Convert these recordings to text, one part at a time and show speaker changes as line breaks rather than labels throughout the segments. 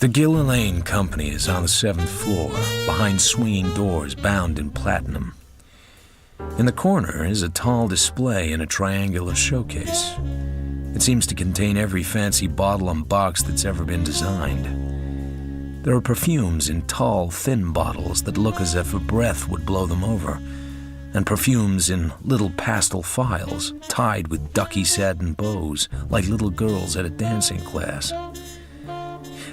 The Gillian Company is on the 7th floor, behind swinging doors bound in platinum. In the corner is a tall display in a triangular showcase. It seems to contain every fancy bottle and box that's ever been designed. There are perfumes in tall, thin bottles that look as if a breath would blow them over, and perfumes in little pastel phials tied with ducky satin bows like little girls at a dancing class.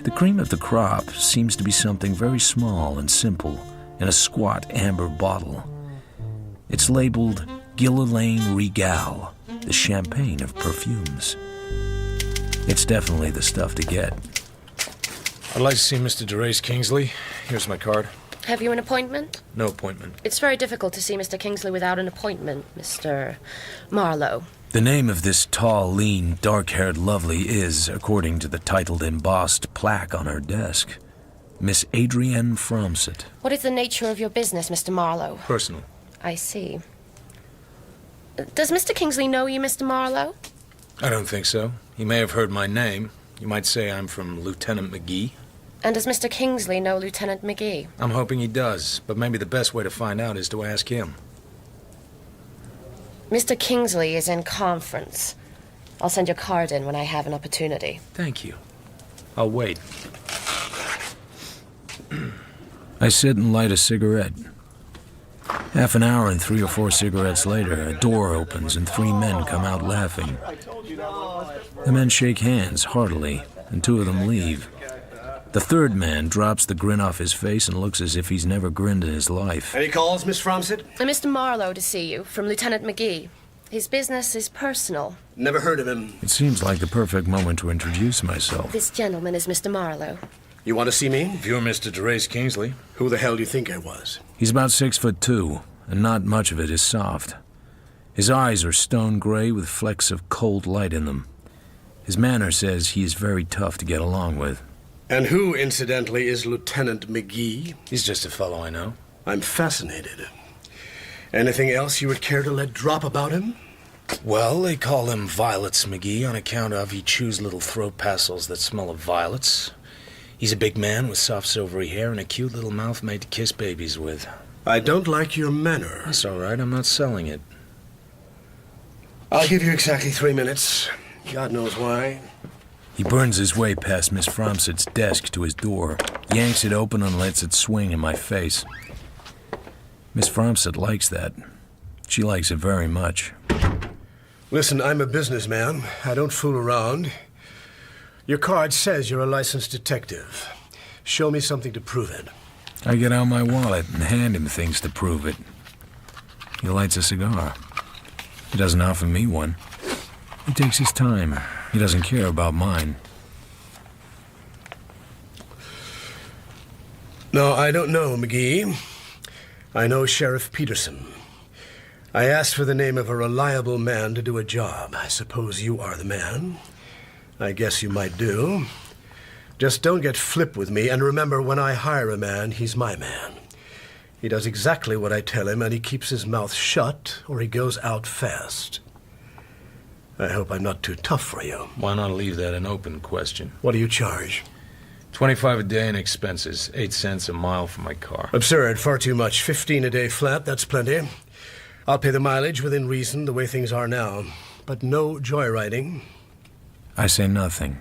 The cream of the crop seems to be something very small and simple in a squat amber bottle. It's labeled Gillian Regal, the champagne of perfumes. It's definitely the stuff to get.
I'd like to see Mr. DeRace Kingsley. Here's my card.
Have you an appointment?
No appointment.
It's very difficult to see Mr. Kingsley without an appointment, Mr. Marlowe.
The name of this tall, lean, dark-haired lovely is, according to the titled embossed plaque on her desk, Miss Adrienne Fromsett.
What is the nature of your business, Mr. Marlowe?
Personal.
I see. Does Mr. Kingsley know you, Mr. Marlowe?
I don't think so. He may have heard my name. You might say I'm from Lieutenant McGee.
And does Mr. Kingsley know Lieutenant McGee?
I'm hoping he does, but maybe the best way to find out is to ask him.
Mr. Kingsley is in conference. I'll send your card in when I have an opportunity.
Thank you. I'll wait.
I sit and light a cigarette. Half an hour and 3 or 4 cigarettes later, a door opens and 3 men come out laughing. The men shake hands heartily, and 2 of them leave. The third man drops the grin off his face and looks as if he's never grinned in his life.
Any calls, Miss Fromsett?
Mr. Marlowe to see you, from Lieutenant McGee. His business is personal.
Never heard of him.
It seems like the perfect moment to introduce myself.
This gentleman is Mr. Marlowe.
You want to see me?
If you're Mr. DeRace Kingsley.
Who the hell do you think I was?
He's about 6'2", and not much of it is soft. His eyes are stone gray with flecks of cold light in them. His manner says he is very tough to get along with.
And who, incidentally, is Lieutenant McGee?
He's just a fellow I know.
I'm fascinated. Anything else you would care to let drop about him?
Well, they call him Violets McGee on account of he chews little throat passels that smell of violets. He's a big man with soft silvery hair and a cute little mouth made to kiss babies with.
I don't like your manner.
That's all right, I'm not selling it.
I'll give you exactly 3 minutes. God knows why.
He burns his way past Miss Fromsett's desk to his door, yanks it open and lets it swing in my face. Miss Fromsett likes that. She likes it very much.
Listen, I'm a businessman. I don't fool around. Your card says you're a licensed detective. Show me something to prove it.
I get out my wallet and hand him things to prove it. He lights a cigar. He doesn't offer me one. He takes his time. He doesn't care about mine.
No, I don't know, McGee. I know Sheriff Peterson. I asked for the name of a reliable man to do a job. I suppose you are the man. I guess you might do. Just don't get flip with me, and remember, when I hire a man, he's my man. He does exactly what I tell him, and he keeps his mouth shut, or he goes out fast. I hope I'm not too tough for you.
Why not leave that an open question?
What do you charge?
$25 a day in expenses, 8 cents a mile for my car.
Absurd, far too much. 15 a day flat, that's plenty. I'll pay the mileage within reason, the way things are now. But no joyriding.
I say nothing.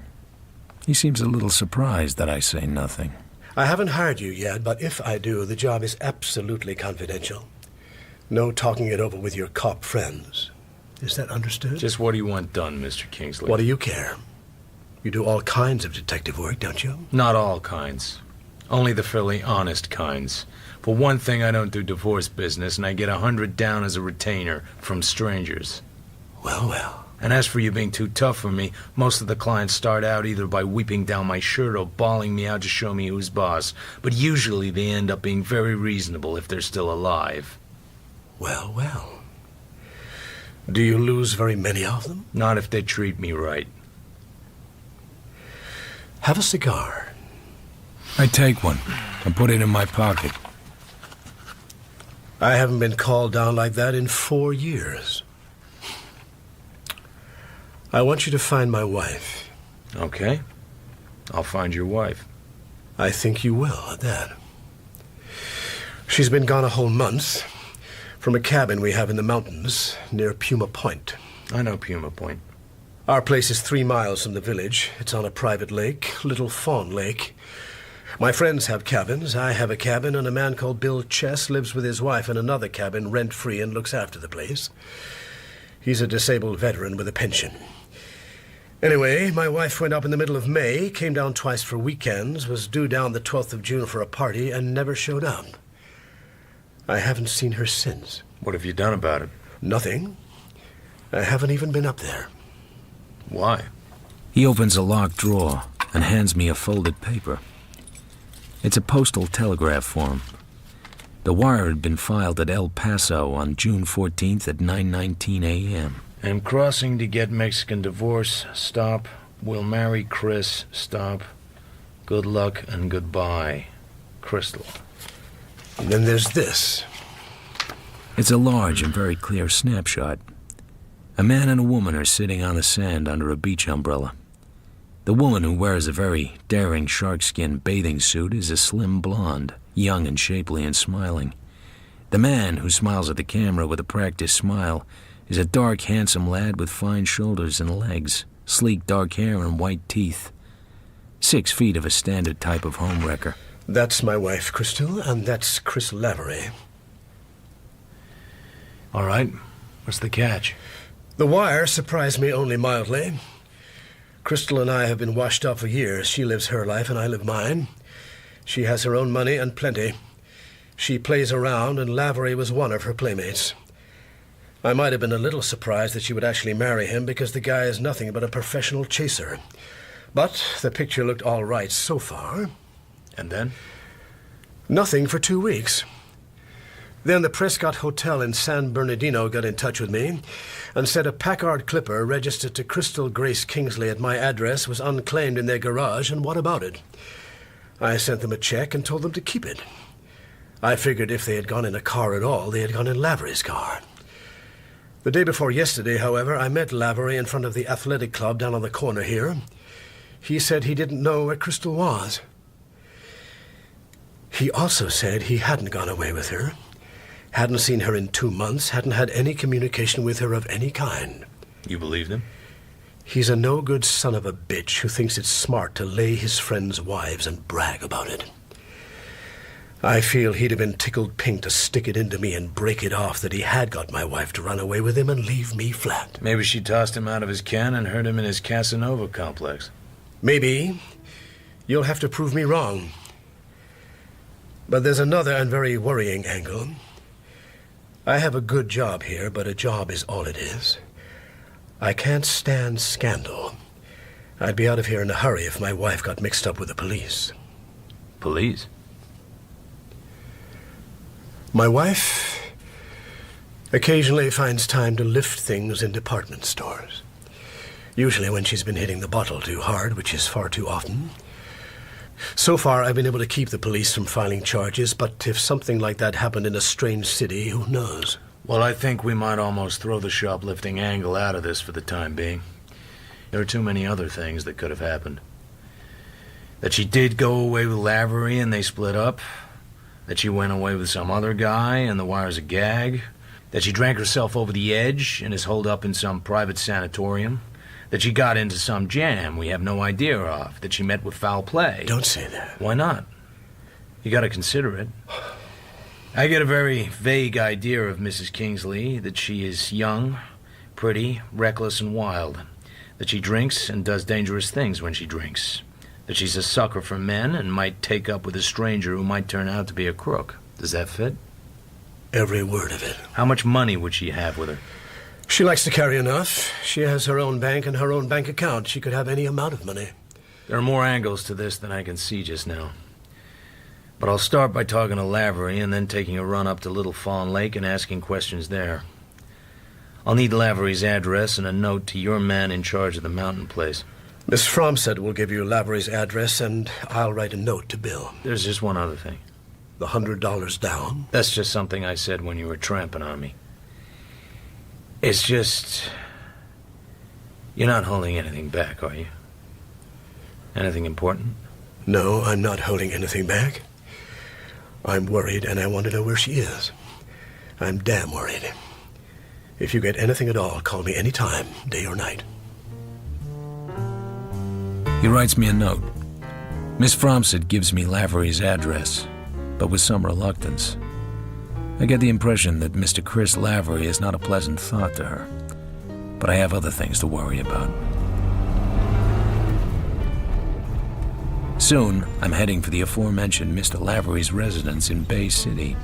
He seems a little surprised that I say nothing.
I haven't hired you yet, but if I do, the job is absolutely confidential. No talking it over with your cop friends. Is that understood?
Just what do you want done, Mr. Kingsley?
What do you care? You do all kinds of detective work, don't you?
Not all kinds. Only the fairly honest kinds. For one thing, I don't do divorce business, and I get 100 down as a retainer from strangers.
Well, well.
And as for you being too tough for me, most of the clients start out either by weeping down my shirt or bawling me out to show me who's boss. But usually they end up being very reasonable if they're still alive.
Well, well. Do you lose very many of them?
Not if they treat me right.
Have a cigar.
I take one and put it in my pocket.
I haven't been called down like that in 4 years. I want you to find my wife.
Okay. I'll find your wife.
I think you will, at that. She's been gone a whole month, from a cabin we have in the mountains near Puma Point.
I know Puma Point.
Our place is 3 miles from the village. It's on a private lake, Little Fawn Lake. My friends have cabins. I have a cabin, and a man called Bill Chess lives with his wife in another cabin, rent-free, and looks after the place. He's a disabled veteran with a pension. Anyway, my wife went up in the middle of May, came down twice for weekends, was due down the 12th of June for a party, and never showed up. I haven't seen her since.
What have you done about it?
Nothing. I haven't even been up there.
Why?
He opens a locked drawer and hands me a folded paper. It's a postal telegraph form. The wire had been filed at El Paso on June 14th at 9:19 a.m.
Am crossing to get Mexican divorce. Stop. Will marry Chris. Stop. Good luck and goodbye. Crystal.
And then there's this.
It's a large and very clear snapshot. A man and a woman are sitting on the sand under a beach umbrella. The woman, who wears a very daring sharkskin bathing suit, is a slim blonde, young and shapely and smiling. The man, who smiles at the camera with a practiced smile, is a dark, handsome lad with fine shoulders and legs, sleek dark hair and white teeth. 6 feet of a standard type of homewrecker.
That's my wife, Crystal, and that's Chris Lavery.
All right. What's the catch?
The wire surprised me only mildly. Crystal and I have been washed up for years. She lives her life and I live mine. She has her own money and plenty. She plays around, and Lavery was one of her playmates. I might have been a little surprised that she would actually marry him, because the guy is nothing but a professional chaser. But the picture looked all right so far.
And then?
Nothing for 2 weeks. Then the Prescott Hotel in San Bernardino got in touch with me and said a Packard Clipper registered to Crystal Grace Kingsley at my address was unclaimed in their garage, and what about it? I sent them a check and told them to keep it. I figured if they had gone in a car at all, they had gone in Lavery's car. The day before yesterday, however, I met Lavery in front of the athletic club down on the corner here. He said he didn't know where Crystal was. He also said he hadn't gone away with her, hadn't seen her in 2 months, hadn't had any communication with her of any kind.
You believed him?
He's a no-good son of a bitch who thinks it's smart to lay his friends' wives and brag about it. I feel he'd have been tickled pink to stick it into me and break it off that he had got my wife to run away with him and leave me flat.
Maybe she tossed him out of his can and hurt him in his Casanova complex.
Maybe. You'll have to prove me wrong. But there's another and very worrying angle. I have a good job here, but a job is all it is. I can't stand scandal. I'd be out of here in a hurry if my wife got mixed up with the police.
Police?
My wife occasionally finds time to lift things in department stores. Usually when she's been hitting the bottle too hard, which is far too often. So far, I've been able to keep the police from filing charges, but if something like that happened in a strange city, who knows?
Well, I think we might almost throw the shoplifting angle out of this for the time being. There are too many other things that could have happened. That she did go away with Lavery and they split up. That she went away with some other guy and the wire's a gag. That she drank herself over the edge and is holed up in some private sanatorium. That she got into some jam we have no idea of. That she met with foul play.
Don't say that.
Why not? You gotta consider it. I get a very vague idea of Mrs. Kingsley, that she is young, pretty, reckless, and wild. That she drinks and does dangerous things when she drinks. That she's a sucker for men and might take up with a stranger who might turn out to be a crook. Does that fit?
Every word of it.
How much money would she have with her?
She likes to carry enough. She has her own bank and her own bank account. She could have any amount of money.
There are more angles to this than I can see just now. But I'll start by talking to Lavery and then taking a run up to Little Fawn Lake and asking questions there. I'll need Lavery's address and a note to your man in charge of the mountain place.
Miss Fromstead will give you Lavery's address, and I'll write a note to Bill.
There's just one other thing.
The $100 down?
That's just something I said when you were tramping on me. It's just... You're not holding anything back, are you? Anything important?
No, I'm not holding anything back. I'm worried, and I want to know where she is. I'm damn worried. If you get anything at all, call me any time, day or night.
He writes me a note. Miss Fromsett gives me Lavery's address, but with some reluctance. I get the impression that Mr. Chris Lavery is not a pleasant thought to her, but I have other things to worry about. Soon, I'm heading for the aforementioned Mr. Lavery's residence in Bay City.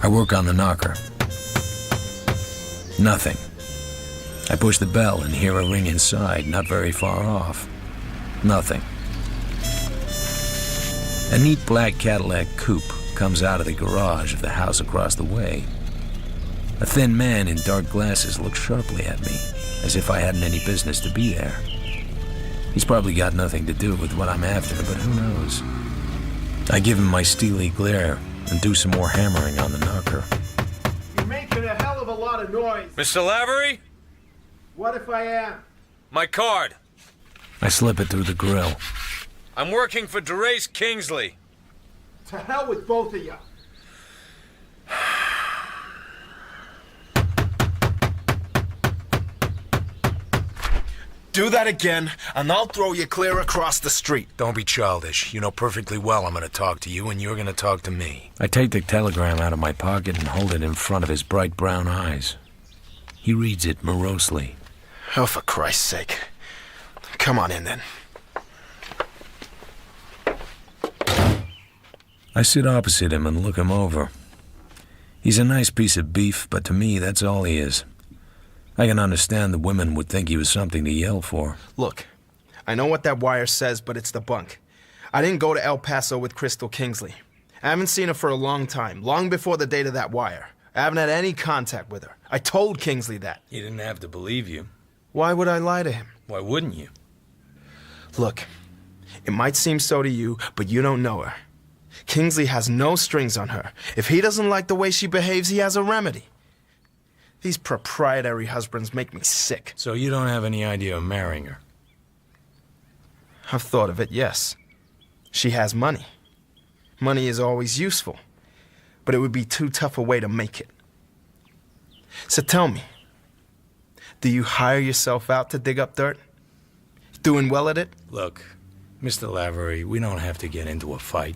I work on the knocker. Nothing. I push the bell and hear a ring inside, not very far off. Nothing. A neat black Cadillac coupe comes out of the garage of the house across the way. A thin man in dark glasses looks sharply at me, as if I hadn't any business to be there. He's probably got nothing to do with what I'm after, but who knows? I give him my steely glare and do some more hammering on the knocker.
You're making a hell of a lot of noise.
Mr. Lavery?
What if I am?
My card.
I slip it through the grill.
I'm working for Derace Kingsley.
To hell with both of you.
Do that again, and I'll throw you clear across the street.
Don't be childish. You know perfectly well I'm going to talk to you, and you're going to talk to me.
I take the telegram out of my pocket and hold it in front of his bright brown eyes. He reads it morosely.
Oh, for Christ's sake. Come on in, then.
I sit opposite him and look him over. He's a nice piece of beef, but to me, that's all he is. I can understand the women would think he was something to yell for.
Look, I know what that wire says, but it's the bunk. I didn't go to El Paso with Crystal Kingsley. I haven't seen her for a long time, long before the date of that wire. I haven't had any contact with her. I told Kingsley that.
He didn't have to believe you.
Why would I lie to him?
Why wouldn't you?
Look, it might seem so to you, but you don't know her. Kingsley has no strings on her. If he doesn't like the way she behaves, he has a remedy. These proprietary husbands make me sick.
So you don't have any idea of marrying her?
I've thought of it, yes. She has money. Money is always useful, but it would be too tough a way to make it. So tell me, do you hire yourself out to dig up dirt? Doing well at it?
Look, Mr. Lavery, we don't have to get into a fight.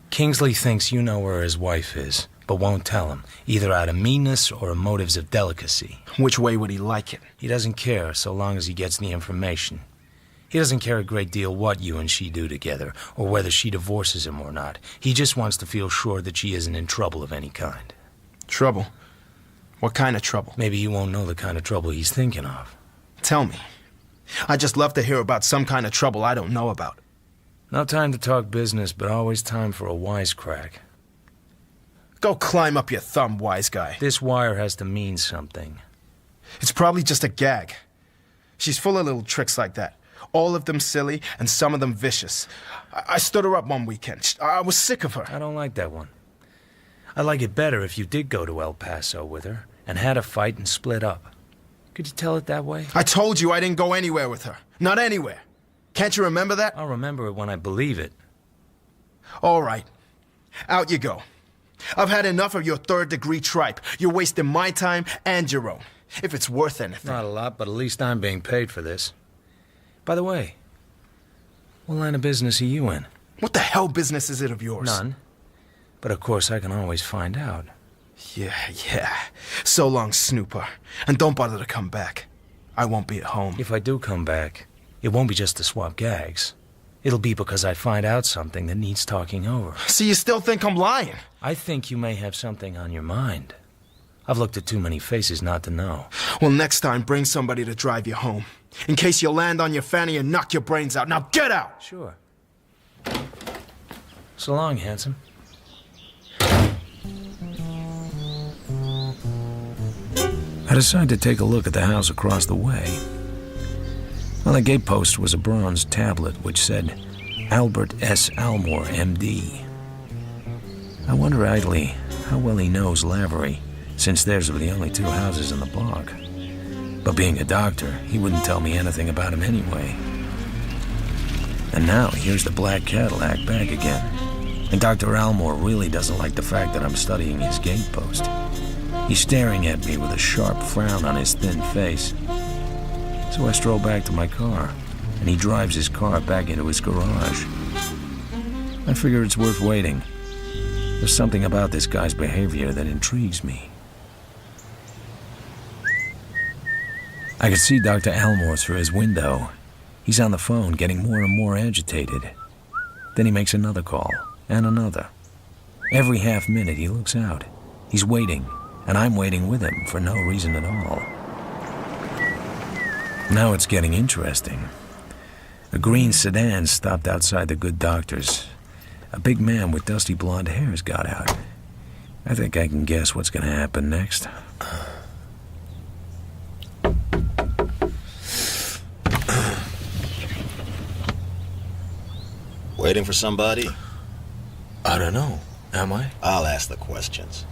Kingsley thinks you know where his wife is, but won't tell him, either out of meanness or motives of delicacy.
Which way would he like it?
He doesn't care so long as he gets the information. He doesn't care a great deal what you and she do together, or whether she divorces him or not. He just wants to feel sure that she isn't in trouble of any kind.
Trouble? What kind of trouble?
Maybe you won't know the kind of trouble he's thinking of.
Tell me. I'd just love to hear about some kind of trouble I don't know about.
No time to talk business, but always time for a wisecrack.
Go climb up your thumb, wise guy.
This wire has to mean something.
It's probably just a gag. She's full of little tricks like that. All of them silly, and some of them vicious. I stood her up one weekend. I was sick of her.
I don't like that one. I'd like it better if you did go to El Paso with her and had a fight and split up. Could you tell it that way?
I told you I didn't go anywhere with her. Not anywhere. Can't you remember that?
I'll remember it when I believe it.
All right. Out you go. I've had enough of your third-degree tripe. You're wasting my time and your own. If it's worth anything.
Not a lot, but at least I'm being paid for this. By the way, what line of business are you in?
What the hell business is it of yours?
None. But of course I can always find out.
Yeah. So long, Snooper. And don't bother to come back. I won't be at home.
If I do come back, it won't be just to swap gags. It'll be because I find out something that needs talking over.
So you still think I'm lying?
I think you may have something on your mind. I've looked at too many faces not to know.
Well, next time, bring somebody to drive you home. In case you land on your fanny and knock your brains out. Now get out!
Sure. So long, handsome.
I decided to take a look at the house across the way. On the gatepost was a bronze tablet which said, Albert S. Almore, M.D. I wonder idly how well he knows Lavery, since theirs were the only two houses in the block. But being a doctor, he wouldn't tell me anything about him anyway. And now here's the black Cadillac back again. And Dr. Almore really doesn't like the fact that I'm studying his gatepost. He's staring at me with a sharp frown on his thin face. So I stroll back to my car, and he drives his car back into his garage. I figure it's worth waiting. There's something about this guy's behavior that intrigues me. I could see Dr. Almore through his window. He's on the phone, getting more and more agitated. Then he makes another call, and another. Every half minute he looks out. He's waiting, and I'm waiting with him for no reason at all. Now it's getting interesting. A green sedan stopped outside the good doctor's. A big man with dusty blonde hair's got out. I think I can guess what's going to happen next.
Waiting for somebody?
I don't know. Am I?
I'll ask the questions.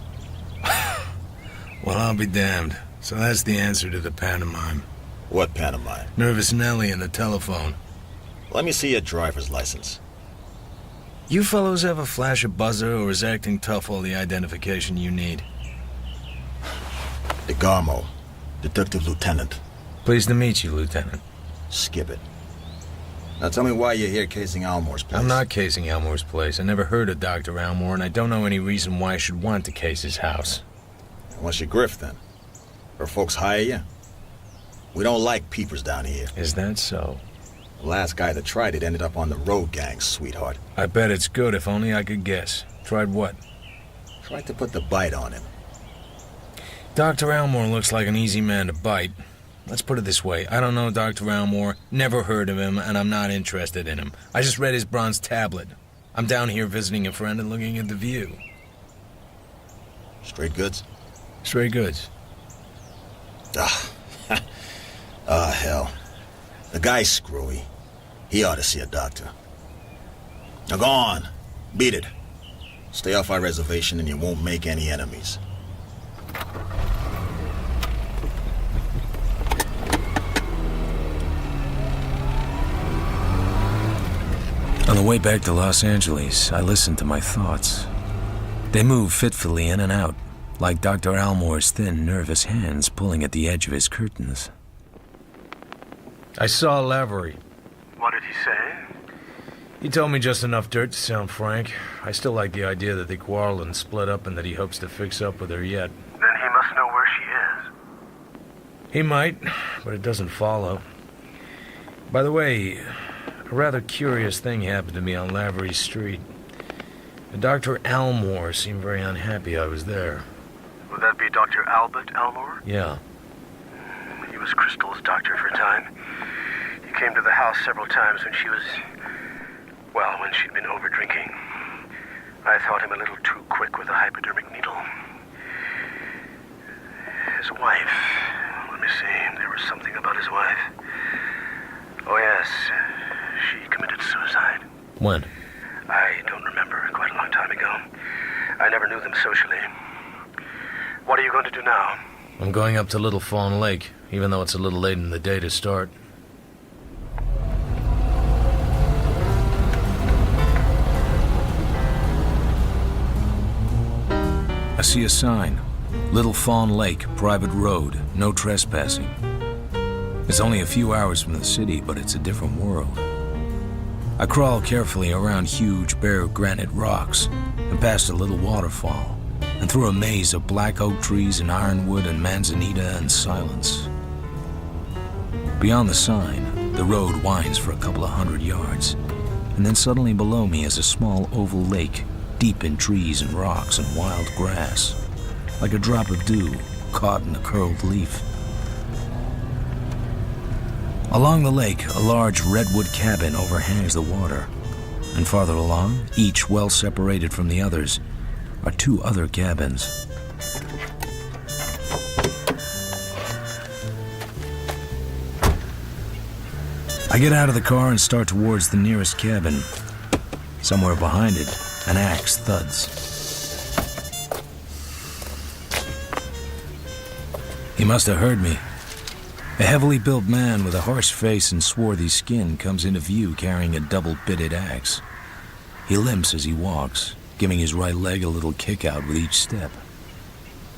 Well, I'll be damned. So that's the answer to the pantomime.
What pantomime?
Nervous Nellie and the telephone.
Let me see your driver's license.
You fellows ever flash a buzzer, or is acting tough all the identification you need?
DeGarmo, Detective Lieutenant.
Pleased to meet you, Lieutenant.
Skip it. Now tell me why you're here casing Almore's place.
I'm not casing Almore's place. I never heard of Dr. Almore, and I don't know any reason why I should want to case his house.
Unless you grift, then. Or folks hire you. We don't like peepers down here.
Is that so?
The last guy that tried it ended up on the road gang, sweetheart.
I bet it's good, if only I could guess. Tried what?
Tried to put the bite on him.
Dr. Almore looks like an easy man to bite. Let's put it this way. I don't know Dr. Almore, never heard of him, and I'm not interested in him. I just read his bronze tablet. I'm down here visiting a friend and looking at the view.
Straight goods?
Straight goods.
Hell. The guy's screwy. He ought to see a doctor. Now go on. Beat it. Stay off our reservation and you won't make any enemies.
On the way back to Los Angeles, I listened to my thoughts. They moved fitfully in and out, like Dr. Almore's thin, nervous hands pulling at the edge of his curtains.
I saw Lavery.
What did he say?
He told me just enough dirt to sound frank. I still like the idea that they quarreled and split up and that he hopes to fix up with her yet.
Then he must know where she is.
He might, but it doesn't follow. By the way, a rather curious thing happened to me on Lavery Street. Dr. Almore seemed very unhappy I was there.
Would that be Dr. Albert Almore?
Yeah.
He was Crystal's doctor for a time. He came to the house several times when she was... well, when she'd been over-drinking. I thought him a little too quick with a hypodermic needle. His wife... let me see, there was something about his wife. Oh, yes. She committed suicide.
When?
I don't remember. Quite a long time ago. I never knew them socially. What are you going to do now?
I'm going up to Little Fawn Lake, even though it's a little late in the day to start. I see a sign. Little Fawn Lake, private road, no trespassing. It's only a few hours from the city, but it's a different world. I crawl carefully around huge, bare granite rocks and past a little waterfall and through a maze of black oak trees and ironwood and manzanita and silence. Beyond the sign, the road winds for a couple of 100 yards, and then suddenly below me is a small oval lake, deep in trees and rocks and wild grass, like a drop of dew caught in a curled leaf. Along the lake, a large redwood cabin overhangs the water, and farther along, each well separated from the others, are two other cabins. I get out of the car and start towards the nearest cabin. Somewhere behind it, an axe thuds.
He must have heard me. A heavily built man with a harsh face and swarthy skin comes into view carrying a double-bitted axe. He limps as he walks, giving his right leg a little kick out with each step.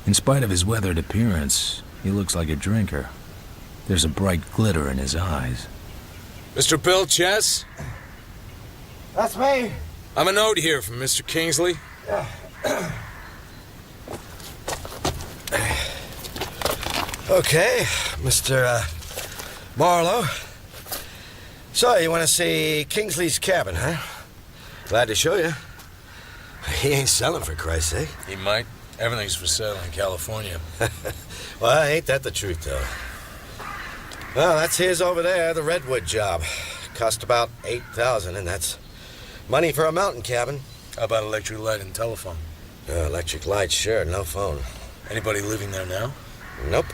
In spite of his weathered appearance, he looks like a drinker. There's a bright glitter in his eyes.
Mr. Bill Chess?
That's me.
I'm a note here from Mr. Kingsley.
Okay, Mr. Marlowe. So, you want to see Kingsley's cabin, huh? Glad to show you. He ain't selling, for Christ's sake.
He might. Everything's for sale in California.
Well, ain't that the truth, though? Well, that's his over there, the redwood job. Cost about $8,000, and that's money for a mountain cabin.
How about electric light and telephone?
Electric light, sure, no phone.
Anybody living there now?
Nope.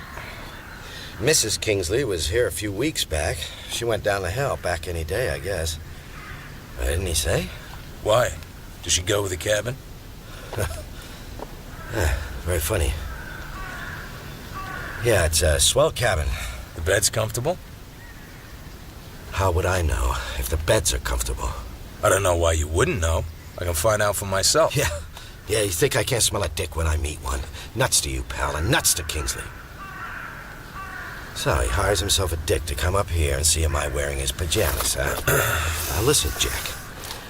Mrs. Kingsley was here a few weeks back. She went down to hell, back any day, I guess. Didn't he say?
Why? Did she go with the cabin?
Very funny. Yeah, it's a swell cabin.
The bed's comfortable?
How would I know if the beds are comfortable?
I don't know why you wouldn't know. I can find out for myself.
Yeah, you think I can't smell a dick when I meet one. Nuts to you, pal, and nuts to Kingsley. So he hires himself a dick to come up here and see am I wearing his pajamas, huh? Now listen, Jack.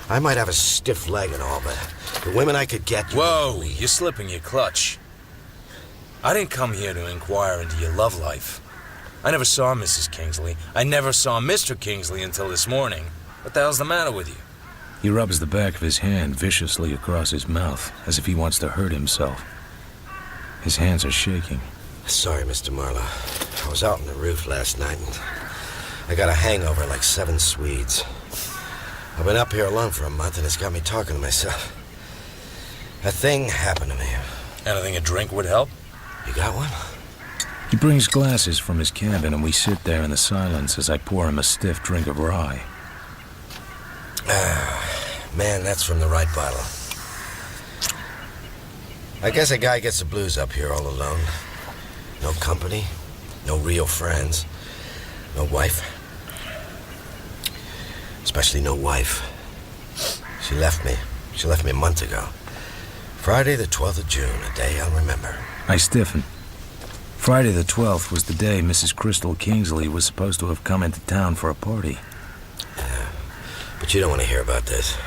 I might have a stiff leg and all, but the women I could get...
Whoa, you're slipping your clutch. I didn't come here to inquire into your love life. I never saw Mrs. Kingsley. I never saw Mr. Kingsley until this morning. What the hell's the matter with you?
He rubs the back of his hand viciously across his mouth, as if he wants to hurt himself. His hands are shaking.
Sorry, Mr. Marlowe. I was out on the roof last night, and I got a hangover like 7 Swedes. I've been up here alone for a month, and it's got me talking to myself. A thing happened to me.
Anything a drink would help?
You got one?
He brings glasses from his cabin, and we sit there in the silence as I pour him a stiff drink of rye.
Man, that's from the right bottle. I guess a guy gets the blues up here all alone. No company, no real friends, no wife. Especially no wife. She left me. She left me a month ago. Friday the 12th of June, a day I'll remember.
I stiffen. Friday the 12th was the day Mrs. Crystal Kingsley was supposed to have come into town for a party.
Yeah, but you don't want to hear about this.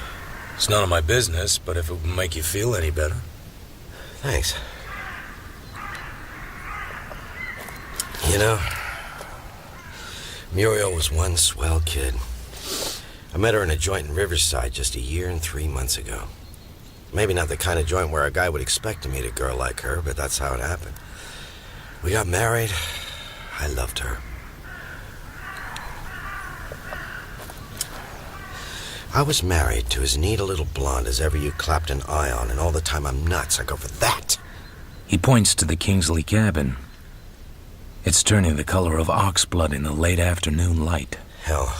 It's none of my business, but if it would make you feel any better.
Thanks. You know, Muriel was one swell kid. I met her in a joint in Riverside just 1 year and 3 months ago. Maybe not the kind of joint where a guy would expect to meet a girl like her, but that's how it happened. We got married. I loved her. I was married to as neat a little blonde as ever you clapped an eye on, and all the time I'm nuts, I go for that.
He points to the Kingsley cabin. It's turning the color of ox blood in the late afternoon light.
Hell,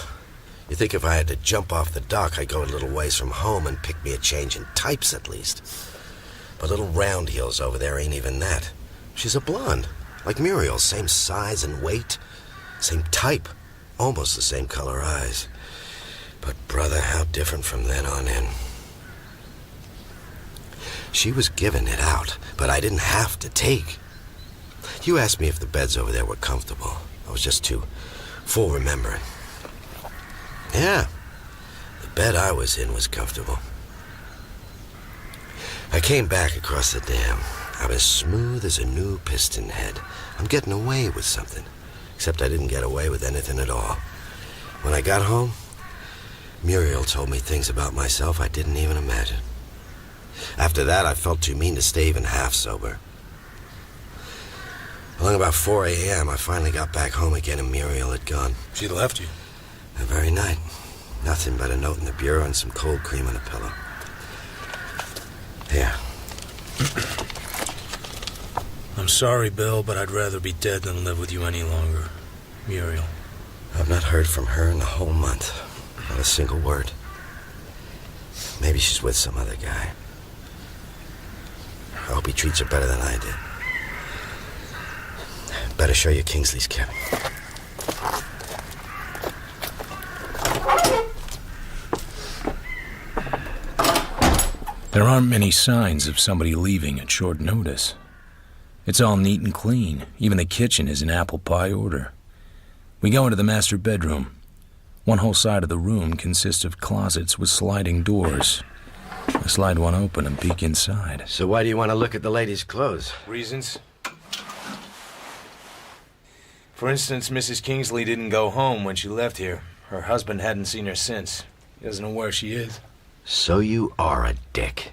you think if I had to jump off the dock, I'd go a little ways from home and pick me a change in types at least. But little round heels over there ain't even that. She's a blonde, like Muriel, same size and weight, same type, almost the same color eyes. But brother, how different from then on in. She was giving it out, but I didn't have to take. You asked me if the beds over there were comfortable. I was just too full remembering. Yeah, the bed I was in was comfortable. I came back across the dam. I was smooth as a new piston head. I'm getting away with something. Except I didn't get away with anything at all. When I got home, Muriel told me things about myself I didn't even imagine. After that, I felt too mean to stay even half sober. Along about 4 a.m., I finally got back home again and Muriel had gone.
She left you?
That very night. Nothing but a note in the bureau and some cold cream on a pillow. Here.
I'm sorry, Bill, but I'd rather be dead than live with you any longer. Muriel.
I've not heard from her in a whole month. Not a single word. Maybe she's with some other guy. I hope he treats her better than I did. Better show you Kingsley's cabin.
There aren't many signs of somebody leaving at short notice. It's all neat and clean. Even the kitchen is in apple pie order. We go into the master bedroom. One whole side of the room consists of closets with sliding doors. I slide one open and peek inside.
So why do you want to look at the lady's clothes?
Reasons? For instance, Mrs. Kingsley didn't go home when she left here. Her husband hadn't seen her since. He doesn't know where she is.
So you are a dick.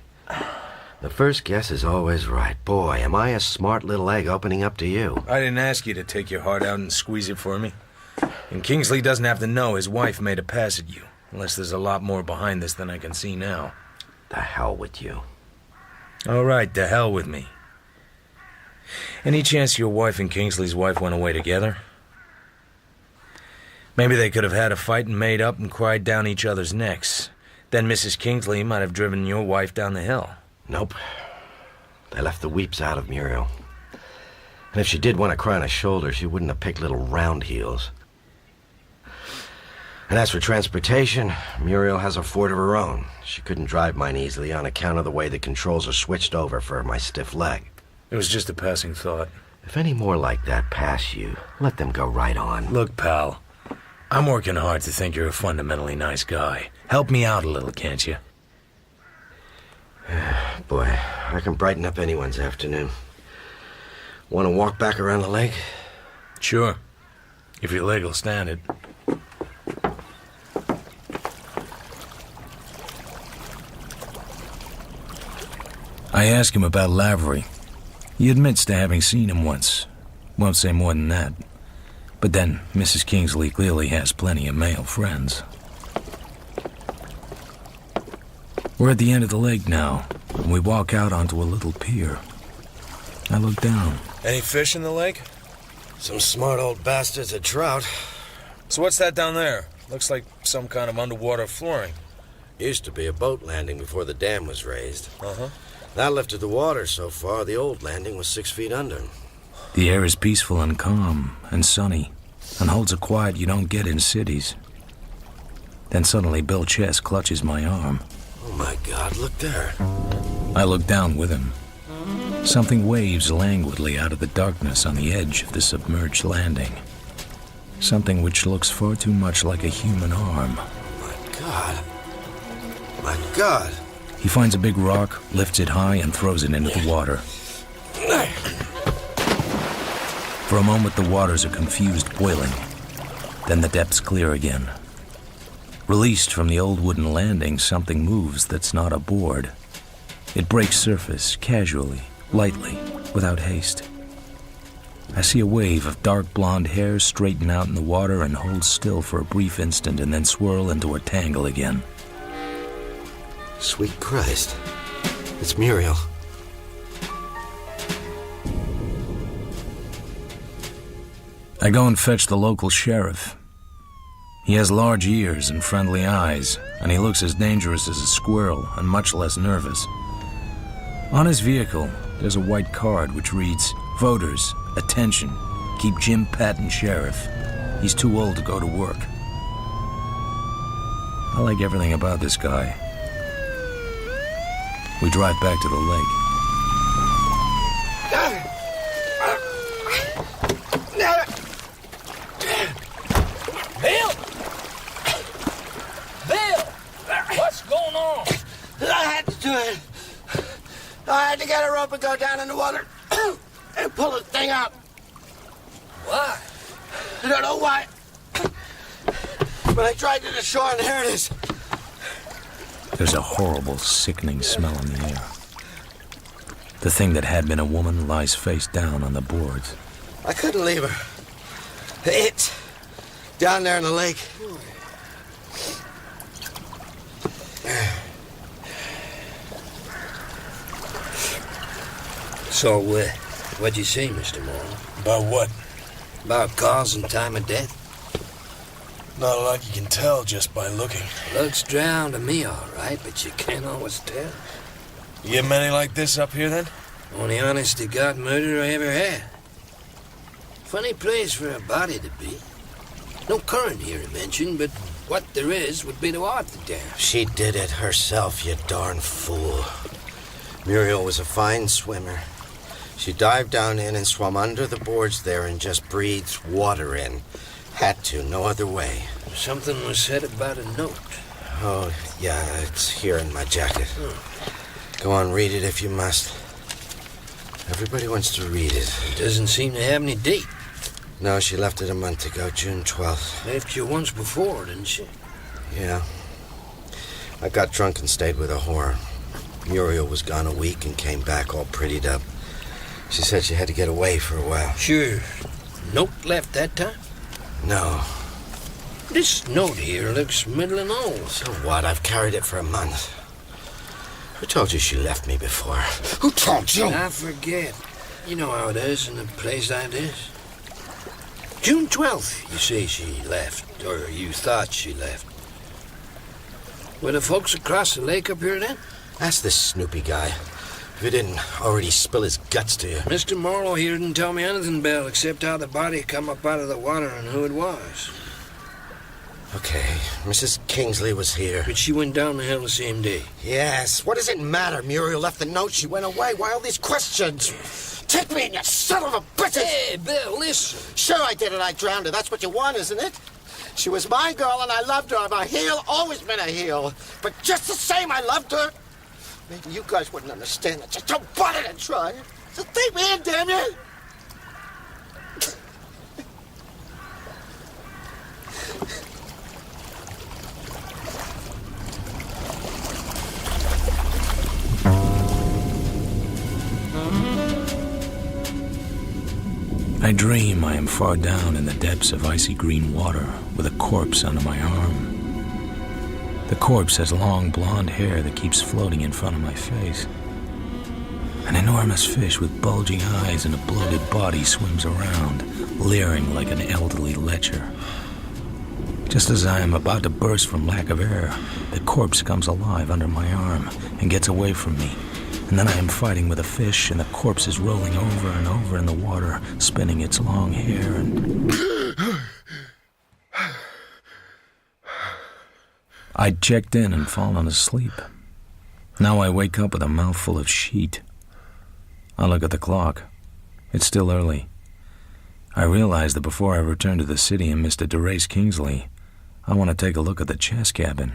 The first guess is always right. Boy, am I a smart little egg opening up to you.
I didn't ask you to take your heart out and squeeze it for me. And Kingsley doesn't have to know his wife made a pass at you, unless there's a lot more behind this than I can see now.
The hell with you.
All right, to hell with me. Any chance your wife and Kingsley's wife went away together? Maybe they could have had a fight and made up and cried down each other's necks. Then Mrs. Kingsley might have driven your wife down the hill.
Nope. They left the weeps out of Muriel. And if she did want to cry on a shoulder, she wouldn't have picked little round heels. And as for transportation, Muriel has a Ford of her own. She couldn't drive mine easily on account of the way the controls are switched over for my stiff leg.
It was just a passing thought.
If any more like that pass you, let them go right on.
Look, pal, I'm working hard to think you're a fundamentally nice guy. Help me out a little, can't you?
Boy, I can brighten up anyone's afternoon. Want to walk back around the lake?
Sure, if your leg will stand it.
I ask him about Lavery. He admits to having seen him once. Won't say more than that. But then, Mrs. Kingsley clearly has plenty of male friends. We're at the end of the lake now, and we walk out onto a little pier. I look down.
Any fish in the lake?
Some smart old bastards at trout.
So what's that down there? Looks like some kind of underwater flooring.
Used to be a boat landing before the dam was raised.
Uh-huh.
That lifted the water so far, the old landing was 6 feet under.
The air is peaceful and calm and sunny, and holds a quiet you don't get in cities. Then suddenly Bill Chess clutches my arm.
Oh my God, look there.
I look down with him. Something waves languidly out of the darkness on the edge of the submerged landing. Something which looks far too much like a human arm.
My God. My God.
He finds a big rock, lifts it high, and throws it into the water. For a moment, the waters are confused, boiling. Then the depths clear again. Released from the old wooden landing, something moves that's not a board. It breaks surface, casually, lightly, without haste. I see a wave of dark blonde hair straighten out in the water and hold still for a brief instant and then swirl into a tangle again.
Sweet Christ. It's Muriel.
I go and fetch the local sheriff. He has large ears and friendly eyes, and he looks as dangerous as a squirrel and much less nervous. On his vehicle, there's a white card which reads, "Voters, attention, keep Jim Patton sheriff. He's too old to go to work." I like everything about this guy. We drive back to the lake.
Bill! Bill! What's going on?
I had to do it. I had to get a rope and go down in the water and pull the thing up.
Why?
I don't know why. But I tried to the shore and here it is.
There's a horrible, sickening smell in the air. The thing that had been a woman lies face down on the boards.
I couldn't leave her. It's down there in the lake.
So, what'd you say, Mr. Marlowe?
About what?
About cause and time of death?
Not a lot you can tell just by looking.
Looks drowned to me, all right, but you can't always tell.
You get many like this up here, then?
Only honest-to-God murder I ever had. Funny place for a body to be. No current here to mention, but what there is would be to art the dam.
She did it herself, you darn fool. Muriel was a fine swimmer. She dived down in and swam under the boards there and just breathed water in. Had to, no other way.
Something was said about a note.
Oh, yeah, it's here in my jacket. Go on, read it if you must. Everybody wants to read it.
It doesn't seem to have any date.
No, she left it a month ago, June 12th.
Left you once before, didn't she?
Yeah. I got drunk and stayed with a whore. Muriel was gone a week and came back all prettied up. She said she had to get away for a while.
Sure. Note left that time?
No.
This note here looks middling old.
So what? I've carried it for a month. Who told you she left me before? Who told you?
I forget. You know how it is in a place like this. June 12th, you say she left, or you thought she left. Were the folks across the lake up here then?
Ask this Snoopy guy. If he didn't already spill his guts to you.
Mr. Marlowe here didn't tell me anything, Bill, except how the body come up out of the water and who it was.
Okay, Mrs. Kingsley was here.
But she went down the hill the same day.
Yes, what does it matter? Muriel left the note, she went away. Why all these questions? Take me in, you son of a bitch!
Hey, Bill, listen.
Sure I did it, I drowned her. That's what you want, isn't it? She was my girl and I loved her. I'm a heel, always been a heel. But just the same, I loved her. Maybe you guys wouldn't understand it. Just don't bother to try. So take me in, damn you!
I dream I am far down in the depths of icy green water with a corpse under my arm. The corpse has long blonde hair that keeps floating in front of my face. An enormous fish with bulging eyes and a bloated body swims around, leering like an elderly lecher. Just as I am about to burst from lack of air, the corpse comes alive under my arm and gets away from me. And then I am fighting with a fish, and the corpse is rolling over and over in the water, spinning its long hair and... I'd checked in and fallen asleep. Now I wake up with a mouthful of sheet. I look at the clock. It's still early. I realize that before I return to the city and Mr. DeRace Kingsley, I want to take a look at the chess cabin.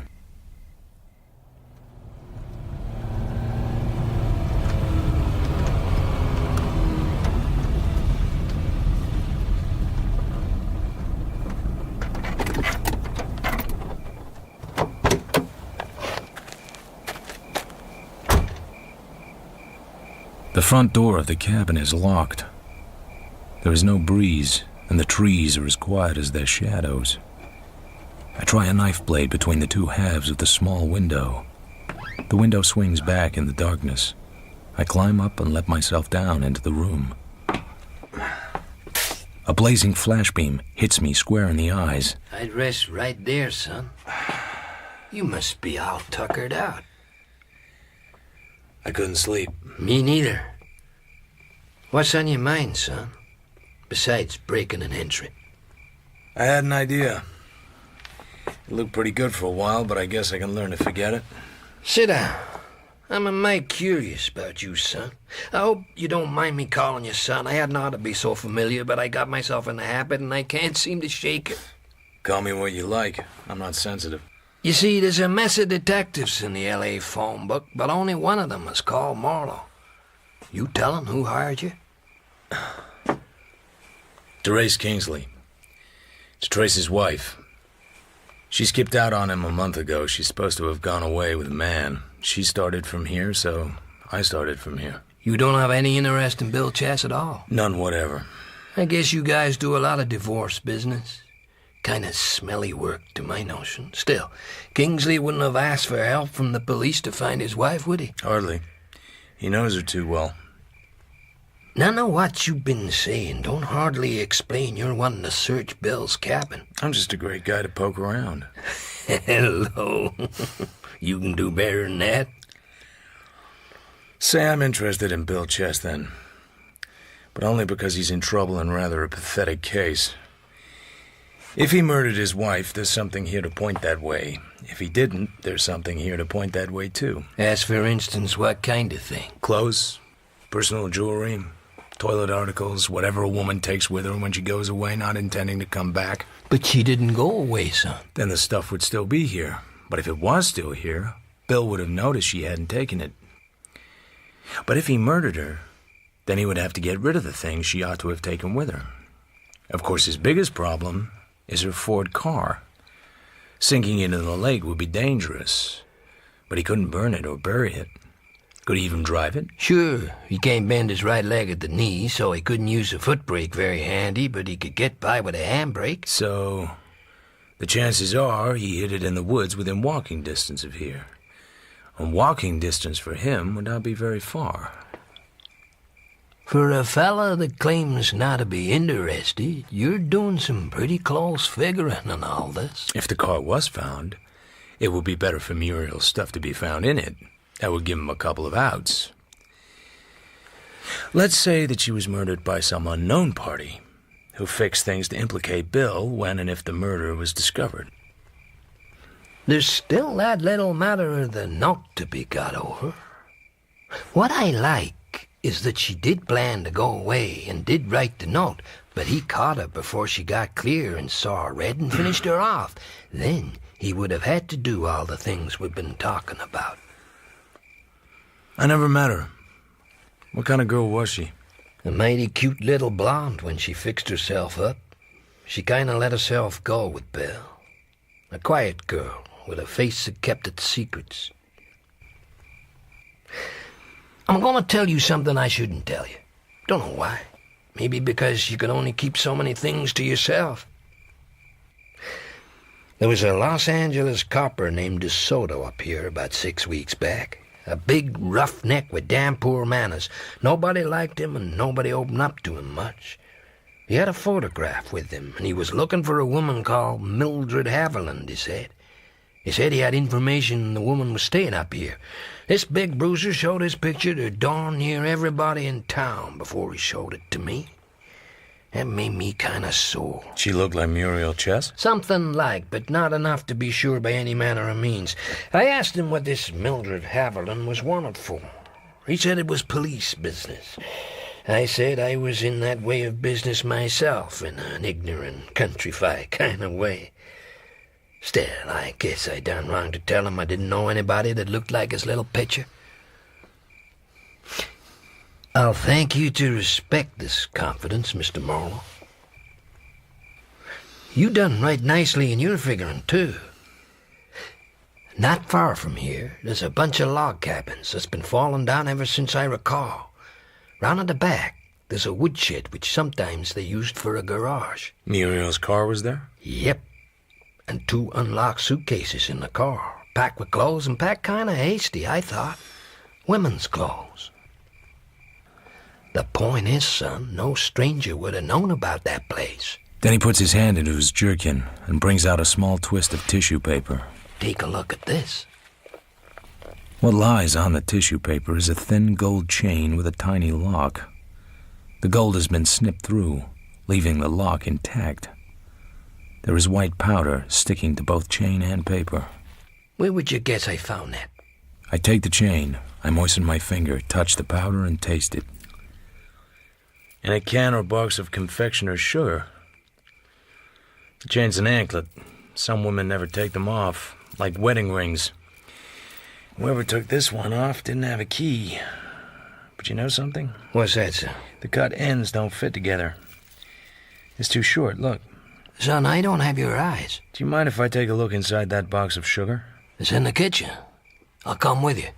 The front door of the cabin is locked. There is no breeze, and the trees are as quiet as their shadows. I try a knife blade between the two halves of the small window. The window swings back in the darkness. I climb up and let myself down into the room. A blazing flashbeam hits me square in the eyes.
I'd rest right there, son. You must be all tuckered out.
I couldn't sleep.
Me neither. What's on your mind, son? Besides breaking an entry.
I had an idea. It looked pretty good for a while, but I guess I can learn to forget it.
Sit down. I'm a mite curious about you, son. I hope you don't mind me calling you son. I hadn't ought to be so familiar, but I got myself in the habit and I can't seem to shake it.
Call me what you like. I'm not sensitive.
You see, there's a mess of detectives in the L.A. phone book, but only one of them is called Marlowe. You tellin' who hired you?
DeRace Kingsley. It's Trace's wife. She skipped out on him a month ago. She's supposed to have gone away with a man. She started from here, so I started from here.
You don't have any interest in Bill Chess at all?
None whatever.
I guess you guys do a lot of divorce business. Kind of smelly work, to my notion. Still, Kingsley wouldn't have asked for help from the police to find his wife, would he?
Hardly. He knows her too well.
None of what you've been saying don't hardly explain you're wanting to search Bill's cabin.
I'm just a great guy to poke around.
Hello. You can do better than that.
Say I'm interested in Bill Chess, then. But only because he's in trouble in rather a pathetic case. If he murdered his wife, there's something here to point that way. If he didn't, there's something here to point that way, too.
As for instance, what kind of thing?
Clothes, personal jewelry, toilet articles, whatever a woman takes with her when she goes away, not intending to come back.
But she didn't go away, son.
Then the stuff would still be here. But if it was still here, Bill would have noticed she hadn't taken it. But if he murdered her, then he would have to get rid of the things she ought to have taken with her. Of course, his biggest problem is her Ford car. Sinking it in the lake would be dangerous, but he couldn't burn it or bury it. Could he even drive it?
Sure, he can't bend his right leg at the knee, so he couldn't use a foot brake very handy, but he could get by with a handbrake.
So, the chances are he hid it in the woods within walking distance of here. And walking distance for him would not be very far.
For a fella that claims not to be interested, you're doing some pretty close figuring on all this.
If the car was found, it would be better for Muriel's stuff to be found in it. That would give him a couple of outs. Let's say that she was murdered by some unknown party who fixed things to implicate Bill when and if the murder was discovered.
There's still that little matter of the note to be got over. What I like is that she did plan to go away and did write the note, but he caught her before she got clear and saw her red and finished her off. Then he would have had to do all the things we've been talking about.
I never met her. What kind of girl was she?
A mighty cute little blonde when she fixed herself up. She kind of let herself go with Bill. A quiet girl with a face that kept its secrets. I'm going to tell you something I shouldn't tell you. Don't know why. Maybe because you can only keep so many things to yourself. There was a Los Angeles copper named DeSoto up here about 6 weeks back. A big roughneck with damn poor manners. Nobody liked him and nobody opened up to him much. He had a photograph with him, and he was looking for a woman called Mildred Haviland, he said. He said he had information the woman was staying up here. This big bruiser showed his picture to darn near everybody in town before he showed it to me. That made me kind of sore.
She looked like Muriel Chess?
Something like, but not enough to be sure by any manner of means. I asked him what this Mildred Haviland was wanted for. He said it was police business. I said I was in that way of business myself, in an ignorant, countrified kind of way. Still, I guess I done wrong to tell him I didn't know anybody that looked like his little picture. I'll thank you to respect this confidence, Mr. Marlowe. You done right nicely in your figuring, too. Not far from here, there's a bunch of log cabins that's been falling down ever since I recall. Round at the back, there's a woodshed which sometimes they used for a garage.
Muriel's car was there?
Yep. And 2 unlocked suitcases in the car, packed with clothes and packed kind of hasty, I thought. Women's clothes. The point is, son, no stranger would have known about that place.
Then he puts his hand into his jerkin and brings out a small twist of tissue paper.
Take a look at this.
What lies on the tissue paper is a thin gold chain with a tiny lock. The gold has been snipped through, leaving the lock intact. There is white powder sticking to both chain and paper.
Where would you guess I found that?
I take the chain, I moisten my finger, touch the powder, and taste it.
In a can or box of confectioner's sugar. The chain's an anklet. Some women never take them off, like wedding rings. Whoever took this one off didn't have a key. But you know something?
What's that, son?
The cut ends don't fit together. It's too short, look.
Son, I don't have your eyes.
Do you mind if I take a look inside that box of sugar?
It's in the kitchen. I'll come with you.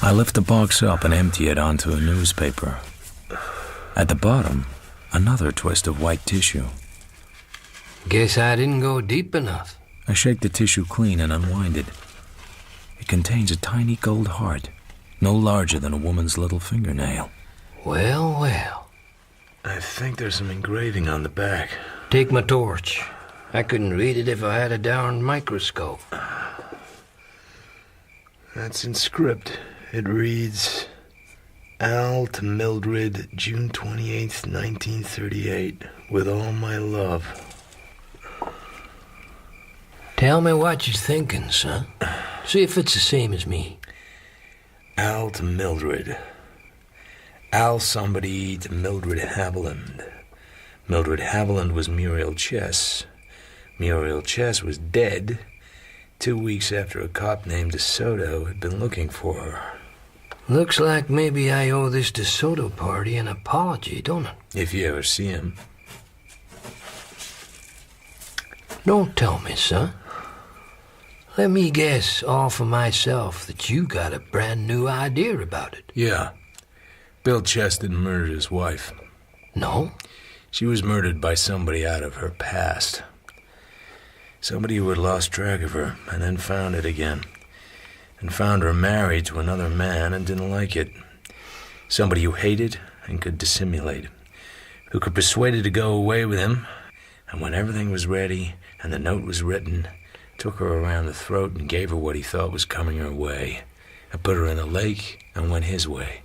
I lift the box up and empty it onto a newspaper. At the bottom, another twist of white tissue.
Guess I didn't go deep enough.
I shake the tissue clean and unwind it. It contains a tiny gold heart, no larger than a woman's little fingernail.
Well, well.
I think there's some engraving on the back.
Take my torch. I couldn't read it if I had a darn microscope.
That's in script. It reads, Al to Mildred, June 28th, 1938. With all my love.
Tell me what you're thinking, son. See if it's the same as me.
Al to Mildred. Al somebody to Mildred Haviland. Mildred Haviland was Muriel Chess. Muriel Chess was dead 2 weeks after a cop named DeSoto had been looking for her.
Looks like maybe I owe this DeSoto party an apology, don't it?
If you ever see him.
Don't tell me, son. Let me guess all for myself that you got a brand new idea about it.
Yeah. Bill Chess didn't murder his wife.
No?
She was murdered by somebody out of her past. Somebody who had lost track of her and then found it again. And found her married to another man and didn't like it. Somebody who hated and could dissimulate. Who could persuade her to go away with him. And when everything was ready and the note was written, took her around the throat and gave her what he thought was coming her way. And put her in a lake and went his way.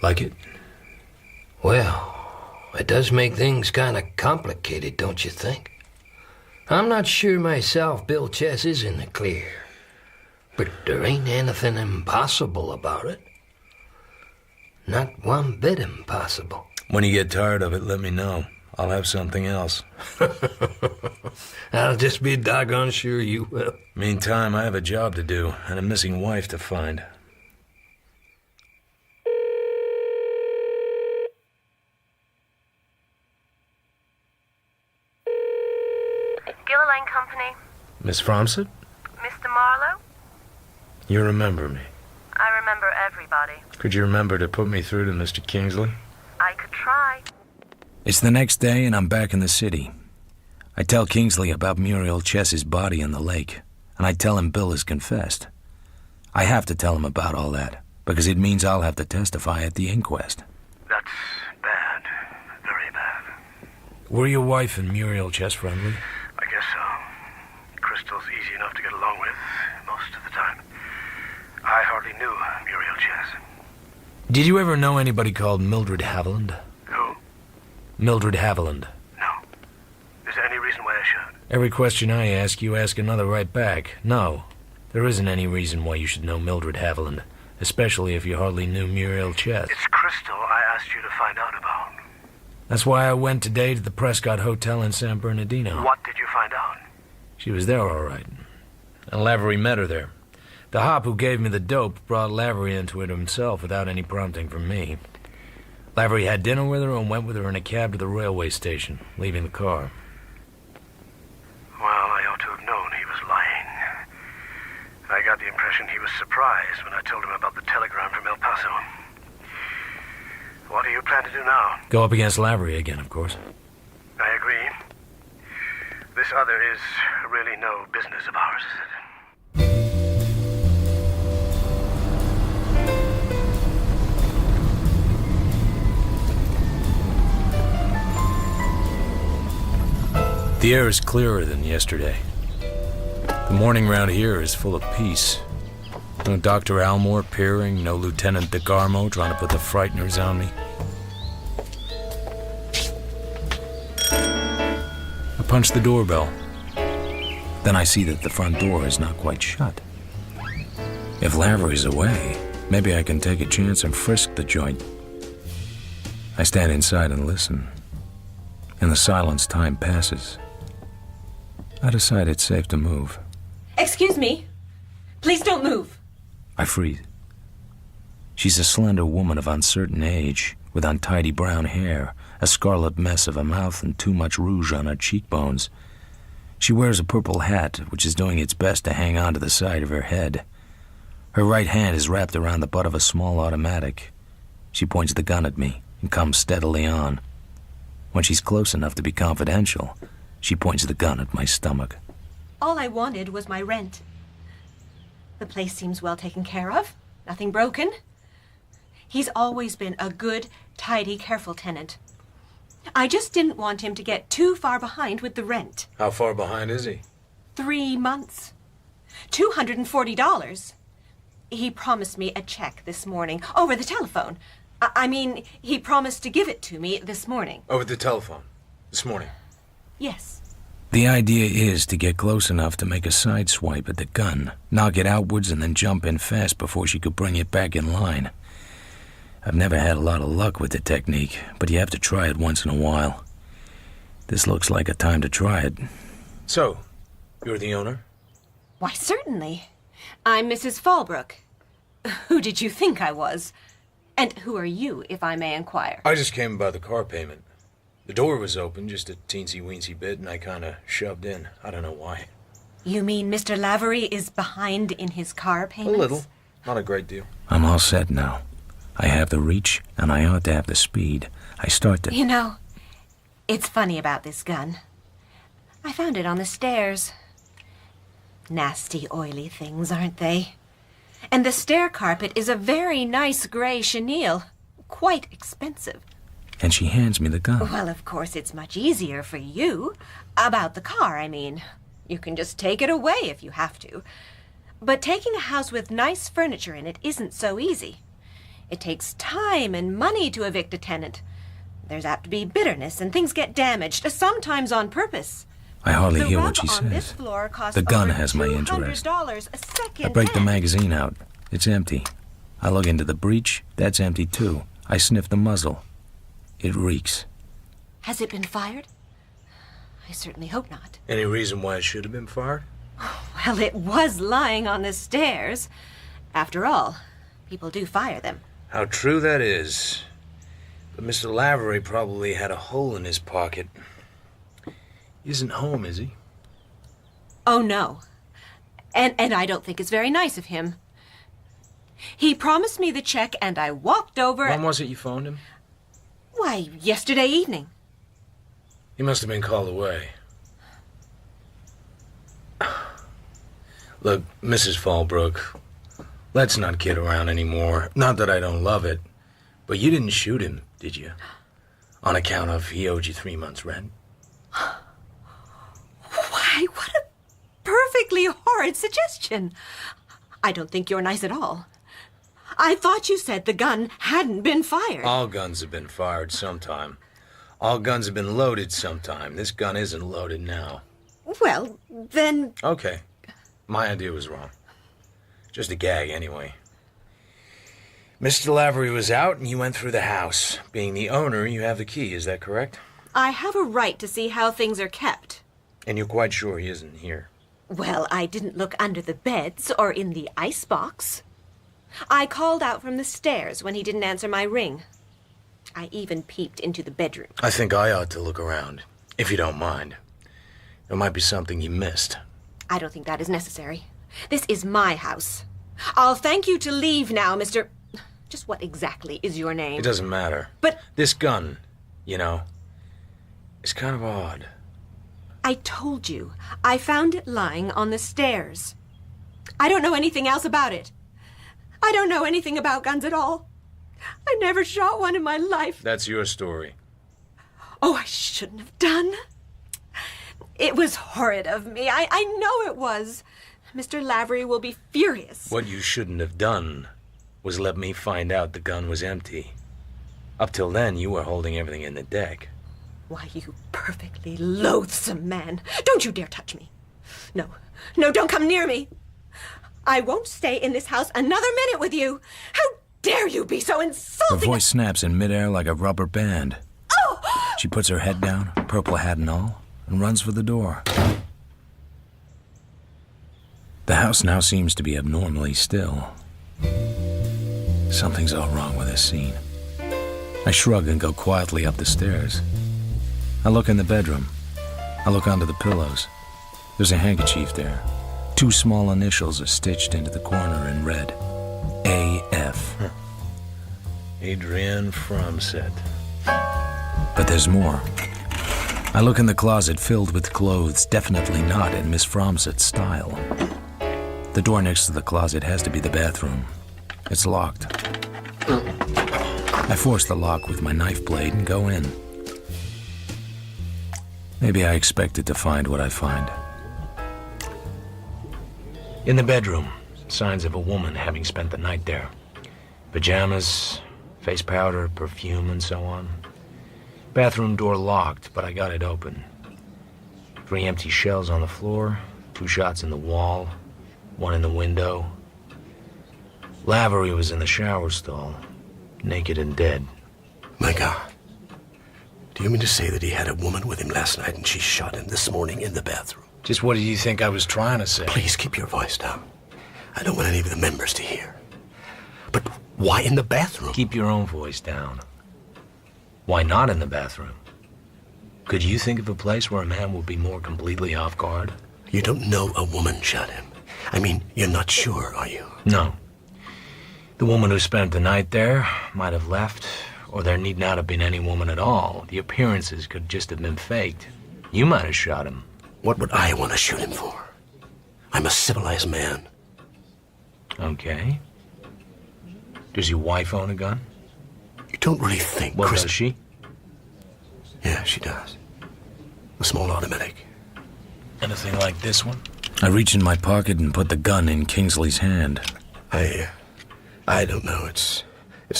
Like it?
Well, it does make things kind of complicated, don't you think? I'm not sure myself Bill Chess is in the clear. But there ain't anything impossible about it. Not one bit impossible.
When you get tired of it, let me know. I'll have something else.
I'll just be doggone sure you will.
Meantime, I have a job to do and a missing wife to find.
Gilliland Company.
Miss Fromsett?
Mr. Marlowe?
You remember me.
I remember everybody.
Could you remember to put me through to Mr. Kingsley?
I could try.
It's the next day and I'm back in the city. I tell Kingsley about Muriel Chess's body in the lake, and I tell him Bill has confessed. I have to tell him about all that, because it means I'll have to testify at the inquest.
That's bad. Very bad.
Were your wife and Muriel Chess friendly?
I guess so. Crystal's easy enough to get along with most of the time. I hardly knew Muriel Chess.
Did you ever know anybody called Mildred Haviland?
Who?
Mildred Haviland.
No. Is there any reason why I should?
Every question I ask, you ask another right back. No. There isn't any reason why you should know Mildred Haviland, especially if you hardly knew Muriel Chess.
It's Crystal I asked you to find out about.
That's why I went today to the Prescott Hotel in San Bernardino.
What did you find out?
She was there all right. And Lavery met her there. The hop who gave me the dope brought Lavery into it himself without any prompting from me. Lavery had dinner with her and went with her in a cab to the railway station, leaving the car.
Well, I ought to have known he was lying. I got the impression he was surprised when I told him about the telegram from El Paso. What do you plan to do now?
Go up against Lavery again, of course.
I agree. This other is really no business of ours, is it?
The air is clearer than yesterday. The morning round here is full of peace. No Dr. Almore peering, no Lieutenant DeGarmo trying to put the frighteners on me. I punch the doorbell. Then I see that the front door is not quite shut. If Lavery's away, maybe I can take a chance and frisk the joint. I stand inside and listen. In the silence, time passes. I decide it's safe to move.
Excuse me. Please don't move.
I freeze. She's a slender woman of uncertain age, with untidy brown hair, a scarlet mess of a mouth, and too much rouge on her cheekbones. She wears a purple hat, which is doing its best to hang on to the side of her head. Her right hand is wrapped around the butt of a small automatic. She points the gun at me and comes steadily on. When she's close enough to be confidential, she points the gun at my stomach.
All I wanted was my rent. The place seems well taken care of. Nothing broken. He's always been a good, tidy, careful tenant. I just didn't want him to get too far behind with the rent.
How far behind is he?
3 months. $240. He promised me a check this morning, over the telephone. I mean, he promised to give it to me this morning.
Over the telephone? This morning?
Yes.
The idea is to get close enough to make a side swipe at the gun, knock it outwards, and then jump in fast before she could bring it back in line. I've never had a lot of luck with the technique, but you have to try it once in a while. This looks like a time to try it.
So, you're the owner?
Why, certainly. I'm Mrs. Fallbrook. Who did you think I was? And who are you, if I may inquire?
I just came about the car payment. The door was open, just a teensy-weensy bit, and I kind of shoved in. I don't know why.
You mean Mr. Lavery is behind in his car payments?
A little. Not a great deal.
I'm all set now. I have the reach, and I ought to have the speed. I start to...
You know, it's funny about this gun. I found it on the stairs. Nasty, oily things, aren't they? And the stair carpet is a very nice gray chenille. Quite expensive.
And she hands me the gun.
Well, of course, it's much easier for you. About the car, I mean. You can just take it away if you have to. But taking a house with nice furniture in it isn't so easy. It takes time and money to evict a tenant. There's apt to be bitterness and things get damaged, sometimes on purpose.
I hardly
The
hear
rug
what she
on this
says.
floor costs
The gun
over
has my interest.
$200 a second
I break the
hand.
magazine out. It's empty. I look into the breech. That's empty too. I sniff the muzzle. It reeks.
Has it been fired? I certainly hope not.
Any reason why it should have been fired?
Well, it was lying on the stairs. After all, people do fire them.
How true that is. But Mr. Lavery probably had a hole in his pocket. He isn't home, is he?
Oh, no. And I don't think it's very nice of him. He promised me the check, and I walked over...
When was it you phoned him?
Why, yesterday evening.
He must have been called away. Look, Mrs. Fallbrook, let's not kid around anymore. Not that I don't love it, but you didn't shoot him, did you? On account of he owed you 3 months' rent?
Why, what a perfectly horrid suggestion. I don't think you're nice at all. I thought you said the gun hadn't been fired.
All guns have been fired sometime. All guns have been loaded sometime. This gun isn't loaded now.
Well, then...
Okay. My idea was wrong. Just a gag, anyway. Mr. Lavery was out, and you went through the house. Being the owner, you have the key, is that correct?
I have a right to see how things are kept.
And you're quite sure he isn't here?
Well, I didn't look under the beds or in the icebox. I called out from the stairs when he didn't answer my ring. I even peeped into the bedroom.
I think I ought to look around, if you don't mind. There might be something you missed.
I don't think that is necessary. This is my house. I'll thank you to leave now, Mr... Just what exactly is your name?
It doesn't matter.
But...
This gun, you know, is kind of odd.
I told you. I found it lying on the stairs. I don't know anything else about it. I don't know anything about guns at all. I never shot one in my life.
That's your story.
Oh, I shouldn't have done. It was horrid of me. I know it was. Mr. Lavery will be furious.
What you shouldn't have done was let me find out the gun was empty. Up till then, you were holding everything in the deck.
Why, you perfectly loathsome man. Don't you dare touch me. No, don't come near me. I won't stay in this house another minute with you. How dare you be so
Her
insulting?
voice snaps in midair like a rubber band.
Oh!
She puts her head down, purple hat and all, and runs for the door. The house now seems to be abnormally still. Something's all wrong with this scene. I shrug and go quietly up the stairs. I look in the bedroom. I look under the pillows. There's a handkerchief there. 2 small initials are stitched into the corner in red. A.F.
Adrienne Fromset.
But there's more. I look in the closet filled with clothes definitely not in Miss Fromset's style. The door next to the closet has to be the bathroom. It's locked. I force the lock with my knife blade and go in. Maybe I expected to find what I find.
In the bedroom, signs of a woman having spent the night there. Pajamas, face powder, perfume, and so on. Bathroom door locked, but I got it open. 3 empty shells on the floor, 2 shots in the wall, 1 in the window. Lavery was in the shower stall, naked and dead.
My God. Do you mean to say that he had a woman with him last night and she shot him this morning in the bathroom?
Just what did you think I was trying to say?
Please keep your voice down. I don't want any of the members to hear. But why in the bathroom?
Keep your own voice down. Why not in the bathroom? Could you think of a place where a man will be more completely off guard?
You don't know a woman shot him. I mean, you're not sure, are you?
No. The woman who spent the night there might have left, or there need not have been any woman at all. The appearances could just have been faked. You might have shot him.
What would I want to shoot him for? I'm a civilized man.
Okay. Does your wife own a gun?
You don't really think...
Well, does she?
Yeah, she does. A small automatic.
Anything like this one?
I reach in my pocket and put the gun in Kingsley's hand.
I don't know. It's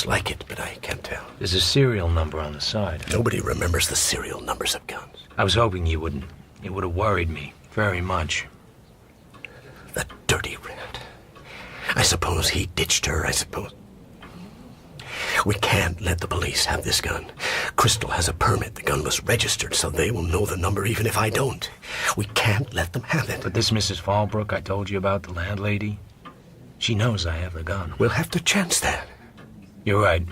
like it, but I can't tell.
There's a serial number on the side.
Nobody remembers the serial numbers of guns.
I was hoping you wouldn't. It would have worried me very much.
That dirty rat. I suppose he ditched her, I suppose. We can't let the police have this gun. Crystal has a permit. The gun was registered, so they will know the number even if I don't. We can't let them have it.
But this Mrs. Fallbrook I told you about, the landlady, she knows I have the gun.
We'll have to chance that.
You're right.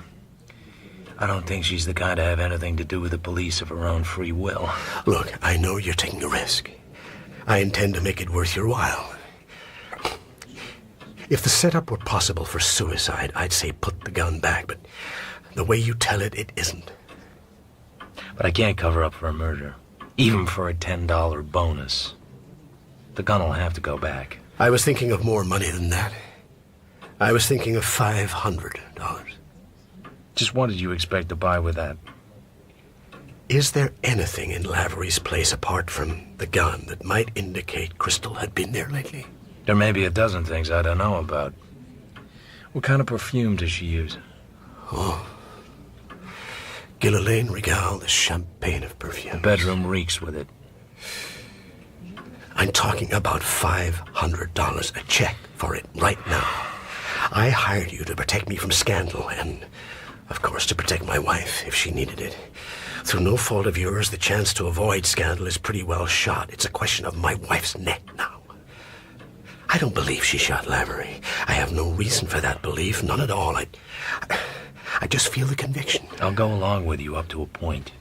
I don't think she's the kind to have anything to do with the police of her own free will.
Look, I know you're taking a risk. I intend to make it worth your while. If the setup were possible for suicide, I'd say put the gun back, but the way you tell it, it isn't.
But I can't cover up for a murder, even for a $10 bonus. The gun will have to go back.
I was thinking of more money than that. I was thinking of $500.
Just what did you expect to buy with that?
Is there anything in Lavery's place apart from the gun that might indicate Crystal had been there lately?
There may be a dozen things I don't know about. What kind of perfume does she use?
Oh. Gillian Regal, the champagne of perfume.
The bedroom reeks with it.
I'm talking about $500, a check for it right now. I hired you to protect me from scandal and, of course, to protect my wife if she needed it. Through no fault of yours, the chance to avoid scandal is pretty well shot. It's a question of my wife's neck now. I don't believe she shot Lavery. I have no reason for that belief, none at all. I just feel the conviction.
I'll go along with you up to a point.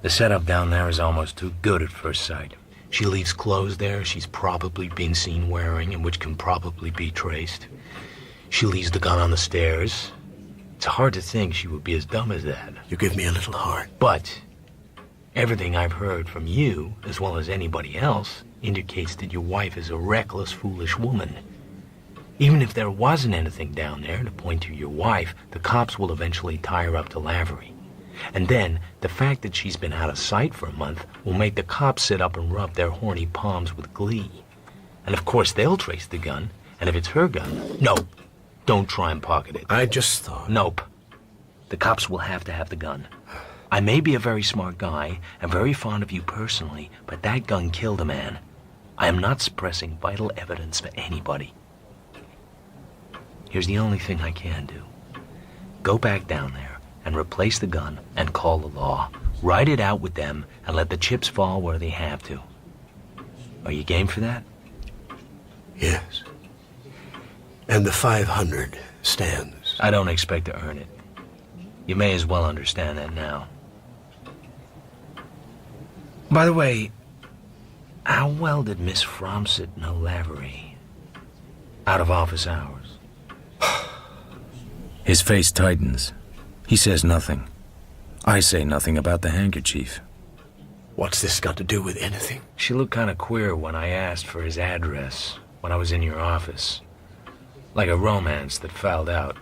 The setup down there is almost too good at first sight. She leaves clothes there she's probably been seen wearing and which can probably be traced. She leaves the gun on the stairs. It's hard to think she would be as dumb as that.
You give me a little heart.
But everything I've heard from you, as well as anybody else, indicates that your wife is a reckless, foolish woman. Even if there wasn't anything down there to point to your wife, the cops will eventually tie her up to Lavery. And then, the fact that she's been out of sight for a month will make the cops sit up and rub their horny palms with glee. And of course they'll trace the gun, and if it's her gun... No, don't try and pocket it.
I just thought...
Nope. The cops will have to have the gun. I may be a very smart guy, and very fond of you personally, but that gun killed a man. I am not suppressing vital evidence for anybody. Here's the only thing I can do. Go back down there and replace the gun and call the law. Write it out with them and let the chips fall where they have to. Are you game for that?
Yes. And the 500 stands.
I don't expect to earn it. You may as well understand that now. By the way, how well did Miss Fromsett know Lavery? Out of office hours.
His face tightens. He says nothing. I say nothing about the handkerchief.
What's this got to do with anything?
She looked kind of queer when I asked for his address when I was in your office. Like a romance that fouled out.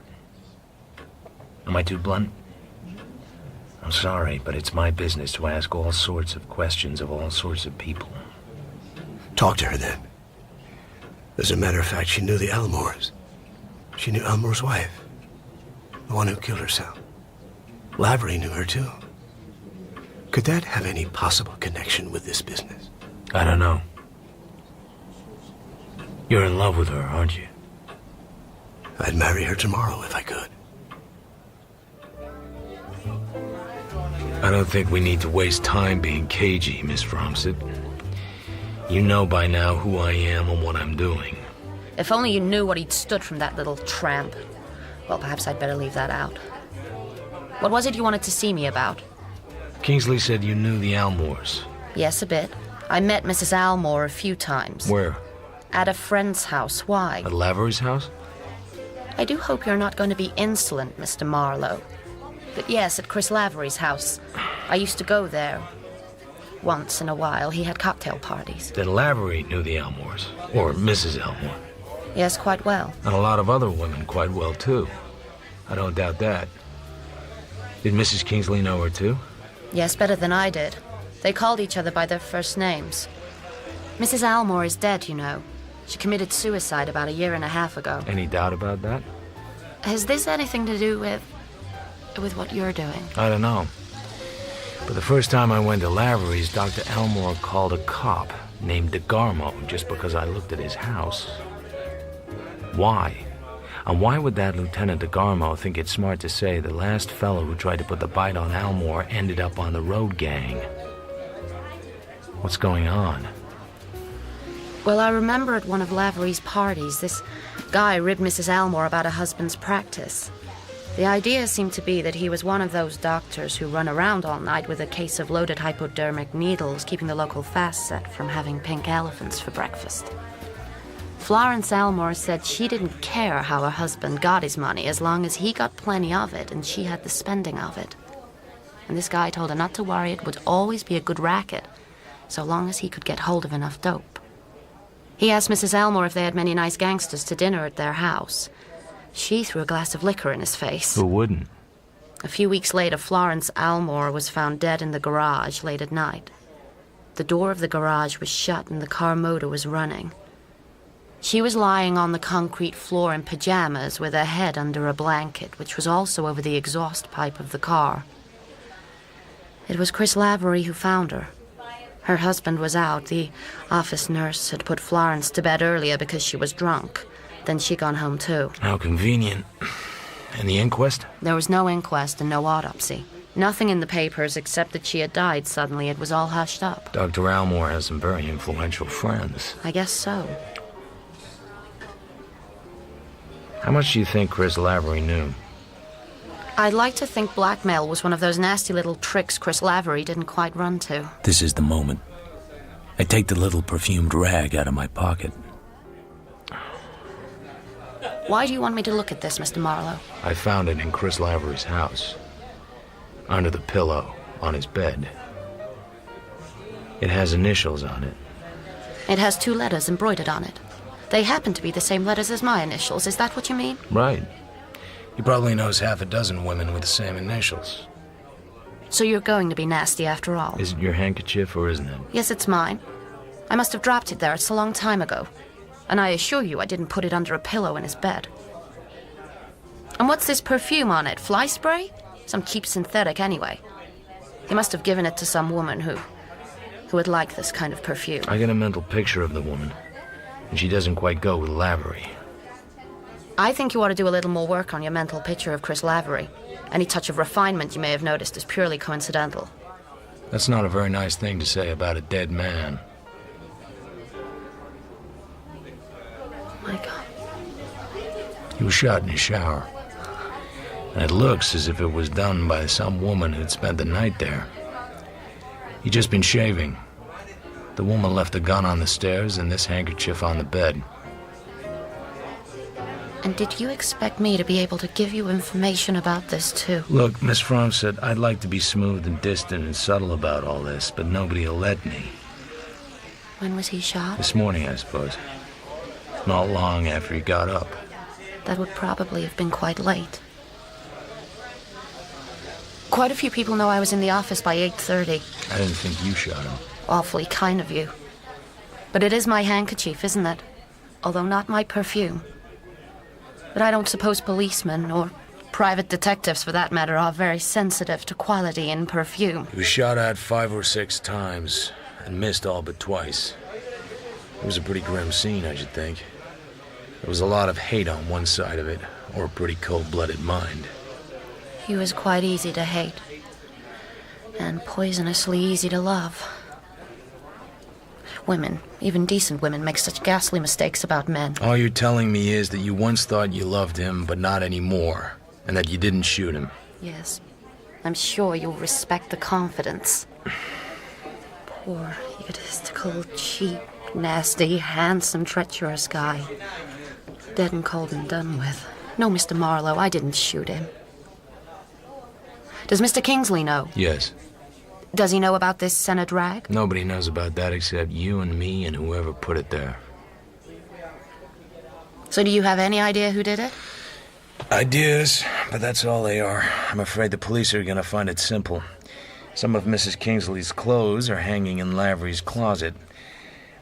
Am I too blunt? I'm sorry, but it's my business to ask all sorts of questions of all sorts of people.
Talk to her then. As a matter of fact, she knew the Elmores. She knew Elmore's wife, the one who killed herself. Lavery knew her, too. Could that have any possible connection with this business?
I don't know. You're in love with her, aren't you?
I'd marry her tomorrow if I could.
I don't think we need to waste time being cagey, Miss Fromsett. You know by now who I am and what I'm doing.
If only you knew what he'd stood from that little tramp. Well, perhaps I'd better leave that out. What was it you wanted to see me about?
Kingsley said you knew the Elmores.
Yes, a bit. I met Mrs. Almore a few times.
Where?
At a friend's house. Why?
At Lavery's house?
I do hope you're not going to be insolent, Mr. Marlowe. But yes, at Chris Lavery's house. I used to go there. Once in a while, he had cocktail parties.
Then Lavery knew the Elmores. Or Mrs. Elmore.
Yes, quite well.
And a lot of other women quite well, too. I don't doubt that. Did Mrs. Kingsley know her, too?
Yes, better than I did. They called each other by their first names. Mrs. Almore is dead, you know. She committed suicide about 1.5 years ago.
Any doubt about that?
Has this anything to do with what you're doing?
I don't know. But the first time I went to Lavery's, Dr. Elmore called a cop named DeGarmo just because I looked at his house. Why? And why would that Lieutenant DeGarmo think it smart to say the last fellow who tried to put the bite on Elmore ended up on the road gang? What's going on?
Well, I remember at one of Lavery's parties, this guy ribbed Mrs. Almore about her husband's practice. The idea seemed to be that he was one of those doctors who run around all night with a case of loaded hypodermic needles, keeping the local fast set from having pink elephants for breakfast. Florence Almore said she didn't care how her husband got his money as long as he got plenty of it and she had the spending of it. And this guy told her not to worry, it would always be a good racket, so long as he could get hold of enough dope. He asked Mrs. Almore if they had many nice gangsters to dinner at their house. She threw a glass of liquor in his face.
Who wouldn't?
A few weeks later, Florence Almore was found dead in the garage late at night. The door of the garage was shut and the car motor was running. She was lying on the concrete floor in pajamas with her head under a blanket, which was also over the exhaust pipe of the car. It was Chris Lavery who found her. Her husband was out. The office nurse had put Florence to bed earlier because she was drunk. Then she'd gone home, too.
How convenient. And the inquest?
There was no inquest and no autopsy. Nothing in the papers except that she had died suddenly. It was all hushed up.
Dr. Almore has some very influential friends.
I guess so.
How much do you think Chris Lavery knew?
I'd like to think blackmail was one of those nasty little tricks Chris Lavery didn't quite run to.
This is the moment. I take the little perfumed rag out of my pocket.
Why do you want me to look at this, Mr. Marlowe?
I found it in Chris Lavery's house. Under the pillow, on his bed. It has initials on it.
It has 2 letters embroidered on it. They happen to be the same letters as my initials. Is that what you mean?
Right. He probably knows 6 women with the same initials.
So you're going to be nasty after all?
Is it your handkerchief or isn't it?
Yes, it's mine. I must have dropped it there. It's a long time ago. And I assure you I didn't put it under a pillow in his bed. And what's this perfume on it? Fly spray? Some cheap synthetic anyway. He must have given it to some woman who would like this kind of perfume.
I get a mental picture of the woman. And she doesn't quite go with Lavery.
I think you ought to do a little more work on your mental picture of Chris Lavery. Any touch of refinement you may have noticed is purely coincidental.
That's not a very nice thing to say about a dead man.
My God.
He was shot in his shower. And it looks as if it was done by some woman who'd spent the night there. He'd just been shaving. The woman left a gun on the stairs and this handkerchief on the bed.
And did you expect me to be able to give you information about this, too?
Look, Miss Fromsett, I'd like to be smooth and distant and subtle about all this, but nobody will let me.
When was he shot?
This morning, I suppose. Not long after he got up.
That would probably have been quite late. Quite a few people know I was in the office by 8:30.
I didn't think you shot him.
Awfully kind of you. But it is my handkerchief, isn't it? although not my perfume. But I don't suppose policemen, or private detectives for that matter, are very sensitive to quality in perfume.
He was shot at 5 or 6 times and missed all but twice. It was a pretty grim scene, I should think. There was a lot of hate on one side of it, or a pretty cold-blooded mind.
He was quite easy to hate, and poisonously easy to love. Women, even decent women, make such ghastly mistakes about men.
All you're telling me is that you once thought you loved him, but not anymore, and that you didn't shoot him.
Yes. I'm sure you'll respect the confidence. Poor, egotistical, cheap, nasty, handsome, treacherous guy. Dead and cold and done with. No, Mr. Marlowe, I didn't shoot him. Does Mr. Kingsley know?
Yes.
Does he know about this Senate rag?
Nobody knows about that except you and me and whoever put it there.
So do you have any idea who did it?
Ideas, but that's all they are. I'm afraid the police are going to find it simple. Some of Mrs. Kingsley's clothes are hanging in Lavery's closet.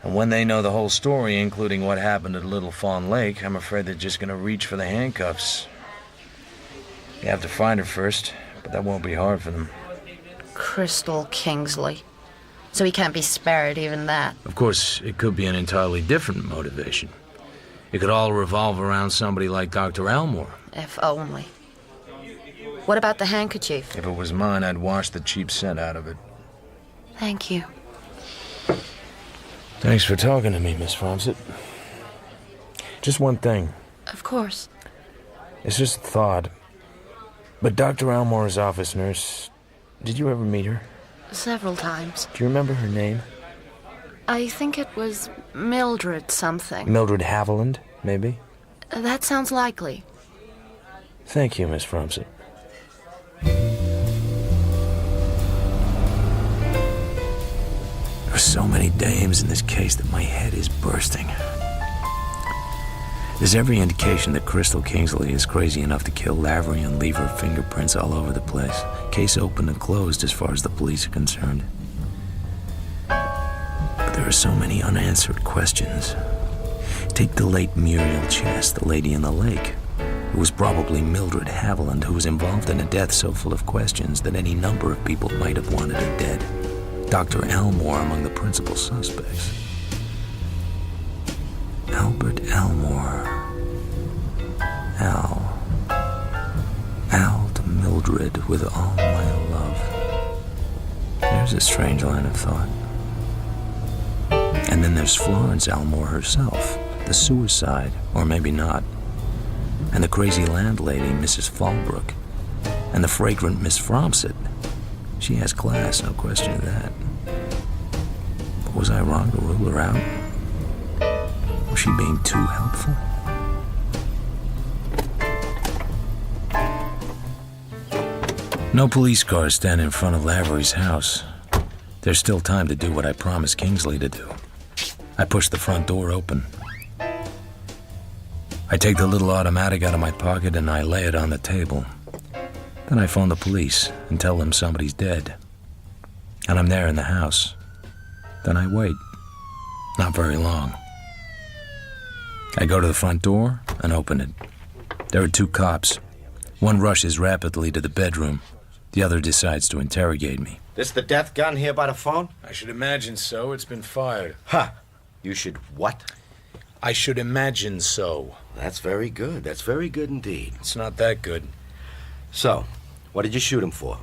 And when they know the whole story, including what happened at Little Fawn Lake, I'm afraid they're just going to reach for the handcuffs. You have to find her first, but that won't be hard for them.
Crystal Kingsley. So he can't be spared, even that.
Of course, it could be an entirely different motivation. It could all revolve around somebody like Dr. Elmore.
If only. What about the handkerchief?
If it was mine, I'd wash the cheap scent out of it.
Thank you.
Thanks for talking to me, Miss Fromsett. Just one thing.
Of course.
It's just a thought. But Dr. Elmore's office nurse, did you ever meet her?
Several times.
Do you remember her name?
I think it was Mildred something.
Mildred Haviland, maybe?
That sounds likely.
Thank you, Miss Fromsett. There are so many dames in this case that my head is bursting. There's every indication that Crystal Kingsley is crazy enough to kill Lavery and leave her fingerprints all over the place. Case open and closed as far as the police are concerned. But there are so many unanswered questions. Take the late Muriel Chess, the lady in the lake. It was probably Mildred Haviland who was involved in a death so full of questions that any number of people might have wanted her dead. Dr. Elmore among the principal suspects. Albert Elmore. Al to Mildred with all my love. There's a strange line of thought. And then there's Florence Elmore herself, the suicide, or maybe not. And the crazy landlady, Mrs. Fallbrook. And the fragrant Miss Fromsett. She has class, no question of that. But was I wrong to rule her out? Was she being too helpful? No police cars stand in front of Lavery's house. There's still time to do what I promised Kingsley to do. I push the front door open. I take the little automatic out of my pocket and I lay it on the table. Then I phone the police and tell them somebody's dead. And I'm there in the house. Then I wait. Not very long. I go to the front door and open it. There are 2 cops. One rushes rapidly to the bedroom. The other decides to interrogate me.
This the death gun here by the phone?
I should imagine so. It's been fired.
Huh. You should what?
I should imagine so.
That's very good. That's very good indeed.
It's not that good.
So, what did you shoot him for?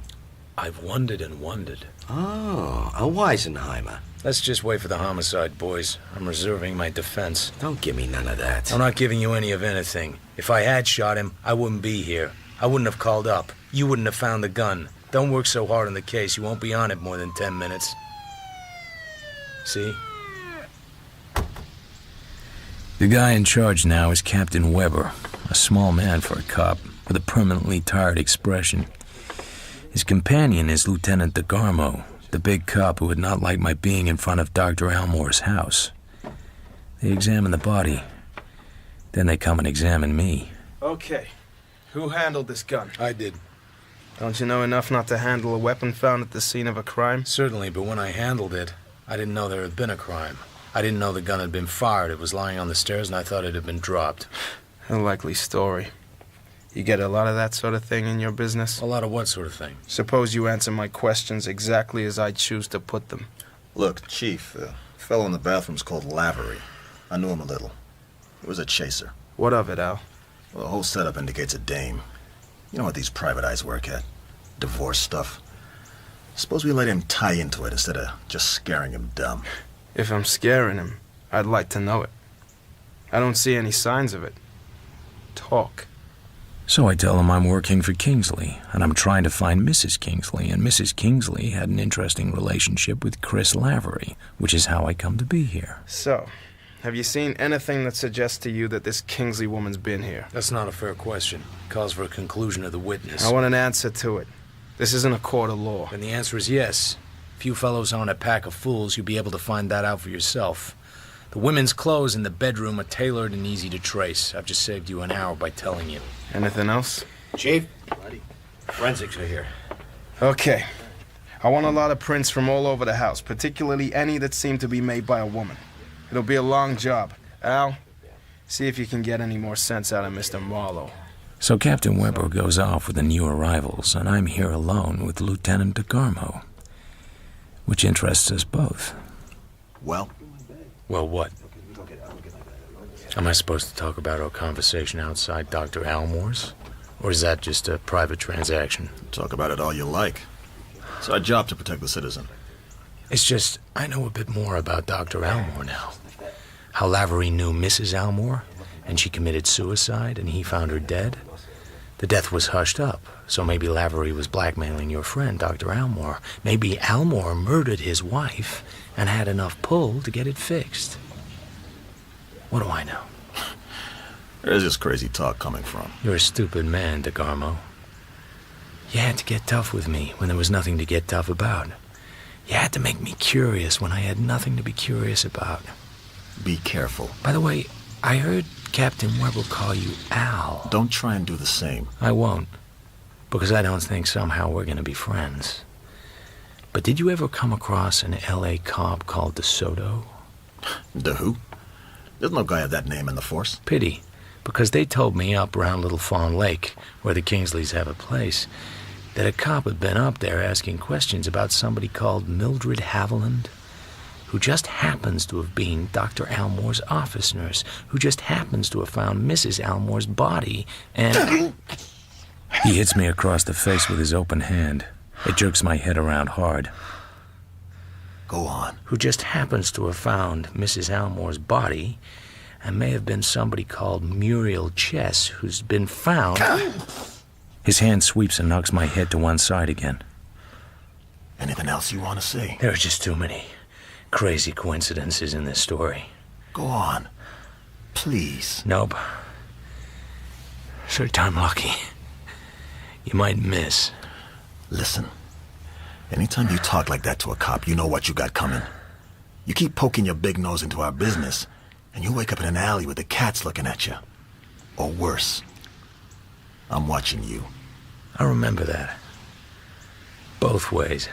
I've wondered and wondered.
Oh, a Weisenheimer.
Let's just wait for the homicide, boys. I'm reserving my defense.
Don't give me none of that.
I'm not giving you any of anything. If I had shot him, I wouldn't be here. I wouldn't have called up. You wouldn't have found the gun. Don't work so hard on the case. You won't be on it more than 10 minutes. See? The guy in charge now is Captain Weber, a small man for a cop, with a permanently tired expression. His companion is Lieutenant DeGarmo, the big cop who would not like my being in front of Dr. Elmore's house. They examine the body. Then they come and examine me.
Okay. Who handled this gun?
I did.
Don't you know enough not to handle a weapon found at the scene of a crime?
Certainly, but when I handled it, I didn't know there had been a crime. I didn't know the gun had been fired. It was lying on the stairs, and I thought it had been dropped.
A likely story. You get a lot of that sort of thing in your business?
A lot of what sort of thing?
Suppose you answer my questions exactly as I choose to put them.
Look, Chief, the fellow in the bathroom's called Lavery. I knew him a little. He was a chaser.
What of it, Al?
Well, the whole setup indicates a dame. You know what these private eyes work at? Divorce stuff. Suppose we let him tie into it instead of just scaring him dumb.
If I'm scaring him, I'd like to know it. I don't see any signs of it. Talk.
So I tell him I'm working for Kingsley, and I'm trying to find Mrs. Kingsley, and Mrs. Kingsley had an interesting relationship with Chris Lavery, which is how I come to be here.
So, have you seen anything that suggests to you that this Kingsley woman's been here?
That's not a fair question. It calls for a conclusion of the witness.
I want an answer to it. This isn't a court of law.
And the answer is yes. If you fellows aren't a pack of fools, you'll be able to find that out for yourself. The women's clothes in the bedroom are tailored and easy to trace. I've just saved you an hour by telling you.
Anything else?
Chief, forensics are here.
Okay. I want a lot of prints from all over the house, particularly any that seem to be made by a woman. It'll be a long job. Al, see if you can get any more sense out of Mr. Marlowe.
So Captain Weber goes off with the new arrivals, and I'm here alone with Lieutenant DeGarmo, which interests us both.
Well?
Well, what? Am I supposed to talk about our conversation outside Dr. Almore's? Or is that just a private transaction?
Talk about it all you like. It's our job to protect the citizen.
It's just, I know a bit more about Dr. Almore now. How Lavery knew Mrs. Almore, and she committed suicide, and he found her dead. The death was hushed up, so maybe Lavery was blackmailing your friend, Dr. Almore. Maybe Almore murdered his wife and had enough pull to get it fixed. What do I know?
Where's this crazy talk coming from?
You're a stupid man, DeGarmo. You had to get tough with me when there was nothing to get tough about. You had to make me curious when I had nothing to be curious about.
Be careful.
By the way, I heard Captain Weber call you Al.
Don't try and do the same.
I won't, because I don't think somehow we're going to be friends. But did you ever come across an L.A. cop called DeSoto?
The who? There's no guy of that name in the force.
Pity, because they told me up around Little Fawn Lake, where the Kingsleys have a place, that a cop had been up there asking questions about somebody called Mildred Haviland, who just happens to have been Dr. Almore's office nurse, who just happens to have found Mrs. Almore's body, and...
He hits me across the face with his open hand. It jerks my head around hard.
Go on.
Who just happens to have found Mrs. Almore's body, and may have been somebody called Muriel Chess, who's been found... His hand sweeps and knocks my head to one side again.
Anything else you want to say?
There are just too many crazy coincidences in this story.
Go on. Please.
Nope. Third time lucky. You might miss.
Listen. Anytime you talk like that to a cop, you know what you got coming. You keep poking your big nose into our business, and you wake up in an alley with the cats looking at you. Or worse. I'm watching you.
I remember that. Both ways.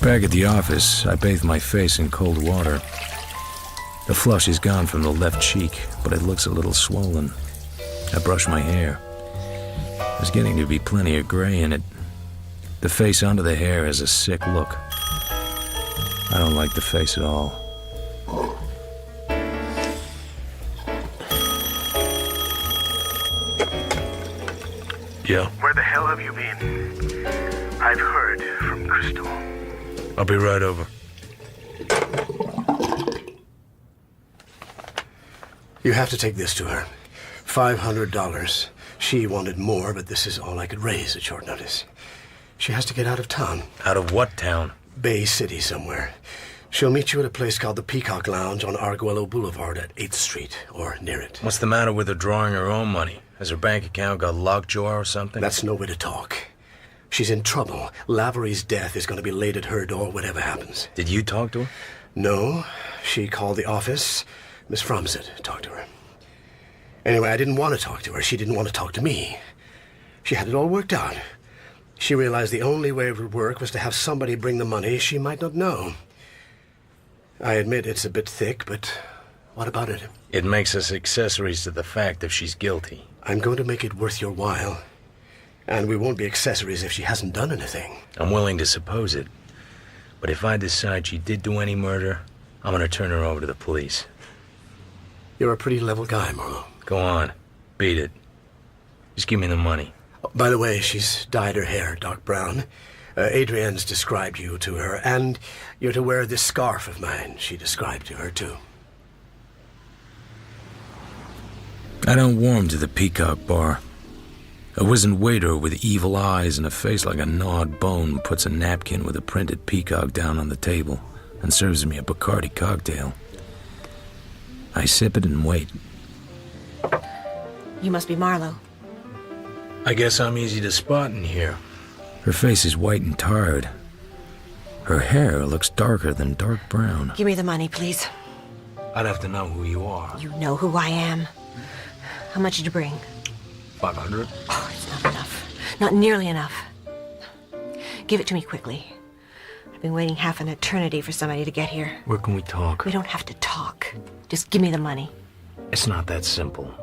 Back at the office, I bathe my face in cold water. The flush is gone from the left cheek, but it looks a little swollen. I brush my hair. There's getting to be plenty of gray in it. The face under the hair has a sick look. I don't like the face at all.
Yeah?
Where the hell have you been? I've heard from Crystal.
I'll be right over.
You have to take this to her. $500. She wanted more, but this is all I could raise at short notice. She has to get out of town.
Out of what town?
Bay City somewhere. She'll meet you at a place called the Peacock Lounge on Arguello Boulevard at 8th Street, or near it.
What's the matter with her drawing her own money? Has her bank account got lockjaw or something?
That's no way to talk. She's in trouble. Lavery's death is going to be laid at her door, whatever happens.
Did you talk to her?
No. She called the office. Miss Fromset talked to her. Anyway, I didn't want to talk to her. She didn't want to talk to me. She had it all worked out. She realized the only way it would work was to have somebody bring the money she might not know. I admit it's a bit thick, but what about it?
It makes us accessories to the fact if she's guilty.
I'm going to make it worth your while. And we won't be accessories if she hasn't done anything.
I'm willing to suppose it. But if I decide she did do any murder, I'm gonna turn her over to the police.
You're a pretty level guy, Marlowe.
Go on. Beat it. Just give me the money.
Oh, by the way, she's dyed her hair dark brown. Adrienne's described you to her, and you're to wear this scarf of mine she described to her, too.
I don't warm to the Peacock Bar. A wizened waiter with evil eyes and a face like a gnawed bone puts a napkin with a printed peacock down on the table and serves me a Bacardi cocktail. I sip it and wait.
You must be Marlowe.
I guess I'm easy to spot in here.
Her face is white and tired. Her hair looks darker than dark brown.
Give me the money, please.
I'd have to know who you are.
You know who I am. How much did you bring?
500?
Oh, it's not enough. Not nearly enough. Give it to me quickly. I've been waiting half an eternity for somebody to get here.
Where can we talk?
We don't have to talk. Just give me the money.
It's not that simple.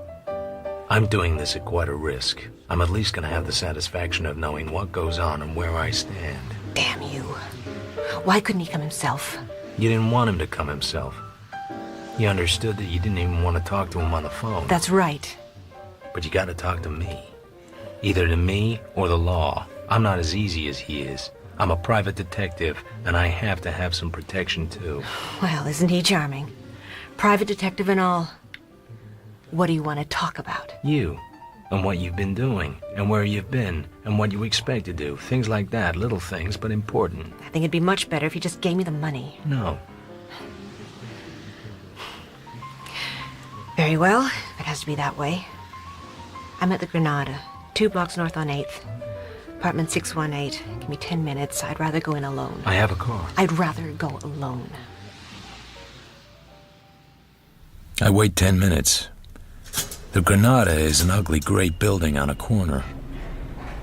I'm doing this at quite a risk. I'm at least going to have the satisfaction of knowing what goes on and where I stand.
Damn you. Why couldn't he come himself?
You didn't want him to come himself. You understood that you didn't even want to talk to him on the phone.
That's right.
But you got to talk to me. Either to me or the law. I'm not as easy as he is. I'm a private detective, and I have to have some protection, too.
Well, isn't he charming? Private detective and all. What do you want to talk about?
You, and what you've been doing, and where you've been, and what you expect to do. Things like that, little things, but important.
I think it'd be much better if you just gave me the money.
No.
Very well, if it has to be that way. I'm at the Granada, 2 blocks north on 8th. Apartment 618. Give me 10 minutes. I'd rather go in alone.
I have a car.
I'd rather go alone.
I wait 10 minutes. The Granada is an ugly great building on a corner.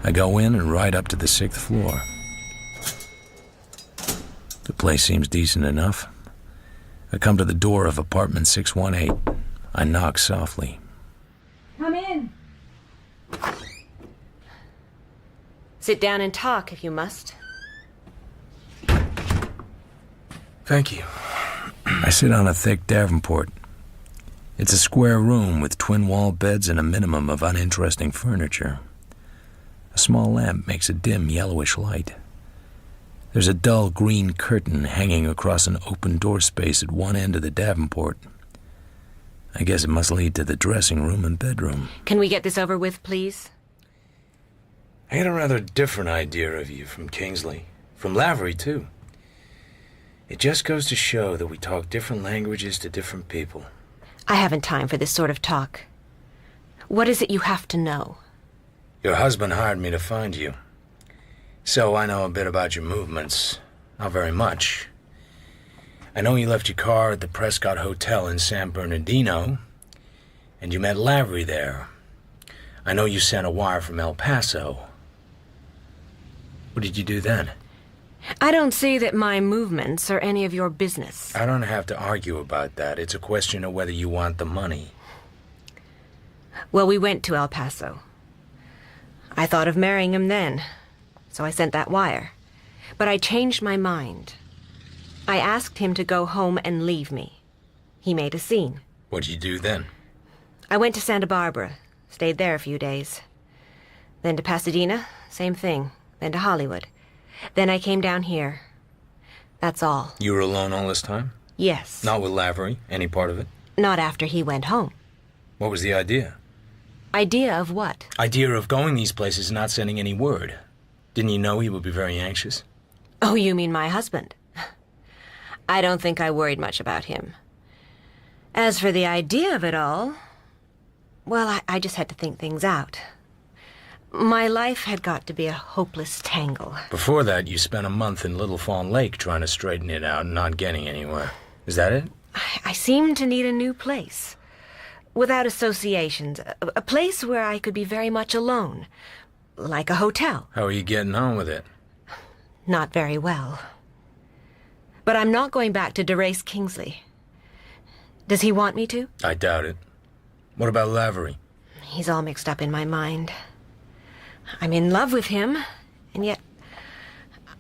I go in and ride up to the 6th floor. The place seems decent enough. I come to the door of apartment 618. I knock softly.
Come in. Sit down and talk if you must.
Thank you.
I sit on a thick Davenport. It's a square room with twin-wall beds and a minimum of uninteresting furniture. A small lamp makes a dim yellowish light. There's a dull green curtain hanging across an open door space at one end of the Davenport. I guess it must lead to the dressing room and bedroom.
Can we get this over with, please?
I had a rather different idea of you from Kingsley. From Lavery, too. It just goes to show that we talk different languages to different people.
I haven't time for this sort of talk. What is it you have to know?
Your husband hired me to find you. So I know a bit about your movements. Not very much. I know you left your car at the Prescott Hotel in San Bernardino, and you met Lavery there. I know you sent a wire from El Paso. What did you do then?
I don't see that my movements are any of your business.
I don't have to argue about that. It's a question of whether you want the money.
Well, we went to El Paso. I thought of marrying him then, so I sent that wire. But I changed my mind. I asked him to go home and leave me. He made a scene.
What'd you do then?
I went to Santa Barbara, stayed there a few days. Then to Pasadena, same thing. Then to Hollywood. Then I came down here. That's all.
You were alone all this time?
Yes.
Not with Lavery? Any part of it?
Not after he went home.
What was the idea?
Idea of what?
Idea of going these places and not sending any word. Didn't you know he would be very anxious?
Oh, you mean my husband? I don't think I worried much about him. As for the idea of it all, well, I just had to think things out. My life had got to be a hopeless tangle.
Before that, you spent a month in Little Fawn Lake trying to straighten it out and not getting anywhere. Is that it?
I seemed to need a new place. Without associations. A place where I could be very much alone. like a hotel.
How are you getting on with it?
Not very well. But I'm not going back to DeRace Kingsley. Does he want me to?
I doubt it. What about Lavery?
He's all mixed up in my mind. I'm in love with him, and yet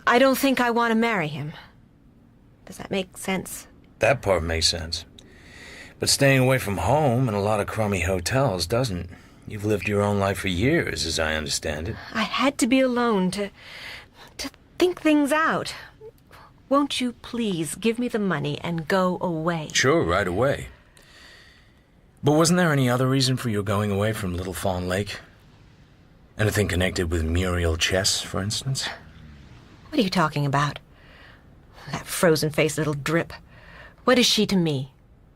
I don't think I want to marry him. Does that make sense?
That part makes sense. But staying away from home in a lot of crummy hotels doesn't. You've lived your own life for years, as I understand it.
I had to be alone to think things out. Won't you please give me the money and go away?
Sure, right away. But wasn't there any other reason for your going away from Little Fawn Lake? Anything connected with Muriel Chess, for instance?
What are you talking about? That frozen-faced little drip. What is she to me?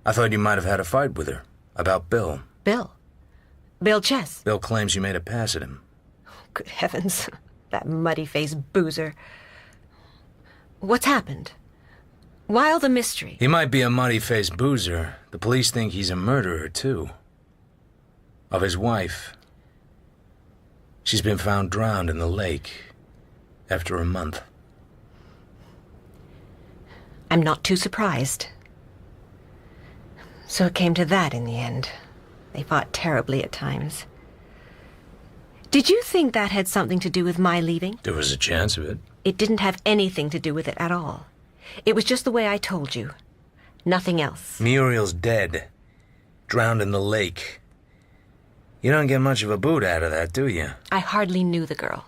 I thought you might have had a fight with her. About Bill.
Bill? Bill Chess?
Bill claims you made a pass at him.
Good heavens. That muddy-faced boozer. What's happened? Why all the mystery?
He might be a muddy-faced boozer. The police think he's a murderer, too. Of his wife. She's been found drowned in the lake after a month.
I'm not too surprised. So it came to that in the end. They fought terribly at times. Did you think that had something to do with my leaving?
There was a chance of it.
It didn't have anything to do with it at all. It was just the way I told you. Nothing else.
Muriel's dead. Drowned in the lake. You don't get much of a boot out of that, do you?
I hardly knew the girl.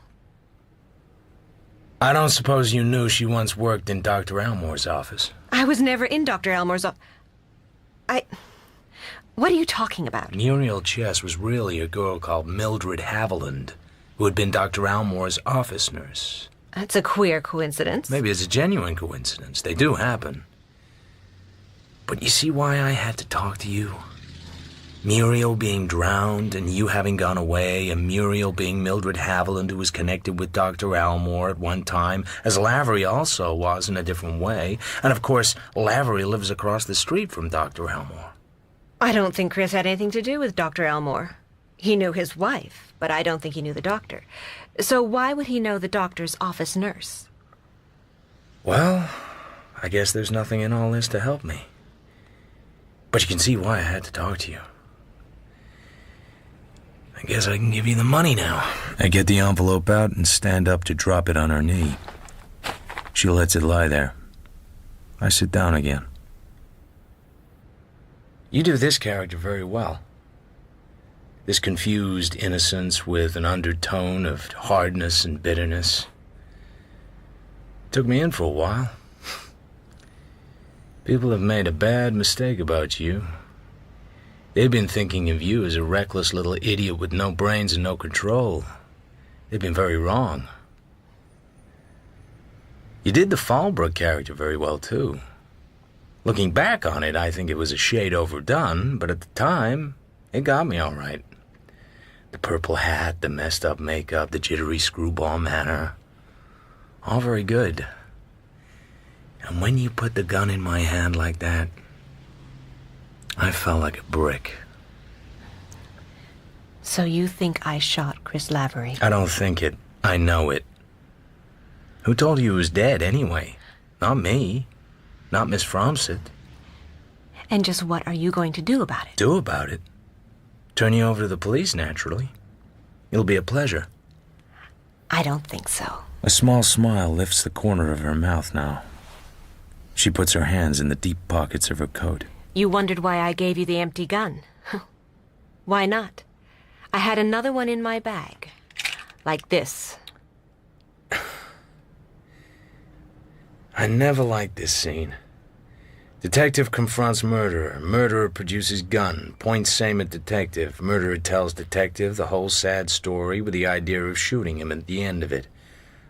I don't suppose you knew she once worked in Dr. Elmore's office.
I was never in Dr. Elmore's office. What are you talking about?
Muriel Chess was really a girl called Mildred Haviland, who had been Dr. Elmore's office nurse.
That's a queer coincidence.
Maybe it's a genuine coincidence. They do happen. But you see why I had to talk to you? Muriel being drowned and you having gone away, and Muriel being Mildred Haviland, who was connected with Dr. Elmore at one time, as Lavery also was in a different way. And of course, Lavery lives across the street from Dr. Elmore.
I don't think Chris had anything to do with Dr. Elmore. He knew his wife, but I don't think he knew the doctor. So why would he know the doctor's office nurse?
Well, I guess there's nothing in all this to help me. But you can see why I had to talk to you. I guess I can give you the money now. I get the envelope out and stand up to drop it on her knee. She lets it lie there. I sit down again. You do this character very well. This confused innocence with an undertone of hardness and bitterness. Took me in for a while. People have made a bad mistake about you. They've been thinking of you as a reckless little idiot with no brains and no control. They've been very wrong. You did the Fallbrook character very well, too. Looking back on it, I think it was a shade overdone, but at the time, it got me all right. The purple hat, the messed up makeup, the jittery screwball manner. All very good. And when you put the gun in my hand like that, I felt like a brick.
So you think I shot Chris Lavery?
I don't think it. I know it. Who told you he was dead, anyway? Not me. Not Miss Fromsett.
And just what are you going to do about it?
Do about it? Turn you over to the police, naturally. It'll be a pleasure.
I don't think so.
A small smile lifts the corner of her mouth now. She puts her hands in the deep pockets of her coat.
You wondered why I gave you the empty gun. Why not? I had another one in my bag. Like this.
I never liked this scene. Detective confronts murderer. Murderer produces gun. Points same at detective. Murderer tells detective the whole sad story with the idea of shooting him at the end of it.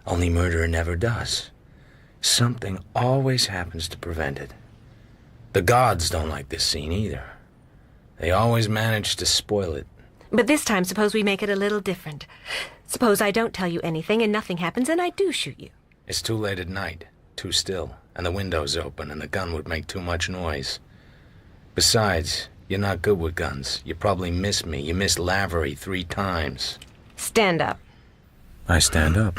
Only murderer never does. Something always happens to prevent it. The gods don't like this scene either. They always manage to spoil it.
But this time, suppose we make it a little different. Suppose I don't tell you anything and nothing happens and I do shoot you.
It's too late at night. Too still, and the window's open, and the gun would make too much noise. Besides, you're not good with guns. You probably missed me. You missed Lavery 3 times.
Stand up.
I stand up.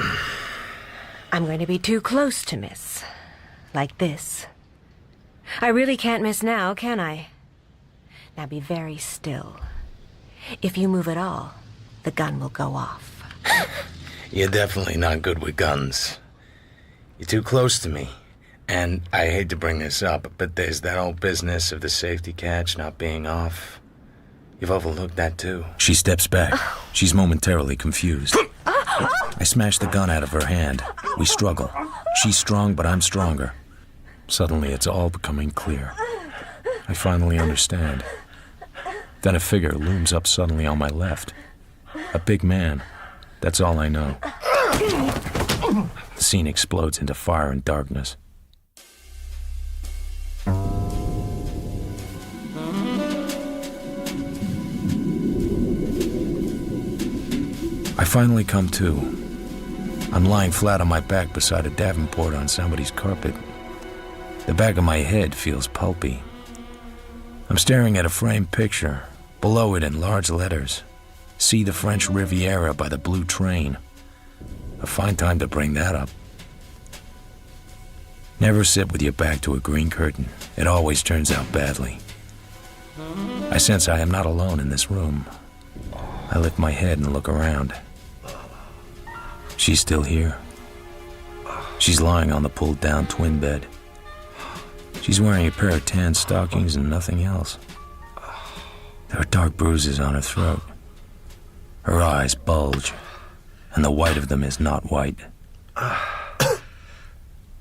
I'm going to be too close to miss. Like this. I really can't miss now, can I? Now be very still. If you move at all, the gun will go off.
You're definitely not good with guns. You're too close to me. And I hate to bring this up, but there's that old business of the safety catch not being off. You've overlooked that too.
She steps back. She's momentarily confused. I smash the gun out of her hand. We struggle. She's strong, but I'm stronger. Suddenly, it's all becoming clear. I finally understand. Then a figure looms up suddenly on my left. A big man. That's all I know. The scene explodes into fire and darkness. I finally come to. I'm lying flat on my back beside a davenport on somebody's carpet. The back of my head feels pulpy. I'm staring at a framed picture. Below it in large letters, "See the French Riviera by the blue train." A fine time to bring that up. Never sit with your back to a green curtain. It always turns out badly. I sense I am not alone in this room. I lift my head and look around. She's still here. She's lying on the pulled-down twin bed. She's wearing a pair of tan stockings and nothing else. There are dark bruises on her throat. Her eyes bulge, and the white of them is not white.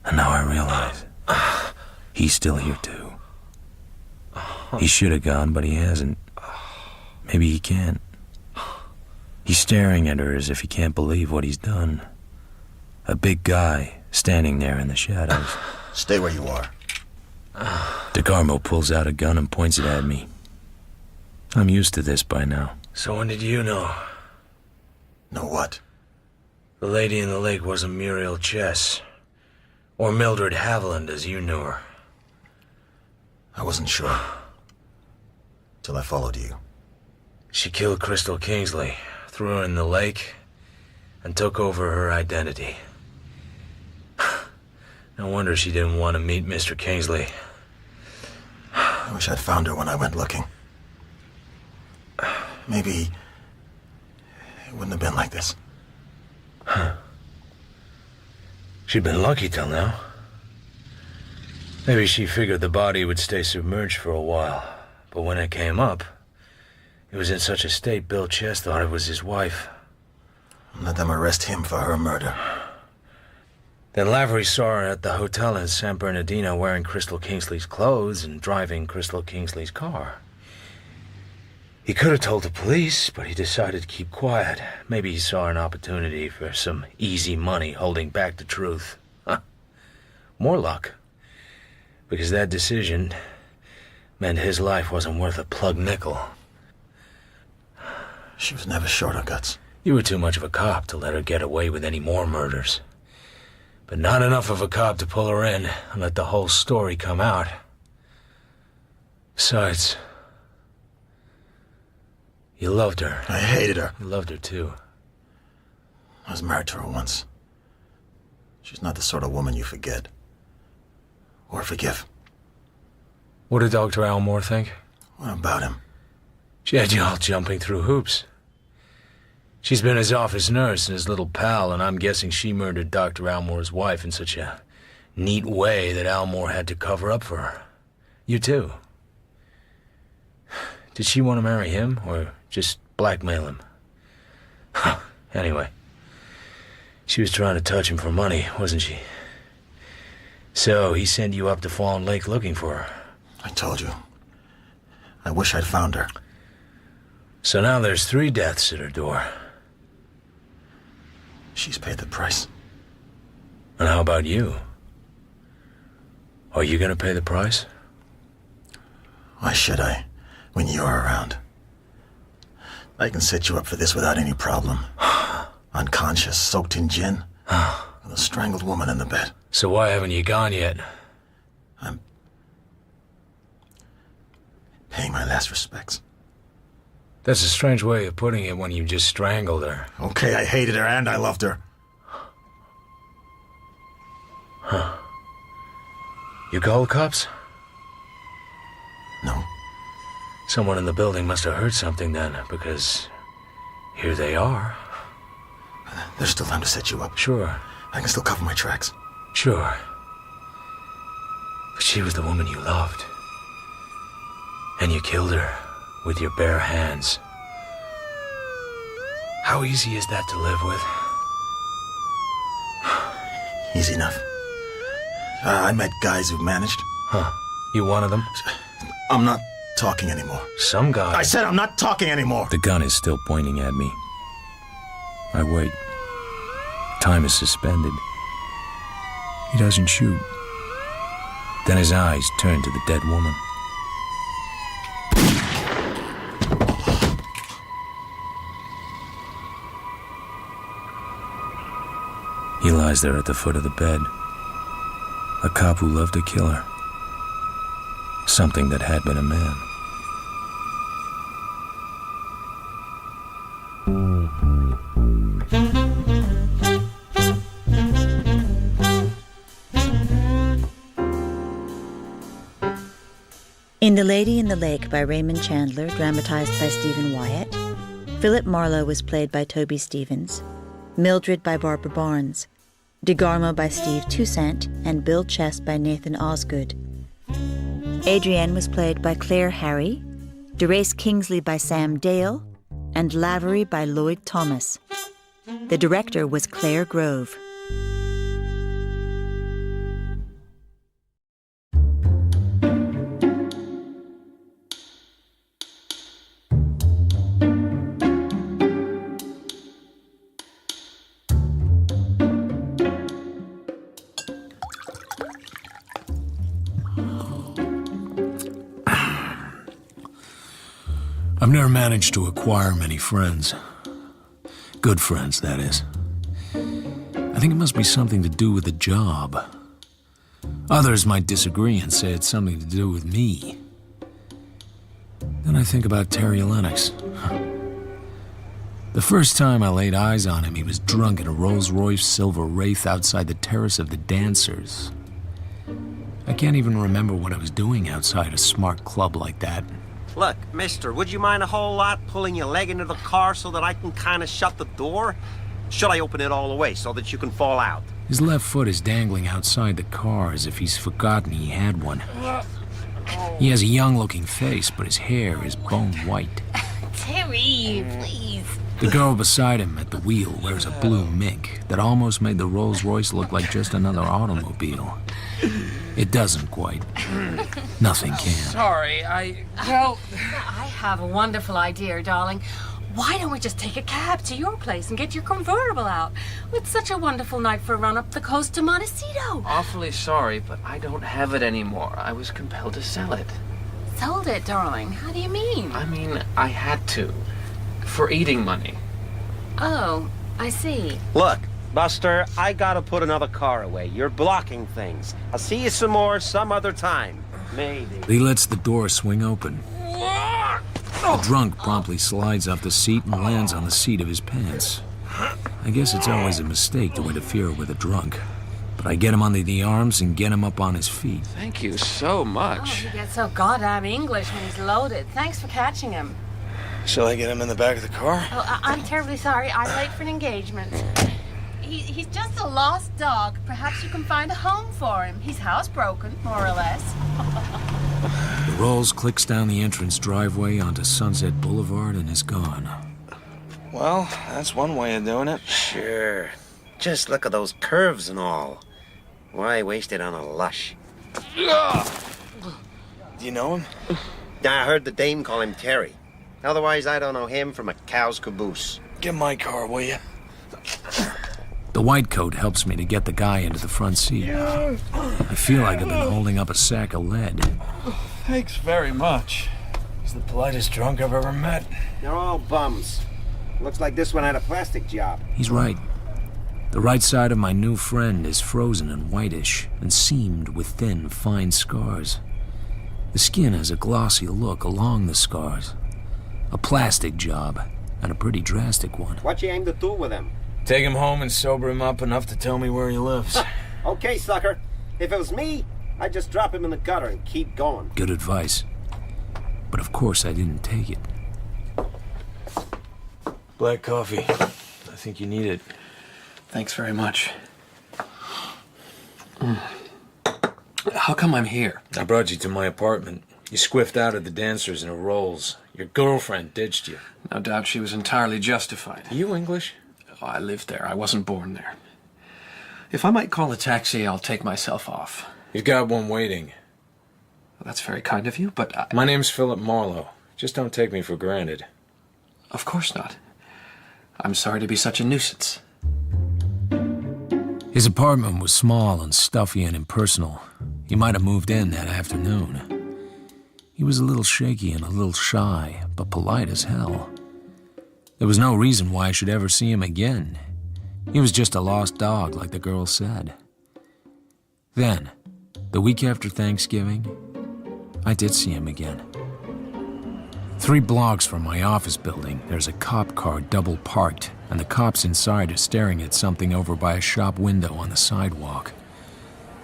And now I realize he's still here too. He should have gone, but he hasn't. Maybe he can't. He's staring at her as if he can't believe what he's done. A big guy standing there in the shadows.
Stay where you are.
DeGarmo pulls out a gun and points it at me. I'm used to this by now.
So when did you know?
Know what?
The lady in the lake wasn't Muriel Chess. Or Mildred Haviland as you knew her.
I wasn't sure. Till I followed you.
She killed Crystal Kingsley, threw her in the lake, and took over her identity. No wonder she didn't want to meet Mr. Kingsley.
I wish I'd found her when I went looking. Maybe it wouldn't have been like this.
She'd been lucky till now. Maybe she figured the body would stay submerged for a while, but when it came up, it was in such a state Bill Chess thought it was his wife.
Let them arrest him for her murder.
Then Lavery saw her at the hotel in San Bernardino wearing Crystal Kingsley's clothes and driving Crystal Kingsley's car. He could have told the police, but he decided to keep quiet. Maybe he saw an opportunity for some easy money holding back the truth. Huh. More luck. Because that decision meant his life wasn't worth a plug nickel.
She was never short of guts.
You were too much of a cop to let her get away with any more murders. But not enough of a cop to pull her in and let the whole story come out. Besides, you loved her.
I hated her.
You loved her too.
I was married to her once. She's not the sort of woman you forget. Or forgive.
What did Dr. Almore think?
What about him?
She had you all jumping through hoops. She's been his office nurse and his little pal, and I'm guessing she murdered Dr. Almore's wife in such a neat way that Almore had to cover up for her. You too. Did she want to marry him, or just blackmail him? Anyway, she was trying to touch him for money, wasn't she? So he sent you up to Fawn Lake looking for her.
I told you. I wish I'd found her.
So now there's 3 deaths at her door.
She's paid the price.
And how about you? Are you gonna pay the price?
Why should I, when you're around? I can set you up for this without any problem. Unconscious, soaked in gin, with a strangled woman in the bed.
So why haven't you gone yet?
I'm paying my last respects.
That's a strange way of putting it when you just strangled her.
Okay, I hated her and I loved her.
Huh. You called the cops?
No.
Someone in the building must have heard something then, because here they are.
There's still time to set you up.
Sure.
I can still cover my tracks.
Sure. But she was the woman you loved. And you killed her with your bare hands. How easy is that to live with?
Easy enough. I met guys who managed.
Huh. You one of them?
I'm not talking anymore.
Some guy.
I said I'm not talking anymore.
The gun is still pointing at me. I wait. Time is suspended. He doesn't shoot. Then his eyes turn to the dead woman. He lies there at the foot of the bed. A cop who loved to kill her. Something that had been a man.
In The Lady in the Lake by Raymond Chandler, dramatized by Stephen Wyatt, Philip Marlowe was played by Toby Stevens, Mildred by Barbara Barnes, DeGarmo by Steve Toussaint, and Bill Chess by Nathan Osgood. Adrienne was played by Claire Harry, DeRace Kingsley by Sam Dale, and Lavery by Lloyd Thomas. The director was Claire Grove.
I've never managed to acquire many friends. Good friends, that is. I think it must be something to do with the job. Others might disagree and say it's something to do with me. Then I think about Terry Lennox. The first time I laid eyes on him, he was drunk in a Rolls-Royce Silver Wraith outside the Terrace of the Dancers. I can't even remember what I was doing outside a smart club like that.
Look, mister, would you mind a whole lot pulling your leg into the car so that I can kind of shut the door? Should I open it all the way so that you can fall out?
His left foot is dangling outside the car as if he's forgotten he had one. He has a young-looking face, but his hair is bone white.
Terry, please.
The girl beside him at the wheel wears a blue mink that almost made the Rolls-Royce look like just another automobile. It doesn't quite. Nothing can.
Sorry, Well, I have a wonderful idea, darling. Why don't we just take a cab to your place and get your convertible out? It's such a wonderful night for a run up the coast to Montecito.
Awfully sorry, but I don't have it anymore. I was compelled to sell it.
Sold it, darling. How do you mean?
I mean, I had to. For eating money.
Oh, I see.
Look, Buster, I gotta put another car away. You're blocking things. I'll see you some more some other time. Maybe.
He lets the door swing open. The drunk promptly slides off the seat and lands on the seat of his pants. I guess it's always a mistake to interfere with a drunk. But I get him under the arms and get him up on his feet.
Thank you so much.
Oh, he gets so goddamn English when he's loaded. Thanks for catching him.
Shall I get him in the back of the car?
Oh, I'm terribly sorry. I'm late for an engagement. He's just a lost dog. Perhaps you can find a home for him. He's housebroken, more or less.
The Rolls clicks down the entrance driveway onto Sunset Boulevard and is gone.
Well, that's one way of doing it.
Sure. Just look at those curves and all. Why waste it on a lush?
Do you know him?
I heard the dame call him Terry. Otherwise, I don't know him from a cow's caboose.
Get my car, will you?
The white coat helps me to get the guy into the front seat. I feel like I've been holding up a sack of lead.
Thanks very much. He's the politest drunk I've ever met.
They're all bums. Looks like this one had a plastic job.
He's right. The right side of my new friend is frozen and whitish and seamed with thin, fine scars. The skin has a glossy look along the scars. A plastic job, and a pretty drastic one.
What you aim to do with him?
Take him home and sober him up enough to tell me where he lives.
Okay, sucker. If it was me, I'd just drop him in the gutter and keep going.
Good advice. But of course I didn't take it.
Black coffee. I think you need it.
Thanks very much. How come I'm here?
I brought you to my apartment. You squiffed out at the dancers in a Rolls. Your girlfriend ditched you.
No doubt she was entirely justified.
Are you English?
Oh, I lived there. I wasn't born there. If I might call a taxi, I'll take myself off.
You've got one waiting.
Well, that's very kind of you, but
My name's Philip Marlowe. Just don't take me for granted.
Of course not. I'm sorry to be such a nuisance.
His apartment was small and stuffy and impersonal. He might have moved in that afternoon. He was a little shaky and a little shy, but polite as hell. There was no reason why I should ever see him again. He was just a lost dog, like the girl said. Then, the week after Thanksgiving, I did see him again. 3 blocks from my office building, there's a cop car double parked, and the cops inside are staring at something over by a shop window on the sidewalk.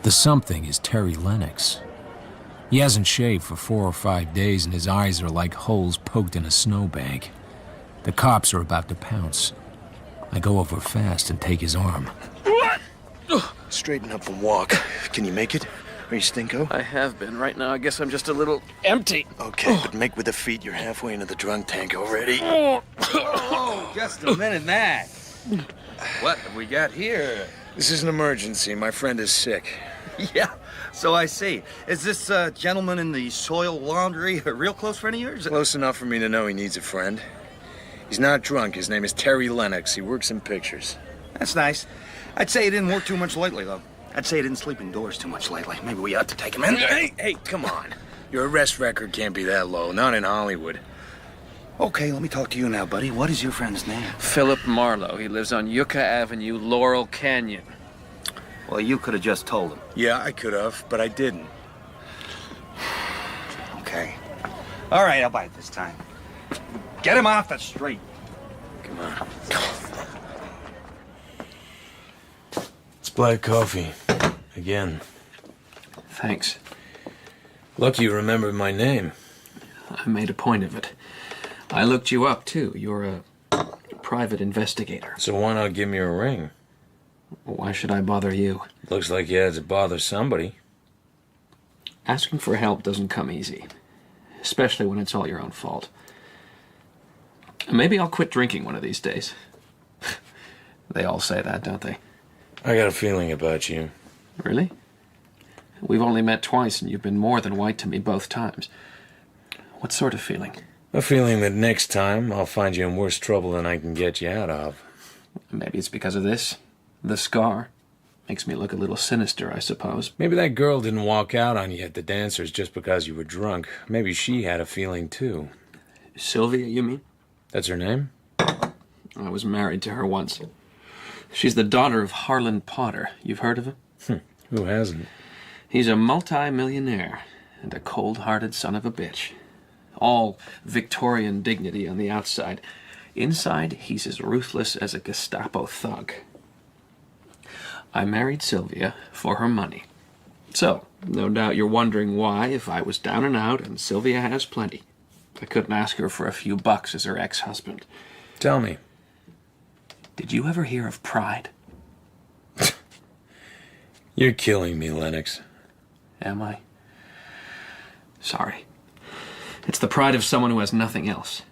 The something is Terry Lennox. He hasn't shaved for 4 or 5 days, and his eyes are like holes poked in a snowbank. The cops are about to pounce. I go over fast and take his arm.
Straighten up and walk. Can you make it? Are you stinko?
I have been. Right now, I guess I'm just a little empty.
Okay, but make with the feet. You're halfway into the drunk tank already.
Oh, just a minute, Matt. What have we got here?
This is an emergency. My friend is sick.
Yeah, so I see. Is this gentleman in the soil laundry a real close friend of yours?
Close enough for me to know he needs a friend. He's not drunk. His name is Terry Lennox. He works in pictures.
That's nice. I'd say he didn't work too much lately, though. I'd say he didn't sleep indoors too much lately. Maybe we ought to take him in.
Hey, come on. Your arrest record can't be that low. Not in Hollywood.
Okay, let me talk to you now, buddy. What is your friend's name?
Philip Marlowe. He lives on Yucca Avenue, Laurel Canyon.
Well, you could have just told him.
Yeah, I could have, but I didn't.
Okay. All right, I'll bite it this time. Get him off the street.
Come on. It's black coffee. Again.
Thanks.
Lucky you remembered my name.
I made a point of it. I looked you up, too. You're a private investigator.
So why not give me a ring?
Why should I bother you?
Looks like you had to bother somebody.
Asking for help doesn't come easy. Especially when it's all your own fault. Maybe I'll quit drinking one of these days. They all say that, don't they?
I got a feeling about you.
Really? We've only met twice, and you've been more than white to me both times. What sort of feeling?
A feeling that next time I'll find you in worse trouble than I can get you out of.
Maybe it's because of this. The scar. Makes me look a little sinister, I suppose.
Maybe that girl didn't walk out on you at the dancers just because you were drunk. Maybe she had a feeling, too.
Sylvia, you mean?
That's her name?
I was married to her once. She's the daughter of Harlan Potter. You've heard of him?
Who hasn't?
He's a multi-millionaire and a cold-hearted son of a bitch. All Victorian dignity on the outside. Inside, he's as ruthless as a Gestapo thug. I married Sylvia for her money. So, no doubt you're wondering why, if I was down and out and Sylvia has plenty, I couldn't ask her for a few bucks as her ex-husband.
Tell me.
Did you ever hear of pride?
You're killing me, Lennox.
Am I? Sorry. It's the pride of someone who has nothing else.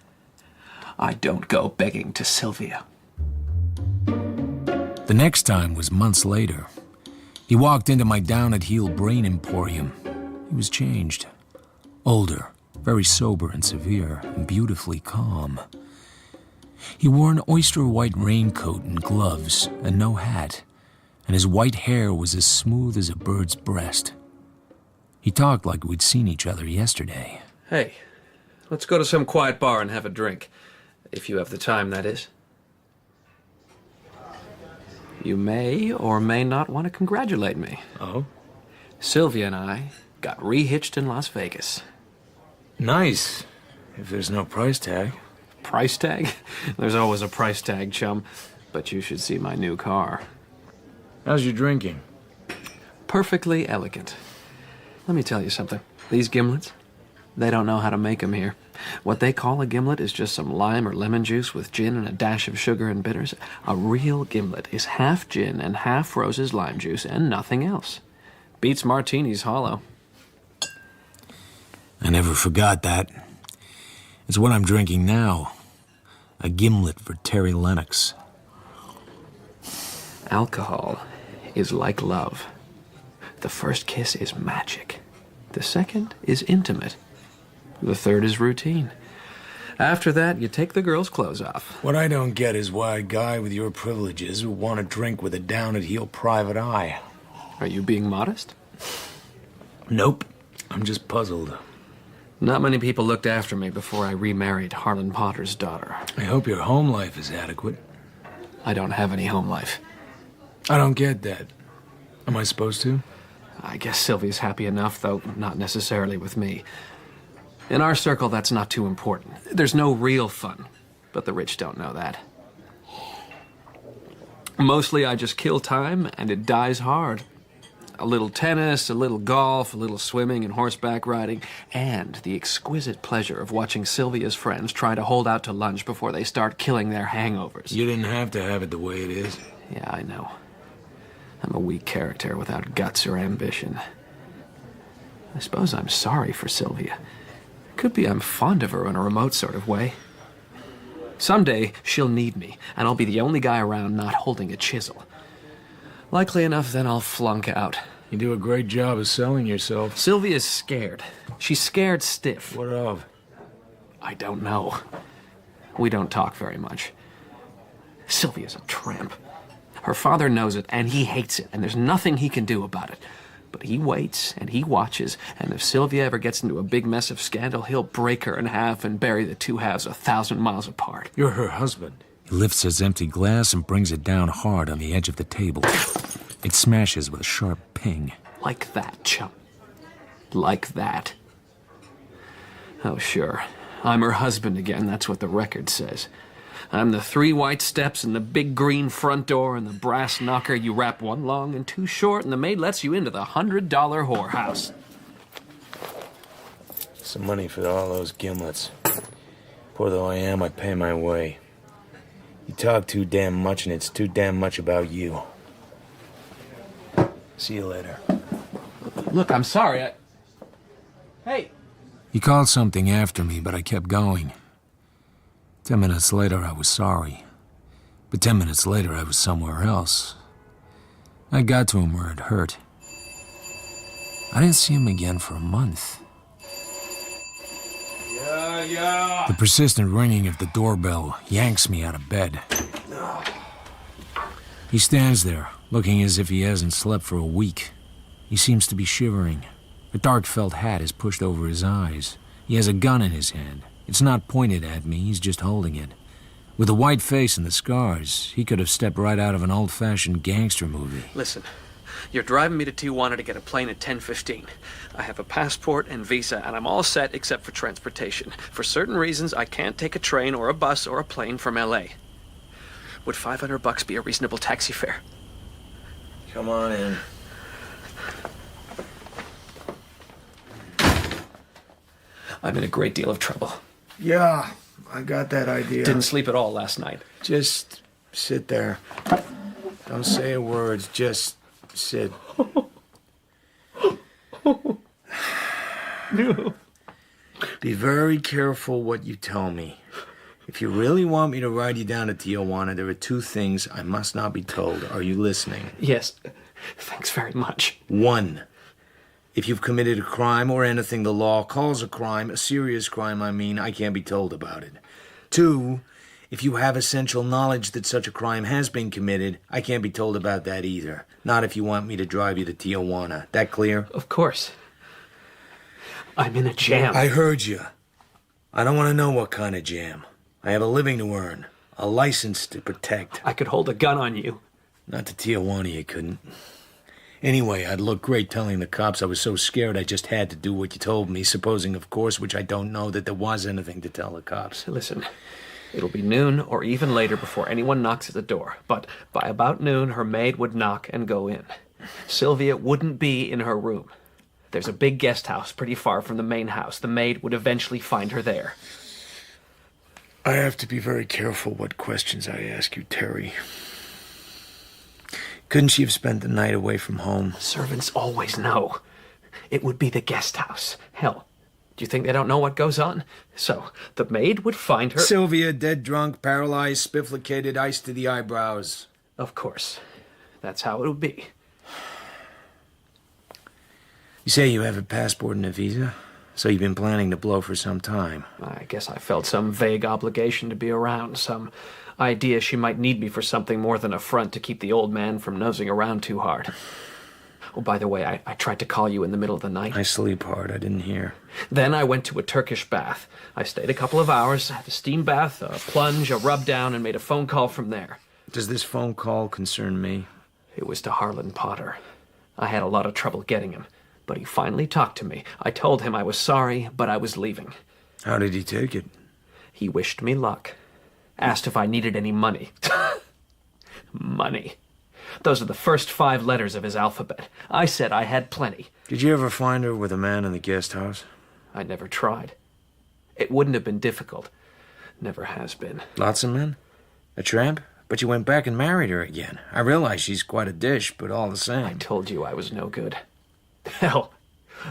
I don't go begging to Sylvia.
The next time was months later. He walked into my down-at-heel brain emporium. He was changed. Older, very sober and severe, and beautifully calm. He wore an oyster-white raincoat and gloves, and no hat, and his white hair was as smooth as a bird's breast. He talked like we'd seen each other yesterday.
Hey, let's go to some quiet bar and have a drink. If you have the time, that is. You may or may not want to congratulate me.
Oh?
Sylvia and I got rehitched in Las Vegas.
Nice. If there's no price tag.
Price tag? There's always a price tag, chum. But you should see my new car.
How's your drinking?
Perfectly elegant. Let me tell you something. These gimlets, they don't know how to make them here. What they call a gimlet is just some lime or lemon juice with gin and a dash of sugar and bitters. A real gimlet is half gin and half Rose's lime juice and nothing else. Beats martinis hollow.
I never forgot that. It's what I'm drinking now. A gimlet for Terry Lennox.
Alcohol is like love. The first kiss is magic. The second is intimate. The third is routine. After that, you take the girl's clothes off.
What I don't get is why a guy with your privileges would want to drink with a down-at-heel private eye.
Are you being modest?
Nope. I'm just puzzled.
Not many people looked after me before I remarried Harlan Potter's daughter.
I hope your home life is adequate.
I don't have any home life.
I don't get that. Am I supposed to?
I guess Sylvia's happy enough, though not necessarily with me. In our circle, that's not too important. There's no real fun, but the rich don't know that. Mostly I just kill time, and it dies hard. A little tennis, a little golf, a little swimming and horseback riding, and the exquisite pleasure of watching Sylvia's friends try to hold out to lunch before they start killing their hangovers.
You didn't have to have it the way it is.
Yeah, I know. I'm a weak character without guts or ambition. I suppose I'm sorry for Sylvia. Could be I'm fond of her in a remote sort of way. Someday, she'll need me, and I'll be the only guy around not holding a chisel. Likely enough, then I'll flunk out.
You do a great job of selling yourself.
Sylvia's scared. She's scared stiff.
What of?
I don't know. We don't talk very much. Sylvia's a tramp. Her father knows it, and he hates it, and there's nothing he can do about it. But he waits, and he watches, and if Sylvia ever gets into a big mess of scandal, he'll break her in half and bury the two halves 1,000 miles apart.
You're her husband.
He lifts his empty glass and brings it down hard on the edge of the table. It smashes with a sharp ping.
Like that, chum. Like that. Oh, sure. I'm her husband again, that's what the record says. I'm the 3 white steps and the big green front door and the brass knocker you wrap one long and two short, and the maid lets you into the $100 whorehouse.
Some money for all those gimlets. Poor though I am, I pay my way. You talk too damn much, and it's too damn much about you. See you later.
Look, I'm sorry. Hey!
He called something after me, but I kept going. 10 minutes later, I was sorry. But 10 minutes later, I was somewhere else. I got to him where it hurt. I didn't see him again for a month.
Yeah.
The persistent ringing of the doorbell yanks me out of bed. He stands there, looking as if he hasn't slept for a week. He seems to be shivering. A dark felt hat is pushed over his eyes. He has a gun in his hand. It's not pointed at me, he's just holding it. With the white face and the scars, he could have stepped right out of an old-fashioned gangster movie.
Listen, you're driving me to Tijuana to get a plane at 10:15. I have a passport and visa, and I'm all set except for transportation. For certain reasons, I can't take a train or a bus or a plane from L.A. Would $500 be a reasonable taxi fare?
Come on in.
I'm in a great deal of trouble.
Yeah, I got that idea.
Didn't sleep at all last night.
Just sit there. Don't say a word, just sit.
No.
Be very careful what you tell me. If you really want me to ride you down to Tijuana, there are 2 things I must not be told. Are you listening?
Yes. Thanks very much.
1. If you've committed a crime or anything the law calls a crime, a serious crime, I can't be told about it. 2, if you have essential knowledge that such a crime has been committed, I can't be told about that either. Not if you want me to drive you to Tijuana. That clear?
Of course. I'm in a jam.
I heard you. I don't want to know what kind of jam. I have a living to earn, a license to protect.
I could hold a gun on you.
Not to Tijuana, you couldn't. Anyway, I'd look great telling the cops I was so scared I just had to do what you told me, supposing, of course, which I don't know, that there was anything to tell the cops.
Listen, it'll be noon or even later before anyone knocks at the door. But by about noon, her maid would knock and go in. Sylvia wouldn't be in her room. There's a big guest house pretty far from the main house. The maid would eventually find her there.
I have to be very careful what questions I ask you, Terry. Couldn't she have spent the night away from home?
Servants always know. It would be the guest house. Hell, do you think they don't know what goes on? So, the maid would find her...
Sylvia, dead drunk, paralyzed, spifflicated, ice to the eyebrows.
Of course. That's how it would be.
You say you have a passport and a visa? So you've been planning to blow for some time.
I guess I felt some vague obligation to be around, some idea she might need me for something more than a front to keep the old man from nosing around too hard. Oh, by the way, I tried to call you in the middle of the night.
I sleep hard. I didn't hear.
Then I went to a Turkish bath. I stayed a couple of hours, had a steam bath, a plunge, a rub down, and made a phone call from there.
Does this phone call concern me?
It was to Harlan Potter. I had a lot of trouble getting him, but he finally talked to me. I told him I was sorry, but I was leaving.
How did he take it?
He wished me luck. Asked if I needed any money. Money. Those are the first 5 letters of his alphabet. I said I had plenty.
Did you ever find her with a man in the guest house?
I never tried. It wouldn't have been difficult. Never has been.
Lots of men? A tramp? But you went back and married her again. I realize she's quite a dish, but all the same.
I told you I was no good. Hell,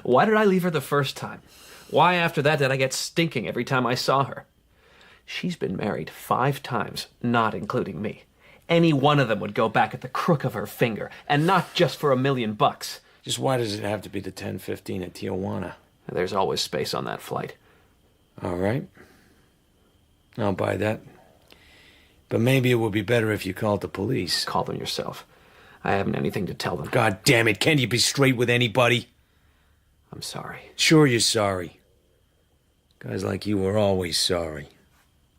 why did I leave her the first time? Why after that did I get stinking every time I saw her? She's been married 5 times, not including me. Any one of them would go back at the crook of her finger, and not just for $1 million.
Just why does it have to be the 10:15 at Tijuana?
There's always space on that flight.
All right. I'll buy that. But maybe it would be better if you called the police.
Call them yourself. I haven't anything to tell them.
God damn it, can't you be straight with anybody?
I'm sorry.
Sure you're sorry. Guys like you are always sorry.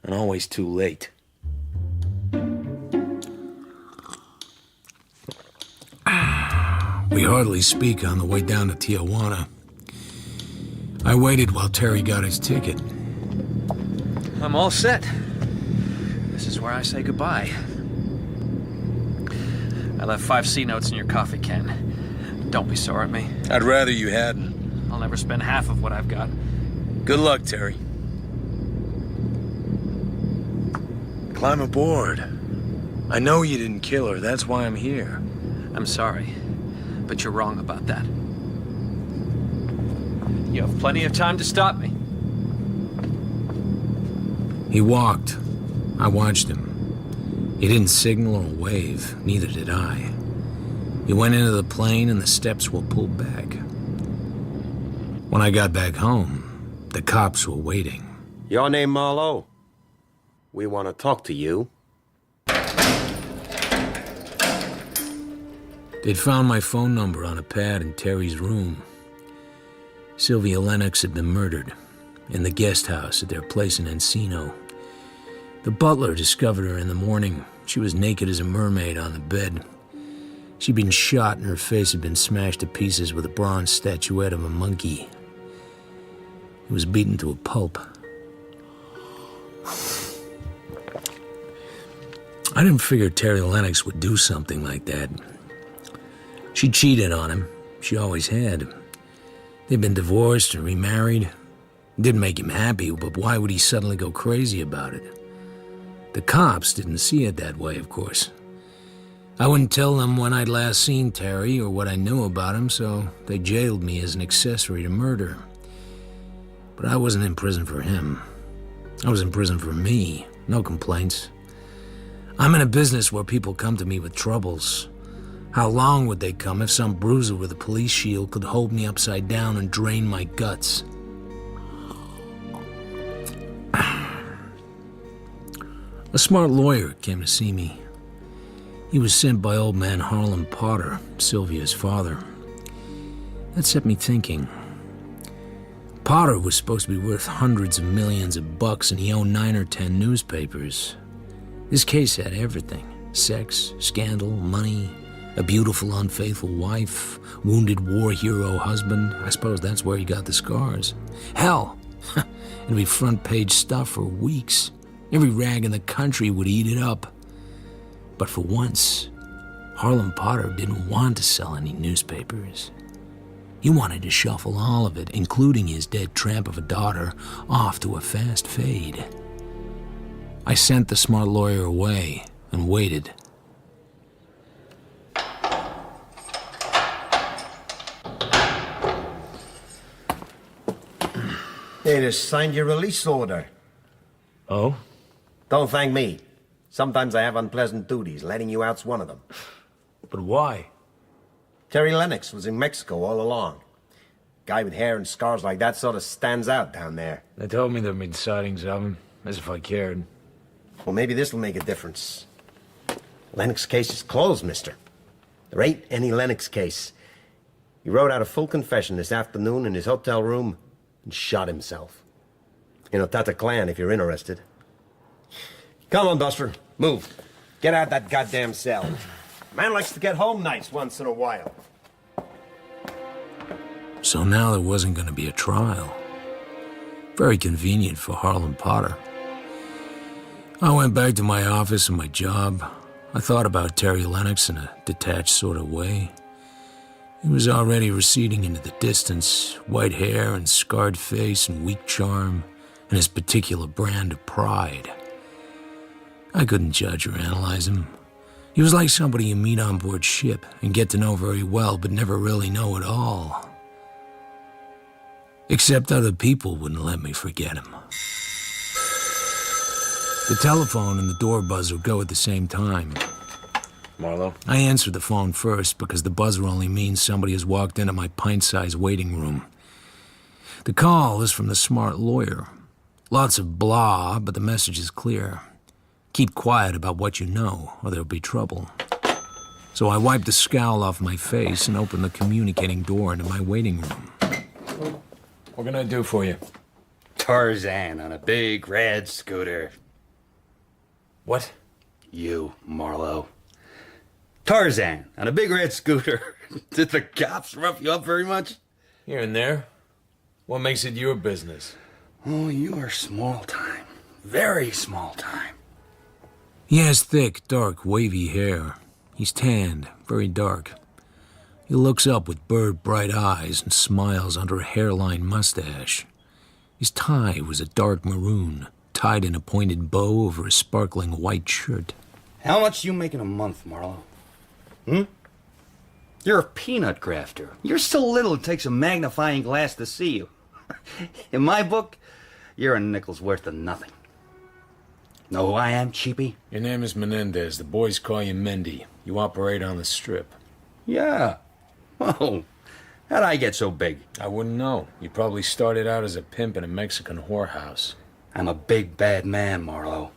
And always too late. We hardly speak on the way down to Tijuana. I waited while Terry got his ticket.
I'm all set. This is where I say goodbye. I left 5 C notes in your coffee can. Don't be sore at me.
I'd rather you hadn't.
I'll never spend half of what I've got.
Good luck, Terry. Climb aboard. I know you didn't kill her. That's why I'm here.
I'm sorry, but you're wrong about that. You have plenty of time to stop me.
He walked. I watched him. He didn't signal or wave, neither did I. He went into the plane and the steps were pulled back. When I got back home, the cops were waiting.
Your name, Marlowe? We want to talk to you.
They'd found my phone number on a pad in Terry's room. Sylvia Lennox had been murdered in the guest house at their place in Encino. The butler discovered her in the morning. She was naked as a mermaid on the bed. She'd been shot and her face had been smashed to pieces with a bronze statuette of a monkey. It was beaten to a pulp. I didn't figure Terry Lennox would do something like that. She cheated on him. She always had. They'd been divorced and remarried. It didn't make him happy, but why would he suddenly go crazy about it? The cops didn't see it that way, of course. I wouldn't tell them when I'd last seen Terry or what I knew about him, so they jailed me as an accessory to murder. But I wasn't in prison for him. I was in prison for me. No complaints. I'm in a business where people come to me with troubles. How long would they come if some bruiser with a police shield could hold me upside down and drain my guts? A smart lawyer came to see me. He was sent by old man Harlan Potter, Sylvia's father. That set me thinking. Potter was supposed to be worth hundreds of millions of bucks, and he owned 9 or 10 newspapers. This case had everything. Sex, scandal, money, A beautiful, unfaithful wife, wounded war hero husband. I suppose that's where he got the scars. Hell, it'd be front page stuff for weeks. Every rag in the country would eat it up. But for once, Harlan Potter didn't want to sell any newspapers. He wanted to shuffle all of it, including his dead tramp of a daughter, off to a fast fade. I sent the smart lawyer away and waited.
They just signed your release order.
Oh?
Don't thank me. Sometimes I have unpleasant duties. Letting you out's one of them.
But why?
Terry Lennox was in Mexico all along. Guy with hair and scars like that sort of stands out down there.
They told me there'd been sightings of him, as if I cared.
Well, maybe this'll make a difference. Lennox case is closed, mister. There ain't any Lennox case. He wrote out a full confession this afternoon in his hotel room and shot himself. You know, Tata Clan, if you're interested. Come on, Buster. Move. Get out that goddamn cell. Man likes to get home nights once in a while.
So now there wasn't going to be a trial. Very convenient for Harlan Potter. I went back to my office and my job. I thought about Terry Lennox in a detached sort of way. He was already receding into the distance, white hair and scarred face and weak charm, and his particular brand of pride. I couldn't judge or analyze him. He was like somebody you meet on board ship and get to know very well but never really know at all. Except other people wouldn't let me forget him. The telephone and the door buzzer go at the same time.
Marlowe?
I answered the phone first because the buzzer only means somebody has walked into my pint-sized waiting room. The call is from the smart lawyer. Lots of blah, but the message is clear. Keep quiet about what you know, or there'll be trouble. So I wiped the scowl off my face and opened the communicating door into my waiting room.
What can I do for you?
Tarzan on a big red scooter.
What?
You, Marlowe. Tarzan on a big red scooter. Did the cops rough you up very much?
Here and there. What makes it your business?
Oh, you are small time. Very small time.
He has thick, dark, wavy hair. He's tanned, very dark. He looks up with bird-bright eyes and smiles under a hairline mustache. His tie was a dark maroon, tied in a pointed bow over a sparkling white shirt.
How much you make in a month, Marlowe? You're a peanut grafter. You're so little it takes a magnifying glass to see you. In my book, you're a nickel's worth of nothing. Know who I am, cheapie?
Your name is Menendez. The boys call you Mendy. You operate on the strip.
Yeah. Whoa. How'd I get so big?
I wouldn't know. You probably started out as a pimp in a Mexican whorehouse.
I'm a big, bad man, Marlowe.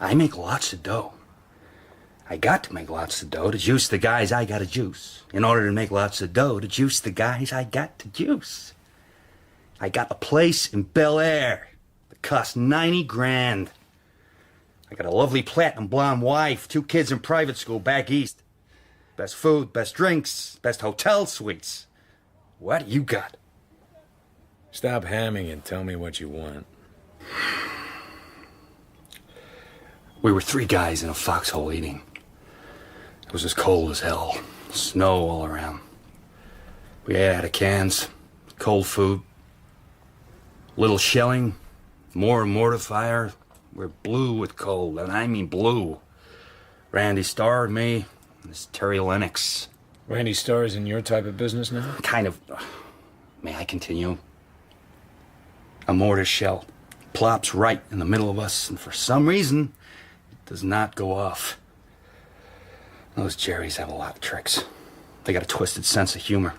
I make lots of dough. I got to make lots of dough to juice the guys I gotta juice. In order to make lots of dough to juice the guys I got to juice. I got a place in Bel Air that cost 90 grand. I got a lovely platinum blonde wife, 2 kids in private school back east. Best food, best drinks, best hotel suites. What do you got?
Stop hamming and tell me what you want.
We were 3 guys in a foxhole eating. It was as cold as hell. Snow all around. We ate out of cans, cold food, little shelling, more mortar fire. We're blue with cold, and I mean blue. Randy Starr, me, and this Terry Lennox.
Randy Starr is in your type of business now?
Kind of. May I continue? A mortar shell plops right in the middle of us, and for some reason, it does not go off. Those Jerrys have a lot of tricks. They got a twisted sense of humor.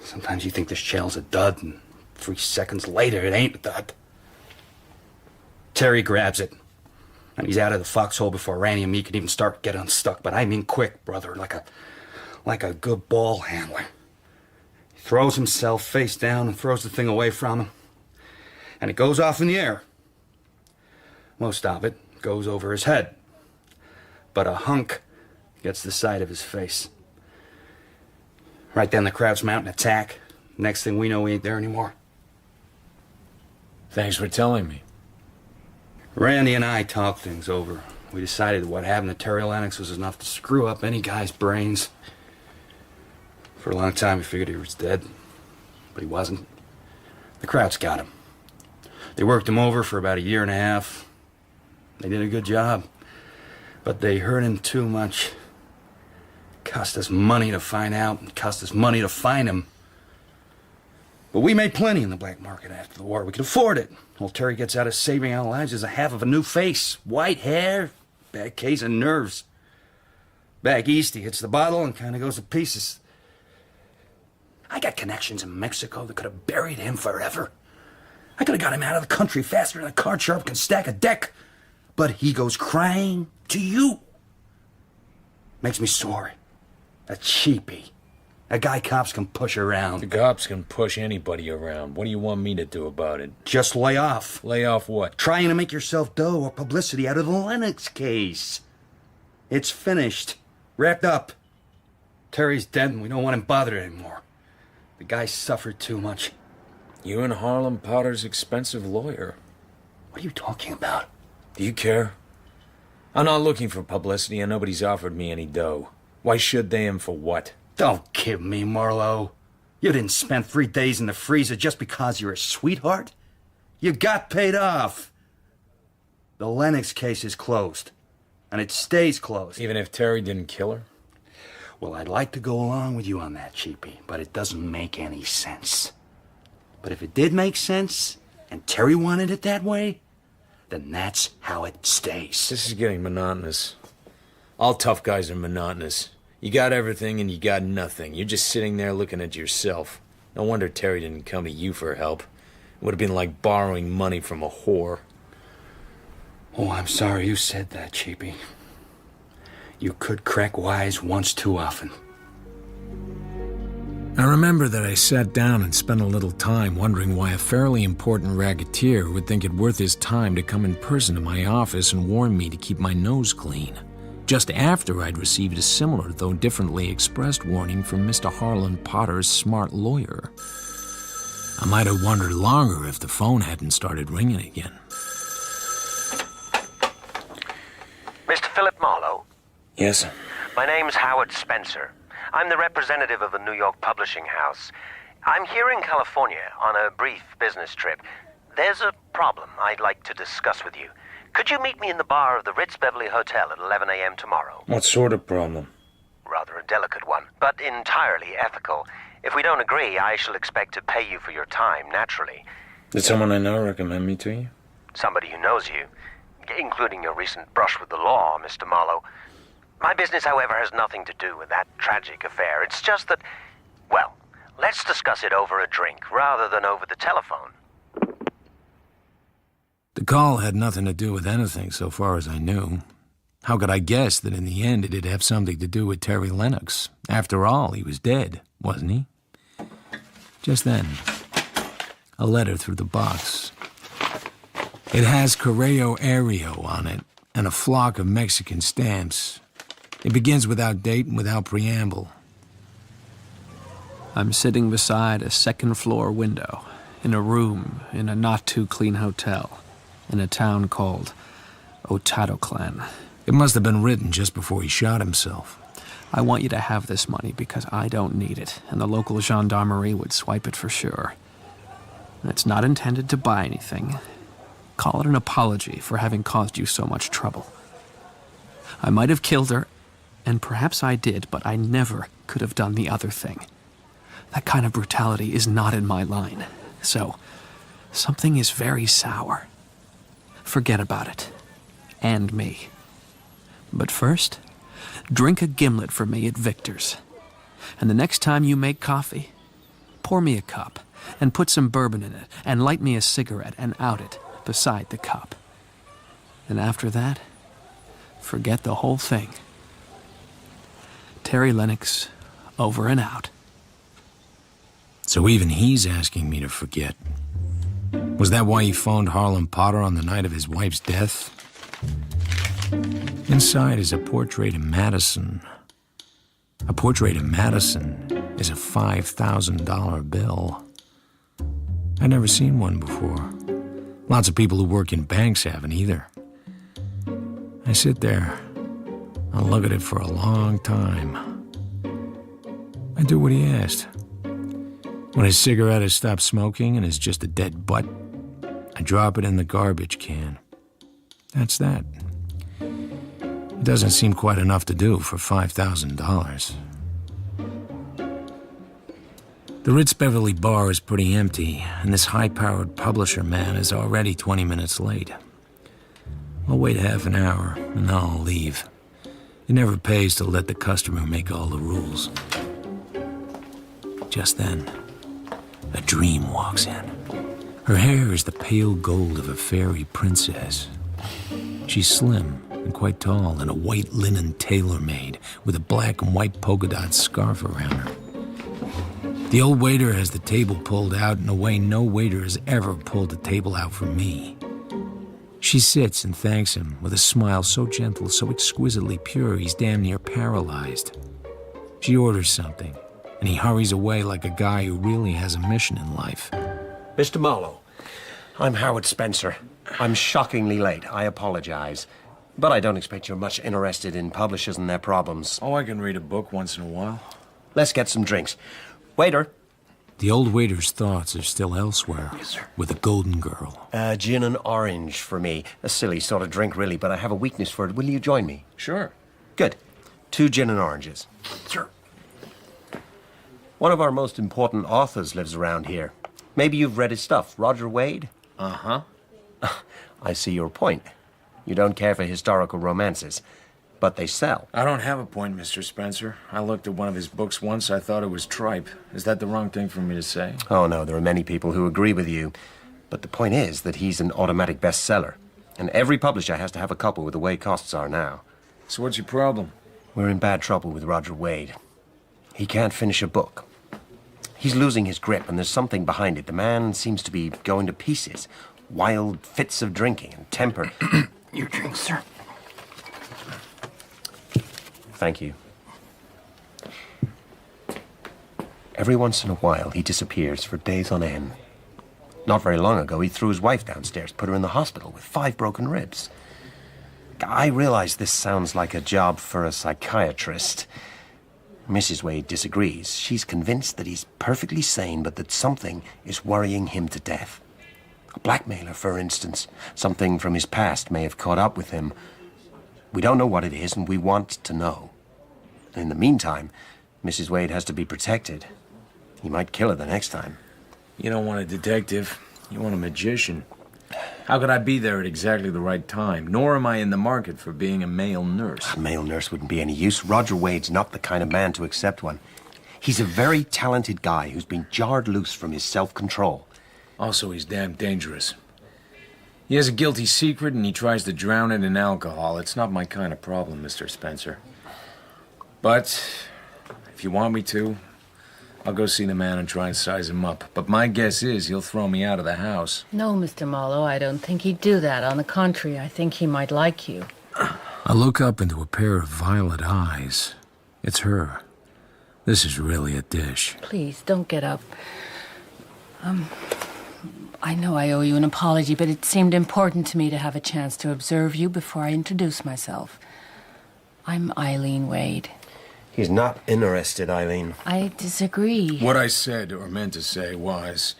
Sometimes you think this shell's a dud, and 3 seconds later, it ain't a dud. Terry grabs it, and he's out of the foxhole before Randy and me can even start get unstuck. But I mean quick, brother, like a good ball handler. He throws himself face down and throws the thing away from him, and it goes off in the air. Most of it goes over his head, but a hunk Gets the sight of his face. Right then the crowds mount an attack. Next thing we know, we ain't there anymore.
Thanks for telling me.
Randy and I talked things over. We decided that what happened to Terry Lennox was enough to screw up any guy's brains. For a long time we figured he was dead, but he wasn't. The crowds got him. They worked him over for about a year and a half. They did a good job, but they hurt him too much. Cost us money to find out, and cost us money to find him. But we made plenty in the black market after the war. We could afford it. Old Terry gets out of saving our lives as a half of a new face. White hair, bad case of nerves. Back east, he hits the bottle and kind of goes to pieces. I got connections in Mexico that could have buried him forever. I could have got him out of the country faster than a card sharp can stack a deck. But he goes crying to you. Makes me sorry. A cheapie. A guy cops can push around.
The cops can push anybody around. What do you want me to do about it?
Just lay off.
Lay off what?
Trying to make yourself dough or publicity out of the Lennox case. It's finished. Wrapped up. Terry's dead and we don't want him bothered anymore. The guy suffered too much.
You and Harlan Potter's expensive lawyer.
What are you talking about?
Do you care? I'm not looking for publicity and nobody's offered me any dough. Why should they and for what?
Don't kid me, Marlowe. You didn't spend 3 days in the freezer just because you're a sweetheart. You got paid off. The Lennox case is closed. And it stays closed.
Even if Terry didn't kill her?
Well, I'd like to go along with you on that, cheapie, but it doesn't make any sense. But if it did make sense, and Terry wanted it that way, then that's how it stays.
This is getting monotonous. All tough guys are monotonous. You got everything and you got nothing. You're just sitting there looking at yourself. No wonder Terry didn't come to you for help. It would have been like borrowing money from a whore.
Oh, I'm sorry you said that, cheapie. You could crack wise once too often.
I remember that I sat down and spent a little time wondering why a fairly important racketeer would think it worth his time to come in person to my office and warn me to keep my nose clean, just after I'd received a similar, though differently expressed warning from Mr. Harlan Potter's smart lawyer. I might have wondered longer if the phone hadn't started ringing again.
Mr. Philip Marlowe?
Yes?
My name's Howard Spencer. I'm the representative of a New York publishing house. I'm here in California on a brief business trip. There's a problem I'd like to discuss with you. Could you meet me in the bar of the Ritz Beverly Hotel at 11 a.m. tomorrow?
What sort of problem?
Rather a delicate one, but entirely ethical. If we don't agree, I shall expect to pay you for your time, naturally.
Did someone I know recommend me to you?
Somebody who knows you, including your recent brush with the law, Mr. Marlowe. My business, however, has nothing to do with that tragic affair. It's just that, well, let's discuss it over a drink rather than over the telephone.
The call had nothing to do with anything so far as I knew. How could I guess that in the end it'd have something to do with Terry Lennox? After all, he was dead, wasn't he? Just then, a letter through the box. It has Correo Aéreo on it and a flock of Mexican stamps. It begins without date and without preamble.
I'm sitting beside a second-floor window in a room in a not-too-clean hotel in a town called Otadoclan.
It must have been written just before he shot himself.
I want you to have this money because I don't need it, and the local gendarmerie would swipe it for sure. It's not intended to buy anything. Call it an apology for having caused you so much trouble. I might have killed her, and perhaps I did, but I never could have done the other thing. That kind of brutality is not in my line. So, something is very sour. Forget about it. And me. But first, drink a gimlet for me at Victor's. And the next time you make coffee, pour me a cup, and put some bourbon in it, and light me a cigarette, and out it beside the cup. And after that, forget the whole thing. Terry Lennox, over and out.
So even he's asking me to forget. Was that why he phoned Harlan Potter on the night of his wife's death? Inside is a portrait of Madison. A portrait of Madison is a $5,000 bill. I'd never seen one before. Lots of people who work in banks haven't either. I sit there. I look at it for a long time. I do what he asked. When his cigarette has stopped smoking and is just a dead butt, I drop it in the garbage can. That's that. It doesn't seem quite enough to do for $5,000. The Ritz Beverly bar is pretty empty, and this high-powered publisher man is already 20 minutes late. I'll wait half an hour, and then I'll leave. It never pays to let the customer make all the rules. Just then, a dream walks in. Her hair is the pale gold of a fairy princess. She's slim and quite tall in a white linen tailor-made with a black and white polka dot scarf around her. The old waiter has the table pulled out in a way no waiter has ever pulled a table out for me. She sits and thanks him with a smile so gentle, so exquisitely pure, he's damn near paralyzed. She orders something, and he hurries away like a guy who really has a mission in life.
Mr. Marlowe, I'm Howard Spencer. I'm shockingly late. I apologize. But I don't expect you're much interested in publishers and their problems.
Oh, I can read a book once in a while.
Let's get some drinks. Waiter.
The old waiter's thoughts are still elsewhere, with a golden girl.
Gin and orange for me. A silly sort of drink, really, but I have a weakness for it. Will you join me?
Sure.
Good. 2 gin and oranges.
Sure.
One of our most important authors lives around here. Maybe you've read his stuff. Roger Wade?
Uh-huh.
I see your point. You don't care for historical romances, but they sell.
I don't have a point, Mr. Spencer. I looked at one of his books once. I thought it was tripe. Is that the wrong thing for me to say?
Oh, no, there are many people who agree with you. But the point is that he's an automatic bestseller. And every publisher has to have a couple with the way costs are now.
So what's your problem?
We're in bad trouble with Roger Wade. He can't finish a book. He's losing his grip, and there's something behind it. The man seems to be going to pieces. Wild fits of drinking and temper.
Your drink, sir.
Thank you. Every once in a while, he disappears for days on end. Not very long ago, he threw his wife downstairs, put her in the hospital with 5 broken ribs. I realize this sounds like a job for a psychiatrist. Mrs. Wade disagrees. She's convinced that he's perfectly sane, but that something is worrying him to death. A blackmailer, for instance. Something from his past may have caught up with him. We don't know what it is, and we want to know. In the meantime, Mrs. Wade has to be protected. He might kill her the next time.
You don't want a detective. You want a magician. How could I be there at exactly the right time? Nor am I in the market for being a male nurse.
A male nurse wouldn't be any use. Roger Wade's not the kind of man to accept one. He's a very talented guy who's been jarred loose from his self-control.
Also, he's damn dangerous. He has a guilty secret and he tries to drown it in alcohol. It's not my kind of problem, Mr. Spencer. But if you want me to, I'll go see the man and try and size him up. But my guess is he'll throw me out of the house.
No, Mr. Marlowe, I don't think he'd do that. On the contrary, I think he might like you.
I look up into a pair of violet eyes. It's her. This is really a dish.
Please, don't get up. I know I owe you an apology, but it seemed important to me to have a chance to observe you before I introduce myself. I'm Eileen Wade.
He's not interested, Eileen.
I disagree.
What I said, or meant to say, was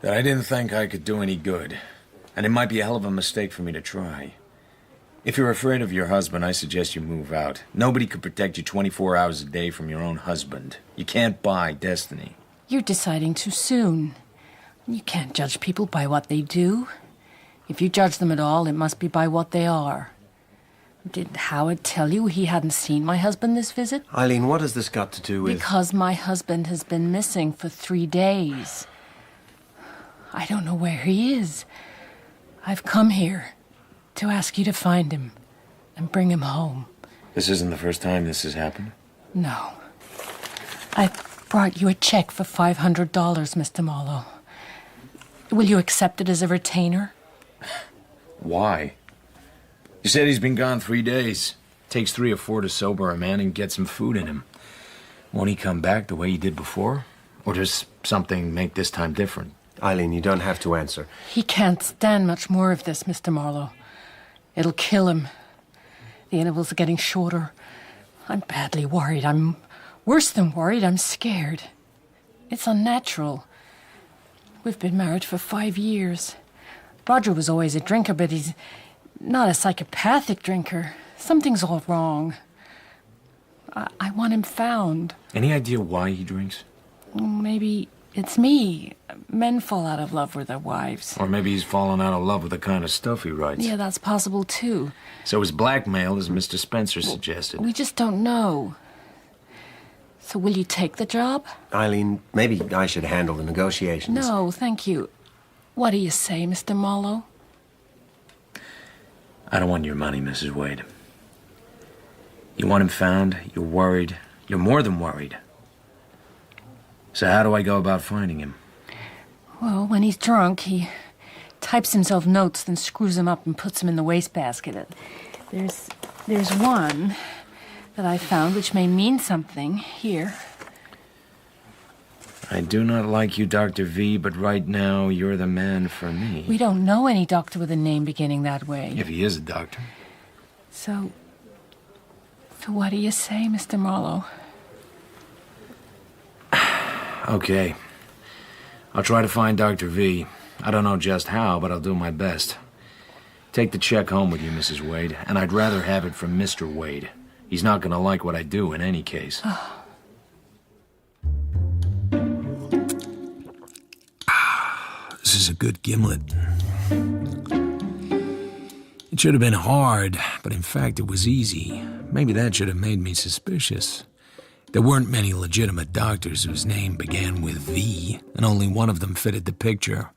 that I didn't think I could do any good. And it might be a hell of a mistake for me to try. If you're afraid of your husband, I suggest you move out. Nobody could protect you 24 hours a day from your own husband. You can't buy destiny.
You're deciding too soon. You can't judge people by what they do. If you judge them at all, it must be by what they are. Did Howard tell you he hadn't seen my husband this visit?
Eileen, what has this got to do with...
Because my husband has been missing for 3 days. I don't know where he is. I've come here to ask you to find him and bring him home.
This isn't the first time this has happened?
No. I brought you a check for $500, Mr. Marlowe. Will you accept it as a retainer?
Why? He said he's been gone 3 days. Takes 3 or 4 to sober a man and get some food in him. Won't he come back the way he did before? Or does something make this time different?
Eileen, you don't have to answer.
He can't stand much more of this, Mr. Marlowe. It'll kill him. The intervals are getting shorter. I'm badly worried. I'm worse than worried. I'm scared. It's unnatural. We've been married for 5 years. Roger was always a drinker, but he's not a psychopathic drinker. Something's all wrong. I want him found.
Any idea why he drinks?
Maybe it's me. Men fall out of love with their wives.
Or maybe he's fallen out of love with the kind of stuff he writes.
Yeah, that's possible, too.
So it's blackmail, as Mr. Spencer suggested.
We just don't know. So will you take the job?
Eileen, maybe I should handle the negotiations.
No, thank you. What do you say, Mr. Marlowe?
I don't want your money, Mrs. Wade. You want him found, you're worried, you're more than worried. So how do I go about finding him?
Well, when he's drunk, he types himself notes, then screws them up and puts them in the wastebasket. There's one that I found which may mean something here.
I do not like you, Dr. V, but right now you're the man for me.
We don't know any doctor with a name beginning that way.
If he is a doctor.
So what do you say, Mr. Marlowe?
Okay. I'll try to find Dr. V. I don't know just how, but I'll do my best. Take the check home with you, Mrs. Wade, and I'd rather have it from Mr. Wade. He's not gonna like what I do in any case.
This is a good gimlet. It should have been hard, but in fact it was easy. Maybe that should have made me suspicious. There weren't many legitimate doctors whose name began with V, and only one of them fitted the picture.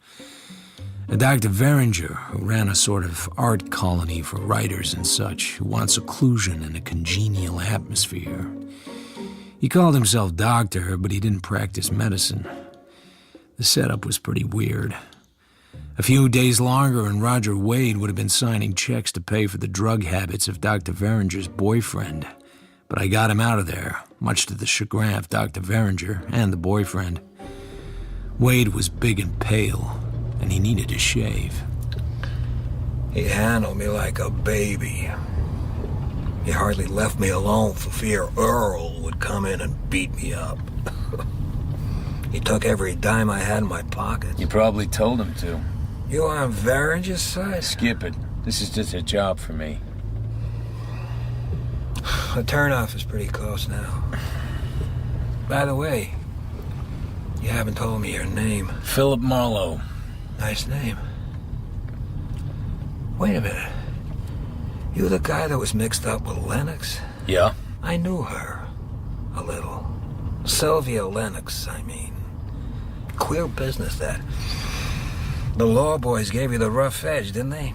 A Dr. Veringer, who ran a sort of art colony for writers and such, who want seclusion in a congenial atmosphere. He called himself doctor, but he didn't practice medicine. The setup was pretty weird. A few days longer and Roger Wade would have been signing checks to pay for the drug habits of Dr. Veringer's boyfriend. But I got him out of there, much to the chagrin of Dr. Veringer and the boyfriend. Wade was big and pale, and he needed a shave.
He handled me like a baby. He hardly left me alone for fear Earl would come in and beat me up. He took every dime I had in my pocket.
You probably told him to.
You on Veringer's side?
Skip it. This is just a job for me.
The turnoff is pretty close now. By the way, you haven't told me your name.
Philip Marlowe.
Nice name. Wait a minute. You the guy that was mixed up with Lennox?
Yeah?
I knew her. A little. Sylvia Lennox, I mean. Queer business, that. The law boys gave you the rough edge, didn't they?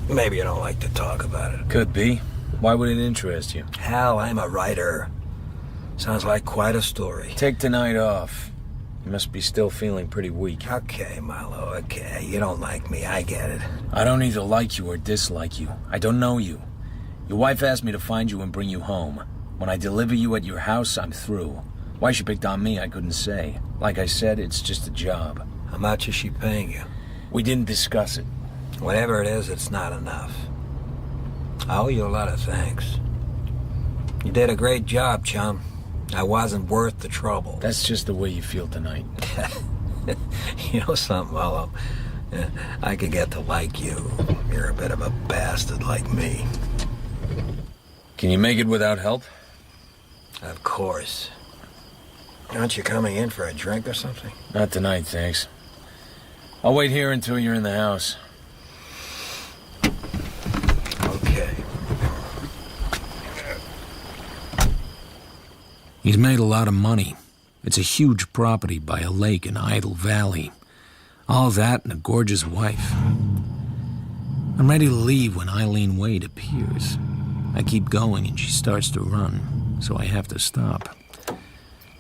Maybe you don't like to talk about it.
Could be. Why would it interest you?
Hell, I'm a writer. Sounds like quite a story.
Take tonight off. You must be still feeling pretty weak.
Okay, Marlowe, okay. You don't like me, I get it.
I don't either like you or dislike you. I don't know you. Your wife asked me to find you and bring you home. When I deliver you at your house, I'm through. Why she picked on me, I couldn't say. Like I said, it's just a job.
How much is she paying you?
We didn't discuss it.
Whatever it is, it's not enough. I owe you a lot of thanks. You did a great job, chum. I wasn't worth the trouble.
That's just the way you feel tonight.
You know something, Marlowe? I could get to like you. You're a bit of a bastard like me.
Can you make it without help?
Of course. Aren't you coming in for a drink or something?
Not tonight, thanks. I'll wait here until you're in the house.
Okay.
He's made a lot of money. It's a huge property by a lake in Idle Valley. All that and a gorgeous wife. I'm ready to leave when Eileen Wade appears. I keep going and she starts to run, so I have to stop.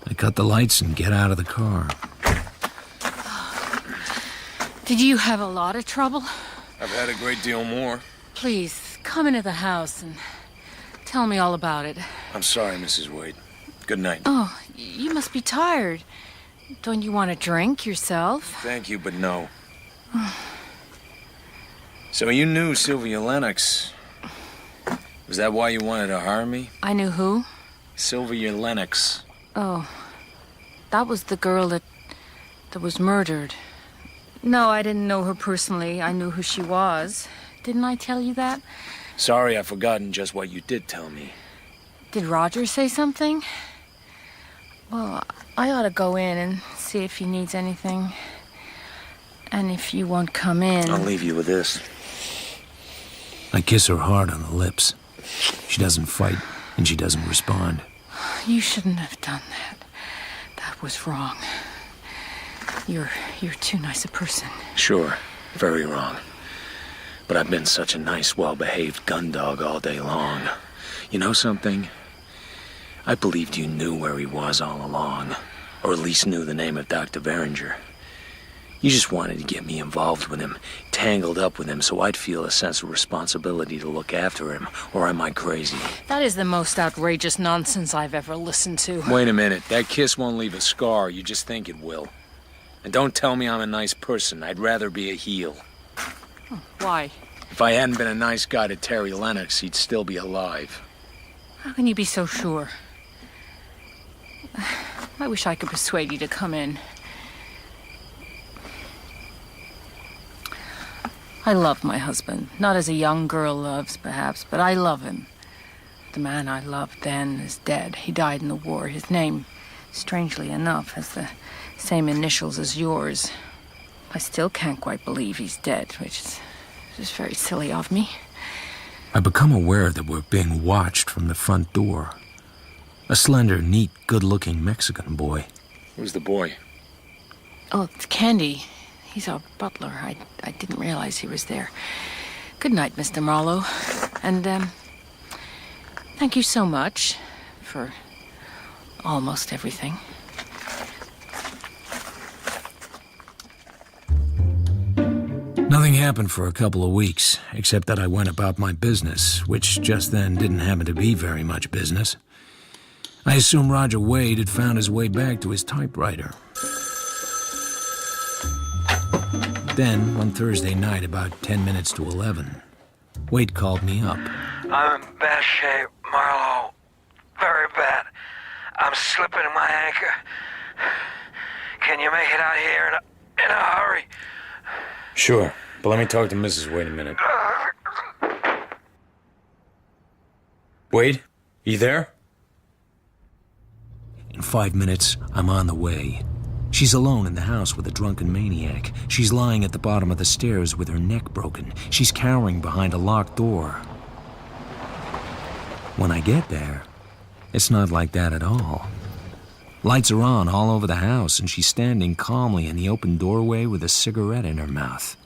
I cut the lights and get out of the car.
Did you have a lot of trouble?
I've had a great deal more.
Please, come into the house and tell me all about it.
I'm sorry, Mrs. Wade. Good night.
Oh, you must be tired. Don't you want a drink yourself?
Thank you, but no. So you knew Sylvia Lennox. Was that why you wanted to hire me?
I knew who?
Sylvia Lennox.
Oh, that was the girl that was murdered. No, I didn't know her personally. I knew who she was. Didn't I tell you that?
Sorry, I've forgotten just what you did tell me.
Did Roger say something? Well, I ought to go in and see if he needs anything. And if you won't come in...
I'll leave you with this.
I kiss her hard on the lips. She doesn't fight, and she doesn't respond.
You shouldn't have done that. That was wrong. You're too nice a person.
Sure, very wrong. But I've been such a nice, well-behaved gun dog all day long. You know something? I believed you knew where he was all along. Or at least knew the name of Dr. Veringer. You just wanted to get me involved with him, tangled up with him, so I'd feel a sense of responsibility to look after him. Or am I crazy?
That is the most outrageous nonsense I've ever listened to.
Wait a minute. That kiss won't leave a scar. You just think it will. And don't tell me I'm a nice person. I'd rather be a heel.
Why?
If I hadn't been a nice guy to Terry Lennox, he'd still be alive.
How can you be so sure? I wish I could persuade you to come in. I love my husband. Not as a young girl loves, perhaps, but I love him. The man I loved then is dead. He died in the war. His name, strangely enough, has the same initials as yours. I still can't quite believe he's dead, which is very silly of me.
I become aware that we're being watched from the front door. A slender, neat, good-looking Mexican boy.
Who's the boy?
Oh, it's Candy. He's our butler. I didn't realize he was there. Good night, Mr. Marlowe. And, thank you so much for almost everything.
Nothing happened for a couple of weeks, except that I went about my business, which just then didn't happen to be very much business. I assume Roger Wade had found his way back to his typewriter. Then, one Thursday night, about 10 minutes to 11, Wade called me up.
I'm in bad shape, Marlowe. Very bad. I'm slipping in my anchor. Can you make it out here in a hurry?
Sure, but let me talk to Mrs. Wade a minute. Wade, you there?
In 5 minutes, I'm on the way. She's alone in the house with a drunken maniac. She's lying at the bottom of the stairs with her neck broken. She's cowering behind a locked door. When I get there, it's not like that at all. Lights are on all over the house, and she's standing calmly in the open doorway with a cigarette in her mouth.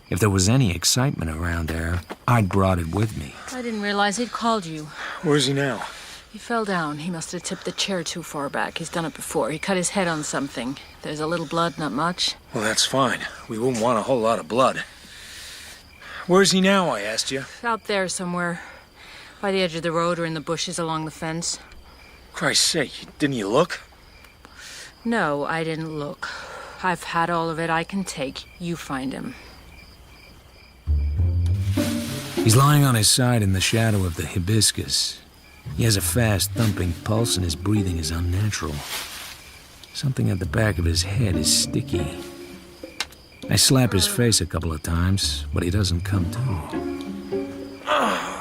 If there was any excitement around there, I'd brought it with me.
I didn't realize he'd called you.
Where's he now?
He fell down. He must have tipped the chair too far back. He's done it before. He cut his head on something. There's a little blood, not much.
Well, that's fine. We wouldn't want a whole lot of blood. Where's he now, I asked you?
Out there somewhere. By the edge of the road or in the bushes along the fence.
Christ's sake, didn't you look?
No, I didn't look. I've had all of it I can take. You find him.
He's lying on his side in the shadow of the hibiscus. He has a fast, thumping pulse, and his breathing is unnatural. Something at the back of his head is sticky. I slap his face a couple of times, but he doesn't come to.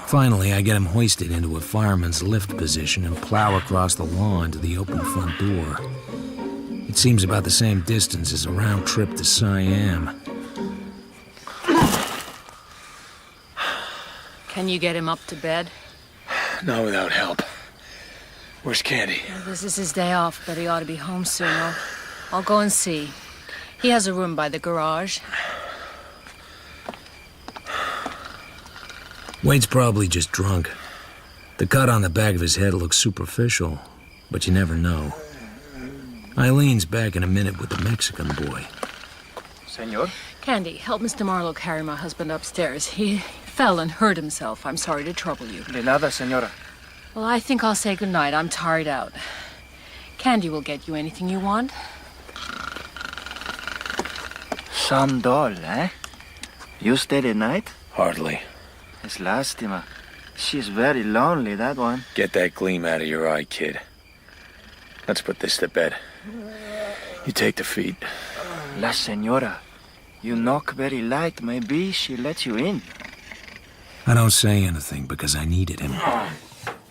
Finally, I get him hoisted into a fireman's lift position and plow across the lawn to the open front door. It seems about the same distance as a round trip to Siam.
Can you get him up to bed?
Not without help. Where's Candy?
Well, this is his day off, but he ought to be home soon. I'll go and see. He has a room by the garage.
Wade's probably just drunk. The cut on the back of his head looks superficial, but you never know. Eileen's back in a minute with the Mexican boy.
Senor?
Candy, help Mr. Marlowe carry my husband upstairs. He fell and hurt himself. I'm sorry to trouble you.
De nada, senora.
Well, I think I'll say goodnight. I'm tired out. Candy will get you anything you want.
Some doll, eh? You stay the night?
Hardly.
It's lástima. She's very lonely, that one.
Get that gleam out of your eye, kid. Let's put this to bed. You take the feet.
La senora. You knock very light. Maybe she lets you in.
I don't say anything because I needed him.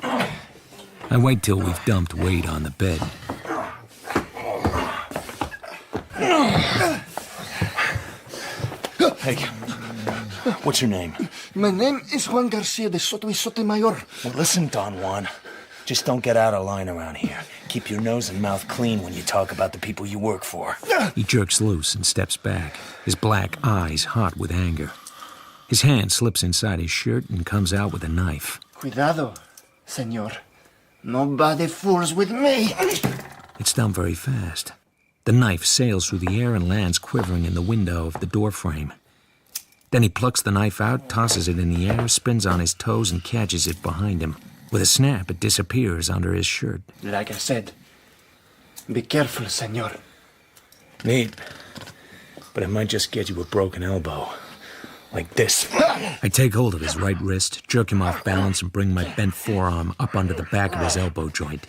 I wait till we've dumped Wade on the bed.
Hey, what's your name?
My name is Juan Garcia de Soto y Sotomayor.
Well, listen, Don Juan. Just don't get out of line around here. Keep your nose and mouth clean when you talk about the people you work for.
He jerks loose and steps back, his black eyes hot with anger. His hand slips inside his shirt and comes out with a knife.
Cuidado, senor. Nobody fools with me.
It's done very fast. The knife sails through the air and lands quivering in the window of the doorframe. Then he plucks the knife out, tosses it in the air, spins on his toes, and catches it behind him. With a snap, it disappears under his shirt.
Like I said, be careful, senor.
Neat. But it might just get you a broken elbow. Like this.
I take hold of his right wrist, jerk him off balance, and bring my bent forearm up under the back of his elbow joint.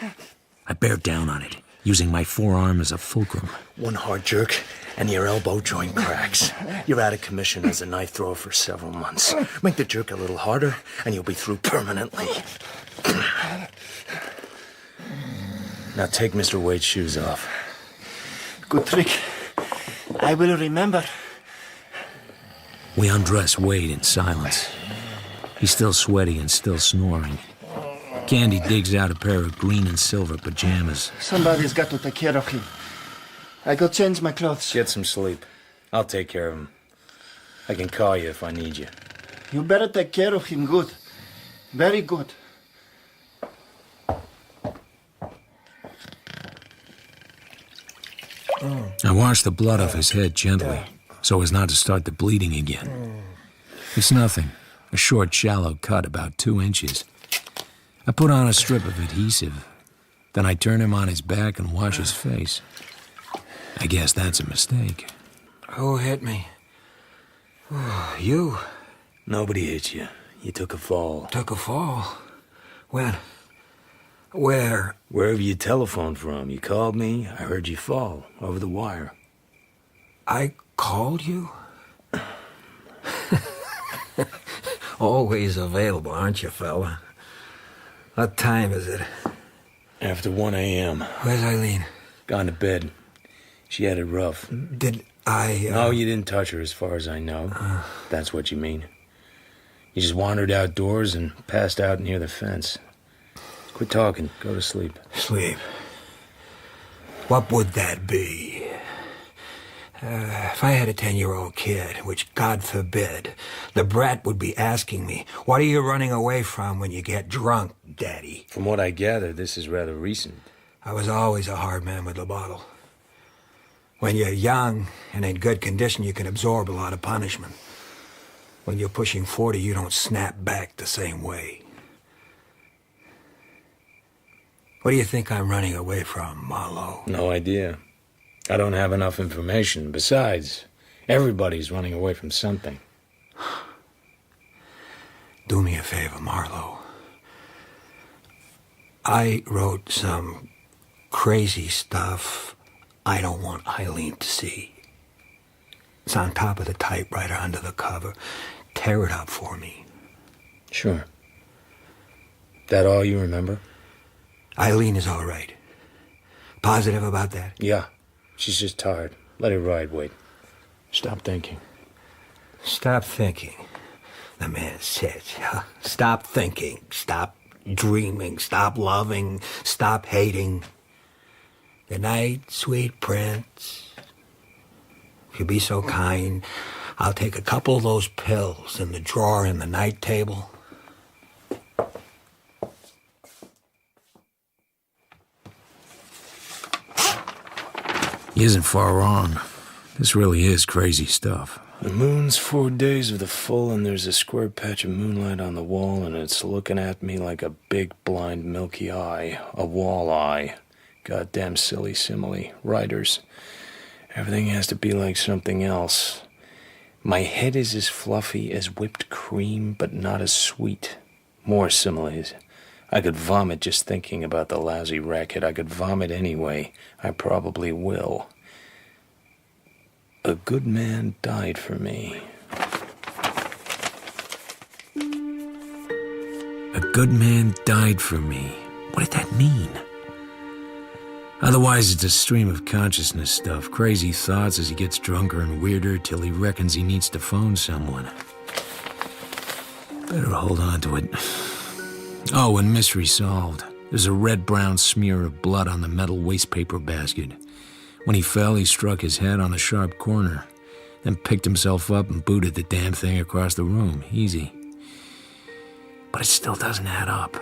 I bear down on it, using my forearm as a fulcrum.
One hard jerk, and your elbow joint cracks. You're out of commission as a knife thrower for several months. Make the jerk a little harder, and you'll be through permanently. Now take Mr. Wade's shoes off.
Good trick. I will remember.
We undress Wade in silence. He's still sweaty and still snoring. Candy digs out a pair of green and silver pajamas.
Somebody's got to take care of him. I go change my clothes.
Get some sleep. I'll take care of him. I can call you if I need you.
You better take care of him good. Very good.
I wash the blood off his head gently, so as not to start the bleeding again. It's nothing. A short, shallow cut about 2 inches. I put on a strip of adhesive. Then I turn him on his back and wash his face. I guess that's a mistake.
Who hit me? You?
Nobody hit you. You took a fall.
Took a fall? When? Where?
Wherever you telephoned from. You called me. I heard you fall over the wire.
I called you? Always available, aren't you, fella? What time is it?
After 1 a.m.
Where's Eileen?
Gone to bed. She had it rough.
Did I...
No, you didn't touch her as far as I know. That's what you mean. You just wandered outdoors and passed out near the fence. Quit talking. Go to sleep.
Sleep? What would that be? If I had a 10-year-old kid, which God forbid, the brat would be asking me, what are you running away from when you get drunk, Daddy?
From what I gather, this is rather recent.
I was always a hard man with the bottle. When you're young and in good condition, you can absorb a lot of punishment. When you're pushing 40, you don't snap back the same way. What do you think I'm running away from, Marlowe?
No idea. I don't have enough information. Besides, everybody's running away from something.
Do me a favor, Marlowe. I wrote some crazy stuff I don't want Eileen to see. It's on top of the typewriter under the cover. Tear it up for me.
Sure. That all you remember?
Eileen is all right. Positive about that?
Yeah. She's just tired. Let her ride, Wade. Stop thinking.
Stop thinking. The man says, stop thinking. Stop dreaming. Stop loving. Stop hating. Good night, sweet prince. If you'll be so kind, I'll take a couple of those pills in the drawer in the night table.
He isn't far wrong. This really is crazy stuff.
The moon's 4 days of the full, and there's a square patch of moonlight on the wall, and it's looking at me like a big, blind, milky eye. A wall eye. Goddamn silly simile. Writers. Everything has to be like something else. My head is as fluffy as whipped cream, but not as sweet. More similes. I could vomit just thinking about the lousy racket. I could vomit anyway. I probably will. A good man died for me.
A good man died for me. What did that mean? Otherwise, it's a stream of consciousness stuff. Crazy thoughts as he gets drunker and weirder till he reckons he needs to phone someone. Better hold on to it. Oh, and mystery solved. There's a red-brown smear of blood on the metal wastepaper basket. When he fell, he struck his head on a sharp corner, then picked himself up and booted the damn thing across the room. Easy. But it still doesn't add up.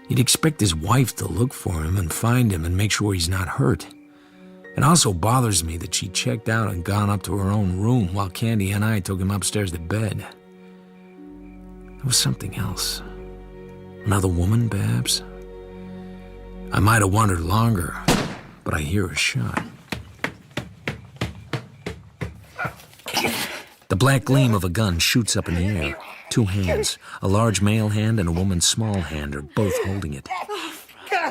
You'd expect his wife to look for him and find him and make sure he's not hurt. It also bothers me that she checked out and gone up to her own room while Candy and I took him upstairs to bed. There was something else. Another woman, perhaps? I might have wondered longer, but I hear a shot. The black gleam of a gun shoots up in the air. 2 hands, a large male hand and a woman's small hand, are both holding it.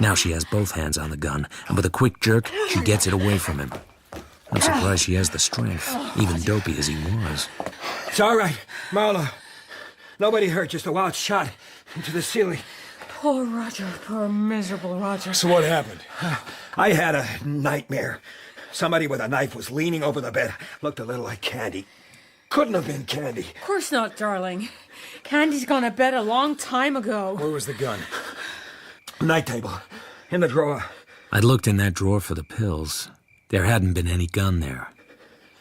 Now she has both hands on the gun, and with a quick jerk, she gets it away from him. I'm surprised she has the strength, even dopey as he was.
It's all right, Marlowe. Nobody hurt, just a wild shot into the ceiling.
Poor Roger, poor miserable Roger.
So what happened? I had a nightmare. Somebody with a knife was leaning over the bed. Looked a little like Candy. Couldn't have been Candy.
Of course not, darling. Candy's gone to bed a long time ago.
Where was the gun? Night table. In the drawer.
I'd looked in that drawer for the pills. There hadn't been any gun there.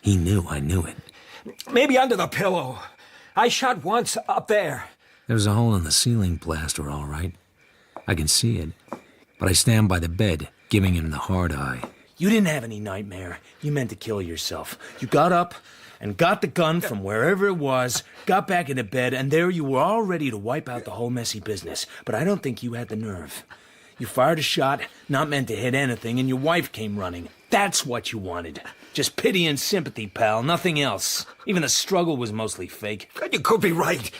He knew I knew it.
Maybe under the pillow. I shot once up there.
There's a hole in the ceiling plaster, all right. I can see it. But I stand by the bed, giving him the hard eye.
You didn't have any nightmare. You meant to kill yourself. You got up and got the gun from wherever it was, got back into bed, and there you were all ready to wipe out the whole messy business. But I don't think you had the nerve. You fired a shot, not meant to hit anything, and your wife came running. That's what you wanted. Just pity and sympathy, pal, nothing else. Even the struggle was mostly fake.
You could be right.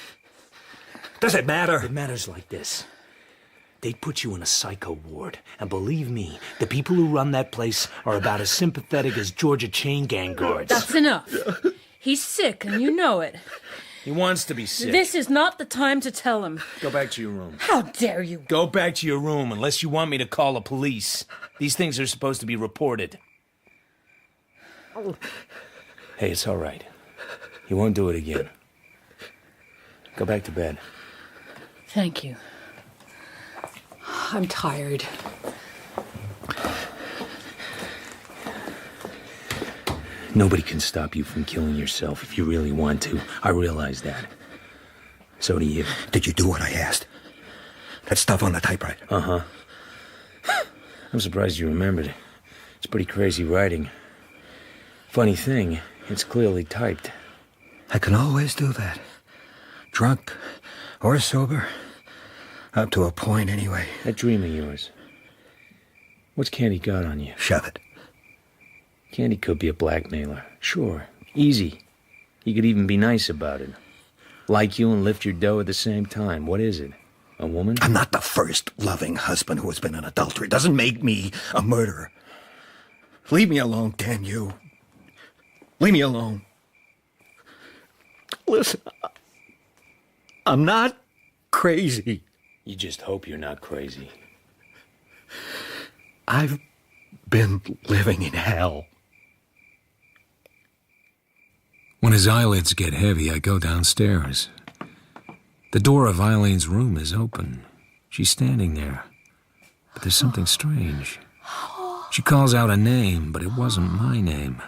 Does it matter?
It matters like this. They'd put you in a psycho ward, and believe me, the people who run that place are about as sympathetic as Georgia chain gang guards.
That's enough. He's sick, and you know it.
He wants to be sick.
This is not the time to tell him.
Go back to your room.
How dare you?
Go back to your room, unless you want me to call the police. These things are supposed to be reported. Hey, it's all right. He won't do it again. Go back to bed.
Thank you. I'm tired.
Nobody can stop you from killing yourself if you really want to. I realize that. So do you.
Did you do what I asked? That stuff on the typewriter?
Uh-huh. I'm surprised you remembered. It's pretty crazy writing. Funny thing, it's clearly typed.
I can always do that. Drunk or sober. Up to a point, anyway.
That dream of yours. What's Candy got on you?
Shove it.
Candy could be a blackmailer. Sure. Easy. He could even be nice about it. Like you and lift your dough at the same time. What is it? A woman?
I'm not the first loving husband who has been an adulterer. It doesn't make me a murderer. Leave me alone, damn you. Leave me alone. Listen, I'm not crazy.
You just hope you're not crazy.
I've been living in hell.
When his eyelids get heavy, I go downstairs. The door of Eileen's room is open. She's standing there. But there's something strange. She calls out a name, but it wasn't my name.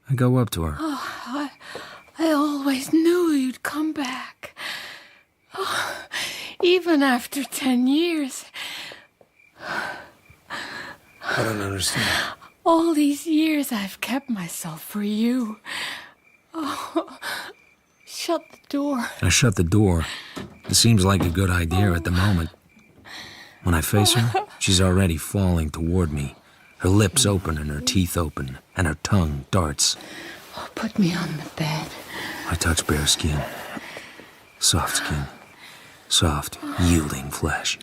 I go up to her.
Oh, I always knew you'd come back. Oh, even after 10 years.
I don't understand.
All these years I've kept myself for you. Oh, shut the door.
I shut the door. It seems like a good idea at the moment. When I face her, she's already falling toward me, her lips open and her teeth open, and her tongue darts.
Oh, put me on the bed.
I touch bare skin. Soft skin. Soft, yielding flesh.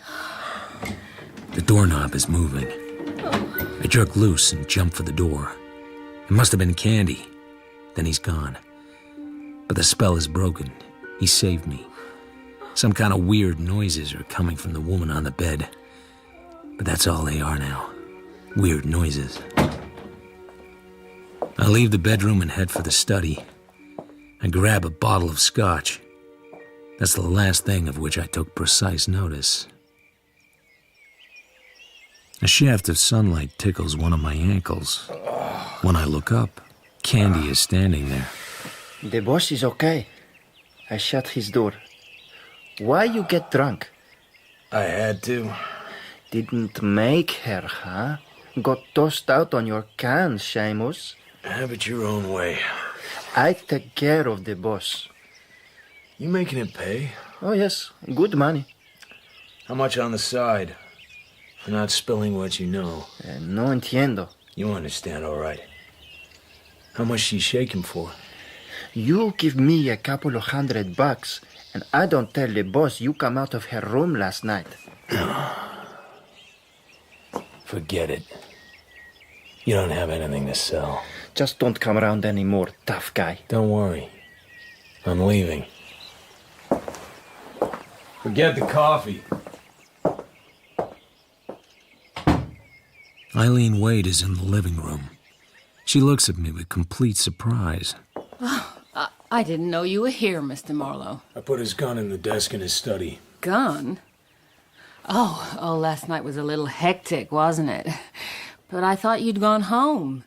The doorknob is moving. I jerk loose and jump for the door. It must have been Candy. Then he's gone. But the spell is broken. He saved me. Some kind of weird noises are coming from the woman on the bed. But that's all they are now. Weird noises. I leave the bedroom and head for the study. I grab a bottle of scotch. That's the last thing of which I took precise notice. A shaft of sunlight tickles one of my ankles. When I look up, Candy is standing there.
The boss is okay. I shut his door. Why you get drunk?
I had to.
Didn't make her, huh? Got tossed out on your can, Seamus.
Have it your own way.
I take care of the boss.
You making it pay?
Oh, yes. Good money.
How much on the side? For not spilling what you know.
No entiendo.
You understand, all right. How much she shaking for?
You give me a couple of $100, and I don't tell the boss you come out of her room last night.
Forget it. You don't have anything to sell.
Just don't come around anymore, tough guy.
Don't worry. I'm leaving. Forget the coffee.
Eileen Wade is in the living room. She looks at me with complete surprise.
Oh, I didn't know you were here, Mr. Marlowe.
I put his gun in the desk in his study.
Gun? Oh, last night was a little hectic, wasn't it? But I thought you'd gone home.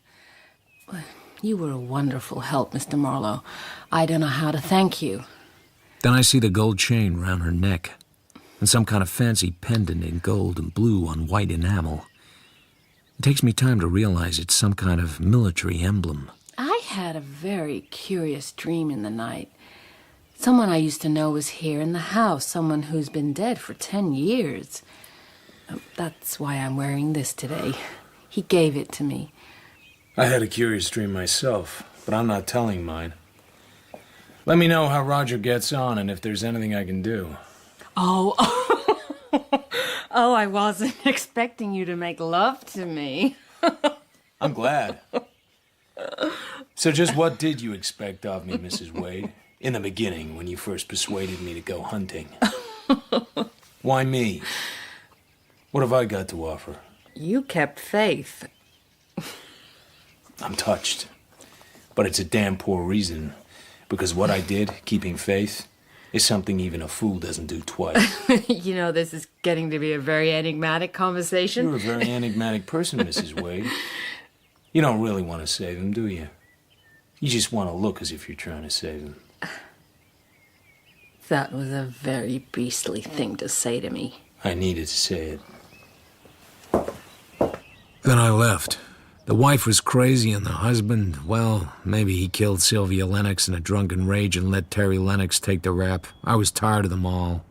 You were a wonderful help, Mr. Marlowe. I don't know how to thank you.
Then I see the gold chain round her neck, and some kind of fancy pendant in gold and blue on white enamel. It takes me time to realize it's some kind of military emblem.
I had a very curious dream in the night. Someone I used to know was here in the house, someone who's been dead for 10 years. That's why I'm wearing this today. He gave it to me.
I had a curious dream myself, but I'm not telling mine. Let me know how Roger gets on and if there's anything I can do.
Oh, I wasn't expecting you to make love to me.
I'm glad. So just what did you expect of me, Mrs. Wade? In the beginning, when you first persuaded me to go hunting. Why me? What have I got to offer?
You kept faith.
I'm touched. But it's a damn poor reason. Because what I did, keeping faith, is something even a fool doesn't do twice.
You know, this is getting to be a very enigmatic conversation.
You're a very enigmatic person, Mrs. Wade. You don't really want to save him, do you? You just want to look as if you're trying to save him.
That was a very beastly thing to say to me.
I needed to say it.
Then I left. The wife was crazy and the husband, well, maybe he killed Sylvia Lennox in a drunken rage and let Terry Lennox take the rap. I was tired of them all.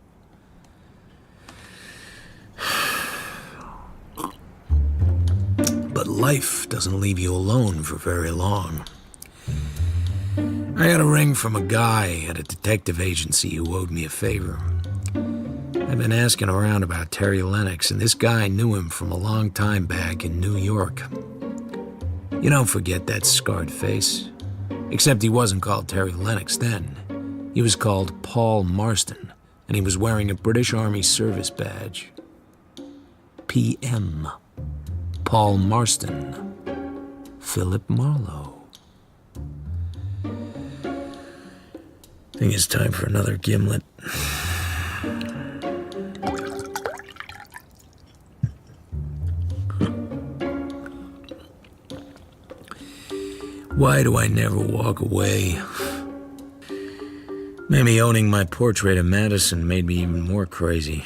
But life doesn't leave you alone for very long. I had a ring from a guy at a detective agency who owed me a favor. I've been asking around about Terry Lennox, and this guy knew him from a long time back in New York. You don't forget that scarred face. Except he wasn't called Terry Lennox then. He was called Paul Marston, and he was wearing a British Army service badge. PM. Paul Marston. Philip Marlowe. I think it's time for another gimlet. Why do I never walk away? Maybe owning my portrait of Madison made me even more crazy.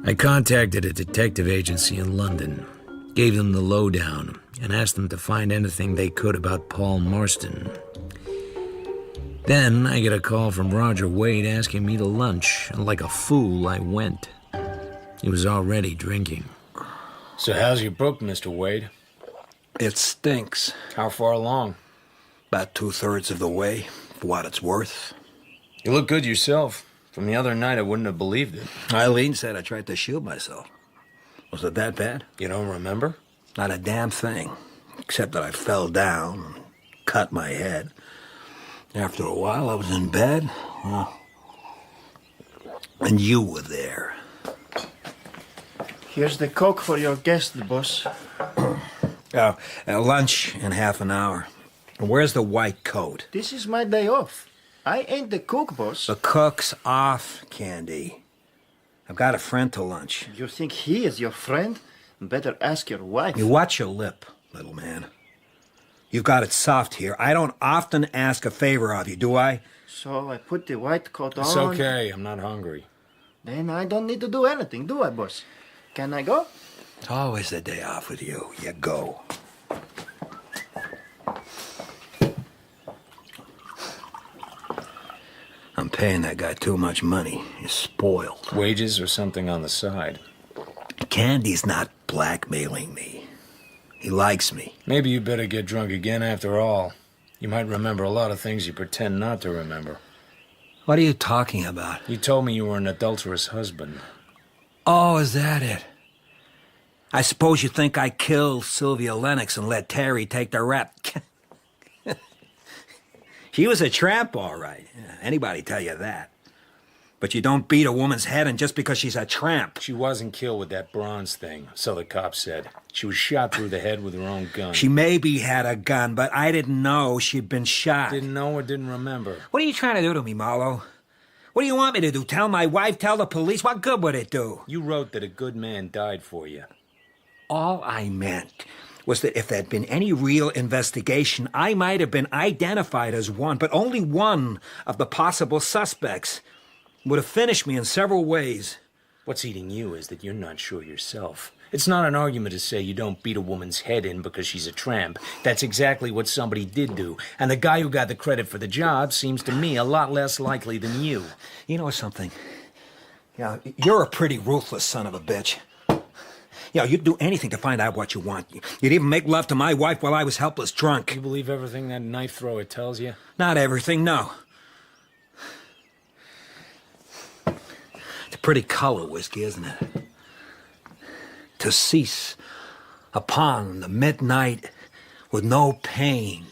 I contacted a detective agency in London, gave them the lowdown,
and asked them to find anything they could about Paul Marston. Then I get a call from Roger Wade asking me to lunch, and like a fool, I went. He was already drinking. So how's your book, Mr. Wade?
It stinks.
How far along?
About 2/3 of the way, for what it's worth.
You look good yourself. From the other night, I wouldn't have believed it.
Eileen said I tried to shoot myself. Was it that bad?
You don't remember?
Not a damn thing, except that I fell down and cut my head. After a while, I was in bed, and you were there.
Here's the Coke for your guest, boss.
Lunch in half an hour. Where's the white coat?
This is my day off. I ain't the cook, boss.
The cook's off, Candy. I've got a friend to lunch.
You think he is your friend? Better ask your wife.
You watch your lip, little man. You've got it soft here. I don't often ask a favor of you, do I?
So I put the white coat on.
It's okay. I'm not hungry.
Then I don't need to do anything, do I, boss? Can I go?
It's always the day off with you. You go. I'm paying that guy too much money. He's spoiled.
Wages or something on the side?
Candy's not blackmailing me. He likes me.
Maybe you better get drunk again after all. You might remember a lot of things you pretend not to remember.
What are you talking about?
You told me you were an adulterous husband.
Oh, is that it? I suppose you think I killed Sylvia Lennox and let Terry take the rep. She was a tramp, all right. Anybody tell you that. But you don't beat a woman's head in just because she's a tramp.
She wasn't killed with that bronze thing, so the cop said. She was shot through the head with her own gun.
She maybe had a gun, but I didn't know she'd been shot.
Didn't know or didn't remember?
What are you trying to do to me, Marlowe? What do you want me to do? Tell my wife? Tell the police? What good would it do?
You wrote that a good man died for you.
All I meant was that if there'd been any real investigation, I might have been identified as one, but only one of the possible suspects. Would have finished me in several ways.
What's eating you is that you're not sure yourself. It's not an argument to say you don't beat a woman's head in because she's a tramp. That's exactly what somebody did do. And the guy who got the credit for the job seems to me a lot less likely than you.
You know something? You're a pretty ruthless son of a bitch. You'd do anything to find out what you want. You'd even make love to my wife while I was helpless drunk.
You believe everything that knife thrower tells you?
Not everything, no. It's a pretty color whiskey, isn't it? To cease upon the midnight with no pain.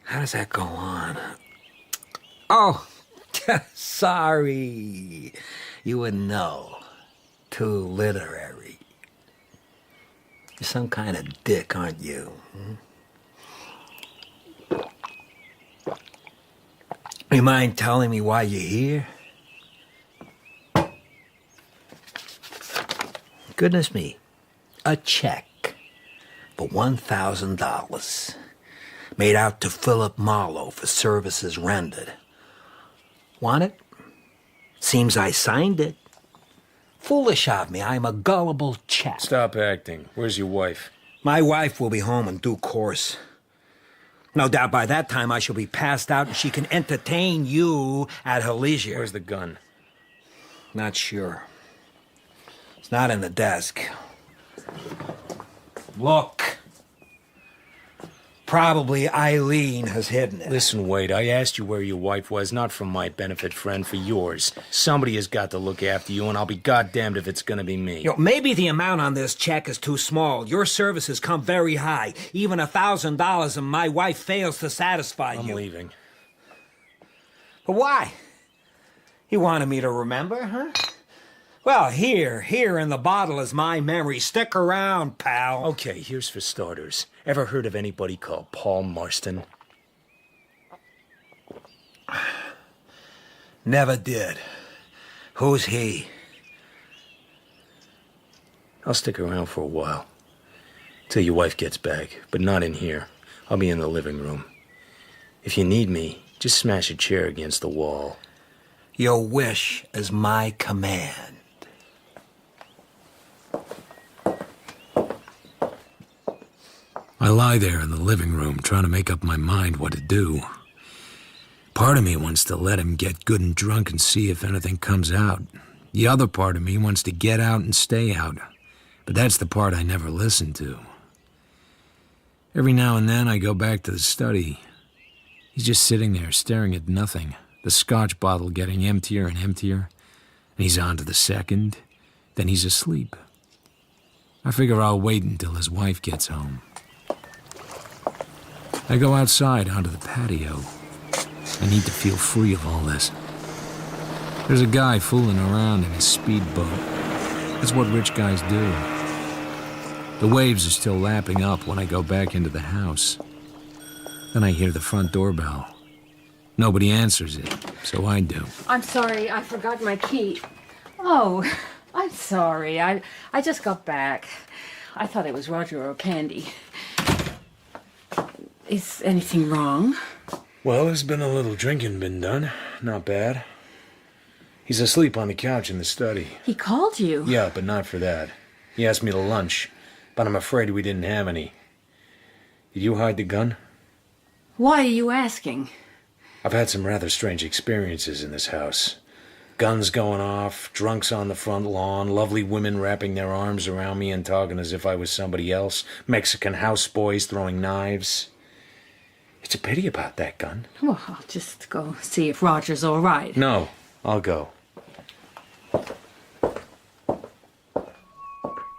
How does that go on? Oh, sorry. You wouldn't know. Too literary. You're some kind of dick, aren't you? You mind telling me why you're here? Goodness me. A check for $1,000 made out to Philip Marlowe for services rendered. Want it? Seems I signed it. Foolish of me. I'm a gullible chap.
Stop acting. Where's your wife?
My wife will be home in due course. No doubt by that time I shall be passed out and she can entertain you at her leisure.
Where's the gun?
Not sure. It's not in the desk. Look. Probably Eileen has hidden it.
Listen, Wade, I asked you where your wife was, not for my benefit, friend, for yours. Somebody has got to look after you, and I'll be goddamned if it's gonna be me.
Maybe the amount on this check is too small. Your services come very high. Even $1,000 and my wife fails to satisfy you.
I'm leaving.
But why? You wanted me to remember, huh? Well, here in the bottle is my memory. Stick around, pal.
Okay, here's for starters. Ever heard of anybody called Paul Marston?
Never did. Who's he?
I'll stick around for a while. Till your wife gets back, but not in here. I'll be in the living room. If you need me, just smash a chair against the wall.
Your wish is my command.
I lie there in the living room trying to make up my mind what to do. Part of me wants to let him get good and drunk and see if anything comes out. The other part of me wants to get out and stay out. But that's the part I never listen to. Every now and then I go back to the study. He's just sitting there staring at nothing, the scotch bottle getting emptier and emptier. And he's on to the second, then he's asleep. I figure I'll wait until his wife gets home. I go outside onto the patio. I need to feel free of all this. There's a guy fooling around in his speedboat. That's what rich guys do. The waves are still lapping up when I go back into the house. Then I hear the front doorbell. Nobody answers it, so I do.
I'm sorry, I forgot my key. Oh, I'm sorry. I just got back. I thought it was Roger or Candy. Is anything wrong?
Well, there's been a little drinking been done. Not bad. He's asleep on the couch in the study.
He called you?
Yeah, but not for that. He asked me to lunch, but I'm afraid we didn't have any. Did you hide the gun?
Why are you asking?
I've had some rather strange experiences in this house. Guns going off, drunks on the front lawn, lovely women wrapping their arms around me and talking as if I was somebody else, Mexican houseboys throwing knives. It's a pity about that gun.
Well, I'll just go see if Roger's all right.
No, I'll go.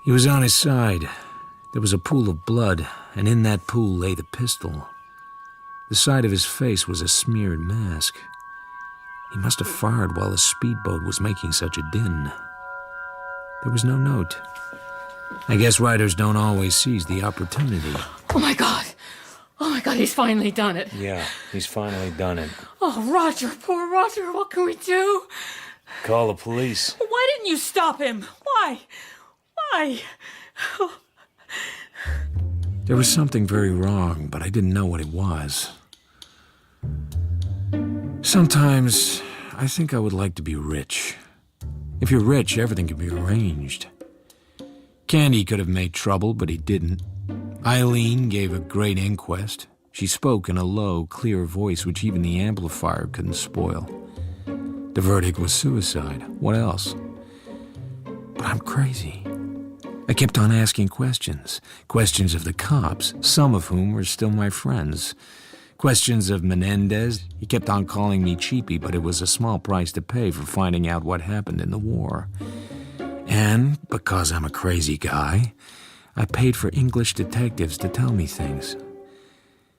He was on his side. There was a pool of blood, and in that pool lay the pistol. The side of his face was a smeared mask. He must have fired while the speedboat was making such a din. There was no note. I guess writers don't always seize the opportunity.
Oh, my God. Oh, my God, he's finally done it.
Yeah, he's finally done it.
Oh, Roger, poor Roger, what can we do?
Call the police.
Why didn't you stop him? Why? Why? Oh.
There was something very wrong, but I didn't know what it was. Sometimes I think I would like to be rich. If you're rich, everything can be arranged. Candy could have made trouble, but he didn't. Eileen gave a great inquest. She spoke in a low, clear voice which even the amplifier couldn't spoil. The verdict was suicide. What else? But I'm crazy. I kept on asking questions. Questions of the cops, some of whom were still my friends. Questions of Menendez. He kept on calling me cheapy, but it was a small price to pay for finding out what happened in the war. And because I'm a crazy guy, I paid for English detectives to tell me things.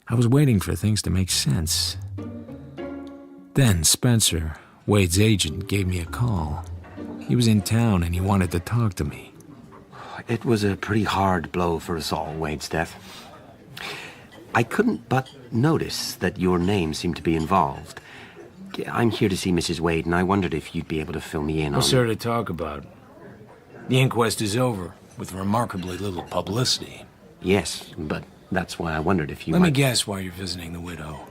I was waiting for things to make sense. Then Spencer, Wade's agent, gave me a call. He was in town and he wanted to talk to me.
It was a pretty hard blow for us all, Wade's death. I couldn't but notice that your name seemed to be involved. I'm here to see Mrs. Wade, and I wondered if you'd be able to fill me in on...
What's there to talk about? The inquest is over, with remarkably little publicity.
Yes, but that's why I wondered if you
Let me guess why you're visiting the widow.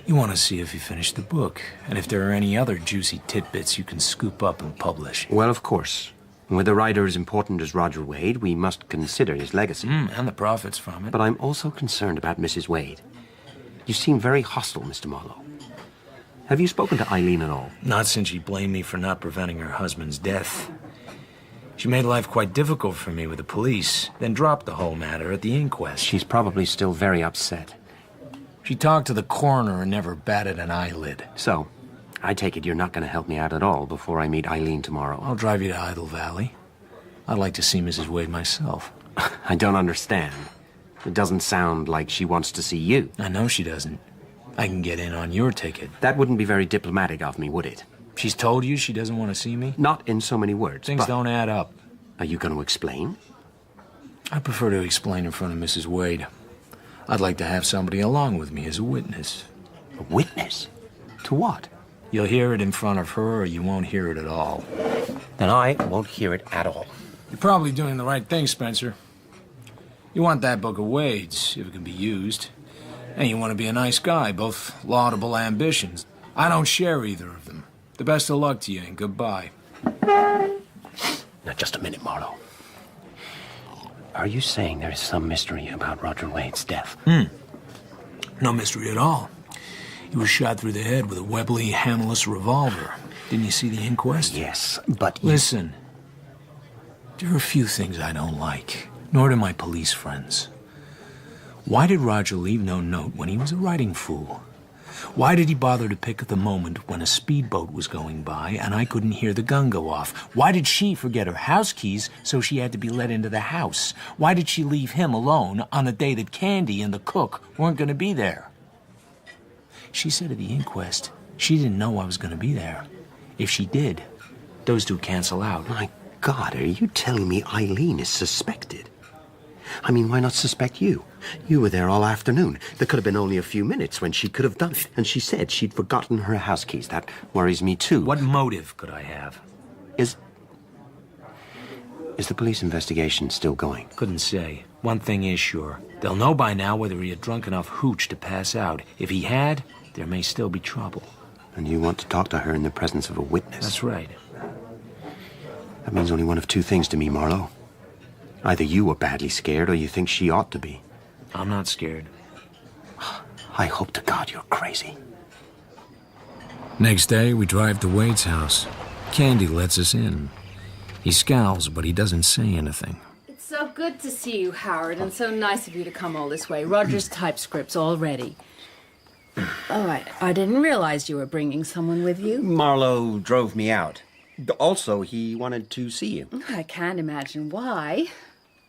You want to see if you finished the book, and if there are any other juicy tidbits you can scoop up and publish.
Well, of course. With a writer as important as Roger Wade, we must consider his legacy.
And the profits from it.
But I'm also concerned about Mrs. Wade. You seem very hostile, Mr. Marlowe. Have you spoken to Eileen at all?
Not since she blamed me for not preventing her husband's death. She made life quite difficult for me with the police, then dropped the whole matter at the inquest.
She's probably still very upset.
She talked to the coroner and never batted an eyelid.
So, I take it you're not going to help me out at all before I meet Eileen tomorrow.
I'll drive you to Idle Valley. I'd like to see Mrs. Wade myself.
I don't understand. It doesn't sound like she wants to see you.
I know she doesn't. I can get in on your ticket.
That wouldn't be very diplomatic of me, would it?
She's told you she doesn't want to see me?
Not in so many words.
Things don't add up.
Are you going to explain?
I prefer to explain in front of Mrs. Wade. I'd like to have somebody along with me as a witness.
A witness? To what?
You'll hear it in front of her, or you won't hear it at all.
Then I won't hear it at all.
You're probably doing the right thing, Spencer. You want that book of Wade's, if it can be used. And you want to be a nice guy, both laudable ambitions. I don't share either of them. The best of luck to you, and goodbye.
Now, just a minute, Marlowe. Are you saying there is some mystery about Roger Wade's death?
No mystery at all. He was shot through the head with a Webley handleless revolver. Didn't you see the inquest?
Yes, but...
Listen, there are a few things I don't like, nor do my police friends. Why did Roger leave no note when he was a writing fool? Why did he bother to pick the moment when a speedboat was going by and I couldn't hear the gun go off? Why did she forget her house keys so she had to be let into the house? Why did she leave him alone on the day that Candy and the cook weren't going to be there? She said at the inquest she didn't know I was going to be there. If she did, those two cancel out.
My God, are you telling me Eileen is suspected? I mean, why not suspect you? You were there all afternoon. There could have been only a few minutes when she could have done it. And she said she'd forgotten her house keys. That worries me, too.
What motive could I have?
Is the police investigation still going?
Couldn't say. One thing is sure. They'll know by now whether he had drunk enough hooch to pass out. If he had, there may still be trouble.
And you want to talk to her in the presence of a witness?
That's right.
That means only one of two things to me, Marlowe. Either you were badly scared or you think she ought to be.
I'm not scared.
I hope to God you're crazy.
Next day, we drive to Wade's house. Candy lets us in. He scowls, but he doesn't say anything.
It's so good to see you, Howard, and so nice of you to come all this way. Roger's typescript's all ready. Oh, I didn't realize you were bringing someone with you.
Marlowe drove me out. Also, he wanted to see you.
I can't imagine why.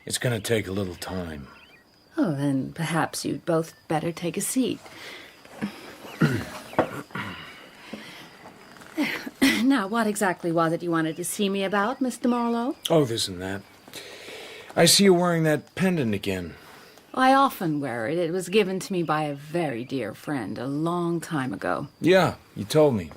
It's gonna take a little time.
Oh, then perhaps you'd both better take a seat. Now, what exactly was it you wanted to see me about, Mr. Marlowe?
Oh, this and that. I see you wearing that pendant again.
I often wear it. It was given to me by a very dear friend a long time ago.
Yeah, you told me.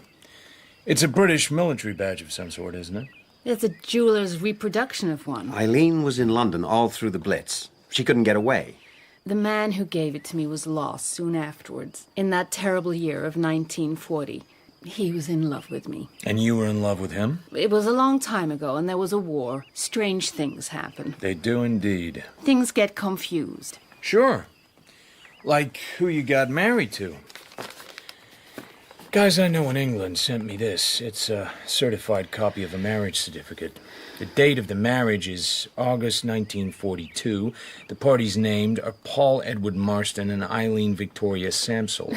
It's a British military badge of some sort, isn't it?
It's a jeweler's reproduction of one.
Eileen was in London all through the Blitz. She couldn't get away.
The man who gave it to me was lost soon afterwards, in that terrible year of 1940. He was in love with me.
And you were in love with him?
It was a long time ago, and there was a war. Strange things happen.
They do indeed.
Things get confused.
Sure. Like who you got married to. Guys I know in England sent me this. It's a certified copy of a marriage certificate. The date of the marriage is August 1942. The parties named are Paul Edward Marston and Eileen Victoria Samsel.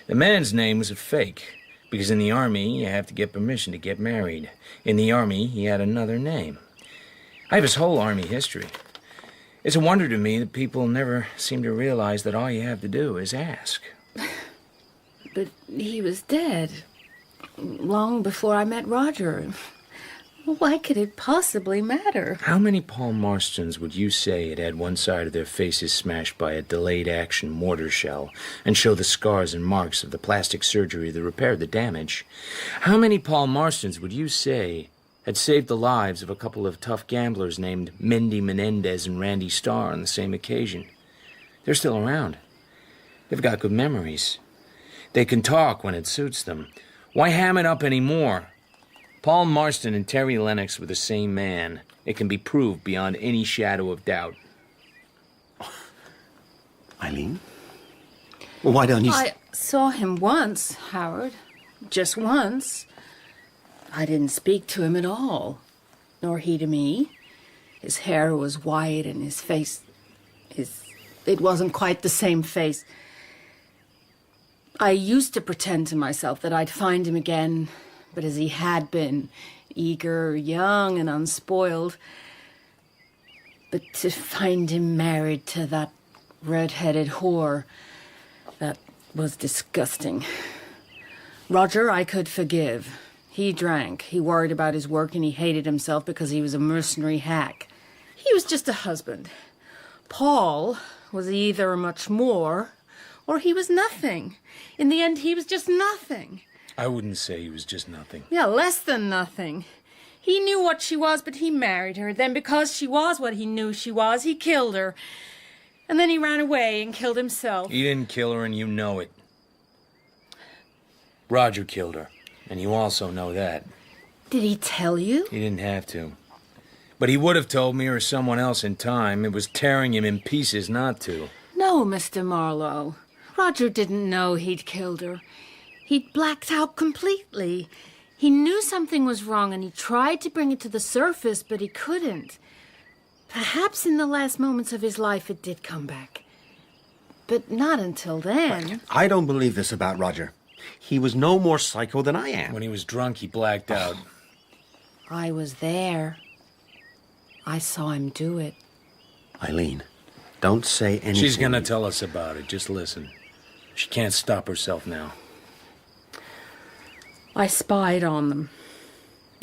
The man's name was a fake, because in the Army you have to get permission to get married. In the Army he had another name. I have his whole Army history. It's a wonder to me that people never seem to realize that all you have to do is ask.
But he was dead long before I met Roger. Why could it possibly matter?
How many Paul Marstons would you say had one side of their faces smashed by a delayed action mortar shell and show the scars and marks of the plastic surgery that repaired the damage? How many Paul Marstons would you say had saved the lives of a couple of tough gamblers named Mindy Menendez and Randy Starr on the same occasion? They're still around. They've got good memories. They can talk when it suits them. Why ham it up anymore? Paul Marston and Terry Lennox were the same man. It can be proved beyond any shadow of doubt.
Eileen? Well, why don't you...
I saw him once, Howard. Just once. I didn't speak to him at all. Nor he to me. His hair was white and his face... It wasn't quite the same face. I used to pretend to myself that I'd find him again, but as he had been, eager, young, and unspoiled. But to find him married to that red-headed whore, that was disgusting. Roger, I could forgive. He drank, he worried about his work, and he hated himself because he was a mercenary hack. He was just a husband. Paul was either much more, or he was nothing. In the end, he was just nothing.
I wouldn't say he was just nothing.
Yeah, less than nothing. He knew what she was, but he married her. Then because she was what he knew she was, he killed her. And then he ran away and killed himself.
He didn't kill her, and you know it. Roger killed her, and you also know that.
Did he tell you?
He didn't have to. But he would have told me or someone else in time. It was tearing him in pieces not to.
No, Mr. Marlowe. Roger didn't know he'd killed her. He'd blacked out completely. He knew something was wrong and he tried to bring it to the surface, but he couldn't. Perhaps in the last moments of his life it did come back. But not until then.
I don't believe this about Roger. He was no more psycho than I am.
When he was drunk, he blacked out.
I was there. I saw him do it.
Eileen, don't say anything.
She's gonna tell us about it. Just listen. She can't stop herself now.
I spied on them.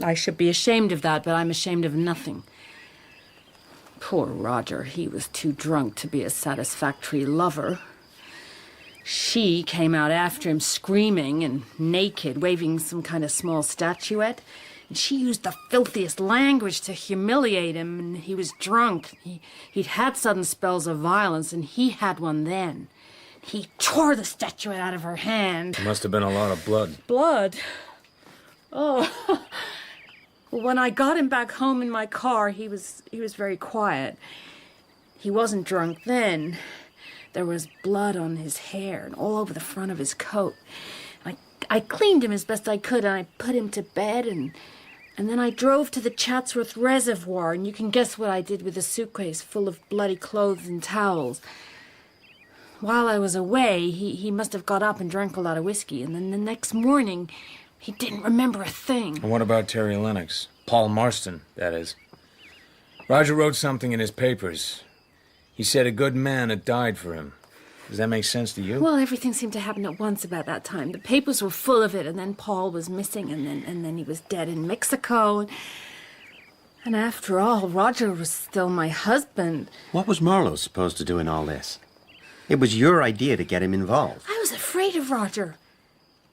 I should be ashamed of that, but I'm ashamed of nothing. Poor Roger, he was too drunk to be a satisfactory lover. She came out after him screaming and naked, waving some kind of small statuette. And she used the filthiest language to humiliate him, and he was drunk. He'd had sudden spells of violence, and he had one then. He tore the statuette out of her hand.
There must have been a lot of blood.
Blood? Oh. When I got him back home in my car, he was very quiet. He wasn't drunk then. There was blood on his hair and all over the front of his coat. I cleaned him as best I could, and I put him to bed, and then I drove to the Chatsworth Reservoir, and you can guess what I did with a suitcase full of bloody clothes and towels. While I was away, he must have got up and drank a lot of whiskey, and then the next morning, he didn't remember a thing.
And what about Terry Lennox? Paul Marston, that is. Roger wrote something in his papers. He said a good man had died for him. Does that make sense to you?
Well, everything seemed to happen at once about that time. The papers were full of it, and then Paul was missing, and then he was dead in Mexico. And after all, Roger was still my husband.
What was Marlowe supposed to do in all this? It was your idea to get him involved.
I was afraid of Roger,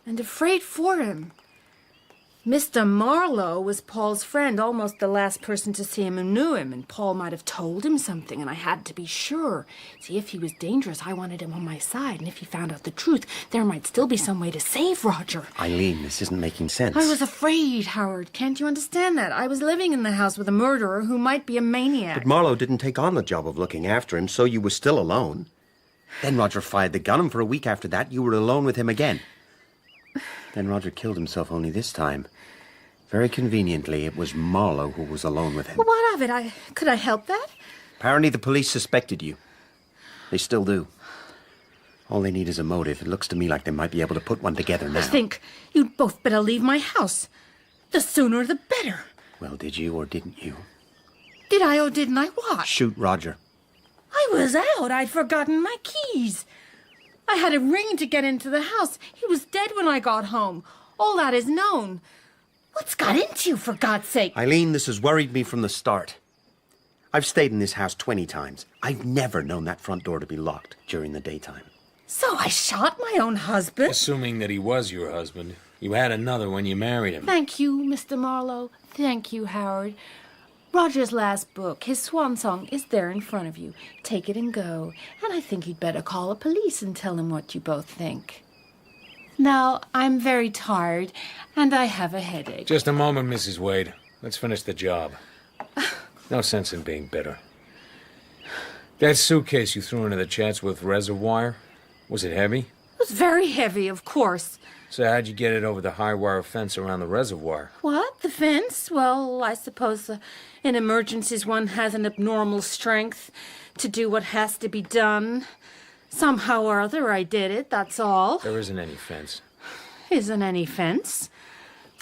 and afraid for him. Mr. Marlowe was Paul's friend, almost the last person to see him who knew him, and Paul might have told him something, and I had to be sure. See, if he was dangerous, I wanted him on my side, and if he found out the truth, there might still be some way to save Roger.
Eileen, this isn't making sense.
I was afraid, Howard. Can't you understand that? I was living in the house with a murderer who might be a maniac.
But Marlowe didn't take on the job of looking after him, so you were still alone. Then Roger fired the gun, and for a week after that, you were alone with him again. Then Roger killed himself only this time. Very conveniently, it was Marlowe who was alone with him.
Well, what of it? Could I help that?
Apparently the police suspected you. They still do. All they need is a motive. It looks to me like they might be able to put one together now.
I think you'd both better leave my house. The sooner the better.
Well, did you or didn't you?
Did I or didn't I what?
Shoot Roger.
I was out. I'd forgotten my keys. I had a ring to get into the house. He was dead when I got home. All that is known. What's got into you, for God's sake?
Eileen, this has worried me from the start. I've stayed in this house 20 times. I've never known that front door to be locked during the daytime.
So I shot my own husband?
Assuming that he was your husband. You had another when you married him.
Thank you, Mr. Marlowe. Thank you, Howard. Roger's last book, his swan song, is there in front of you. Take it and go. And I think you'd better call the police and tell them what you both think. Now, I'm very tired, and I have a headache.
Just a moment, Mrs. Wade. Let's finish the job. No sense in being bitter. That suitcase you threw into the Chatsworth Reservoir, was it heavy?
It was very heavy, of course.
So how'd you get it over the high wire fence around the reservoir?
What? The fence? Well, I suppose in emergencies one has an abnormal strength to do what has to be done. Somehow or other I did it, that's all.
There isn't any fence.
Isn't any fence?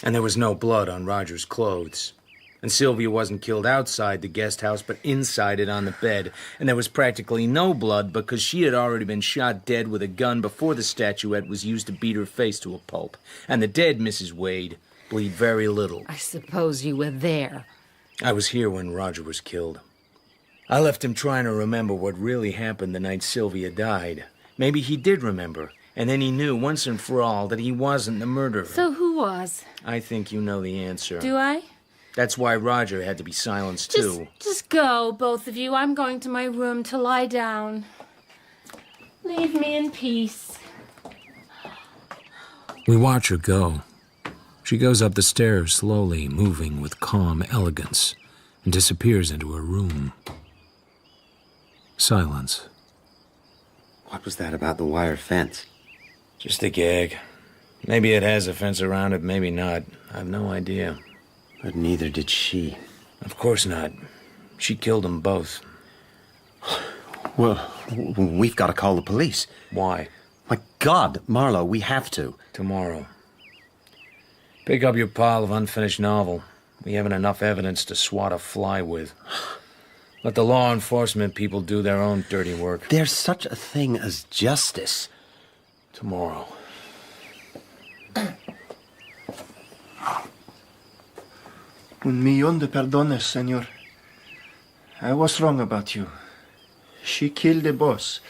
And there was no blood on Roger's clothes. And Sylvia wasn't killed outside the guest house, but inside it on the bed. And there was practically no blood because she had already been shot dead with a gun before the statuette was used to beat her face to a pulp. And the dead, Mrs. Wade, bleed very little.
I suppose you were there.
I was here when Roger was killed. I left him trying to remember what really happened the night Sylvia died. Maybe he did remember, and then he knew once and for all that he wasn't the murderer.
So who was?
I think you know the answer.
Do I?
That's why Roger had to be silenced, too.
Just go, both of you. I'm going to my room to lie down. Leave me in peace.
We watch her go. She goes up the stairs slowly, moving with calm elegance, and disappears into her room. Silence.
What was that about the wire fence?
Just a gag. Maybe it has a fence around it, maybe not. I have no idea.
But neither did she.
Of course not. She killed them both.
Well, we've got to call the police.
Why?
My God, Marlowe, we have to.
Tomorrow. Pick up your pile of unfinished novel. We haven't enough evidence to swat a fly with. Let the law enforcement people do their own dirty work.
There's such a thing as justice.
Tomorrow.
Un millón de perdones, señor. I was wrong about you. She killed the boss.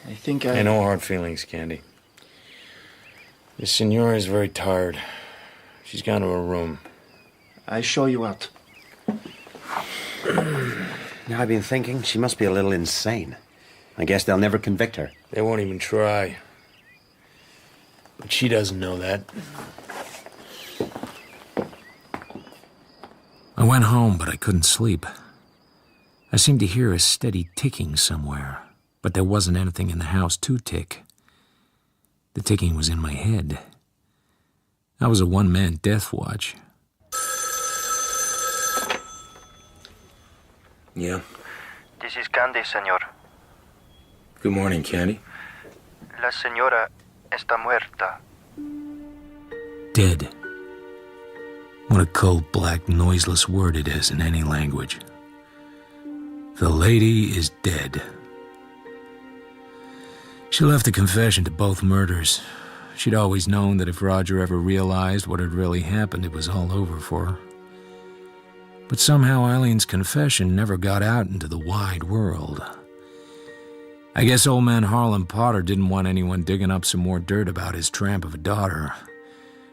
I think I...
Hey, no hard feelings, Candy. The senora is very tired. She's gone to her room.
I show you out.
I've been thinking she must be a little insane. I guess they'll never convict her.
They won't even try. But she doesn't know that.
I went home, but I couldn't sleep. I seemed to hear a steady ticking somewhere, but there wasn't anything in the house to tick. The ticking was in my head. I was a one-man death watch.
Yeah?
This is Candy, señor.
Good morning, Candy.
La señora está muerta.
Dead. What a cold, black, noiseless word it is in any language. The lady is dead. She left a confession to both murders. She'd always known that if Roger ever realized what had really happened, it was all over for her. But somehow Eileen's confession never got out into the wide world. I guess old man Harlan Potter didn't want anyone digging up some more dirt about his tramp of a daughter.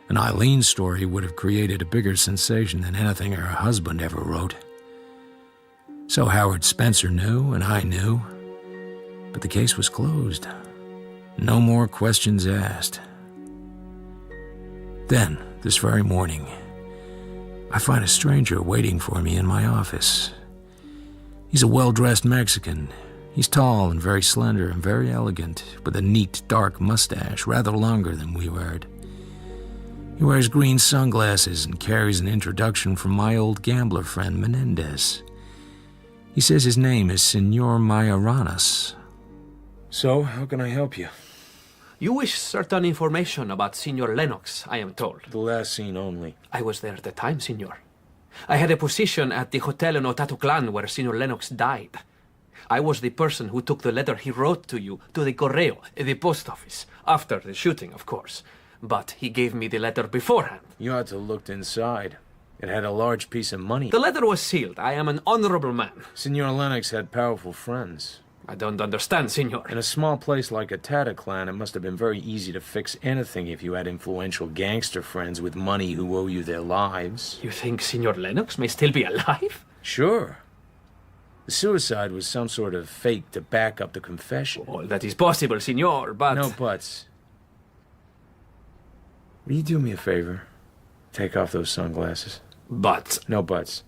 And Eileen's story would have created a bigger sensation than anything her husband ever wrote. So Howard Spencer knew, and I knew. But the case was closed. No more questions asked. Then, this very morning, I find a stranger waiting for me in my office. He's a well-dressed Mexican. He's tall and very slender and very elegant, with a neat, dark mustache, rather longer than we wear. He wears green sunglasses and carries an introduction from my old gambler friend Menendez. He says his name is Senor Mayoranas.
So, how can I help you?
You wish certain information about Senor Lennox, I am told.
The last scene only.
I was there at the time, Senor. I had a position at the hotel in Otatoclan where Senor Lennox died. I was the person who took the letter he wrote to you to the correo, the post office, after the shooting, of course. But he gave me the letter beforehand.
You ought to have looked inside. It had a large piece of money.
The letter was sealed. I am an honorable man.
Senor Lennox had powerful friends.
I don't understand, Senor.
In a small place like Otatoclan, it must have been very easy to fix anything if you had influential gangster friends with money who owe you their lives.
You think Senor Lennox may still be alive?
Sure. The suicide was some sort of fake to back up the confession.
Oh, that is possible, Senor, but...
No buts. Will you do me a favor? Take off those sunglasses.
But...
No buts.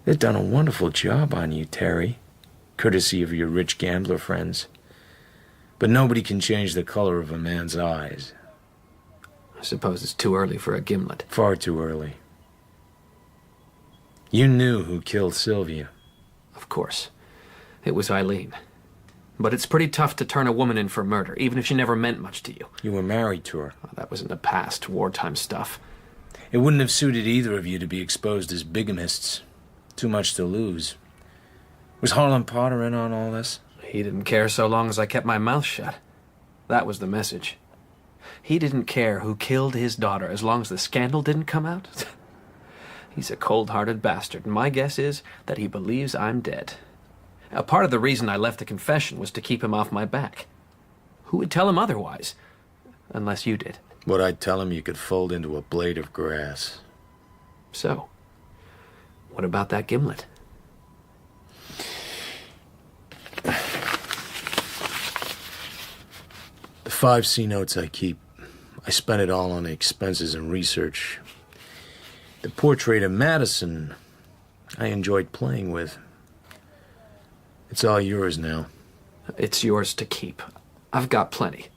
They've done a wonderful job on you, Terry, courtesy of your rich gambler friends. But nobody can change the color of a man's eyes.
I suppose it's too early for a gimlet.
Far too early. You knew who killed Sylvia.
Of course. It was Eileen. But it's pretty tough to turn a woman in for murder, even if she never meant much to you.
You were married to her.
Well, that was in the past, wartime stuff.
It wouldn't have suited either of you to be exposed as bigamists. Too much to lose. Was Harlan Potter in on all this?
He didn't care so long as I kept my mouth shut. That was the message. He didn't care who killed his daughter as long as the scandal didn't come out. He's a cold-hearted bastard, and my guess is that he believes I'm dead. A part of the reason I left the confession was to keep him off my back. Who would tell him otherwise? Unless you did.
What I'd tell him you could fold into a blade of grass.
So, what about that gimlet?
The 5 C notes I keep. I spent it all on expenses and research. The portrait of Madison I enjoyed playing with. It's all yours now.
It's yours to keep. I've got plenty.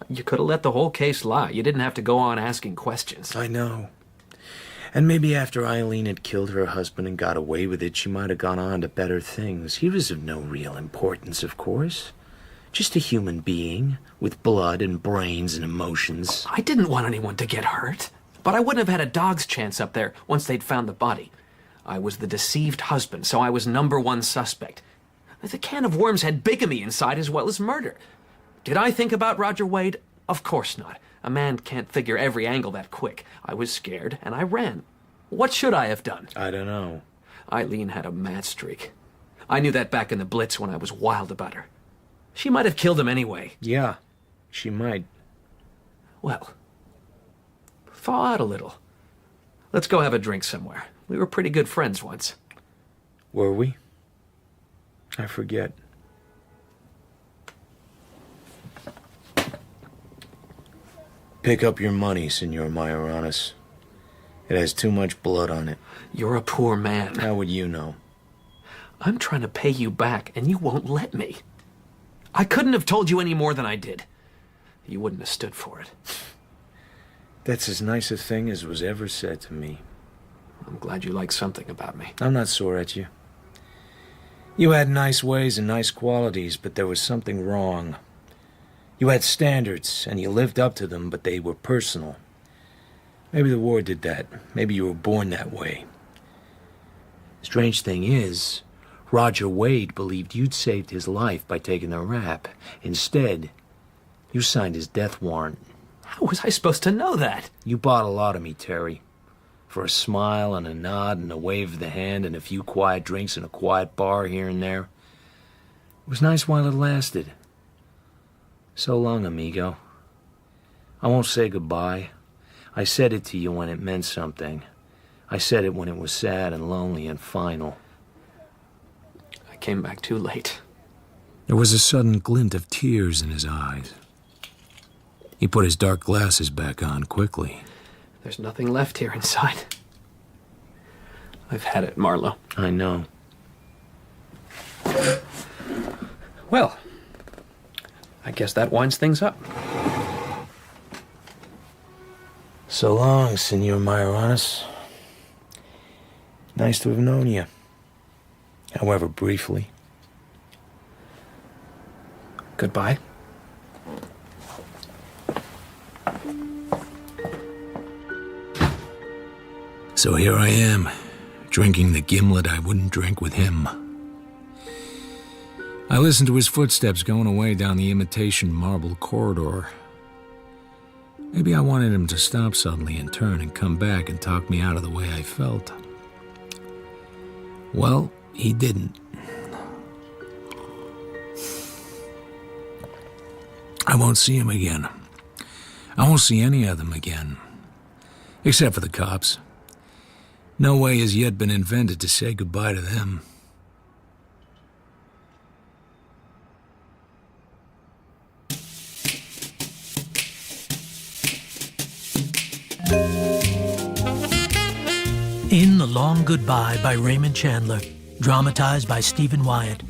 You could have let the whole case lie. You didn't have to go on asking questions.
I know. And maybe after Eileen had killed her husband and got away with it, she might have gone on to better things. He was of no real importance, of course. Just a human being with blood and brains and emotions.
I didn't want anyone to get hurt. But I wouldn't have had a dog's chance up there once they'd found the body. I was the deceived husband, so I was #1 suspect. The can of worms had bigamy inside as well as murder. Did I think about Roger Wade? Of course not. A man can't figure every angle that quick. I was scared, and I ran. What should I have done?
I don't know.
Eileen had a mad streak. I knew that back in the Blitz when I was wild about her. She might have killed him anyway.
Yeah, she might.
Well, thaw out a little. Let's go have a drink somewhere. We were pretty good friends once.
Were we? I forget. Pick up your money, Senor Mayoranes. It has too much blood on it.
You're a poor man.
How would you know?
I'm trying to pay you back, and you won't let me. I couldn't have told you any more than I did. You wouldn't have stood for it.
That's as nice a thing as was ever said to me.
I'm glad you like something about me.
I'm not sore at you. You had nice ways and nice qualities, but there was something wrong. You had standards, and you lived up to them, but they were personal. Maybe the war did that. Maybe you were born that way. Strange thing is, Roger Wade believed you'd saved his life by taking the rap. Instead, you signed his death warrant.
How was I supposed to know that?
You bought a lot of me, Terry. For a smile and a nod and a wave of the hand and a few quiet drinks in a quiet bar here and there. It was nice while it lasted. So long, amigo. I won't say goodbye. I said it to you when it meant something. I said it when it was sad and lonely and final.
I came back too late.
There was a sudden glint of tears in his eyes. He put his dark glasses back on quickly.
There's nothing left here inside. I've had it, Marlowe.
I know.
Well, I guess that winds things up.
So long, Senor Mayoranes. Nice to have known you. However briefly.
Goodbye.
So here I am, drinking the gimlet I wouldn't drink with him. I listened to his footsteps going away down the imitation marble corridor. Maybe I wanted him to stop suddenly and turn and come back and talk me out of the way I felt. Well, he didn't. I won't see him again. I won't see any of them again. Except for the cops. No way has yet been invented to say goodbye to them.
In The Long Goodbye by Raymond Chandler, dramatized by Stephen Wyatt.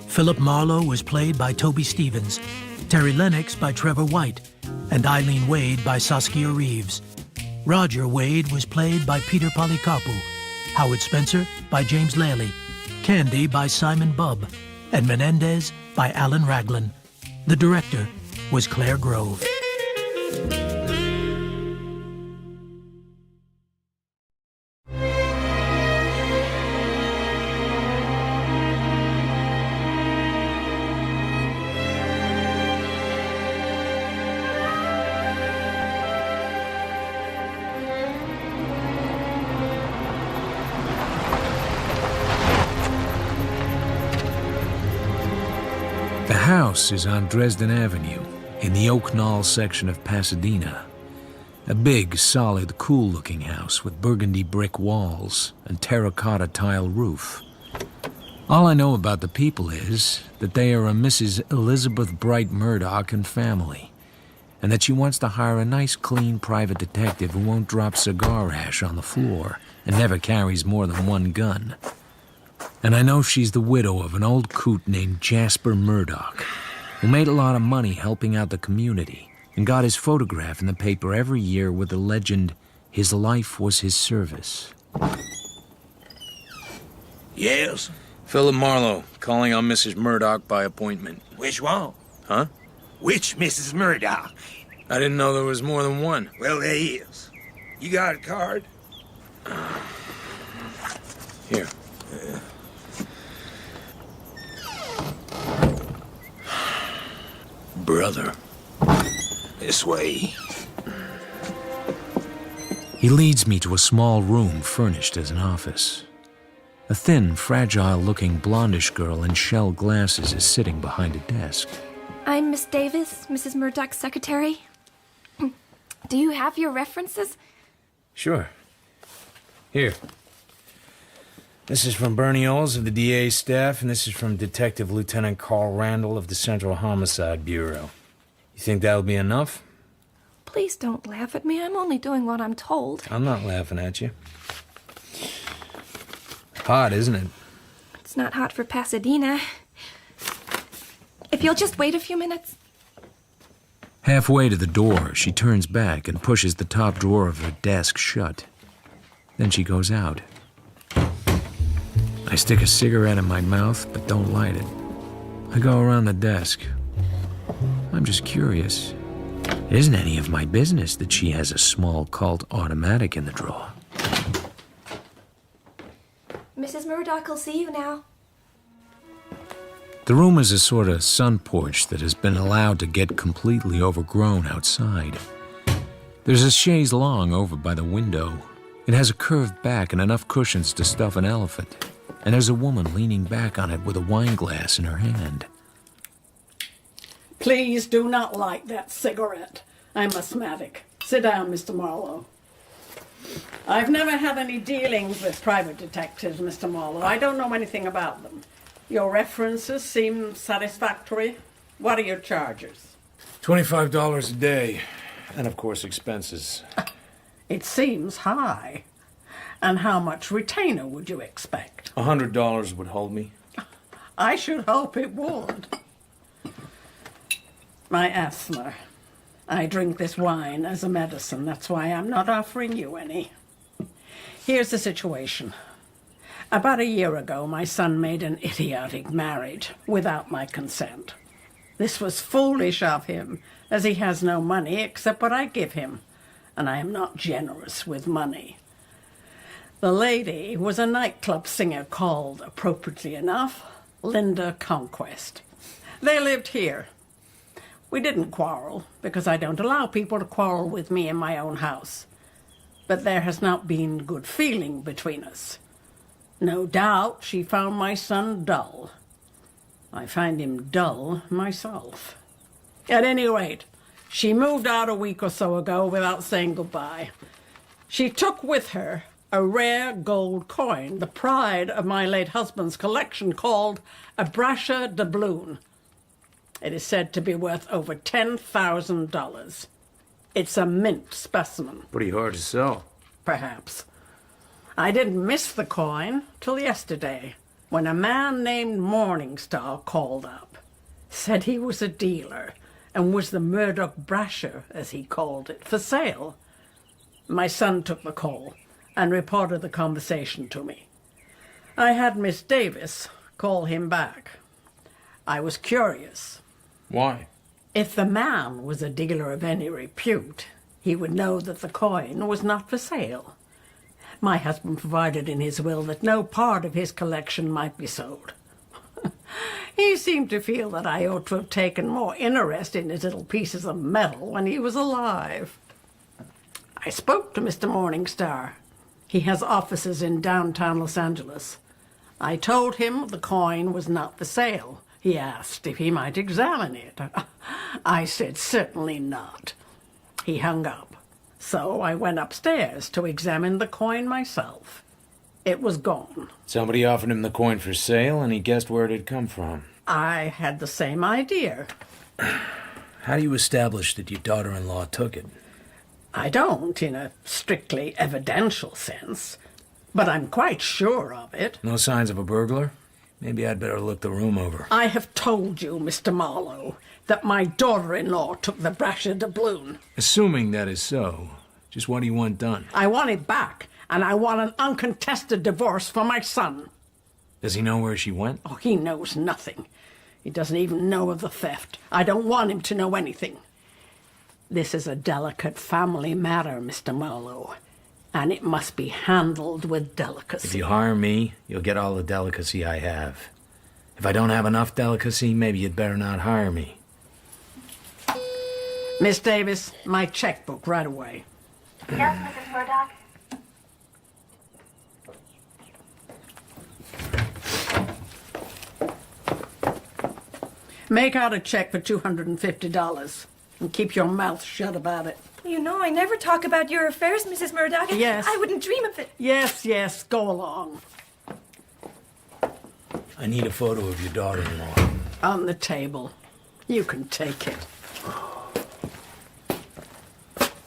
Philip Marlowe was played by Toby Stevens, Terry Lennox by Trevor White, and Eileen Wade by Saskia Reeves. Roger Wade was played by Peter Polycarpou, Howard Spencer by James Lally, Candy by Simon Bubb, and Menendez by Alan Raglan. The director was Claire Grove.
The house is on Dresden Avenue, in the Oak Knoll section of Pasadena. A big, solid, cool-looking house with burgundy brick walls and terracotta tile roof. All I know about the people is that they are a Mrs. Elizabeth Bright Murdoch and family, and that she wants to hire a nice, clean private detective who won't drop cigar ash on the floor and never carries more than one gun. And I know she's the widow of an old coot named Jasper Murdoch, who made a lot of money helping out the community and got his photograph in the paper every year with the legend, "His life was his service."
Yes? Philip Marlowe, calling on Mrs. Murdoch by appointment.
Which one?
Huh?
Which Mrs. Murdoch?
I didn't know there was more than one.
Well, there is. You got a card?
Here. Brother.
This way.
He leads me to a small room furnished as an office. A thin, fragile-looking blondish girl in shell glasses is sitting behind a desk.
I'm Miss Davis, Mrs. Murdoch's secretary. Do you have your references?
Sure. Here. This is from Bernie Oles of the DA's staff, and this is from Detective Lieutenant Carl Randall of the Central Homicide Bureau. You think that'll be enough?
Please don't laugh at me. I'm only doing what I'm told.
I'm not laughing at you. Hot, isn't it?
It's not hot for Pasadena. If you'll just wait a few minutes.
Halfway to the door, she turns back and pushes the top drawer of her desk shut. Then she goes out. I stick a cigarette in my mouth, but don't light it. I go around the desk. I'm just curious. It isn't any of my business that she has a small Colt automatic in the drawer.
Mrs. Murdoch will see you now.
The room is a sort of sun porch that has been allowed to get completely overgrown outside. There's a chaise longue over by the window. It has a curved back and enough cushions to stuff an elephant. And there's a woman leaning back on it with a wine glass in her hand.
Please do not light that cigarette. I'm asthmatic. Sit down, Mr. Marlowe. I've never had any dealings with private detectives, Mr. Marlowe. I don't know anything about them. Your references seem satisfactory. What are your charges?
$25 a day. And, of course, expenses.
It seems high. And how much retainer would you expect?
$100 would hold me.
I should hope it would. My asthma. I drink this wine as a medicine. That's why I'm not offering you any. Here's the situation. About a year ago, my son made an idiotic marriage without my consent. This was foolish of him, as he has no money except what I give him, and I am not generous with money. The lady was a nightclub singer called, appropriately enough, Linda Conquest. They lived here. We didn't quarrel, because I don't allow people to quarrel with me in my own house. But there has not been good feeling between us. No doubt she found my son dull. I find him dull myself. At any rate, she moved out a week or so ago without saying goodbye. She took with her a rare gold coin, the pride of my late husband's collection, called a brasher doubloon. It is said to be worth over $10,000. It's a mint specimen.
Pretty hard to sell.
Perhaps. I didn't miss the coin till yesterday, when a man named Morningstar called up. Said he was a dealer, and was the Murdoch brasher, as he called it, for sale. My son took the call, and reported the conversation to me. I had Miss Davis call him back. I was curious.
Why?
If the man was a dealer of any repute, he would know that the coin was not for sale. My husband provided in his will that no part of his collection might be sold. He seemed to feel that I ought to have taken more interest in his little pieces of metal when he was alive. I spoke to Mr. Morningstar. He has offices in downtown Los Angeles. I told him the coin was not for sale. He asked if he might examine it. I said certainly not. He hung up. So I went upstairs to examine the coin myself. It was gone.
Somebody offered him the coin for sale, and he guessed where it had come from.
I had the same idea.
How do you establish that your daughter-in-law took it?
I don't, in a strictly evidential sense, but I'm quite sure of it.
No signs of a burglar? Maybe I'd better look the room over.
I have told you, Mr. Marlowe, that my daughter-in-law took the brasher doubloon.
Assuming that is so, just what do you want done?
I want it back, and I want an uncontested divorce for my son.
Does he know where she went?
Oh, he knows nothing. He doesn't even know of the theft. I don't want him to know anything. This is a delicate family matter, Mr. Marlowe, and it must be handled with delicacy.
If you hire me, you'll get all the delicacy I have. If I don't have enough delicacy, maybe you'd better not hire me.
Miss Davis, my checkbook right away.
Yes, Mrs. Murdoch?
Make out a check for $250 and keep your mouth shut about it.
You know, I never talk about your affairs, Mrs. Murdoch.
Yes.
I wouldn't dream of it.
Yes, go along.
I need a photo of your daughter-in-law.
On the table. You can take it.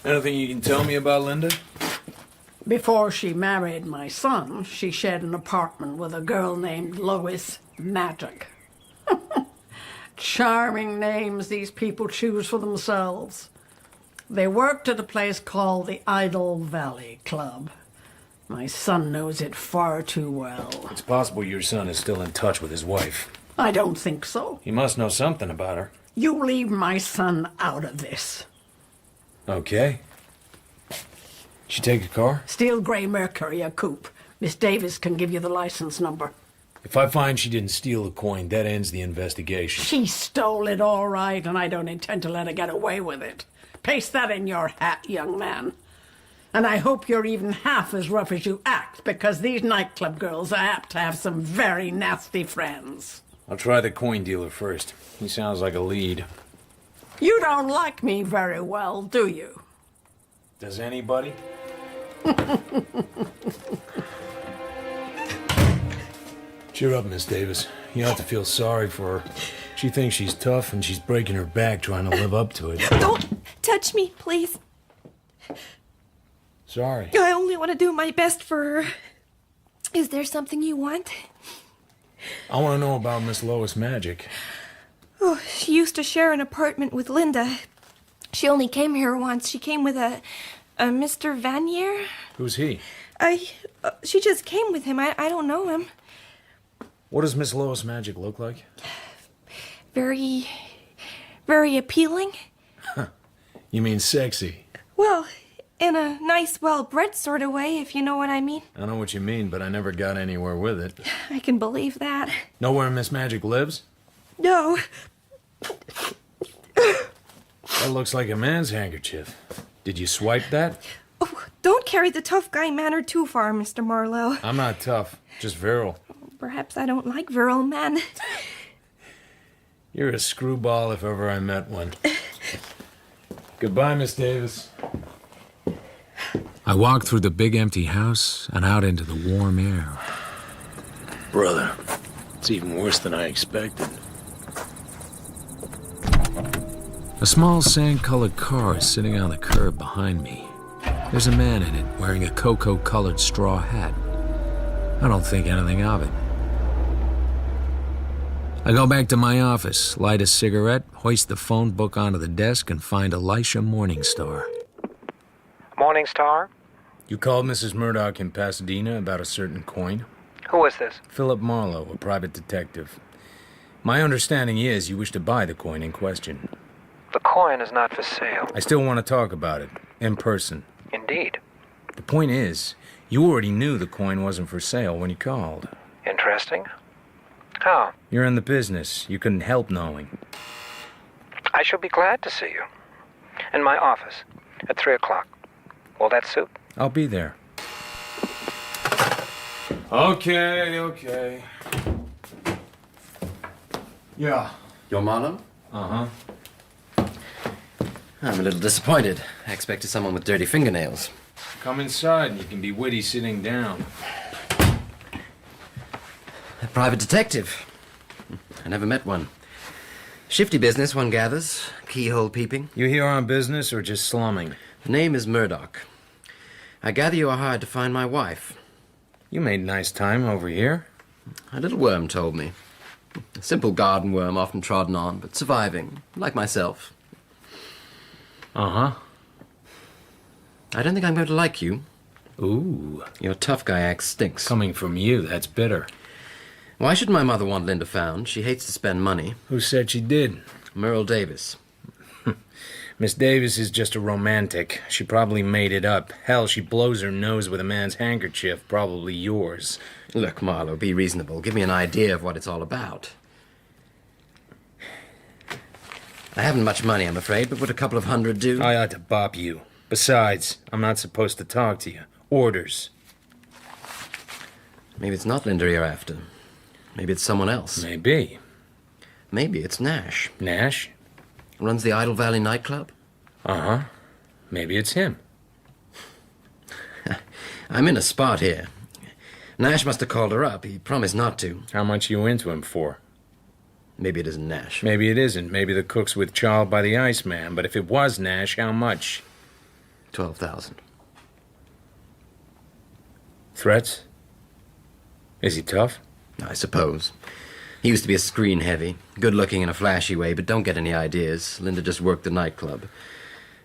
Anything you can tell me about Linda?
Before she married my son, she shared an apartment with a girl named Lois Magic. Charming names these people choose for themselves. They worked at a place called the Idle Valley Club. My son knows it far too well.
It's possible your son is still in touch with his wife.
I don't think so.
He must know something about her.
You leave my son out of this.
Okay. She take a car?
Steel Grey Mercury, a coupe. Miss Davis can give you the license number.
If I find she didn't steal the coin, that ends the investigation.
She stole it all right, and I don't intend to let her get away with it. Paste that in your hat, young man. And I hope you're even half as rough as you act, because these nightclub girls are apt to have some very nasty friends.
I'll try the coin dealer first. He sounds like a lead.
You don't like me very well, do you?
Does anybody? Cheer up, Miss Davis. You have to feel sorry for her. She thinks she's tough, and she's breaking her back trying to live up to it.
Don't touch me, please.
Sorry.
I only want to do my best for her. Is there something you want?
I want to know about Miss Lois Magic.
Oh, she used to share an apartment with Linda. She only came here once. She came with a Mr. Vanier.
Who's he?
She just came with him. I don't know him.
What does Miss Lois Magic look like?
Very appealing.
You mean sexy?
Well, in a nice, well-bred sort of way, if you know what I mean.
I know what you mean, but I never got anywhere with it.
I can believe that.
Know where Miss Magic lives?
No.
That looks like a man's handkerchief. Did you swipe that?
Oh, don't carry the tough guy manner too far, Mr. Marlowe.
I'm not tough, just virile.
Perhaps I don't like virile men.
You're a screwball if ever I met one. Goodbye, Miss Davis. I walked through the big empty house and out into the warm air. Brother, it's even worse than I expected. A small sand-colored car is sitting on the curb behind me. There's a man in it wearing a cocoa-colored straw hat. I don't think anything of it. I go back to my office, light a cigarette, hoist the phone book onto the desk, and find Elisha Morningstar.
Morningstar?
You called Mrs. Murdoch in Pasadena about a certain coin?
Who is this?
Philip Marlowe, a private detective. My understanding is you wish to buy the coin in question.
The coin is not for sale.
I still want to talk about it, in person.
Indeed.
The point is, you already knew the coin wasn't for sale when you called.
Interesting. How?
You're in the business. You couldn't help knowing.
I shall be glad to see you. In my office, at 3 o'clock. Will that suit?
I'll be there. Okay. Yeah.
You're Marlowe?
Uh-huh.
I'm a little disappointed. I expected someone with dirty fingernails.
Come inside and you can be witty sitting down.
A private detective. I never met one. Shifty business, one gathers. keyhole peeping.
You here on business or just slumming?
The name is Murdoch. I gather you are hired to find my wife.
You made nice time over here.
A little worm told me. A simple garden worm, often trodden on, but surviving, like myself.
Uh-huh.
I don't think I'm going to like you.
Ooh.
Your tough guy act stinks.
Coming from you, that's bitter.
Why should my mother want Linda found? She hates to spend money.
Who said she did?
Merle Davis.
Miss Davis is just a romantic. She probably made it up. Hell, she blows her nose with a man's handkerchief, probably yours.
Look, Marlowe, be reasonable. Give me an idea of what it's all about. I haven't much money, I'm afraid, but would a couple of hundred do?
I ought to bop you. Besides, I'm not supposed to talk to you. Orders.
Maybe it's not Linda you're after. Maybe it's someone else.
Maybe.
Maybe it's Nash.
Nash?
Runs the Idle Valley nightclub?
Uh-huh. Maybe it's him.
I'm in a spot here. Nash must have called her up. He promised not to.
How much you into him for?
Maybe it isn't Nash.
Maybe it isn't. Maybe the cook's with child by the Iceman. But if it was Nash, how much?
12,000.
Threats? Is he tough?
I suppose. He used to be a screen heavy, good-looking in a flashy way, but don't get any ideas. Linda just worked the nightclub.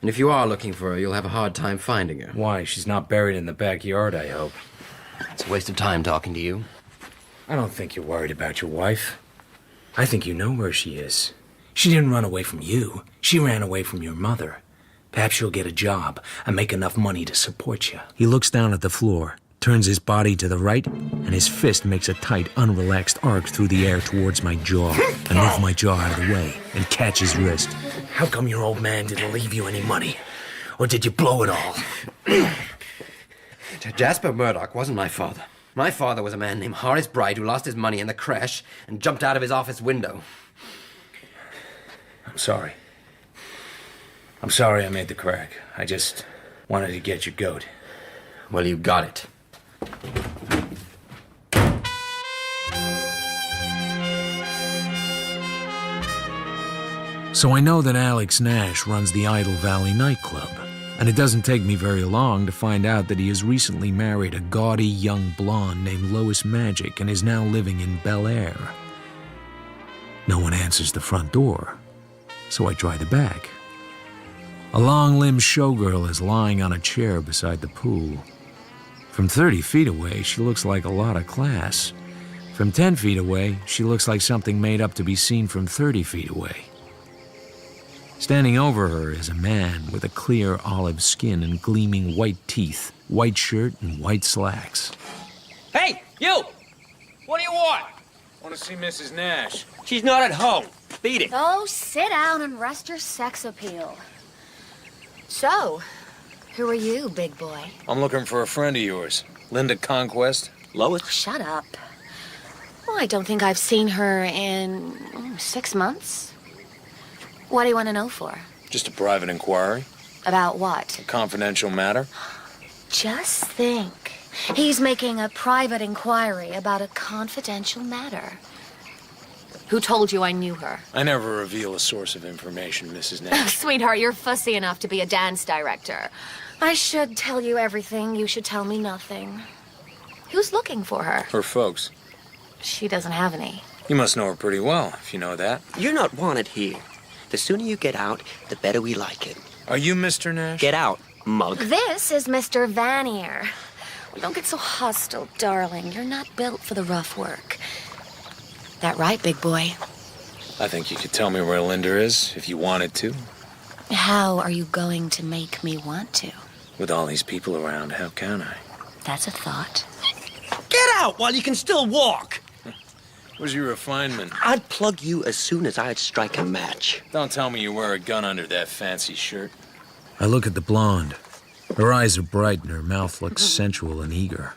And if you are looking for her, you'll have a hard time finding her.
Why? She's not buried in the backyard, I hope.
It's a waste of time talking to you.
I don't think you're worried about your wife. I think you know where she is. She didn't run away from you. She ran away from your mother. Perhaps she'll get a job and make enough money to support you. He looks down at the floor, turns his body to the right, and his fist makes a tight, unrelaxed arc through the air towards my jaw. I move my jaw out of the way and catch his wrist. How come your old man didn't leave you any money? Or did you blow it all?
Jasper Murdoch wasn't my father. My father was a man named Horace Bright who lost his money in the crash and jumped out of his office window.
I'm sorry. I'm sorry I made the crack. I just wanted to get your goat.
Well, you got it.
So I know that Alex Nash runs the Idle Valley nightclub, and it doesn't take me very long to find out that he has recently married a gaudy young blonde named Lois Magic and is now living in Bel Air. No one answers the front door, so I try the back. A long-limbed showgirl is lying on a chair beside the pool. From 30 feet away, she looks like a lot of class. From 10 feet away, she looks like something made up to be seen from 30 feet away. Standing over her is a man with a clear olive skin and gleaming white teeth, white shirt, and white slacks.
Hey, you! What do you want?
I want to see Mrs. Nash.
She's not at home. Beat it.
Oh, sit down and rest your sex appeal. So, who are you, big boy?
I'm looking for a friend of yours. Linda Conquest.
Lois?
Shut up. Well, I don't think I've seen her in 6 months. What do you want to know for?
Just a private inquiry.
About what?
A confidential matter.
Just think. He's making a private inquiry about a confidential matter. Who told you I knew her?
I never reveal a source of information, Mrs.
Oh,
Nash.
sweetheart, you're fussy enough to be a dance director. I should tell you everything. You should tell me nothing. Who's looking for her?
Her folks.
She doesn't have any.
You must know her pretty well, if you know that.
You're not wanted here. The sooner you get out, the better we like it.
Are you Mr. Nash?
Get out, mug.
This is Mr. Vanier. Well, don't get so hostile, darling. You're not built for the rough work. That right, big boy?
I think you could tell me where Linda is, if you wanted to.
How are you going to make me want to?
With all these people around, how can I?
That's a thought.
Get out while you can still walk.
Where's your refinement?
I'd plug you as soon as I'd strike a match.
Don't tell me you wear a gun under that fancy shirt.
I look at the blonde. Her eyes are bright and her mouth looks sensual and eager.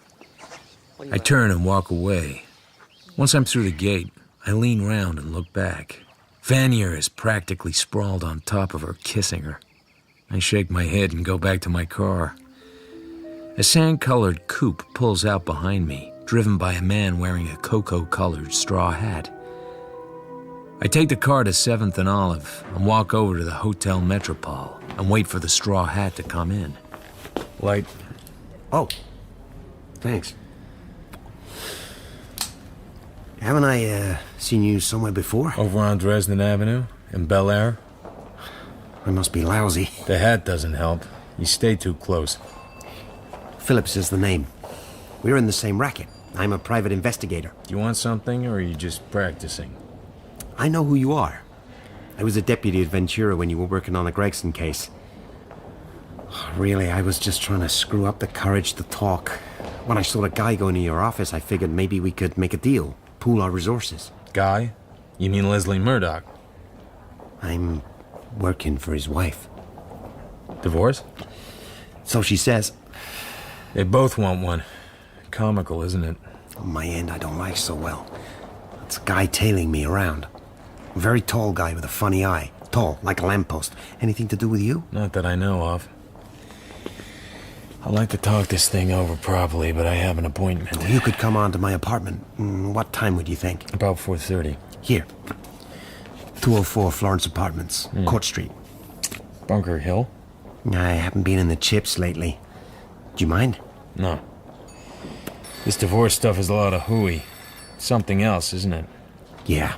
I turn and walk away. Once I'm through the gate, I lean round and look back. Vanier is practically sprawled on top of her, kissing her. I shake my head and go back to my car. A sand-colored coupe pulls out behind me, driven by a man wearing a cocoa-colored straw hat. I take the car to 7th and Olive and walk over to the Hotel Metropole and wait for the straw hat to come in.
Light.
Oh, thanks. Haven't I seen you somewhere before?
Over on Dresden Avenue, in Bel Air.
I must be lousy.
The hat doesn't help. You stay too close.
Phillips is the name. We're in the same racket. I'm a private investigator.
Do you want something, or are you just practicing?
I know who you are. I was a deputy at Ventura when you were working on the Gregson case. Really, I was just trying to screw up the courage to talk. When I saw the guy go into your office, I figured maybe we could make a deal, pool our resources.
Guy? You mean Leslie Murdoch?
I'm working for his wife.
Divorce?
So she says.
They both want one. Comical, isn't it?
On my end, I don't like so well. It's a guy tailing me around. A very tall guy with a funny eye. Tall, like a lamppost. Anything to do with you?
Not that I know of. I'd like to talk this thing over properly, but I have an appointment.
You could come on to my apartment. What time would you think?
About 4:30.
Here. 204 Florence Apartments, Court Street.
Bunker Hill?
I haven't been in the chips lately. Do you mind?
No. This divorce stuff is a lot of hooey. Something else, isn't it?
Yeah.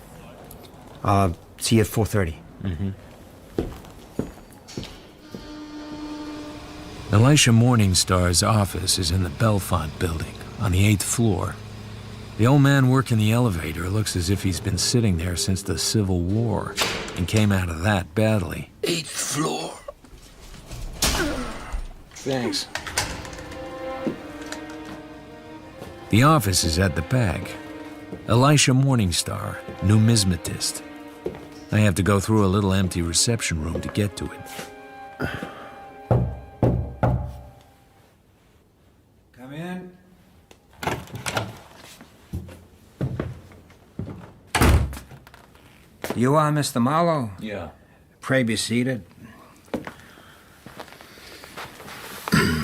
See you at 4:30.
Mm-hmm.
Elisha Morningstar's office is in the Belfont building on the 8th floor. The old man working the elevator looks as if he's been sitting there since the Civil War and came out of that badly.
8th floor.
Thanks.
The office is at the back. Elisha Morningstar, numismatist. I have to go through a little empty reception room to get to it.
Come in. You are Mr. Marlowe?
Yeah.
Pray be seated.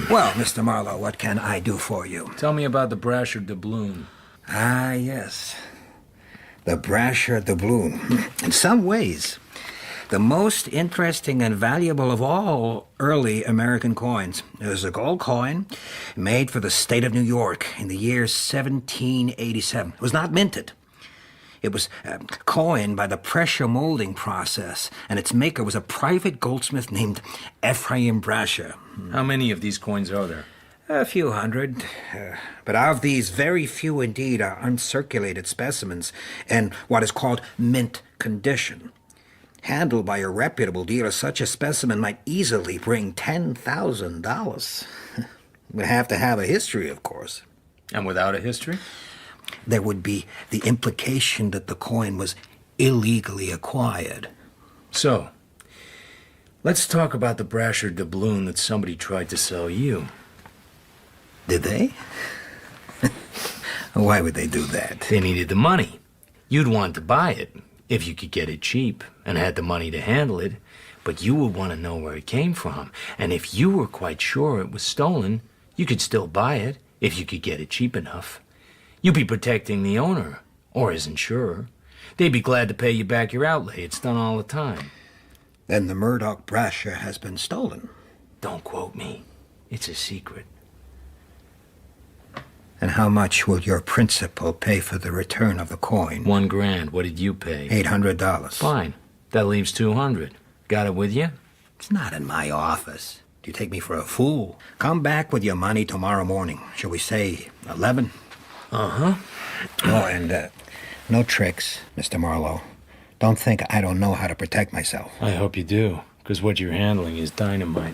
Well, Mr. Marlowe, what can I do for you?
Tell me about the Brasher doubloon.
Ah, yes. The Brasher doubloon. In some ways, the most interesting and valuable of all early American coins. It was a gold coin made for the state of New York in the year 1787. It was not minted. It was coined by the pressure molding process, and its maker was a private goldsmith named Ephraim Brasher.
How many of these coins are there?
A few hundred. But of these, very few indeed are uncirculated specimens in what is called mint condition. Handled by a reputable dealer, such a specimen might easily bring $10,000. Would have to have a history, of course.
And without a history?
There would be the implication that the coin was illegally acquired.
So, let's talk about the Brasher doubloon that somebody tried to sell you.
Did they? Why would they do that?
They needed the money. You'd want to buy it, if you could get it cheap and had the money to handle it, but you would want to know where it came from. And if you were quite sure it was stolen, you could still buy it if you could get it cheap enough. You'd be protecting the owner, or his insurer. They'd be glad to pay you back your outlay. It's done all the time.
Then the Murdoch Brasher has been stolen.
Don't quote me. It's a secret.
And how much will your principal pay for the return of the coin?
$1 grand. What did you pay?
$800.
Fine. That leaves $200. Got it with you?
It's not in my office. Do you take me for a fool? Come back with your money tomorrow morning. Shall we say 11?
Uh-huh.
Oh, and no tricks, Mr. Marlowe. Don't think I don't know how to protect myself.
I hope you do, because what you're handling is dynamite.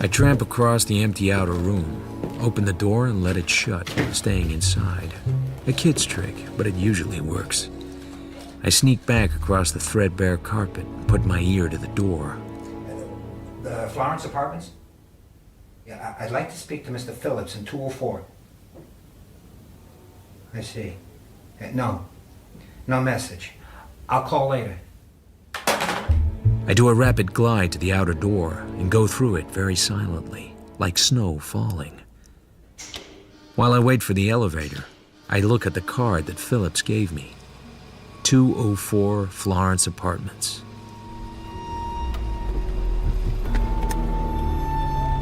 I tramp across the empty outer room, open the door and let it shut, staying inside. A kid's trick, but it usually works. I sneak back across the threadbare carpet and put my ear to the door.
The Florence Apartments? Yeah, I'd like to speak to Mr. Phillips in 204. I see. No message. I'll call later.
I do a rapid glide to the outer door and go through it very silently, like snow falling. While I wait for the elevator, I look at the card that Phillips gave me. 204 Florence Apartments.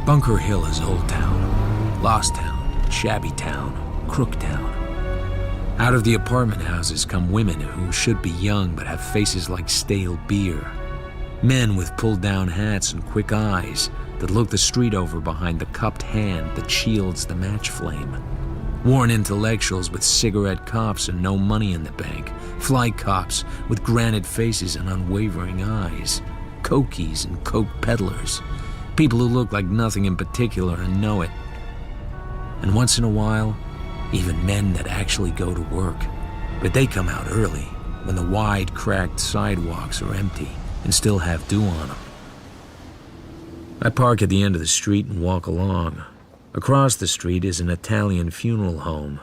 Bunker Hill is Old Town, Lost Town, Shabby Town, Crook Town. Out of the apartment houses come women who should be young but have faces like stale beer. Men with pulled-down hats and quick eyes that look the street over behind the cupped hand that shields the match flame. Worn intellectuals with cigarette cops and no money in the bank. Fly cops with granite faces and unwavering eyes. Cokies and coke peddlers. People who look like nothing in particular and know it. And once in a while, even men that actually go to work. But they come out early, when the wide, cracked sidewalks are empty and still have dew on them. I park at the end of the street and walk along. Across the street is an Italian funeral home.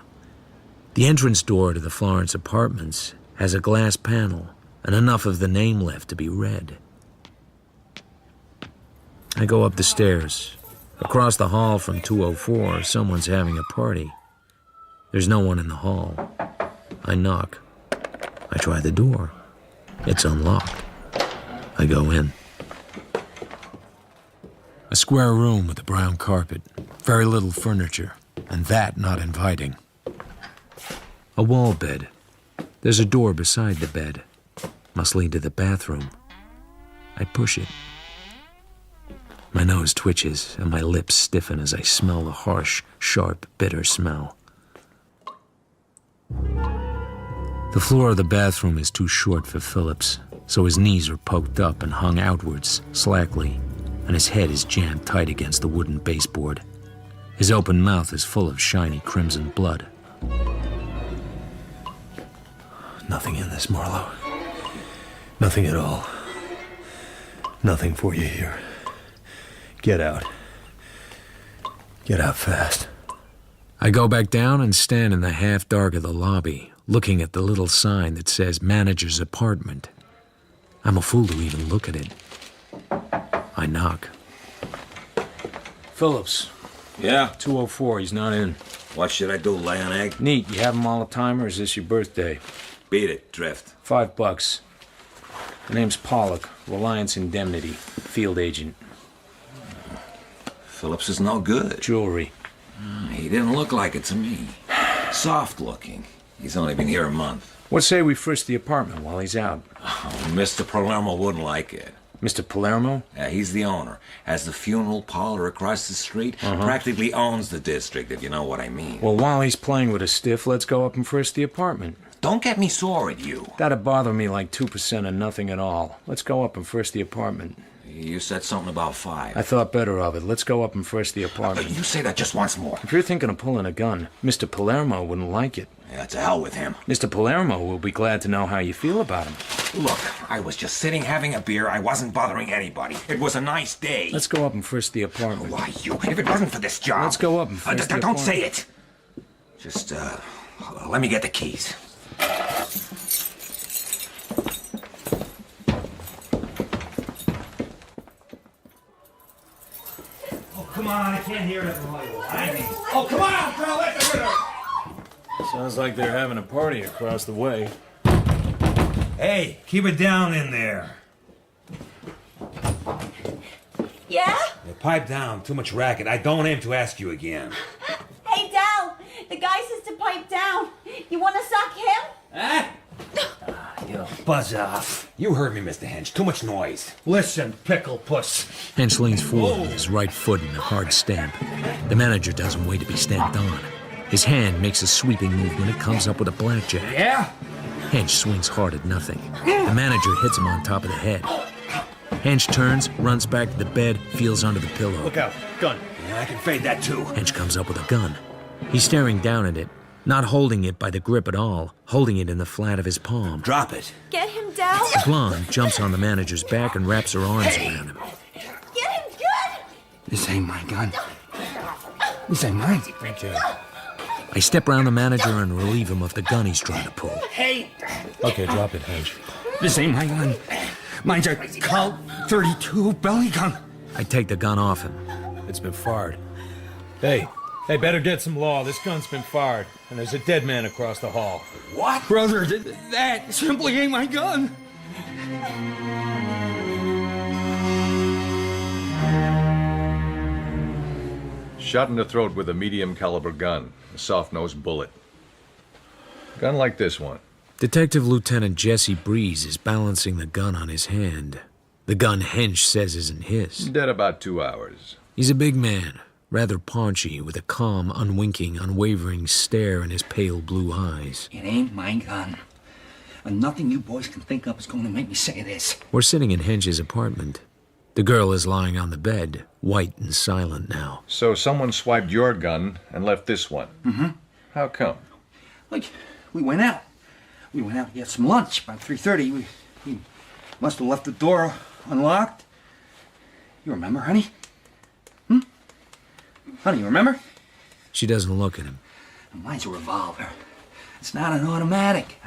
The entrance door to the Florence Apartments has a glass panel and enough of the name left to be read. I go up the stairs. Across the hall from 204, someone's having a party. There's no one in the hall. I knock. I try the door. It's unlocked. I go in. A square room with a brown carpet, very little furniture, and that not inviting. A wall bed. There's a door beside the bed. Must lead to the bathroom. I push it. My nose twitches and my lips stiffen as I smell the harsh, sharp, bitter smell. The floor of the bathroom is too short for Phillips, so his knees are poked up and hung outwards, slackly, and his head is jammed tight against the wooden baseboard. His open mouth is full of shiny crimson blood.
Nothing in this, Marlowe. Nothing at all. Nothing for you here. Get out. Get out fast.
I go back down and stand in the half-dark of the lobby, looking at the little sign that says manager's apartment. I'm a fool to even look at it. I knock.
Phillips.
Yeah?
204, he's not in.
What should I do, lay an egg?
Neat, you have him all the time, or is this your birthday?
Beat it, Drift.
$5. The name's Pollock, Reliance Indemnity, field agent.
Phillips is no good.
Jewelry.
He didn't look like it to me. Soft looking. He's only been here a month.
What say we frisk the apartment while he's out?
Oh, Mr. Palermo wouldn't like it.
Mr. Palermo?
Yeah, he's the owner. Has the funeral parlor across the street. Practically owns the district, if you know what I mean.
Well, while he's playing with a stiff, let's go up and frisk the apartment.
Don't get me sore at you.
That'd bother me like 2% of nothing at all. Let's go up and frisk the apartment.
You said something about 5.
I thought better of it. Let's go up and frisk the apartment.
You say that just once more.
If you're thinking of pulling a gun, Mr. Palermo wouldn't like it.
Yeah, to hell with him.
Mr. Palermo will be glad to know how you feel about him.
Look, I was just sitting having a beer. I wasn't bothering anybody. It was a nice day.
Let's go up and frisk the apartment.
Why, you? If it wasn't for this job...
Let's go up and frisk the apartment.
Don't say it. Just, let me get the keys.
Come on, I can't hear it. Oh, come on, girl, let the window.
Sounds like they're having a party across the way.
Hey, keep it down in there.
Yeah?
Pipe down. Too much racket. I don't aim to ask you again.
Hey, Dal, the guy says to pipe down. You want to suck him?
Huh? You buzz off. You heard me, Mr. Hench. Too much noise. Listen, pickle puss.
Hench leans forward with his right foot in a hard stamp. The manager doesn't wait to be stamped on. His hand makes a sweeping movement and comes up with a blackjack.
Yeah?
Hench swings hard at nothing. The manager hits him on top of the head. Hench turns, runs back to the bed, feels under the pillow.
Look out. Gun. Yeah, I can fade that too.
Hench comes up with a gun. He's staring down at it, not holding it by the grip at all, holding it in the flat of his palm.
Drop it.
Get him, Dal.
The blonde jumps on the manager's back and wraps her arms around him.
Get him good.
This ain't my gun. This ain't mine.
Okay. I step around the manager and relieve him of the gun he's trying to pull.
Hey!
Okay, drop it, Hench.
This ain't my gun. Mine's a Colt 32 belly gun.
I take the gun off him.
It's been fired. Hey,
They better get some law. This gun's been fired, and there's a dead man across the hall.
What? Brother, that simply ain't my gun.
Shot in the throat with a medium caliber gun, a soft-nosed bullet. Gun like this one.
Detective Lieutenant Jesse Breeze is balancing the gun on his hand. The gun Hench says isn't his.
Dead about 2 hours.
He's a big man, rather paunchy, with a calm, unwinking, unwavering stare in his pale blue eyes.
It ain't my gun. And nothing you boys can think of is going to make me say this.
We're sitting in Hench's apartment. The girl is lying on the bed, white and silent now.
So someone swiped your gun and left this one.
Mm-hmm.
How come?
Like, we went out. We went out to get some lunch about 3:30. We must have left the door unlocked. You remember, honey? Honey, you remember?
She doesn't look at him.
Mine's a revolver. It's not an automatic.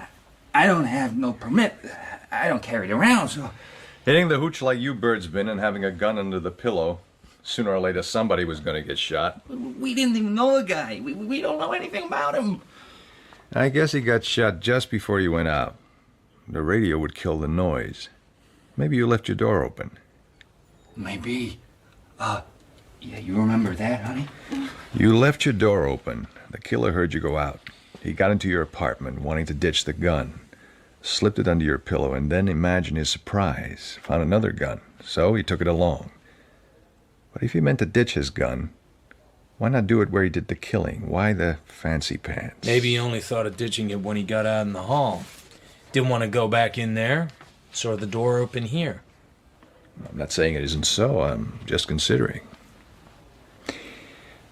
I don't have no permit. I don't carry it around, so...
Hitting the hooch like you birds been and having a gun under the pillow, sooner or later somebody was going to get shot.
We didn't even know the guy. We don't know anything about him.
I guess he got shot just before you went out. The radio would kill the noise. Maybe you left your door open.
Maybe. Yeah, you remember that, honey?
You left your door open. The killer heard you go out. He got into your apartment, wanting to ditch the gun. Slipped it under your pillow, and then imagine his surprise. Found another gun, so he took it along. But if he meant to ditch his gun, why not do it where he did the killing? Why the fancy pants?
Maybe he only thought of ditching it when he got out in the hall. Didn't want to go back in there. Saw the door open here.
I'm not saying it isn't so. I'm just considering.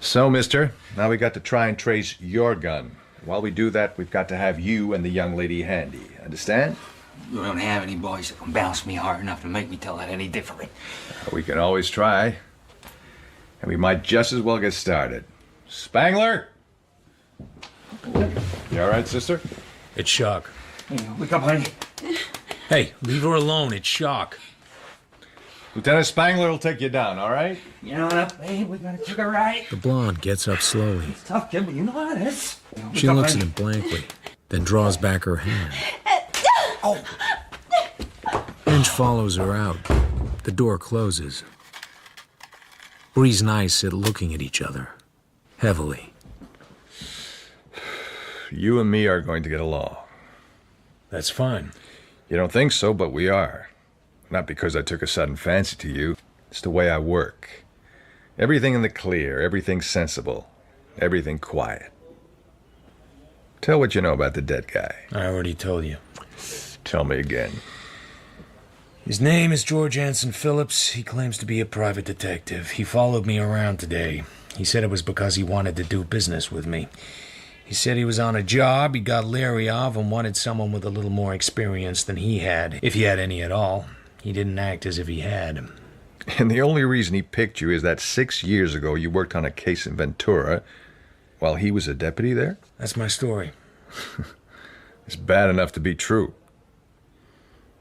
So, mister, now we got to try and trace your gun. While we do that, we've got to have you and the young lady handy. Understand?
You don't have any boys that can bounce me hard enough to make me tell that any differently.
We can always try. And we might just as well get started. Spangler! You all right, sister?
It's Shock.
Wake up, honey.
Hey, leave her alone. It's Shock.
Lieutenant Spangler will take you down, all right?
You know what, babe? We gotta take a ride.
The blonde gets up slowly.
It's tough, kid, but you know how it is.
She looks at him blankly, then draws back her hand.
Oh.
Hench follows her out. The door closes. Breeze and I sit looking at each other, heavily.
You and me are going to get along.
That's fine.
You don't think so, but we are. Not because I took a sudden fancy to you. It's the way I work. Everything in the clear, everything sensible, everything quiet. Tell what you know about the dead guy.
I already told you.
Tell me again.
His name is George Anson Phillips. He claims to be a private detective. He followed me around today. He said it was because he wanted to do business with me. He said he was on a job he got leery of and wanted someone with a little more experience than he had, if he had any at all. He didn't act as if he had.
And the only reason he picked you is that 6 years ago you worked on a case in Ventura while he was a deputy there?
That's my story.
It's bad enough to be true.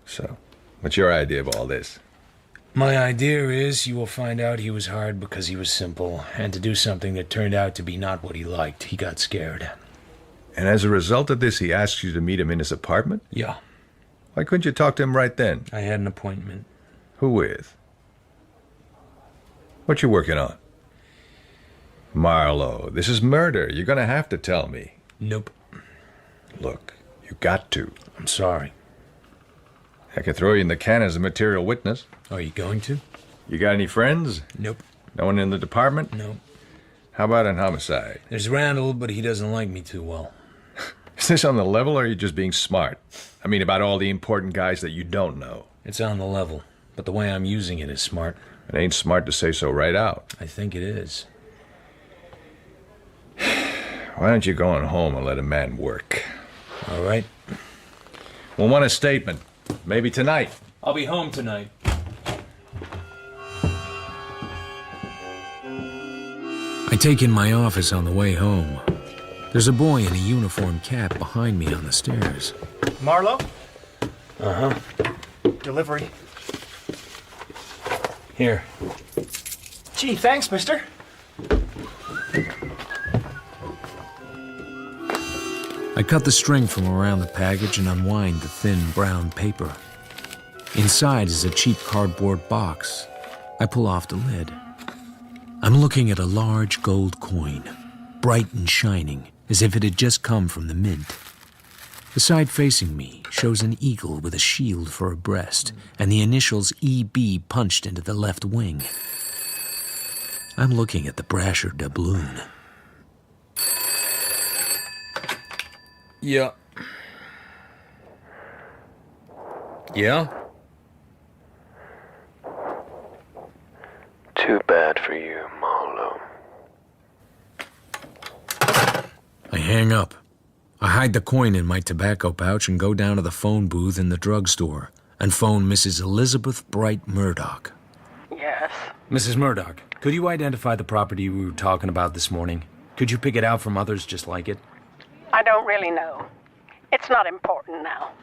So, what's your idea of all this?
My idea is you will find out he was hard because he was simple, and to do something that turned out to be not what he liked. He got scared.
And as a result of this, he asked you to meet him in his apartment?
Yeah.
Why couldn't you talk to him right then?
I had an appointment.
Who with? What you working on? Marlowe, this is murder. You're gonna have to tell me.
Nope.
Look, you got to.
I'm sorry.
I can throw you in the can as a material witness.
Are you going to?
You got any friends?
Nope.
No one in the department?
No.
How about an homicide?
There's Randall, but he doesn't like me too well.
Is this on the level, or are you just being smart? I mean, about all the important guys that you don't know.
It's on the level, but the way I'm using it is smart.
It ain't smart to say so right out.
I think it is.
Why don't you go on home and let a man work?
All right.
We'll want a statement. Maybe tonight.
I'll be home tonight.
I take in my office on the way home. There's a boy in a uniform cap behind me on the stairs.
Marlowe?
Uh-huh.
Delivery.
Here.
Gee, thanks, mister.
cut the string from around the package and unwind the thin brown paper. Inside is a cheap cardboard box. I pull off the lid. I'm looking at a large gold coin, bright and shining, as if it had just come from the mint. The side facing me shows an eagle with a shield for a breast and the initials EB punched into the left wing. I'm looking at the brasher doubloon.
Yeah. Yeah?
Too bad for you, Marlowe.
I hang up. I hide the coin in my tobacco pouch and go down to the phone booth in the drugstore and phone Mrs. Elizabeth Bright Murdoch.
Yes?
Mrs. Murdoch, could you identify the property we were talking about this morning? Could you pick it out from others just like it?
I don't really know. It's not important now.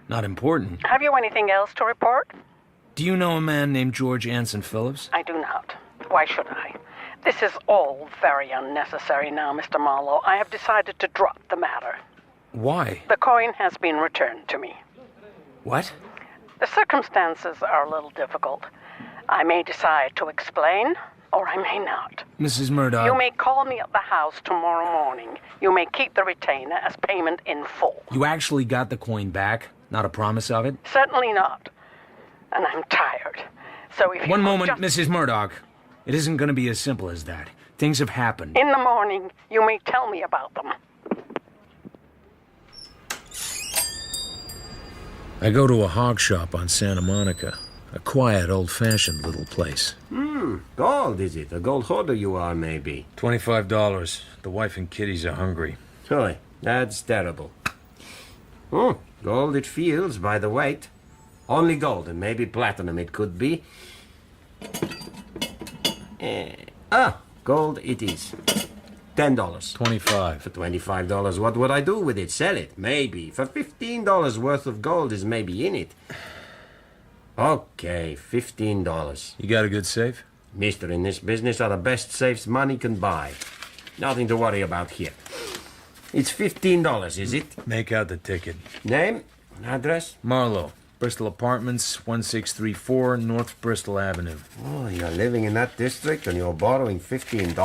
Not important.
Have you anything else to report?
Do you know a man named George Anson Phillips?
I do not. Why should I? This is all very unnecessary now, Mr. Marlowe. I have decided to drop the matter.
Why?
The coin has been returned to me.
What?
The circumstances are a little difficult. I may decide to explain, or I may not.
Mrs. Murdoch...
You may call me at the house tomorrow morning. You may keep the retainer as payment in full.
You actually got the coin back? Not a promise of it?
Certainly not. And I'm tired. So if you...
One moment, Mrs. Murdoch. It isn't going to be as simple as that. Things have happened.
In the morning, you may tell me about them.
I go to a hog shop on Santa Monica, a quiet, old-fashioned little place.
Gold, is it? A gold hoarder you are, maybe.
$25. The wife and kiddies are hungry.
Really? That's terrible. Gold it feels by the weight. Only gold, and maybe platinum it could be. Gold it is. $10.
25.
For $25, what would I do with it? Sell it? Maybe. For $15 worth of gold is maybe in it. Okay, $15.
You got a good safe?
Mister, in this business are the best safes money can buy. Nothing to worry about here. It's $15, is it?
Make out the ticket.
Name? Address?
Marlowe. Bristol Apartments, 1634 North Bristol Avenue.
Oh, you're living in that district and you're borrowing $15?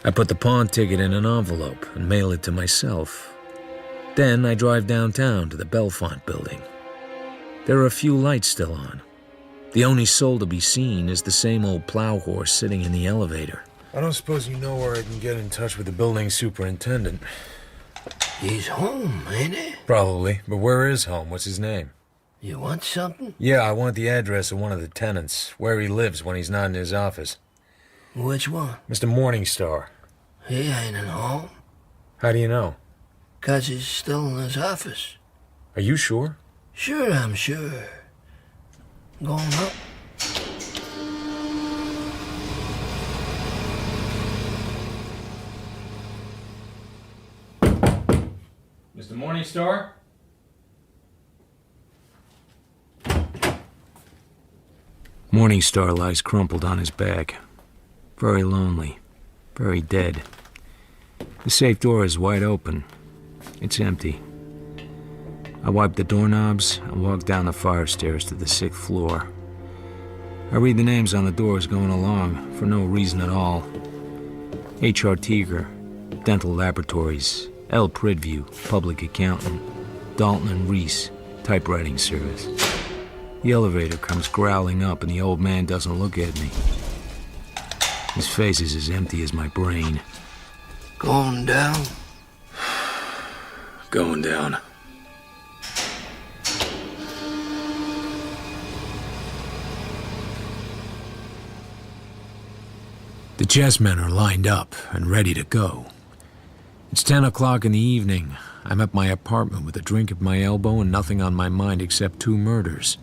I put the pawn ticket in an envelope and mail it to myself. Then I drive downtown to the Belfont building. There are a few lights still on. The only soul to be seen is the same old plow horse sitting in the elevator.
I don't suppose you know where I can get in touch with the building superintendent.
He's home, ain't he?
Probably, but where is home? What's his name?
You want something?
Yeah, I want the address of one of the tenants, where he lives when he's not in his office.
Which one?
Mr. Morningstar.
He ain't at home.
How do you know?
'Cause he's still in his office.
Are you sure?
Sure, I'm sure. Going up.
Mr. Morningstar?
Morningstar lies crumpled on his back. Very lonely. Very dead. The safe door is wide open. It's empty. I wipe the doorknobs and walk down the fire stairs to the 6th floor. I read the names on the doors going along for no reason at all. H.R. Teager, Dental Laboratories. L. Pridview, Public Accountant. Dalton and Reese, Typewriting Service. The elevator comes growling up and the old man doesn't look at me. His face is as empty as my brain.
Going down?
Going down. The chessmen are lined up and ready to go. It's 10 o'clock in the evening. I'm at my apartment with a drink at my elbow and nothing on my mind except 2 murders.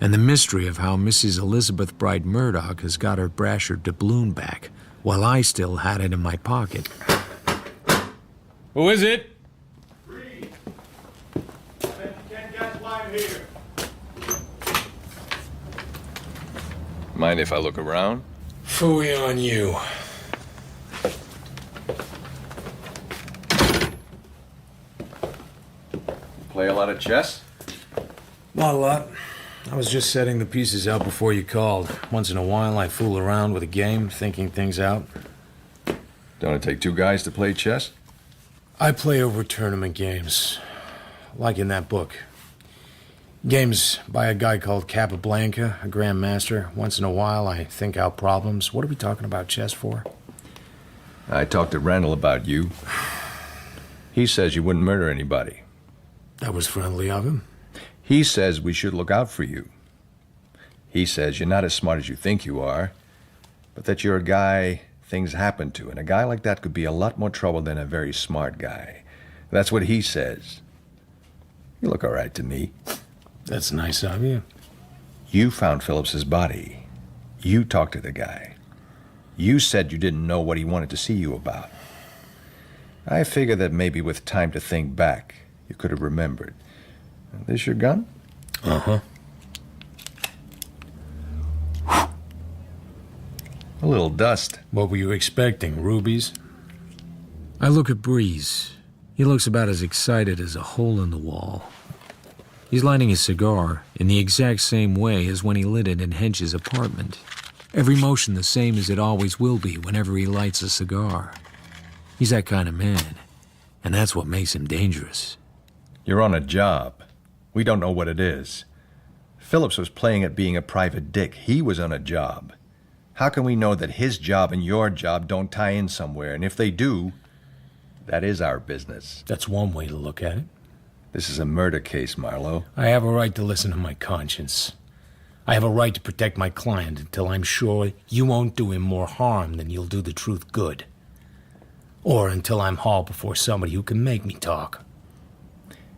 And the mystery of how Mrs. Elizabeth Bright Murdoch has got her brasher doubloon back, while I still had it in my pocket.
Who is it?
Mind if I look around?
Phooey on you.
Play a lot of chess?
Not a lot. I was just setting the pieces out before you called. Once in a while, I fool around with a game, thinking things out.
Don't it take two guys to play chess?
I play over tournament games, like in that book. Games by a guy called Capablanca, a grandmaster. Once in a while, I think out problems. What are we talking about chess for?
I talked to Randall about you. He says you wouldn't murder anybody.
That was friendly of him.
He says we should look out for you. He says you're not as smart as you think you are, but that you're a guy things happen to, and a guy like that could be a lot more trouble than a very smart guy. That's what he says. You look all right to me.
That's nice of you.
You found Phillips's body. You talked to the guy. You said you didn't know what he wanted to see you about. I figure that maybe with time to think back, you could have remembered. This your gun?
Uh-huh.
A little dust.
What were you expecting, rubies? I look at Breeze. He looks about as excited as a hole in the wall. He's lighting his cigar in the exact same way as when he lit it in Hench's apartment. Every motion the same as it always will be whenever he lights a cigar. He's that kind of man, and that's what makes him dangerous.
You're on a job. We don't know what it is. Phillips was playing at being a private dick. He was on a job. How can we know that his job and your job don't tie in somewhere? And if they do, that is our business.
That's one way to look at it.
This is a murder case, Marlowe.
I have a right to listen to my conscience. I have a right to protect my client until I'm sure you won't do him more harm than you'll do the truth good. Or until I'm hauled before somebody who can make me talk.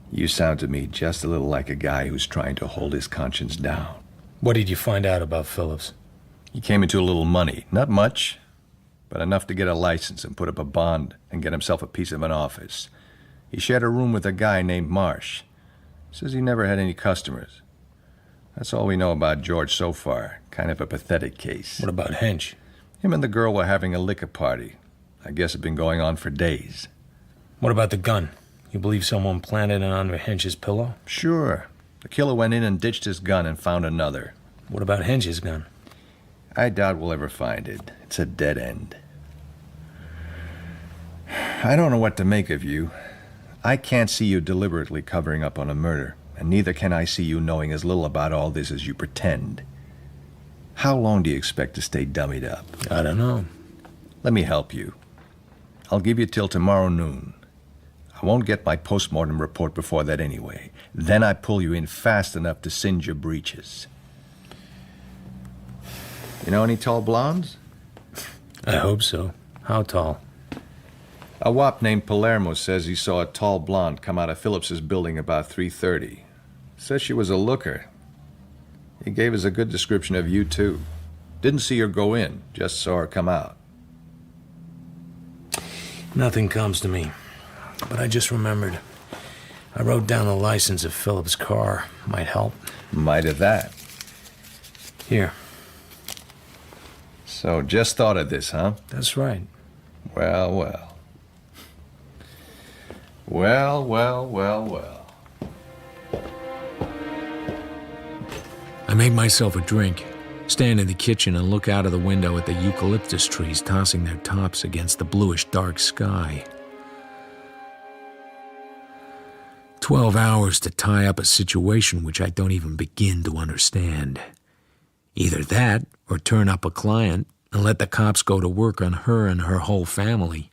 You sound to me just a little like a guy who's trying to hold his conscience down.
What did you find out about Phillips?
He came into a little money. Not much, but enough to get a license and put up a bond and get himself a piece of an office. He shared a room with a guy named Marsh. Says he never had any customers. That's all we know about George so far. Kind of a pathetic case.
What about Hench?
Him and the girl were having a liquor party. I guess it'd been going on for days.
What about the gun? You believe someone planted it under Hench's pillow?
Sure. The killer went in and ditched his gun and found another.
What about Hench's gun?
I doubt we'll ever find it. It's a dead end. I don't know what to make of you. I can't see you deliberately covering up on a murder, and neither can I see you knowing as little about all this as you pretend. How long do you expect to stay dummied up?
I don't know.
Let me help you. I'll give you till tomorrow noon. I won't get my postmortem report before that anyway. Then I pull you in fast enough to singe your breeches. You know any tall blondes?
I hope so. How tall?
A wop named Palermo says he saw a tall blonde come out of Phillips's building about 3:30. Says she was a looker. He gave us a good description of you, too. Didn't see her go in, just saw her come out.
Nothing comes to me. But I just remembered. I wrote down the license of Phillips' car. Might help.
Might have that.
Here.
So, just thought of this, huh?
That's right.
Well, well. Well, well, well, well.
I make myself a drink, stand in the kitchen and look out of the window at the eucalyptus trees tossing their tops against the bluish dark sky. 12 hours to tie up a situation which I don't even begin to understand. Either that, or turn up a client and let the cops go to work on her and her whole family.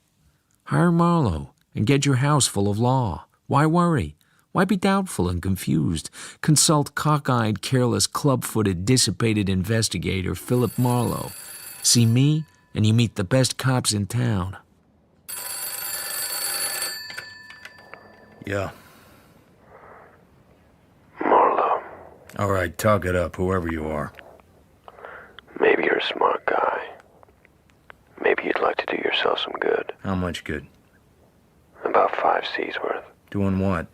Hire Marlowe and get your house full of law. Why worry? Why be doubtful and confused? Consult cockeyed, careless, club-footed, dissipated investigator Philip Marlowe. See me, and you meet the best cops in town. Yeah.
Marlowe.
All right, talk it up, whoever you are.
Maybe you're a smart guy. Maybe you'd like to do yourself some good.
How much good?
About 5 C's worth.
Doing what?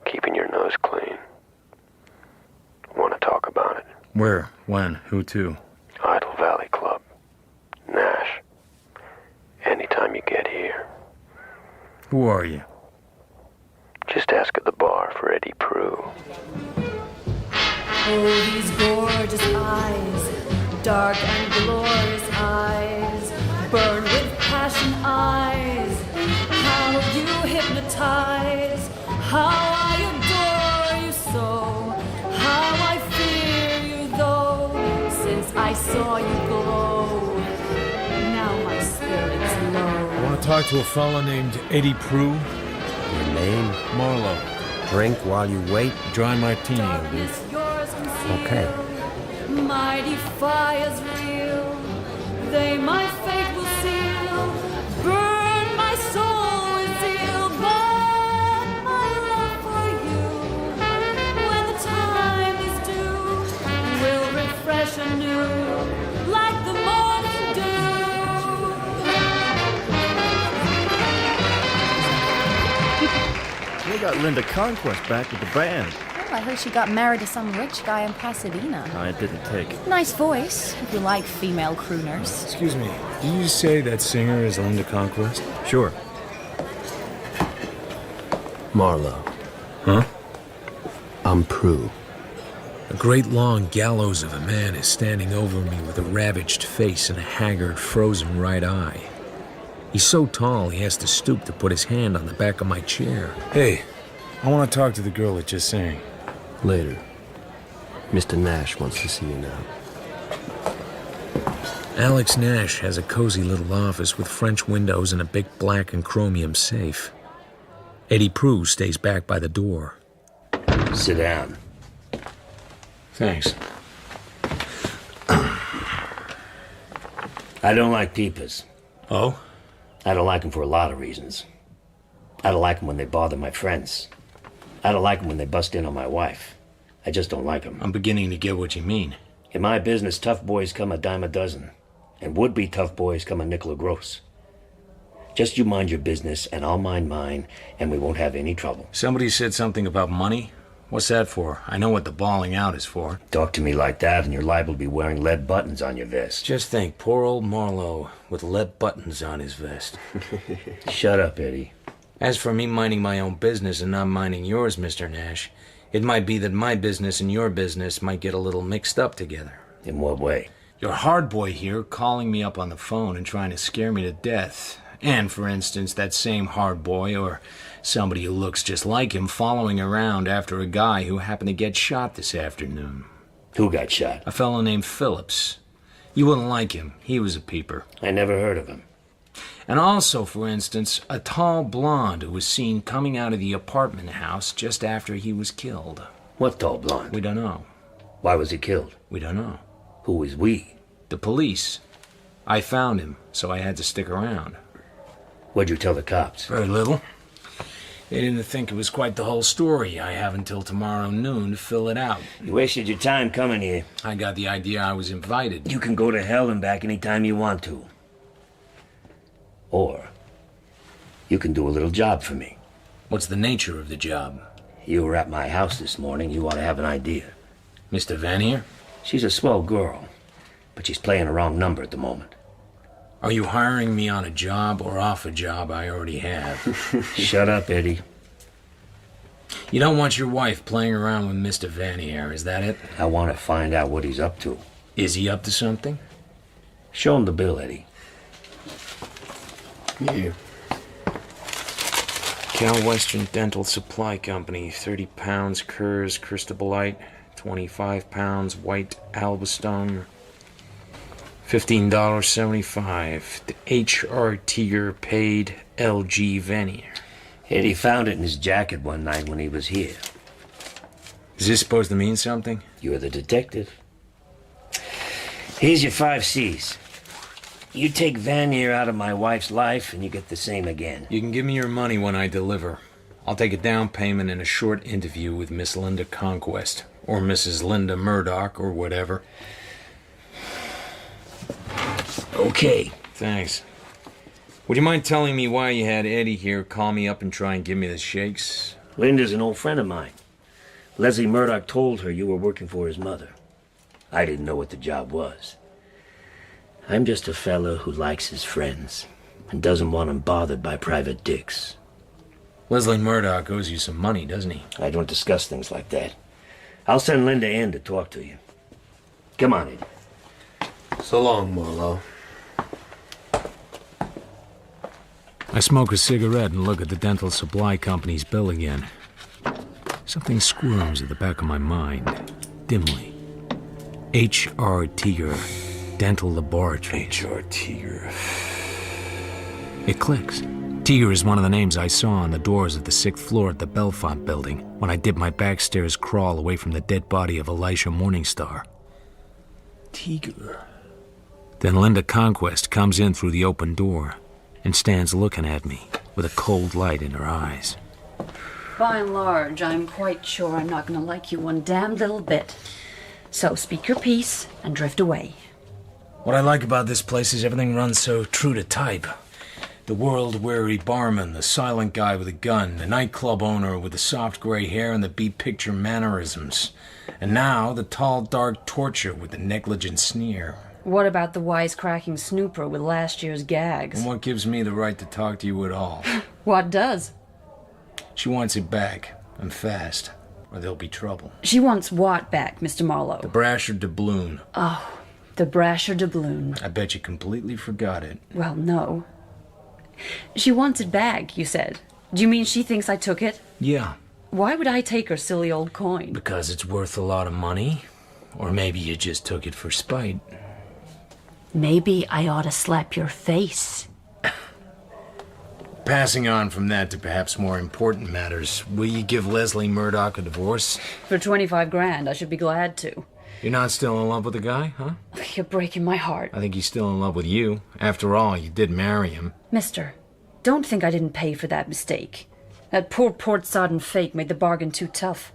Keeping your nose clean. Want to talk about it?
Where? When? Who to?
Idle Valley Club. Nash. Anytime you get here.
Who are you?
Just ask at the bar for
gorgeous eyes, dark and glorious eyes, burn with passion eyes. How you hypnotize, how I adore you so, how I fear you though, since I saw you glow. Now my spirit's low.
I want to talk to a fella named Eddie Prue.
Your name?
Marlowe.
Drink while you wait?
Dry martini, dude.
Okay.
Mighty fires real, they my fate will seal. Burn my soul with zeal, but my love for you, when the time is due, will refresh anew, like the morning dew.
They got Linda Conquest back with the band.
Oh, I heard she got married to some rich guy in Pasadena.
It didn't take.
Nice voice, if you like female crooners.
Excuse me, did you say that singer is Linda Conquest?
Sure.
Marlowe.
Huh?
I'm Prue.
A great long gallows of a man is standing over me with a ravaged face and a haggard, frozen right eye. He's so tall he has to stoop to put his hand on the back of my chair.
Hey, I want to talk to the girl that just sang.
Later. Mr. Nash wants to see you now.
Alex Nash has a cozy little office with French windows and a big black and chromium safe. Eddie Prue stays back by the door.
Sit down.
Thanks.
I don't like peepers.
Oh?
I don't like them for a lot of reasons. I don't like them when they bother my friends. I don't like them when they bust in on my wife. I just don't like them.
I'm beginning to get what you mean.
In my business, tough boys come a dime a dozen, and would-be tough boys come a nickel a gross. Just you mind your business, and I'll mind mine, and we won't have any trouble.
Somebody said something about money? What's that for? I know what the bawling out is for.
Talk to me like that, and you're liable to be wearing lead buttons on your vest.
Just think, poor old Marlowe with lead buttons on his vest.
Shut up, Eddie.
As for me minding my own business and not minding yours, Mr. Nash, it might be that my business and your business might get a little mixed up together.
In what way?
Your hard boy here calling me up on the phone and trying to scare me to death. And, for instance, that same hard boy or somebody who looks just like him following around after a guy who happened to get shot this afternoon.
Who got shot?
A fellow named Phillips. You wouldn't like him. He was a peeper.
I never heard of him.
And also, for instance, a tall blonde who was seen coming out of the apartment house just after he was killed.
What tall blonde?
We don't know.
Why was he killed?
We don't know.
Who is we?
The police. I found him, so I had to stick around.
What'd you tell the cops?
Very little. They didn't think it was quite the whole story. I have until tomorrow noon to fill it out.
You wasted your time coming here.
I got the idea I was invited.
You can go to hell and back anytime you want to. Or you can do a little job for me.
What's the nature of the job?
You were at my house this morning. You ought to have an idea.
Mr. Vanier?
She's a swell girl, but she's playing a wrong number at the moment.
Are you hiring me on a job or off a job I already have?
Shut up, Eddie.
You don't want your wife playing around with Mr. Vanier, is that it?
I want to find out what he's up to.
Is he up to something?
Show him the bill, Eddie.
Here. Cal Western Dental Supply Company, 30 pounds Kerrs Cristobalite, 25 pounds white Albastone, $15.75. The H.R. Tiger paid L.G. Vanier.
Eddie found it in his jacket one night when he was here.
Is this supposed to mean something?
You're the detective. Here's your 5 C's. You take Vanier out of my wife's life, and you get the same again.
You can give me your money when I deliver. I'll take a down payment and a short interview with Miss Linda Conquest, or Mrs. Linda Murdoch, or whatever.
Okay.
Thanks. Would you mind telling me why you had Eddie here call me up and try and give me the shakes?
Linda's an old friend of mine. Leslie Murdoch told her you were working for his mother. I didn't know what the job was. I'm just a fellow who likes his friends and doesn't want them bothered by private dicks.
Leslie Murdoch owes you some money, doesn't he?
I don't discuss things like that. I'll send Linda in to talk to you.
Come on in.
So long, Marlowe.
I smoke a cigarette and look at the dental supply company's bill again. Something squirms at the back of my mind, dimly. H.R. Tiger, Dental Laboratory.
H.R. Tiger.
It clicks. Tiger is one of the names I saw on the doors of the 6th floor at the Belfont building when I did my backstairs crawl away from the dead body of Elisha Morningstar.
Tiger.
Then Linda Conquest comes in through the open door and stands looking at me with a cold light in her eyes.
By and large, I'm quite sure I'm not going to like you one damn little bit. So speak your piece and drift away.
What I like about this place is everything runs so true to type. The world-weary barman, the silent guy with a gun, the nightclub owner with the soft gray hair and the beat-picture mannerisms. And now, the tall, dark torture with the negligent sneer.
What about the wisecracking snooper with last year's gags?
And what gives me the right to talk to you at all?
What does?
She wants it back, and fast, or there'll be trouble.
She wants what back, Mr. Marlowe?
The brasher doubloon.
Oh, the brasher doubloon.
I bet you completely forgot it.
Well, no. She wants it back, you said. Do you mean she thinks I took it?
Yeah.
Why would I take her silly old coin?
Because it's worth a lot of money. Or maybe you just took it for spite.
Maybe I ought to slap your face.
Passing on from that to perhaps more important matters, will you give Leslie Murdoch a divorce?
For 25 grand, I should be glad to.
You're not still in love with the guy, huh?
You're breaking my heart.
I think he's still in love with you. After all, you did marry him.
Mister, don't think I didn't pay for that mistake. That poor port-sodden fake made the bargain too tough.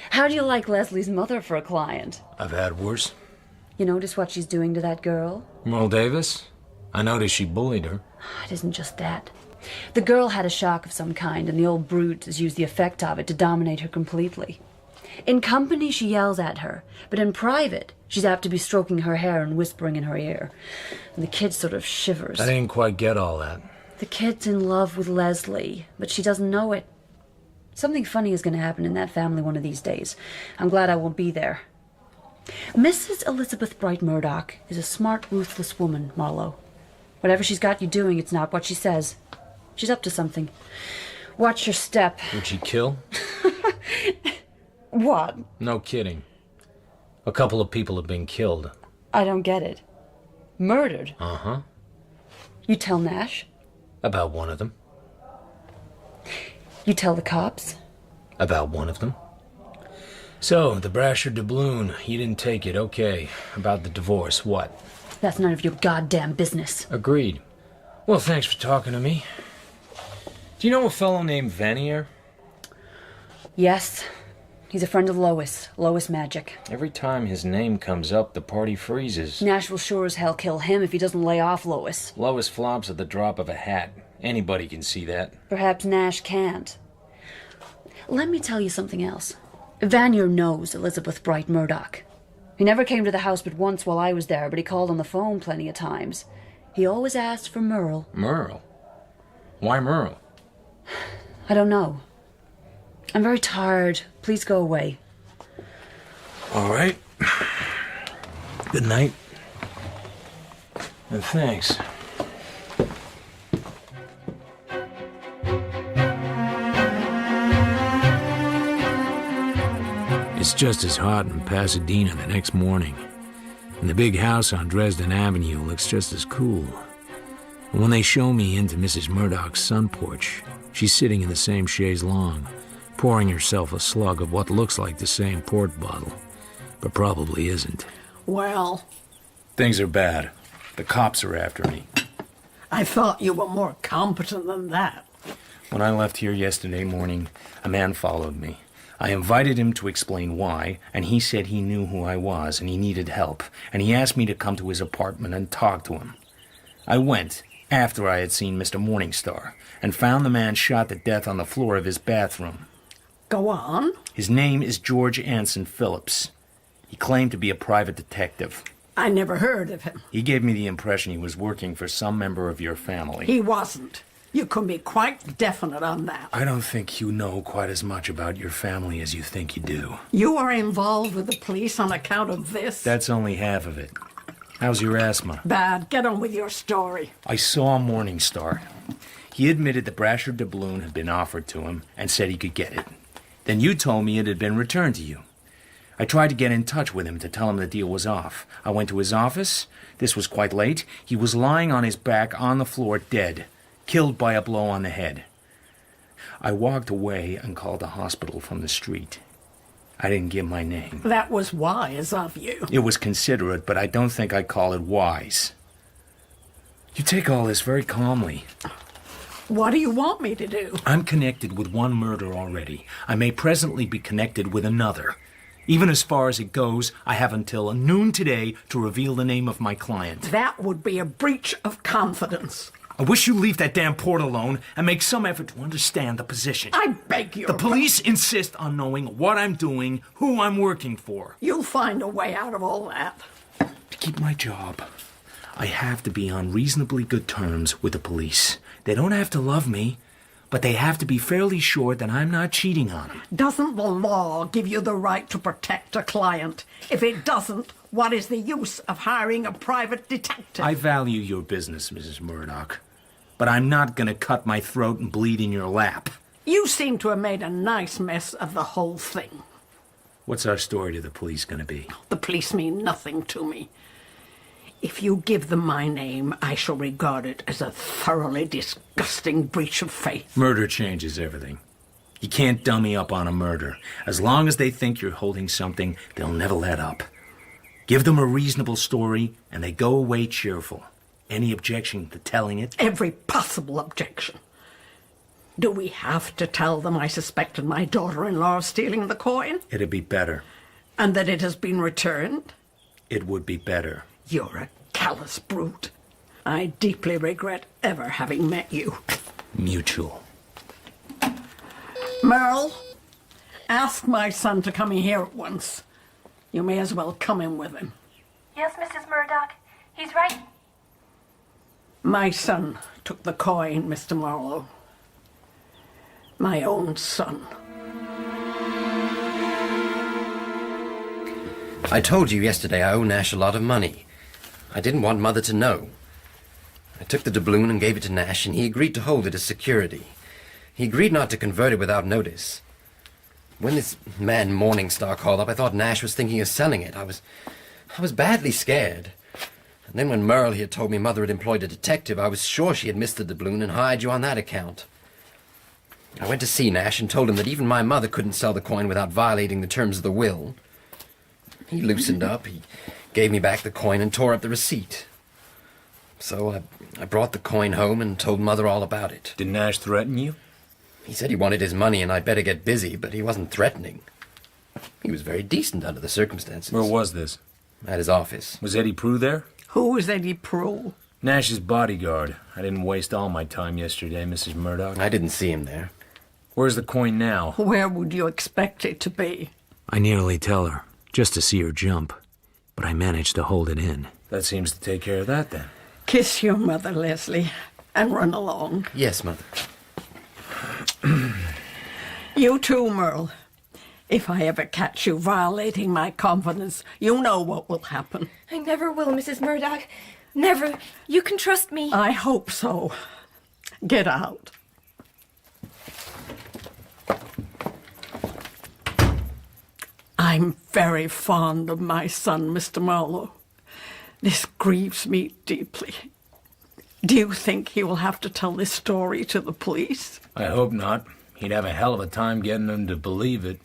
How do you like Leslie's mother for a client?
I've had worse.
You notice what she's doing to that girl?
Merle Davis? I noticed she bullied her.
It isn't just that. The girl had a shock of some kind, and the old brute has used the effect of it to dominate her completely. In company, she yells at her, but in private, she's apt to be stroking her hair and whispering in her ear. And the kid sort of shivers.
I didn't quite get all that.
The kid's in love with Leslie, but she doesn't know it. Something funny is going to happen in that family one of these days. I'm glad I won't be there. Mrs. Elizabeth Bright Murdoch is a smart, ruthless woman, Marlowe. Whatever she's got you doing, it's not what she says. She's up to something. Watch your step.
Would she kill?
What?
No kidding. A couple of people have been killed.
I don't get it. Murdered?
Uh-huh.
You tell Nash?
About one of them.
You tell the cops?
About one of them. So, the brasher doubloon, you didn't take it, okay. About the divorce, what?
That's none of your goddamn business.
Agreed. Well, thanks for talking to me. Do you know a fellow named Vanier?
Yes. He's a friend of Lois. Lois Magic.
Every time his name comes up, the party freezes.
Nash will sure as hell kill him if he doesn't lay off Lois.
Lois flops at the drop of a hat. Anybody can see that.
Perhaps Nash can't. Let me tell you something else. Vanier knows Elizabeth Bright Murdoch. He never came to the house but once while I was there, but he called on the phone plenty of times. He always asked for Merle.
Merle? Why Merle?
I don't know. I'm very tired. Please go away.
All right. Good night. And thanks. It's just as hot in Pasadena the next morning, and the big house on Dresden Avenue looks just as cool. And when they show me into Mrs. Murdoch's sun porch, she's sitting in the same chaise longue, pouring herself a slug of what looks like the same port bottle, but probably isn't.
Well,
Things are bad. The cops are after me.
I thought you were more competent than that.
When I left here yesterday morning, a man followed me. I invited him to explain why, and he said he knew who I was and he needed help, and he asked me to come to his apartment and talk to him. I went, after I had seen Mr. Morningstar, and found the man shot to death on the floor of his bathroom.
Go on.
His name is George Anson Phillips. He claimed to be a private detective.
I never heard of him.
He gave me the impression he was working for some member of your family.
He wasn't. You can be quite definite on that.
I don't think you know quite as much about your family as you think you do.
You are involved with the police on account of this?
That's only half of it. How's your asthma?
Bad. Get on with your story.
I saw Morningstar. He admitted the Brasher doubloon had been offered to him and said he could get it. Then you told me it had been returned to you. I tried to get in touch with him to tell him the deal was off. I went to his office. This was quite late. He was lying on his back on the floor, dead, killed by a blow on the head. I walked away and called the hospital from the street. I didn't give my name.
That was wise of you.
It was considerate, but I don't think I'd call it wise. You take all this very calmly.
What do you want me to do?
I'm connected with one murder already. I may presently be connected with another. Even as far as it goes, I have until noon today to reveal the name of my client.
That would be a breach of confidence.
I wish you'd leave that damn port alone and make some effort to understand the position.
I beg you.
The police insist on knowing what I'm doing, who I'm working for.
You'll find a way out of all that.
To keep my job, I have to be on reasonably good terms with the police. They don't have to love me, but they have to be fairly sure that I'm not cheating on them.
Doesn't the law give you the right to protect a client? If it doesn't, what is the use of hiring a private detective?
I value your business, Mrs. Murdoch, but I'm not going to cut my throat and bleed in your lap.
You seem to have made a nice mess of the whole thing.
What's our story to the police going to be?
The police mean nothing to me. If you give them my name, I shall regard it as a thoroughly disgusting breach of faith.
Murder changes everything. You can't dummy up on a murder. As long as they think you're holding something, they'll never let up. Give them a reasonable story, and they go away cheerful. Any objection to telling it?
Every possible objection. Do we have to tell them I suspected my daughter-in-law of stealing the coin?
It'd be better.
And that it has been returned?
It would be better.
You're a callous brute. I deeply regret ever having met you.
Mutual.
Merle, ask my son to come in here at once. You may as well come in with him.
Yes, Mrs. Murdoch. He's right.
My son took the coin, Mr. Marlowe. My own son.
I told you yesterday I owe Nash a lot of money. I didn't want Mother to know. I took the doubloon and gave it to Nash, and he agreed to hold it as security. He agreed not to convert it without notice. When this man Morningstar called up, I thought Nash was thinking of selling it. I was badly scared. And then when Merle had told me Mother had employed a detective, I was sure she had missed the doubloon and hired you on that account. I went to see Nash and told him that even my mother couldn't sell the coin without violating the terms of the will. He loosened up. He gave me back the coin and tore up the receipt. So I brought the coin home and told Mother all about it.
Did Nash threaten you?
He said he wanted his money and I'd better get busy, but he wasn't threatening. He was very decent under the circumstances.
Where was this?
At his office.
Was Eddie Prue there?
Who is Eddie Prue?
Nash's bodyguard. I didn't waste all my time yesterday, Mrs. Murdoch.
I didn't see him there.
Where's the coin now?
Where would you expect it to be?
I nearly tell her, just to see her jump, but I managed to hold it in.
That seems to take care of that, then.
Kiss your mother, Leslie, and run along.
Yes, Mother.
You too, Merle. If I ever catch you violating my confidence, you know what will happen.
I never will, Mrs. Murdoch. Never. You can trust me.
I hope so. Get out. I'm very fond of my son, Mr. Marlowe. This grieves me deeply. Do you think he will have to tell this story to the police?
I hope not. He'd have a hell of a time getting them to believe it.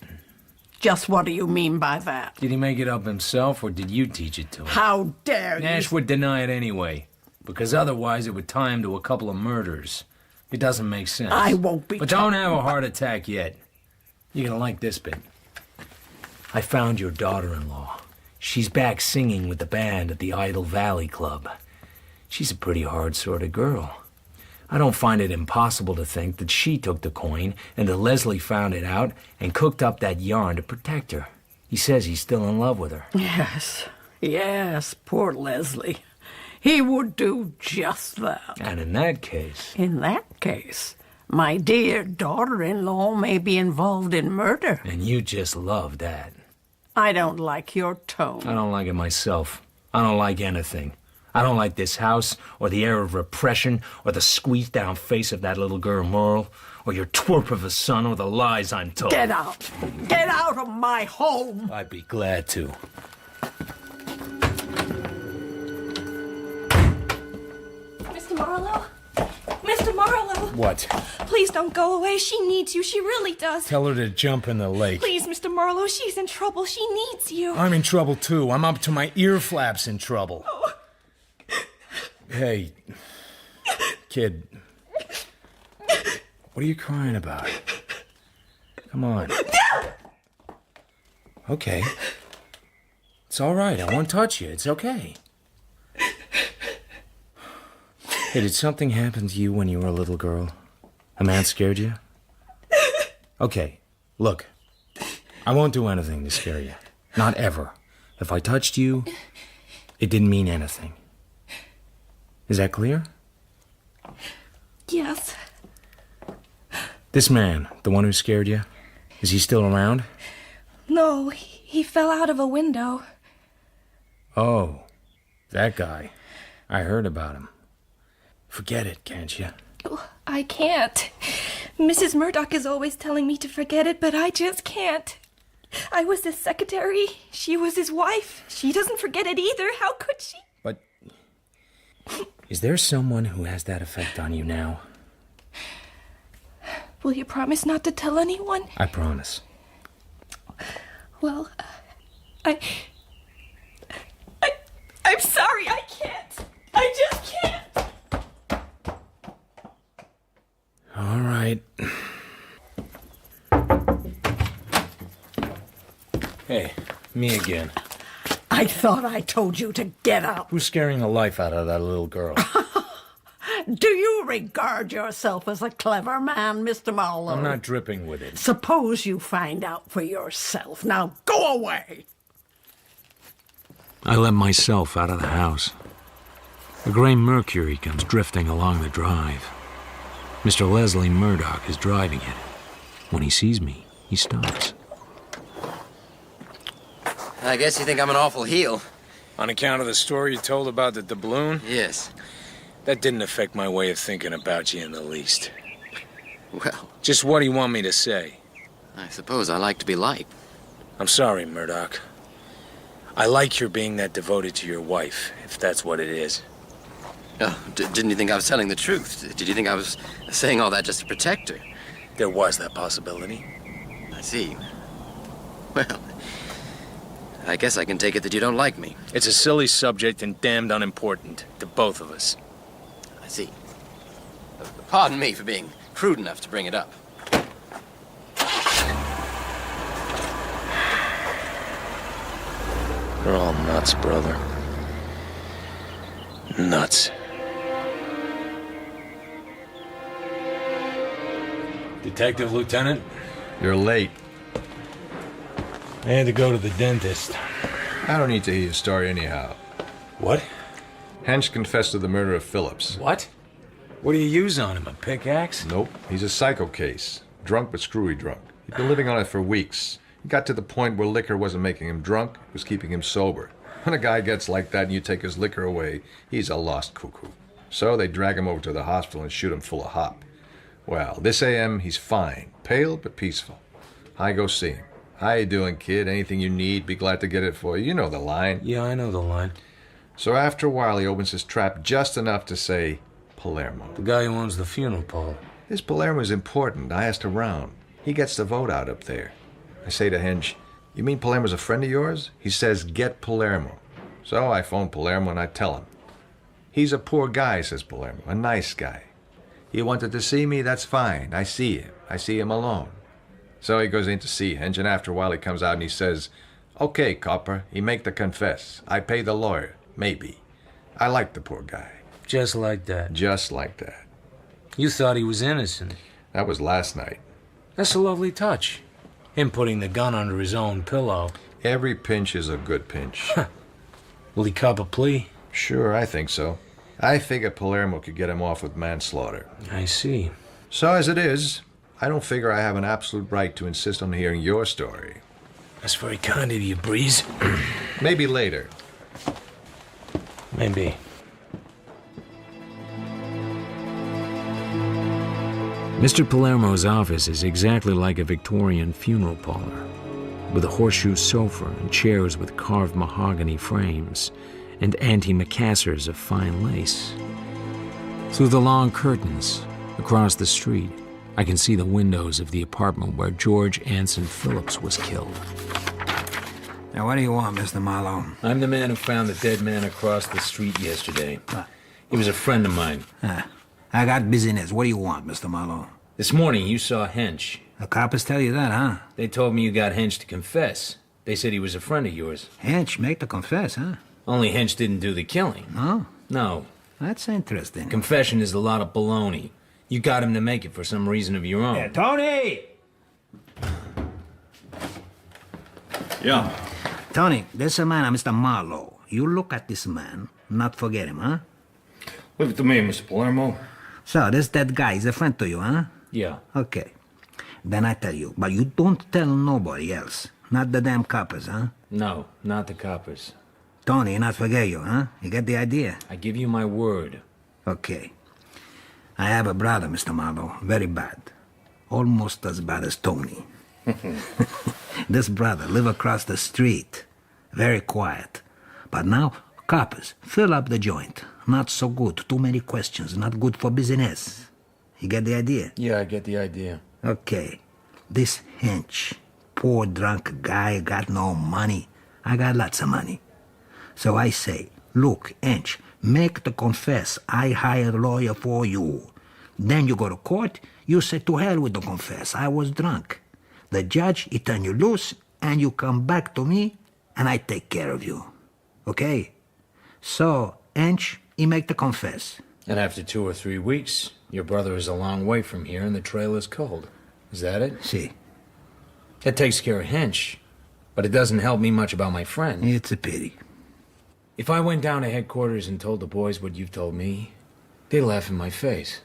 Just what do you mean by that?
Did he make it up himself, or did you teach it to him?
How dare you?
Nash would deny it anyway, because otherwise it would tie him to a couple of murders. It doesn't make sense.
I won't be.
But don't have a heart attack yet. You're gonna like this bit. I found your daughter-in-law. She's back singing with the band at the Idle Valley Club. She's a pretty hard sort of girl. I don't find it impossible to think that she took the coin and that Leslie found it out and cooked up that yarn to protect her. He says he's still in love with her.
Yes, poor Leslie. he would do just that.
And in that case...
In that case, my dear daughter-in-law may be involved in murder.
And you just love that.
I don't like your tone.
I don't like it myself. I don't like anything. I don't like this house, or the air of repression, or the squeezed-down face of that little girl, Marlowe, or your twerp of a son, or the lies I'm told.
Get out! Get out of my home!
I'd be glad to.
Mr. Marlowe? Mr. Marlowe!
What?
Please don't go away. She needs you. She really does.
Tell her to jump in the lake.
Please, Mr. Marlowe. She's in trouble. She needs you.
I'm in trouble, too. I'm up to my ear flaps in trouble.
Oh.
Hey, kid. What are you crying about? Come on. Okay. It's all right. I won't touch you. It's okay. Hey, did something happen to you when you were a little girl? A man scared you? Okay, look. I won't do anything to scare you. Not ever. If I touched you, it didn't mean anything. Is that clear?
Yes.
This man, the one who scared you, is he still around?
No, he fell out of a window.
Oh, that guy. I heard about him. Forget it, can't you?
I can't. Mrs. Murdoch is always telling me to forget it, but I just can't. I was his secretary. She was his wife. She doesn't forget it either. How could she?
But is there someone who has that effect on you now?
Will you promise not to tell anyone?
I promise.
Well, I'm sorry. I can't. I just can't.
All right. Hey, me again.
I thought I told you to get out.
Who's scaring the life out of that little girl?
Do you regard yourself as a clever man, Mr. Marlowe?
I'm not dripping with it.
Suppose you find out for yourself. Now go away.
I let myself out of the house. A gray Mercury comes drifting along the drive. Mr. Leslie Murdoch is driving it. When he sees me, he stops.
I guess you think I'm an awful heel.
On account of the story you told about the doubloon?
Yes.
That didn't affect my way of thinking about you in the least.
Well...
Just what do you want me to say?
I suppose I like to be liked.
I'm sorry, Murdoch. I like your being that devoted to your wife, if that's what it is.
Oh, didn't you think I was telling the truth? Did you think I was saying all that just to protect her?
There was that possibility.
I see. Well, I guess I can take it that you don't like me.
It's a silly subject and damned unimportant to both of us.
I see. Pardon me for being crude enough to bring it up.
You're all nuts, brother. Nuts. Detective Lieutenant?
You're late.
I had to go to the dentist.
I don't need to hear your story anyhow.
What?
Hench confessed to the murder of Phillips.
What? What do you use on him, a pickaxe?
Nope. He's a psycho case. Drunk but screwy drunk. He'd been living on it for weeks. He got to the point where liquor wasn't making him drunk, it was keeping him sober. When a guy gets like that and you take his liquor away, he's a lost cuckoo. So they drag him over to the hospital and shoot him full of hop. Well, this AM, he's fine. Pale but peaceful. I go see him. How you doing, kid? Anything you need, be glad to get it for you. You know the line.
Yeah, I know the line.
So after a while, he opens his trap just enough to say, Palermo.
The guy who owns the funeral parlor.
This Palermo is important. I asked around. He gets the vote out up there. I say to Hench, you mean Palermo's a friend of yours? He says, get Palermo. So I phone Palermo and I tell him. He's a poor guy, says Palermo, a nice guy. He wanted to see me, that's fine. I see him. I see him alone. So he goes in to see Hench, and after a while he comes out and he says, okay, copper, he make the confess. I pay the lawyer. Maybe. I like the poor guy.
Just like that.
Just like that.
You thought he was innocent.
That was last night.
That's a lovely touch. Him putting the gun under his own pillow.
Every pinch is a good pinch.
Will he cop a plea?
Sure, I think so. I figure Palermo could get him off with manslaughter.
I see.
So as it is, I don't figure I have an absolute right to insist on hearing your story.
That's very kind of you, Breeze.
Maybe later.
Maybe.
Mr. Palermo's office is exactly like a Victorian funeral parlor, with a horseshoe sofa and chairs with carved mahogany frames and antimacassars of fine lace. Through the long curtains, across the street, I can see the windows of the apartment where George Anson Phillips was killed.
Now, what do you want, Mr. Marlowe?
I'm the man who found the dead man across the street yesterday. He was a friend of mine.
I got business. What do you want, Mr. Marlowe?
This morning, you saw Hench.
The coppers tell you that, huh?
They told me you got Hench to confess. They said he was a friend of yours.
Hench make the confess, huh?
Only Hench didn't do the killing.
No?
No.
That's interesting.
Confession is a lot of baloney. You got him to make it for some reason of your own.
Yeah, Tony! Yeah. Tony, this a man, Mr. Marlowe. You look at this man, not forget him, huh? Leave it to me, Mr. Palermo. So, this dead guy is a friend to you, huh?
Yeah.
Okay. Then I tell you, but you don't tell nobody else. Not the damn coppers, huh?
No, not the coppers.
Tony, not forget you, huh? You get the idea?
I give you my word.
Okay. I have a brother, Mr. Marlowe. Very bad. Almost as bad as Tony. This brother live across the street. Very quiet. But now, coppers, fill up the joint. Not so good. Too many questions. Not good for business. You get the idea?
Yeah, I get the idea.
Okay. This Hench, poor drunk guy, got no money. I got lots of money. So I say, look, Hench, make the confess. I hire a lawyer for you. Then you go to court. You say, to hell with the confess. I was drunk. The judge, he turn you loose, and you come back to me, and I take care of you. Okay? So, Hench, he make the confess.
And after 2 or 3 weeks, your brother is a long way from here and the trail is cold. Is that it?
See.
That takes care of Hench, but it doesn't help me much about my friend.
It's a pity.
If I went down to headquarters and told the boys what you've told me, they'd laugh in my face.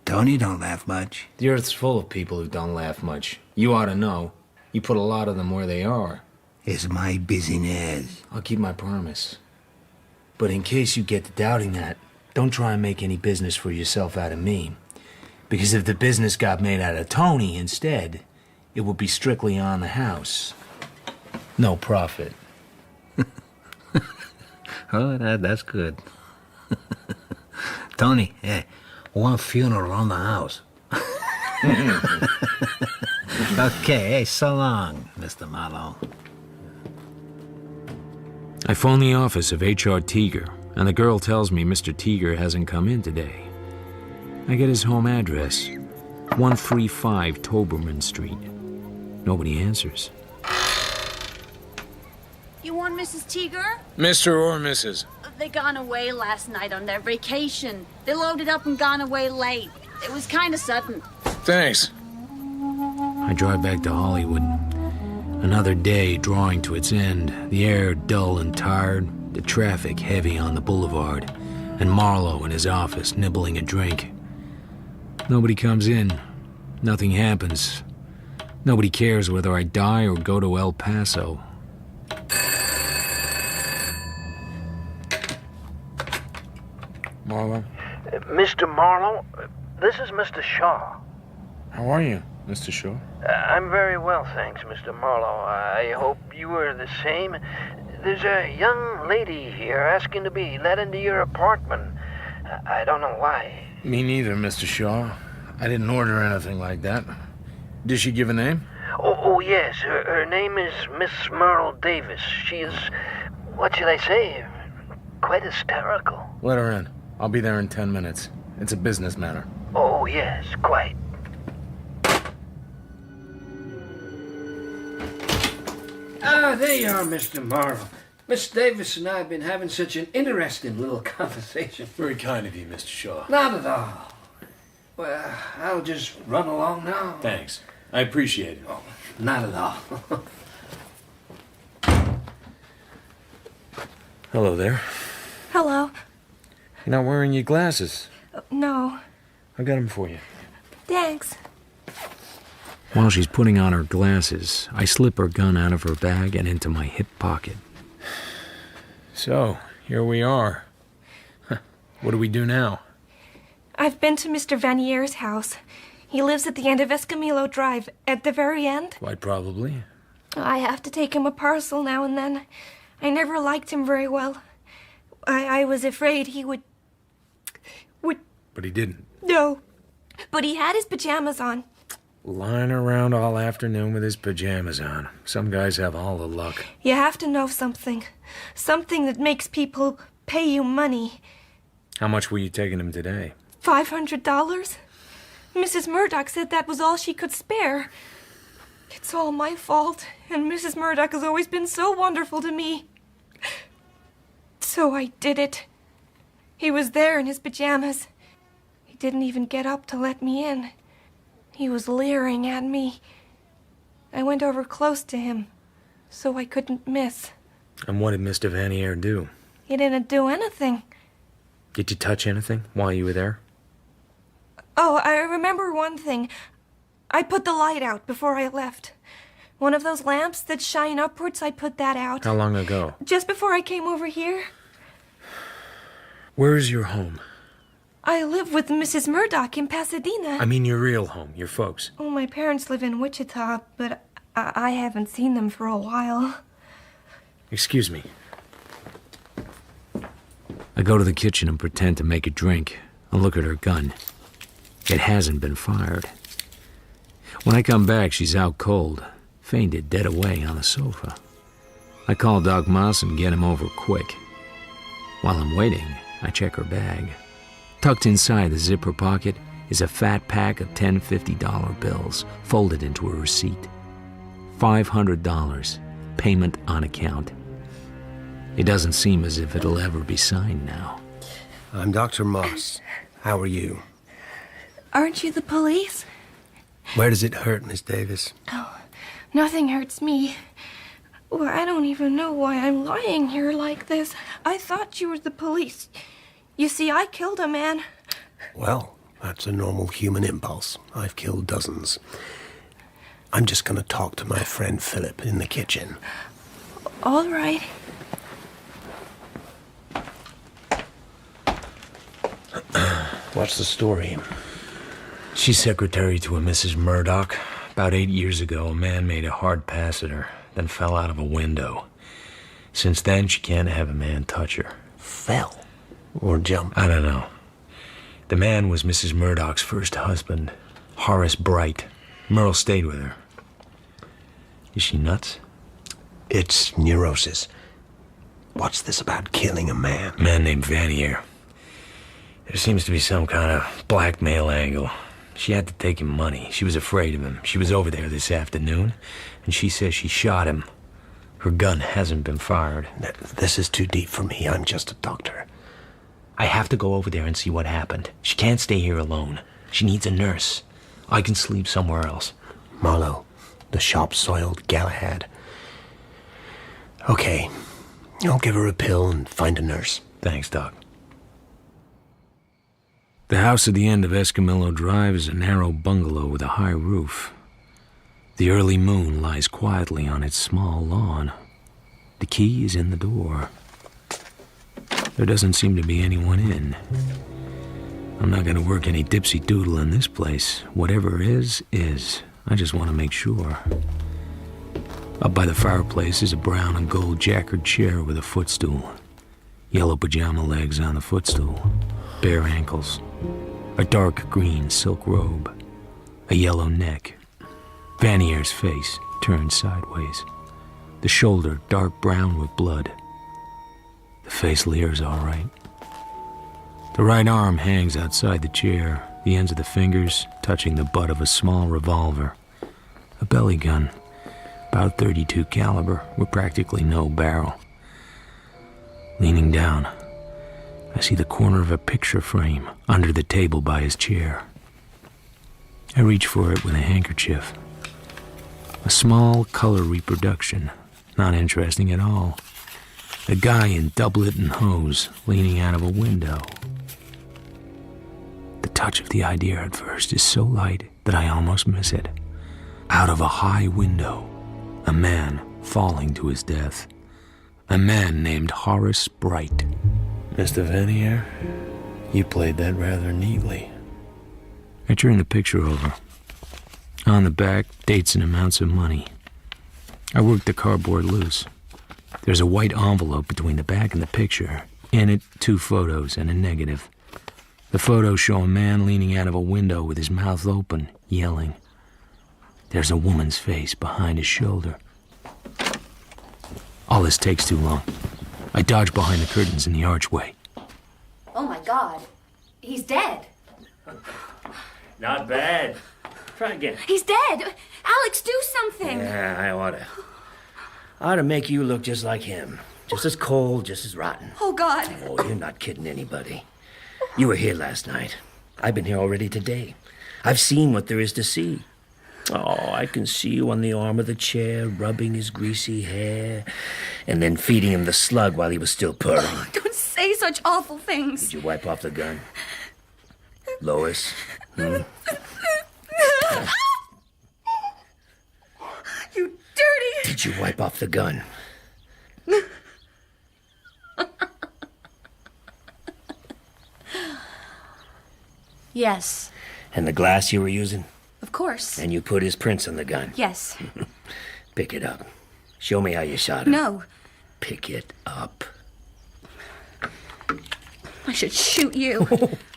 Tony don't laugh much.
The earth's full of people who don't laugh much. You ought to know. You put a lot of them where they are.
It's my business.
I'll keep my promise. But in case you get to doubting that, don't try and make any business for yourself out of me. Because if the business got made out of Tony instead, it would be strictly on the house. No profit.
Oh, that's good. Tony, hey, one funeral on the house. Okay, hey, so long, Mr. Marlowe.
I phone the office of H.R. Teager, and the girl tells me Mr. Teager hasn't come in today. I get his home address, 135 Toberman Street. Nobody answers.
You want Mrs. Teager?
Mr. or Mrs.?
They gone away last night on their vacation. They loaded up and gone away late. It was kind of sudden.
Thanks.
I drive back to Hollywood. Another day drawing to its end, the air dull and tired, the traffic heavy on the boulevard, and Marlowe in his office nibbling a drink. Nobody comes in. Nothing happens. Nobody cares whether I die or go to El Paso.
Marlowe?
Mr. Marlowe, this is Mr. Shaw.
How are you, Mr. Shaw?
I'm very well, thanks, Mr. Marlowe. I hope you are the same. There's a young lady here asking to be let into your apartment. I don't know why.
Me neither, Mr. Shaw. I didn't order anything like that. Did she give a name?
Oh yes. Her name is Miss Merle Davis. She is, what should I say, quite hysterical.
Let her in. I'll be there in 10 minutes. It's a business matter.
Oh, yes, quite.
Ah, there you are, Mr. Marlowe. Miss Davis and I have been having such an interesting little conversation.
Very kind of you, Mr. Shaw.
Not at all. Well, I'll just run along now.
Thanks. I appreciate it.
Oh, not at all.
Hello there.
Hello.
You're not wearing your glasses.
No.
I got them for you.
Thanks.
While she's putting on her glasses, I slip her gun out of her bag and into my hip pocket.
So, here we are. What do we do now?
I've been to Mr. Vanier's house. He lives at the end of Escamillo Drive, at the very end.
Quite probably.
I have to take him a parcel now and then. I never liked him very well. I was afraid he would...
But he didn't.
No. But he had his pajamas on.
Lying around all afternoon with his pajamas on. Some guys have all the luck.
You have to know something. Something that makes people pay you money.
How much were you taking him today?
$500? Mrs. Murdoch said that was all she could spare. It's all my fault, and Mrs. Murdoch has always been so wonderful to me. So I did it. He was there in his pajamas. He didn't even get up to let me in. He was leering at me. I went over close to him, so I couldn't miss.
And what did Mr. Vanier do?
He didn't do anything.
Did you touch anything while you were there?
Oh, I remember one thing. I put the light out before I left. One of those lamps that shine upwards, I put that out.
How long ago?
Just before I came over here.
Where is your home?
I live with Mrs. Murdoch in Pasadena.
I mean your real home, your folks.
Oh, my parents live in Wichita, but I haven't seen them for a while.
Excuse me.
I go to the kitchen and pretend to make a drink and look at her gun. It hasn't been fired. When I come back, she's out cold, fainted dead away on the sofa. I call Doc Moss and get him over quick. While I'm waiting, I check her bag. Tucked inside the zipper pocket is a fat pack of 10 $50 bills folded into a receipt. $500, payment on account. It doesn't seem as if it'll ever be signed now.
I'm Dr. Moss. How are you?
Aren't you the police?
Where does it hurt, Miss Davis?
Oh, nothing hurts me. Well, I don't even know why I'm lying here like this. I thought you were the police. You see, I killed a man.
Well, that's a normal human impulse. I've killed dozens. I'm just going to talk to my friend Philip in the kitchen.
All right.
What's the story?
She's secretary to a Mrs. Murdoch. About 8 years ago, a man made a hard pass at her, then fell out of a window. Since then, she can't have a man touch her.
Fell? Or jump?
I don't know. The man was Mrs. Murdoch's first husband, Horace Bright. Merle stayed with her. Is she nuts?
It's neurosis. What's this about killing a man?
A man named Vanier. There seems to be some kind of blackmail angle. She had to take him money. She was afraid of him. She was over there this afternoon, and she says she shot him. Her gun hasn't been fired.
This is too deep for me. I'm just a doctor.
I have to go over there and see what happened. She can't stay here alone. She needs a nurse. I can sleep somewhere else.
Marlowe, the sharp-soiled Galahad. Okay, I'll give her a pill and find a nurse.
Thanks, Doc. The house at the end of Escamillo Drive is a narrow bungalow with a high roof. The early moon lies quietly on its small lawn. The key is in the door. There doesn't seem to be anyone in. I'm not going to work any dipsy-doodle in this place. Whatever is. I just want to make sure. Up by the fireplace is a brown and gold jacquard chair with a footstool. Yellow pajama legs on the footstool. Bare ankles. A dark green silk robe. A yellow neck. Vanier's face turned sideways. The shoulder dark brown with blood. The face leers all right. The right arm hangs outside the chair, the ends of the fingers touching the butt of a small revolver. A belly gun, about .32 caliber, with practically no barrel. Leaning down, I see the corner of a picture frame under the table by his chair. I reach for it with a handkerchief. A small color reproduction, not interesting at all. A guy in doublet and hose leaning out of a window. The touch of the idea at first is so light that I almost miss it. Out of a high window, a man falling to his death. A man named Horace Bright.
Mr. Vanier, you played that rather neatly.
I turned the picture over. On the back, dates and amounts of money. I worked the cardboard loose. There's a white envelope between the back and the picture. In it, 2 photos and a negative. The photos show a man leaning out of a window with his mouth open, yelling. There's a woman's face behind his shoulder. All this takes too long. I dodge behind the curtains in the archway.
Oh my God. He's dead.
Not bad. Try again.
He's dead. Alex, do something.
Yeah, I ought to make you look just like him. Just as cold, just as rotten.
Oh, God.
Oh, you're not kidding anybody. You were here last night. I've been here already today. I've seen what there is to see. Oh, I can see you on the arm of the chair, rubbing his greasy hair, and then feeding him the slug while he was still purring.
Oh, don't say such awful things.
Did you wipe off the gun? Lois? Hmm?
You dirty...
Did you wipe off the gun?
Yes.
And the glass you were using?
Of course.
And you put his prints on the gun?
Yes.
Pick it up. Show me how you shot him.
No.
Pick it up.
I should shoot you.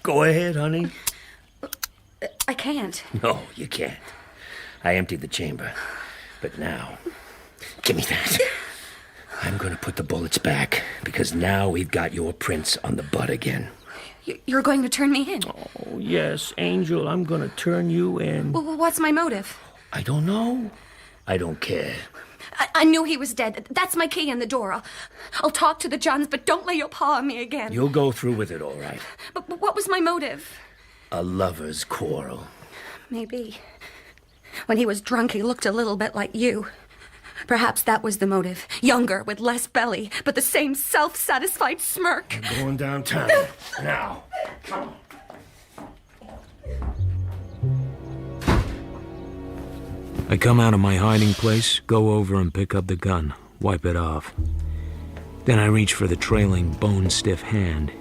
Go ahead, honey.
I can't.
No, you can't. I emptied the chamber. But now, give me that. I'm going to put the bullets back, because now we've got your prints on the butt again.
You're going to turn me in?
Oh, yes, Angel, I'm going to turn you in.
Well, what's my motive?
I don't know. I don't care.
I knew he was dead. That's my key in the door. I'll talk to the Johns, but don't lay your paw on me again.
You'll go through with it, all right.
But what was my motive?
A lover's quarrel.
Maybe. When he was drunk, he looked a little bit like you. Perhaps that was the motive. Younger, with less belly, but the same self-satisfied smirk.
We're going downtown. Now. Come on.
I come out of my hiding place, go over and pick up the gun, wipe it off. Then I reach for the trailing, bone-stiff hand.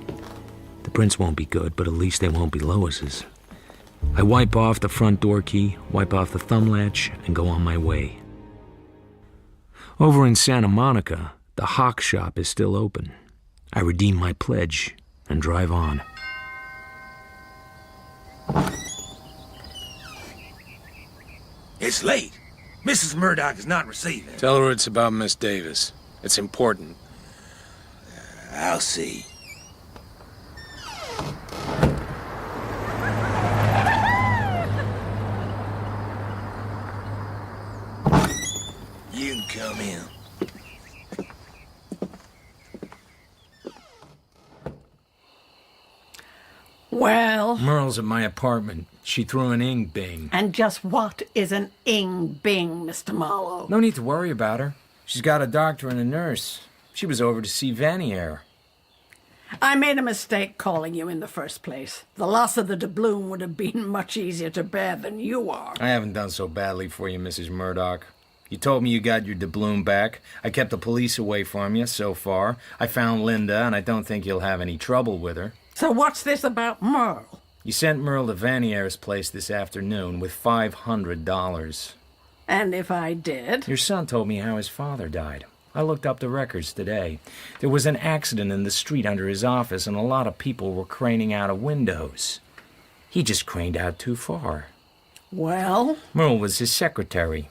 The prints won't be good, but at least they won't be Lois's. I wipe off the front door key, wipe off the thumb latch, and go on my way. Over in Santa Monica, the Hawk shop is still open. I redeem my pledge and drive on.
It's late. Mrs. Murdoch is not receiving.
Tell her it's about Miss Davis. It's important.
I'll see. You can come in.
Well...
Merle's at my apartment. She threw an ing-bing.
And just what is an ing-bing, Mr. Marlowe?
No need to worry about her. She's got a doctor and a nurse. She was over to see Vanier.
I made a mistake calling you in the first place. The loss of the doubloon would have been much easier to bear than you are.
I haven't done so badly for you, Mrs. Murdoch. You told me you got your doubloon back. I kept the police away from you so far. I found Linda, and I don't think you'll have any trouble with her.
So what's this about Merle?
You sent Merle to Vanier's place this afternoon with $500.
And if I did?
Your son told me how his father died. I looked up the records today. There was an accident in the street under his office, and a lot of people were craning out of windows. He just craned out too far.
Well?
Merle was his secretary.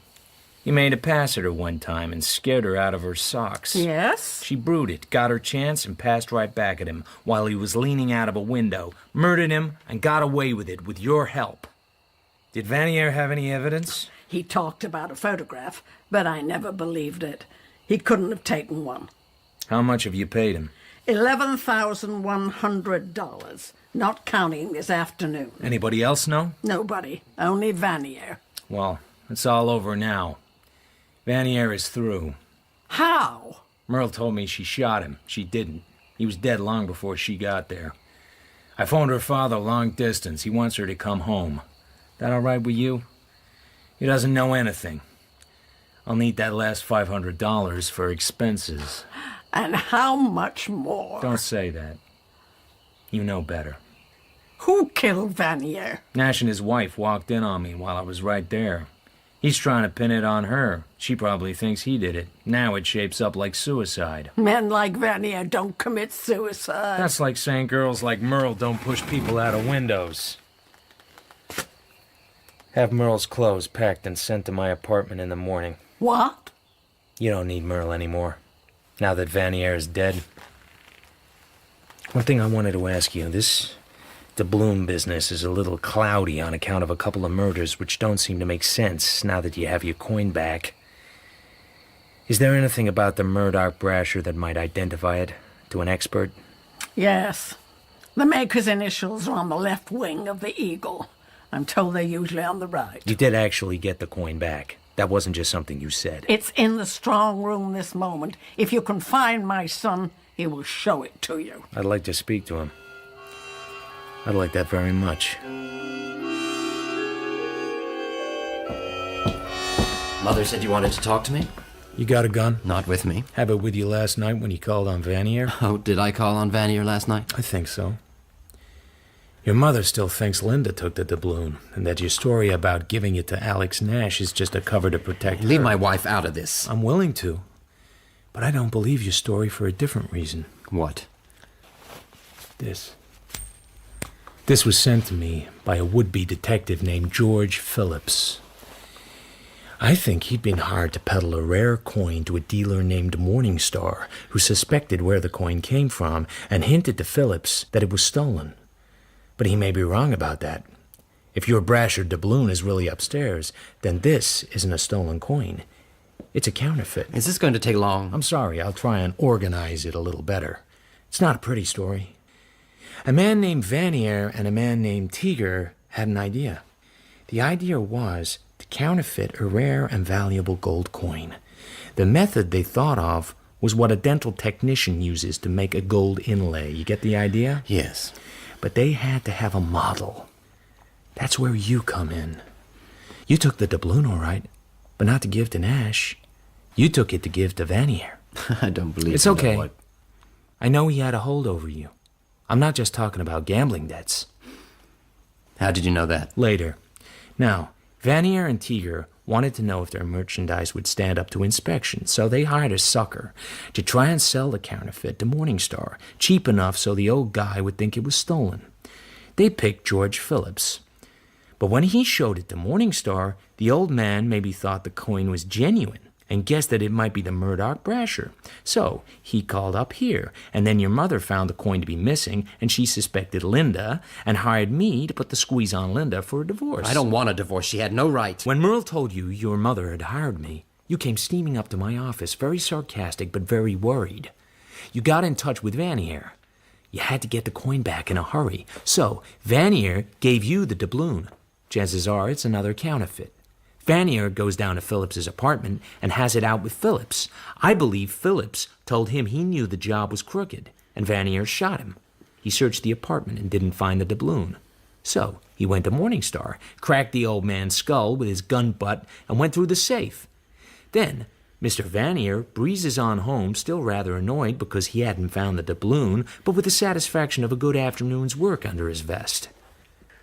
He made a pass at her one time and scared her out of her socks.
Yes?
She brooded, got her chance, and passed right back at him while he was leaning out of a window, murdered him, and got away with it with your help. Did Vanier have any evidence?
He talked about a photograph, but I never believed it. He couldn't have taken one.
How much have you paid him?
$11,100, not counting this afternoon.
Anybody else know?
Nobody, only Vanier.
Well, it's all over now. Vanier is through.
How?
Merle told me she shot him. She didn't. He was dead long before she got there. I phoned her father long distance. He wants her to come home. That all right with you? He doesn't know anything. I'll need that last $500 for expenses.
And how much more?
Don't say that. You know better.
Who killed Vanier?
Nash and his wife walked in on me while I was right there. He's trying to pin it on her. She probably thinks he did it. Now it shapes up like suicide.
Men like Vanier don't commit suicide.
That's like saying girls like Merle don't push people out of windows. Have Merle's clothes packed and sent to my apartment in the morning.
What?
You don't need Merle anymore, now that Vanier is dead. One thing I wanted to ask you, this doubloon business is a little cloudy on account of a couple of murders which don't seem to make sense now that you have your coin back. Is there anything about the Murdoch brasher that might identify it to an expert?
Yes. The maker's initials are on the left wing of the eagle. I'm told they're usually on the right.
You did actually get the coin back. That wasn't just something you said.
It's in the strong room this moment. If you can find my son, he will show it to you.
I'd like to speak to him. I'd like that very much.
Mother said you wanted to talk to me?
You got a gun?
Not with me.
Have it with you last night when you called on Vanier?
Oh, did I call on Vanier last night?
I think so. Your mother still thinks Linda took the doubloon, and that your story about giving it to Alex Nash is just a cover to protect her.
Leave my wife out of this.
I'm willing to, but I don't believe your story for a different reason.
What?
This was sent to me by a would-be detective named George Phillips. I think he'd been hired to peddle a rare coin to a dealer named Morningstar, who suspected where the coin came from and hinted to Phillips that it was stolen. But he may be wrong about that. If your brasher doubloon is really upstairs, then this isn't a stolen coin. It's a counterfeit.
Is this going to take long?
I'm sorry, I'll try and organize it a little better. It's not a pretty story. A man named Vanier and a man named Teager had an idea. The idea was to counterfeit a rare and valuable gold coin. The method they thought of was what a dental technician uses to make a gold inlay. You get the idea?
Yes.
But they had to have a model. That's where you come in. You took the doubloon, all right, but not to give to Nash. You took it to give to Vanier.
I don't believe
it's okay. I know he had a hold over you. I'm not just talking about gambling debts.
How did you know that?
Later. Now, Vanier and Teager wanted to know if their merchandise would stand up to inspection, so they hired a sucker to try and sell the counterfeit to Morningstar, cheap enough so the old guy would think it was stolen. They picked George Phillips. But when he showed it to Morningstar, the old man maybe thought the coin was genuine and guessed that it might be the Murdoch brasher. So he called up here, and then your mother found the coin to be missing, and she suspected Linda and hired me to put the squeeze on Linda for a divorce.
I don't want a divorce. She had no right.
When Merle told you your mother had hired me, you came steaming up to my office, very sarcastic but very worried. You got in touch with Vanier. You had to get the coin back in a hurry. So Vanier gave you the doubloon. Chances are it's another counterfeit. Vanier goes down to Phillips's apartment and has it out with Phillips. I believe Phillips told him he knew the job was crooked, and Vanier shot him. He searched the apartment and didn't find the doubloon. So he went to Morningstar, cracked the old man's skull with his gun butt, and went through the safe. Then Mr. Vanier breezes on home, still rather annoyed because he hadn't found the doubloon, but with the satisfaction of a good afternoon's work under his vest.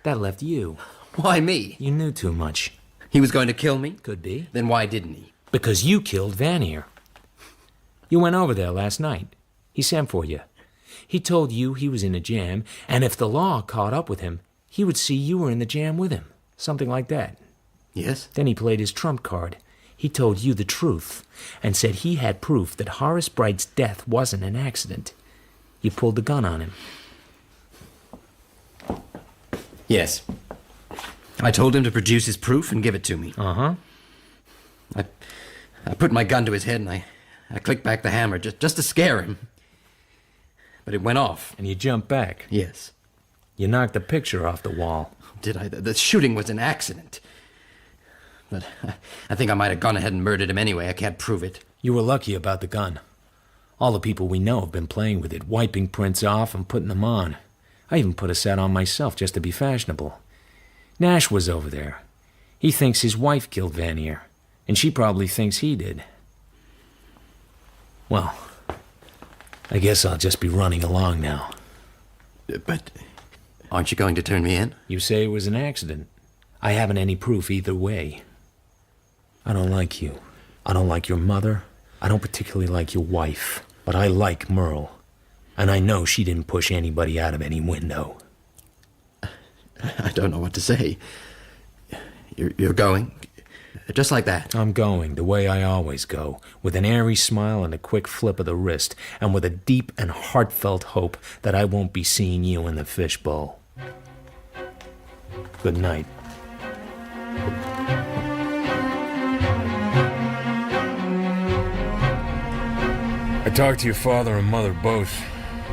That left you.
Why me?
You knew too much.
He was going to kill me?
Could be.
Then why didn't he?
Because you killed Vanier. You went over there last night. He sent for you. He told you he was in a jam, and if the law caught up with him, he would see you were in the jam with him. Something like that.
Yes?
Then he played his trump card. He told you the truth, and said he had proof that Horace Bright's death wasn't an accident. You pulled the gun on him.
Yes. I told him to produce his proof and give it to me.
Uh-huh.
I put my gun to his head and I clicked back the hammer just to scare him. But it went off.
And you jumped back?
Yes.
You knocked the picture off the wall.
Did I? The shooting was an accident. But I think I might have gone ahead and murdered him anyway. I can't prove it.
You were lucky about the gun.
All the people we know have been playing with it, wiping prints off and putting them on. I even put a set on myself just to be fashionable. Nash was over there. He thinks his wife killed Vanier, and she probably thinks he did. Well, I guess I'll just be running along now.
But aren't you going to turn me in?
You say it was an accident. I haven't any proof either way. I don't like you. I don't like your mother. I don't particularly like your wife. But I like Merle. And I know she didn't push anybody out of any window.
I don't know what to say. You're going? Just like that?
I'm going the way I always go, with an airy smile and a quick flip of the wrist, and with a deep and heartfelt hope that I won't be seeing you in the fishbowl. Good night. I talked to your father and mother both.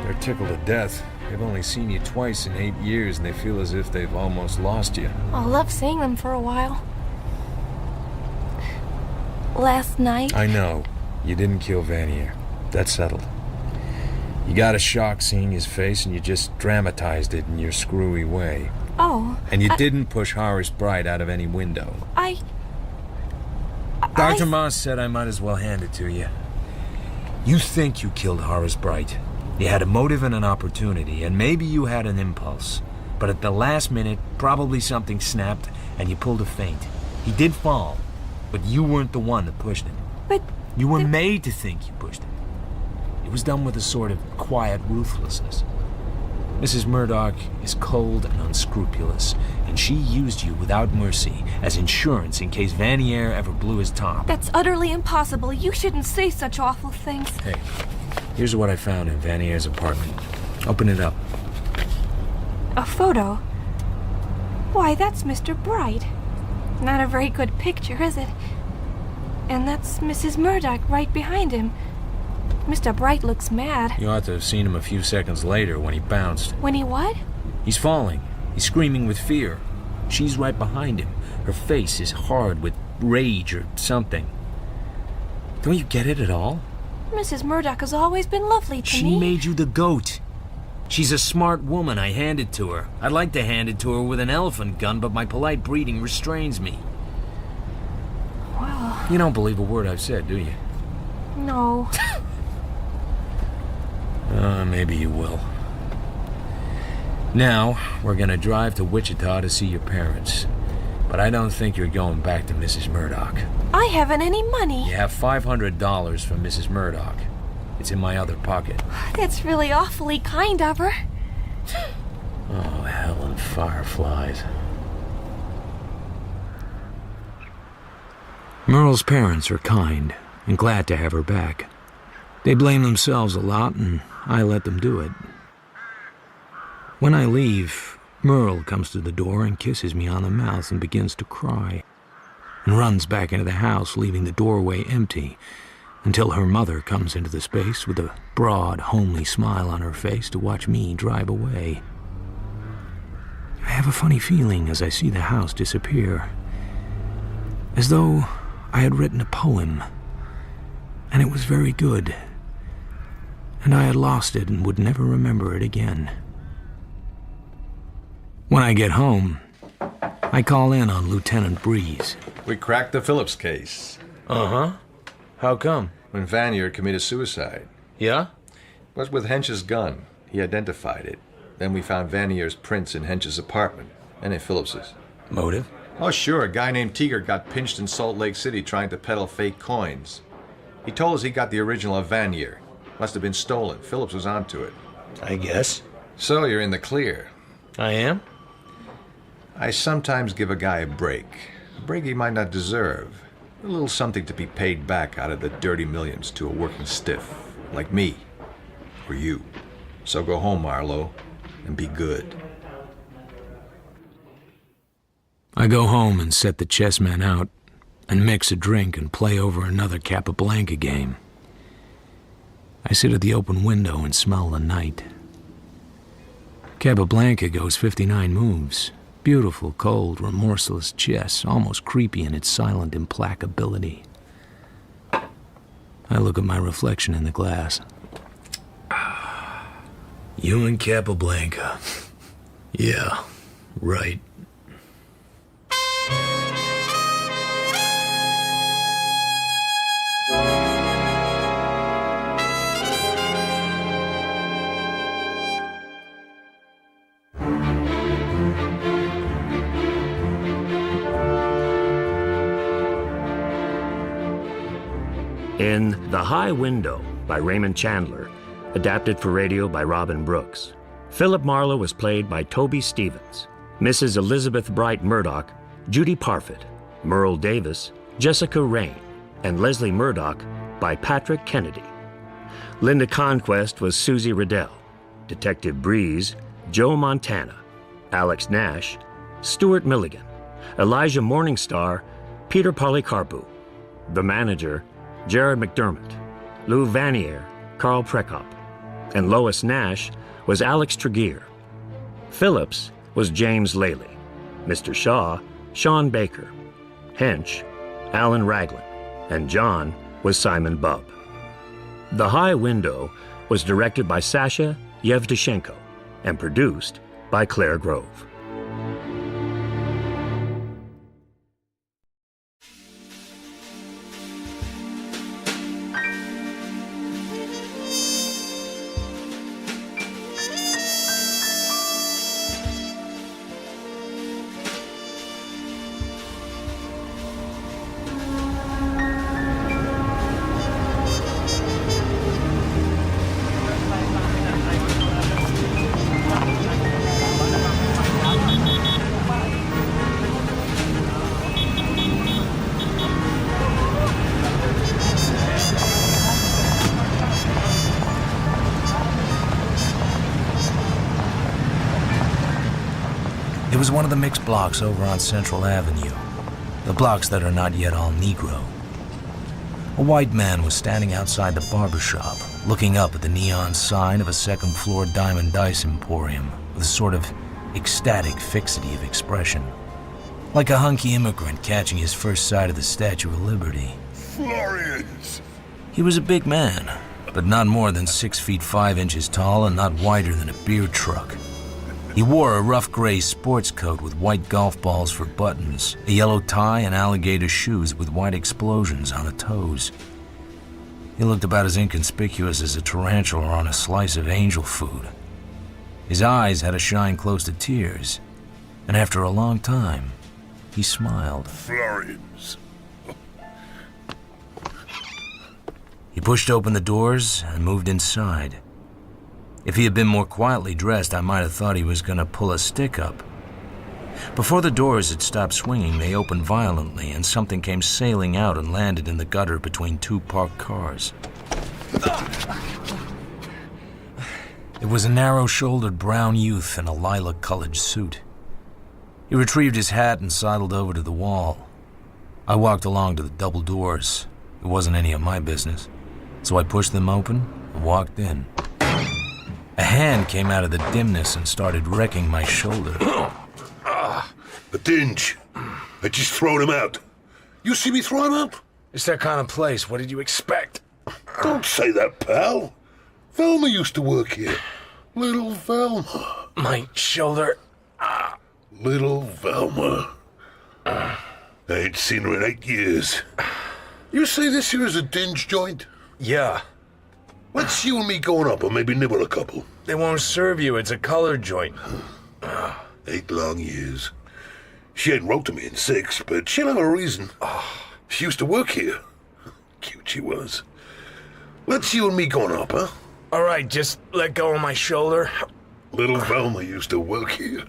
They're tickled to death. They've only seen you twice in 8 years, and they feel as if they've almost lost you.
I'll love seeing them for a while. Last night...
I know. You didn't kill Vanier. That's settled. You got a shock seeing his face, and you just dramatized it in your screwy way.
Oh.
And you didn't push Horace Bright out of any window. Dr. Moss said I might as well hand it to you. You think you killed Horace Bright. You had a motive and an opportunity, and maybe you had an impulse. But at the last minute, probably something snapped, and you pulled a feint. He did fall, but you weren't the one that pushed him.
But...
You were made to think you pushed him. It was done with a sort of quiet ruthlessness. Mrs. Murdoch is cold and unscrupulous, and she used you without mercy as insurance in case Vanier ever blew his top.
That's utterly impossible. You shouldn't say such awful things.
Hey, here's what I found in Vanier's apartment. Open it up.
A photo? Why, that's Mr. Bright. Not a very good picture, is it? And that's Mrs. Murdoch right behind him. Mr. Bright looks mad.
You ought to have seen him a few seconds later when he bounced.
When he what?
He's falling. He's screaming with fear. She's right behind him. Her face is hard with rage or something. Don't you get it at all?
Mrs. Murdoch has always been lovely to me.
She made you the goat. She's a smart woman. I hand it to her. I'd like to hand it to her with an elephant gun, but my polite breeding restrains me.
Well...
You don't believe a word I've said, do you?
No.
Maybe you will. Now, we're gonna drive to Wichita to see your parents. But I don't think you're going back to Mrs. Murdoch.
I haven't any money.
You have $500 from Mrs. Murdoch. It's in my other pocket.
That's really awfully kind of her.
Oh, hell and fireflies. Merle's parents are kind and glad to have her back. They blame themselves a lot, and I let them do it. When I leave, Merle comes to the door and kisses me on the mouth and begins to cry, and runs back into the house, leaving the doorway empty, until her mother comes into the space with a broad, homely smile on her face to watch me drive away. I have a funny feeling as I see the house disappear, as though I had written a poem, and it was very good, and I had lost it and would never remember it again. When I get home, I call in on Lieutenant Breeze.
We cracked the Phillips case.
Uh-huh. How come?
When Vanier committed suicide.
Yeah?
It was with Hench's gun. He identified it. Then we found Vanier's prints in Hench's apartment, and in Phillips's.
Motive?
Oh, sure. A guy named Teeger got pinched in Salt Lake City trying to peddle fake coins. He told us he got the original of Vanier. Must have been stolen. Phillips was onto it.
I guess.
So you're in the clear.
I am?
I sometimes give a guy a break he might not deserve. A little something to be paid back out of the dirty millions to a working stiff, like me, or you. So go home, Marlowe, and be good.
I go home and set the chessmen out, and mix a drink and play over another Capablanca game. I sit at the open window and smell the night. Capablanca goes 59 moves. Beautiful, cold, remorseless chess, almost creepy in its silent implacability.
I look at my reflection in the glass. You and Capablanca. Yeah, right.
In The High Window by Raymond Chandler, adapted for radio by Robin Brooks, Philip Marlowe was played by Toby Stevens, Mrs. Elizabeth Bright Murdoch, Judy Parfitt, Merle Davis, Jessica Rain, and Leslie Murdoch by Patrick Kennedy. Linda Conquest was Susie Riddell, Detective Breeze, Joe Montana, Alex Nash, Stuart Milligan, Elijah Morningstar, Peter Polycarpou, the manager, Jared McDermott, Lou Vanier, Carl Prekop, and Lois Nash was Alex Tregear. Phillips was James Lally, Mr. Shaw, Sean Baker, Hench, Alan Raglan, and John was Simon Bubb. The High Window was directed by Sasha Yevtushenko and produced by Claire Grove.
It was one of the mixed blocks over on Central Avenue, the blocks that are not yet all Negro. A white man was standing outside the barber shop, looking up at the neon sign of a second-floor diamond dice emporium with a sort of ecstatic fixity of expression, like a hunky immigrant catching his first sight of the Statue of Liberty.
Florians!
He was a big man, but not more than 6 feet 5 inches tall and not wider than a beer truck. He wore a rough gray sports coat with white golf balls for buttons, a yellow tie, and alligator shoes with white explosions on the toes. He looked about as inconspicuous as a tarantula on a slice of angel food. His eyes had a shine close to tears, and after a long time, he smiled.
Florians.
He pushed open the doors and moved inside. If he had been more quietly dressed, I might have thought he was going to pull a stick up. Before the doors had stopped swinging, they opened violently, and something came sailing out and landed in the gutter between 2 parked cars. It was a narrow-shouldered brown youth in a lilac-colored suit. He retrieved his hat and sidled over to the wall. I walked along to the double doors. It wasn't any of my business, so I pushed them open and walked in. A hand came out of the dimness and started wrecking my shoulder.
A dinge. I just throwed him out. You see me throw him out?
It's that kind of place. What did you expect?
Don't say that, pal. Velma used to work here. Little Velma.
My shoulder.
Little Velma. I ain't seen her in 8 years. You say this here is a dinge joint?
Yeah.
Let's you and me going up and maybe nibble a couple.
They won't serve you. It's a colored joint.
8 long years. She ain't wrote to me in 6, but she'll have a reason. She used to work here. Cute she was. Let's you and me going up, huh?
All right, just let go of my shoulder.
Little Velma used to work here.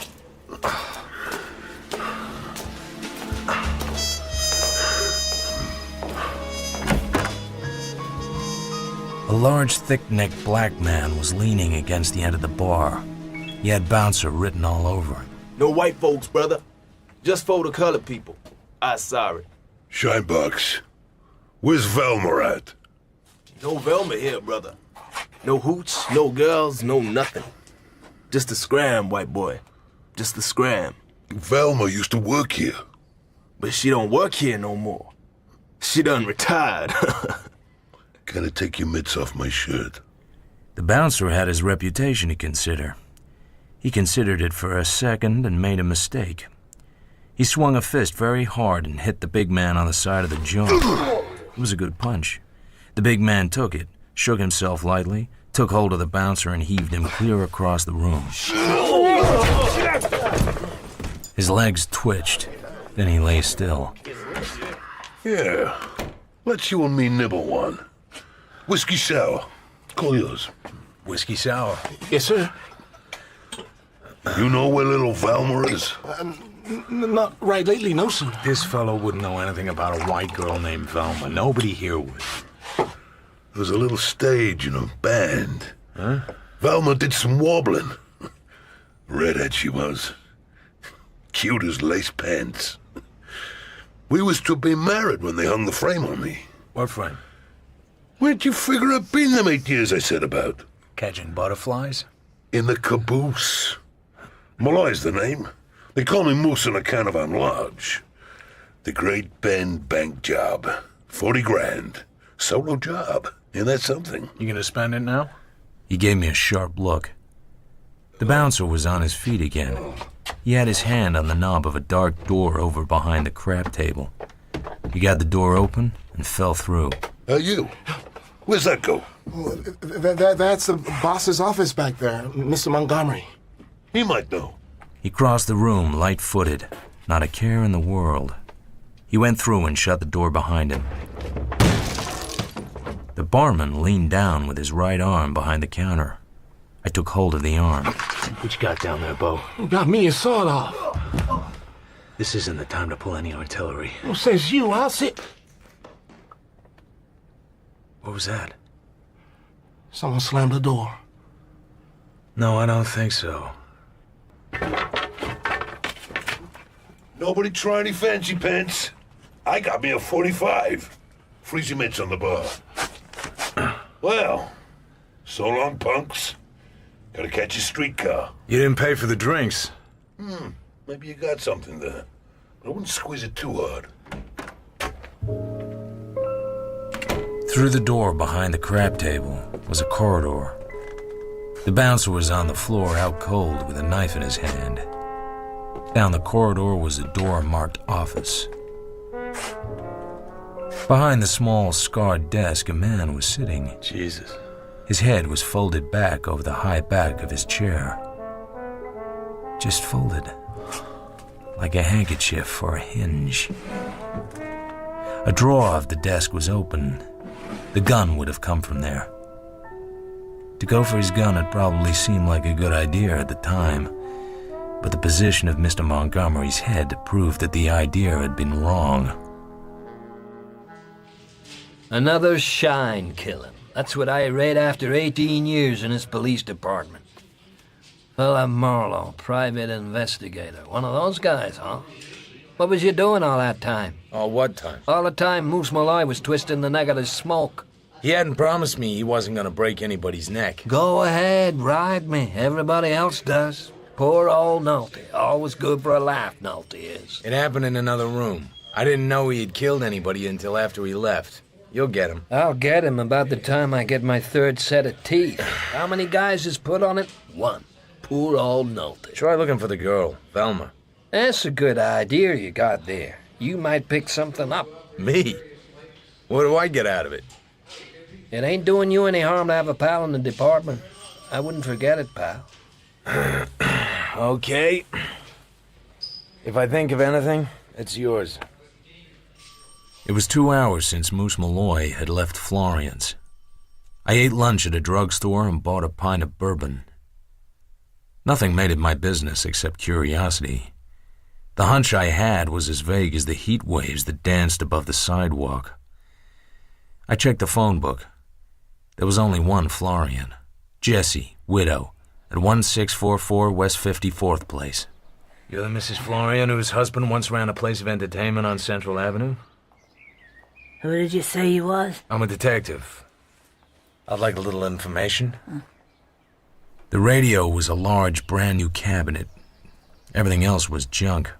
A large, thick-necked black man was leaning against the end of the bar. He had bouncer written all over.
No white folks, brother. Just for the colored people. I'm sorry.
Shinebox, where's Velma at?
No Velma here, brother. No hooch, no girls, no nothing. Just a scram, white boy. Just a scram.
Velma used to work here.
But she don't work here no more. She done retired.
Gotta take your mitts off my shirt.
The bouncer had his reputation to consider. He considered it for a second and made a mistake. He swung a fist very hard and hit the big man on the side of the jaw. It was a good punch. The big man took it, shook himself lightly, took hold of the bouncer and heaved him clear across the room. His legs twitched, then he lay still.
Yeah, let's you and me nibble one. Whiskey sour. Call yours.
Whiskey sour.
Yes, sir.
You know where little Velma is?
Not right lately, no, sir.
This fellow wouldn't know anything about a white girl named Velma. Nobody here would.
There was a little stage in a band.
Huh?
Velma did some wobbling. Redhead she was. Cute as lace pants. We was to be married when they hung the frame on me.
What frame?
Where'd you figure I'd been them 8 years I said about?
Catching butterflies?
In the caboose. Malloy's the name. They call me Moose on account of I'm large. The Great Bend bank job. 40 grand. Solo job. Ain't that something?
You gonna spend it now?
He gave me a sharp look. The bouncer was on his feet again. He had his hand on the knob of a dark door over behind the crab table. He got the door open and fell through.
You? Where's that go?
That's the boss's office back there, Mr. Montgomery.
He might know.
He crossed the room light-footed, not a care in the world. He went through and shut the door behind him. The barman leaned down with his right arm behind the counter. I took hold of the arm.
What you got down there, Bo?
You got me a sawed off.
This isn't the time to pull any artillery.
Well, says you, I'll sit.
What was that?
Someone slammed the door.
No, I don't think so.
Nobody try any fancy pants? I got me a 45. Freeze your mitts on the bar. Well, so long, punks. Gotta catch a streetcar.
You didn't pay for the drinks.
Maybe you got something there. I wouldn't squeeze it too hard.
Through the door behind the crab table was a corridor. The bouncer was on the floor out cold with a knife in his hand. Down the corridor was a door marked office. Behind the small, scarred desk, a man was sitting.
Jesus.
His head was folded back over the high back of his chair. Just folded, like a handkerchief or a hinge. A drawer of the desk was open. The gun would have come from there. To go for his gun had probably seemed like a good idea at the time, but the position of Mr. Montgomery's head proved that the idea had been wrong.
Another shine killing. That's what I read after 18 years in this police department. Fella Marlowe, private investigator. One of those guys, huh? What was you doing all that time?
All what time?
All the time Moose Malloy was twisting the neck of the smoke.
He hadn't promised me he wasn't gonna break anybody's neck.
Go ahead, ride me. Everybody else does. Poor old Nolte. Always good for a laugh, Nolte is.
It happened in another room. I didn't know he had killed anybody until after he left. You'll get him.
I'll get him about the time I get my third set of teeth. How many guys is put on it? One. Poor old Nolte.
Try looking for the girl, Velma.
That's a good idea you got there. You might pick something up.
Me? What do I get out of it?
It ain't doing you any harm to have a pal in the department. I wouldn't forget it, pal.
Okay. If I think of anything, it's yours.
It was 2 hours since Moose Malloy had left Florian's. I ate lunch at a drugstore and bought a pint of bourbon. Nothing made it my business except curiosity. The hunch I had was as vague as the heat waves that danced above the sidewalk. I checked the phone book. There was only one Florian. Jessie, widow, at 1644 West 54th Place.
You're the Mrs. Florian whose husband once ran a place of entertainment on Central Avenue?
Who did you say you was?
I'm a detective. I'd like a little information.
The radio was a large, brand-new cabinet. Everything else was junk.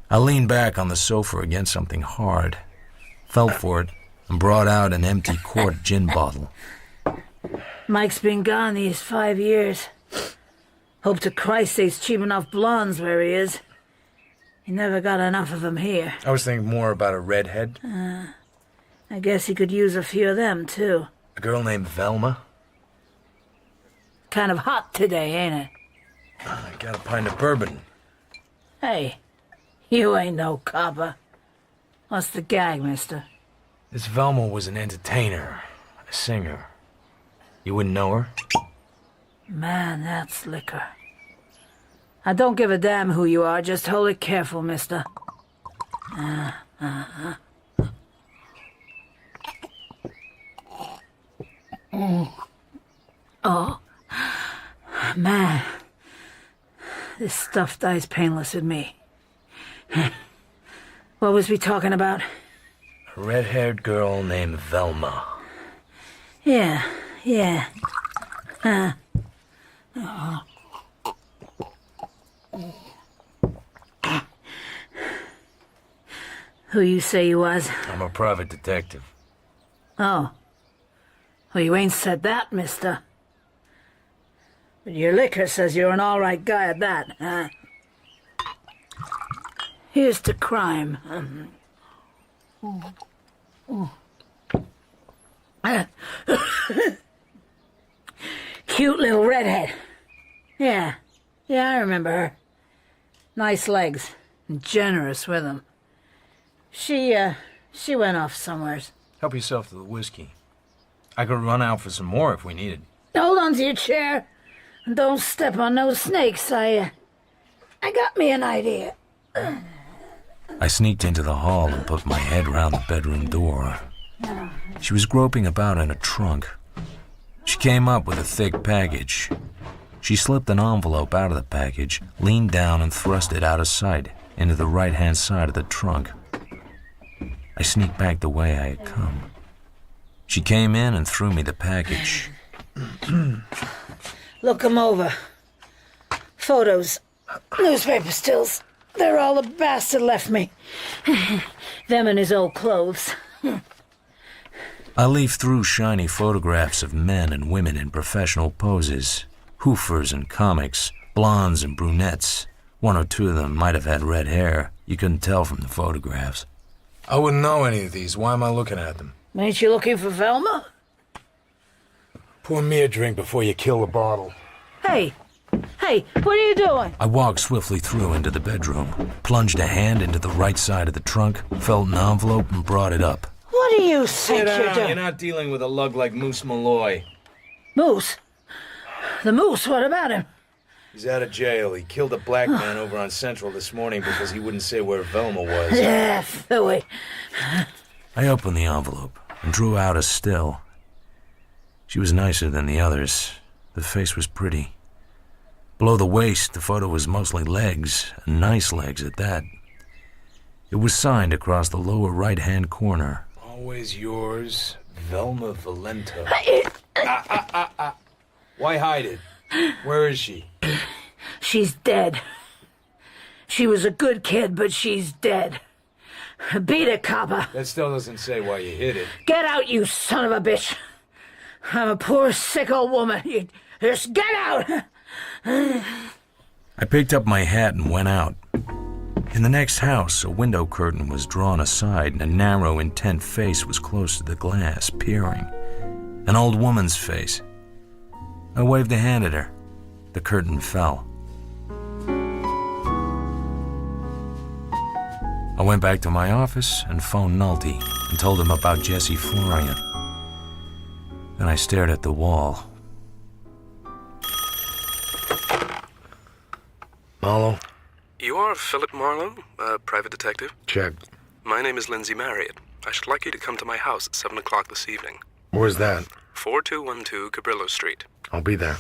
I leaned back on the sofa against something hard, felt for it, and brought out an empty quart gin bottle.
Mike's been gone these 5 years. Hope to Christ there's cheap enough blondes where he is. He never got enough of them here.
I was thinking more about a redhead.
I guess he could use a few of them, too.
A girl named Velma.
Kind of hot today, ain't it?
I got a pint of bourbon.
Hey, you ain't no copper. What's the gag, mister?
This Velma was an entertainer, a singer. You wouldn't know her?
Man, that's liquor. I don't give a damn who you are, just hold it careful, mister. Oh, man. This stuff dies painless with me. What was we talking about?
A red-haired girl named Velma.
Yeah. Who you say you was?
I'm a private detective.
Oh. Well, you ain't said that, mister. But your liquor says you're an all-right guy at that, huh? Here's to crime. Cute little redhead. Yeah, I remember her. Nice legs, and generous with them. She went off somewheres.
Help yourself to the whiskey. I could run out for some more if we needed.
Hold on to your chair, and don't step on no snakes. I got me an idea.
I sneaked into the hall and put my head round the bedroom door. She was groping about in a trunk. She came up with a thick package. She slipped an envelope out of the package, leaned down and thrust it out of sight into the right-hand side of the trunk. I sneaked back the way I had come. She came in and threw me the package.
Look 'em over. Photos, newspaper stills. They're all the bastard left me. Them and his old clothes.
I leafed through shiny photographs of men and women in professional poses, hoofers and comics, blondes and brunettes. One or two of them might have had red hair. You couldn't tell from the photographs.
I wouldn't know any of these. Why am I looking at them?
Ain't you looking for Velma?
Pour me a drink before you kill the bottle.
Hey, what are you doing?
I walked swiftly through into the bedroom, plunged a hand into the right side of the trunk, felt an envelope and brought it up.
What do you think you're doing?
You're not dealing with a lug like Moose Malloy.
Moose? The Moose, what about him?
He's out of jail. He killed a black man over on Central this morning because he wouldn't say where Velma was.
Yeah, Philly.
I opened the envelope and drew out a still. She was nicer than the others. The face was pretty. Below the waist, the photo was mostly legs, and nice legs at that. It was signed across the lower right-hand corner.
Always yours, Velma Valento. Why hide it? Where is she?
She's dead. She was a good kid, but she's dead. Beat it, copper.
That still doesn't say why you hid it.
Get out, you son of a bitch. I'm a poor, sick old woman. You just get out.
I picked up my hat and went out. In the next house, a window curtain was drawn aside and a narrow, intent face was close to the glass, peering. An old woman's face. I waved a hand at her. The curtain fell. I went back to my office and phoned Nolte and told him about Jesse Florian. Then I stared at the wall.
Marlowe?
You are Philip Marlowe, a private detective?
Check.
My name is Lindsay Marriott. I should like you to come to my house at 7 o'clock this evening.
Where's that?
4212 Cabrillo Street.
I'll be there.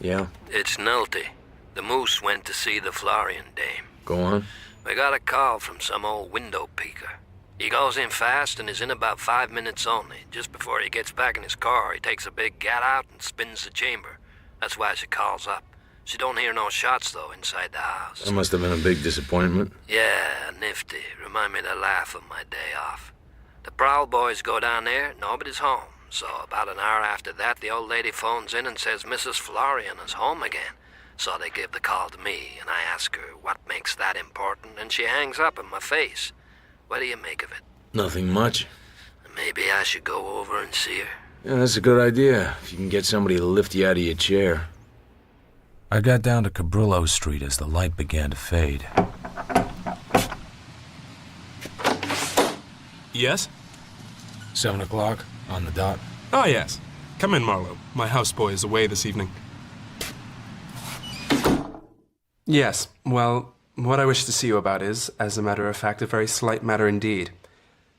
Yeah?
It's Nolte. The Moose went to see the Florian dame.
Go on.
We got a call from some old window peeker. He goes in fast and is in about 5 minutes only. Just before he gets back in his car, he takes a big gat out and spins the chamber. That's why she calls up. She don't hear no shots, though, inside the house.
That must have been a big disappointment.
Yeah, nifty. Remind me to laugh of my day off. The prowl boys go down there, nobody's home. So about an hour after that, the old lady phones in and says Mrs. Florian is home again. So they give the call to me, and I ask her what makes that important, and she hangs up in my face. What do you make of it?
Nothing much.
Maybe I should go over and see her.
Yeah, that's a good idea, if you can get somebody to lift you out of your chair.
I got down to Cabrillo Street as the light began to fade.
Yes?
7 o'clock, on the dot.
Oh, yes. Come in, Marlowe. My houseboy is away this evening. Yes, well, what I wish to see you about is, as a matter of fact, a very slight matter indeed.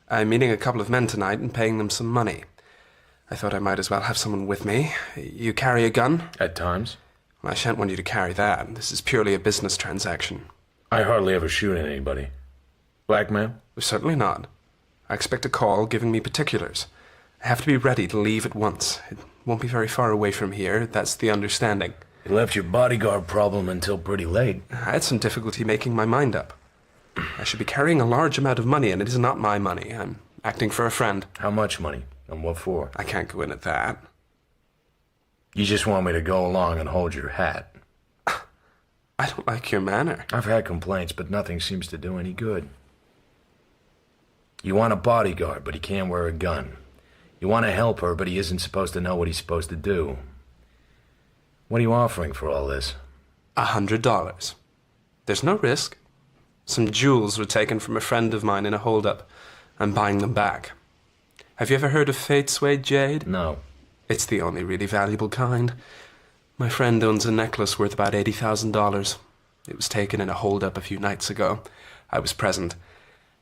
I'm meeting a couple of men tonight and paying them some money. I thought I might as well have someone with me. You carry a gun?
At times.
Well, I shan't want you to carry that. This is purely a business transaction.
I hardly ever shoot at anybody. Blackmail?
Certainly not. I expect a call giving me particulars. I have to be ready to leave at once. It won't be very far away from here. That's the understanding.
You left your bodyguard problem until pretty late.
I had some difficulty making my mind up. I should be carrying a large amount of money, and it is not my money. I'm acting for a friend.
How much money? And what for?
I can't go in at that.
You just want me to go along and hold your hat.
I don't like your manner.
I've had complaints, but nothing seems to do any good. You want a bodyguard, but he can't wear a gun. You want to help her, but he isn't supposed to know what he's supposed to do. What are you offering for all this?
$100. There's no risk. Some jewels were taken from a friend of mine in a holdup. I'm buying them back. Have you ever heard of Fate Suede Jade?
No.
It's the only really valuable kind. My friend owns a necklace worth about $80,000. It was taken in a holdup a few nights ago. I was present.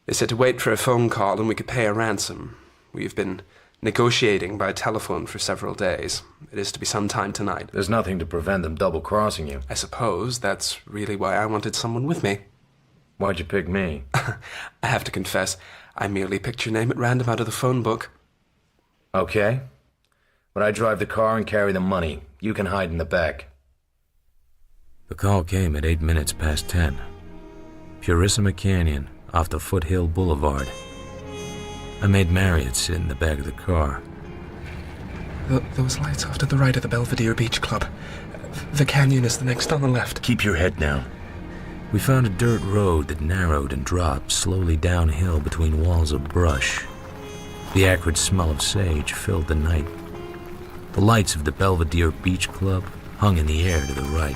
They said to wait for a phone call and we could pay a ransom. We've been negotiating by telephone for several days. It is to be some time tonight.
There's nothing to prevent them double-crossing you.
I suppose that's really why I wanted someone with me.
Why'd you pick me?
I have to confess, I merely picked your name at random out of the phone book.
Okay. But I drive the car and carry the money. You can hide in the back.
The call came at 8 minutes past 10. Purissima Canyon, off the Foothill Boulevard. I made Marriott sit in the back of the car.
Those lights off to the right of the Belvedere Beach Club. The canyon is the next on the left.
Keep your head down.
We found a dirt road that narrowed and dropped slowly downhill between walls of brush. The acrid smell of sage filled the night. The lights of the Belvedere Beach Club hung in the air to the right.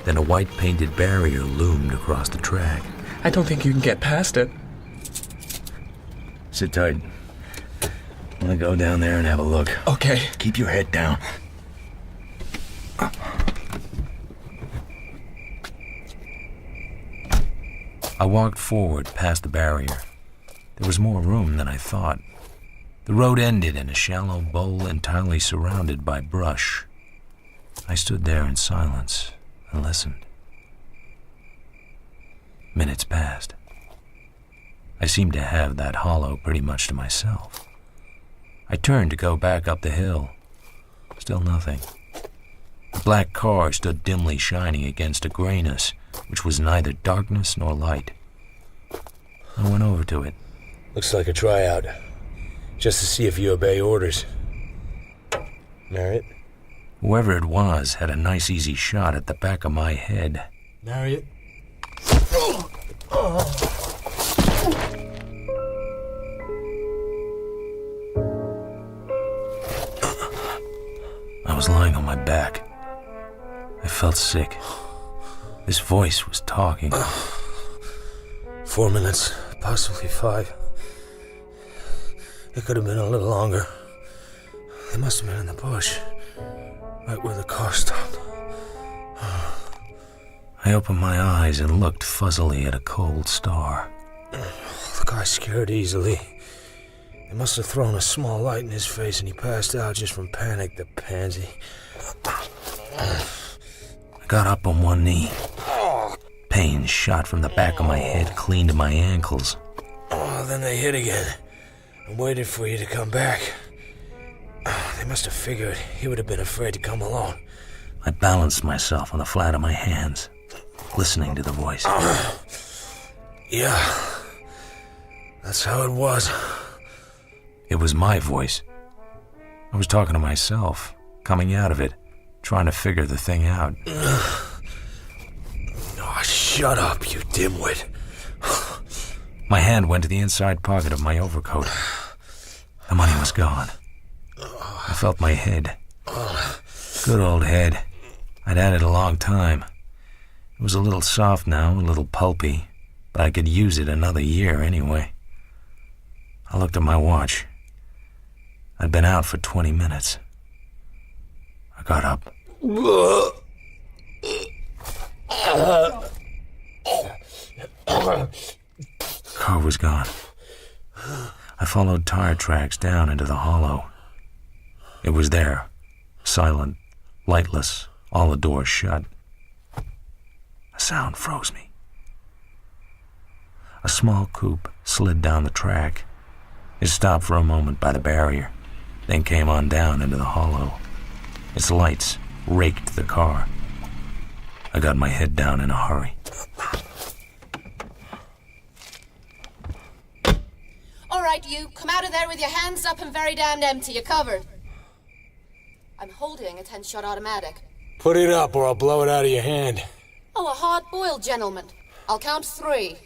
Then a white-painted barrier loomed across the track.
I don't think you can get past it.
Sit tight. I'm gonna go down there and have a look.
Okay.
Keep your head down.
I walked forward past the barrier. There was more room than I thought. The road ended in a shallow bowl entirely surrounded by brush. I stood there in silence and listened. Minutes passed. I seemed to have that hollow pretty much to myself. I turned to go back up the hill. Still nothing. The black car stood dimly shining against a grayness which was neither darkness nor light. I went over to it.
Looks like a tryout. Just to see if you obey orders. Marriott?
Whoever it was had a nice easy shot at the back of my head.
Marriott?
I was lying on my back. I felt sick. This voice was talking.
4 minutes, possibly 5. It could have been a little longer. They must have been in the bush, right where the car stopped.
I opened my eyes and looked fuzzily at a cold star.
The guy scared easily. They must have thrown a small light in his face and he passed out just from panic, the pansy.
I got up on one knee. Pain shot from the back of my head clean to my ankles.
Then they hit again and waited for you to come back. They must have figured he would have been afraid to come along.
I balanced myself on the flat of my hands, listening to the voice.
Yeah, that's how it was.
It was my voice. I was talking to myself, coming out of it, trying to figure the thing out.
Oh, shut up, you dimwit.
My hand went to the inside pocket of my overcoat. The money was gone. I felt my head. Good old head. I'd had it a long time. It was a little soft now, a little pulpy, but I could use it another year anyway. I looked at my watch. I'd been out for 20 minutes. I got up. Car was gone. I followed tire tracks down into the hollow. It was there, silent, lightless, all the doors shut. A sound froze me. A small coupe slid down the track. It stopped for a moment by the barrier, then came on down into the hollow. Its lights raked the car. I got my head down in a hurry.
All right, you. Come out of there with your hands up and very damned empty. You're covered. I'm holding a 10-shot automatic.
Put it up or I'll blow it out of your hand.
Oh, a hard-boiled gentleman. I'll count 3.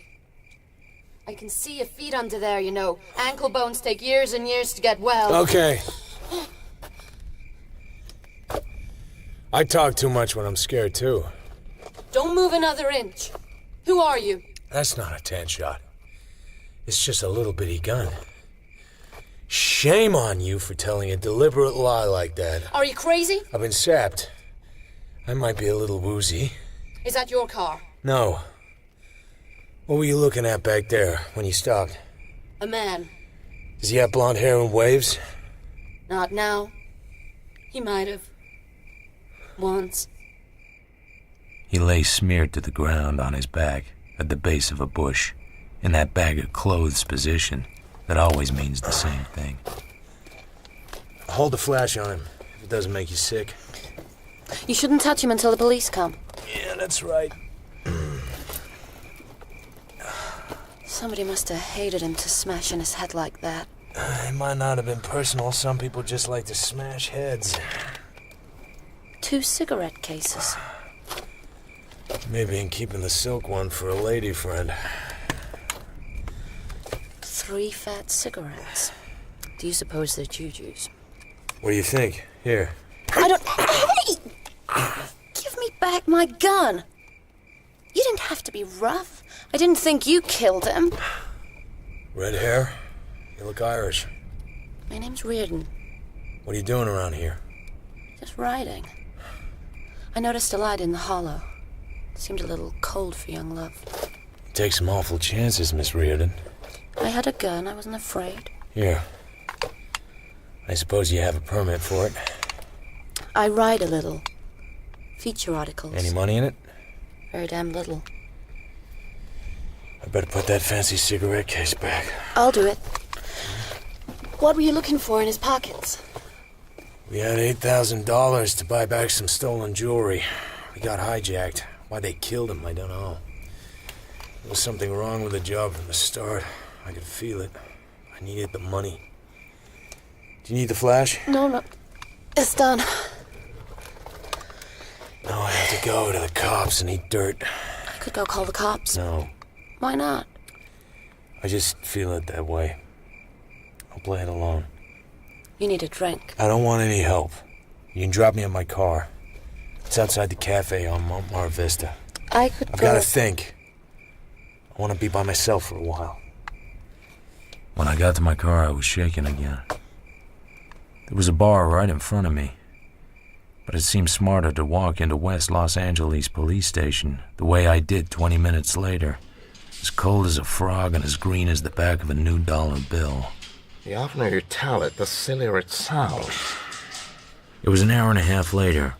I can see your feet under there, you know. Ankle bones take years and years to get well.
Okay. I talk too much when I'm scared, too.
Don't move another inch. Who are you?
That's not a 10-shot. It's just a little bitty gun. Shame on you for telling a deliberate lie like that.
Are you crazy?
I've been sapped. I might be a little woozy.
Is that your car?
No. What were you looking at back there when you stopped?
A man.
Does he have blonde hair and waves?
Not now. He might have. Once.
He lay smeared to the ground on his back at the base of a bush, in that bag of clothes position that always means the same thing.
Hold the flash on him, if it doesn't make you sick.
You shouldn't touch him until the police come.
Yeah, that's right.
Somebody must have hated him to smash in his head like that.
It might not have been personal. Some people just like to smash heads.
2 cigarette cases.
Maybe in keeping the silk one for a lady friend.
3 fat cigarettes. Do you suppose they're jujus?
What do you think? Here.
I don't... Hey! Give me back my gun! You didn't have to be rough. I didn't think you killed him.
Red hair? You look Irish.
My name's Reardon.
What are you doing around here?
Just riding. I noticed a light in the hollow. Seemed a little cold for young love.
Take some awful chances, Miss Reardon.
I had a gun. I wasn't afraid.
Here. I suppose you have a permit for it.
I write a little. Feature articles.
Any money in it?
Very damn little.
I better put that fancy cigarette case back.
I'll do it. What were you looking for in his pockets?
We had $8,000 to buy back some stolen jewelry. We got hijacked. Why they killed him, I don't know. There was something wrong with the job from the start. I could feel it. I needed the money. Do you need the flash?
No. It's done.
Now I have to go to the cops and eat dirt.
I could go call the cops.
No.
Why not?
I just feel it that way. I'll play it alone.
You need a drink.
I don't want any help. You can drop me in my car. It's outside the cafe on Mar Vista.
I could
I've got to think. I want to be by myself for a while.
When I got to my car, I was shaking again. There was a bar right in front of me, but it seemed smarter to walk into West Los Angeles Police Station the way I did 20 minutes later, as cold as a frog and as green as the back of a new dollar bill.
The oftener you tell it, the sillier it sounds.
It was an hour and a half later.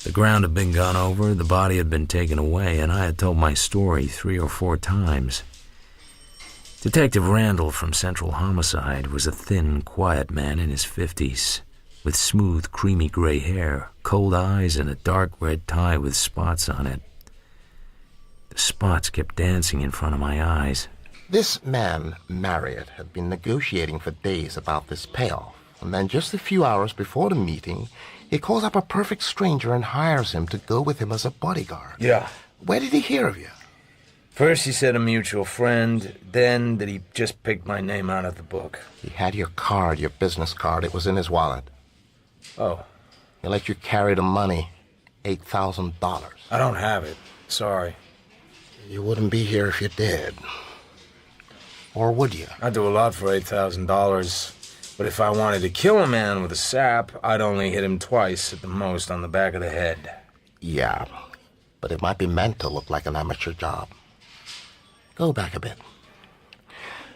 The ground had been gone over, the body had been taken away, and I had told my story 3 or 4 times. Detective Randall from Central Homicide was a thin, quiet man in his 50s, with smooth, creamy gray hair, cold eyes, and a dark red tie with spots on it. The spots kept dancing in front of my eyes.
This man, Marriott, had been negotiating for days about this payoff, and then just a few hours before the meeting, he calls up a perfect stranger and hires him to go with him as a bodyguard.
Yeah.
Where did he hear of you?
First he said a mutual friend, then that he just picked my name out of the book.
He had your card, your business card. It was in his wallet.
Oh.
He let you carry the money, $8,000.
I don't have it. Sorry.
You wouldn't be here if you did. Or would you?
I'd do a lot for $8,000. But if I wanted to kill a man with a sap, I'd only hit him twice at the most on the back of the head.
Yeah, but it might be meant to look like an amateur job. Go back a bit.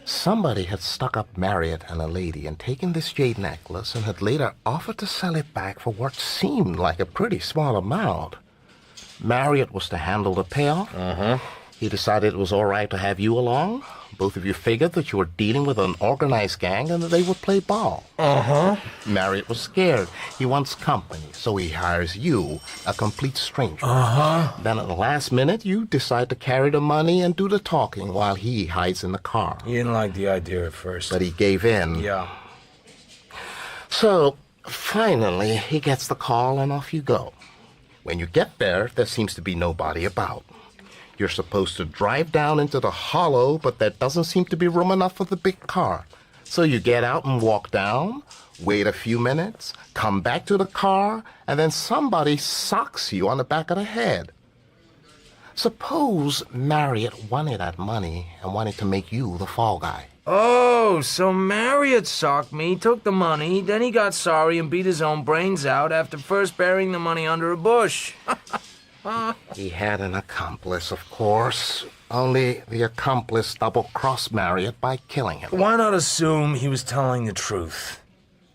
Somebody had stuck up Marriott and a lady and taken this jade necklace and had later offered to sell it back for what seemed like a pretty small amount. Marriott was to handle the payoff. He decided it was all right to have you along. Both of you figured that you were dealing with an organized gang and that they would play ball. Marriott was scared. He wants company, so he hires you, a complete stranger. Then at the last minute, you decide to carry the money and do the talking while he hides in the car.
He didn't like the idea at first.
But he gave in.
Yeah.
So, finally, he gets the call and off you go. When you get there, there seems to be nobody about. You're supposed to drive down into the hollow, but there doesn't seem to be room enough for the big car. So you get out and walk down, wait a few minutes, come back to the car, and then somebody socks you on the back of the head. Suppose Marriott wanted that money and wanted to make you the fall guy.
Oh, so Marriott socked me, took the money, then he got sorry and beat his own brains out after first burying the money under a bush.
He had an accomplice, of course. Only the accomplice double-crossed Marriott by killing him.
Why not assume he was telling the truth?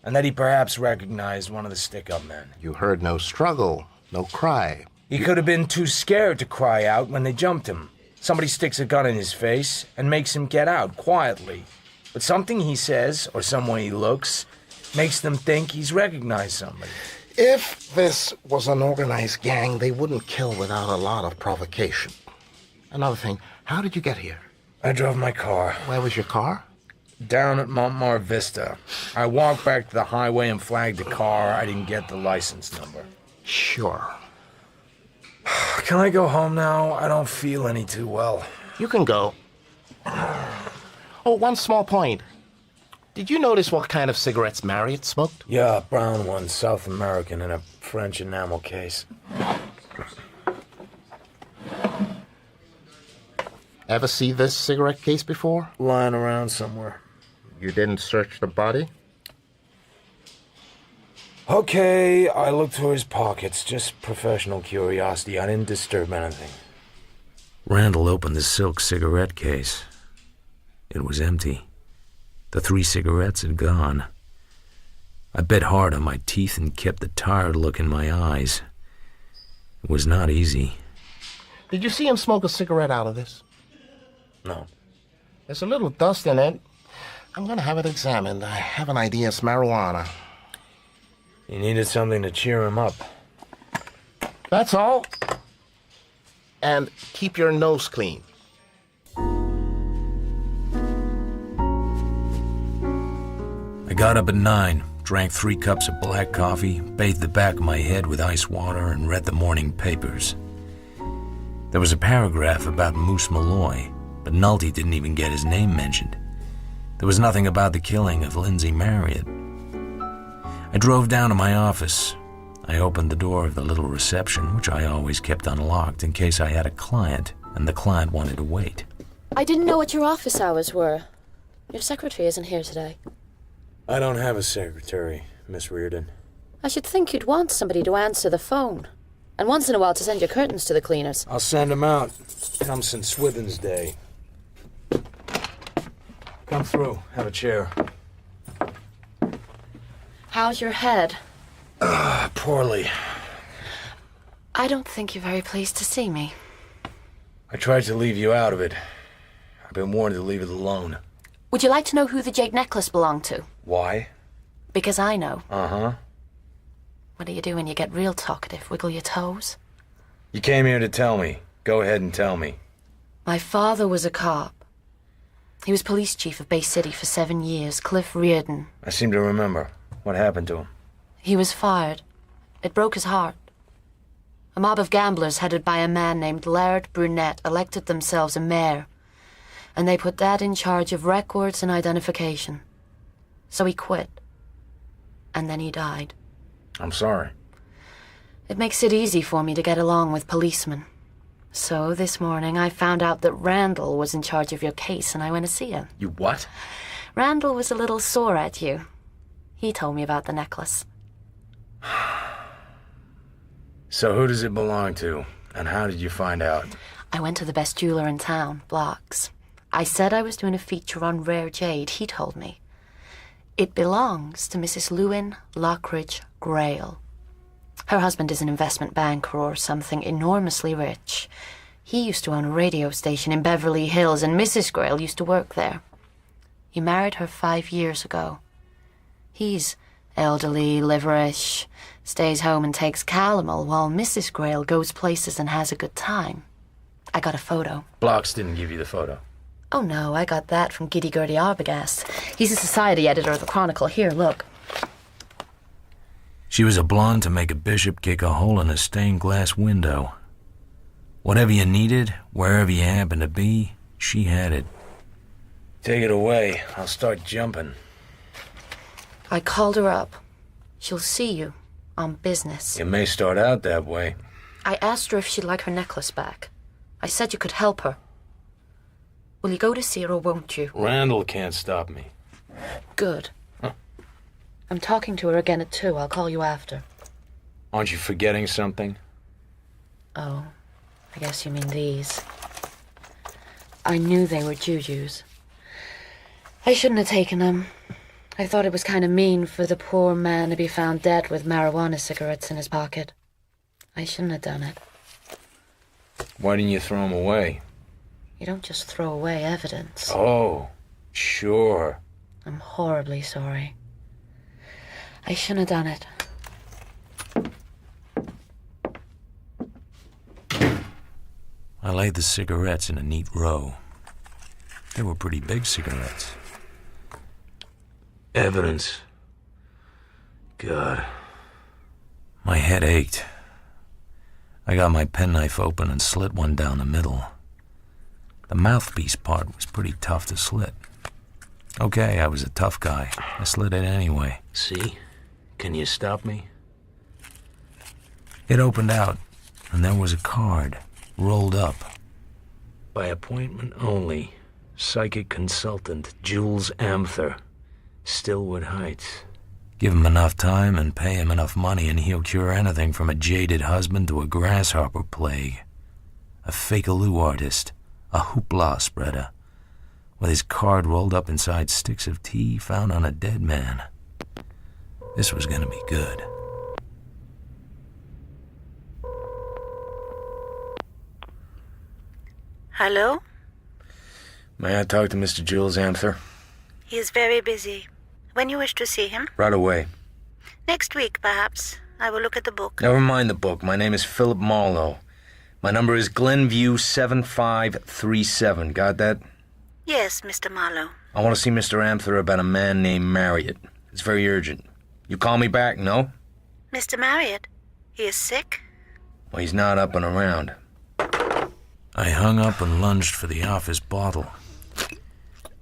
And that he perhaps recognized one of the stick-up men?
You heard no struggle, no cry.
He could have been too scared to cry out when they jumped him. Somebody sticks a gun in his face and makes him get out quietly. But something he says, or some way he looks, makes them think he's recognized somebody.
If this was an organized gang, they wouldn't kill without a lot of provocation. Another thing, how did you get here?
I drove my car.
Where was your car?
Down at Montmar Vista. I walked back to the highway and flagged the car. I didn't get the license number.
Sure.
Can I go home now? I don't feel any too well.
You can go. Oh, one small point. Did you notice what kind of cigarettes Marriott smoked?
Yeah, brown ones, South American, in a French enamel case.
Ever see this cigarette case before?
Lying around somewhere.
You didn't search the body?
Okay, I looked through his pockets. Just professional curiosity. I didn't disturb anything.
Randall opened the silk cigarette case. It was empty. The 3 cigarettes had gone. I bit hard on my teeth and kept the tired look in my eyes. It was not easy.
Did you see him smoke a cigarette out of this?
No.
There's a little dust in it. I'm going to have it examined. I have an idea it's marijuana.
He needed something to cheer him up.
That's all. And keep your nose clean.
I got up at 9, drank 3 cups of black coffee, bathed the back of my head with ice water, and read the morning papers. There was a paragraph about Moose Malloy, but Nulty didn't even get his name mentioned. There was nothing about the killing of Lindsay Marriott. I drove down to my office. I opened the door of the little reception, which I always kept unlocked in case I had a client and the client wanted to wait.
I didn't know what your office hours were. Your secretary isn't here today.
I don't have a secretary, Miss Reardon.
I should think you'd want somebody to answer the phone. And once in a while to send your curtains to the cleaners.
I'll send them out. Come St. Swithin's Day. Come through. Have a chair.
How's your head?
Poorly.
I don't think you're very pleased to see me.
I tried to leave you out of it. I've been warned to leave it alone.
Would you like to know who the jade necklace belonged to?
Why?
Because I know.
Uh-huh.
What do you do when you get real talkative? Wiggle your toes?
You came here to tell me. Go ahead and tell me.
My father was a cop. He was police chief of Bay City for 7 years, Cliff Reardon.
I seem to remember. What happened to him?
He was fired. It broke his heart. A mob of gamblers headed by a man named Laird Brunette elected themselves a mayor, and they put Dad in charge of records and identification. So he quit. And then he died.
I'm sorry.
It makes it easy for me to get along with policemen. So this morning I found out that Randall was in charge of your case, and I went to see him.
You what?
Randall was a little sore at you. He told me about the necklace.
So who does it belong to? And how did you find out?
I went to the best jeweler in town, Block's. I said I was doing a feature on rare jade. He told me. It belongs to Mrs. Lewin Lockridge Grail. Her husband is an investment banker or something enormously rich. He used to own a radio station in Beverly Hills, and Mrs. Grail used to work there. He married her 5 years ago. He's elderly, liverish, stays home and takes calomel, while Mrs. Grail goes places and has a good time. I got a photo.
Blocks didn't give you the photo.
Oh, no, I got that from Giddy Gertie Arbogast. He's a society editor of the Chronicle. Here, look.
She was a blonde to make a bishop kick a hole in a stained glass window. Whatever you needed, wherever you happened to be, she had it.
Take it away. I'll start jumping.
I called her up. She'll see you on business.
It may start out that way.
I asked her if she'd like her necklace back. I said you could help her. Will you go to see her or won't you?
Randall can't stop me.
Good.
Huh.
I'm talking to her again at 2. I'll call you after.
Aren't you forgetting something?
Oh, I guess you mean these. I knew they were jujus. I shouldn't have taken them. I thought it was kind of mean for the poor man to be found dead with marijuana cigarettes in his pocket. I shouldn't have done it.
Why didn't you throw them away?
You don't just throw away evidence.
Oh, sure.
I'm horribly sorry. I shouldn't have done it.
I laid the cigarettes in a neat row. They were pretty big cigarettes.
Evidence. God.
My head ached. I got my penknife open and slit one down the middle. The mouthpiece part was pretty tough to slit. Okay, I was a tough guy. I slit it anyway.
See? Can you stop me?
It opened out, and there was a card, rolled up.
By appointment only. Psychic consultant, Jules Amther. Stillwood Heights.
Give him enough time and pay him enough money and he'll cure anything from a jaded husband to a grasshopper plague. A fake-aloo artist, a hoopla spreader, with his card rolled up inside sticks of tea found on a dead man. This was gonna be good.
Hello?
May I talk to Mr. Jules Amther?
He is very busy. When you wish to see him?
Right away.
Next week, perhaps. I will look at the book.
Never mind the book. My name is Philip Marlowe. My number is Glenview 7537. Got that?
Yes, Mr. Marlowe.
I want to see Mr. Amther about a man named Marriott. It's very urgent. You call me back, no?
Mr. Marriott? He is sick?
Well, he's not up and around.
I hung up and lunged for the office bottle.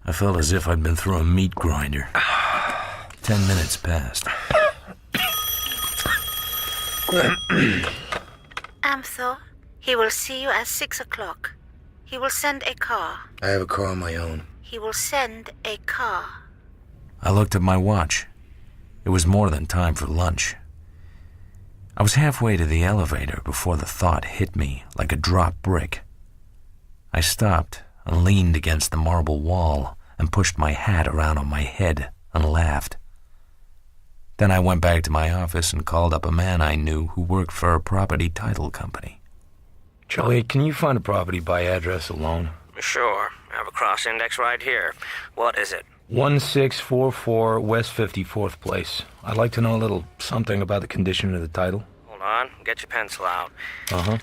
I felt as if I'd been through a meat grinder. 10 minutes passed.
Amther, he will see you at 6 o'clock. He will send a car.
I have a car of my own.
He will send a car.
I looked at my watch. It was more than time for lunch. I was halfway to the elevator before the thought hit me like a dropped brick. I stopped and leaned against the marble wall and pushed my hat around on my head and laughed. Then I went back to my office and called up a man I knew who worked for a property title company.
Charlie, can you find a property by address alone?
Sure. I have a cross index right here. What is it?
1644 West 54th Place. I'd like to know a little something about the condition of the title.
Hold on, get your pencil out.
Uh-huh.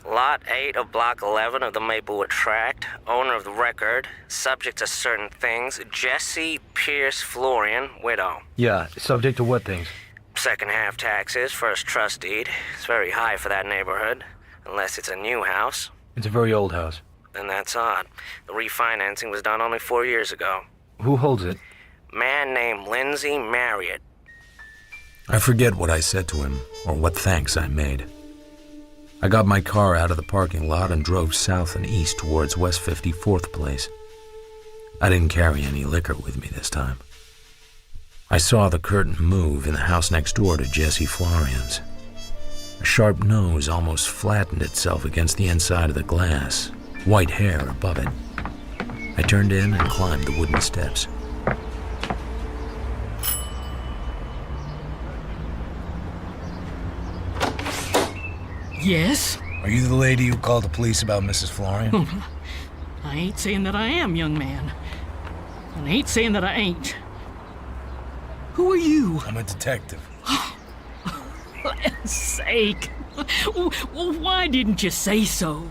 Lot 8 of Block 11 of the Maplewood Tract. Owner of the record. Subject to certain things. Jessie Pierce Florian, widow.
Yeah, subject to what things?
Second half taxes, first trust deed. It's very high for that neighborhood. Unless it's a new house.
It's a very old house.
Then that's odd. The refinancing was done only 4 years ago.
Who holds it?
Man named Lindsay Marriott.
I forget what I said to him or what thanks I made. I got my car out of the parking lot and drove south and east towards West 54th Place. I didn't carry any liquor with me this time. I saw the curtain move in the house next door to Jessie Florian's. A sharp nose almost flattened itself against the inside of the glass, white hair above it. I turned in and climbed the wooden steps.
Yes?
Are you the lady who called the police about Mrs. Florian?
I ain't saying that I am, young man. And I ain't saying that I ain't. Who are you?
I'm a detective.
For land's sake. Well, why didn't you say so?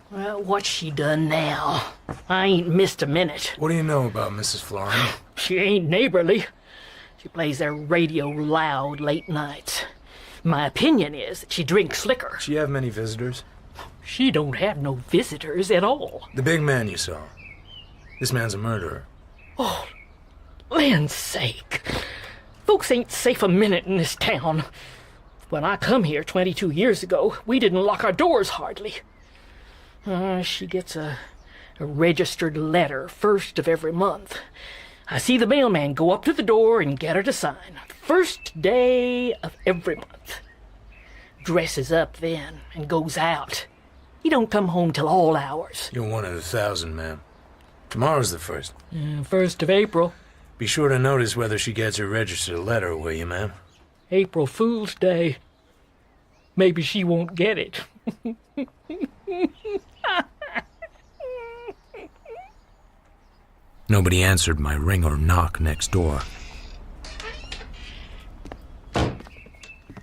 Well, what's she done now? I ain't missed a minute.
What do you know about Mrs. Florian?
She ain't neighborly. She plays their radio loud late nights. My opinion is that she drinks liquor.
She have many visitors?
She don't have no visitors at all.
The big man you saw. This man's a murderer.
Oh, land's sake. Folks ain't safe a minute in this town. When I come here 22 years ago, we didn't lock our doors hardly. She gets a registered letter first of every month. I see the mailman go up to the door and get her to sign. First day of every month. Dresses up then and goes out. He don't come home till all hours.
You're one of the 1,000, ma'am. Tomorrow's the 1st.
1st of April.
Be sure to notice whether she gets her registered letter, will you, ma'am?
April Fool's Day. Maybe she won't get it.
Nobody answered my ring or knock next door.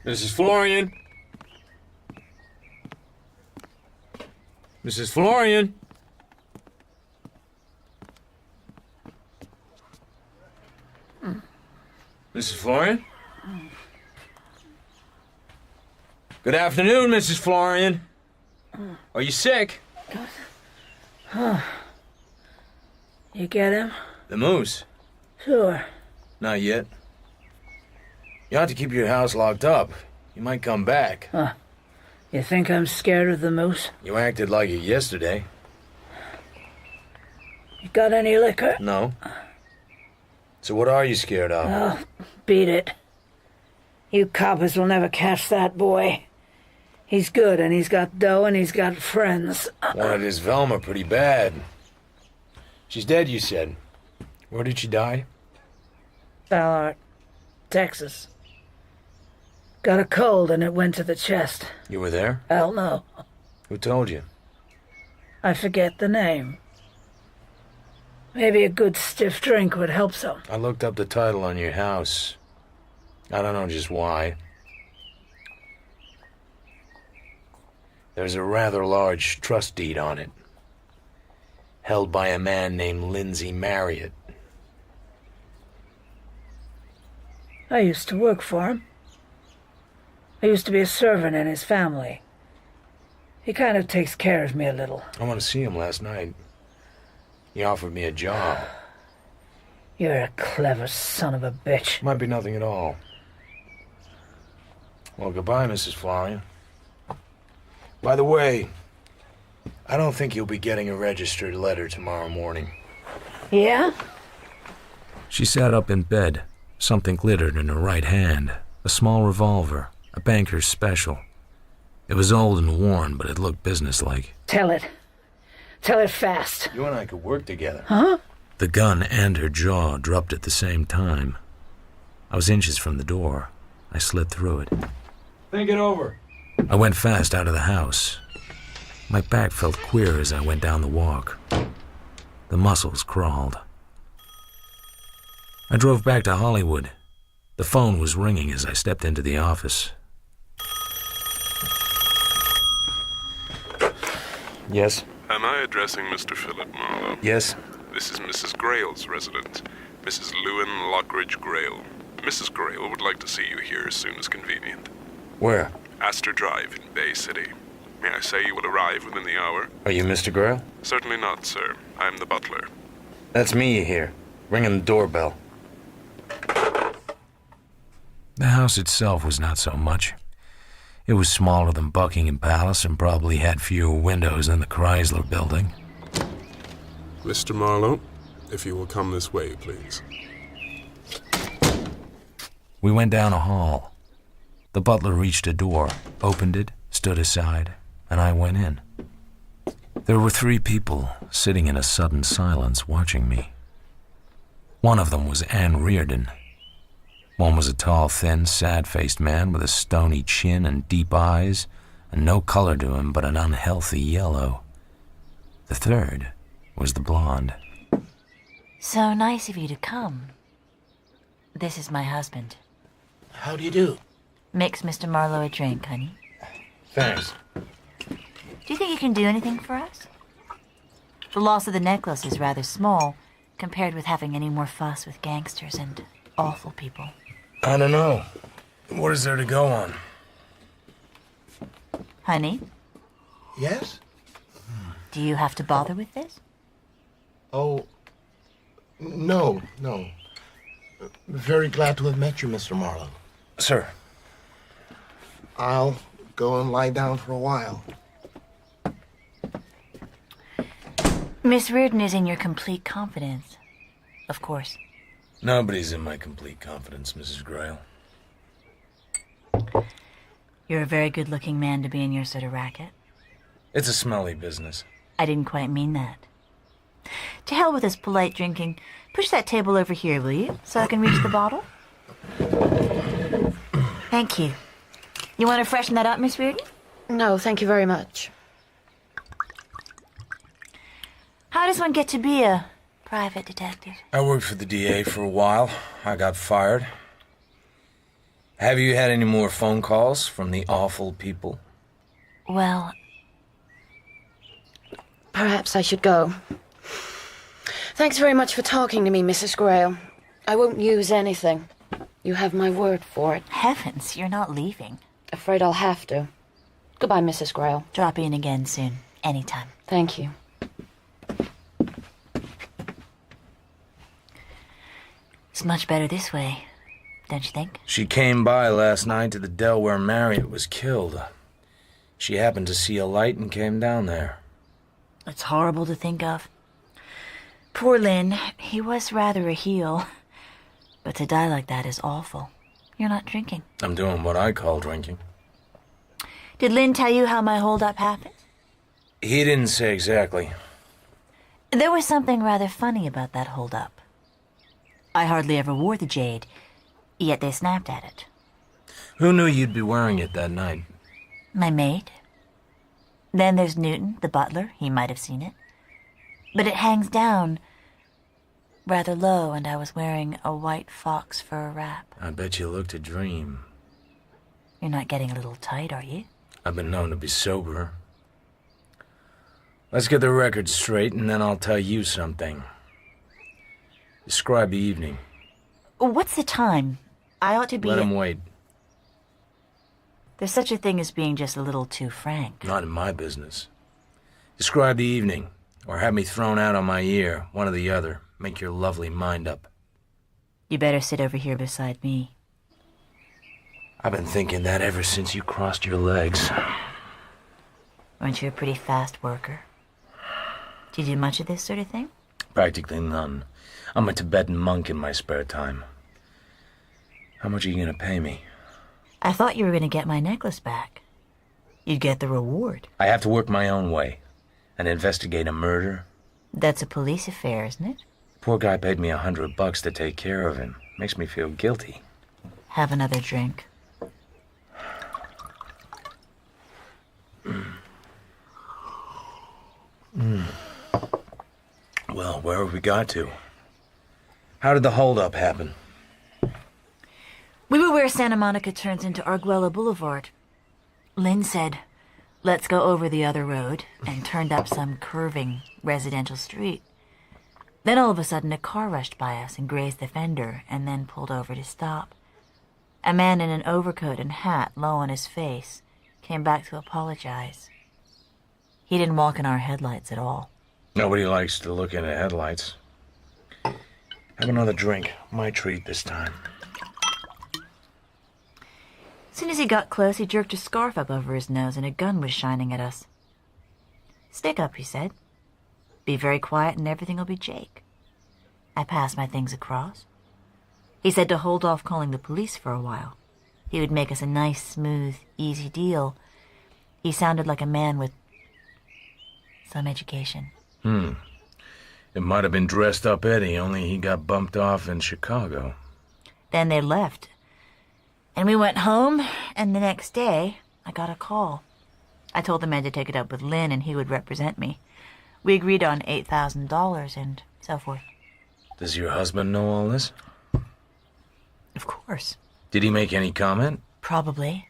Mrs. Florian? Mrs. Florian? Mrs. Florian? Good afternoon, Mrs. Florian. Are you sick?
You get him?
The moose?
Sure.
Not yet. You ought to keep your house locked up. You might come back.
Huh. You think I'm scared of the moose?
You acted like it yesterday.
You got any liquor?
No. So what are you scared of?
Oh, beat it. You coppers will never catch that boy. He's good, and he's got dough, and he's got friends.
Wanted his Velma pretty bad. She's dead, you said. Where did she die?
Ballard, Texas. Got a cold, and it went to the chest.
You were there?
Hell no.
Who told you?
I forget the name. Maybe a good stiff drink would help some.
I looked up the title on your house. I don't know just why. There's a rather large trust deed on it. Held by a man named Lindsay Marriott.
I used to work for him. I used to be a servant in his family. He kind of takes care of me a little.
I went to see him last night. He offered me a job.
You're a clever son of a bitch.
Might be nothing at all. Well, goodbye, Mrs. Florian. By the way, I don't think you'll be getting a registered letter tomorrow morning.
Yeah?
She sat up in bed. Something glittered in her right hand. A small revolver. A banker's special. It was old and worn, but it looked businesslike.
Tell it. Tell it fast.
You and I could work together.
Huh?
The gun and her jaw dropped at the same time. I was inches from the door. I slid through it.
Think it over.
I went fast out of the house. My back felt queer as I went down the walk. The muscles crawled. I drove back to Hollywood. The phone was ringing as I stepped into the office.
Yes?
Am I addressing Mr. Philip Marlowe?
Yes?
This is Mrs. Grail's residence, Mrs. Lewin Lockridge Grail. Mrs. Grail would like to see you here as soon as convenient.
Where?
Astor Drive in Bay City. May I say you will arrive within the hour?
Are you Mr. Grail?
Certainly not, sir. I'm the butler.
That's me you hear, ringing the doorbell.
The house itself was not so much. It was smaller than Buckingham Palace and probably had fewer windows than the Chrysler Building.
Mr. Marlowe, if you will come this way, please.
We went down a hall. The butler reached a door, opened it, stood aside, and I went in. There were 3 people sitting in a sudden silence watching me. One of them was Anne Reardon. One was a tall, thin, sad-faced man with a stony chin and deep eyes, and no color to him but an unhealthy yellow. The third was the blonde.
So nice of you to come. This is my husband.
How do you do?
Mix Mr. Marlowe a drink, honey.
Thanks.
Do you think you can do anything for us? The loss of the necklace is rather small compared with having any more fuss with gangsters and awful people.
I don't know. What is there to go on?
Honey,
Yes?
do you have to bother with this?
Oh, no. Very glad to have met you, Mr. Marlowe.
Sir.
I'll go and lie down for a while.
Miss Reardon is in your complete confidence, of course.
Nobody's in my complete confidence, Mrs. Grail.
You're a very good-looking man to be in your sort of racket.
It's a smelly business.
I didn't quite mean that. To hell with this polite drinking. Push that table over here, will you, so I can reach the bottle? Thank you. You want to freshen that up, Miss Reardon?
No, thank you very much.
How does one get to be a private detective?
I worked for the DA for a while. I got fired. Have you had any more phone calls from the awful people?
Well,
perhaps I should go. Thanks very much for talking to me, Mrs. Grail. I won't use anything. You have my word for it.
Heavens, you're not leaving.
Afraid I'll have to. Goodbye, Mrs. Grail.
Drop in again soon. Anytime.
Thank you.
It's much better this way, don't you think?
She came by last night to the dell where Marriott was killed. She happened to see a light and came down there.
It's horrible to think of. Poor Lynn, he was rather a heel. But to die like that is awful. You're not drinking.
I'm doing what I call drinking.
Did Lynn tell you how my holdup happened?
He didn't say exactly.
There was something rather funny about that holdup. I hardly ever wore the jade, yet they snapped at it.
Who knew you'd be wearing it that night?
My maid. Then there's Newton, the butler. He might have seen it. But it hangs down rather low, and I was wearing a white fox fur wrap.
I bet you looked a dream.
You're not getting a little tight, are you?
I've been known to be sober. Let's get the record straight, and then I'll tell you something. Describe the evening.
What's the time? I ought to be...
Let him wait.
There's such a thing as being just a little too frank.
Not in my business. Describe the evening, or have me thrown out on my ear, one or the other. Make your lovely mind up.
You better sit over here beside me.
I've been thinking that ever since you crossed your legs.
Weren't you a pretty fast worker? Do you do much of this sort of thing?
Practically none. I'm a Tibetan monk in my spare time. How much are you gonna pay me?
I thought you were gonna get my necklace back. You'd get the reward.
I have to work my own way. And investigate a murder.
That's a police affair, isn't it?
Poor guy paid me $100 to take care of him. Makes me feel guilty.
Have another drink.
Well, Where have we got to? How did the holdup happen?
We were where Santa Monica turns into Arguella Boulevard. Lynn said, "Let's go over the other road," and turned up some curving residential street. Then all of a sudden a car rushed by us and grazed the fender and then pulled over to stop. A man in an overcoat and hat, low on his face, came back to apologize. He didn't walk in our headlights at all.
Nobody likes to look into headlights. Have another drink. My treat this time.
As soon as he got close, he jerked a scarf up over his nose and a gun was shining at us. "Stick up," he said. "Be very quiet and everything will be Jake." I passed my things across. He said to hold off calling the police for a while. He would make us a nice, smooth, easy deal. He sounded like a man with some education.
It might have been dressed up Eddie, only he got bumped off in Chicago.
Then they left. And we went home, and the next day, I got a call. I told the man to take it up with Lynn, and he would represent me. We agreed on $8,000 and so forth.
Does your husband know all this?
Of course.
Did he make any comment?
Probably.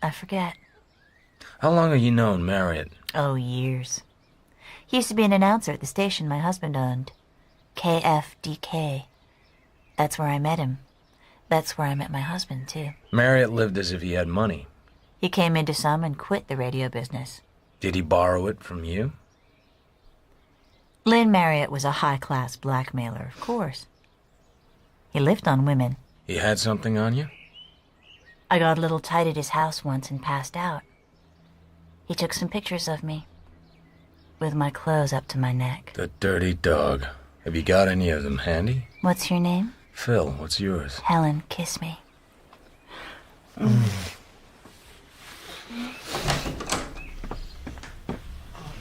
I forget.
How long have you known Marriott?
Oh, years. He used to be an announcer at the station my husband owned. KFDK. That's where I met him. That's where I met my husband, too.
Marriott lived as if he had money.
He came into some and quit the radio business.
Did he borrow it from you?
Lynn Marriott was a high-class blackmailer, of course. He lived on women.
He had something on you?
I got a little tight at his house once and passed out. He took some pictures of me, with my clothes up to my neck.
The dirty dog. Have you got any of them handy?
What's your name?
Phil, what's yours?
Helen, kiss me.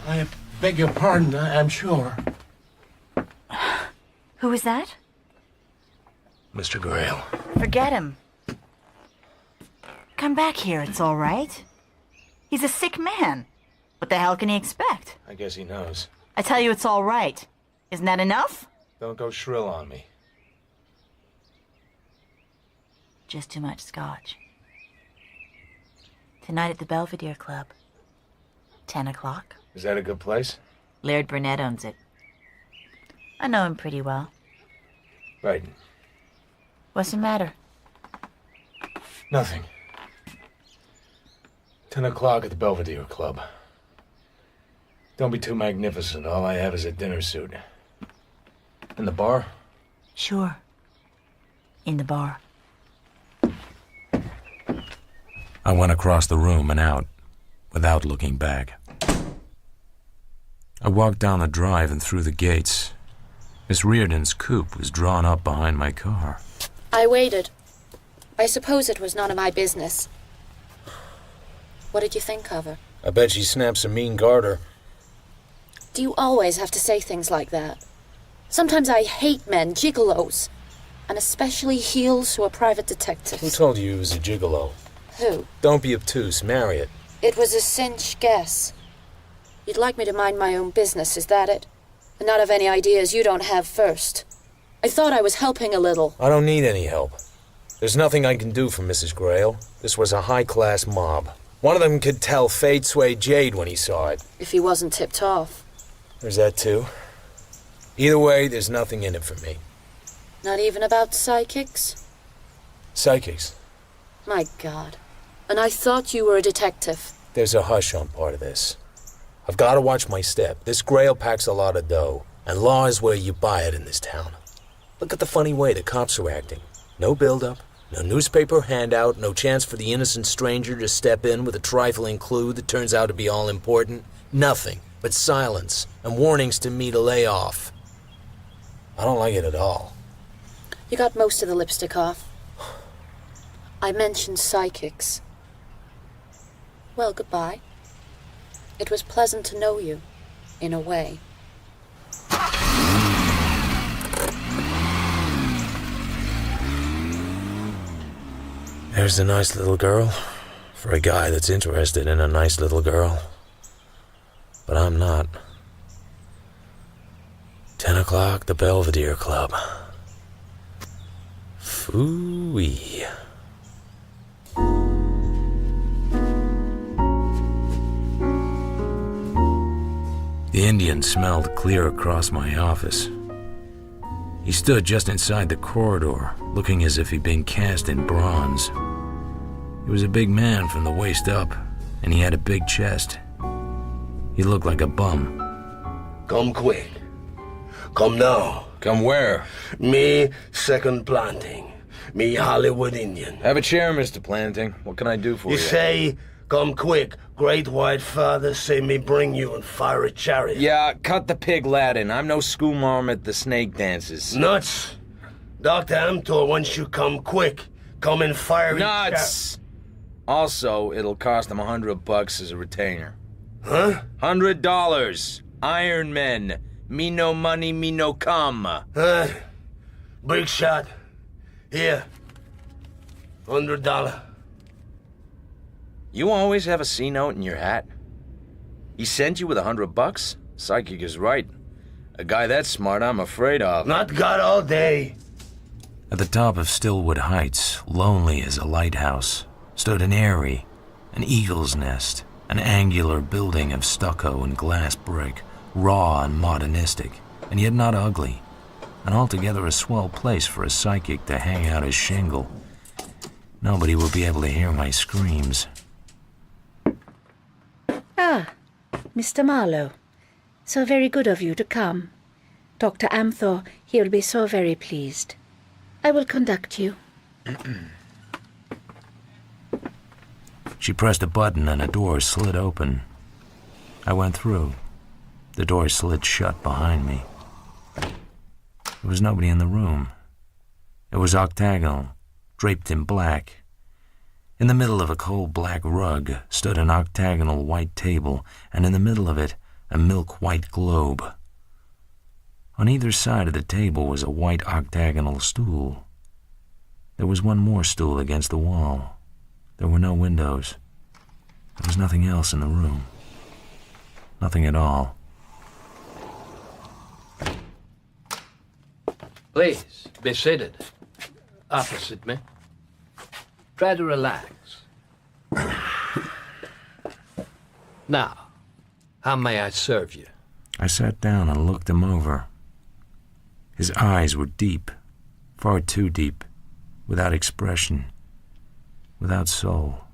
I beg your pardon, I'm sure.
Who was that?
Mr. Grail.
Forget him. Come back here, it's all right. He's a sick man. What the hell can he expect?
I guess he knows.
I tell you it's all right. Isn't that enough?
Don't go shrill on me.
Just too much scotch. Tonight at the Belvedere Club. 10 o'clock.
Is that a good place?
Laird Burnett owns it. I know him pretty well.
Right.
What's the matter?
Nothing. 10 o'clock at the Belvedere Club. Don't be too magnificent. All I have is a dinner suit. In the bar?
Sure. In the bar.
I went across the room and out, without looking back. I walked down the drive and through the gates. Miss Reardon's coupe was drawn up behind my car.
I waited. I suppose it was none of my business. What did you think of her?
I bet she snaps a mean garter.
Do you always have to say things like that? Sometimes I hate men, gigolos. And especially heels who are private detectives.
Who told you he was a gigolo?
Who?
Don't be obtuse. Marriott.
It was a cinch guess. You'd like me to mind my own business, is that it? And not have any ideas you don't have first. I thought I was helping a little.
I don't need any help. There's nothing I can do for Mrs. Grail. This was a high-class mob. One of them could tell fade swayed Jade when he saw it.
If he wasn't tipped off.
There's that too. Either way, there's nothing in it for me.
Not even about psychics?
Psychics.
My God. And I thought you were a detective.
There's a hush on part of this. I've got to watch my step. This Grail packs a lot of dough, and law is where you buy it in this town. Look at the funny way the cops are acting. No build-up, no newspaper handout, no chance for the innocent stranger to step in with a trifling clue that turns out to be all important. Nothing but silence and warnings to me to lay off. I don't like it at all.
You got most of the lipstick off. I mentioned psychics. Well, goodbye. It was pleasant to know you, in a way.
There's a nice little girl, for a guy that's interested in a nice little girl. But I'm not.
10 o'clock, the Belvedere Club. Phooey.
The Indian smelled clear across my office. He stood just inside the corridor, looking as if he'd been cast in bronze. He was a big man from the waist up, and he had a big chest. He looked like a bum.
Come quick. Come now.
Come where?
Me, second planting. Me, Hollywood Indian.
Have a chair, Mr. Planting. What can I do for you?
You say, come quick. Great White Father say me bring you in fiery chariot.
Yeah, cut the pig Latin. I'm no schoolmarm at the snake dances.
Nuts. Dr. Amtor wants you come quick. Come in fiery
Nuts! Also, it'll cost him $100 as a retainer.
Huh?
$100. Iron Men. Me no money, me no come.
Big shot. Here. $100.
You always have a C note in your hat? He sent you with $100? Psychic is right. A guy that smart I'm afraid of.
Not God all day.
At the top of Stillwood Heights, lonely as a lighthouse, stood an eyrie, an eagle's nest, an angular building of stucco and glass brick, raw and modernistic, and yet not ugly, and altogether a swell place for a psychic to hang out his shingle. Nobody will be able to hear my screams.
Ah, Mr. Marlowe. So very good of you to come. Dr. Amthor, he will be so very pleased. I will conduct you.
She pressed a button and a door slid open. I went through. The door slid shut behind me. There was nobody in the room. It was octagonal, draped in black. In the middle of a coal-black rug stood an octagonal white table, and in the middle of it, a milk-white globe. On either side of the table was a white octagonal stool. There was one more stool against the wall. There were no windows. There was nothing else in the room. Nothing at all.
Please, be seated. Opposite me. Try to relax. Now, how may I serve you?
I sat down and looked him over. His eyes were deep, far too deep, without expression, without soul.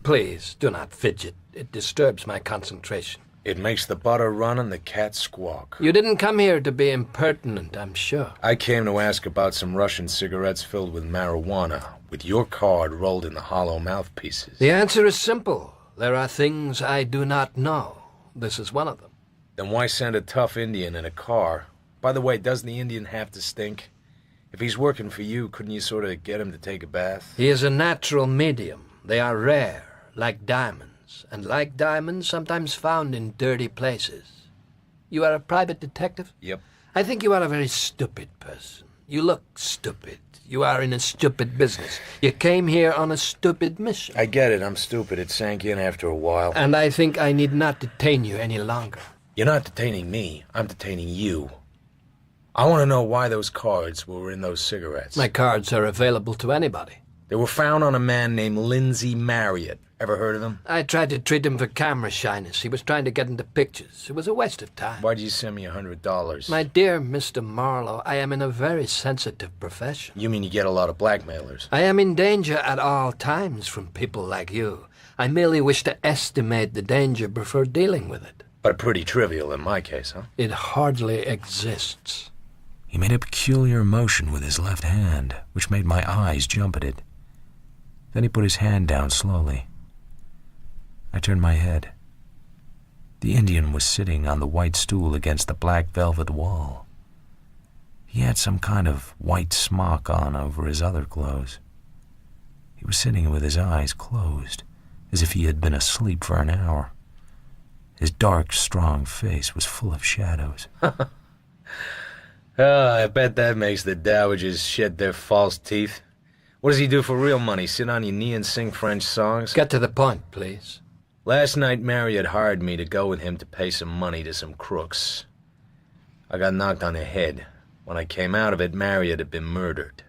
Please, do not fidget. It disturbs my concentration.
It makes the butter run and the cat squawk.
You didn't come here to be impertinent, I'm sure.
I came to ask about some Russian cigarettes filled with marijuana, with your card rolled in the hollow mouthpieces.
The answer is simple. There are things I do not know. This is one of them.
Then why send a tough Indian in a car? By the way, doesn't the Indian have to stink? If he's working for you, couldn't you sort of get him to take a bath?
He is a natural medium. They are rare, like diamonds. And like diamonds, sometimes found in dirty places. You are a private detective?
Yep.
I think you are a very stupid person. You look stupid. You are in a stupid business. You came here on a stupid mission.
I get it, I'm stupid. It sank in after a while.
And I think I need not detain you any longer.
You're not detaining me. I'm detaining you. I want to know why those cards were in those cigarettes.
My cards are available to anybody.
They were found on a man named Lindsay Marriott. Ever heard of him?
I tried to treat him for camera shyness. He was trying to get into pictures. It was a waste of time.
Why'd you send me $100?
My dear Mr. Marlowe, I am in a very sensitive profession.
You mean you get a lot of blackmailers?
I am in danger at all times from people like you. I merely wish to estimate the danger before dealing with it.
But pretty trivial in my case, huh?
It hardly exists.
He made a peculiar motion with his left hand, which made my eyes jump at it. Then he put his hand down slowly. I turned my head. The Indian was sitting on the white stool against the black velvet wall. He had some kind of white smock on over his other clothes. He was sitting with his eyes closed, as if he had been asleep for an hour. His dark, strong face was full of shadows.
I bet that makes the dowagers shed their false teeth. What does he do for real money? Sit on your knee and sing French songs?
Get to the point, please.
Last night, Marriott hired me to go with him to pay some money to some crooks. I got knocked on the head. When I came out of it, Marriott had been murdered.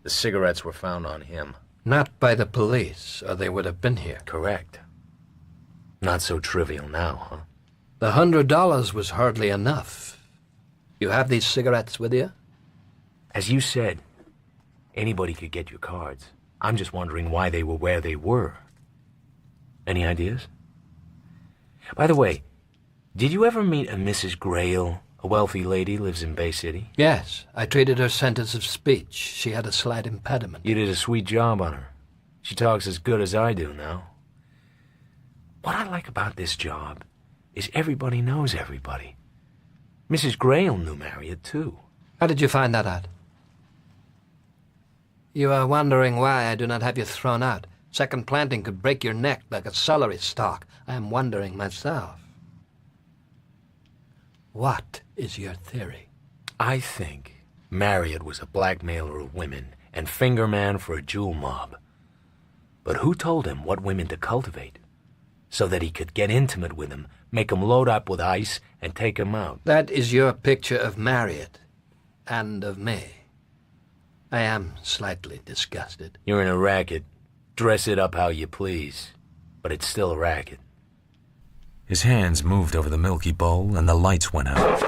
The cigarettes were found on him.
Not by the police, or they would have been here.
Correct. Not so trivial now, huh?
The $100 was hardly enough. You have these cigarettes with you?
As you said, anybody could get your cards. I'm just wondering why they were where they were. Any ideas? By the way, did you ever meet a Mrs. Grayle? A wealthy lady lives in Bay City?
Yes, I treated her sentence of speech. She had a slight impediment.
You did a sweet job on her. She talks as good as I do now. What I like about this job is everybody knows everybody. Mrs. Grayle knew Marriott, too.
How did you find that out? You are wondering why I do not have you thrown out. Second planting could break your neck like a celery stalk. I am wondering myself. What is your theory?
I think Marriott was a blackmailer of women and fingerman for a jewel mob. But who told him what women to cultivate? So that he could get intimate with them, make them load up with ice, and take them out.
That is your picture of Marriott. And of me. I am slightly disgusted.
You're in a racket. Dress it up how you please. But it's still a racket.
His hands moved over the milky bowl, and the lights went out.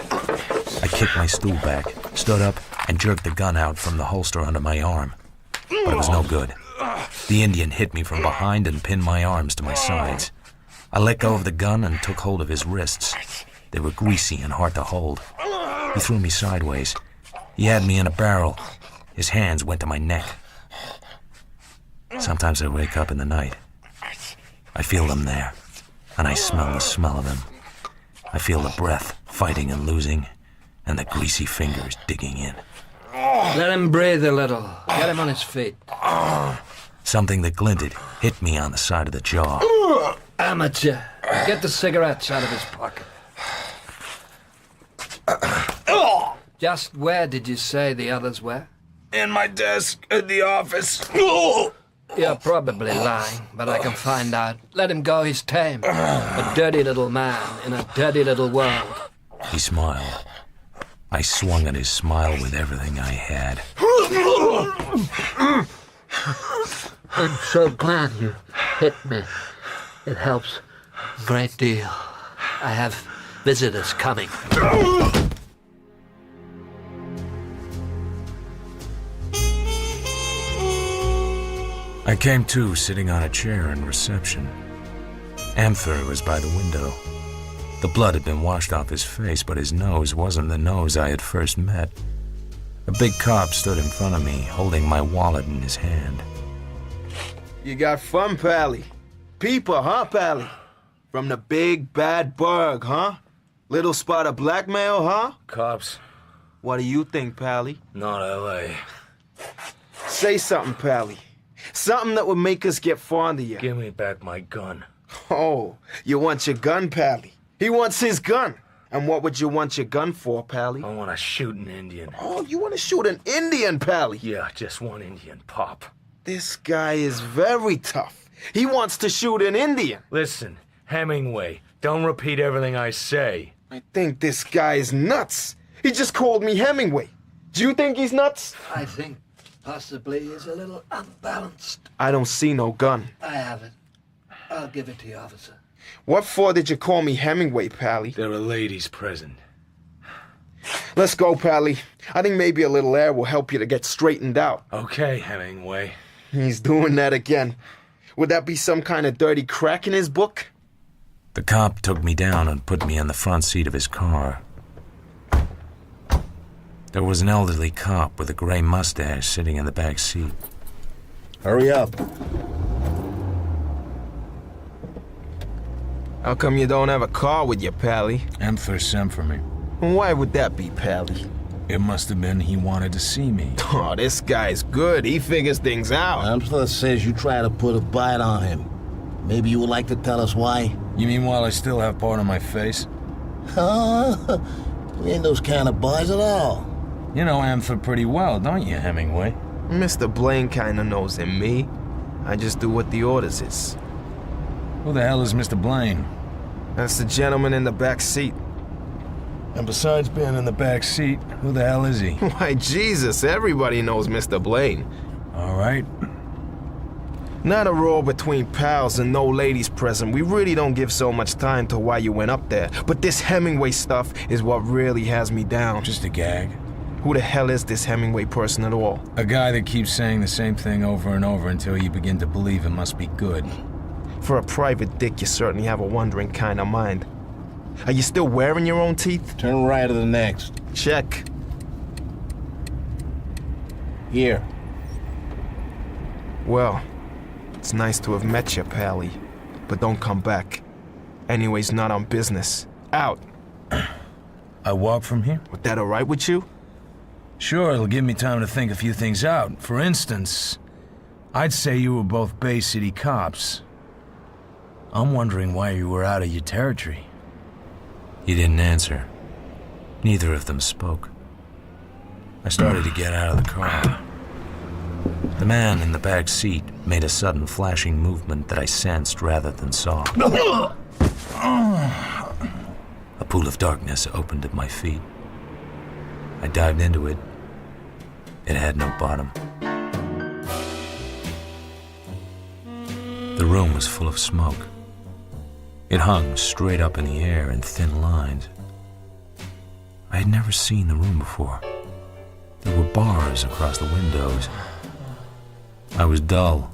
I kicked my stool back, stood up, and jerked the gun out from the holster under my arm. But it was no good. The Indian hit me from behind and pinned my arms to my sides. I let go of the gun and took hold of his wrists. They were greasy and hard to hold. He threw me sideways. He had me in a barrel. His hands went to my neck. Sometimes I wake up in the night. I feel them there, and I smell the smell of them. I feel the breath fighting and losing, and the greasy fingers digging in.
Let him breathe a little. Get him on his feet.
Something that glinted hit me on the side of the jaw.
Amateur. Get the cigarettes out of his pocket. Just where did you say the others were?
In my desk at the office.
You're probably lying, but I can find out. Let him go, he's tame. A dirty little man in a dirty little world.
He smiled. I swung at his smile with everything I had.
I'm so glad you hit me. It helps a great deal. I have visitors coming.
I came to sitting on a chair in reception. Amther was by the window. The blood had been washed off his face, but his nose wasn't the nose I had first met. A big cop stood in front of me, holding my wallet in his hand.
You got fun, Pally. People, huh, Pally? From the big bad burg, huh? Little spot of blackmail, huh?
Cops.
What do you think, Pally?
Not L.A.
Say something, Pally. Something that would make us get fond of you.
Give me back my gun.
Oh, you want your gun, Pally? He wants his gun. And what would you want your gun for, Pally?
I want to shoot an Indian.
Oh, you want to shoot an Indian, Pally?
Yeah, just one Indian, Pop.
This guy is very tough. He wants to shoot an Indian.
Listen, Hemingway, don't repeat everything I say.
I think this guy is nuts. He just called me Hemingway. Do you think he's nuts?
I think possibly he's a little unbalanced.
I don't see no gun.
I have it. I'll give it to you, officer.
What for did you call me Hemingway, Pally?
There are ladies present.
Let's go, Pally. I think maybe a little air will help you to get straightened out.
Okay, Hemingway.
He's doing that again. Would that be some kind of dirty crack in his book?
The cop took me down and put me in the front seat of his car. There was an elderly cop with a gray mustache sitting in the back seat.
Hurry up. How come you don't have a car with you, Pally?
Amther sent for me.
Why would that be, Pally?
It must have been he wanted to see me.
Oh, this guy's good. He figures things out.
Amther says you try to put a bite on him. Maybe you would like to tell us why?
You mean while I still have part of my face?
Huh? We ain't those kind of boys at all.
You know Amther pretty well, don't you, Hemingway?
Mr. Blaine kinda knows him, me. I just do what the orders is.
Who the hell is Mr. Blaine?
That's the gentleman in the back seat.
And besides being in the back seat, who the hell is he?
Why, Jesus, everybody knows Mr. Blaine.
All right.
Not a row between pals and no ladies present. We really don't give so much time to why you went up there. But this Hemingway stuff is what really has me down.
Just a gag.
Who the hell is this Hemingway person at all?
A guy that keeps saying the same thing over and over until you begin to believe it must be good.
For a private dick, you certainly have a wondering kind of mind. Are you still wearing your own teeth?
Turn right to the next.
Check.
Here.
Well, it's nice to have met you, Pally. But don't come back. Anyways, not on business. Out.
I walk from here?
Was that all right with you?
Sure, it'll give me time to think a few things out. For instance, I'd say you were both Bay City cops. I'm wondering why you were out of your territory.
He didn't answer. Neither of them spoke. I started to get out of the car. The man in the back seat made a sudden flashing movement that I sensed rather than saw. A pool of darkness opened at my feet. I dived into it. It had no bottom. The room was full of smoke. It hung straight up in the air in thin lines. I had never seen the room before. There were bars across the windows. I was dull.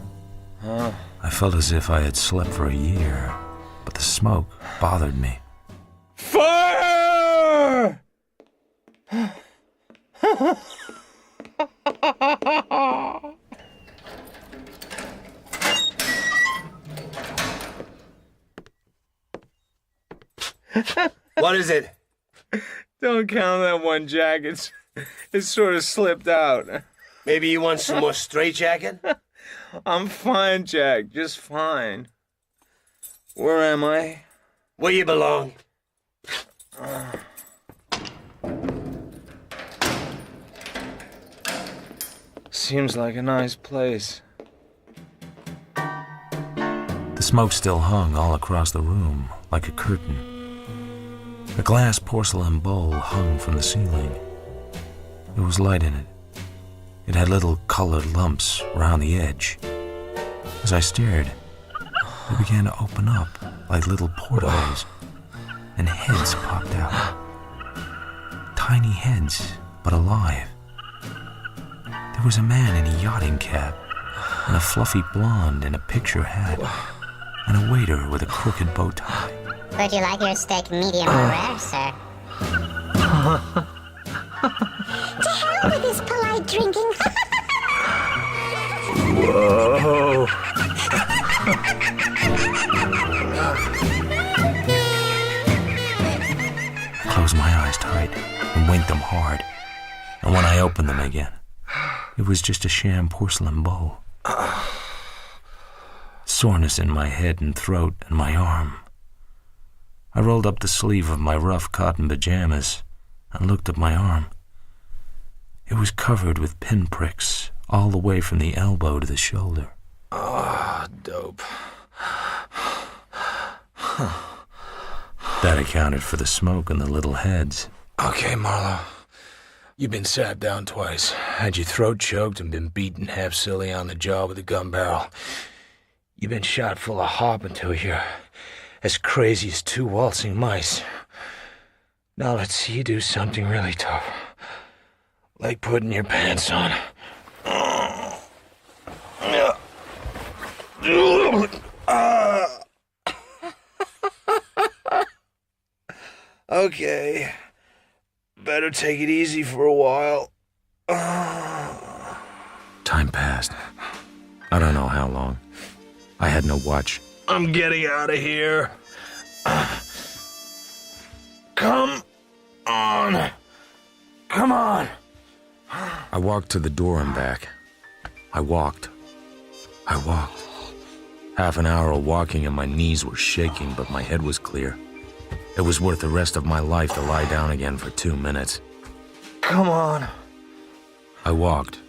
I felt as if I had slept for a year, but the smoke bothered me.
Fire!
What is it?
Don't count that one, Jack. It sort of slipped out.
Maybe you want some more straitjacket?
I'm fine, Jack. Just fine. Where am I?
Where you belong.
Seems like a nice place.
The smoke still hung all across the room, like a curtain. A glass porcelain bowl hung from the ceiling. There was light in it. It had little colored lumps around the edge. As I stared, they began to open up like little portholes, and heads popped out. Tiny heads, but alive. There was a man in a yachting cap, and a fluffy blonde in a picture hat, and a waiter with a crooked bow tie.
Would you like your steak medium or rare, sir? To hell with this polite drinking.
Whoa! I closed my eyes tight and winked them hard, and when I opened them again, it was just a sham porcelain bowl. Soreness in my head and throat and my arm. I rolled up the sleeve of my rough cotton pajamas and looked at my arm. It was covered with pinpricks all the way from the elbow to the shoulder.
Dope.
That accounted for the smoke and the little heads.
Okay, Marlowe. You've been sat down twice, had your throat choked, and been beaten half silly on the jaw with a gun barrel. You've been shot full of hop until you're as crazy as two waltzing mice. Now let's see you do something really tough. Like putting your pants on. Okay. Better take it easy for a while.
Time passed. I don't know how long. I had no watch.
I'm getting out of here. Come on. Come on.
I walked to the door and back. I walked. Half an hour of walking and my knees were shaking, but my head was clear. It was worth the rest of my life to lie down again for 2 minutes.
Come on.
I walked.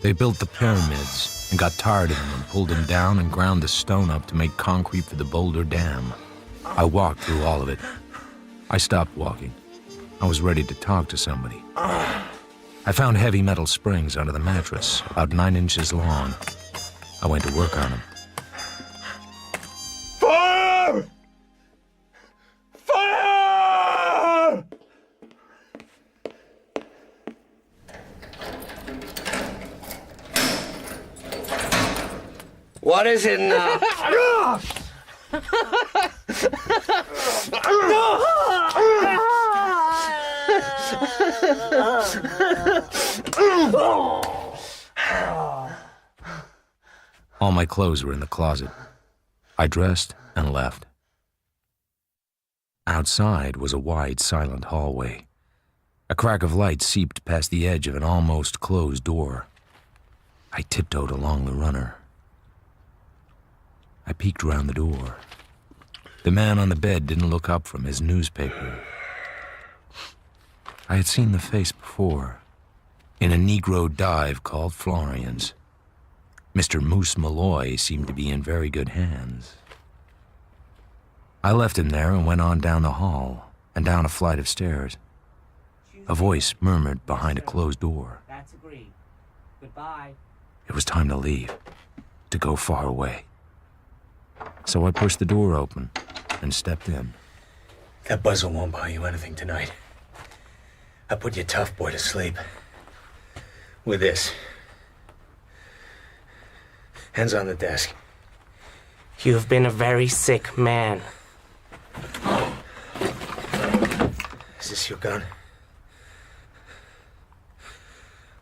They built the pyramids and got tired of them and pulled them down and ground the stone up to make concrete for the Boulder Dam. I walked through all of it. I stopped walking. I was ready to talk to somebody. I found heavy metal springs under the mattress, about 9 inches long. I went to work on them.
Fire! Fire! What is it now?
All my clothes were in the closet. I dressed and left. Outside was a wide, silent hallway. A crack of light seeped past the edge of an almost closed door. I tiptoed along the runner. I peeked around the door. The man on the bed didn't look up from his newspaper. I had seen the face before, in a Negro dive called Florian's. Mr. Moose Malloy seemed to be in very good hands. I left him there and went on down the hall and down a flight of stairs. A voice murmured behind a closed door.
That's agreed. Goodbye.
It was time to leave, to go far away. So I pushed the door open and stepped in.
That buzzle won't buy you anything tonight. I put your tough boy to sleep. With this. Hands on the desk.
You've been a very sick man.
Is this your gun?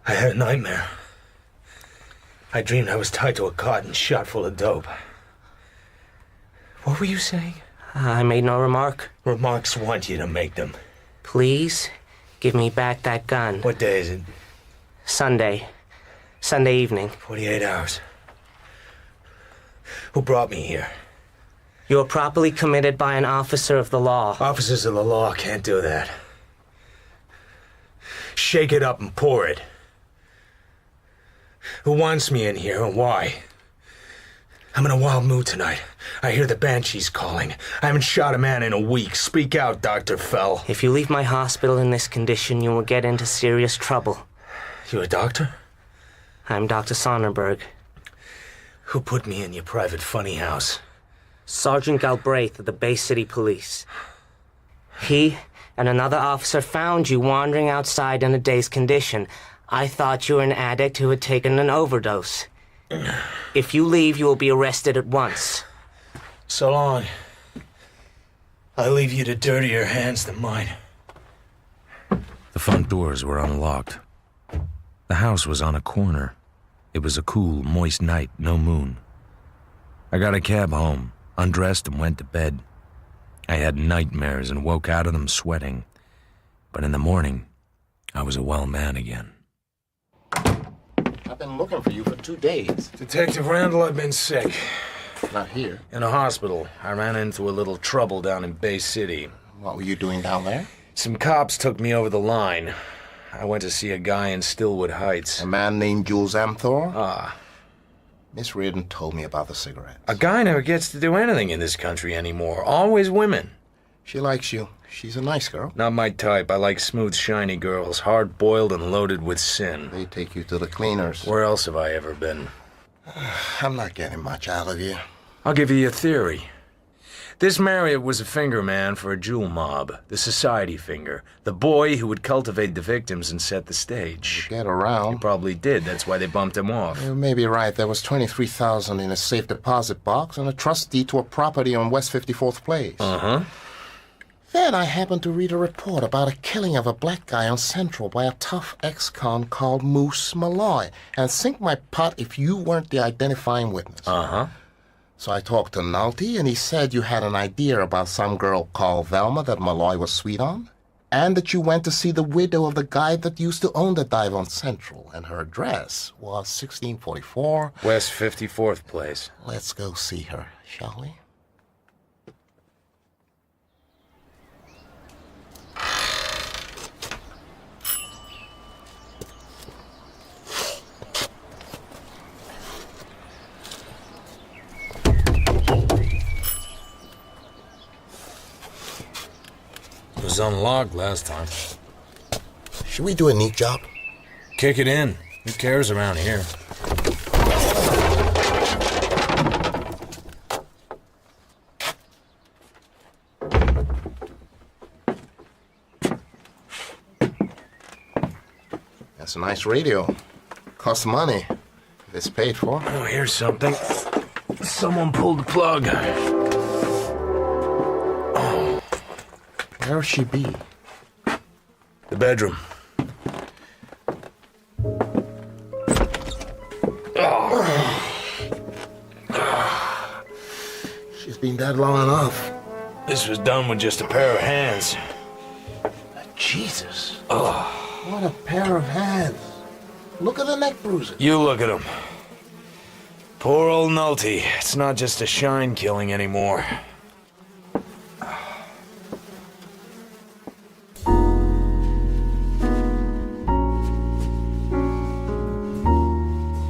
I had a nightmare. I dreamed I was tied to a cot and shot full of dope. What were you saying?
I made no remark.
Remarks want you to make them.
Please, give me back that gun.
What day is it?
Sunday. Sunday evening.
48 hours. Who brought me here?
You were properly committed by an officer of the law.
Officers of the law can't do that. Shake it up and pour it. Who wants me in here and why? I'm in a wild mood tonight. I hear the banshees calling. I haven't shot a man in a week. Speak out, Dr. Fell.
If you leave my hospital in this condition, you will get into serious trouble.
You a doctor?
I'm Dr. Sonnerberg.
Who put me in your private funny house?
Sergeant Galbraith of the Bay City Police. He and another officer found you wandering outside in a dazed condition. I thought you were an addict who had taken an overdose. If you leave, you will be arrested at once.
So long. I leave you to dirtier hands than mine.
The front doors were unlocked. The house was on a corner. It was a cool, moist night, no moon. I got a cab home, undressed and went to bed. I had nightmares and woke out of them sweating. But in the morning, I was a well man again.
I've been looking for you for 2 days.
Detective Randall, I've been sick.
Not here.
In a hospital. I ran into a little trouble down in Bay City.
What were you doing down there?
Some cops took me over the line. I went to see a guy in Stillwood Heights.
A man named Jules Amthor?
Ah.
Miss Reardon told me about the cigarettes.
A guy never gets to do anything in this country anymore. Always women.
She likes you. She's a nice girl.
Not my type. I like smooth, shiny girls, hard-boiled and loaded with sin.
They take you to the cleaners.
Where else have I ever been?
I'm not getting much out of you.
I'll give you a theory. This Marriott was a finger man for a jewel mob, the society finger, the boy who would cultivate the victims and set the stage.
Get around.
He probably did. That's why they bumped him off.
You may be right. There was $23,000 in a safe deposit box and a trust deed to a property on West 54th Place.
Uh-huh.
Then I happened to read a report about a killing of a black guy on Central by a tough ex-con called Moose Malloy. And sink my pot if you weren't the identifying witness.
Uh-huh.
So I talked to Nolte, and he said you had an idea about some girl called Velma that Malloy was sweet on, and that you went to see the widow of the guy that used to own the dive on Central, and her address was 1644...
West 54th Place.
Let's go see her, shall we?
was unlocked last time.
Should we do a neat job?
Kick it in. Who cares around here?
That's a nice radio. Costs money. If it's paid for.
Oh, here's something. Someone pulled the plug.
Oh. Where'll she be?
The bedroom.
She's been dead long enough.
This was done with just a pair of hands.
Jesus.
Oh.
What a pair of hands. Look at the neck bruises.
You look at him. Poor old Nulty. It's not just a shine killing anymore.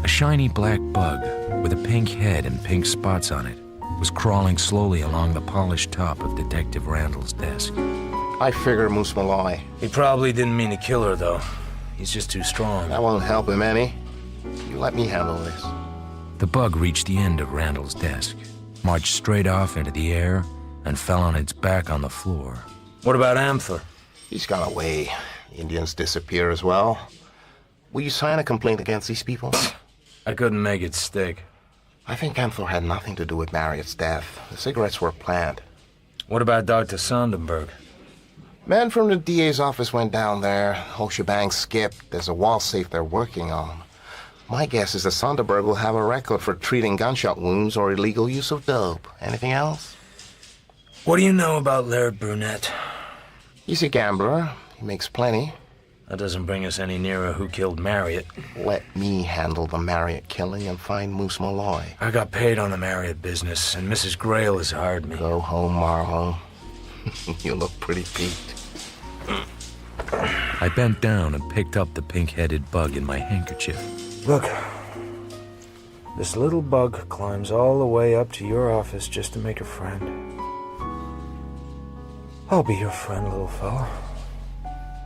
A shiny black bug with a pink head and pink spots on it was crawling slowly along the polished top of Detective Randall's desk.
I figure Moose Malloy.
He probably didn't mean to kill her, though. He's just too strong.
That won't help him any. You let me handle this.
The bug reached the end of Randall's desk, marched straight off into the air, and fell on its back on the floor.
What about Amthor?
He's gone away. The Indians disappear as well. Will you sign a complaint against these people?
I couldn't make it stick.
I think Amthor had nothing to do with Marriott's death. The cigarettes were planned.
What about Dr. Sondenberg?
Men from the DA's office went down there. Whole shebang skipped. There's a wall safe they're working on. My guess is that Sonderberg will have a record for treating gunshot wounds or illegal use of dope. Anything else?
What do you know about Laird Brunette?
He's a gambler. He makes plenty.
That doesn't bring us any nearer who killed Marriott.
Let me handle the Marriott killing and find Moose Malloy.
I got paid on the Marriott business, and Mrs. Grail has hired me.
Go home, Marlowe. You look pretty peaked.
I bent down and picked up the pink-headed bug in my handkerchief.
Look, this little bug climbs all the way up to your office just to make a friend. I'll be your friend, little fella.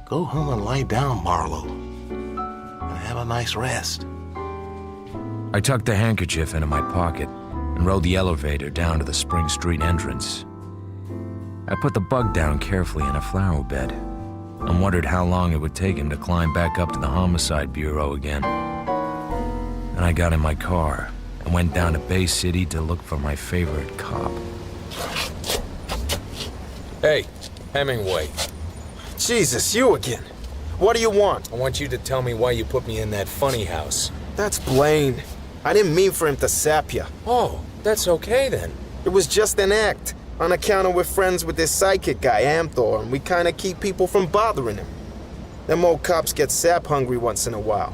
Go home and lie down, Marlowe. And have a nice rest.
I tucked the handkerchief into my pocket and rode the elevator down to the Spring Street entrance. I put the bug down carefully in a flower bed and wondered how long it would take him to climb back up to the Homicide Bureau again. Then I got in my car and went down to Bay City to look for my favorite cop.
Hey, Hemingway.
Jesus, you again. What do you want?
I want you to tell me why you put me in that funny house.
That's Blaine. I didn't mean for him to sap you.
Oh, that's okay then.
It was just an act. On account of we're friends with this psychic guy, Amthor, and we kinda keep people from bothering him. Them old cops get sap hungry once in a while.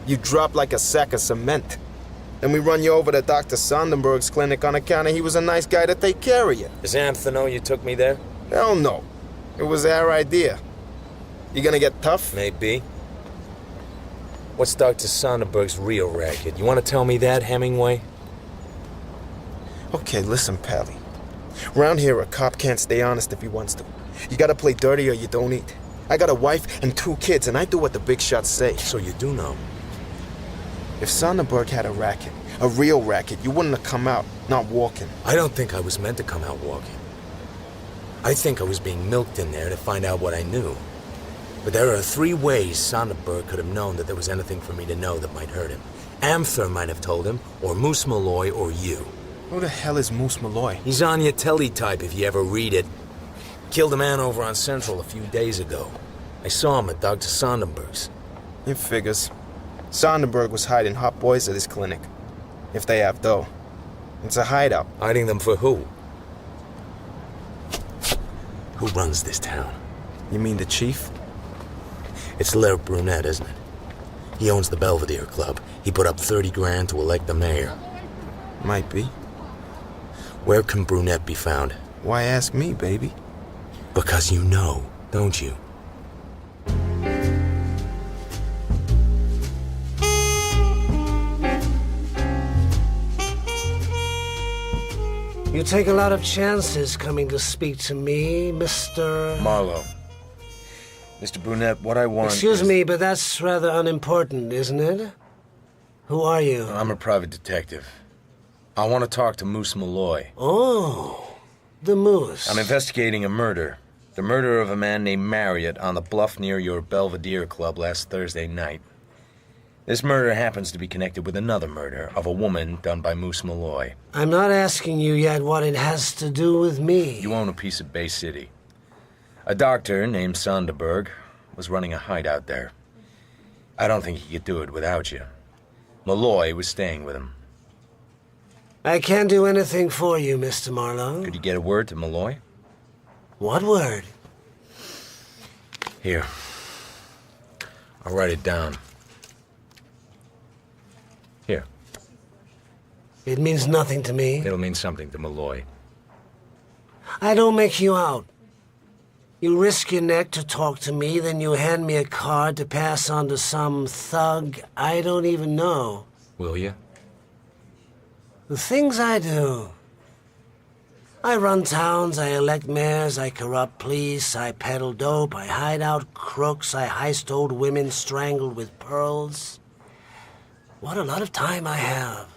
You drop like a sack of cement. Then we run you over to Dr. Sondenberg's clinic on account of he was a nice guy to take care of you.
Does Amthor know you took me there?
Hell no. It was our idea. You gonna get tough?
Maybe. What's Dr. Sonderberg's real racket? You want to tell me that, Hemingway?
Okay, listen, Pally. Around here, a cop can't stay honest if he wants to. You gotta play dirty or you don't eat. I got a wife and 2 kids, and I do what the big shots say.
So you do know.
If Sonderberg had a racket, a real racket, you wouldn't have come out, not walking.
I don't think I was meant to come out walking. I think I was being milked in there to find out what I knew. But there are 3 ways Sonderberg could have known that there was anything for me to know that might hurt him. Amthor might have told him, or Moose Malloy, or you.
Who the hell is Moose Malloy?
He's on your teletype if you ever read it. Killed a man over on Central a few days ago. I saw him at Dr. Sonderberg's.
It figures. Sonderberg was hiding hot boys at his clinic. If they have dough. It's a hideout.
Hiding them for who? Who runs this town?
You mean the chief?
It's Laird Brunette, isn't it? He owns the Belvedere Club. He put up 30 grand to elect the mayor.
Might be.
Where can Brunette be found?
Why ask me, baby?
Because you know, don't you?
You take a lot of chances coming to speak to me, Mr.
Marlowe. Mr. Brunette, what I want
Excuse
is...
me, but that's rather unimportant, isn't it? Who are you?
I'm a private detective. I want to talk to Moose Malloy.
Oh, the Moose.
I'm investigating a murder. The murder of a man named Marriott on the bluff near your Belvedere Club last Thursday night. This murder happens to be connected with another murder of a woman done by Moose Malloy.
I'm not asking you yet what it has to do with me.
You own a piece of Bay City. A doctor named Sonderberg was running a hideout there. I don't think he could do it without you. Malloy was staying with him.
I can't do anything for you, Mr. Marlowe.
Could you get a word to Malloy?
What word?
Here. I'll write it down. Here.
It means nothing to me.
It'll mean something to Malloy.
I don't make you out. You risk your neck to talk to me, then you hand me a card to pass on to some thug I don't even know.
Will you?
The things I do. I run towns, I elect mayors, I corrupt police, I peddle dope, I hide out crooks, I heist old women strangled with pearls. What a lot of time I have.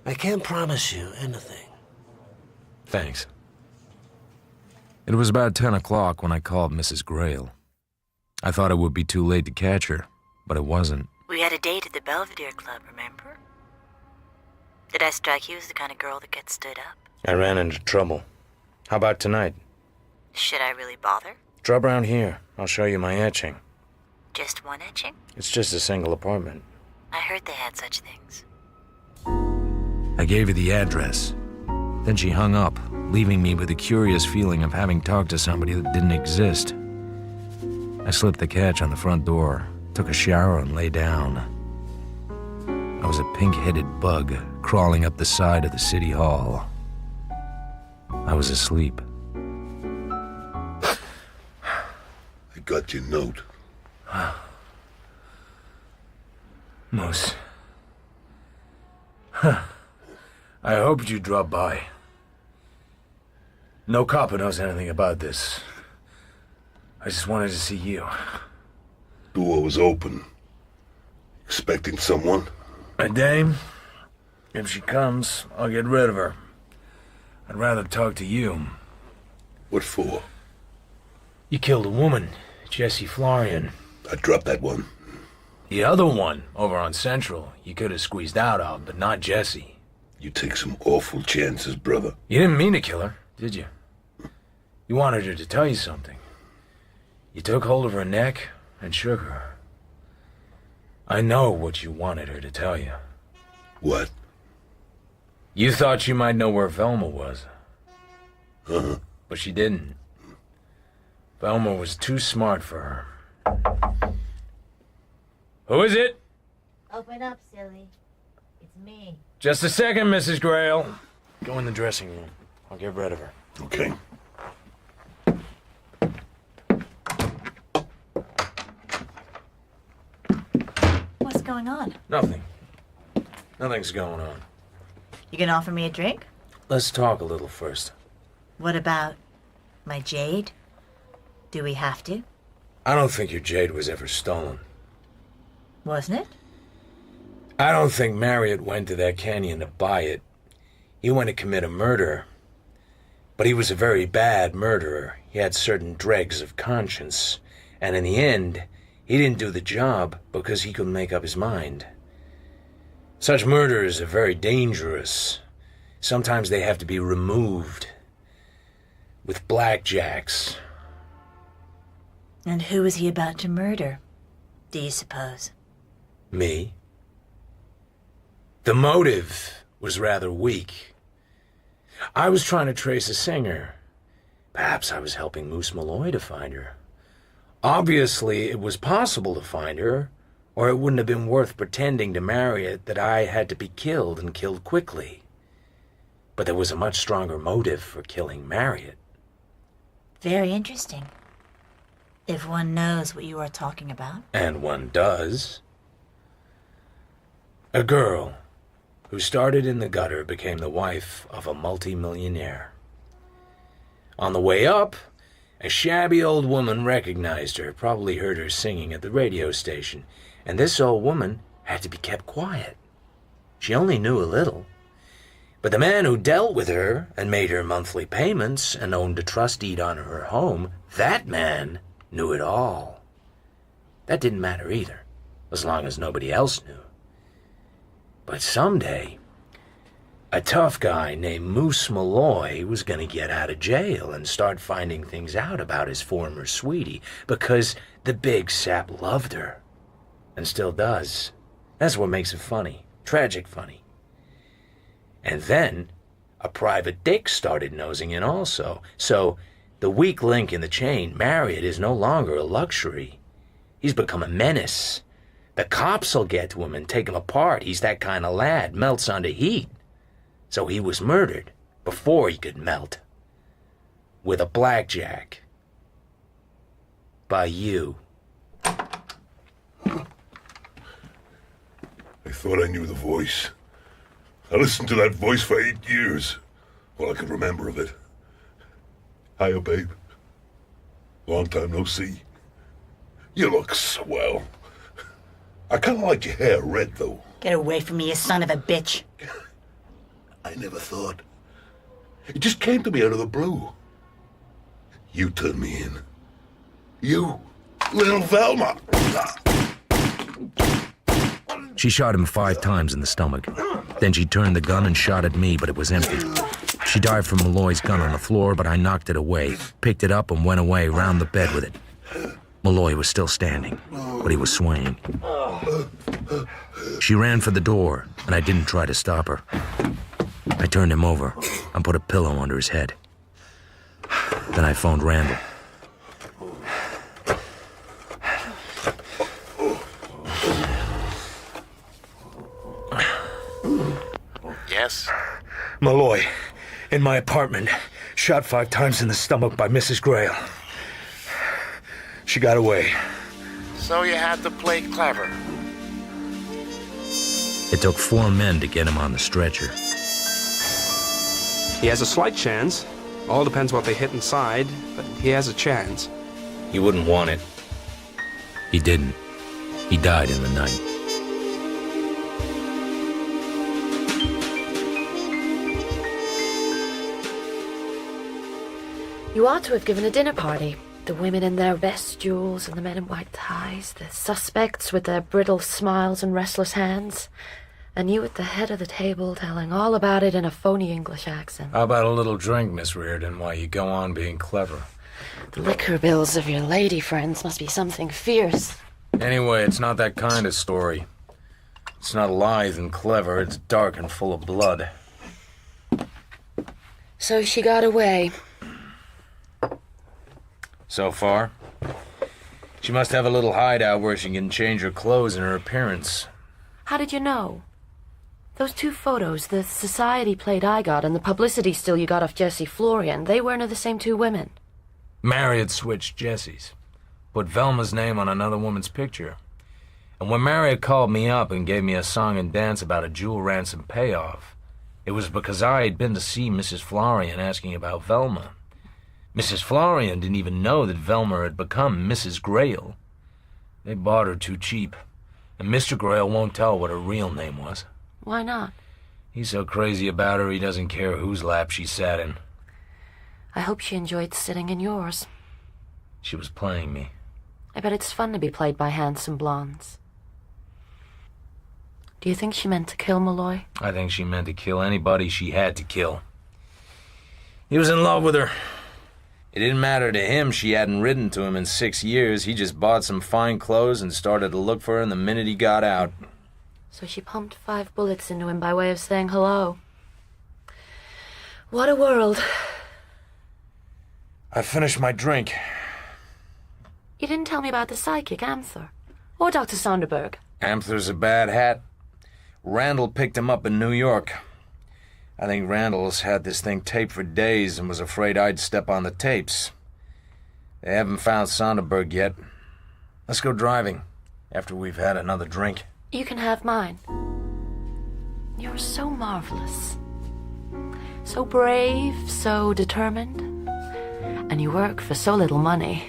I can't promise you anything.
Thanks.
It was about 10 o'clock when I called Mrs. Grayle. I thought it would be too late to catch her, but it wasn't.
We had a date at the Belvedere Club, remember? Did I strike you as the kind of girl that gets stood up?
I ran into trouble. How about tonight?
Should I really bother?
Drop around here. I'll show you my etching.
Just one etching?
It's just a single apartment.
I heard they had such things.
I gave her the address. Then she hung up, leaving me with a curious feeling of having talked to somebody that didn't exist. I slipped the catch on the front door, took a shower, and lay down. I was a pink-headed bug crawling up the side of the city hall. I was asleep.
I got your note.
Moose. Huh. I hoped you'd drop by. No cop knows anything about this. I just wanted to see you.
Door was open. Expecting someone?
A dame? If she comes, I'll get rid of her. I'd rather talk to you.
What for?
You killed a woman, Jessie Florian.
I dropped that one.
The other one, over on Central, you could have squeezed out of, but not Jessie.
You take some awful chances, brother.
You didn't mean to kill her, did you? You wanted her to tell you something. You took hold of her neck and shook her. I know what you wanted her to tell you.
What?
You thought she might know where Velma was.
Uh-huh.
But she didn't. Velma was too smart for her. Who is it?
Open up, silly. It's me.
Just a second, Mrs. Grayle. Go in the dressing room. I'll get rid of her.
Okay.
What's going on?
Nothing. Nothing's going on.
You gonna offer me a drink?
Let's talk a little first.
What about my jade? Do we have to?
I don't think your jade was ever stolen.
Wasn't it?
I don't think Marriott went to that canyon to buy it. He went to commit a murder. But he was a very bad murderer. He had certain dregs of conscience. And in the end, he didn't do the job because he couldn't make up his mind. Such murders are very dangerous. Sometimes they have to be removed. With blackjacks.
And who was he about to murder, do you suppose?
Me? The motive was rather weak. I was trying to trace a singer. Perhaps I was helping Moose Malloy to find her. Obviously, it was possible to find her, or it wouldn't have been worth pretending to Marriott that I had to be killed and killed quickly. But there was a much stronger motive for killing Marriott.
Very interesting. If one knows what you are talking about.
And one does. A girl who started in the gutter became the wife of a multi-millionaire. On the way up, A shabby old woman recognized her, probably heard her singing at the radio station, and this old woman had to be kept quiet. She only knew a little. But the man who dealt with her and made her monthly payments and owned a trust deed on her home, that man knew it all. That didn't matter either, as long as nobody else knew. But someday, a tough guy named Moose Malloy was going to get out of jail and start finding things out about his former sweetie, because the big sap loved her, and still does. That's what makes it funny, tragic funny. And then, a private dick started nosing in also. So, the weak link in the chain, Marriott, is no longer a luxury. He's become a menace. The cops'll get to him and take him apart. He's that kind of lad, melts under heat. So he was murdered before he could melt. With a blackjack. By you.
I thought I knew the voice. I listened to that voice for 8 years. All I could remember of it. Hiya, babe. Long time no see. You look swell. I kind of liked your hair red, though.
Get away from me, you son of a bitch.
I never thought. It just came to me out of the blue. You turned me in. You, little Velma.
She shot him 5 times in the stomach. Then she turned the gun and shot at me, but it was empty. She dived for Malloy's gun on the floor, but I knocked it away, picked it up and went away round the bed with it. Malloy was still standing, but he was swaying. She ran for the door, and I didn't try to stop her. I turned him over and put a pillow under his head. Then I phoned Randall.
Yes?
Malloy, in my apartment, shot 5 times in the stomach by Mrs. Grayle. She got away.
So you had to play clever.
It took 4 men to get him on the stretcher.
He has a slight chance. All depends what they hit inside, but he has a chance.
He wouldn't want it.
He didn't. He died in the night.
You ought to have given a dinner party. The women in their best jewels and the men in white ties, the suspects with their brittle smiles and restless hands, and you at the head of the table telling all about it in a phony English accent.
How about a little drink, Miss Reardon, while you go on being clever?
The liquor bills of your lady friends must be something fierce.
Anyway, it's not that kind of story. It's not lithe and clever, it's dark and full of blood.
So she got away.
So far. She must have a little hideout where she can change her clothes and her appearance.
How did you know? Those 2 photos, the society plate I got and the publicity still you got off Jessie Florian, they weren't of the same 2 women.
Marriott switched Jessie's. Put Velma's name on another woman's picture. And when Marriott called me up and gave me a song and dance about a jewel ransom payoff, it was because I had been to see Mrs. Florian asking about Velma. Mrs. Florian didn't even know that Velma had become Mrs. Grayle. They bought her too cheap, and Mr. Grayle won't tell what her real name was.
Why not?
He's so crazy about her he doesn't care whose lap she sat in.
I hope she enjoyed sitting in yours.
She was playing me.
I bet it's fun to be played by handsome blondes. Do you think she meant to kill Malloy?
I think she meant to kill anybody she had to kill. He was in love with her. It didn't matter to him she hadn't written to him in 6 years. He just bought some fine clothes and started to look for her the minute he got out.
So she pumped 5 bullets into him by way of saying hello. What a world.
I finished my drink.
You didn't tell me about the psychic, Amthor. Or Dr. Sonderberg.
Amthor's a bad hat. Randall picked him up in New York. I think Randall's had this thing taped for days and was afraid I'd step on the tapes. They haven't found Sonderberg yet. Let's go driving, after we've had another drink.
You can have mine. You're so marvelous. So brave, so determined. And you work for so little money.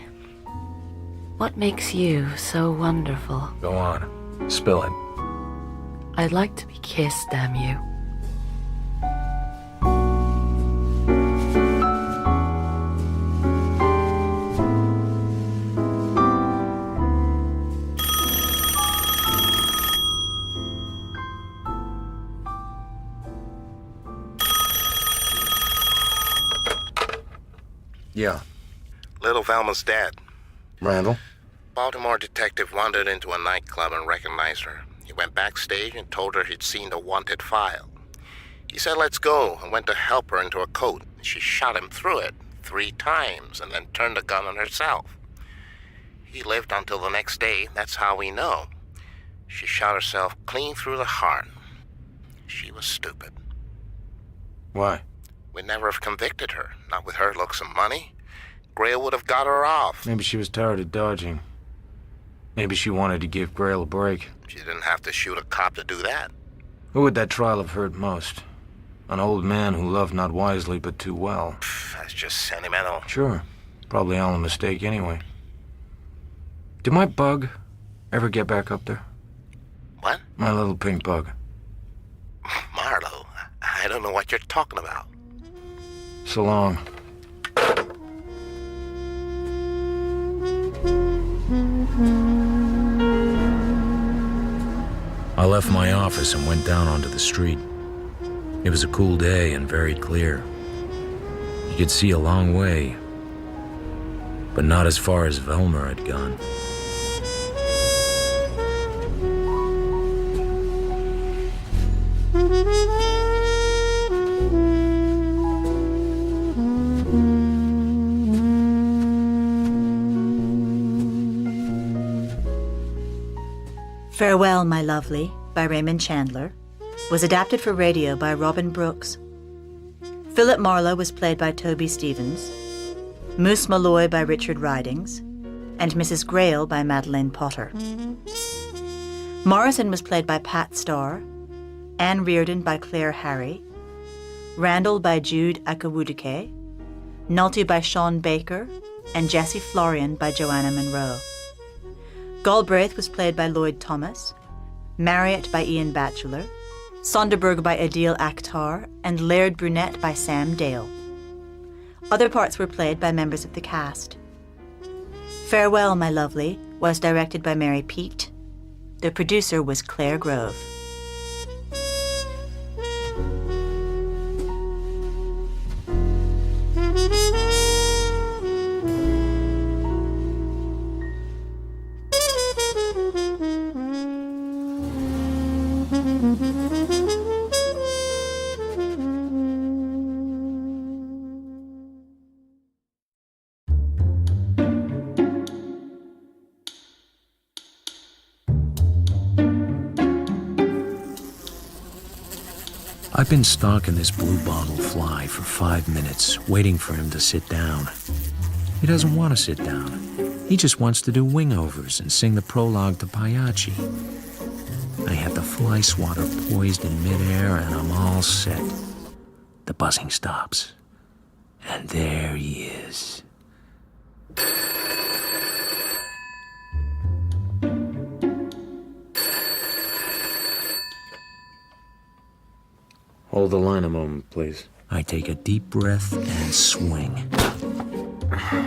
What makes you so wonderful?
Go on. Spill it.
I'd like to be kissed, damn you.
Yeah.
Little Velma's dead.
Randall?
Baltimore detective wandered into a nightclub and recognized her. He went backstage and told her he'd seen the wanted file. He said, "Let's go," and went to help her into a coat. She shot him through it 3 times and then turned the gun on herself. He lived until the next day. That's how we know. She shot herself clean through the heart. She was stupid.
Why?
We'd never have convicted her, not with her looks and money. Grail would have got her off.
Maybe she was tired of dodging. Maybe she wanted to give Grail a break.
She didn't have to shoot a cop to do that.
Who would that trial have hurt most? An old man who loved not wisely but too well.
That's just sentimental.
Sure. Probably all a mistake anyway. Did my bug ever get back up there?
What?
My little pink bug.
Marlowe, I don't know what you're talking about.
So long. I left my office and went down onto the street. It was a cool day and very clear. You could see a long way, but not as far as Velma had gone.
Farewell, My Lovely, by Raymond Chandler, was adapted for radio by Robin Brooks. Philip Marlowe was played by Toby Stevens, Moose Malloy by Richard Ridings, and Mrs. Grail by Madeleine Potter. Morrison was played by Pat Starr, Anne Reardon by Claire Harry, Randall by Jude Akawudike, Nulty by Sean Baker, and Jessie Florian by Joanna Monroe. Galbraith was played by Lloyd Thomas, Marriott by Ian Batchelor, Sonderberg by Adil Akhtar, and Laird Brunette by Sam Dale. Other parts were played by members of the cast. Farewell, My Lovely was directed by Mary Peet. The producer was Claire Grove.
I've been stalking this blue bottle fly for 5 minutes, waiting for him to sit down. He doesn't want to sit down. He just wants to do wingovers and sing the prologue to Pagliacci. I have the fly swatter poised in midair and I'm all set. The buzzing stops. And there he is. Hold the line a moment, please. I take a deep breath and swing.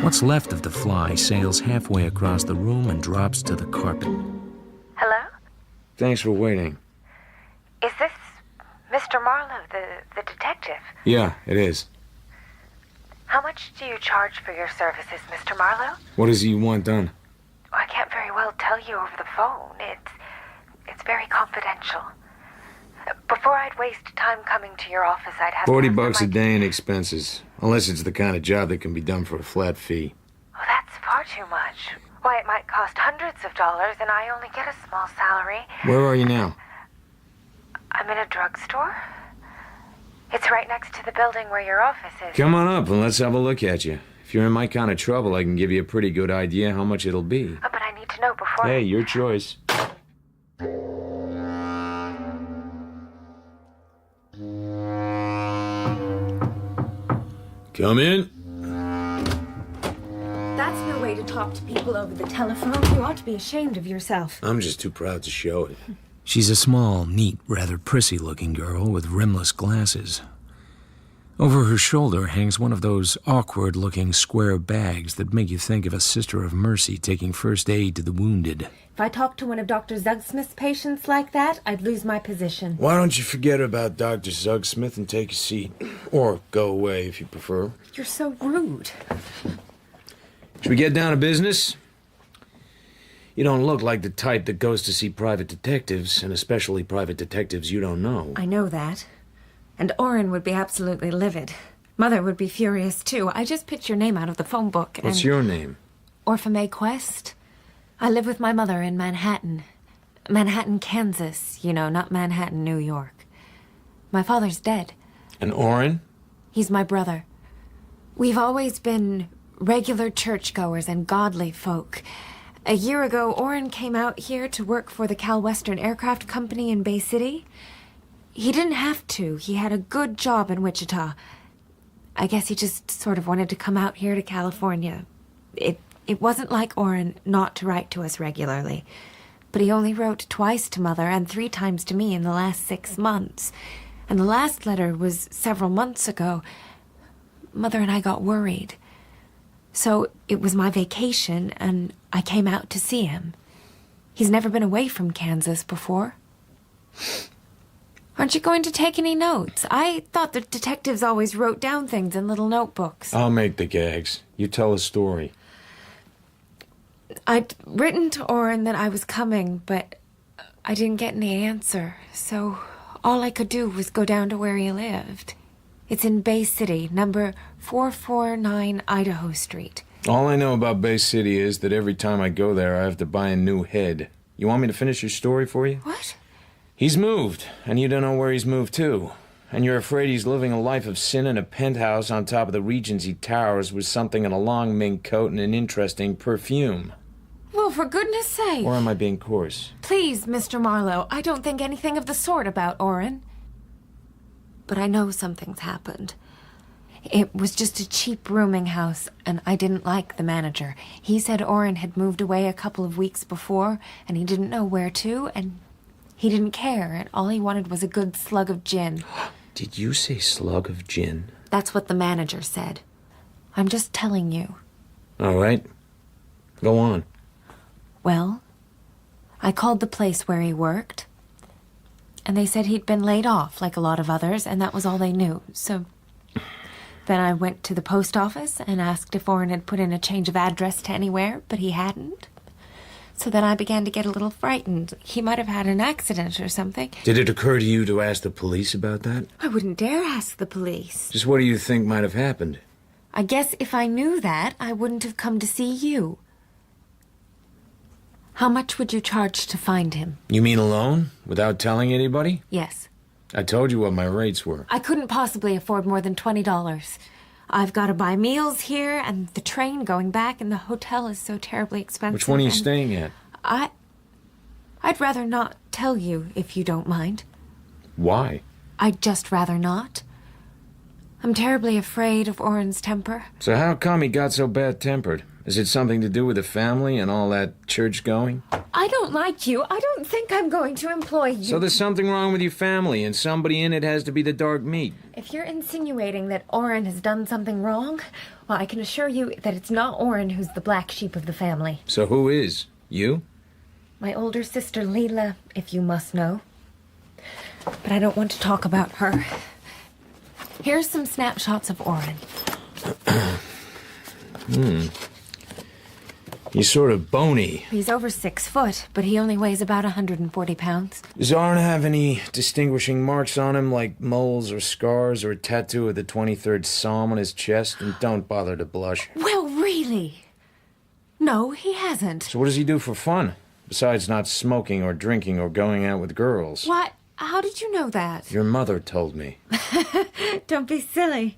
What's left of the fly sails halfway across the room and drops to the carpet.
Hello?
Thanks for waiting.
Is this Mr. Marlowe, the detective?
Yeah, it is.
How much do you charge for your services, Mr. Marlowe?
What does he want done?
Oh, I can't very well tell you over the phone. It's very confidential. Before I'd waste time coming to your office, I'd have
$40 a day in expenses. Unless it's the kind of job that can be done for a flat fee.
Oh, that's far too much. Why, it might cost hundreds of dollars, and I only get a small salary.
Where are you now?
I'm in a drugstore. It's right next to the building where your office is.
Come on up and let's have a look at you. If you're in my kind of trouble, I can give you a pretty good idea how much it'll be.
Oh, but I need to know before...
Hey, your choice. Come in.
way to talk to people over the telephone. You ought to be ashamed of yourself.
I'm just too proud to show it.
She's a small, neat, rather prissy-looking girl with rimless glasses. Over her shoulder hangs one of those awkward-looking square bags that make you think of a Sister of Mercy taking first aid to the wounded.
If I talked to one of Dr. Zugsmith's patients like that, I'd lose my position.
Why don't you forget about Dr. Zugsmith and take a seat? Or go away if you prefer.
You're so rude.
Should we get down to business? You don't look like the type that goes to see private detectives, and especially private detectives you don't know.
I know that. And Orrin would be absolutely livid. Mother would be furious, too. I just picked your name out of the phone book.
What's your name?
Orpha Quest. I live with my mother in Manhattan. Manhattan, Kansas. You know, not Manhattan, New York. My father's dead.
And Orrin?
He's my brother. We've always been regular churchgoers and godly folk. A year ago, Orrin came out here to work for the Cal Western Aircraft Company in Bay City. He didn't have to. He had a good job in Wichita. I guess he just sort of wanted to come out here to California. It wasn't like Orrin not to write to us regularly. But he only wrote twice to Mother and 3 times to me in the last 6 months. And the last letter was several months ago. Mother and I got worried. So it was my vacation, and I came out to see him. He's never been away from Kansas before. Aren't you going to take any notes? I thought the detectives always wrote down things in little notebooks.
I'll make the gags. You tell a story.
I'd written to Orrin that I was coming, but I didn't get any answer. So all I could do was go down to where he lived. It's in Bay City, number 449 Idaho Street.
All I know about Bay City is that every time I go there, I have to buy a new head. You want me to finish your story for you?
What?
He's moved, and you don't know where he's moved to. And you're afraid he's living a life of sin in a penthouse on top of the Regency Towers with something in a long mink coat and an interesting perfume.
Well, for goodness sake.
Or am I being coarse?
Please, Mr. Marlowe, I don't think anything of the sort about Orrin. But I know something's happened. It was just a cheap rooming house, and I didn't like the manager. He said Orrin had moved away a couple of weeks before, and he didn't know where to, and he didn't care, and all he wanted was a good slug of gin.
Did you say slug of gin?
That's what the manager said. I'm just telling you.
All right. Go on.
Well, I called the place where he worked, and they said he'd been laid off like a lot of others, and that was all they knew. So then I went to the post office and asked if Orrin had put in a change of address to anywhere, but he hadn't. So then I began to get a little frightened. He might have had an accident or something.
Did it occur to you to ask the police about that?
I wouldn't dare ask the police.
Just what do you think might have happened?
I guess if I knew that, I wouldn't have come to see you. How much would you charge to find him?
You mean alone? Without telling anybody?
Yes.
I told you what my rates were.
I couldn't possibly afford more than $20. I've got to buy meals here, and the train going back, and the hotel is so terribly expensive.
Which one are you staying at?
I'd rather not tell you, if you don't mind.
Why?
I'd just rather not. I'm terribly afraid of Orrin's temper.
So how come he got so bad-tempered? Is it something to do with the family and all that church-going?
I don't like you. I don't think I'm going to employ you.
So there's something wrong with your family, and somebody in it has to be the dark meat.
If you're insinuating that Orrin has done something wrong, well, I can assure you that it's not Orrin who's the black sheep of the family.
So who is? You?
My older sister, Leela, if you must know. But I don't want to talk about her. Here's some snapshots of Orrin.
He's sort of bony.
He's over 6 foot, but he only weighs about 140 pounds.
Does Orrin have any distinguishing marks on him, like moles or scars or a tattoo of the 23rd Psalm on his chest? And don't bother to blush.
Well, really? No, he hasn't.
So what does he do for fun? Besides not smoking or drinking or going out with girls?
What? How did you know that?
Your mother told me.
Don't be silly.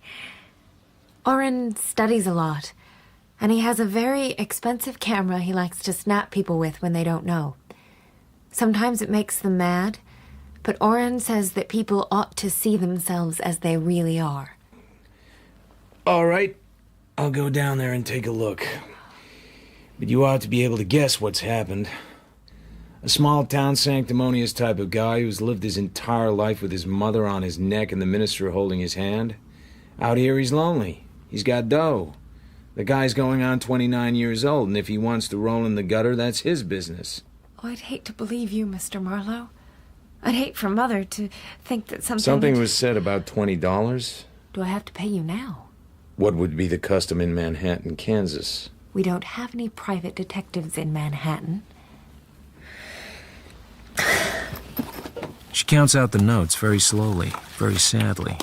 Orrin studies a lot. And he has a very expensive camera he likes to snap people with when they don't know. Sometimes it makes them mad, but Orrin says that people ought to see themselves as they really are.
All right. I'll go down there and take a look. But you ought to be able to guess what's happened. A small-town, sanctimonious type of guy who's lived his entire life with his mother on his neck and the minister holding his hand. Out here, he's lonely. He's got dough. The guy's going on 29 years old, and if he wants to roll in the gutter, that's his business.
Oh, I'd hate to believe you, Mr. Marlowe. I'd hate for Mother to think that
Something was said about $20.
Do I have to pay you now?
What would be the custom in Manhattan, Kansas?
We don't have any private detectives in Manhattan.
She counts out the notes very slowly, very sadly,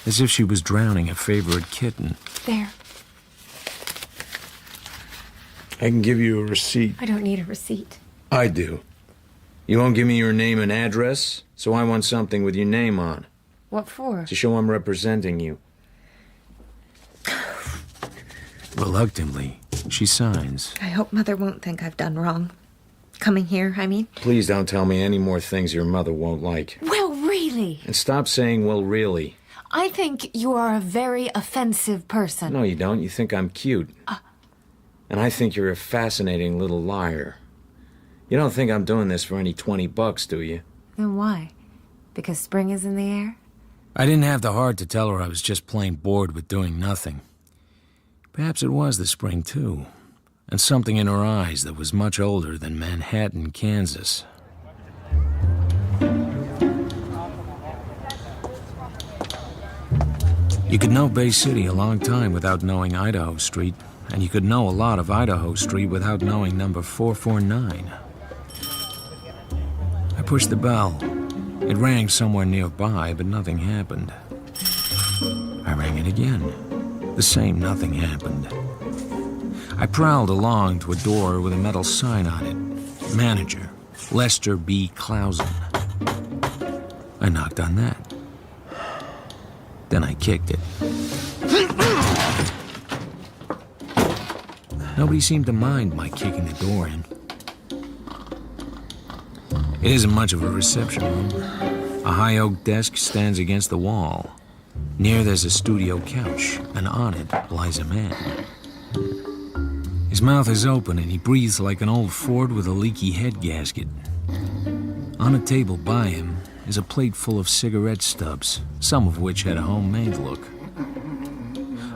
as if she was drowning a favorite kitten.
There.
I can give you a receipt.
I don't need a receipt.
I do. You won't give me your name and address, so I want something with your name on.
What for?
To show I'm representing you.
Reluctantly, she signs.
I hope Mother won't think I've done wrong. Coming here, I mean.
Please don't tell me any more things your mother won't like.
Well, really?
And stop saying, well, really.
I think you are a very offensive person.
No, you don't. You think I'm cute. And I think you're a fascinating little liar. You don't think I'm doing this for any $20, do you?
Then why? Because spring is in the air?
I didn't have the heart to tell her I was just plain bored with doing nothing. Perhaps it was the spring, too. And something in her eyes that was much older than Manhattan, Kansas. You could know Bay City a long time without knowing Idaho Street, and you could know a lot of Idaho Street without knowing number 449. I pushed the bell. It rang somewhere nearby, but nothing happened. I rang it again. The same nothing happened. I prowled along to a door with a metal sign on it. Manager, Lester B. Clausen. I knocked on that. Then I kicked it. Nobody seemed to mind my kicking the door in. It isn't much of a reception room. A high oak desk stands against the wall. Near there's a studio couch, and on it lies a man. His mouth is open, and he breathes like an old Ford with a leaky head gasket. On a table by him is a plate full of cigarette stubs, some of which had a homemade look.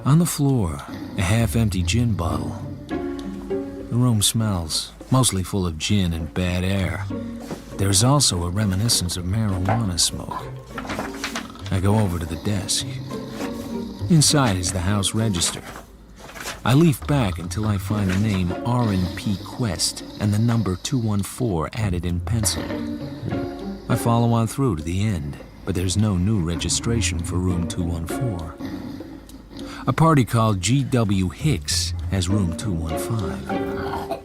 On the floor, a half-empty gin bottle. The room smells, mostly full of gin and bad air. There's also a reminiscence of marijuana smoke. I go over to the desk. Inside is the house register. I leaf back until I find the name R&P Quest and the number 214 added in pencil. I follow on through to the end, but there's no new registration for room 214. A party called G.W. Hicks has room 215.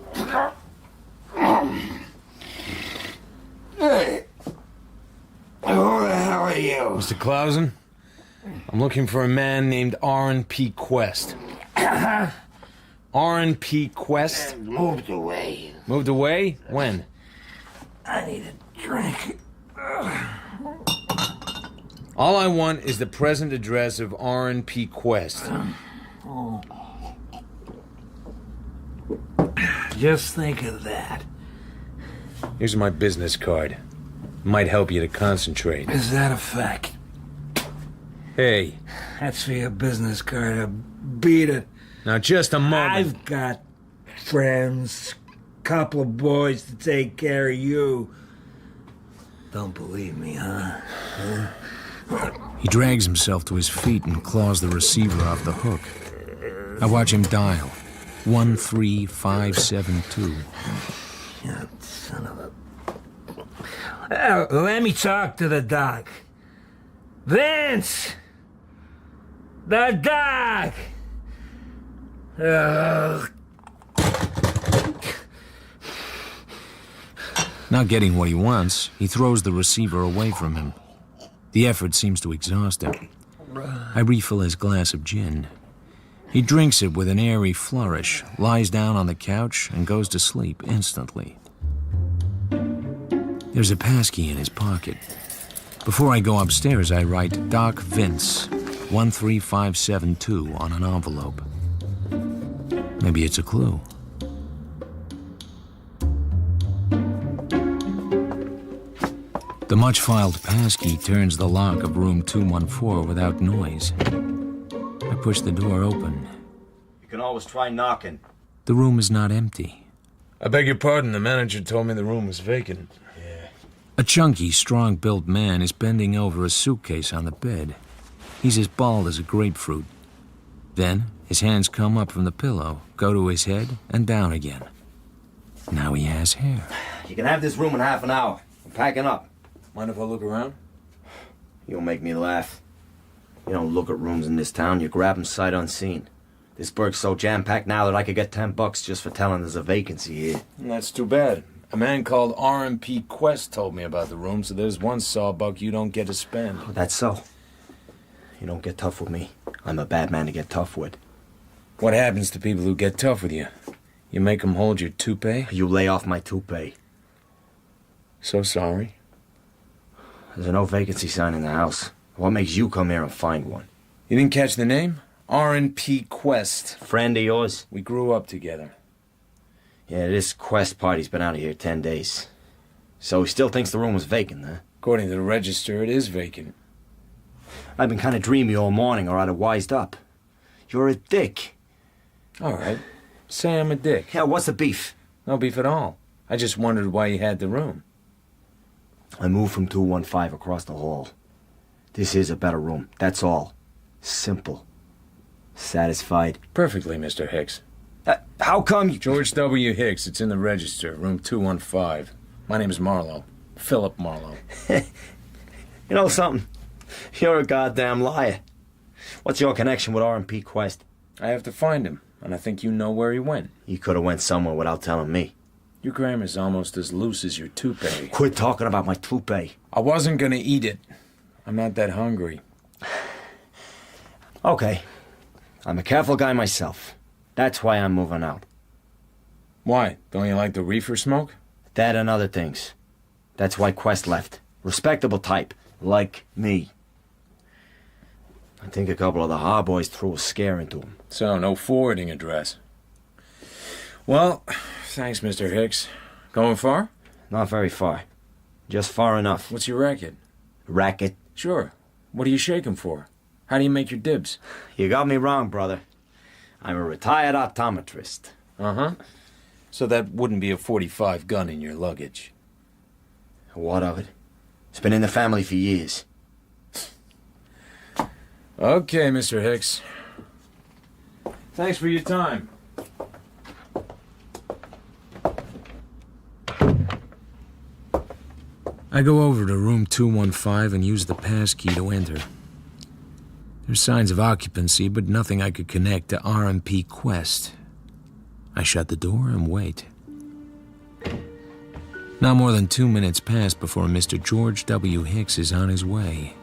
Hey! Who the hell are you?
Mr. Clausen? I'm looking for a man named R&P Quest. R&P Quest?
Moved away.
Moved away? When?
I need a drink.
All I want is the present address of R&P Quest.
Just think of that.
Here's my business card. Might help you to concentrate.
Is that a fact?
Hey.
That's for your business card. Beat it.
Now, just a moment.
I've got friends, couple of boys to take care of you. Don't believe me, huh?
He drags himself to his feet and claws the receiver off the hook. I watch him dial. 13572.
You son of a... let me talk to the doc. Vince! The doc!
Not getting what he wants, he throws the receiver away from him. The effort seems to exhaust him. I refill his glass of gin. He drinks it with an airy flourish, lies down on the couch, and goes to sleep instantly. There's a passkey in his pocket. Before I go upstairs, I write Doc Vince, 13572 on an envelope. Maybe it's a clue. The much-filed passkey turns the lock of room 214 without noise. I push the door open.
You can always try knocking.
The room is not empty.
I beg your pardon, the manager told me the room was vacant.
A chunky, strong-built man is bending over a suitcase on the bed. He's as bald as a grapefruit. Then, his hands come up from the pillow, go to his head, and down again. Now he has hair.
You can have this room in half an hour. I'm packing up.
Mind if I look around?
You'll make me laugh. You don't look at rooms in this town, you grab them sight unseen. This burg's so jam-packed now that I could get $10 just for telling there's a vacancy here.
That's too bad. A man called R.M.P. Quest told me about the room, so there's one sawbuck you don't get to spend.
Oh, that's so. You don't get tough with me. I'm a bad man to get tough with.
What happens to people who get tough with you? You make them hold your toupee?
You lay off my toupee.
So sorry.
There's no vacancy sign in the house. What makes you come here and find one?
You didn't catch the name? R.M.P. Quest.
Friend of yours?
We grew up together.
Yeah, this Quest party's been out of here 10 days. So he still thinks the room was vacant, huh?
According to the register, it is vacant.
I've been kind of dreamy all morning, or I'd have wised up. You're a dick.
All right. Say I'm a dick.
Yeah, what's the beef?
No beef at all. I just wondered why you had the room.
I moved from 215 across the hall. This is a better room, that's all. Simple. Satisfied?
Perfectly, Mr. Hicks.
How come you...
George W. Hicks, it's in the register, room 215. My name is Marlowe. Philip Marlowe.
You know something? You're a goddamn liar. What's your connection with R.M.P. Quest?
I have to find him, and I think you know where he went.
You could have went somewhere without telling me.
Your grammar's almost as loose as your toupee.
Quit talking about my toupee.
I wasn't gonna eat it. I'm not that hungry.
Okay. I'm a careful guy myself. That's why I'm moving out.
Why? Don't you like the reefer smoke?
That and other things. That's why Quest left. Respectable type. Like me. I think a couple of the hard boys threw a scare into him.
So, no forwarding address. Well, thanks, Mr. Hicks. Going far?
Not very far. Just far enough.
What's your racket?
Racket?
Sure. What are you shaking for? How do you make your dibs?
You got me wrong, brother. I'm a retired optometrist.
Uh-huh. So that wouldn't be a .45 gun in your luggage.
What of it? It's been in the family for years.
Okay, Mr. Hicks. Thanks for your time.
I go over to room 215 and use the passkey to enter. There's signs of occupancy, but nothing I could connect to R.M.P. Quest. I shut the door and wait. Not more than 2 minutes pass before Mr. George W. Hicks is on his way.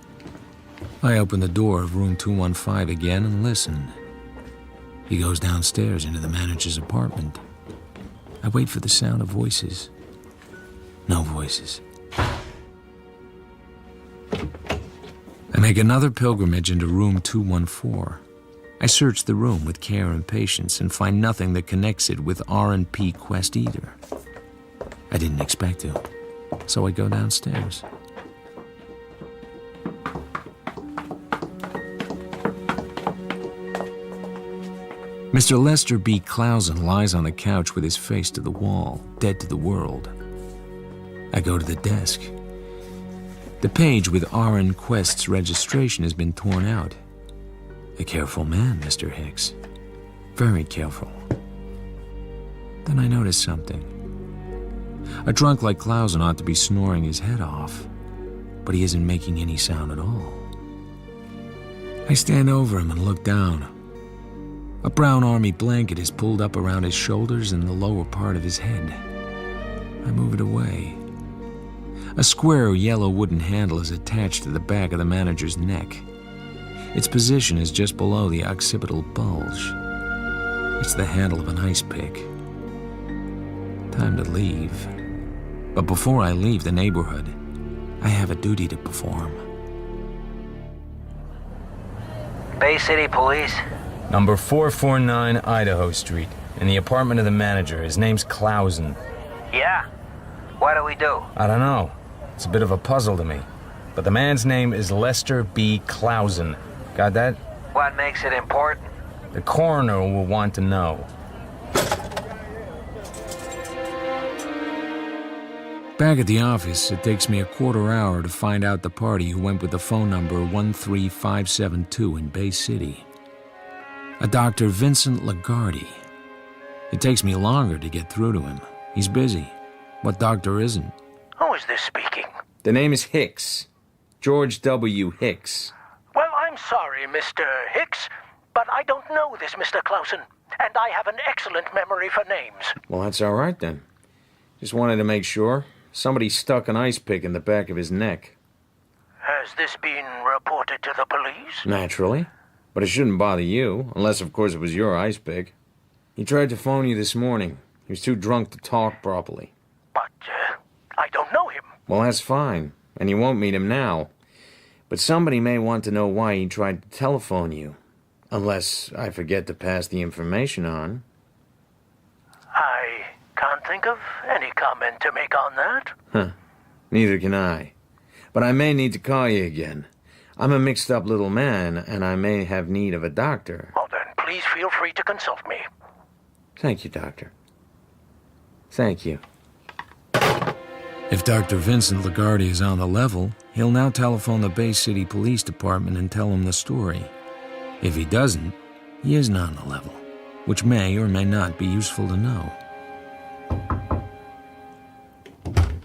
I open the door of room 215 again and listen. He goes downstairs into the manager's apartment. I wait for the sound of voices. No voices. I make another pilgrimage into room 214. I search the room with care and patience and find nothing that connects it with R&P Quest either. I didn't expect to, so I go downstairs. Mr. Lester B. Clausen lies on the couch with his face to the wall, dead to the world. I go to the desk. The page with R.N. Quest's registration has been torn out. A careful man, Mr. Hicks. Very careful. Then I notice something. A drunk like Clausen ought to be snoring his head off, but he isn't making any sound at all. I stand over him and look down. A brown army blanket is pulled up around his shoulders and the lower part of his head. I move it away. A square yellow wooden handle is attached to the back of the manager's neck. Its position is just below the occipital bulge. It's the handle of an ice pick. Time to leave. But before I leave the neighborhood, I have a duty to perform.
Bay City Police?
Number 449 Idaho Street, in the apartment of the manager. His name's Clausen.
Yeah. What do we do?
I don't know.
It's a bit of a puzzle to me. But the man's name is Lester B. Clausen. Got that?
What makes it important?
The coroner will want to know.
Back at the office, it takes me a quarter hour to find out the party who went with the phone number 13572 in Bay City. A Dr. Vincent Lagarde. It takes me longer to get through to him. He's busy. What doctor isn't?
Who is this speaking?
The name is Hicks. George W. Hicks.
Well, I'm sorry, Mr. Hicks, but I don't know this Mr. Clausen, and I have an excellent memory for names.
Well, that's all right then. Just wanted to make sure. Somebody stuck an ice pick in the back of his neck.
Has this been reported to the police?
Naturally. But it shouldn't bother you, unless, of course, it was your ice pick. He tried to phone you this morning. He was too drunk to talk properly.
But, I don't know him.
Well, that's fine, and you won't meet him now. But somebody may want to know why he tried to telephone you. Unless I forget to pass the information on.
I can't think of any comment to make on that.
Huh. Neither can I. But I may need to call you again. I'm a mixed-up little man, and I may have need of a doctor.
Well, then, please feel free to consult me.
Thank you, Doctor. Thank you.
If Dr. Vincent Lagarde is on the level, he'll now telephone the Bay City Police Department and tell them the story. If he doesn't, he isn't on the level, which may or may not be useful to know.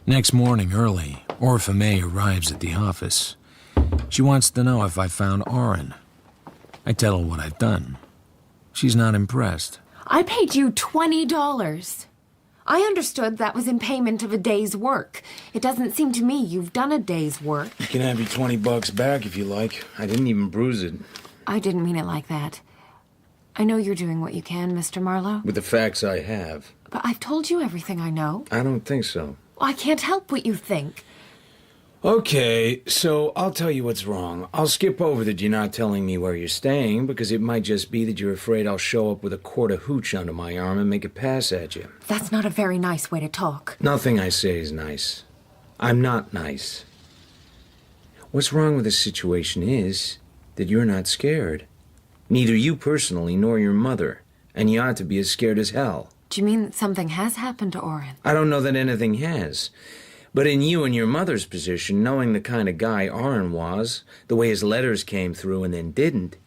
Next morning early, Orpha May arrives at the office. She wants to know if I found Orrin. I tell her what I've done. She's not impressed.
I paid you $20. I understood that was in payment of a day's work. It doesn't seem to me you've done a day's work.
You can have your $20 back if you like. I didn't even bruise it.
I didn't mean it like that. I know you're doing what you can, Mr. Marlowe.
With the facts I have.
But I've told you everything I know.
I don't think so.
I can't help what you think.
Okay, so I'll tell you what's wrong. I'll skip over that you're not telling me where you're staying, because it might just be that you're afraid I'll show up with a quart of hooch under my arm and make a pass at you.
That's not a very nice way to talk.
Nothing I say is nice. I'm not nice. What's wrong with the situation is that you're not scared. Neither you personally nor your mother, and you ought to be as scared as hell.
Do you mean that something has happened to Orrin?
I don't know that anything has. But in you and your mother's position, knowing the kind of guy Orrin was, the way his letters came through and then didn't,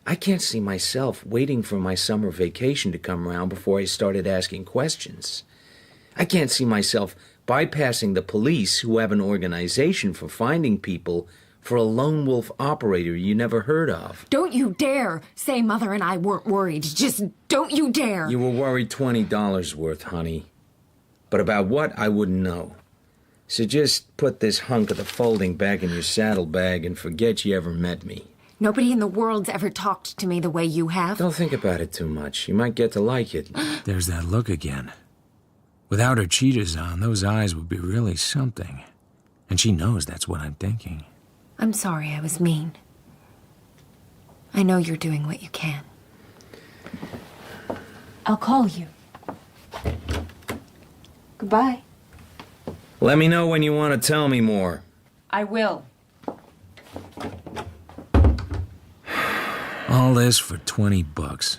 I can't see myself waiting for my summer vacation to come around before I started asking questions. I can't see myself bypassing the police, who have an organization for finding people, for a lone wolf operator you never heard of.
Don't you dare say Mother and I weren't worried. Just don't you dare.
You were worried $20 worth, honey. But about what, I wouldn't know. So just put this hunk of the folding back in your saddlebag and forget you ever met me.
Nobody in the world's ever talked to me the way you have.
Don't think about it too much. You might get to like it.
There's that look again. Without her cheetahs on, those eyes would be really something. And she knows that's what I'm thinking.
I'm sorry I was mean. I know you're doing what you can. I'll call you. Goodbye.
Let me know when you want to tell me more.
I will.
All this for $20.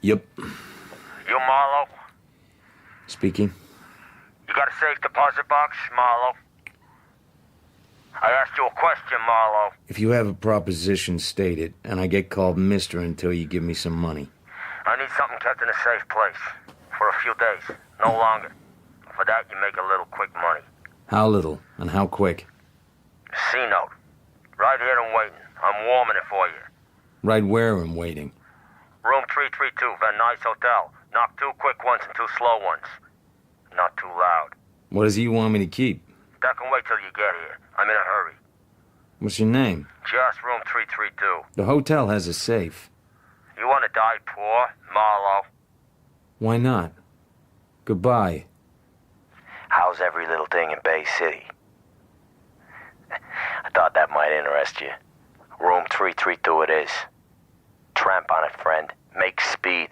Yep.
You Marlowe?
Speaking.
You got a safe deposit box, Marlowe? I asked you a question, Marlowe.
If you have a proposition, state it, and I get called mister until you give me some money.
I need something kept in a safe place. For a few days, no longer. For that, you make a little quick money.
How little, and how quick?
C-note. Right here and waiting. I'm warming it for you.
Right where I'm waiting?
Room 332, Van Nuys Hotel. Knock 2 quick ones and 2 slow ones. Not too loud.
What does he want me to keep?
That can wait till you get here. I'm in a hurry.
What's your name?
Just room 332.
The hotel has a safe.
You want to die poor, Marlowe?
Why not? Goodbye.
How's every little thing in Bay City? I thought that might interest you. Room 332 it is. Tramp on it, friend. Make speed.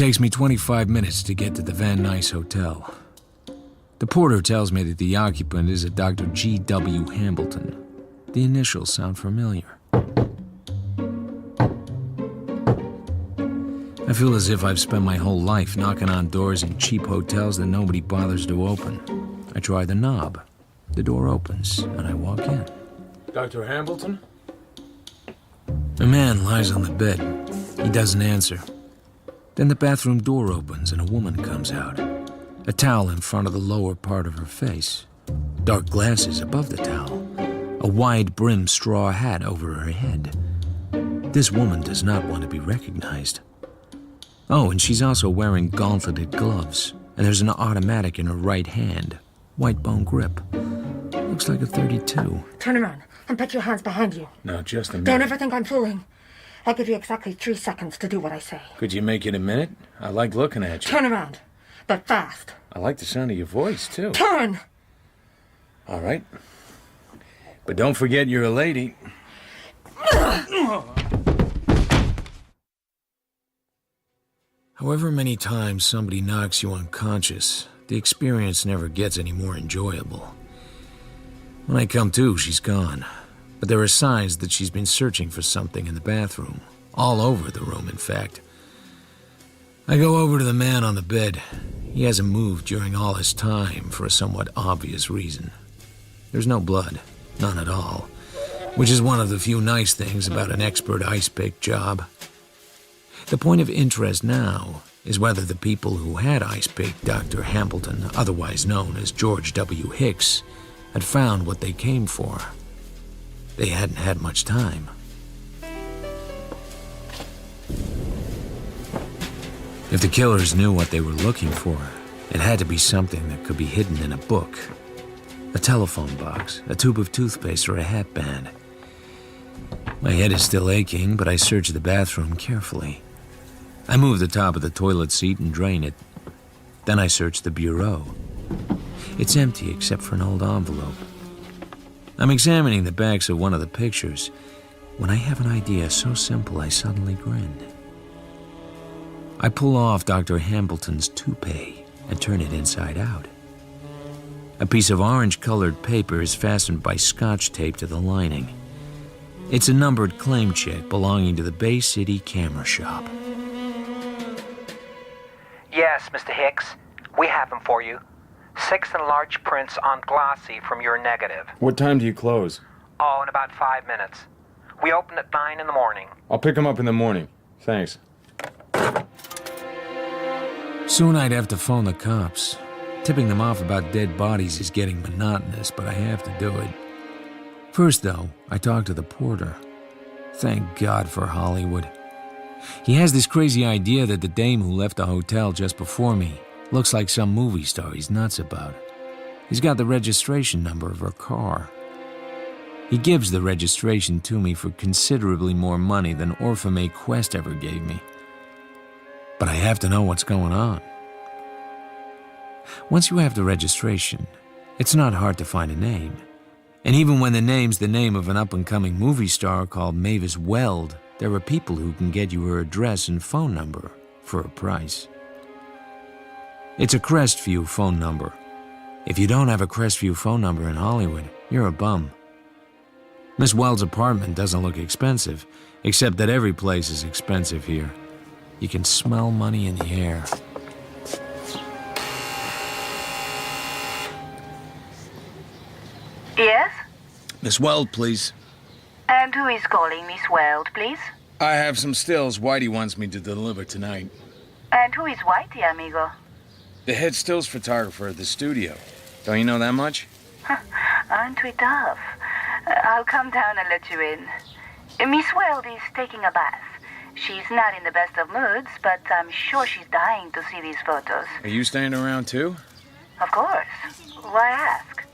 takes me 25 minutes to get to the Van Nuys Hotel. The porter tells me that the occupant is a Dr. G.W. Hambleton. The initials sound familiar. I feel as if I've spent my whole life knocking on doors in cheap hotels that nobody bothers to open. I try the knob. The door opens, and I walk in.
Dr. Hambleton?
A man lies on the bed. He doesn't answer. Then the bathroom door opens, and a woman comes out. A towel in front of the lower part of her face. Dark glasses above the towel. A wide-brimmed straw hat over her head. This woman does not want to be recognized. Oh, and she's also wearing gauntleted gloves, and there's an automatic in her right hand. White bone grip. Looks like a .32.
Turn around and put your hands behind you.
No, just a minute.
Don't ever think I'm fooling. I'll give you exactly 3 seconds to do what I say.
Could you make it a minute? I like looking at you.
Turn around, but fast.
I like the sound of your voice, too.
Turn!
All right. But don't forget you're a lady.
However many times somebody knocks you unconscious, the experience never gets any more enjoyable. When I come to, she's gone. But there are signs that she's been searching for something in the bathroom. All over the room, in fact. I go over to the man on the bed. He hasn't moved during all his time for a somewhat obvious reason. There's no blood. None at all. Which is one of the few nice things about an expert ice pick job. The point of interest now is whether the people who had ice picked Dr. Hambleton, otherwise known as George W. Hicks, had found what they came for. They hadn't had much time. If the killers knew what they were looking for, it had to be something that could be hidden in a book. A telephone box, a tube of toothpaste, or a hat band. My head is still aching, but I search the bathroom carefully. I move the top of the toilet seat and drain it. Then I search the bureau. It's empty except for an old envelope. I'm examining the backs of one of the pictures when I have an idea so simple I suddenly grin. I pull off Dr. Hambleton's toupee and turn it inside out. A piece of orange-colored paper is fastened by scotch tape to the lining. It's a numbered claim check belonging to the Bay City Camera Shop.
Yes, Mr. Hicks. We have them for you. 6 enlarged prints on glossy from your negative.
What time do you close?
Oh, in about 5 minutes. We open at 9 in the morning.
I'll pick them up in the morning. Thanks.
Soon I'd have to phone the cops. Tipping them off about dead bodies is getting monotonous, but I have to do it. First, though, I talk to the porter. Thank God for Hollywood. He has this crazy idea that the dame who left the hotel just before me looks like some movie star he's nuts about. He's got the registration number of her car. He gives the registration to me for considerably more money than Orphamay Quest ever gave me. But I have to know what's going on. Once you have the registration, it's not hard to find a name. And even when the name's the name of an up-and-coming movie star called Mavis Weld, there are people who can get you her address and phone number for a price. It's a Crestview phone number. If you don't have a Crestview phone number in Hollywood, you're a bum. Miss Weld's apartment doesn't look expensive, except that every place is expensive here. You can smell money in the air.
Yes?
Miss Weld, please.
And who is calling, Miss Weld, please?
I have some stills Whitey wants me to deliver tonight.
And who is Whitey, amigo?
The head stills photographer at the studio. Don't you know that much?
Aren't we tough? I'll come down and let you in. Miss Weld is taking a bath. She's not in the best of moods, but I'm sure she's dying to see these photos.
Are you staying around too?
Of course. Why ask?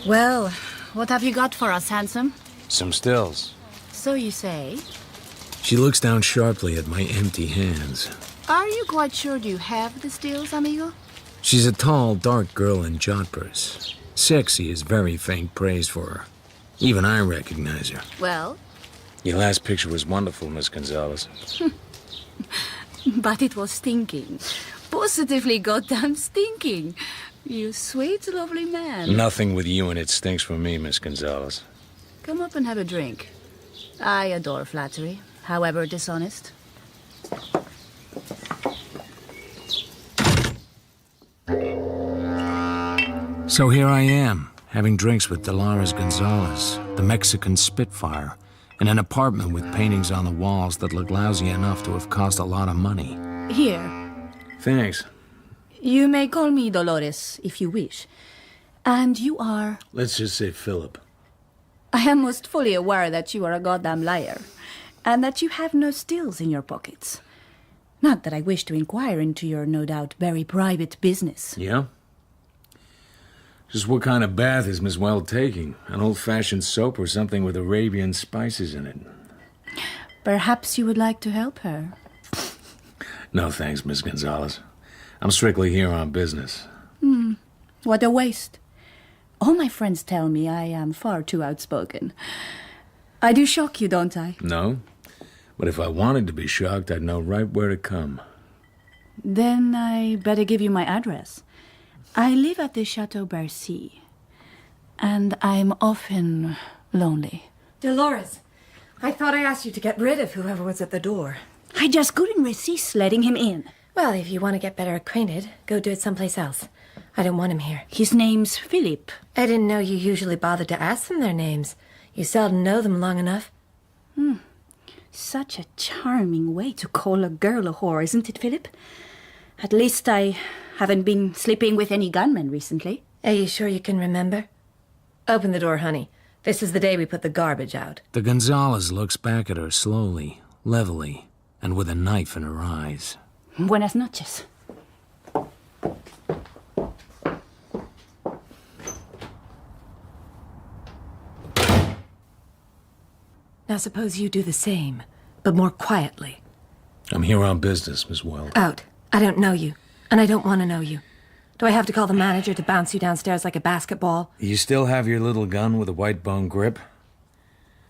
Well, what have you got for us, handsome?
Some stills.
So you say?
She looks down sharply at my empty hands.
Are you quite sure you have the stills, amigo?
She's a tall, dark girl in jodhpurs. Sexy is very faint praise for her.
Even I recognize her.
Well,
Your last picture was wonderful, Miss Gonzalez.
but it was stinking. Positively goddamn stinking. You sweet, lovely man.
Nothing with you and it stinks for me, Miss Gonzalez.
Come up and have a drink. I adore flattery, however dishonest.
So here I am, having drinks with Dolores Gonzalez, the Mexican Spitfire, in an apartment with paintings on the walls that look lousy enough to have cost a lot of money.
Here,
Thanks.
you may call me Dolores, if you wish. And you are...
Let's just say Philip.
I am most fully aware that you are a goddamn liar, and that you have no stills in your pockets. Not that I wish to inquire into your no doubt very private business.
Yeah? Just what kind of bath is Miss Weld taking? An old-fashioned soap or something with Arabian spices in it?
Perhaps you would like to help her.
No thanks, Miss Gonzalez. I'm strictly here on business.
What a waste. All my friends tell me I am far too outspoken. I do shock you, don't I?
No? But if I wanted to be shocked, I'd know right where to come.
Then I better give you my address. I live at the Chateau Bercy, and I'm often lonely.
Dolores, I thought I asked you to get rid of whoever was at the door.
I just couldn't resist letting him in.
Well, if you want to get better acquainted, go do it someplace else. I don't want him here.
His name's Philip.
I didn't know you usually bothered to ask them their names. You seldom know them long enough.
Such a charming way to call a girl a whore, isn't it, Philip? At least I haven't been sleeping with any gunmen recently.
Are you sure you can remember? Open the door, honey. This is the day we put the garbage out.
The Gonzalez looks back at her slowly, levelly, and with a knife in her eyes.
Buenas noches.
Now suppose you do the same, but more quietly.
I'm here on business, Miss Weld.
Out. I don't know you, and I don't want to know you. Do I have to call the manager to bounce you downstairs like a basketball?
You still have your little gun with a white bone grip?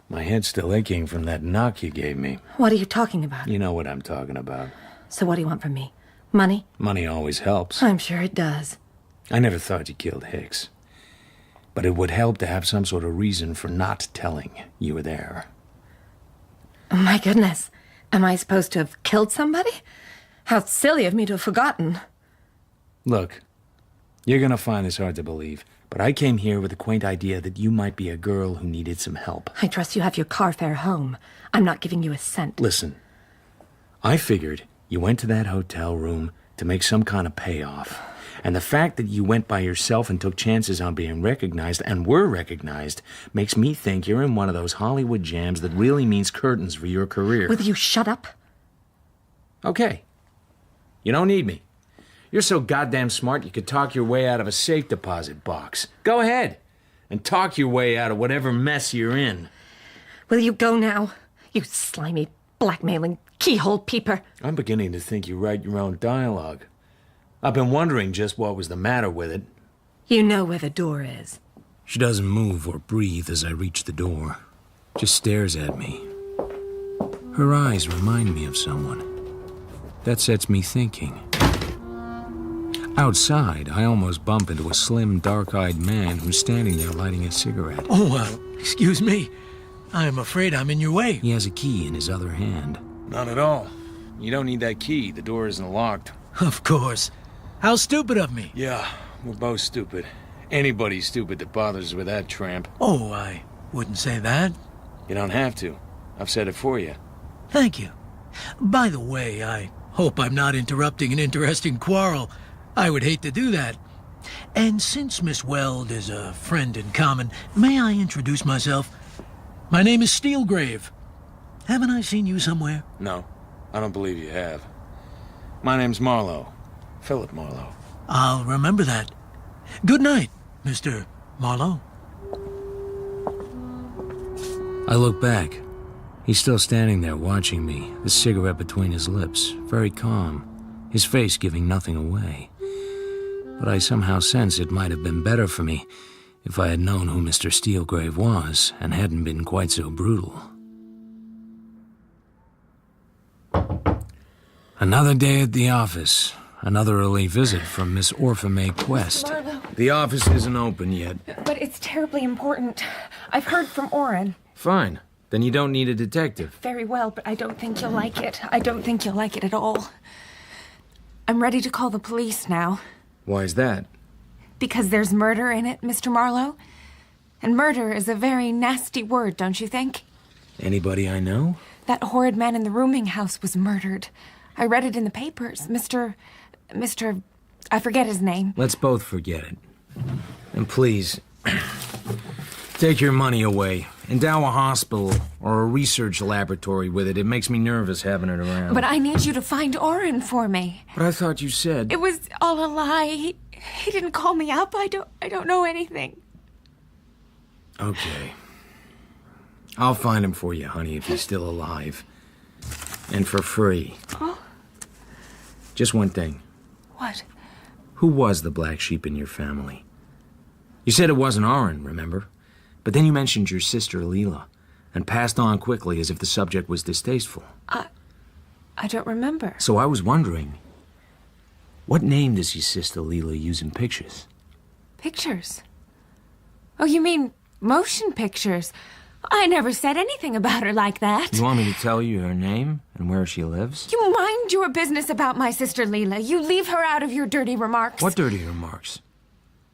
My head's still aching from that knock you gave me.
What are you talking about?
You know what I'm talking about.
So what do you want from me? Money?
Money always helps.
I'm sure it does.
I never thought you killed Hicks. But it would help to have some sort of reason for not telling you were there.
Oh, my goodness. Am I supposed to have killed somebody? How silly of me to have forgotten.
Look, you're gonna find this hard to believe, but I came here with the quaint idea that you might be a girl who needed some help.
I trust you have your car fare home. I'm not giving you a cent.
Listen, I figured you went to that hotel room to make some kind of payoff. And the fact that you went by yourself and took chances on being recognized, and were recognized, makes me think you're in one of those Hollywood jams that really means curtains for your career.
Will you shut up?
Okay. You don't need me. You're so goddamn smart you could talk your way out of a safe deposit box. Go ahead and talk your way out of whatever mess you're in.
Will you go now? You slimy, blackmailing, keyhole peeper.
I'm beginning to think you write your own dialogue. I've been wondering just what was the matter with it.
You know where the door is.
She doesn't move or breathe as I reach the door. Just stares at me. Her eyes remind me of someone. That sets me thinking. Outside, I almost bump into a slim, dark-eyed man who's standing there lighting a cigarette.
Oh, excuse me. I'm afraid I'm in your way.
He has a key in his other hand.
Not at all. You don't need that key. The door isn't locked.
Of course. How stupid of me.
Yeah, we're both stupid. Anybody's stupid that bothers with that tramp.
Oh, I wouldn't say that.
You don't have to. I've said it for you.
Thank you. By the way, I hope I'm not interrupting an interesting quarrel. I would hate to do that. And since Miss Weld is a friend in common, may I introduce myself? My name is Steelgrave. Haven't I seen you somewhere?
No, I don't believe you have. My name's Marlowe. Philip Marlowe.
I'll remember that. Good night, Mr. Marlowe.
I look back. He's still standing there watching me, the cigarette between his lips, very calm, his face giving nothing away. But I somehow sense it might have been better for me If I had known who Mr. Steelgrave was and hadn't been quite so brutal. Another day at the office. Another early visit from Miss Orpha Quest.
Marlowe.
The office isn't open yet.
But it's terribly important. I've heard from Oren.
Fine. Then you don't need a detective.
Very well, but I don't think you'll like it. I don't think you'll like it at all. I'm ready to call the police now.
Why is that?
Because there's murder in it, Mr. Marlowe. And murder is a very nasty word, don't you think?
Anybody I know?
That horrid man in the rooming house was murdered. I read it in the papers. Mr. I forget his name.
Let's both forget it. And please, take your money away. Endow a hospital or a research laboratory with it. It makes me nervous having it around.
But I need you to find Oren for me.
But I thought you said...
It was all a lie. He didn't call me up. I don't know anything.
Okay. I'll find him for you, honey, if he's still alive. And for free.
Oh?
Just one thing.
What?
Who was the black sheep in your family? You said it wasn't Oren, remember? But then you mentioned your sister, Leela, and passed on quickly as if the subject was distasteful.
I don't remember.
So I was wondering, what name does your sister Leela use in pictures?
Pictures? Oh, you mean motion pictures? I never said anything about her like that.
You want me to tell you her name and where she lives?
You mind your business about my sister Leela. You leave her out of your dirty remarks.
What dirty remarks?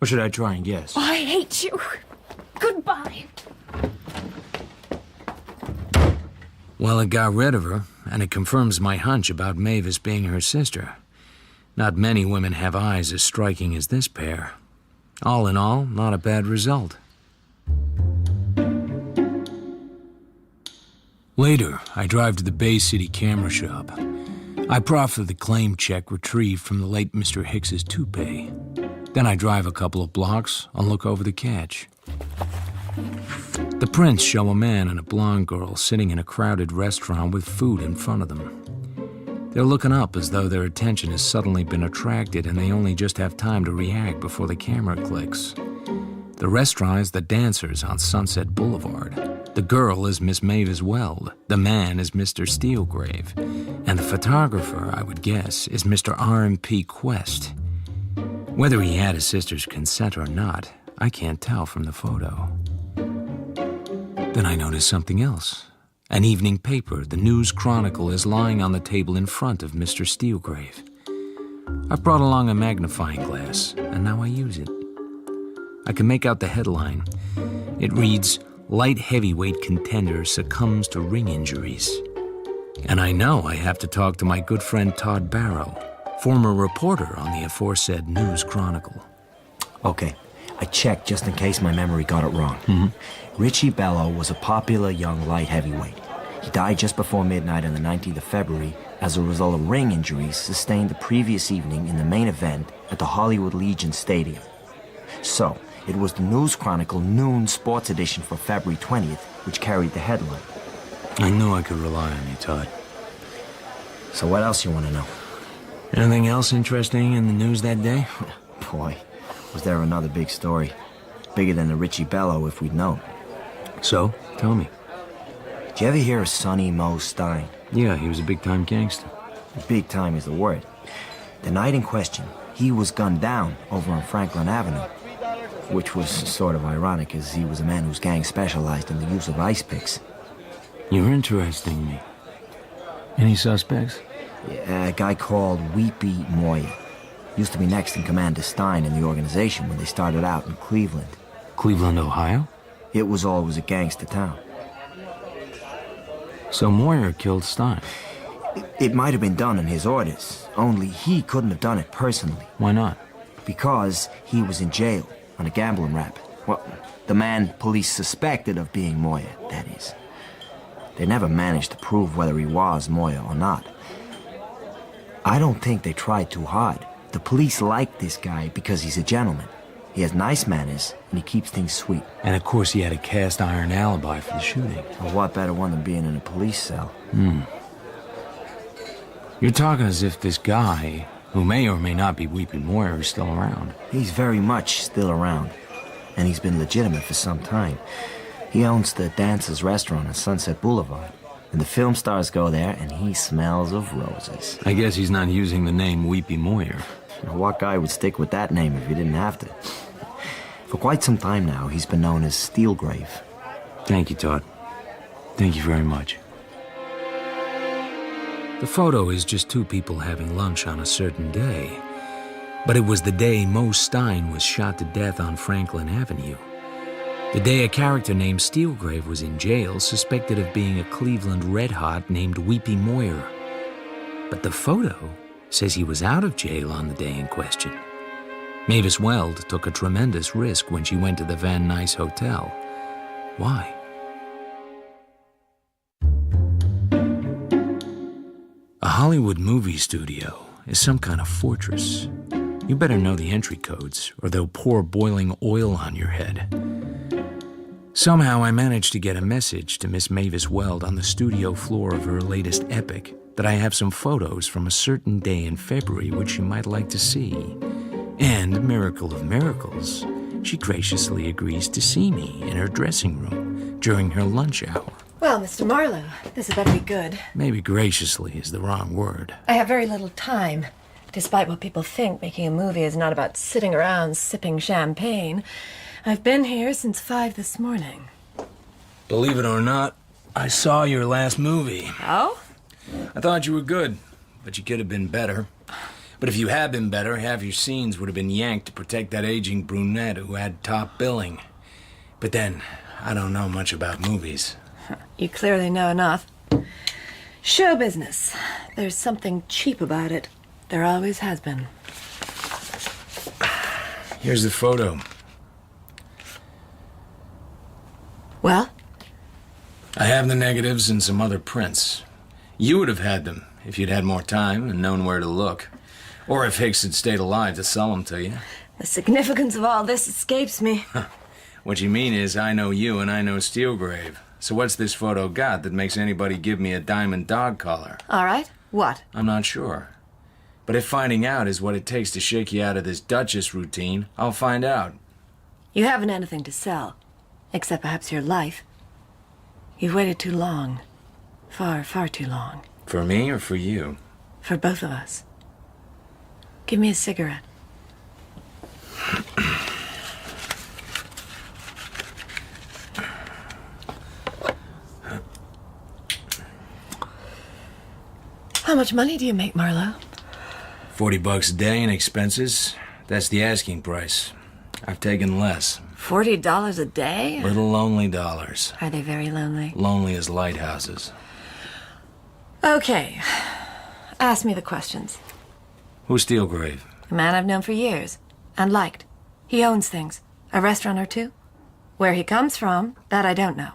Or should I try and guess?
Oh, I hate you. Goodbye.
Well, it got rid of her, and it confirms my hunch about Mavis being her sister. Not many women have eyes as striking as this pair. All in all, not a bad result. Later, I drive to the Bay City camera shop. I proffer the claim check retrieved from the late Mr. Hicks's toupee. Then I drive a couple of blocks and look over the catch. The prints show a man and a blonde girl sitting in a crowded restaurant with food in front of them. They're looking up as though their attention has suddenly been attracted and they only just have time to react before the camera clicks. The restaurant is the Dancers on Sunset Boulevard. The girl is Miss Mavis Weld. The man is Mr. Steelgrave. And the photographer, I would guess, is Mr. R.M.P. Quest. Whether he had his sister's consent or not, I can't tell from the photo. Then I notice something else. An evening paper, the News Chronicle, is lying on the table in front of Mr. Steelgrave. I brought along a magnifying glass, and now I use it. I can make out the headline. It reads, "Light heavyweight contender succumbs to ring injuries." And I know I have to talk to my good friend Todd Barrow, former reporter on the aforesaid News Chronicle.
Okay, I checked just in case my memory got it wrong. Richie Bello was a popular young light heavyweight. He died just before midnight on the 19th of February as a result of ring injuries sustained the previous evening in the main event at the Hollywood Legion Stadium. So, it was the News Chronicle Noon Sports Edition for February 20th, which carried the headline.
I knew I could rely on you, Todd.
So what else you want to know?
Anything else interesting in the news that day?
Boy, was there another big story. Bigger than the Richie Bello, if we'd known.
So, tell me.
Did you ever hear of Sonny Mo Stein?
Yeah, he was a big-time gangster.
Big time is the word. The night in question, he was gunned down over on Franklin Avenue, which was sort of ironic as he was a man whose gang specialized in the use of ice picks.
You're interesting me. Any suspects?
Yeah, a guy called Weepy Moya. Used to be next in command to Stein in the organization when they started out in Cleveland.
Cleveland, Ohio?
It was always a gangster town.
So Moyer killed Stein?
It might have been done in his orders, only he couldn't have done it personally.
Why not?
Because he was in jail on a gambling rap. Well, the man police suspected of being Moya, that is. They never managed to prove whether he was Moya or not. I don't think they tried too hard. The police like this guy because he's a gentleman. He has nice manners, and he keeps things sweet.
And of course he had a cast-iron alibi for the shooting.
Well, what better one than being in a police cell?
You're talking as if this guy, who may or may not be Weepy Moyer, is still around.
He's very much still around. and he's been legitimate for some time. He owns the Dancers restaurant on Sunset Boulevard, and the film stars go there, and he smells of roses.
I guess he's not using the name Weepy Moyer.
Now, what guy would stick with that name if he didn't have to? For quite some time now, he's been known as Steelgrave.
Thank you, Todd. Thank you very much. The photo is just two people having lunch on a certain day. But it was the day Mo Stein was shot to death on Franklin Avenue. The day a character named Steelgrave was in jail, suspected of being a Cleveland Red Hot named Weepy Moyer. But the photo says he was out of jail on the day in question. Mavis Weld took a tremendous risk when she went to the Van Nuys Hotel. Why? A Hollywood movie studio is some kind of fortress. You better know the entry codes, or they'll pour boiling oil on your head. Somehow I managed to get a message to Miss Mavis Weld on the studio floor of her latest epic that I have some photos from a certain day in February which she might like to see. And, miracle of miracles, she graciously agrees to see me in her dressing room during her lunch hour.
Well, Mr. Marlowe, this had better be good.
Maybe graciously is the wrong word.
I have very little time. Despite what people think, making a movie is not about sitting around sipping champagne. I've been here since 5 this morning.
Believe it or not, I saw your last movie.
Oh?
I thought you were good, but you could have been better. But if you had been better, half your scenes would have been yanked to protect that aging brunette who had top billing. But then, I don't know much about movies.
You clearly know enough. Show business. There's something cheap about it. There always has been.
Here's the photo.
Well?
I have the negatives and some other prints. You would have had them if you'd had more time and known where to look. Or if Hicks had stayed alive to sell them to you.
The significance of all this escapes me.
What you mean is I know you and I know Steelgrave. So what's this photo got that makes anybody give me a diamond dog collar?
All right. What?
I'm not sure. But if finding out is what it takes to shake you out of this Duchess routine, I'll find out.
You haven't anything to sell. Except perhaps your life. You've waited too long. Far, far too long.
For me or for you?
For both of us. Give me a cigarette. How much money do you make, Marlowe?
$40 a day in expenses. That's the asking price. I've taken less.
$40 a day?
Little lonely dollars.
Are they very lonely?
Lonely as lighthouses.
Okay. Ask me the questions.
Who's Steelgrave?
A man I've known for years. And liked. He owns things. A restaurant or two. Where he comes from, that I don't know.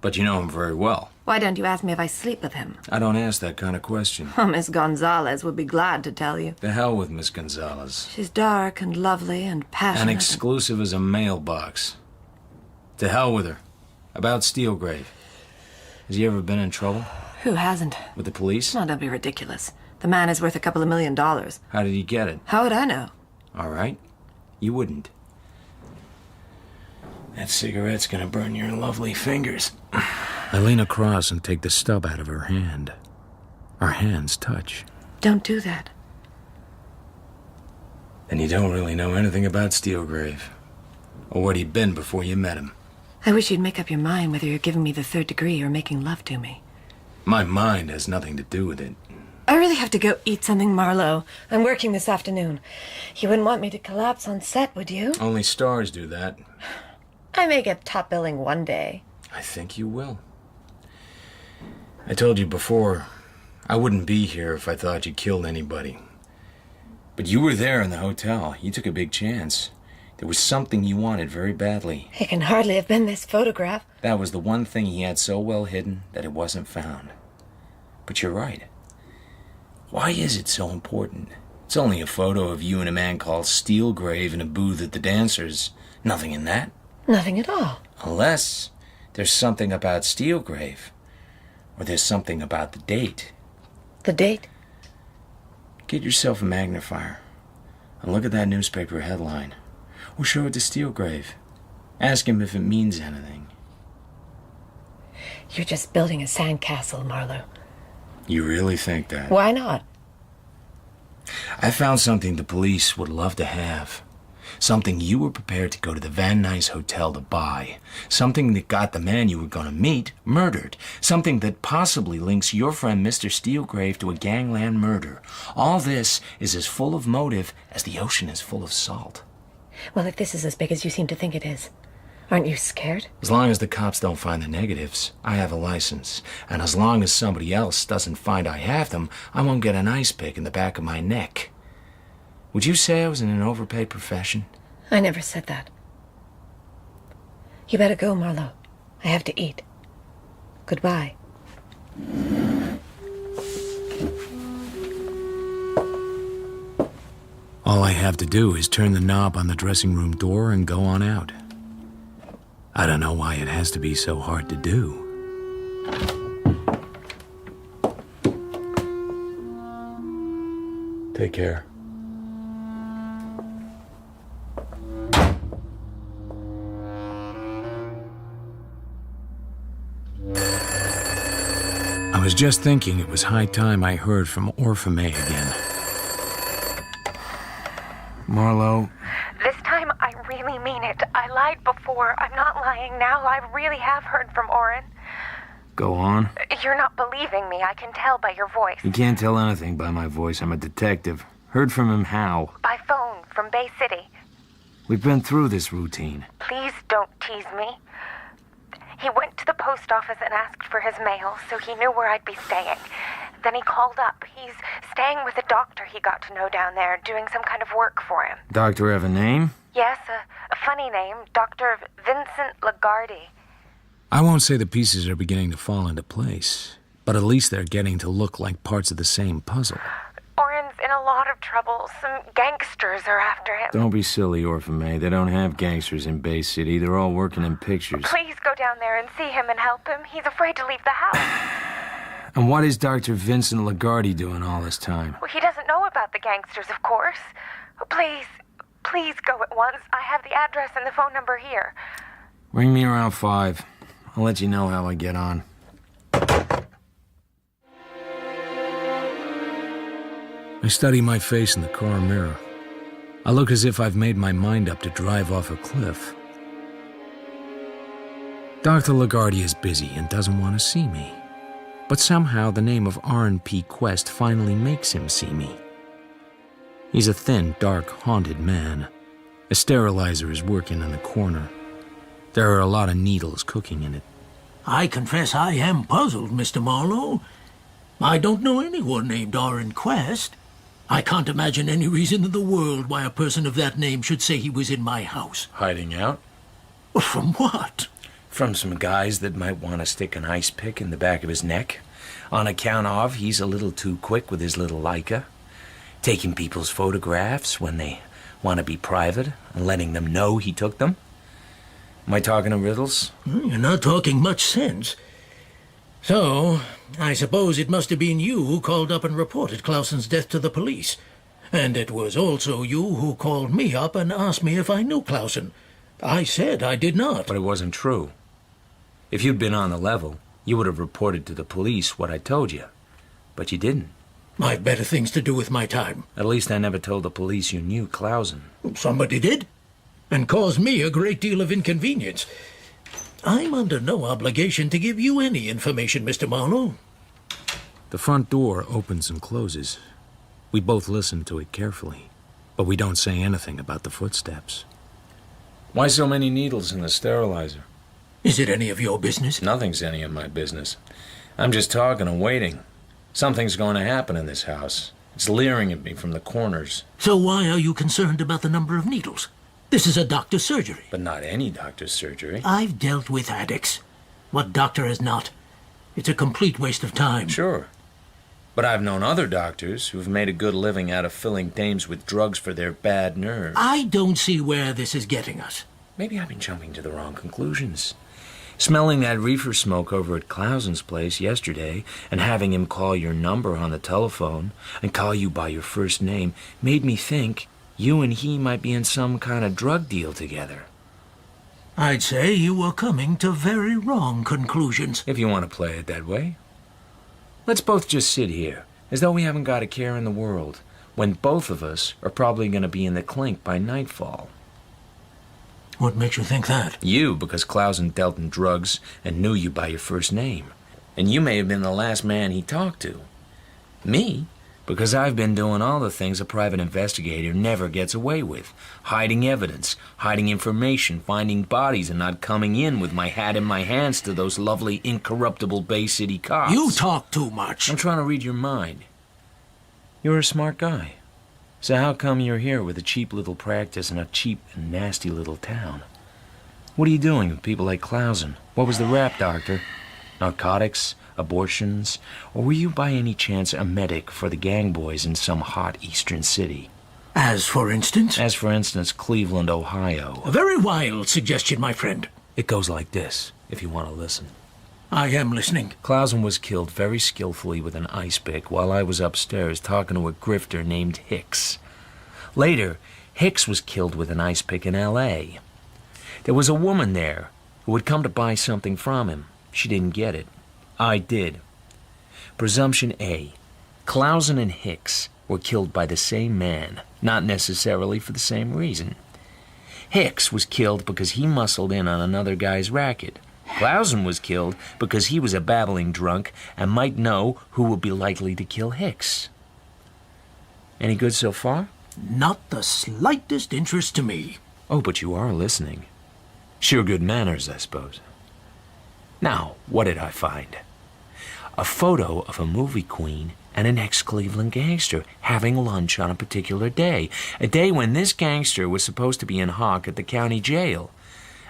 But you know him very well.
Why don't you ask me if I sleep with him?
I don't ask that kind of question.
Oh, Miss Gonzalez would be glad to tell you.
The hell with Miss Gonzalez.
She's dark and lovely and passionate.
And exclusive as a mailbox. To hell with her. About Steelgrave. Has he ever been in trouble?
Who hasn't?
With the police?
Oh, don't be ridiculous. The man is worth $2 million.
How did he get it?
How would I know?
All right. You wouldn't. That cigarette's gonna burn your lovely fingers. I lean across and take the stub out of her hand. Our hands touch.
Don't do that.
Then you don't really know anything about Steelgrave. Or what he'd been before you met him.
I wish you'd make up your mind whether you're giving me the 3rd degree or making love to me.
My mind has nothing to do with it.
I really have to go eat something, Marlowe. I'm working this afternoon. You wouldn't want me to collapse on set, would you?
Only stars do that.
I may get top billing one day.
I think you will. I told you before, I wouldn't be here if I thought you killed anybody. But you were there in the hotel. You took a big chance. There was something you wanted very badly.
It can hardly have been this photograph.
That was the one thing he had so well hidden that it wasn't found. But you're right. Why is it so important? It's only a photo of you and a man called Steelgrave in a booth at the Dancers. Nothing in that.
Nothing at all.
Unless there's something about Steelgrave. Or there's something about the date.
The date?
Get yourself a magnifier and look at that newspaper headline. Or show it to Steelgrave.
Ask him if it means anything.
You're just building a sandcastle, Marlowe.
You really think that?
Why not?
I found something the police would love to have. Something you were prepared to go to the Van Nuys Hotel to buy. Something that got the man you were going to meet murdered. Something that possibly links your friend Mr. Steelgrave to a gangland murder. All this is as full of motive as the ocean is full of salt.
Well, if this is as big as you seem to think it is, aren't you scared?
As long as the cops don't find the negatives, I have a license. And as long as somebody else doesn't find I have them, I won't get an ice pick in the back of my neck. Would you say I was in an overpaid profession?
I never said that. You better go, Marlowe. I have to eat. Goodbye.
All I have to do is turn the knob on the dressing room door and go on out. I don't know why it has to be so hard to do. Take care. I was just thinking it was high time I heard from Orphamay again. Marlowe.
This time I really mean it. I lied before. I'm not lying now. I really have heard from Oren.
Go on.
You're not believing me. I can tell by your voice.
You can't tell anything by my voice. I'm a detective. Heard from him how?
By phone, from Bay City.
We've been through this routine.
Please don't tease me. He went to the post office and asked for his mail, so he knew where I'd be staying. Then he called up. He's staying with a doctor he got to know down there, doing some kind of work for him.
Doctor have a name?
Yes, a funny name. Dr. Vincent Lagarde.
I won't say the pieces are beginning to fall into place, but at least they're getting to look like parts of the same puzzle.
Oren's in a lot of trouble. Some gangsters are after him.
Don't be silly, Orphamay. They don't have gangsters in Bay City. They're all working in pictures.
Please go down there and see him and help him. He's afraid to leave the house.
And what is Dr. Vincent Lagarde doing all this time?
Well, he doesn't know about the gangsters, of course. Please, please go at once. I have the address and the phone number here.
Ring me around 5. I'll let you know how I get on. I study my face in the car mirror. I look as if I've made my mind up to drive off a cliff. Dr. Lagarde is busy and doesn't want to see me. But somehow the name of R&P Quest finally makes him see me. He's a thin, dark, haunted man. A sterilizer is working in the corner. There are a lot of needles cooking in it.
I confess I am puzzled, Mr. Marlowe. I don't know anyone named Oren Quest. I can't imagine any reason in the world why a person of that name should say he was in my house.
Hiding out?
From what?
From some guys that might want to stick an ice pick in the back of his neck. On account of he's a little too quick with his little Leica. Taking people's photographs when they want to be private and letting them know he took them. Am I talking in riddles?
You're not talking much sense. So, I suppose it must have been you who called up and reported Clausen's death to the police. And it was also you who called me up and asked me if I knew Clausen. I said I did not.
But it wasn't true. If you'd been on the level, you would have reported to the police what I told you. But you didn't.
I've better things to do with my time.
At least I never told the police you knew Clausen.
Somebody did, and caused me a great deal of inconvenience. I'm under no obligation to give you any information, Mr. Marlowe.
The front door opens and closes. We both listen to it carefully, but we don't say anything about the footsteps. Why so many needles in the sterilizer?
Is it any of your business?
Nothing's any of my business. I'm just talking and waiting. Something's going to happen in this house. It's leering at me from the corners.
So why are you concerned about the number of needles? This is a doctor's surgery.
But not any doctor's surgery.
I've dealt with addicts. What doctor has not? It's a complete waste of time.
Sure. But I've known other doctors who've made a good living out of filling dames with drugs for their bad nerves.
I don't see where this is getting us.
Maybe I've been jumping to the wrong conclusions. Smelling that reefer smoke over at Clausen's place yesterday and having him call your number on the telephone and call you by your first name made me think you and he might be in some kind of drug deal together.
I'd say you were coming to very wrong conclusions.
If you want to play it that way. Let's both just sit here, as though we haven't got a care in the world, when both of us are probably going to be in the clink by nightfall.
What makes you think that?
You, because Clausen dealt in drugs and knew you by your first name. And you may have been the last man he talked to. Me, because I've been doing all the things a private investigator never gets away with. Hiding evidence, hiding information, finding bodies, and not coming in with my hat in my hands to those lovely, incorruptible Bay City cops.
You talk too much.
I'm trying to read your mind. You're a smart guy. So how come you're here with a cheap little practice in a cheap and nasty little town? What are you doing with people like Clausen? What was the rap, Doctor? Narcotics? Abortions? Or were you by any chance a medic for the gang boys in some hot eastern city?
As for instance?
As for instance, Cleveland, Ohio.
A very wild suggestion, my friend.
It goes like this, if you want to listen.
I am listening.
Clausen was killed very skillfully with an ice pick while I was upstairs talking to a grifter named Hicks. Later, Hicks was killed with an ice pick in L.A. There was a woman there who had come to buy something from him. She didn't get it. I did. Presumption A. Clausen and Hicks were killed by the same man, not necessarily for the same reason. Hicks was killed because he muscled in on another guy's racket. Clausen was killed because he was a babbling drunk and might know who would be likely to kill Hicks. Any good so far?
Not the slightest interest to me.
Oh, but you are listening. Sure good manners, I suppose. Now, what did I find? A photo of a movie queen and an ex-Cleveland gangster having lunch on a particular day. A day when this gangster was supposed to be in hock at the county jail.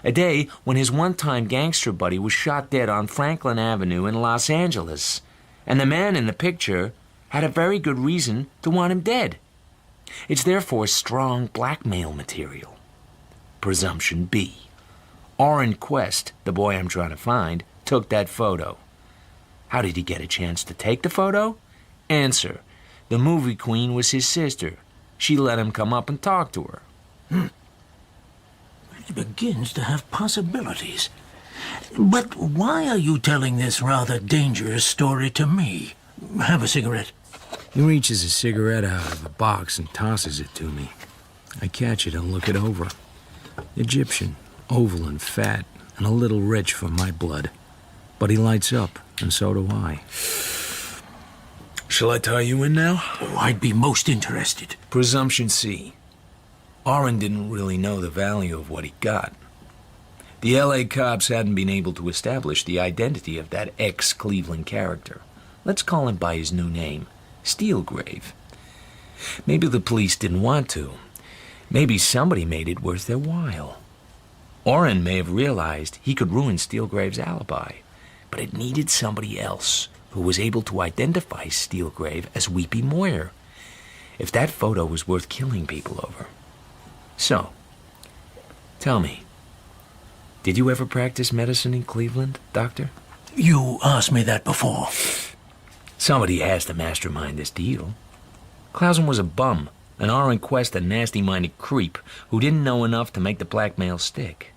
A day when his one-time gangster buddy was shot dead on Franklin Avenue in Los Angeles. And the man in the picture had a very good reason to want him dead. It's therefore strong blackmail material. Presumption B. Orrin Quest, the boy I'm trying to find, took that photo. How did he get a chance to take the photo? Answer. The movie queen was his sister. She let him come up and talk to her.
It begins to have possibilities. But why are you telling this rather dangerous story to me? Have a cigarette.
He reaches a cigarette out of a box and tosses it to me. I catch it and look it over. Egyptian, oval and fat, and a little rich for my blood. But he lights up, and so do I. Shall I tie you in now?
Oh, I'd be most interested.
Presumption C. Orrin didn't really know the value of what he got. The L.A. cops hadn't been able to establish the identity of that ex-Cleveland character. Let's call him by his new name, Steelgrave. Maybe the police didn't want to. Maybe somebody made it worth their while. Orrin may have realized he could ruin Steelgrave's alibi, but it needed somebody else who was able to identify Steelgrave as Weepy Moyer, if that photo was worth killing people over. So, tell me, did you ever practice medicine in Cleveland, Doctor?
You asked me that before.
Somebody has to mastermind this deal. Clausen was a bum, and Orrin Quest a nasty-minded creep who didn't know enough to make the blackmail stick.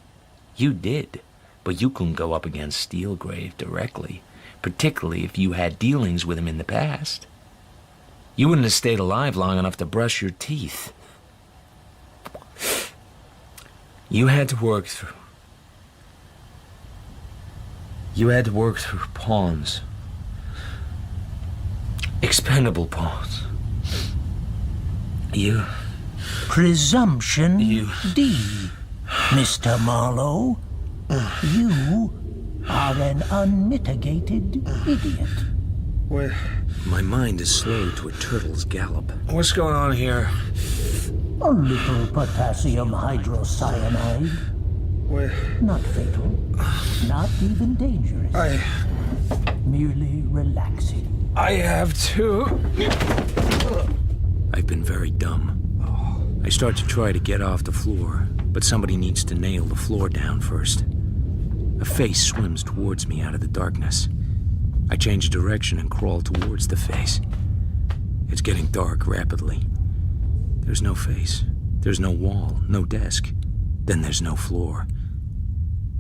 You did, but you couldn't go up against Steelgrave directly, particularly if you had dealings with him in the past. You wouldn't have stayed alive long enough to brush your teeth. You had to work through pawns. Expendable pawns.
Presumption D, Mr. Marlowe. You are an unmitigated idiot.
What? My mind is slowed to a turtle's gallop. What's going on here?
A little potassium hydrocyanide.
What?
Not fatal. Not even dangerous. Merely relaxing.
I have to. I've been very dumb. I start to try to get off the floor, but somebody needs to nail the floor down first. A face swims towards me out of the darkness. I change direction and crawl towards the face. It's getting dark rapidly. There's no face. There's no wall, no desk. Then there's no floor.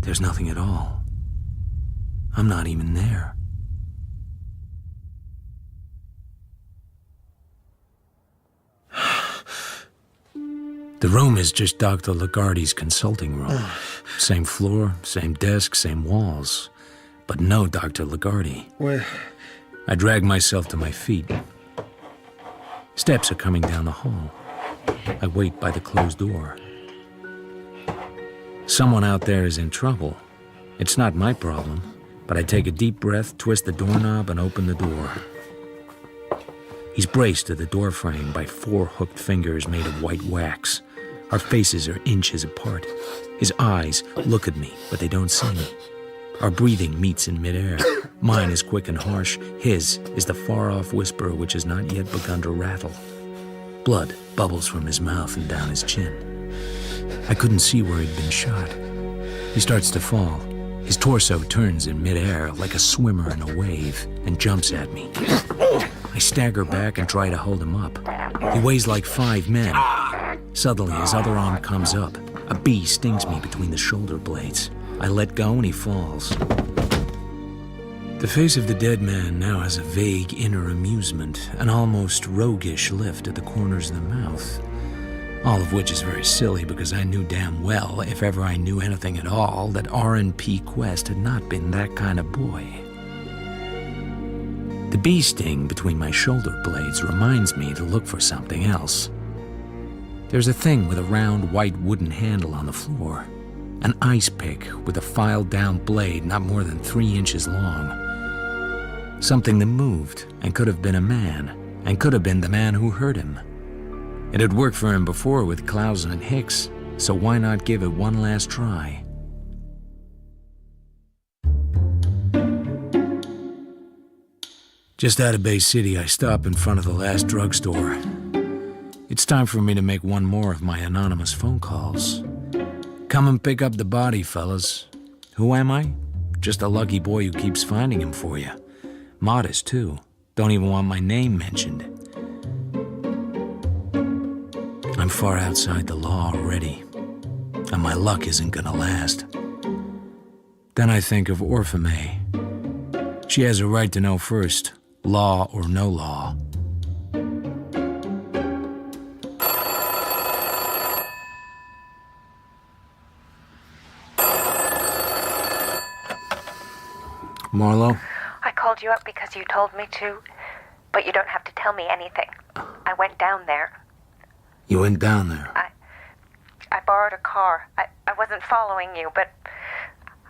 There's nothing at all. I'm not even there. The room is just Dr. Lagarde's consulting room. Same floor, same desk, same walls. But no Dr. Lagarde.
What?
I drag myself to my feet. Steps are coming down the hall. I wait by the closed door. Someone out there is in trouble. It's not my problem, but I take a deep breath, twist the doorknob, and open the door. He's braced to the doorframe by 4 hooked fingers made of white wax. Our faces are inches apart. His eyes look at me, but they don't see me. Our breathing meets in midair. Mine is quick and harsh. His is the far-off whisper which has not yet begun to rattle. Blood bubbles from his mouth and down his chin. I couldn't see where he'd been shot. He starts to fall. His torso turns in midair like a swimmer in a wave and jumps at me. I stagger back and try to hold him up. He weighs like 5 men. Suddenly, his other arm comes up. A bee stings me between the shoulder blades. I let go and he falls. The face of the dead man now has a vague inner amusement, an almost roguish lift at the corners of the mouth. All of which is very silly because I knew damn well, if ever I knew anything at all, that R&P Quest had not been that kind of boy. The bee sting between my shoulder blades reminds me to look for something else. There's a thing with a round white wooden handle on the floor. An ice pick with a filed-down blade not more than 3 inches long. Something that moved and could have been a man, and could have been the man who hurt him. It had worked for him before with Clausen and Hicks, so why not give it one last try? Just out of Bay City, I stop in front of the last drugstore. It's time for me to make one more of my anonymous phone calls. Come and pick up the body, fellas. Who am I? Just a lucky boy who keeps finding him for you. Modest, too. Don't even want my name mentioned. I'm far outside the law already, and my luck isn't gonna last. Then I think of Orphamay. She has a right to know first, law or no law. Marlowe?
I called you up because you told me to, but you don't have to tell me anything. I went down there.
You went down there?
I borrowed a car. I wasn't following you, but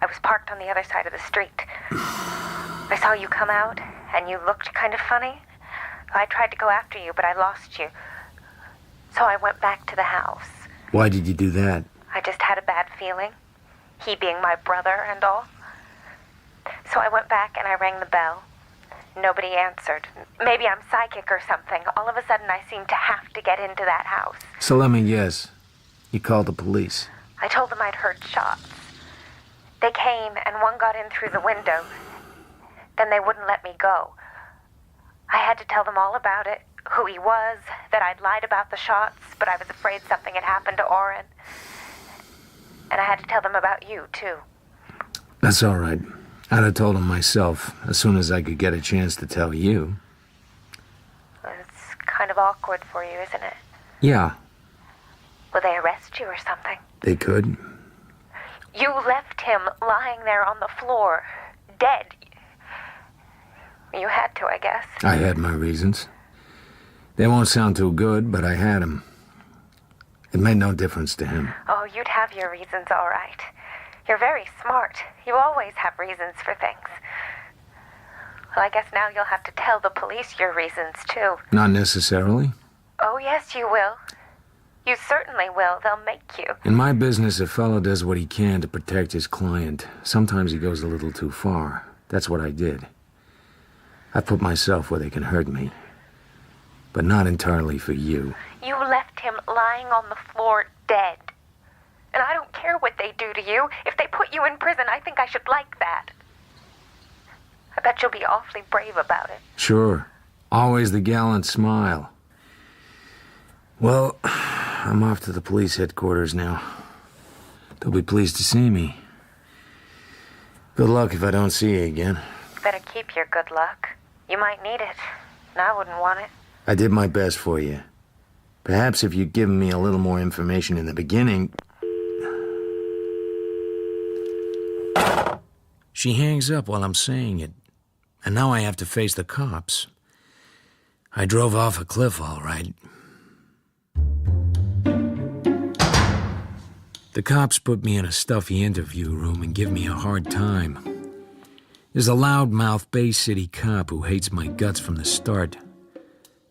I was parked on the other side of the street. I saw you come out, and you looked kind of funny. I tried to go after you, but I lost you. So I went back to the house.
Why did you do that?
I just had a bad feeling. He being my brother and all. So I went back and I rang the bell. Nobody answered. Maybe I'm psychic or something. All of a sudden I seemed to have to get into that house.
So let me guess. You called the police.
I told them I'd heard shots. They came and one got in through the window. Then they wouldn't let me go. I had to tell them all about it, who he was, that I'd lied about the shots, but I was afraid something had happened to Oren. And I had to tell them about you, too.
That's all right. I'd have told them myself as soon as I could get a chance to tell you.
It's kind of awkward for you, isn't it?
Yeah,
Will they arrest you or something?
they could.
You left him lying there on the floor, dead. You had to, I guess.
I had my reasons. They won't sound too good, but I had them. It made no difference to him.
Oh, you'd have your reasons, all right. You're very smart. You always have reasons for things. Well, I guess now you'll have to tell the police your reasons, too.
Not necessarily.
Oh, yes, you will. You certainly will. They'll make you.
In my business, a fellow does what he can to protect his client. Sometimes he goes a little too far. That's what I did. I put myself where they can hurt me. But not entirely for you.
You left him lying on the floor, dead. And I don't care what they do to you. If they put you in prison, I think I should like that. I bet you'll be awfully brave about it.
Sure. Always the gallant smile. Well, I'm off to the police headquarters now. They'll be pleased to see me.
Good luck if I don't see you again.
Better keep your good luck. You might need it. And I wouldn't want it.
I did my best for you. Perhaps if you'd given me a little more information in the beginning... She hangs up while I'm saying it. And now I have to face the cops. I drove off a cliff, all right. The cops put me in a stuffy interview room and give me a hard time. There's a loudmouth Bay City cop who hates my guts from the start.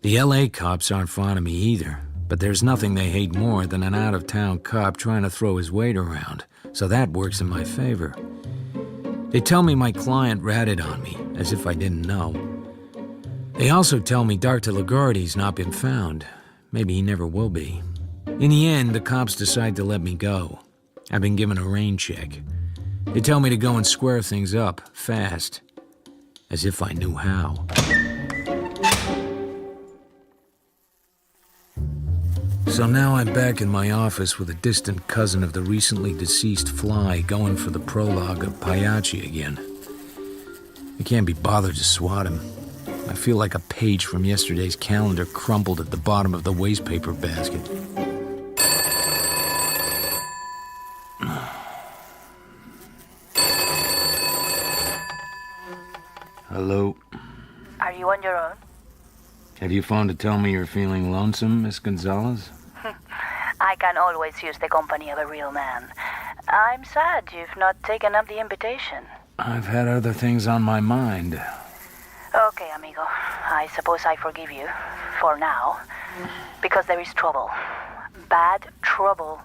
The LA cops aren't fond of me either, but there's nothing they hate more than an out-of-town cop trying to throw his weight around, so that works in my favor. They tell me my client ratted on me, as if I didn't know. They also tell me Dr. Lagarde's not been found. Maybe he never will be. In the end, the cops decide to let me go. I've been given a rain check. They tell me to go and square things up, fast. As if I knew how. So now I'm back in my office with a distant cousin of the recently deceased Fly going for the prologue of Pagliacci again. I can't be bothered to swat him. I feel like a page from yesterday's calendar crumpled at the bottom of the wastepaper basket. Hello.
Are you on your own?
Have you phoned to tell me you're feeling lonesome, Miss Gonzalez?
I can always use the company of a real man. I'm sad you've not taken up the invitation.
I've had other things on my mind.
Okay, amigo. I suppose I forgive you. For now. Because there is trouble. Bad trouble.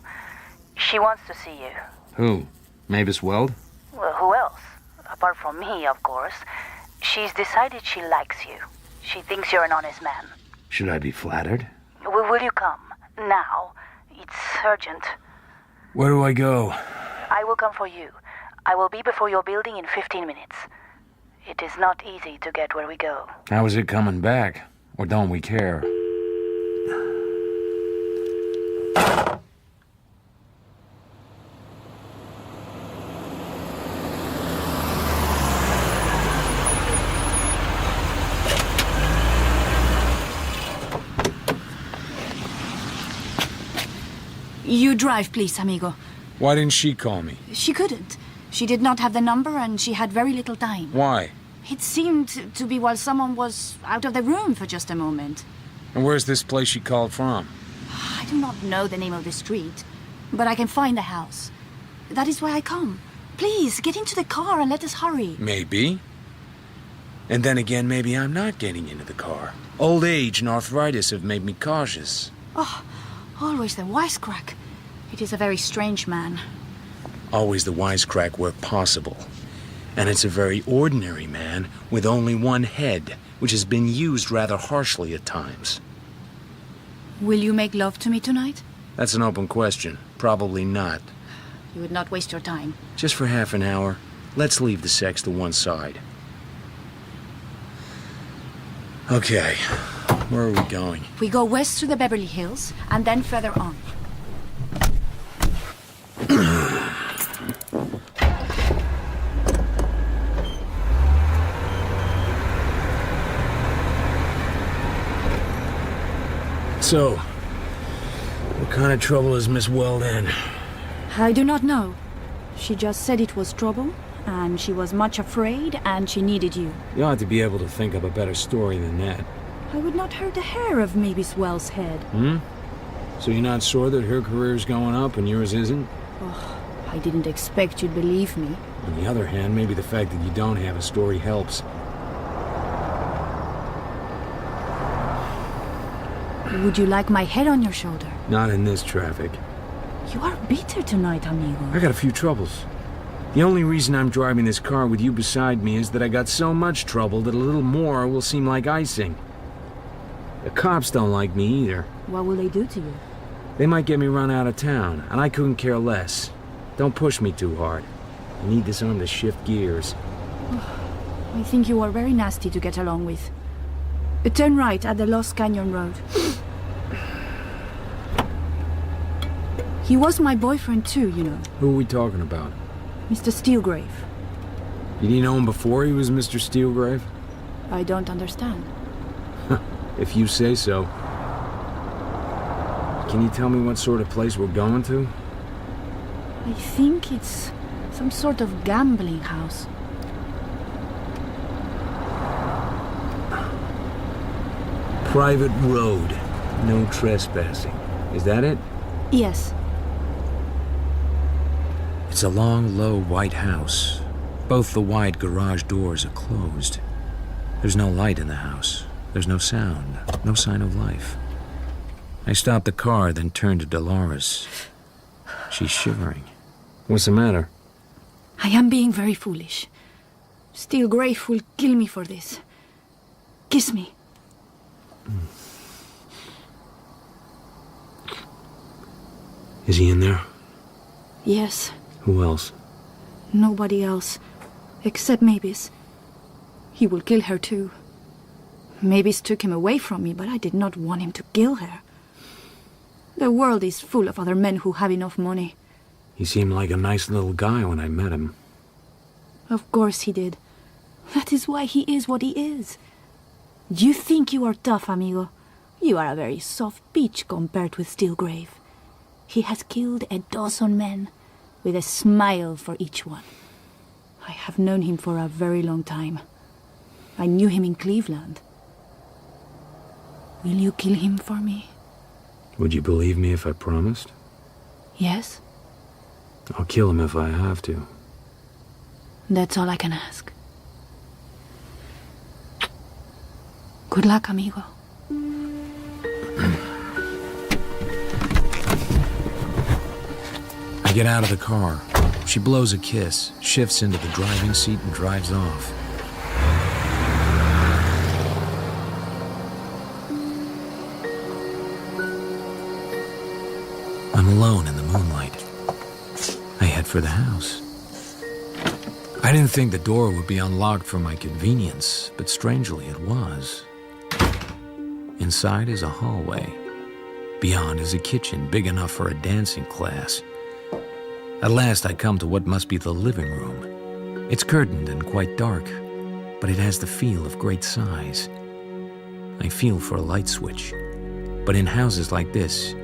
She wants to see you.
Who? Mavis Weld?
Well, who else? Apart from me, of course. She's decided she likes you. She thinks you're an honest man.
Should I be flattered?
Will you come? Now. It's urgent.
Where do I go?
I will come for you. I will be before your building in 15 minutes. It is not easy to get where we go.
How is it coming back? Or don't we care?
You drive, please, amigo.
Why didn't she call me?
She couldn't. She did not have the number and she had very little time.
Why?
It seemed to be while someone was out of the room for just a moment.
And where's this place she called from?
I do not know the name of the street, but I can find the house. That is why I come. Please, get into the car and let us hurry.
Maybe. And then again, maybe I'm not getting into the car. Old age and arthritis have made me cautious.
Oh, always the wisecrack. It is a very strange man.
Always the wisecrack where possible. And it's a very ordinary man with only one head, which has been used rather harshly at times.
Will you make love to me tonight?
That's an open question. Probably not.
You would not waste your time.
Just for half an hour. Let's leave the sex to one side. Okay. Where are we going?
We go west to the Beverly Hills, and then further on.
So, what kind of trouble is Miss Weld in?
I do not know. She just said it was trouble, and she was much afraid, and she needed you.
You ought to be able to think of a better story than that.
I would not hurt a hair of Mavis Wells' head.
So you're not sure that her career's going up and yours isn't?
Oh, I didn't expect you'd believe me.
On the other hand, maybe the fact that you don't have a story helps.
Would you like my head on your shoulder?
Not in this traffic.
You are bitter tonight, amigo.
I got a few troubles. The only reason I'm driving this car with you beside me is that I got so much trouble that a little more will seem like icing. The cops don't like me either.
What will they do to you?
They might get me run out of town, and I couldn't care less. Don't push me too hard. I need this arm to shift gears.
I think you are very nasty to get along with. Turn right at the Lost Canyon Road. He was my boyfriend too, you know.
Who are we talking about?
Mr. Steelgrave.
Did you know him before he was Mr. Steelgrave?
I don't understand.
If you say so. Can you tell me what sort of place we're going to?
I think it's some sort of gambling house.
Private road. No trespassing. Is that it?
Yes.
It's a long, low white house. Both the wide garage doors are closed. There's no light in the house. There's no sound, no sign of life. I stopped the car, then turned to Dolores. She's shivering.
What's the matter?
I am being very foolish. Steelgrave will kill me for this. Kiss me.
Is he in there?
Yes.
Who else?
Nobody else. Except Mavis. He will kill her too. Mavis took him away from me, but I did not want him to kill her. The world is full of other men who have enough money.
He seemed like a nice little guy when I met him.
Of course he did. That is why he is what he is. You think you are tough, amigo. You are a very soft peach compared with Steelgrave. He has killed 12 men, with a smile for each one. I have known him for a very long time. I knew him in Cleveland. Will you kill him for me?
Would you believe me if I promised?
Yes?
I'll kill him if I have to.
That's all I can ask. Good luck, amigo.
I get out of the car. She blows a kiss, shifts into the driving seat, and drives off. I'm alone in the moonlight. I head for the house. I didn't think the door would be unlocked for my convenience, but strangely it was. Inside is a hallway. Beyond is a kitchen big enough for a dancing class. At last I come to what must be the living room. It's curtained and quite dark, but it has the feel of great size. I feel for a light switch, but in houses like this,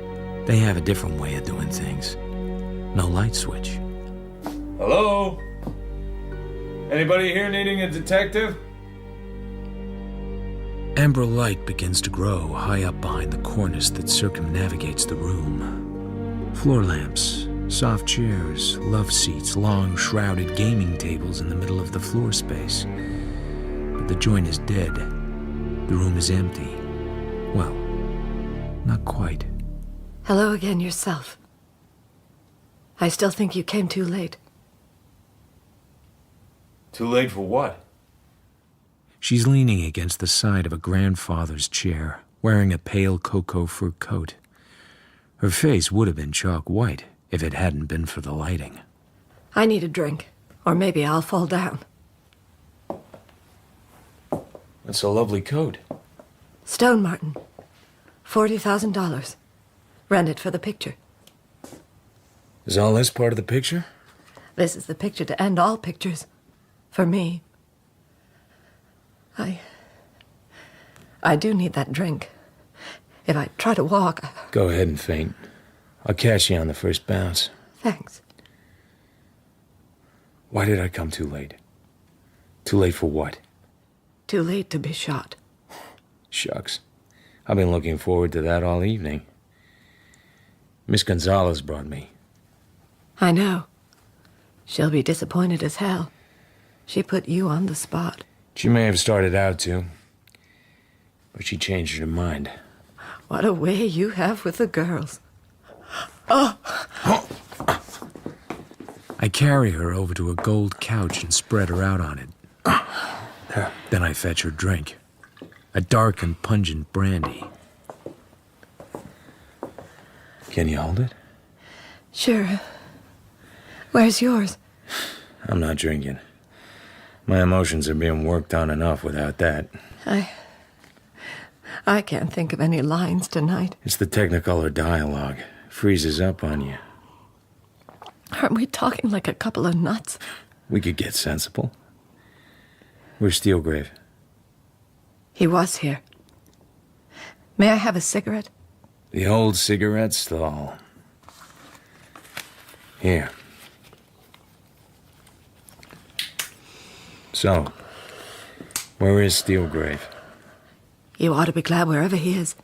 they have a different way of doing things. No light switch.
Hello? Anybody here needing a detective?
Amber light begins to grow high up behind the cornice that circumnavigates the room. Floor lamps, soft chairs, love seats, long shrouded gaming tables in the middle of the floor space. But the joint is dead. The room is empty. Well, not quite.
Hello again yourself. I still think you came too late.
Too late for what?
She's leaning against the side of a grandfather's chair, wearing a pale cocoa fur coat. Her face would have been chalk white if it hadn't been for the lighting.
I need a drink, or maybe I'll fall down.
That's a lovely coat.
Stone Martin. $40,000. Rented for the picture.
Is all this part of the picture?
This is the picture to end all pictures. For me. I do need that drink. If I try to walk...
Go ahead and faint. I'll catch you on the first bounce.
Thanks.
Why did I come too late? Too late for what?
Too late to be shot.
Shucks. I've been looking forward to that all evening. Miss Gonzalez brought me.
I know. She'll be disappointed as hell. She put you on the spot.
She may have started out to, but she changed her mind.
What a way you have with the girls. Oh!
I carry her over to a gold couch and spread her out on it. Then I fetch her drink. A dark and pungent brandy.
Can you hold it?
Sure. Where's yours?
I'm not drinking. My emotions are being worked on enough without that.
I can't think of any lines tonight.
It's the Technicolor dialogue. Freezes up on you.
Aren't we talking like a couple of nuts?
We could get sensible. Where's Steelgrave?
He was here. May I have a cigarette?
The old cigarette stall. Here. So, where is Steelgrave?
You ought to be glad wherever he is.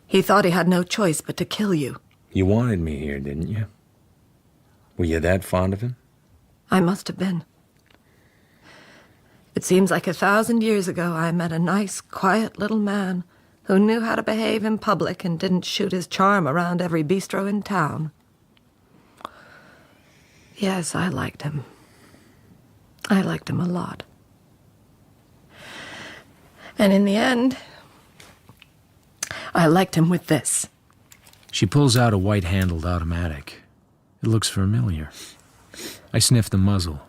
He thought he had no choice but to kill you.
You wanted me here, didn't you? Were you that fond of him?
I must have been. It seems like 1,000 years ago I met a nice, quiet little man who knew how to behave in public and didn't shoot his charm around every bistro in town. Yes, I liked him. I liked him a lot. And in the end, I liked him with this.
She pulls out a white-handled automatic. It looks familiar. I sniff the muzzle.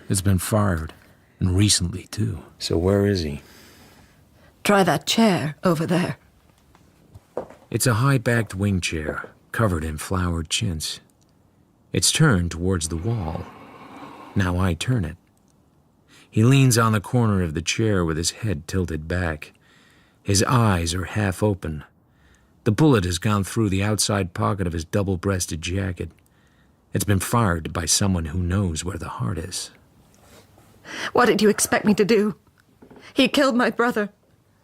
It's been fired, and recently, too.
So where is he?
Try that chair over there.
It's a high-backed wing chair, covered in flowered chintz. It's turned towards the wall. Now I turn it. He leans on the corner of the chair with his head tilted back. His eyes are half open. The bullet has gone through the outside pocket of his double-breasted jacket. It's been fired by someone who knows where the heart is.
What did you expect me to do? He killed my brother.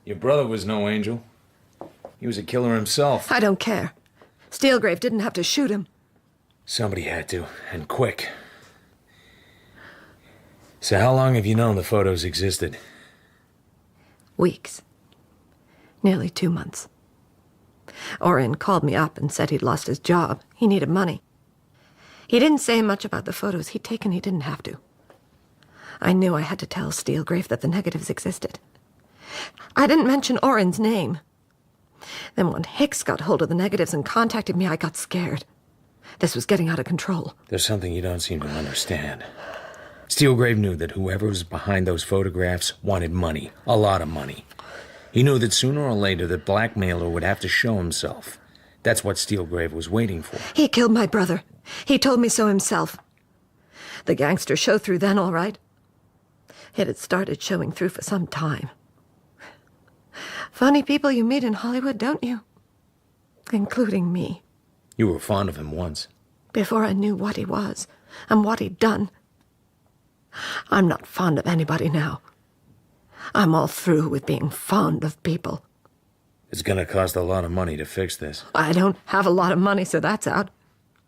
Your brother was no angel. He was a killer himself.
I don't care. Steelgrave didn't have to shoot him.
Somebody had to, and quick. So how long have you known the photos existed?
Weeks. Nearly 2 months. Oren called me up and said he'd lost his job. He needed money. He didn't say much about the photos he'd taken. He didn't have to. I knew I had to tell Steelgrave that the negatives existed. I didn't mention Oren's name. Then when Hicks got hold of the negatives and contacted me, I got scared. This was getting out of control.
There's something you don't seem to understand. Steelgrave knew that whoever was behind those photographs wanted money. A lot of money. He knew that sooner or later the blackmailer would have to show himself. That's what Steelgrave was waiting for.
He killed my brother. He told me so himself. The gangster showed through then, all right. It had started showing through for some time. Funny people you meet in Hollywood, don't you? Including me.
You were fond of him once.
Before I knew what he was and what he'd done. I'm not fond of anybody now. I'm all through with being fond of people.
It's gonna cost a lot of money to fix this.
I don't have a lot of money, so that's out.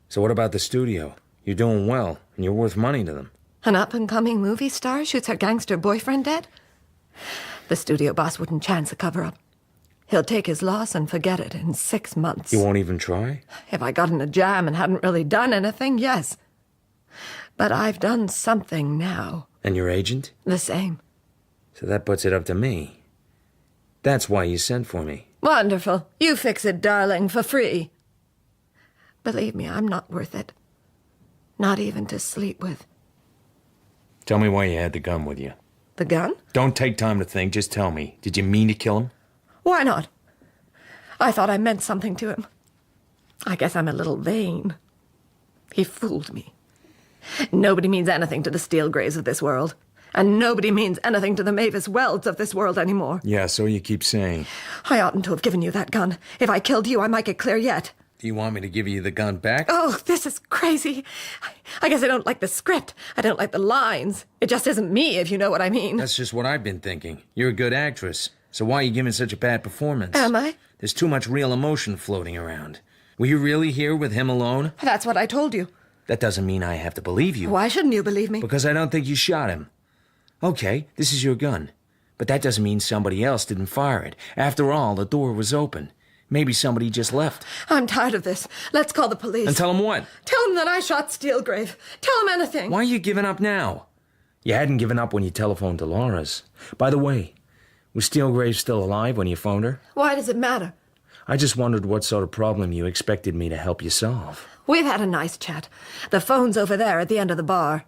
So what about the studio? You're doing well, and you're worth money to them.
An up-and-coming movie star shoots her gangster boyfriend dead? The studio boss wouldn't chance a cover-up. He'll take his loss and forget it in 6 months.
You won't even try?
If I got in a jam and hadn't really done anything, yes. But I've done something now.
And your agent?
The same.
So that puts it up to me. That's why you sent for me.
Wonderful. You fix it, darling, for free. Believe me, I'm not worth it. Not even to sleep with.
Tell me why you had the gun with you.
The gun?
Don't take time to think, just tell me. Did you mean to kill him?
Why not? I thought I meant something to him. I guess I'm a little vain. He fooled me. Nobody means anything to the Steelgraves of this world. And nobody means anything to the Mavis Welds of this world anymore.
Yeah, so you keep saying.
I oughtn't to have given you that gun. If I killed you, I might get clear yet.
Do you want me to give you the gun back?
Oh, this is crazy. I guess I don't like the script. I don't like the lines. It just isn't me, if you know what I mean.
That's just what I've been thinking. You're a good actress. So why are you giving such a bad performance?
Am I?
There's too much real emotion floating around. Were you really here with him alone?
That's what I told you.
That doesn't mean I have to believe you.
Why shouldn't you believe me?
Because I don't think you shot him. Okay, this is your gun. But that doesn't mean somebody else didn't fire it. After all, the door was open. Maybe somebody just left.
I'm tired of this. Let's call the police.
And tell them what?
Tell them that I shot Steelgrave. Tell them anything.
Why are you giving up now? You hadn't given up when you telephoned Dolores. By the way, was Steelgrave still alive when you phoned her?
Why does it matter?
I just wondered what sort of problem you expected me to help you solve.
We've had a nice chat. The phone's over there at the end of the bar.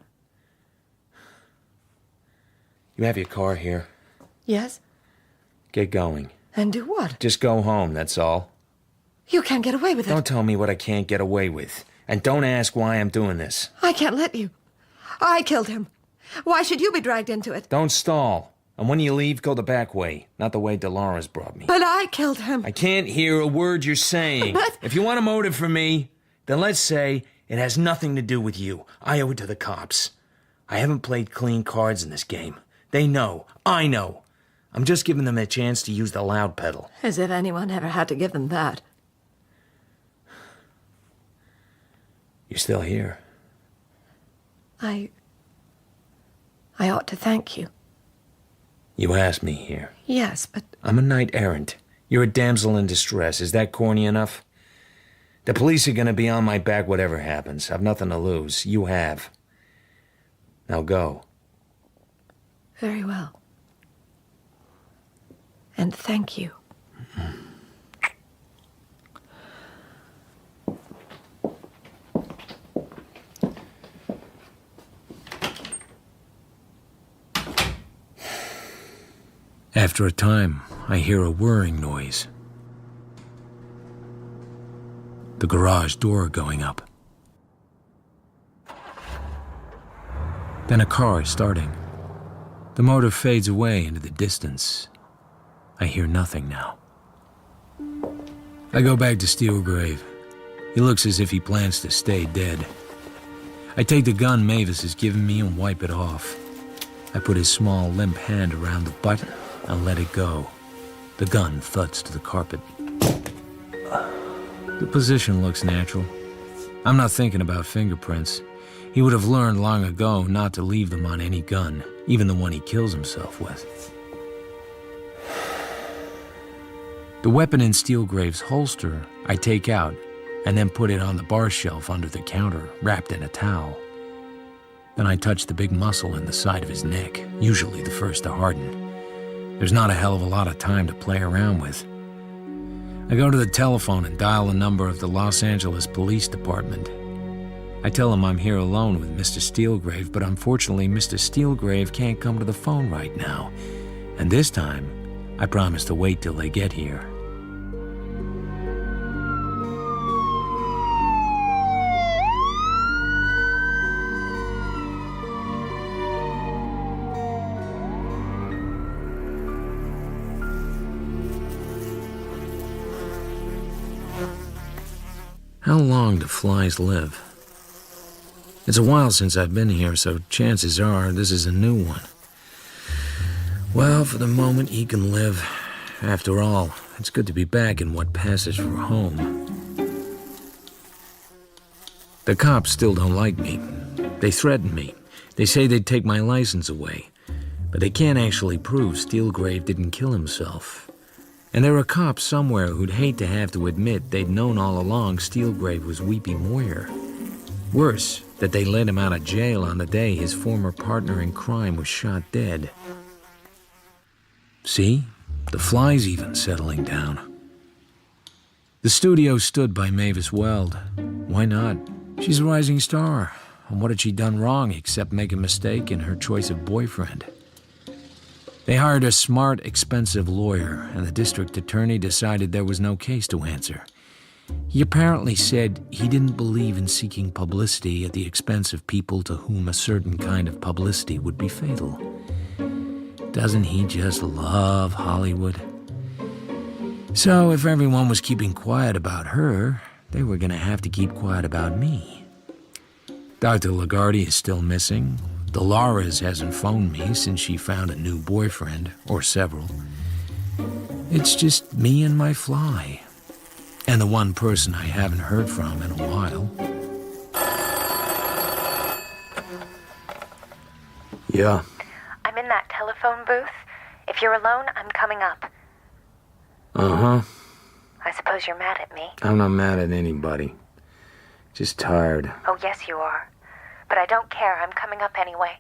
You have your car here.
Yes?
Get going.
And do what?
Just go home, that's all.
You can't get away with it.
Don't tell me what I can't get away with. And don't ask why I'm doing this.
I can't let you. I killed him. Why should you be dragged into it?
Don't stall. And when you leave, go the back way, not the way Dolores brought me.
But I killed him.
I can't hear a word you're saying.
But...
If you want a motive for me, then let's say it has nothing to do with you. I owe it to the cops. I haven't played clean cards in this game. They know. I know. I'm just giving them a chance to use the loud pedal.
As if anyone ever had to give them that.
You're still here.
I ought to thank you.
You asked me here.
Yes, but...
I'm a knight errant. You're a damsel in distress. Is that corny enough? The police are gonna be on my back whatever happens. I've nothing to lose. You have. Now go.
Very well. And thank you.
After a time, I hear a whirring noise. The garage door going up. Then a car starting. The motor fades away into the distance. I hear nothing now. I go back to Steelgrave. He looks as if he plans to stay dead. I take the gun Mavis has given me and wipe it off. I put his small, limp hand around the butt and let it go. The gun thuds to the carpet. The position looks natural. I'm not thinking about fingerprints. He would have learned long ago not to leave them on any gun, even the one he kills himself with. The weapon in Steelgrave's holster, I take out and then put it on the bar shelf under the counter, wrapped in a towel. Then I touch the big muscle in the side of his neck, usually the first to harden. There's not a hell of a lot of time to play around with. I go to the telephone and dial the number of the Los Angeles Police Department. I tell him I'm here alone with Mr. Steelgrave, but unfortunately Mr. Steelgrave can't come to the phone right now. And this time, I promise to wait till they get here. How long do flies live? It's a while since I've been here, so chances are this is a new one. Well, for the moment, he can live. After all, it's good to be back in what passes for home. The cops still don't like me. They threaten me. They say they'd take my license away. But they can't actually prove Steelgrave didn't kill himself. And there are cops somewhere who'd hate to have to admit they'd known all along Steelgrave was Weepy Moyer. Worse, that they let him out of jail on the day his former partner in crime was shot dead. See? The fly's even settling down. The studio stood by Mavis Weld. Why not? She's a rising star. And what had she done wrong except make a mistake in her choice of boyfriend? They hired a smart, expensive lawyer, and the district attorney decided there was no case to answer. He apparently said he didn't believe in seeking publicity at the expense of people to whom a certain kind of publicity would be fatal. Doesn't he just love Hollywood? So if everyone was keeping quiet about her, they were going to have to keep quiet about me. Dr. Lagarde is still missing. Dolores hasn't phoned me since she found a new boyfriend, or several. It's just me and my fly. And the one person I haven't heard from in a while. Yeah.
I'm in that telephone booth. If you're alone, I'm coming up.
Uh-huh.
I suppose you're mad at me.
I'm not mad at anybody. Just tired.
Oh, yes, you are. But I don't care. I'm coming up anyway.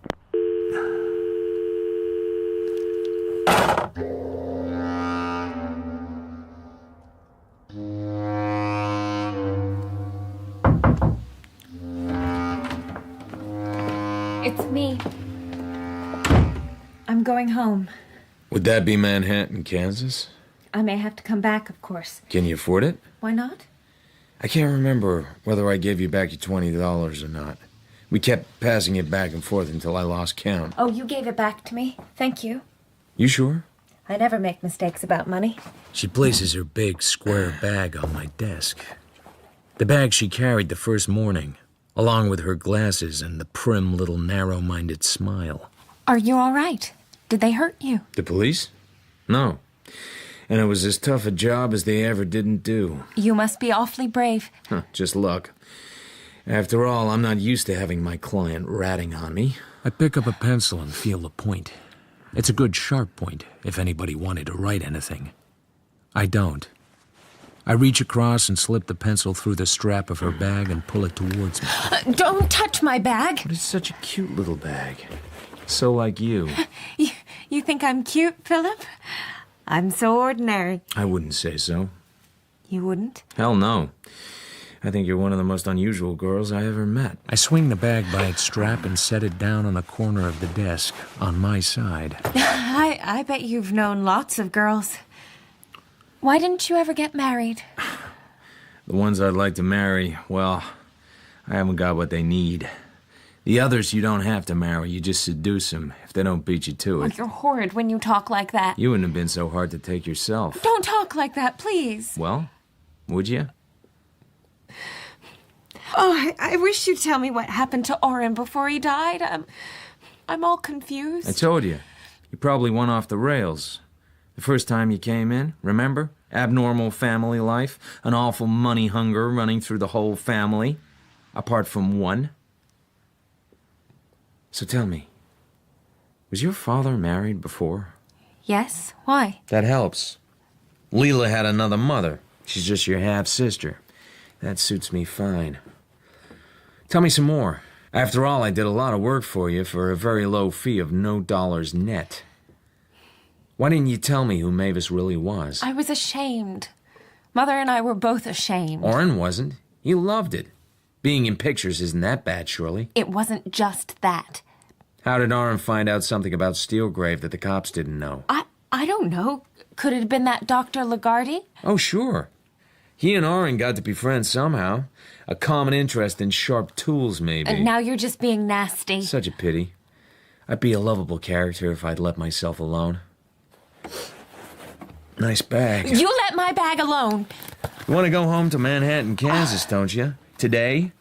It's me. I'm going home.
Would that be Manhattan, Kansas?
I may have to come back, of course.
Can you afford it?
Why not?
I can't remember whether I gave you back your $20 or not. We kept passing it back and forth until I lost count.
Oh, you gave it back to me. Thank you.
You sure?
I never make mistakes about money.
She places her big, square bag on my desk. The bag she carried the first morning, along with her glasses and the prim little narrow-minded smile.
Are you all right? Did they hurt you?
The police? No. And it was as tough a job as they ever didn't do.
You must be awfully brave.
Just luck. After all, I'm not used to having my client ratting on me. I pick up a pencil and feel the point. It's a good sharp point, if anybody wanted to write anything. I don't. I reach across and slip the pencil through the strap of her bag and pull it towards me.
Don't touch my bag.
But it's such a cute little bag. So like you.
You think I'm cute, Philip? I'm so ordinary.
I wouldn't say so.
You wouldn't?
Hell no. I think you're one of the most unusual girls I ever met. I swing the bag by its strap and set it down on the corner of the desk, on my side.
I bet you've known lots of girls. Why didn't you ever get married?
The ones I'd like to marry, well, I haven't got what they need. The others you don't have to marry, you just seduce them if they don't beat you to it.
Oh, you're horrid when you talk like that.
You wouldn't have been so hard to take yourself.
Don't talk like that, please.
Well, would you?
Oh, I wish you'd tell me what happened to Oren before he died. I'm all confused.
I told you. You probably went off the rails. The first time you came in, remember? Abnormal family life, an awful money hunger running through the whole family, apart from one. So tell me, was your father married before?
Yes? Why?
That helps. Leela had another mother. She's just your half-sister. That suits me fine. Tell me some more. After all, I did a lot of work for you for a very low fee of no dollars net. Why didn't you tell me who Mavis really was?
I was ashamed. Mother and I were both ashamed.
Oren wasn't. He loved it. Being in pictures isn't that bad, surely.
It wasn't just that.
How did Oren find out something about Steelgrave that the cops didn't know?
I don't know. Could it have been that Dr. Lagarde?
Oh, sure. He and Oren got to be friends somehow. A common interest in sharp tools, maybe.
And now you're just being nasty.
Such a pity. I'd be a lovable character if I'd let myself alone. Nice bag.
You let my bag alone.
You want to go home to Manhattan, Kansas, don't you? Today?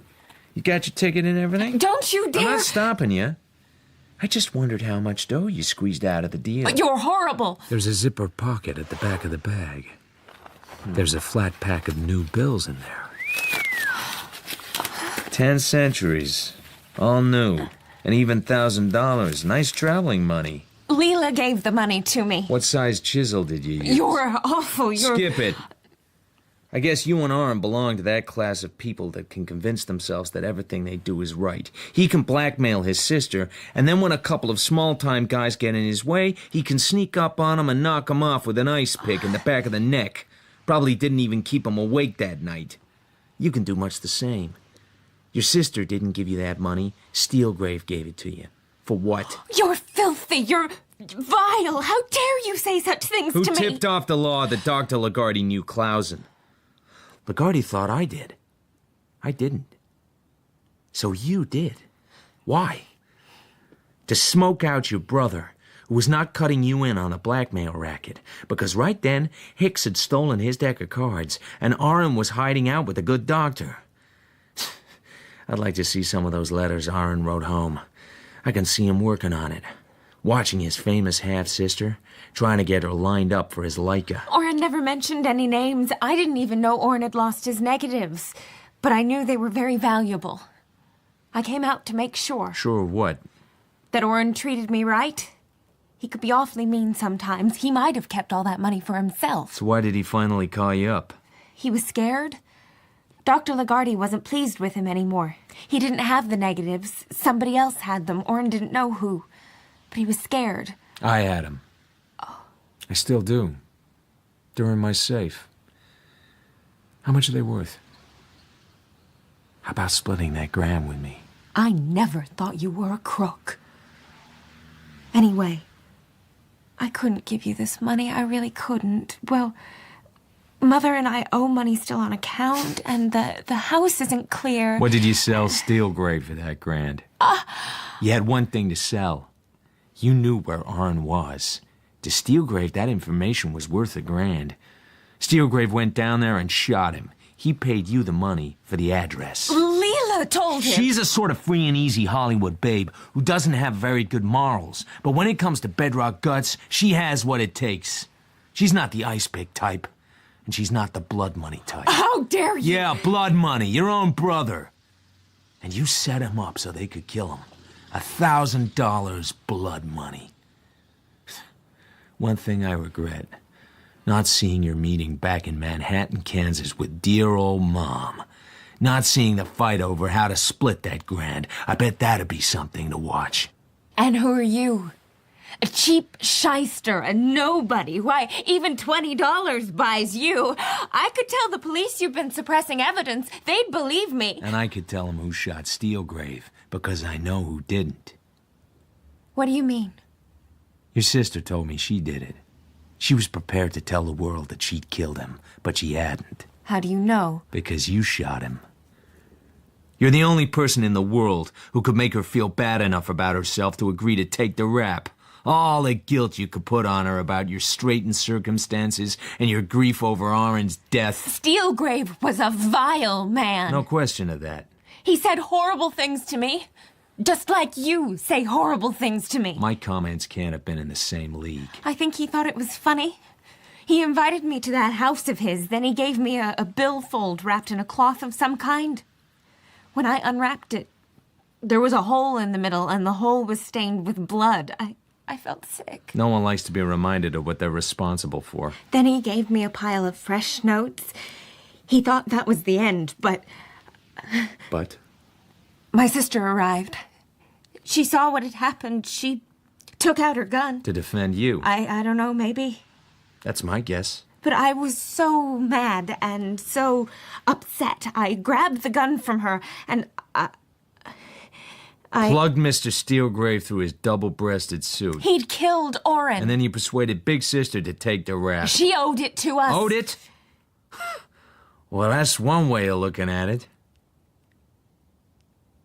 You got your ticket and everything?
Don't you dare!
I'm not stopping you. I just wondered how much dough you squeezed out of the deal.
You're horrible.
There's a zipper pocket at the back of the bag. There's a flat pack of new bills in there. 10 centuries. All new. And even $1,000. Nice traveling money.
Leela gave the money to me.
What size chisel did you use?
You're awful.
Skip it. I guess you and Oren belong to that class of people that can convince themselves that everything they do is right. He can blackmail his sister, and then when a couple of small-time guys get in his way, he can sneak up on them and knock them off with an ice pick in the back of the neck. Probably didn't even keep him awake that night. You can do much the same. Your sister didn't give you that money. Steelgrave gave it to you. For what?
You're filthy. You're vile. How dare you say such things
Who
to me?
Who tipped off the law that Dr. Lagarde knew Clausen? Lagarde thought I did. I didn't. So you did. Why? To smoke out your brother, who was not cutting you in on a blackmail racket, because right then, Hicks had stolen his deck of cards, and Oren was hiding out with a good doctor. I'd like to see some of those letters Oren wrote home. I can see him working on it, watching his famous half-sister, trying to get her lined up for his Leica.
Oren never mentioned any names. I didn't even know Oren had lost his negatives, but I knew they were very valuable. I came out to make sure.
Sure what?
That Oren treated me right. He could be awfully mean sometimes. He might have kept all that money for himself.
So why did he finally call you up?
He was scared. Dr. Lagarde wasn't pleased with him anymore. He didn't have the negatives. Somebody else had them. Oren didn't know who. But he was scared.
I had him. Oh. I still do. They're in my safe. How much are they worth? How about splitting that grand with me?
I never thought you were a crook. Anyway, I couldn't give you this money. I really couldn't. Well, Mother and I owe money still on account, and the house isn't clear.
What did you sell Steelgrave for that grand? You had one thing to sell. You knew where Arn was. To Steelgrave, that information was worth $1,000. Steelgrave went down there and shot him. He paid you the money for the address.
Leela told him.
She's a sort of free and easy Hollywood babe who doesn't have very good morals. But when it comes to bedrock guts, she has what it takes. She's not the ice pick type. And she's not the blood money type.
How dare you?
Yeah, blood money, your own brother. And you set him up so they could kill him. $1,000 blood money. One thing I regret, not seeing your meeting back in Manhattan, Kansas with dear old Mom. Not seeing the fight over how to split that grand. I bet that'd be something to watch.
And who are you? A cheap shyster, a nobody. Why, even $20 buys you. I could tell the police you've been suppressing evidence. They'd believe me.
And I could tell them who shot Steelgrave, because I know who didn't.
What do you mean?
Your sister told me she did it. She was prepared to tell the world that she'd killed him, but she hadn't.
How do you know?
Because you shot him. You're the only person in the world who could make her feel bad enough about herself to agree to take the rap. All the guilt you could put on her about your straitened circumstances and your grief over Arn's death.
Steelgrave was a vile man.
No question of that.
He said horrible things to me. Just like you say horrible things to me.
My comments can't have been in the same league.
I think he thought it was funny. He invited me to that house of his, then he gave me a billfold wrapped in a cloth of some kind. When I unwrapped it, there was a hole in the middle, and the hole was stained with blood. I felt sick.
No one likes to be reminded of what they're responsible for.
Then he gave me a pile of fresh notes. He thought that was the end, but...
But?
My sister arrived. She saw what had happened. She took out her gun.
To defend you.
I don't know, maybe.
That's my guess.
But I was so mad and so upset. I grabbed the gun from her, and I
plugged Mr. Steelgrave through his double-breasted suit.
He'd killed Oren.
And then you persuaded Big Sister to take the rap.
She owed it to us.
Owed it? Well, that's one way of looking at it.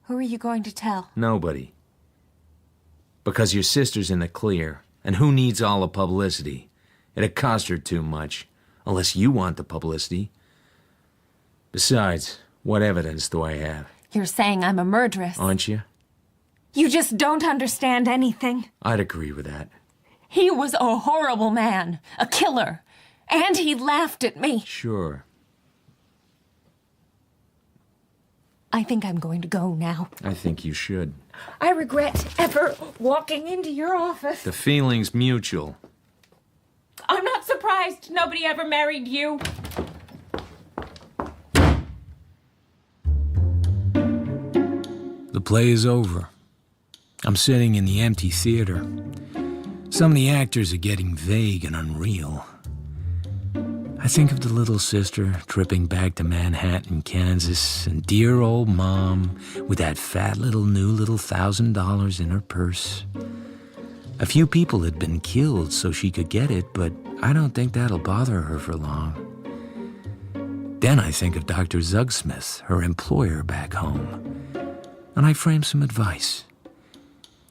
Who are you going to tell?
Nobody. Because your sister's in the clear, and who needs all the publicity? It'd cost her too much, unless you want the publicity. Besides, what evidence do I have?
You're saying I'm a murderess.
Aren't you?
You just don't understand anything.
I'd agree with that.
He was a horrible man, a killer, and he laughed at me.
Sure.
I think I'm going to go now.
I think you should.
I regret ever walking into your office.
The feeling's mutual.
I'm not surprised nobody ever married you.
The play is over. I'm sitting in the empty theater. Some of the actors are getting vague and unreal. I think of the little sister tripping back to Manhattan, Kansas, and dear old Mom with that fat little $1,000 in her purse. A few people had been killed so she could get it, but I don't think that'll bother her for long. Then I think of Dr. Zugsmith, her employer back home, and I frame some advice.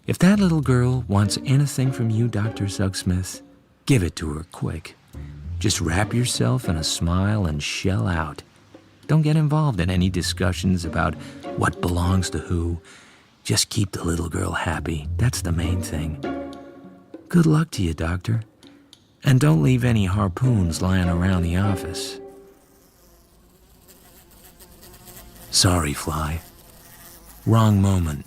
If that little girl wants anything from you, Dr. Zugsmith, give it to her quick. Just wrap yourself in a smile and shell out. Don't get involved in any discussions about what belongs to who. Just keep the little girl happy. That's the main thing. Good luck to you, Doctor. And don't leave any harpoons lying around the office. Sorry, Fly. Wrong moment.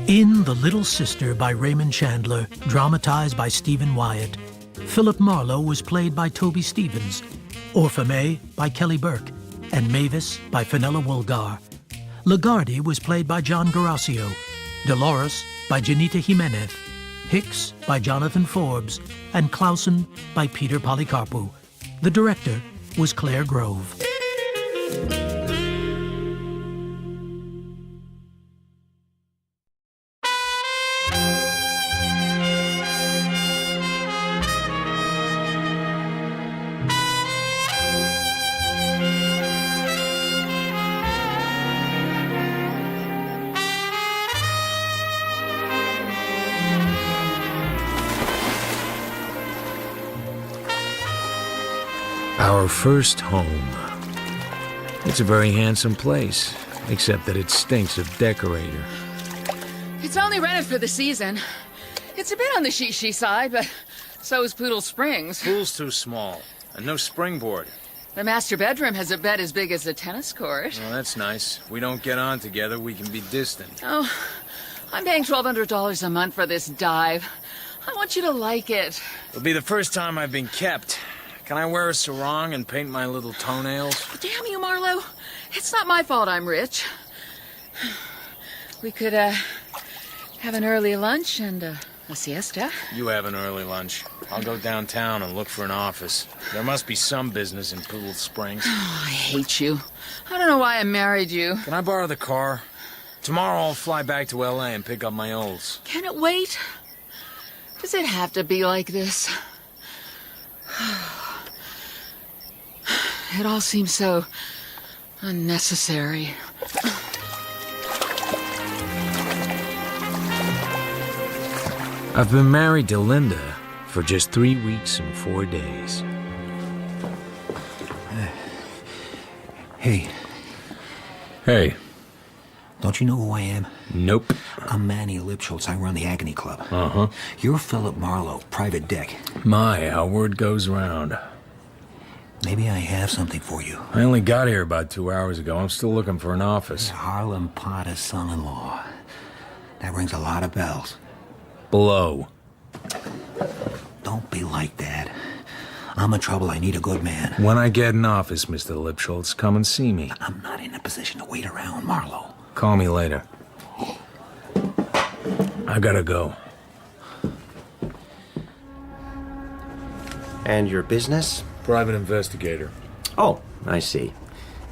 In The Little Sister by Raymond Chandler, dramatized by Stephen Wyatt, Philip Marlowe was played by Toby Stevens, Orpha by Kelly Burke, and Mavis by Fenella Woolgar. Lagarde was played by John Garasio, Dolores by Janita Jimenez, Hicks by Jonathan Forbes, and Clausen by Peter Polycarpou. The director was Claire Grove.
Our first home. It's a very handsome place, except that it stinks of decorator.
It's only rented for the season. It's a bit on the she side, but so is Poodle Springs.
Pool's too small, and no springboard.
The master bedroom has a bed as big as a tennis court.
Well, that's nice. We don't get on together, we can be distant.
Oh, I'm paying $1,200 a month for this dive. I want you to like it.
It'll be the first time I've been kept. Can I wear a sarong and paint my little toenails?
Damn you, Marlowe. It's not my fault I'm rich. We could, have an early lunch and, a siesta.
You have an early lunch. I'll go downtown and look for an office. There must be some business in Poodle Springs.
Oh, I hate you. I don't know why I married you.
Can I borrow the car? Tomorrow I'll fly back to L.A. and pick up my olds.
Can it wait? Does it have to be like this? It all seems so unnecessary.
I've been married to Linda for just 3 weeks and 4 days.
Hey.
Hey.
Don't you know who I am?
Nope.
I'm Manny Lipschultz. I run the Agony Club.
Uh-huh.
You're Philip Marlowe, private dick.
My, how word goes round.
Maybe I have something for you.
I only got here about 2 hours ago. I'm still looking for an office.
Harlem Potter's son-in-law. That rings a lot of bells.
Blow.
Don't be like that. I'm in trouble. I need a good man.
When I get an office, Mr. Lipschultz, come and see me.
I'm not in a position to wait around, Marlowe.
Call me later. I gotta go.
And your business?
Private investigator.
Oh, I see.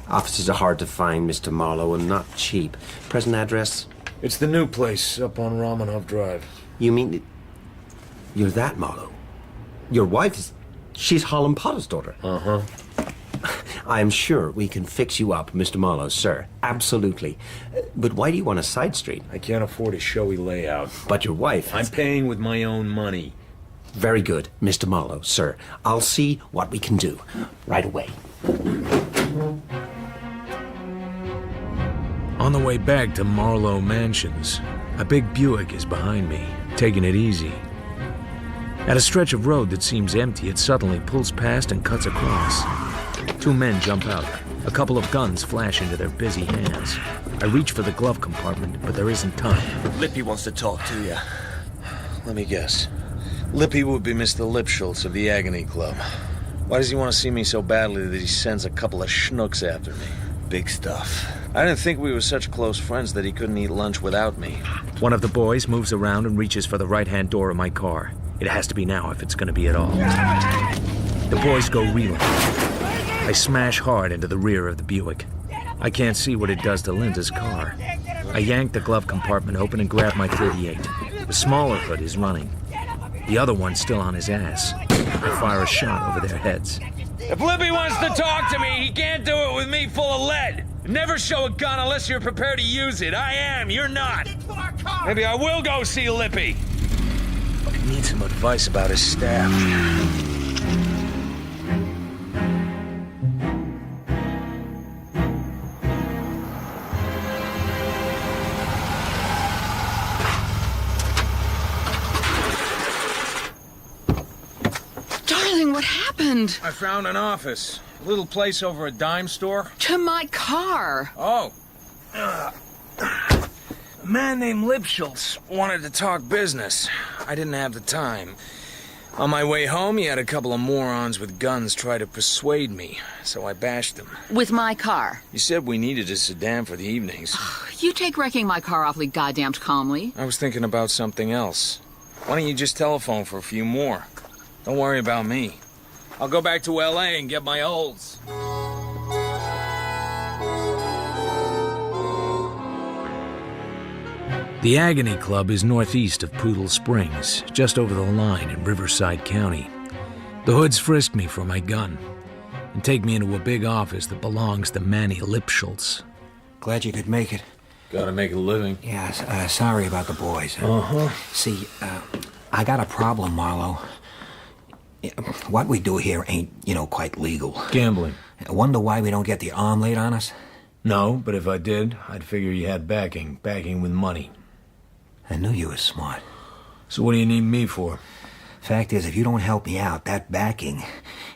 Offices are hard to find, Mr. Marlowe, and not cheap. Present address?
It's the new place up on Romanov Drive.
You mean... You're that Marlowe? Your wife is... She's Harlem Potter's daughter.
Uh-huh.
I'm sure we can fix you up, Mr. Marlowe, sir. Absolutely. But why do you want a side street?
I can't afford a showy layout.
But your wife...
I'm paying with my own money.
Very good, Mr. Marlowe, sir. I'll see what we can do. Right away.
On the way back to Marlowe Mansions, a big Buick is behind me, taking it easy. At a stretch of road that seems empty, it suddenly pulls past and cuts across. 2 men jump out. A couple of guns flash into their busy hands. I reach for the glove compartment, but there isn't time.
Lippy wants to talk to you.
Let me guess. Lippy would be Mr. Lipschultz of the Agony Club. Why does he want to see me so badly that he sends a couple of schnooks after me?
Big stuff.
I didn't think we were such close friends that he couldn't eat lunch without me.
One of the boys moves around and reaches for the right-hand door of my car. It has to be now if it's going to be at all. The boys go reeling. I smash hard into the rear of the Buick. I can't see what it does to Linda's car. I yank the glove compartment open and grab my .38. The smaller hood is running. The other one's still on his ass. I fire a shot over their heads.
If Lippy wants to talk to me, he can't do it with me full of lead. Never show a gun unless you're prepared to use it. I am, you're not. Maybe I will go see Lippy.
I need some advice about his staff.
Darling, what happened?
I found an office. A little place over a dime store.
To my car.
Oh. A man named Lipschultz wanted to talk business. I didn't have the time. On my way home, he had a couple of morons with guns try to persuade me, so I bashed them.
With my car.
You said we needed a sedan for the evenings.
You take wrecking my car awfully goddamned calmly.
I was thinking about something else. Why don't you just telephone for a few more? Don't worry about me. I'll go back to L.A. and get my olds.
The Agony Club is northeast of Poodle Springs, just over the line in Riverside County. The hoods frisk me for my gun and take me into a big office that belongs to Manny Lipschultz.
Glad you could make it.
Gotta make a living.
Yeah, sorry about the boys.
Uh-huh.
See, I got a problem, Marlowe. What we do here ain't, quite legal.
Gambling.
I wonder why we don't get the arm laid on us?
No, but if I did, I'd figure you had backing with money.
I knew you were smart.
So what do you need me for?
Fact is, if you don't help me out, that backing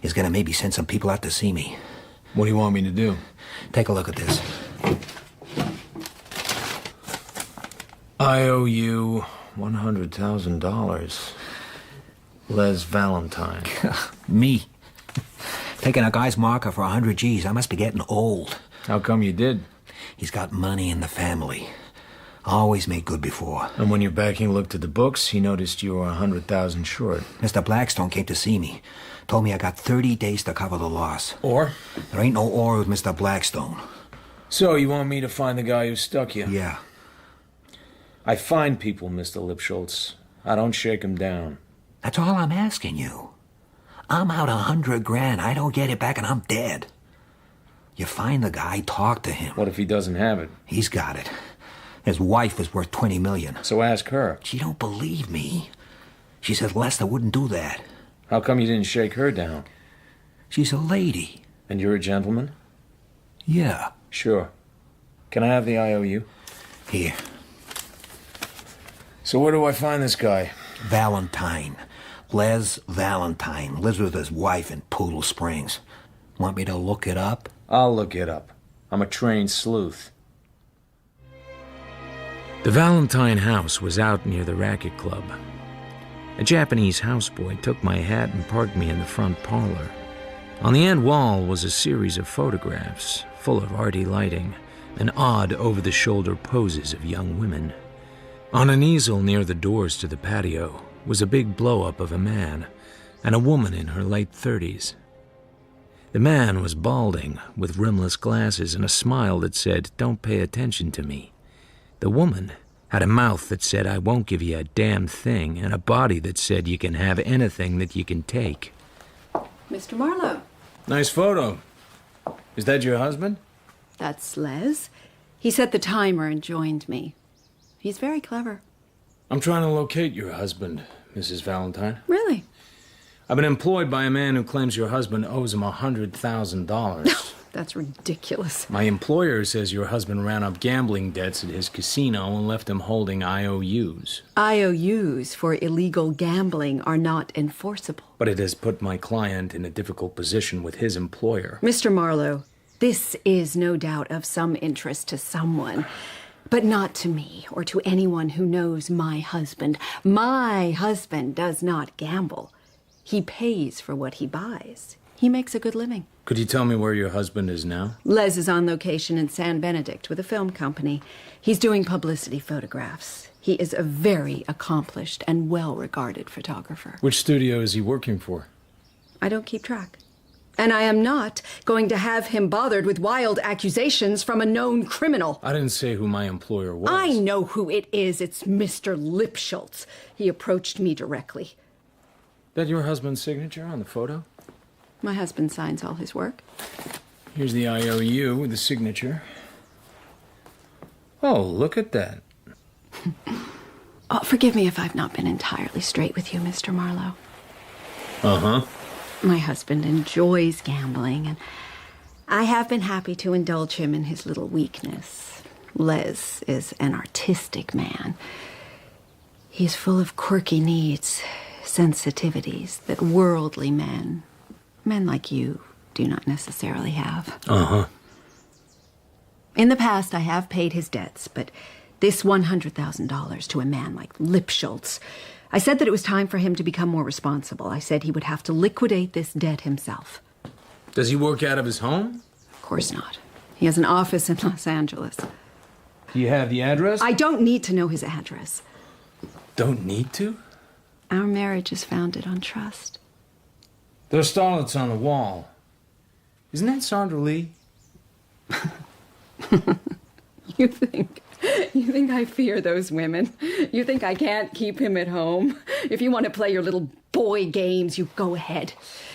is gonna maybe send some people out to see me.
What do you want me to do?
Take a look at this.
I owe you $100,000. Les Valentine.
Me? Taking a guy's marker for 100 G's. I must be getting old.
How come you did?
He's got money in the family. Always made good before.
And when your backing looked at the books, he noticed you were 100,000 short.
Mr. Blackstone came to see me. Told me I got 30 days to cover the loss.
Or?
There ain't no or with Mr. Blackstone.
So you want me to find the guy who stuck you?
Yeah.
I find people, Mr. Lipschultz. I don't shake them down.
That's all I'm asking you. I'm out 100 grand. I don't get it back and I'm dead. You find the guy, talk to him.
What if he doesn't have it?
He's got it. His wife is worth $20 million.
So ask her.
She don't believe me. She says Lester wouldn't do that.
How come you didn't shake her down?
She's a lady.
And you're a gentleman?
Yeah.
Sure. Can I have the IOU?
Here.
So where do I find this guy?
Valentine. Les Valentine. Lives with his wife in Poodle Springs. Want me to look it up?
I'll look it up. I'm a trained sleuth.
The Valentine house was out near the racket club. A Japanese houseboy took my hat and parked me in the front parlor. On the end wall was a series of photographs, full of arty lighting and odd over-the-shoulder poses of young women. On an easel near the doors to the patio was a big blow-up of a man and a woman in her late 30s. The man was balding, with rimless glasses and a smile that said, "Don't pay attention to me." The woman had a mouth that said, "I won't give you a damn thing," and a body that said, "You can have anything that you can take."
Mr. Marlowe.
Nice photo. Is that your husband?
That's Les. He set the timer and joined me. He's very clever.
I'm trying to locate your husband, Mrs. Valentine.
Really?
I've been employed by a man who claims your husband owes him $100,000.
That's ridiculous.
My employer says your husband ran up gambling debts at his casino and left him holding IOUs.
IOUs for illegal gambling are not enforceable.
But it has put my client in a difficult position with his employer.
Mr. Marlowe, this is no doubt of some interest to someone, but not to me or to anyone who knows my husband. My husband does not gamble. He pays for what he buys. He makes a good living.
Could you tell me where your husband is now?
Les is on location in San Benedict with a film company. He's doing publicity photographs. He is a very accomplished and well-regarded photographer.
Which studio is he working for?
I don't keep track. And I am not going to have him bothered with wild accusations from a known criminal.
I didn't say who my employer was.
I know who it is. It's Mr. Lipschultz. He approached me directly.
That your husband's signature on the photo?
My husband signs all his work.
Here's the IOU with the signature. Oh, look at that.
Oh, forgive me if I've not been entirely straight with you, Mr. Marlowe.
Uh-huh.
My husband enjoys gambling, and I have been happy to indulge him in his little weakness. Les is an artistic man. He's full of quirky needs, sensitivities that worldly men like you, do not necessarily have.
Uh-huh.
In the past, I have paid his debts, but this $100,000 to a man like Lipschultz, I said that it was time for him to become more responsible. I said he would have to liquidate this debt himself.
Does he work out of his home?
Of course not. He has an office in Los Angeles.
Do you have the address?
I don't need to know his address.
Don't need to?
Our marriage is founded on trust.
There's starlets on the wall. Isn't that Sandra Lee?
You think I fear those women? You think I can't keep him at home? If you want to play your little boy games, you go ahead.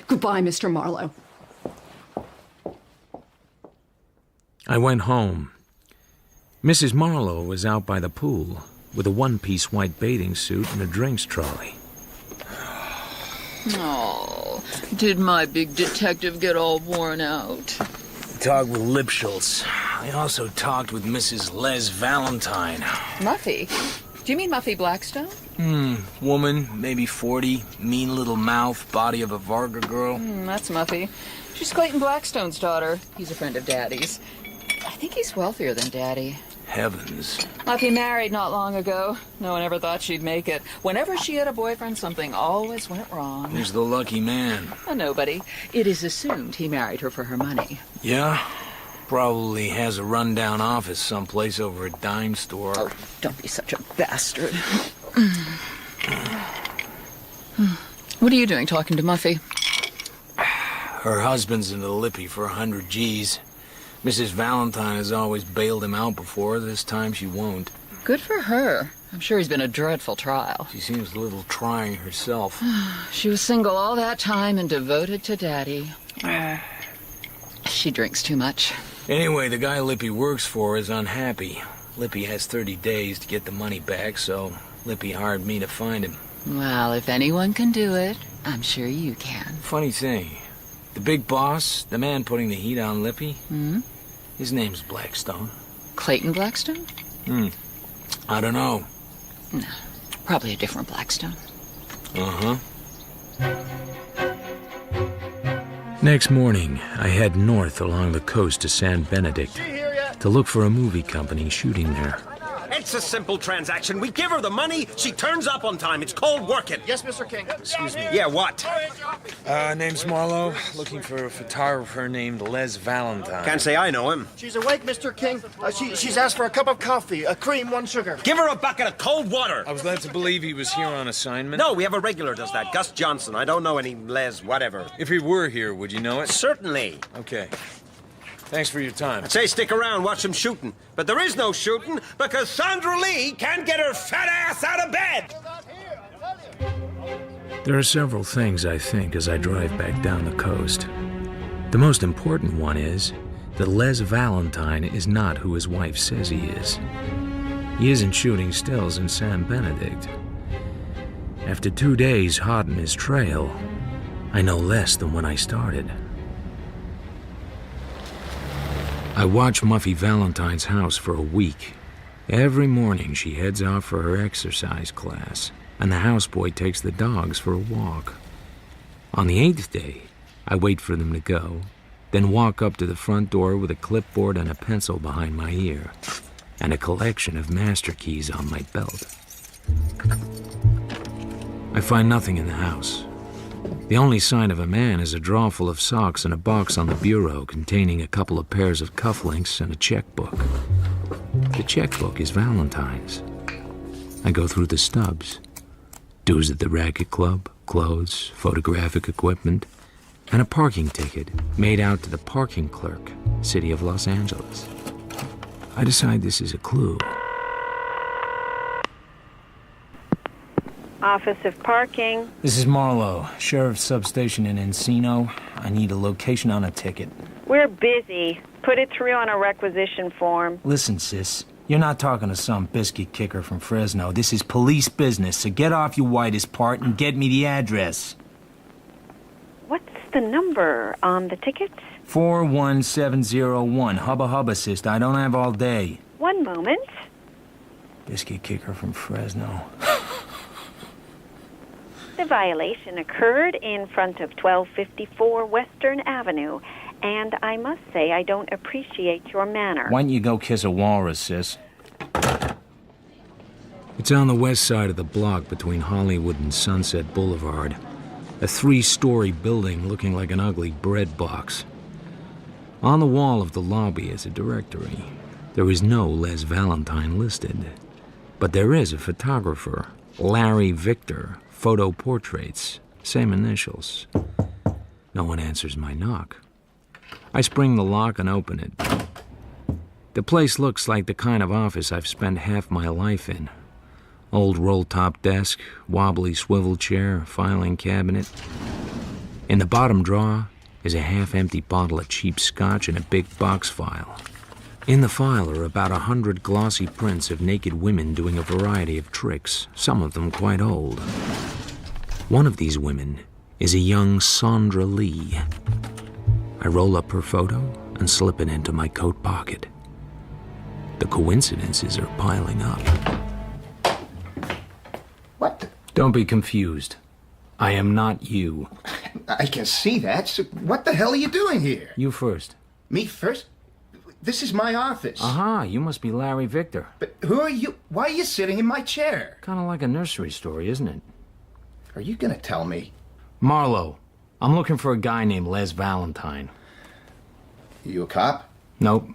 Goodbye, Mr. Marlowe.
I went home. Mrs. Marlowe was out by the pool with a one-piece white bathing suit and a drinks trolley.
Oh, did my big detective get all worn out?
Talked with Lipschultz. I also talked with Mrs. Les Valentine.
Muffy? Do you mean Muffy Blackstone?
Woman, maybe 40, mean little mouth, body of a Varga girl.
That's Muffy. She's Clayton Blackstone's daughter. He's a friend of Daddy's. I think he's wealthier than Daddy.
Heavens.
Muffy married not long ago. No one ever thought she'd make it. Whenever she had a boyfriend, something always went wrong.
Who's the lucky man?
Nobody. It is assumed he married her for her money.
Yeah? Probably has a rundown office someplace over a dime store.
Oh, don't be such a bastard. What are you doing talking to Muffy?
Her husband's in the lippy for 100 G's. Mrs. Valentine has always bailed him out before. This time she won't.
Good for her. I'm sure he's been a dreadful trial.
She seems a little trying herself.
She was single all that time and devoted to Daddy. She drinks too much.
Anyway, the guy Lippy works for is unhappy. Lippy has 30 days to get the money back, so Lippy hired me to find him.
Well, if anyone can do it, I'm sure you can.
Funny thing, the big boss, the man putting the heat on Lippy, his name's Blackstone.
Clayton Blackstone?
I don't know.
No, probably a different Blackstone.
Uh-huh. Next morning, I head north along the coast to San Benedict to look for a movie company shooting there.
It's a simple transaction. We give her the money, she turns up on time. It's called working.
Yes, Mr. King.
Excuse me.
Yeah, what?
Name's Marlowe. Looking for a photographer named Les Valentine.
Can't say I know him.
She's awake, Mr. King. She's asked for a cup of coffee, a cream, 1 sugar.
Give her a bucket of cold water.
I was led to believe he was here on assignment.
No, we have a regular does that. Gus Johnson. I don't know any Les whatever.
If he were here, would you know it?
Certainly.
Okay. Thanks for your time.
I'd say stick around, watch some shooting. But there is no shooting because Sandra Lee can't get her fat ass out of bed.
There are several things I think as I drive back down the coast. The most important one is that Les Valentine is not who his wife says he is. He isn't shooting stills in San Benedict. After 2 days hot in his trail, I know less than when I started. I watch Muffy Valentine's house for a week. Every morning she heads out for her exercise class, and the houseboy takes the dogs for a walk. On the 8th day, I wait for them to go, then walk up to the front door with a clipboard and a pencil behind my ear, and a collection of master keys on my belt. I find nothing in the house. The only sign of a man is a drawer full of socks and a box on the bureau containing a couple of pairs of cufflinks and a checkbook. The checkbook is Valentine's. I go through the stubs. Dues at the racket club, clothes, photographic equipment, and a parking ticket made out to the parking clerk, City of Los Angeles. I decide this is a clue.
Office of Parking.
This is Marlowe, Sheriff's Substation in Encino. I need a location on a ticket.
We're busy. Put it through on a requisition form.
Listen, sis, you're not talking to some biscuit kicker from Fresno. This is police business, so get off your whitest part and get me the address.
What's the number on the ticket?
41701. Hubba hubba, sis. I don't have all day.
One moment.
Biscuit kicker from Fresno.
The violation occurred in front of 1254 Western Avenue, and I must say I don't appreciate your manner.
Why don't you go kiss a walrus, sis? It's on the west side of the block between Hollywood and Sunset Boulevard. A 3-story building looking like an ugly bread box. On the wall of the lobby is a directory. There is no Les Valentine listed, but there is a photographer, Larry Victor. Photo portraits, same initials. No one answers my knock. I spring the lock and open it. The place looks like the kind of office I've spent half my life in. Old roll-top desk, wobbly swivel chair, filing cabinet. In the bottom drawer is a half-empty bottle of cheap scotch and a big box file. In the file are about 100 glossy prints of naked women doing a variety of tricks, some of them quite old. One of these women is a young Sandra Lee. I roll up her photo and slip it into my coat pocket. The coincidences are piling up.
What?
Don't be confused. I am not you.
I can see that. So what the hell are you doing here?
You first.
Me first? This is my office.
Aha, you must be Larry Victor.
But who are you? Why are you sitting in my chair?
Kind of like a nursery story, isn't it?
Are you gonna tell me?
Marlowe. I'm looking for a guy named Les Valentine.
You a cop?
Nope.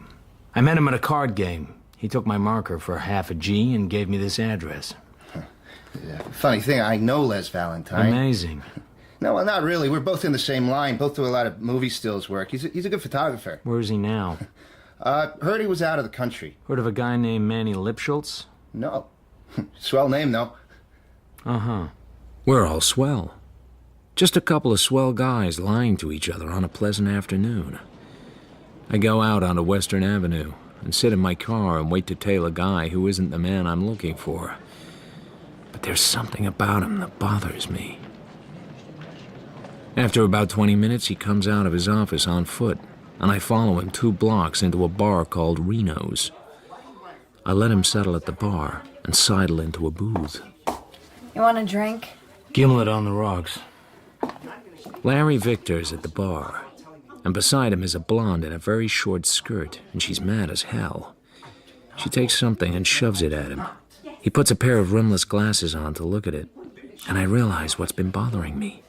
I met him at a card game. He took my marker for half a G and gave me this address.
Yeah, funny thing, I know Les Valentine.
Amazing.
No, well, not really. We're both in the same line. Both do a lot of movie stills work. He's a good photographer.
Where is he now?
Heard he was out of the country.
Heard of a guy named Manny Lipschultz?
No. Swell name, though.
Uh-huh. We're all swell. Just a couple of swell guys lying to each other on a pleasant afternoon. I go out onto Western Avenue and sit in my car and wait to tail a guy who isn't the man I'm looking for. But there's something about him that bothers me. After about 20 minutes, he comes out of his office on foot, and I follow him 2 blocks into a bar called Reno's. I let him settle at the bar and sidle into a booth.
You want a drink?
Gimlet on the rocks. Larry Victor's at the bar, and beside him is a blonde in a very short skirt, and she's mad as hell. She takes something and shoves it at him. He puts a pair of rimless glasses on to look at it, and I realize what's been bothering me.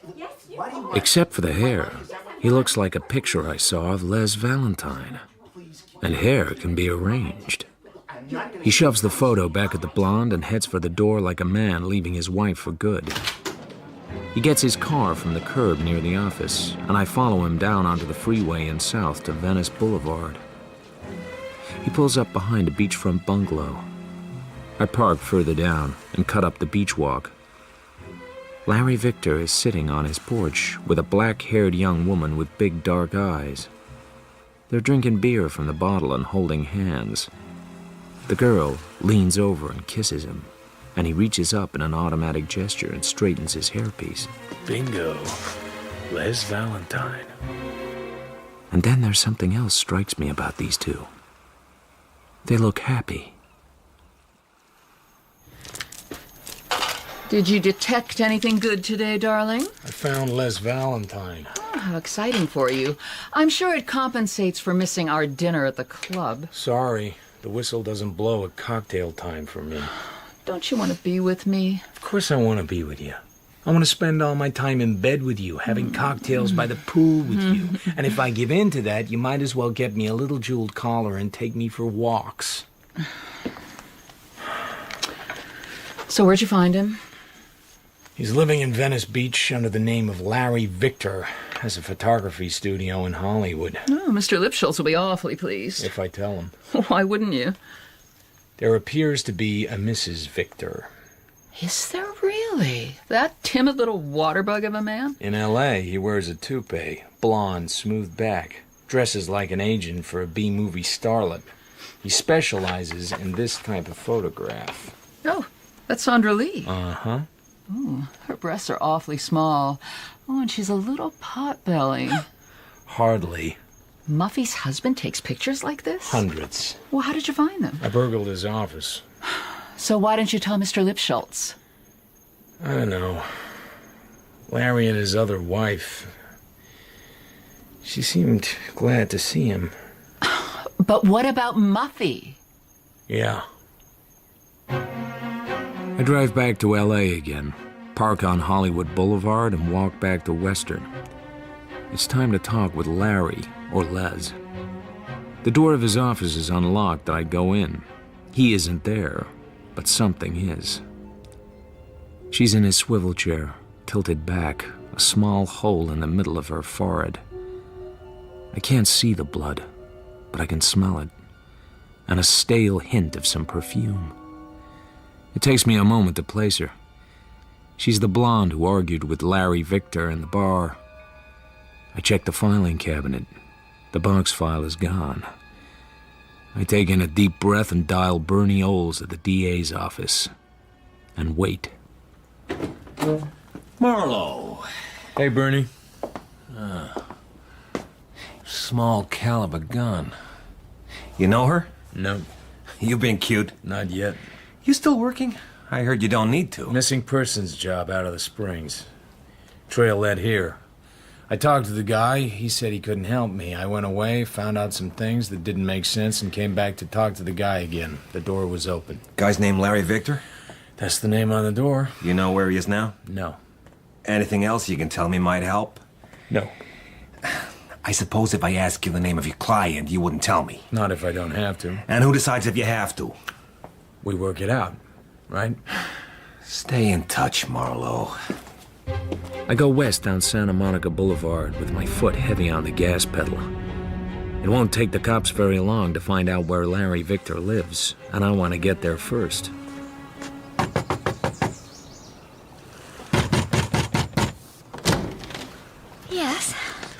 Except for the hair, he looks like a picture I saw of Les Valentine. And hair can be arranged. He shoves the photo back at the blonde and heads for the door like a man leaving his wife for good. He gets his car from the curb near the office, and I follow him down onto the freeway and south to Venice Boulevard. He pulls up behind a beachfront bungalow. I park further down and cut up the beach walk. Larry Victor is sitting on his porch with a black-haired young woman with big dark eyes. They're drinking beer from the bottle and holding hands. The girl leans over and kisses him, and he reaches up in an automatic gesture and straightens his hairpiece.
Bingo. Les Valentine.
And then there's something else strikes me about these two. They look happy.
Did you detect anything good today, darling?
I found Les Valentine.
Oh, how exciting for you. I'm sure it compensates for missing our dinner at the club.
Sorry, the whistle doesn't blow at cocktail time for me.
Don't you want to be with me?
Of course I want to be with you. I want to spend all my time in bed with you, having cocktails by the pool with you. And if I give in to that, you might as well get me a little jeweled collar and take me for walks.
So where'd you find him?
He's living in Venice Beach under the name of Larry Victor. Has a photography studio in Hollywood.
Oh, Mr. Lipschultz will be awfully pleased.
If I tell him.
Why wouldn't you?
There appears to be a Mrs. Victor.
Is there really? That timid little waterbug of a man?
In L.A., he wears a toupee, blonde, smooth back, dresses like an agent for a B-movie starlet. He specializes in this type of photograph.
Oh, that's Sandra Lee.
Uh-huh.
Ooh, her breasts are awfully small. Oh, and she's a little pot-belly.
Hardly.
Muffy's husband takes pictures like this?
Hundreds.
Well, how did you find them?
I burgled his office.
So why didn't you tell Mr. Lipschultz?
I don't know. Larry and his other wife. She seemed glad to see him.
But what about Muffy?
Yeah.
I drive back to L.A. again, park on Hollywood Boulevard, and walk back to Western. It's time to talk with Larry, or Les. The door of his office is unlocked and I go in. He isn't there, but something is. She's in his swivel chair, tilted back, a small hole in the middle of her forehead. I can't see the blood, but I can smell it, and a stale hint of some perfume. It takes me a moment to place her. She's the blonde who argued with Larry Victor in the bar. I check the filing cabinet. The box file is gone. I take in a deep breath and dial Bernie Oles at the DA's office. And wait.
Marlowe,
Hey, Bernie.
Small caliber gun. You know her?
No.
You've been cute.
Not yet.
You still working? I heard you don't need to.
Missing persons job out of the Springs. Trail led here. I talked to the guy. He said he couldn't help me. I went away, found out some things that didn't make sense, and came back to talk to the guy again. The door was open.
Guy's name Larry Victor?
That's the name on the door.
You know where he is now?
No.
Anything else you can tell me might help?
No.
I suppose if I ask you the name of your client, you wouldn't tell me.
Not if I don't have to.
And who decides if you have to?
We work it out, right?
Stay in touch, Marlowe.
I go west down Santa Monica Boulevard with my foot heavy on the gas pedal. It won't take the cops very long to find out where Larry Victor lives, and I want to get there first.
Yes?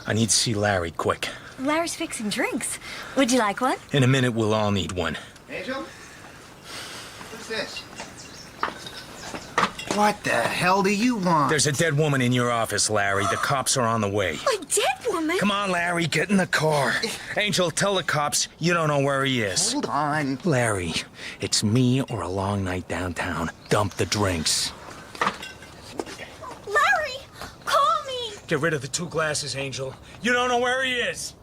I need to see Larry quick.
Larry's fixing drinks. Would you like one?
In a minute, we'll all need one.
Angel? What's this? What the hell do you want?
There's a dead woman in your office, Larry. The cops are on the way.
A dead woman?
Come on, Larry, get in the car. Angel, tell the cops you don't know where he is.
Hold on.
Larry, it's me or a long night downtown. Dump the drinks.
Larry, call me!
Get rid of the 2 glasses, Angel. You don't know where he is.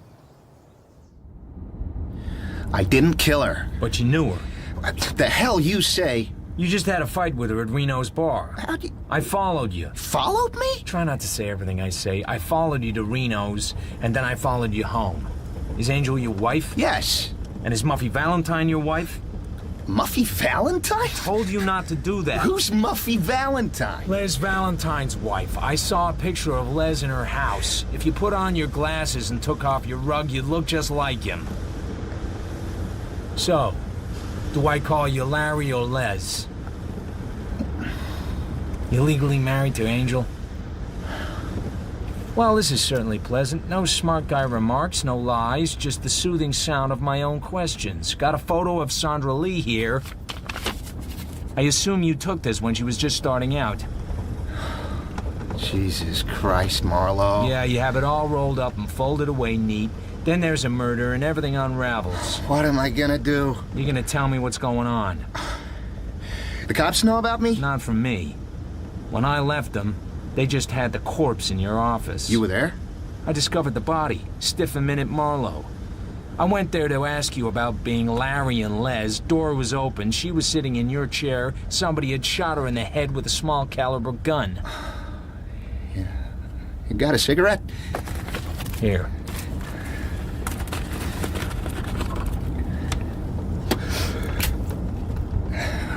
I didn't kill her.
But you knew her.
What the hell you say?
You just had a fight with her at Reno's bar. I followed you.
Followed me?
Try not to say everything I say. I followed you to Reno's, and then I followed you home. Is Angel your wife?
Yes.
And is Muffy Valentine your wife?
Muffy Valentine?
I told you not to do that.
Who's Muffy Valentine?
Les Valentine's wife. I saw a picture of Les in her house. If you put on your glasses and took off your rug, you'd look just like him. So, do I call you Larry or Les? You legally married to Angel? Well, this is certainly pleasant. No smart guy remarks, no lies, just the soothing sound of my own questions. Got a photo of Sandra Lee here. I assume you took this when she was just starting out.
Jesus Christ, Marlowe.
Yeah, you have it all rolled up and folded away neat. Then there's a murder and everything unravels.
What am I gonna do?
You're gonna tell me what's going on.
The cops know about me?
Not from me. When I left them, they just had the corpse in your office.
You were there?
I discovered the body, stiff and minute Marlowe. I went there to ask you about being Larry and Les. Door was open, she was sitting in your chair. Somebody had shot her in the head with a small caliber gun.
Yeah. You got a cigarette?
Here.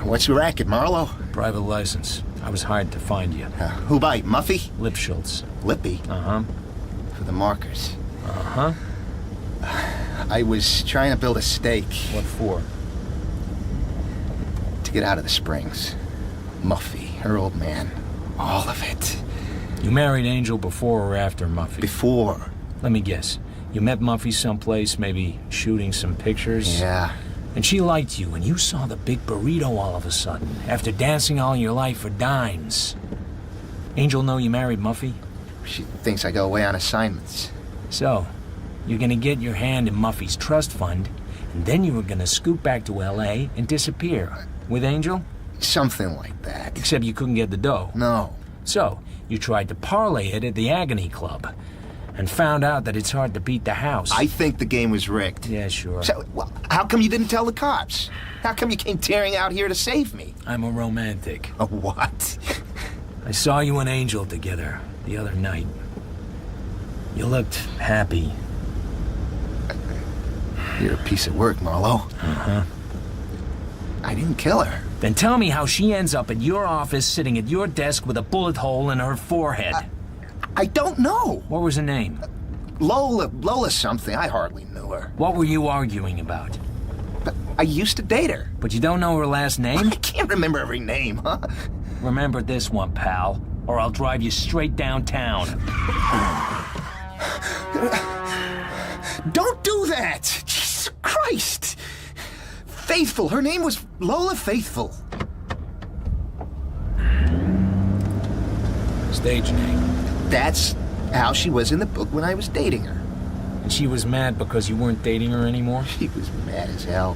What's your racket, Marlowe?
Private license. I was hired to find you.
Who by? Muffy?
Lipschultz.
Lippy?
Uh-huh.
For the markers.
Uh-huh.
I was trying to build a stake.
What for?
To get out of the Springs. Muffy, her old man. All of it.
You married Angel before or after Muffy?
Before.
Let me guess. You met Muffy someplace, maybe shooting some pictures?
Yeah.
And she liked you, and you saw the big burrito all of a sudden, after dancing all your life for dimes. Angel know you married Muffy?
She thinks I go away on assignments.
So, you're gonna get your hand in Muffy's trust fund, and then you were gonna scoot back to L.A. and disappear. With Angel?
Something like that.
Except you couldn't get the dough.
No.
So, you tried to parlay it at the Agony Club, and found out that it's hard to beat the house.
I think the game was rigged.
Yeah, sure.
So, well, how come you didn't tell the cops? How come you came tearing out here to save me?
I'm a romantic.
A what?
I saw you and Angel together the other night. You looked happy.
You're a piece of work, Marlowe.
Uh-huh.
I didn't kill her.
Then tell me how she ends up at your office sitting at your desk with a bullet hole in her forehead.
I don't know.
What was her name?
Lola something. I hardly knew her.
What were you arguing about?
But I used to date her.
But you don't know her last name?
I can't remember every name, huh?
Remember this one, pal, or I'll drive you straight downtown.
Don't do that! Jesus Christ! Faithful. Her name was Lola Faithful.
Stage name.
That's how she was in the book when I was dating her.
And she was mad because you weren't dating her anymore?
She was mad as hell.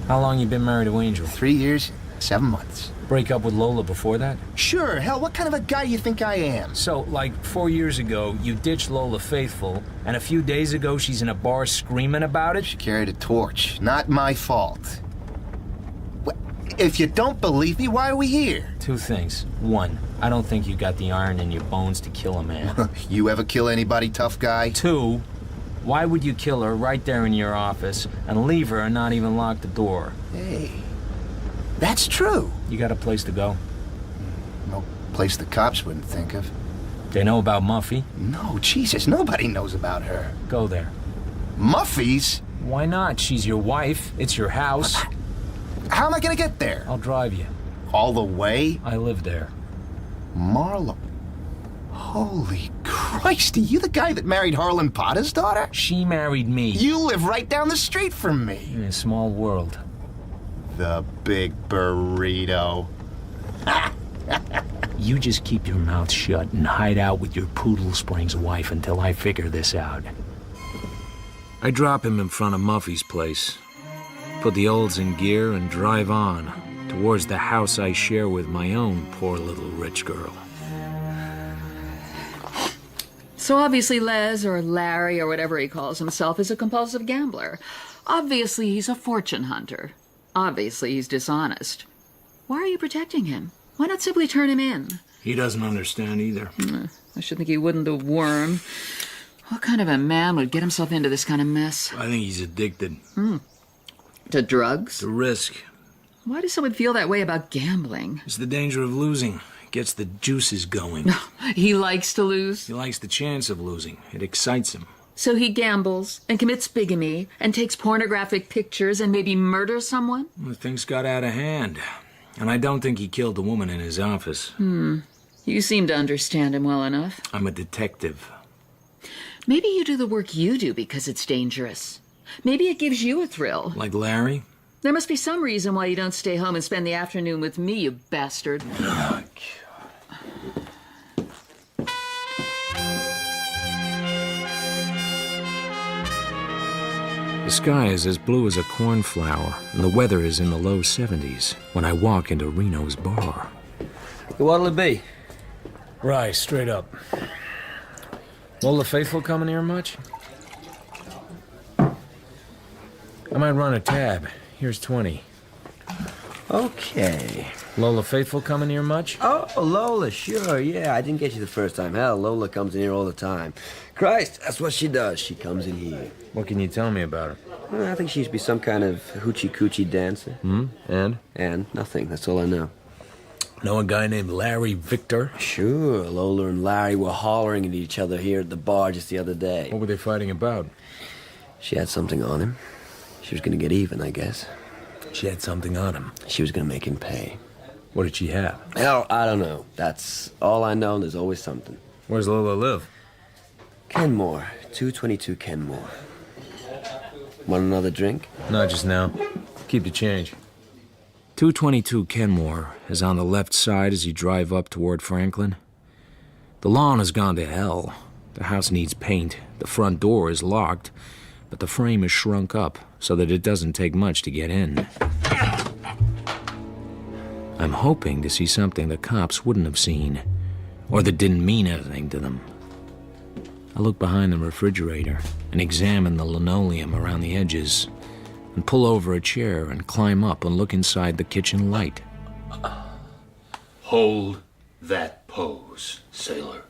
How long you been married to Angel?
3 years, 7 months.
Break up with Lola before that?
Sure, hell, what kind of a guy do you think I am?
So, like, 4 years ago, you ditched Lola Faithful, and a few days ago she's in a bar screaming about it?
She carried a torch. Not my fault. If you don't believe me, why are we here?
2 things. 1, I don't think you got the iron in your bones to kill a man.
You ever kill anybody, tough guy?
2, why would you kill her right there in your office and leave her and not even lock the door?
Hey, that's true.
You got a place to go?
No place the cops wouldn't think of.
They know about Muffy?
No, Jesus, nobody knows about her.
Go there.
Muffy's?
Why not? She's your wife. It's your house.
How am I gonna get there?
I'll drive you.
All the way?
I live there.
Marlowe. Holy Christ, are you the guy that married Harlan Potter's daughter?
She married me.
You live right down the street from me.
In a small world.
The big burrito.
You just keep your mouth shut and hide out with your Poodle Springs wife until I figure this out. I drop him in front of Muffy's place, put the olds in gear, and drive on towards the house I share with my own poor little rich girl.
So obviously Les, or Larry, or whatever he calls himself, is a compulsive gambler. Obviously he's a fortune hunter. Obviously he's dishonest. Why are you protecting him? Why not simply turn him in?
He doesn't understand either.
I should think he wouldn't, the worm. What kind of a man would get himself into this kind of mess?
I think he's addicted.
To drugs?
To risk.
Why does someone feel that way about gambling?
It's the danger of losing. Gets the juices going.
He likes to lose?
He likes the chance of losing. It excites him.
So he gambles and commits bigamy and takes pornographic pictures and maybe murders someone?
Well, things got out of hand. And I don't think he killed the woman in his office.
You seem to understand him well enough.
I'm a detective.
Maybe you do the work you do because it's dangerous. Maybe it gives you a thrill.
Like Larry?
There must be some reason why you don't stay home and spend the afternoon with me, you bastard.
The sky is as blue as a cornflower, and the weather is in the low 70s when I walk into Reno's bar.
What'll it be?
Right, straight up. Lola Faithful coming here much? I might run a tab. Here's 20.
Okay.
Lola Faithful coming here much?
Oh, Lola, sure, yeah. I didn't get you the first time. Hell, Lola comes in here all the time. Christ, that's what she does. She comes in here.
What can you tell me about her?
Well, I think she used to be some kind of hoochie-coochie dancer.
And?
And nothing. That's all I know.
Know a guy named Larry Victor?
Sure. Lola and Larry were hollering at each other here at the bar just the other day.
What were they fighting about?
She had something on him. She was gonna get even, I guess.
She had something on him?
She was gonna make him pay.
What did she have?
Hell, I don't know. That's all I know, and there's always something.
Where's Lola live?
Kenmore. 222 Kenmore. Want another drink?
Not just now. Keep the change. 222 Kenmore is on the left side as you drive up toward Franklin. The lawn has gone to hell. The house needs paint. The front door is locked, but the frame is shrunk up so that it doesn't take much to get in. I'm hoping to see something the cops wouldn't have seen, or that didn't mean anything to them. I look behind the refrigerator and examine the linoleum around the edges, and pull over a chair and climb up and look inside the kitchen light.
Hold that pose, sailor.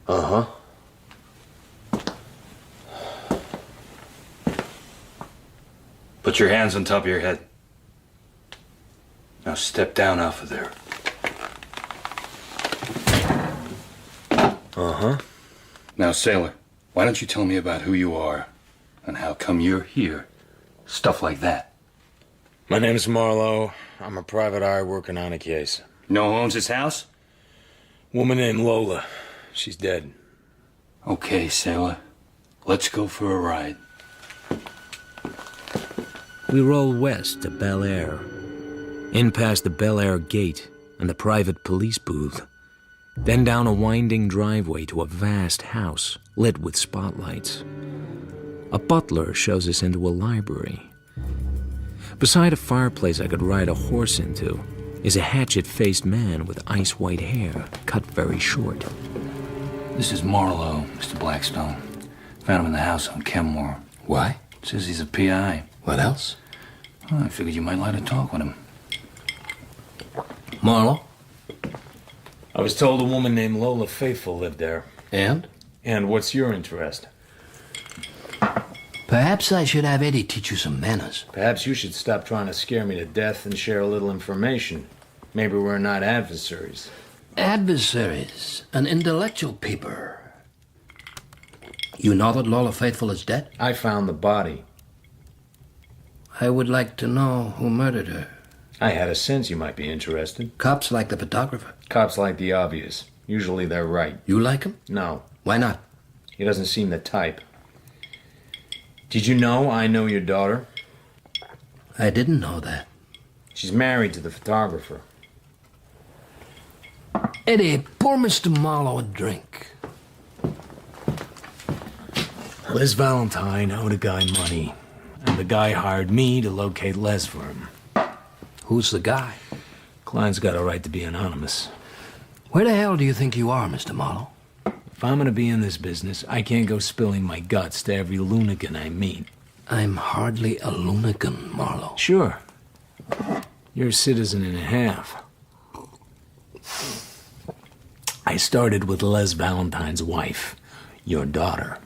Uh-huh.
Put your hands on top of your head. Now step down off of there.
Uh-huh.
Now, sailor, why don't you tell me about who you are and how come you're here? Stuff like that.
My name's Marlowe. I'm a private eye working on a case.
You know who owns this house?
Woman named Lola. She's dead.
Okay, sailor. Let's go for a ride.
We roll west to Bel Air, in past the Bel Air gate and the private police booth. Then down a winding driveway to a vast house lit with spotlights. A butler shows us into a library. Beside a fireplace I could ride a horse into is a hatchet-faced man with ice-white hair, cut very short.
This is Marlowe, Mr. Blackstone. Found him in the house on Kenmore.
Why?
Says he's a PI.
What else?
Well, I figured you might like to talk with him.
Marlowe?
I was told a woman named Lola Faithful lived there.
And?
And what's your interest?
Perhaps I should have Eddie teach you some manners.
Perhaps you should stop trying to scare me to death and share a little information. Maybe we're not adversaries.
Adversaries? An intellectual people. You know that Lola Faithful is dead?
I found the body.
I would like to know who murdered her.
I had a sense you might be interested.
Cops like the photographer.
Cops like the obvious. Usually they're right.
You like him?
No.
Why not?
He doesn't seem the type. Did you know I know your daughter?
I didn't know that.
She's married to the photographer.
Eddie, pour Mr. Marlowe a drink.
Les Valentine owed a guy money, and the guy hired me to locate Les for him.
Who's the guy?
Client's got a right to be anonymous.
Where the hell do you think you are, Mr. Marlowe?
If I'm gonna be in this business, I can't go spilling my guts to every loonican I meet.
I'm hardly a loonican, Marlowe.
Sure. You're a citizen and a half. I started with Les Valentine's wife, your daughter.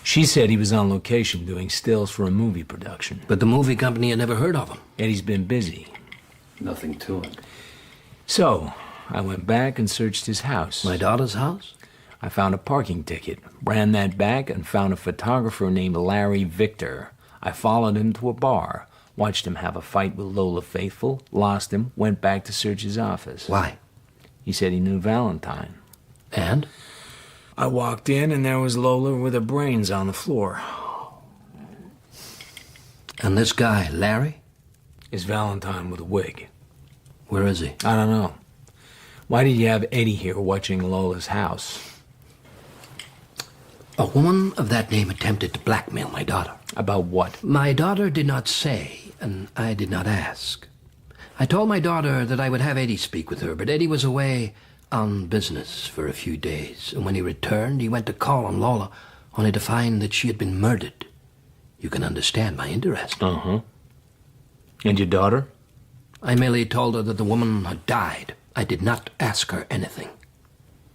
She said he was on location doing stills for a movie production.
But the movie company had never heard of him.
Eddie's been busy.
Nothing to it.
So, I went back and searched his house.
My daughter's house?
I found a parking ticket, ran that back, and found a photographer named Larry Victor. I followed him to a bar, watched him have a fight with Lola Faithful, lost him, went back to search his office.
Why?
He said he knew Valentine.
And?
I walked in, and there was Lola with her brains on the floor.
And this guy, Larry?
Is Valentine with a wig.
Where is he?
I don't know. Why did you have Eddie here watching Lola's house?
A woman of that name attempted to blackmail my daughter.
About what?
My daughter did not say, and I did not ask. I told my daughter that I would have Eddie speak with her, but Eddie was away on business for a few days, and when he returned, he went to call on Lola, only to find that she had been murdered. You can understand my interest.
Uh-huh. And your daughter?
I merely told her that the woman had died. I did not ask her anything.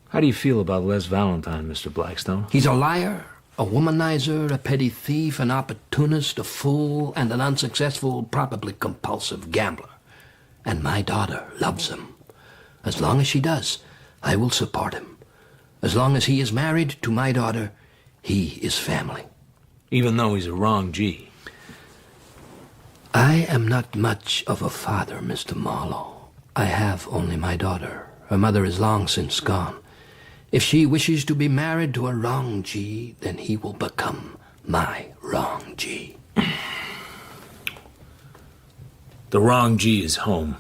How do you feel about Les Valentine, Mr. Blackstone?
He's a liar, a womanizer, a petty thief, an opportunist, a fool, and an unsuccessful, probably compulsive gambler. And my daughter loves him. As long as she does, I will support him. As long as he is married to my daughter, he is family.
Even though he's a wrong G.
I am not much of a father, Mr. Marlowe. I have only my daughter. Her mother is long since gone. If she wishes to be married to a wrong G, then he will become my wrong G.
The wrong G is home.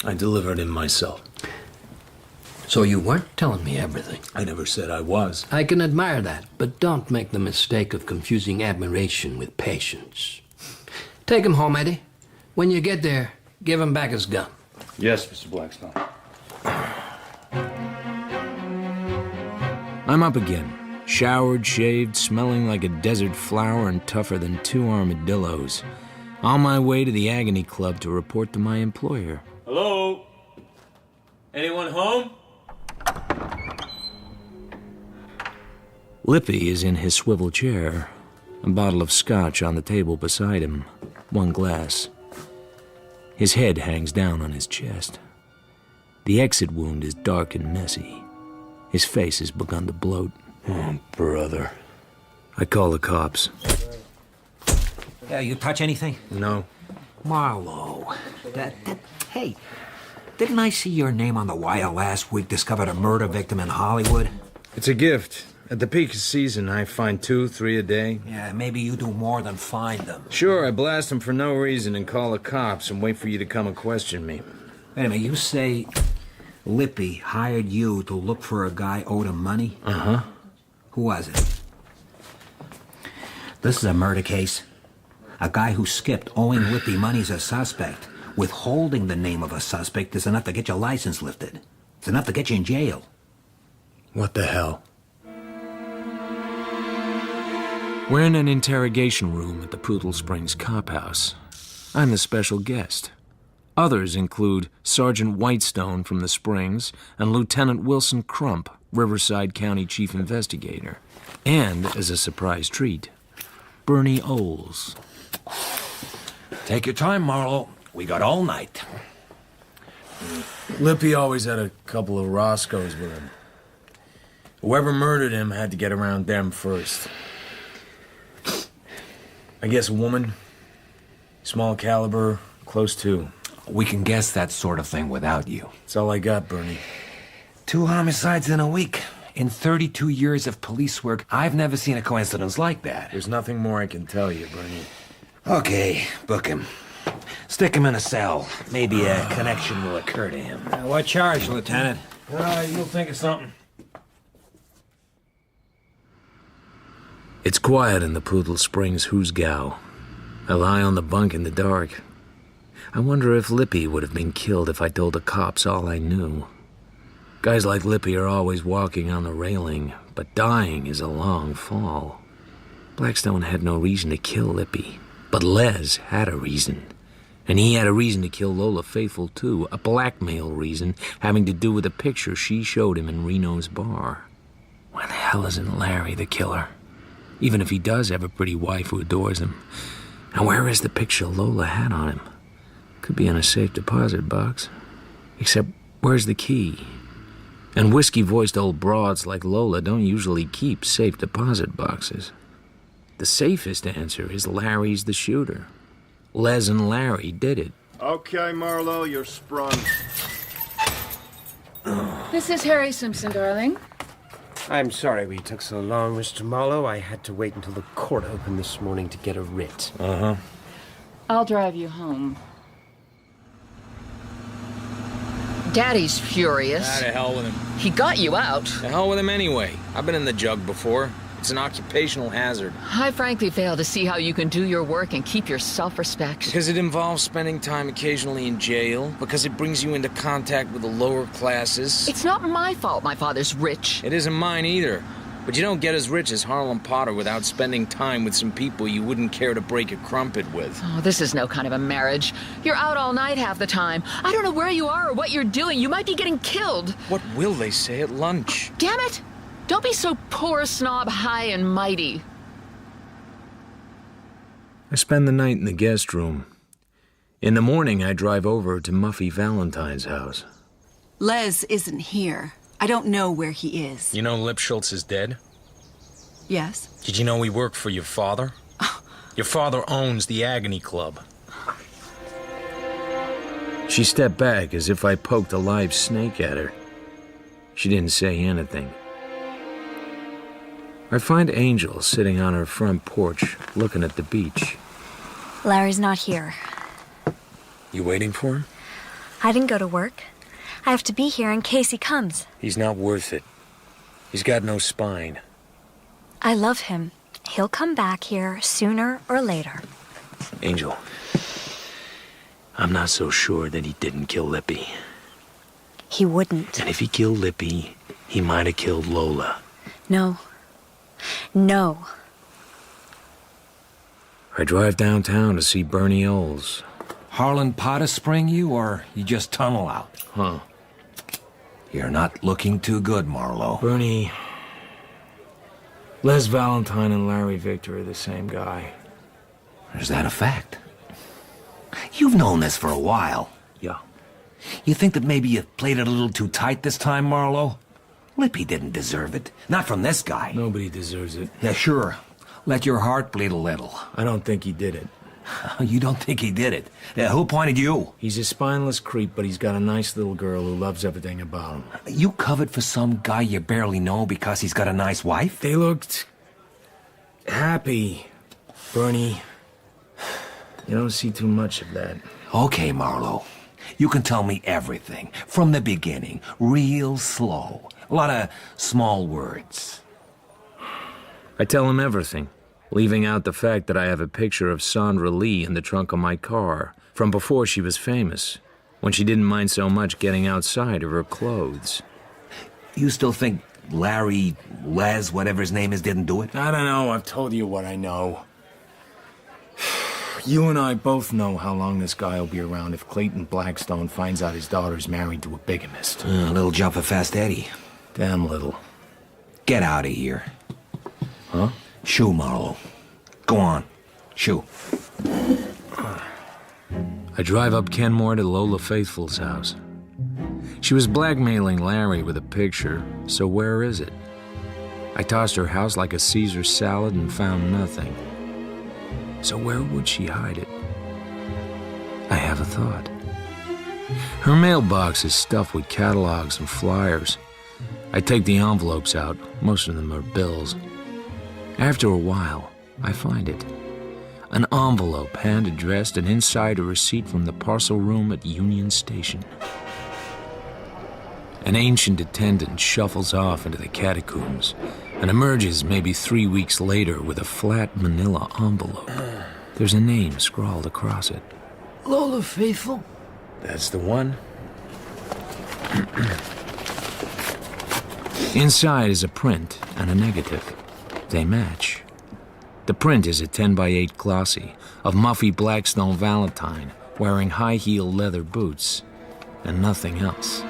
I delivered him myself.
So you weren't telling me everything?
I never said I was.
I can admire that, but don't make the mistake of confusing admiration with patience. Take him home, Eddie. When you get there, give him back his gun.
Yes, Mr. Blackstone.
I'm up again, showered, shaved, smelling like a desert flower and tougher than 2 armadillos. On my way to the Agony Club to report to my employer.
Hello? Anyone home?
Lippy is in his swivel chair, a bottle of scotch on the table beside him, 1 glass. His head hangs down on his chest. The exit wound is dark and messy. His face has begun to bloat.
Oh, brother.
I call the cops.
Yeah, you touch anything?
No.
Marlowe. Hey, didn't I see your name on the wire last week? Discovered a murder victim in Hollywood?
It's a gift. At the peak of season, I find 2, 3 a day.
Yeah, maybe you do more than find them.
Sure, I blast them for no reason and call the cops and wait for you to come and question me.
Wait a minute, you say
Lippy hired you to look for a guy owed him money?
Uh-huh.
Who was it? This is a murder case. A guy who skipped owing Lippy money's a suspect. Withholding the name of a suspect is enough to get your license lifted. It's enough to get you in jail.
What the hell?
We're in an interrogation room at the Poodle Springs Cop House. I'm the special guest. Others include Sergeant Whitestone from the Springs and Lieutenant Wilson Crump, Riverside County Chief Investigator. And, as a surprise treat, Bernie Oles.
Take your time, Marlowe. We got all night.
Lippy always had a couple of Roscoes with him. Whoever murdered him had to get around them first. I guess a woman, small caliber, close to.
We can guess that sort of thing without you.
That's all I got, Bernie.
2 homicides in a week. In 32 years of police work, I've never seen a coincidence like that.
There's nothing more I can tell you, Bernie.
Okay, book him. Stick him in a cell. Maybe a connection will occur to him.
What charge, Lieutenant?
You'll think of something.
It's quiet in the Poodle Springs Hoosgow. I lie on the bunk in the dark. I wonder if Lippy would have been killed if I told the cops all I knew. Guys like Lippy are always walking on the railing, but dying is a long fall. Blackstone had no reason to kill Lippy, but Les had a reason. And he had a reason to kill Lola Faithful, too, a blackmail reason having to do with a picture she showed him in Reno's bar. Why the hell isn't Larry the killer? Even if he does have a pretty wife who adores him. And where is the picture Lola had on him? Could be in a safe deposit box. Except, where's the key? And whiskey-voiced old broads like Lola don't usually keep safe deposit boxes. The safest answer is Larry's the shooter. Les and Larry did it.
Okay, Marlowe, you're sprung.
This is Harry Simpson, darling.
I'm sorry we took so long, Mr. Marlowe. I had to wait until the court opened this morning to get a writ.
Uh-huh.
I'll drive you home. Daddy's furious.
Ah, to hell with him.
He got you out.
To hell with him anyway. I've been in the jug before. It's an occupational hazard.
I frankly fail to see how you can do your work and keep your self-respect.
Because it involves spending time occasionally in jail. Because it brings you into contact with the lower classes.
It's not my fault my father's rich.
It isn't mine either. But you don't get as rich as Harlan Potter without spending time with some people you wouldn't care to break a crumpet with.
Oh, this is no kind of a marriage. You're out all night half the time. I don't know where you are or what you're doing. You might be getting killed.
What will they say at lunch?
Damn it! Don't be so poor, snob, high and mighty.
I spend the night in the guest room. In the morning, I drive over to Muffy Valentine's house.
Les isn't here. I don't know where he is.
You know Lipschultz is dead?
Yes?
Did you know he worked for your father? Your father owns the Agony Club.
She stepped back as if I poked a live snake at her. She didn't say anything. I find Angel sitting on her front porch, looking at the beach.
Larry's not here.
You waiting for him?
I didn't go to work. I have to be here in case he comes.
He's not worth it. He's got no spine.
I love him. He'll come back here sooner or later.
Angel, I'm not so sure that he didn't kill Lippy.
He wouldn't.
And if he killed Lippy, he might have killed Lola.
No. No.
I drive downtown to see Bernie Oles.
Harlan Potter spring you, or you just tunnel out?
Huh.
You're not looking too good, Marlowe.
Bernie, Les Valentine and Larry Victor are the same guy.
Is that a fact? You've known this for a while.
Yeah.
You think that maybe you played it a little too tight this time, Marlowe? Lippy didn't deserve it. Not from this guy.
Nobody deserves it.
Yeah, sure. Let your heart bleed a little.
I don't think he did it.
You don't think he did it? Who appointed you?
He's a spineless creep, but he's got a nice little girl who loves everything about him.
You covered for some guy you barely know because he's got a nice wife?
They looked happy, Bernie. You don't see too much of that.
Okay, Marlowe.
You can tell me everything, from the beginning, real slow. A lot of small words.
I tell him everything, leaving out the fact that I have a picture of Sandra Lee in the trunk of my car, from before she was famous, when she didn't mind so much getting outside of her clothes.
You still think Larry, Les, whatever his name is, didn't do it?
I don't know. I've told you what I know. You and I both know how long this guy will be around if Clayton Blackstone finds out his daughter's married to a bigamist.
A little jump for Fast Eddie.
Damn little.
Get out of here.
Huh?
Shoo, Marlowe. Go on. Shoo.
I drive up Kenmore to Lola Faithful's house. She was blackmailing Larry with a picture, so where is it? I tossed her house like a Caesar salad and found nothing. So where would she hide it? I have a thought. Her mailbox is stuffed with catalogs and flyers. I take the envelopes out. Most of them are bills. After a while, I find it. An envelope hand-addressed and inside a receipt from the parcel room at Union Station. An ancient attendant shuffles off into the catacombs and emerges maybe 3 weeks later with a flat manila envelope. There's a name scrawled across it.
Lola Faithful?
That's the one.
Inside is a print and a negative. They match. The print is a 10x8 glossy of Muffy Blackstone Valentine wearing high-heeled leather boots and nothing else.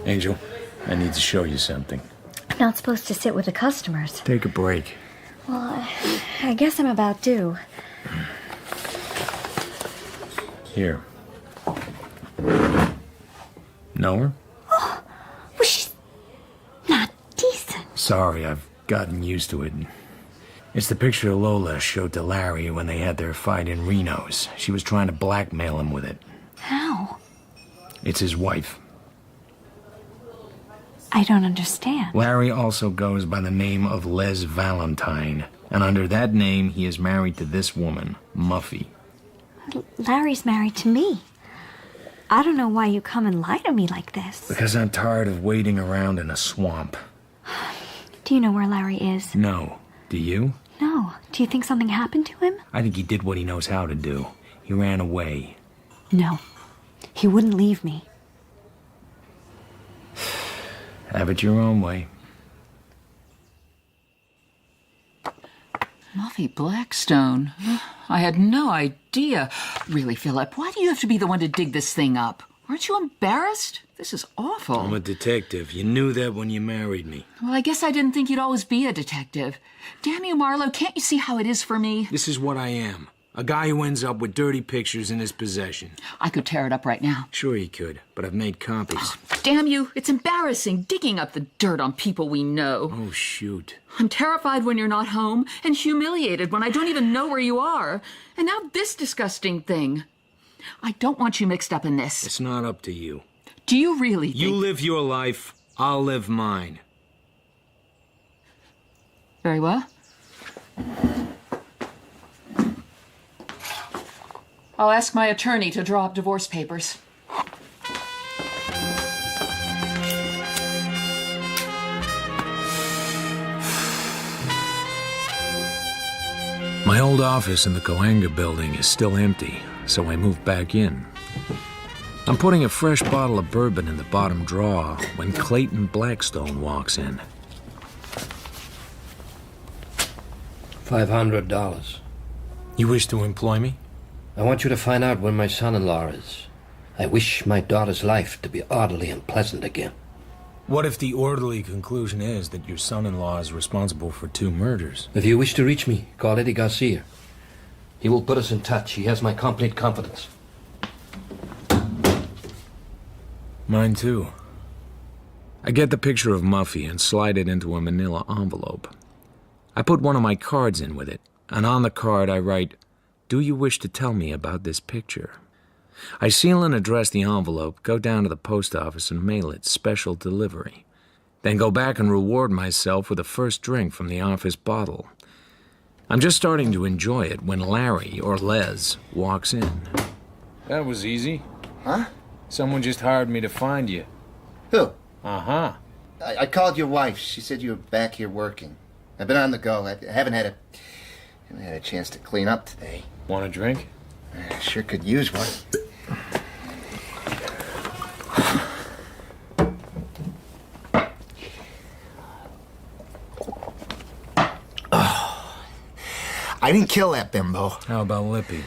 Angel, I need to show you something.
I'm not supposed to sit with the customers.
Take a break.
Well, I guess I'm about due.
Here. Know her?
Oh, well, she's not decent.
Sorry, I've gotten used to it. It's the picture Lola showed to Larry when they had their fight in Reno's. She was trying to blackmail him with it.
How?
It's his wife.
I don't understand.
Larry also goes by the name of Les Valentine, and under that name he is married to this woman, Muffy.
Larry's married to me. I don't know why you come and lie to me like this.
Because I'm tired of waiting around in a swamp.
Do you know where Larry is?
No. Do you?
No. Do you think something happened to him?
I think he did what he knows how to do. He ran away.
No. He wouldn't leave me.
Have it your own way.
Muffy Blackstone. I had no idea. Really, Philip, why do you have to be the one to dig this thing up? Aren't you embarrassed? This is awful.
I'm a detective. You knew that when you married me.
Well, I guess I didn't think you'd always be a detective. Damn you, Marlowe, can't you see how it is for me?
This is what I am. A guy who ends up with dirty pictures in his possession.
I could tear it up right now.
Sure you could, but I've made copies.
Oh, damn you, it's embarrassing digging up the dirt on people we know.
Oh, shoot.
I'm terrified when you're not home and humiliated when I don't even know where you are. And now this disgusting thing. I don't want you mixed up in this.
It's not up to you.
Do you really think...
You live your life, I'll live mine.
Very well. I'll ask my attorney to draw up divorce papers.
My old office in the Coanga building is still empty, so I moved back in. I'm putting a fresh bottle of bourbon in the bottom drawer when Clayton Blackstone walks in.
$500.
You wish to employ me?
I want you to find out where my son-in-law is. I wish my daughter's life to be orderly and pleasant again.
What if the orderly conclusion is that your son-in-law is responsible for 2 murders?
If you wish to reach me, call Eddie Garcia. He will put us in touch. He has my complete confidence.
Mine too.
I get the picture of Muffy and slide it into a manila envelope. I put one of my cards in with it, and on the card I write, "Do you wish to tell me about this picture?" I seal and address the envelope, go down to the post office and mail it special delivery. Then go back and reward myself with a first drink from the office bottle. I'm just starting to enjoy it when Larry, or Les, walks in.
That was easy.
Huh?
Someone just hired me to find you.
Who?
Uh-huh.
I called your wife. She said you were back here working. I've been on the go. I haven't had a chance to clean up today.
Want a drink?
I sure could use one. Oh, I didn't kill that bimbo.
How about Lippy?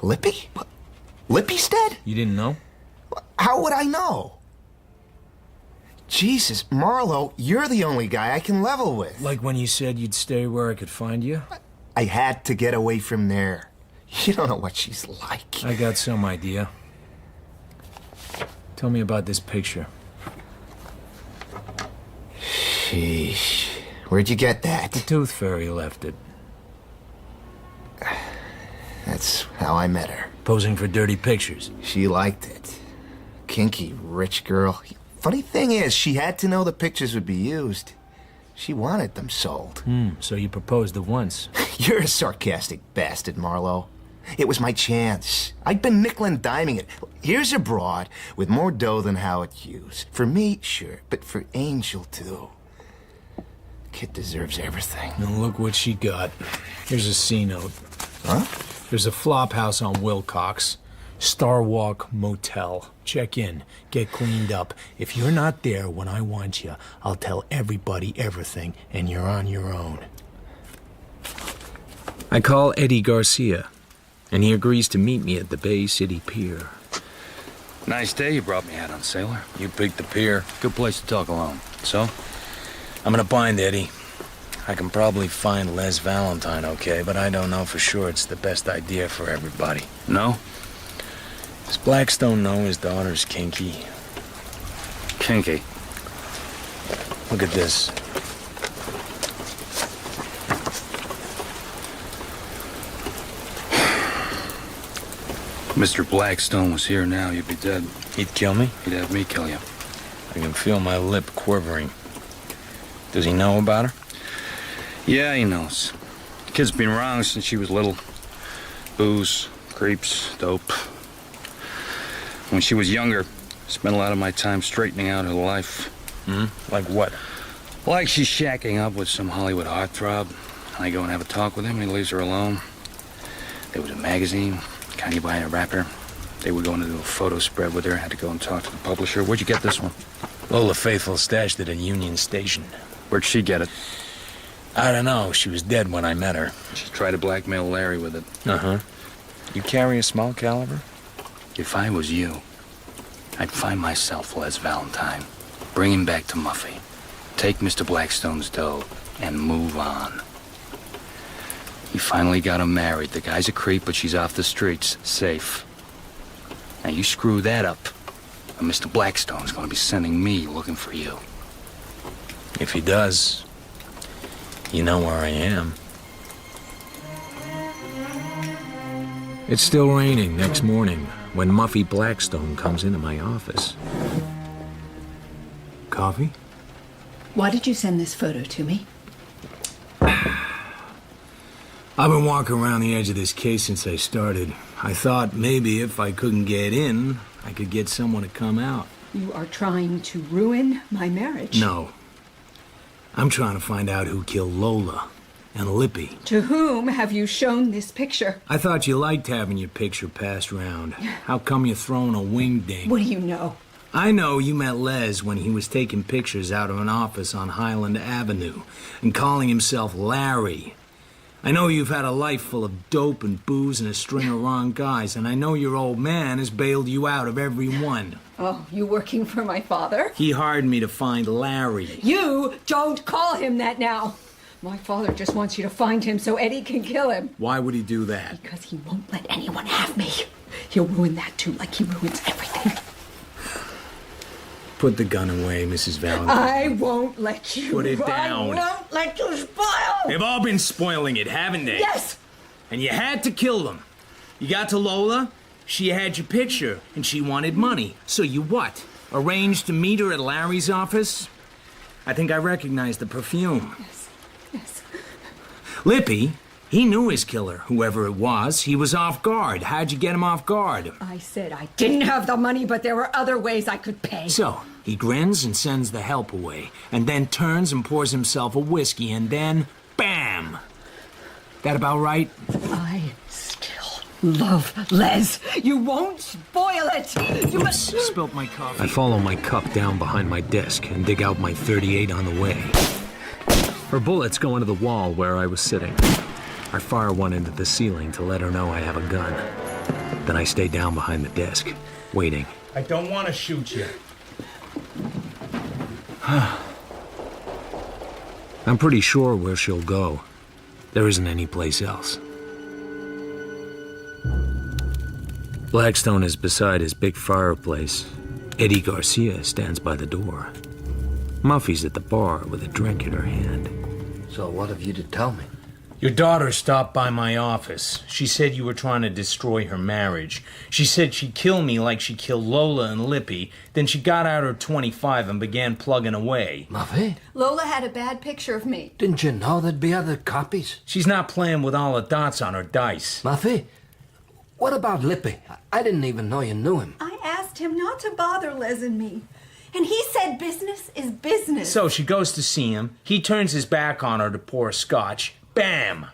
Lippy? What? Lippy's dead?
You didn't know?
How would I know? Jesus, Marlowe, you're the only guy I can level with.
Like when you said you'd stay where I could find you?
I had to get away from there. You don't know what she's like.
I got some idea. Tell me about this picture.
Sheesh. Where'd you get that?
The Tooth Fairy left it.
That's how I met her.
Posing for dirty pictures.
She liked it. Kinky, rich girl. Funny thing is, she had to know the pictures would be used. She wanted them sold.
So you proposed at once.
You're a sarcastic bastard, Marlowe. It was my chance. I'd been nickel and diming it. Here's a broad with more dough than Howard Hughes. For me, sure, but for Angel, too. Kid deserves everything.
Now look what she got. Here's a C-note.
Huh?
There's a flop house on Wilcox. Starwalk Motel. Check in. Get cleaned up. If you're not there when I want you, I'll tell everybody everything, and you're on your own.
I call Eddie Garcia, and he agrees to meet me at the Bay City Pier.
Nice day you brought me out on, sailor.
You picked the pier.
Good place to talk alone. So?
I'm gonna bind Eddie. I can probably find Les Valentine, okay, but I don't know for sure it's the best idea for everybody.
No?
Does Blackstone know his daughter's kinky?
Kinky?
Look at this.
Mr. Blackstone was here now, you'd be dead.
He'd kill me?
He'd have me kill you.
I can feel my lip quivering. Does he know about her?
Yeah, he knows. The kid's been wrong since she was little. Booze, creeps, dope. When she was younger, I spent a lot of my time straightening out her life.
Like what?
Like she's shacking up with some Hollywood heartthrob. I go and have a talk with him, and he leaves her alone. There was a magazine, kind you buy in a wrapper. They were going to do a photo spread with her. I had to go and talk to the publisher. Where'd you get this one?
Lola Faithful stashed it at Union Station.
Where'd she get it?
I don't know. She was dead when I met her.
She tried to blackmail Larry with it.
Uh-huh. You carry a small caliber?
If I was you, I'd find myself Les Valentine, bring him back to Muffy, take Mr. Blackstone's dough, and move on. He finally got him married. The guy's a creep, but she's off the streets, safe. Now you screw that up, and Mr. Blackstone's gonna be sending me looking for you.
If he does, you know where I am.
It's still raining next morning when Muffy Blackstone comes into my office.
Coffee?
Why did you send this photo to me?
I've been walking around the edge of this case since I started. I thought maybe if I couldn't get in, I could get someone to come out.
You are trying to ruin my marriage.
No. I'm trying to find out who killed Lola and Lippy.
To whom have you shown this picture?
I thought you liked having your picture passed around. How come you're throwing a wingding?
What do you know?
I know you met Les when he was taking pictures out of an office on Highland Avenue and calling himself Larry. I know you've had a life full of dope and booze and a string of wrong guys, and I know your old man has bailed you out of every one.
Oh, you working for my father?
He hired me to find Larry.
You don't call him that now. My father just wants you to find him so Eddie can kill him.
Why would he do that?
Because he won't let anyone have me. He'll ruin that too, like he ruins everything.
Put the gun away, Mrs. Valentine.
I won't let you.
Put it down.
I won't let you spoil.
They've all been spoiling it, haven't they?
Yes.
And you had to kill them. You got to Lola, she had your picture, and she wanted money. So you what? Arranged to meet her at Larry's office? I think I recognize the perfume.
Yes. Yes.
Lippy, he knew his killer, whoever it was. He was off guard. How'd you get him off guard?
I said I didn't have the money, but there were other ways I could pay.
So, he grins and sends the help away, and then turns and pours himself a whiskey, and then, bam! That about right?
I still love Les. You won't spoil it. You must...
Spilt my coffee.
I follow my cup down behind my desk and dig out my .38 on the way. Her bullets go into the wall where I was sitting. I fire one into the ceiling to let her know I have a gun. Then I stay down behind the desk, waiting.
I don't want to shoot you.
I'm pretty sure where she'll go. There isn't any place else. Blackstone is beside his big fireplace. Eddie Garcia stands by the door. Muffy's at the bar with a drink in her hand.
So what have you to tell me?
Your daughter stopped by my office. She said you were trying to destroy her marriage. She said she'd kill me like she killed Lola and Lippy. Then she got out her .25 and began plugging away.
Muffy?
Lola had a bad picture of me.
Didn't you know there'd be other copies?
She's not playing with all the dots on her dice.
Muffy? What about Lippy? I didn't even know you knew him.
I asked him not to bother Les and me. And he said business is business.
So she goes to see him. He turns his back on her to pour scotch. Bam!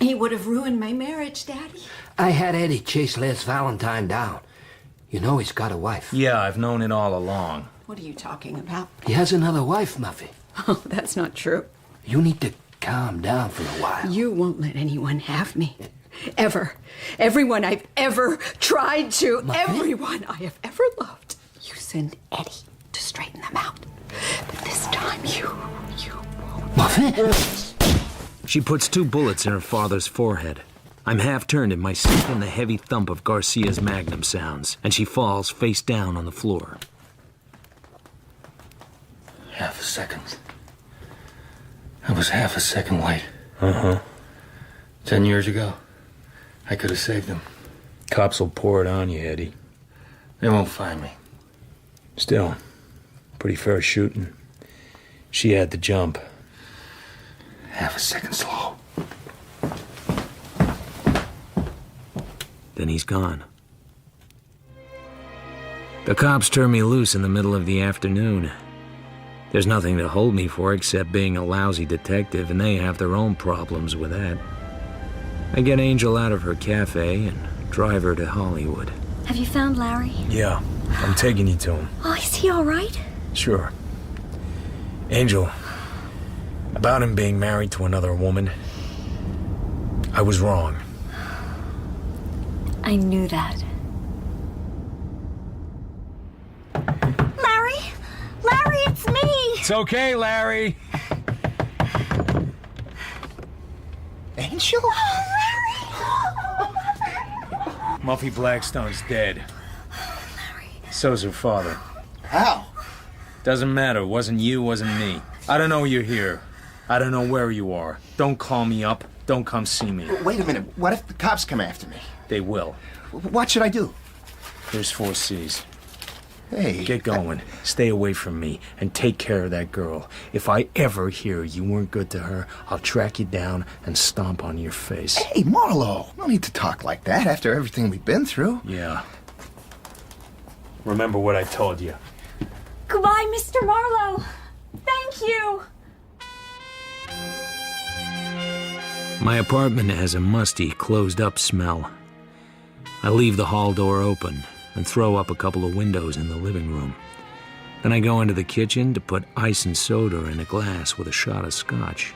He would have ruined my marriage, Daddy.
I had Eddie chase Les Valentine down. You know he's got a wife.
Yeah, I've known it all along.
What are you talking about?
He has another wife, Muffy.
Oh, that's not true.
You need to calm down for a while.
You won't let anyone have me. Ever. Everyone I've ever tried to.
Muffy?
Everyone I have ever loved. You send Eddie to straighten them out. But this time you won't.
Muffy?
She puts 2 bullets in her father's forehead. I'm half turned in my seat and the heavy thump of Garcia's Magnum sounds, and she falls face down on the floor.
Half a second. I was half a second late.
Uh-huh.
10 years ago, I could have saved him.
Cops will pour it on you, Eddie.
They won't find me.
Still, pretty fair shooting. She had the jump.
Half a second slow.
Then he's gone. The cops turn me loose in the middle of the afternoon. There's nothing to hold me for except being a lousy detective, and they have their own problems with that. I get Angel out of her cafe and drive her to Hollywood.
Have you found Larry?
Yeah, I'm taking you to him.
Oh, is he all right?
Sure. Angel, about him being married to another woman, I was wrong.
I knew that. Larry! Larry, it's me!
It's okay, Larry.
Angel?
Muffy Blackstone's dead. So's her father.
How?
Doesn't matter. It wasn't you, wasn't me. I don't know you're here. I don't know where you are. Don't call me up. Don't come see me.
Wait a minute. What if the cops come after me?
They will.
What should I do?
Here's 4 C's.
Hey.
Get going. Stay away from me and take care of that girl. If I ever hear you weren't good to her, I'll track you down and stomp on your face.
Hey, Marlowe. No need to talk like that after everything we've been through.
Yeah. Remember what I told you.
Goodbye, Mr. Marlowe. Thank you.
My apartment has a musty, closed-up smell. I leave the hall door open and throw up a couple of windows in the living room. Then I go into the kitchen to put ice and soda in a glass with a shot of scotch.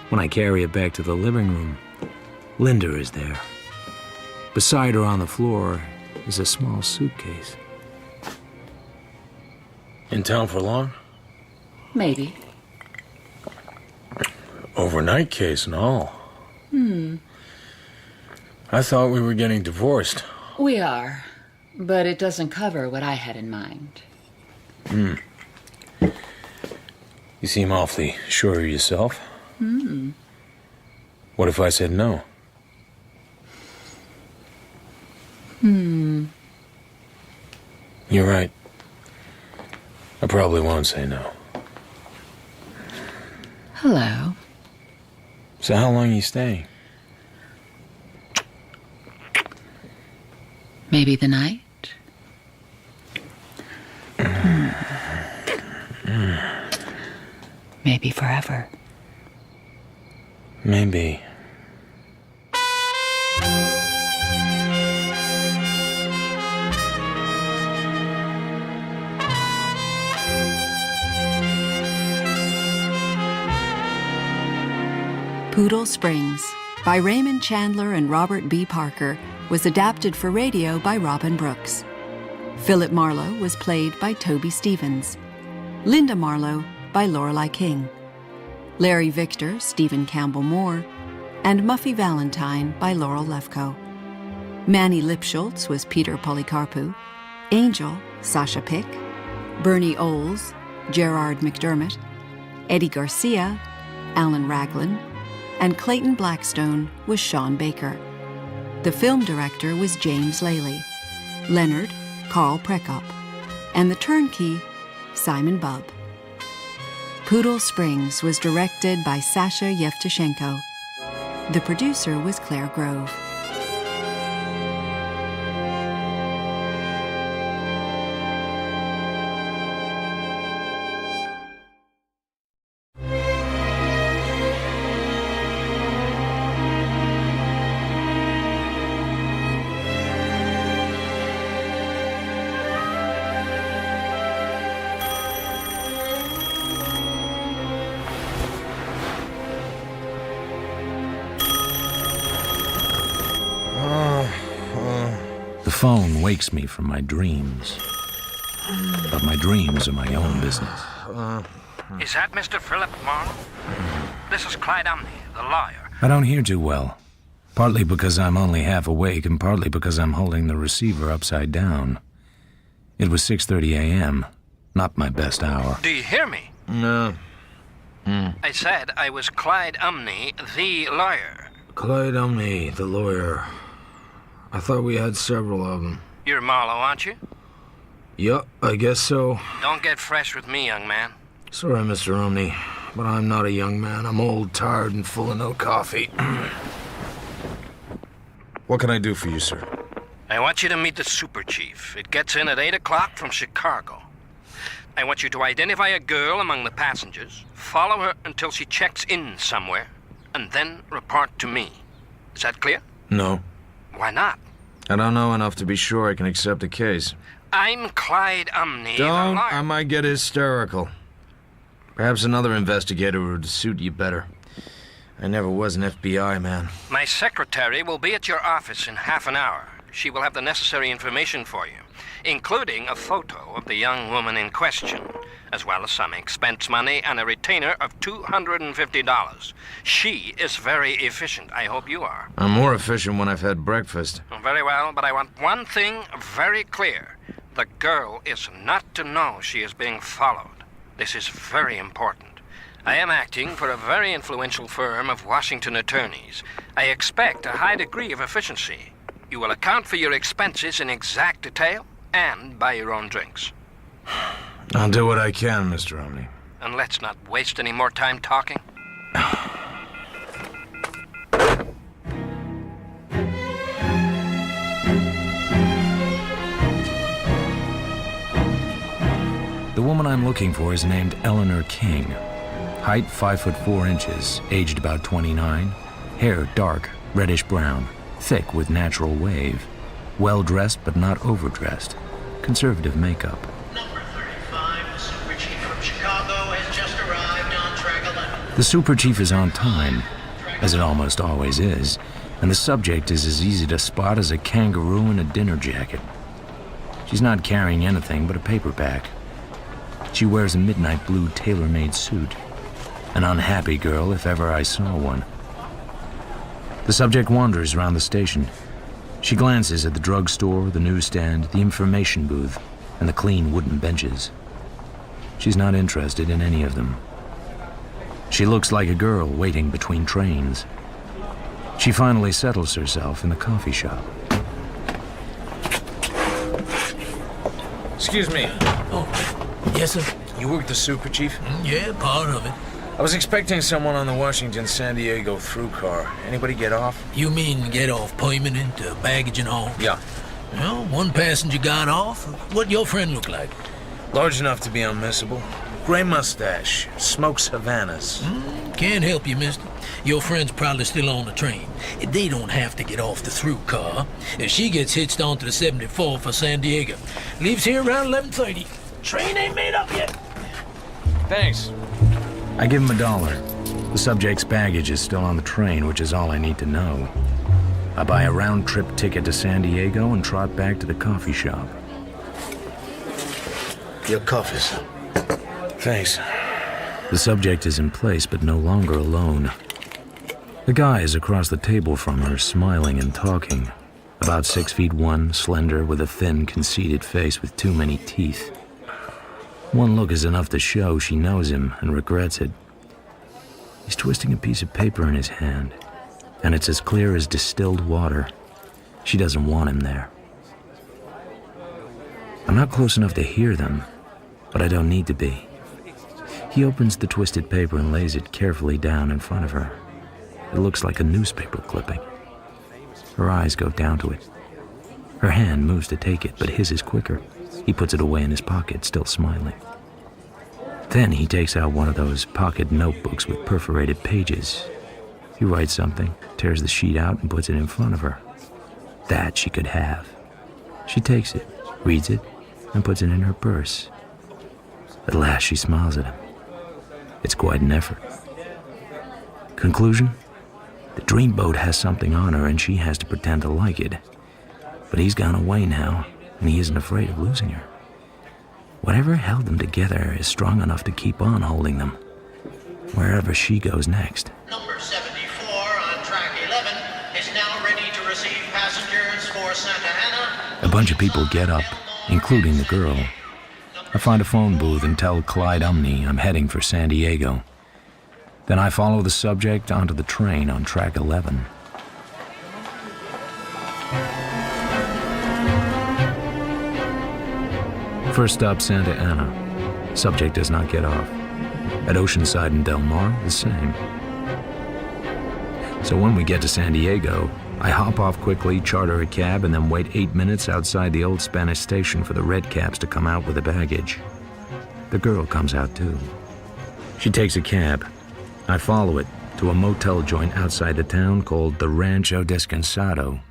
When I carry it back to the living room, Linda is there. Beside her on the floor is a small suitcase.
In town for long?
Maybe.
Overnight case and all. I thought we were getting divorced.
We are, but it doesn't cover what I had in mind.
You seem awfully sure of yourself. What if I said no? You're right. I probably won't say no.
Hello.
So how long are you staying?
Maybe the night? Maybe forever.
Maybe.
Poodle Springs, by Raymond Chandler and Robert B. Parker, was adapted for radio by Robin Brooks. Philip Marlowe was played by Toby Stevens. Linda Marlowe by Lorelei King. Larry Victor, Stephen Campbell Moore, and Muffy Valentine by Laurel Lefkoe. Manny Lipschultz was Peter Polycarpou. Angel, Sasha Pick. Bernie Oles, Gerard McDermott. Eddie Garcia, Alan Raglan, and Clayton Blackstone was Sean Baker. The film director was James Lally. Leonard, Carl Prekop. And the turnkey, Simon Bubb. Poodle Springs was directed by Sasha Yevtushenko. The producer was Claire Grove.
The phone wakes me from my dreams. But my dreams are my own business.
Is that Mr. Philip Marlowe? This is Clyde Umney, the lawyer.
I don't hear too well. Partly because I'm only half awake and partly because I'm holding the receiver upside down. It was 6:30 a.m., not my best hour.
Do you hear me?
No.
I said I was Clyde Umney, the lawyer.
Clyde Umney, the lawyer. I thought we had several of them.
You're Marlowe, aren't you?
Yup, I guess so.
Don't get fresh with me, young man.
Sorry, Mr. Umney, but I'm not a young man. I'm old, tired, and full of no coffee. What can I do for you, sir?
I want you to meet the super chief. It gets in at 8 o'clock from Chicago. I want you to identify a girl among the passengers, follow her until she checks in somewhere, and then report to me. Is that clear?
No.
Why not?
I don't know enough to be sure I can accept a case.
I'm Clyde Umney,
Don't.
the lawyer.
I might get hysterical. Perhaps another investigator would suit you better. I never was an FBI man.
My secretary will be at your office in half an hour. She will have the necessary information for you, including a photo of the young woman in question, as well as some expense money and a retainer of $250. She is very efficient. I hope you are.
I'm more efficient when I've had breakfast.
Very well, but I want one thing very clear. The girl is not to know she is being followed. This is very important. I am acting for a very influential firm of Washington attorneys. I expect a high degree of efficiency. You will account for your expenses in exact detail and buy your own drinks.
I'll do what I can, Mr. Umney.
And let's not waste any more time talking.
The woman I'm looking for is named Eleanor King. Height 5'4", aged about 29. Hair dark, reddish brown, thick with natural wave. Well dressed but not overdressed. Conservative makeup.
Number 35, the super chief from Chicago, has just arrived on track 11.
The super chief is on time, as it almost always is, and the subject is as easy to spot as a kangaroo in a dinner jacket. She's not carrying anything but a paperback. She wears a midnight blue tailor-made suit. An unhappy girl, if ever I saw one. The subject wanders around the station. She glances at the drugstore, the newsstand, the information booth, and the clean wooden benches. She's not interested in any of them. She looks like a girl waiting between trains. She finally settles herself in the coffee shop.
Excuse me.
Oh, yes, sir.
You work the super chief?
Yeah, part of it.
I was expecting someone on the Washington-San Diego through car. Anybody get off?
You mean get off permanent, baggage and all?
Yeah.
Well, one passenger got off. What your friend look like?
Large enough to be unmissable. Gray mustache. Smokes Havanas.
Can't help you, mister. Your friend's probably still on the train. They don't have to get off the through car. If she gets hitched onto the 74 for San Diego. Leaves here around 11:30. Train ain't made up yet.
Thanks. I give him $1. The subject's baggage is still on the train, which is all I need to know. I buy a round-trip ticket to San Diego and trot back to the coffee shop.
Your coffee, sir.
Thanks. The subject is in place, but no longer alone. The guy is across the table from her, smiling and talking. About 6'1", slender, with a thin, conceited face with too many teeth. One look is enough to show she knows him and regrets it. He's twisting a piece of paper in his hand, and it's as clear as distilled water. She doesn't want him there. I'm not close enough to hear them, but I don't need to be. He opens the twisted paper and lays it carefully down in front of her. It looks like a newspaper clipping. Her eyes go down to it. Her hand moves to take it, but his is quicker. He puts it away in his pocket, still smiling. Then he takes out one of those pocket notebooks with perforated pages. He writes something, tears the sheet out, and puts it in front of her. That she could have. She takes it, reads it, and puts it in her purse. At last she smiles at him. It's quite an effort. Conclusion? The dreamboat has something on her, and she has to pretend to like it. But he's gone away now, and he isn't afraid of losing her. Whatever held them together is strong enough to keep on holding them, wherever she goes next.
Number 74 on track 11 is now ready to receive passengers for Santa Ana.
A bunch of people get up, including the girl. I find a phone booth and tell Clyde Umney I'm heading for San Diego. Then I follow the subject onto the train on track 11. First stop, Santa Ana. Subject does not get off. At Oceanside and Del Mar, the same. So when we get to San Diego, I hop off quickly, charter a cab, and then wait 8 minutes outside the old Spanish station for the red caps to come out with the baggage. The girl comes out too. She takes a cab. I follow it to a motel joint outside the town called the Rancho Descansado.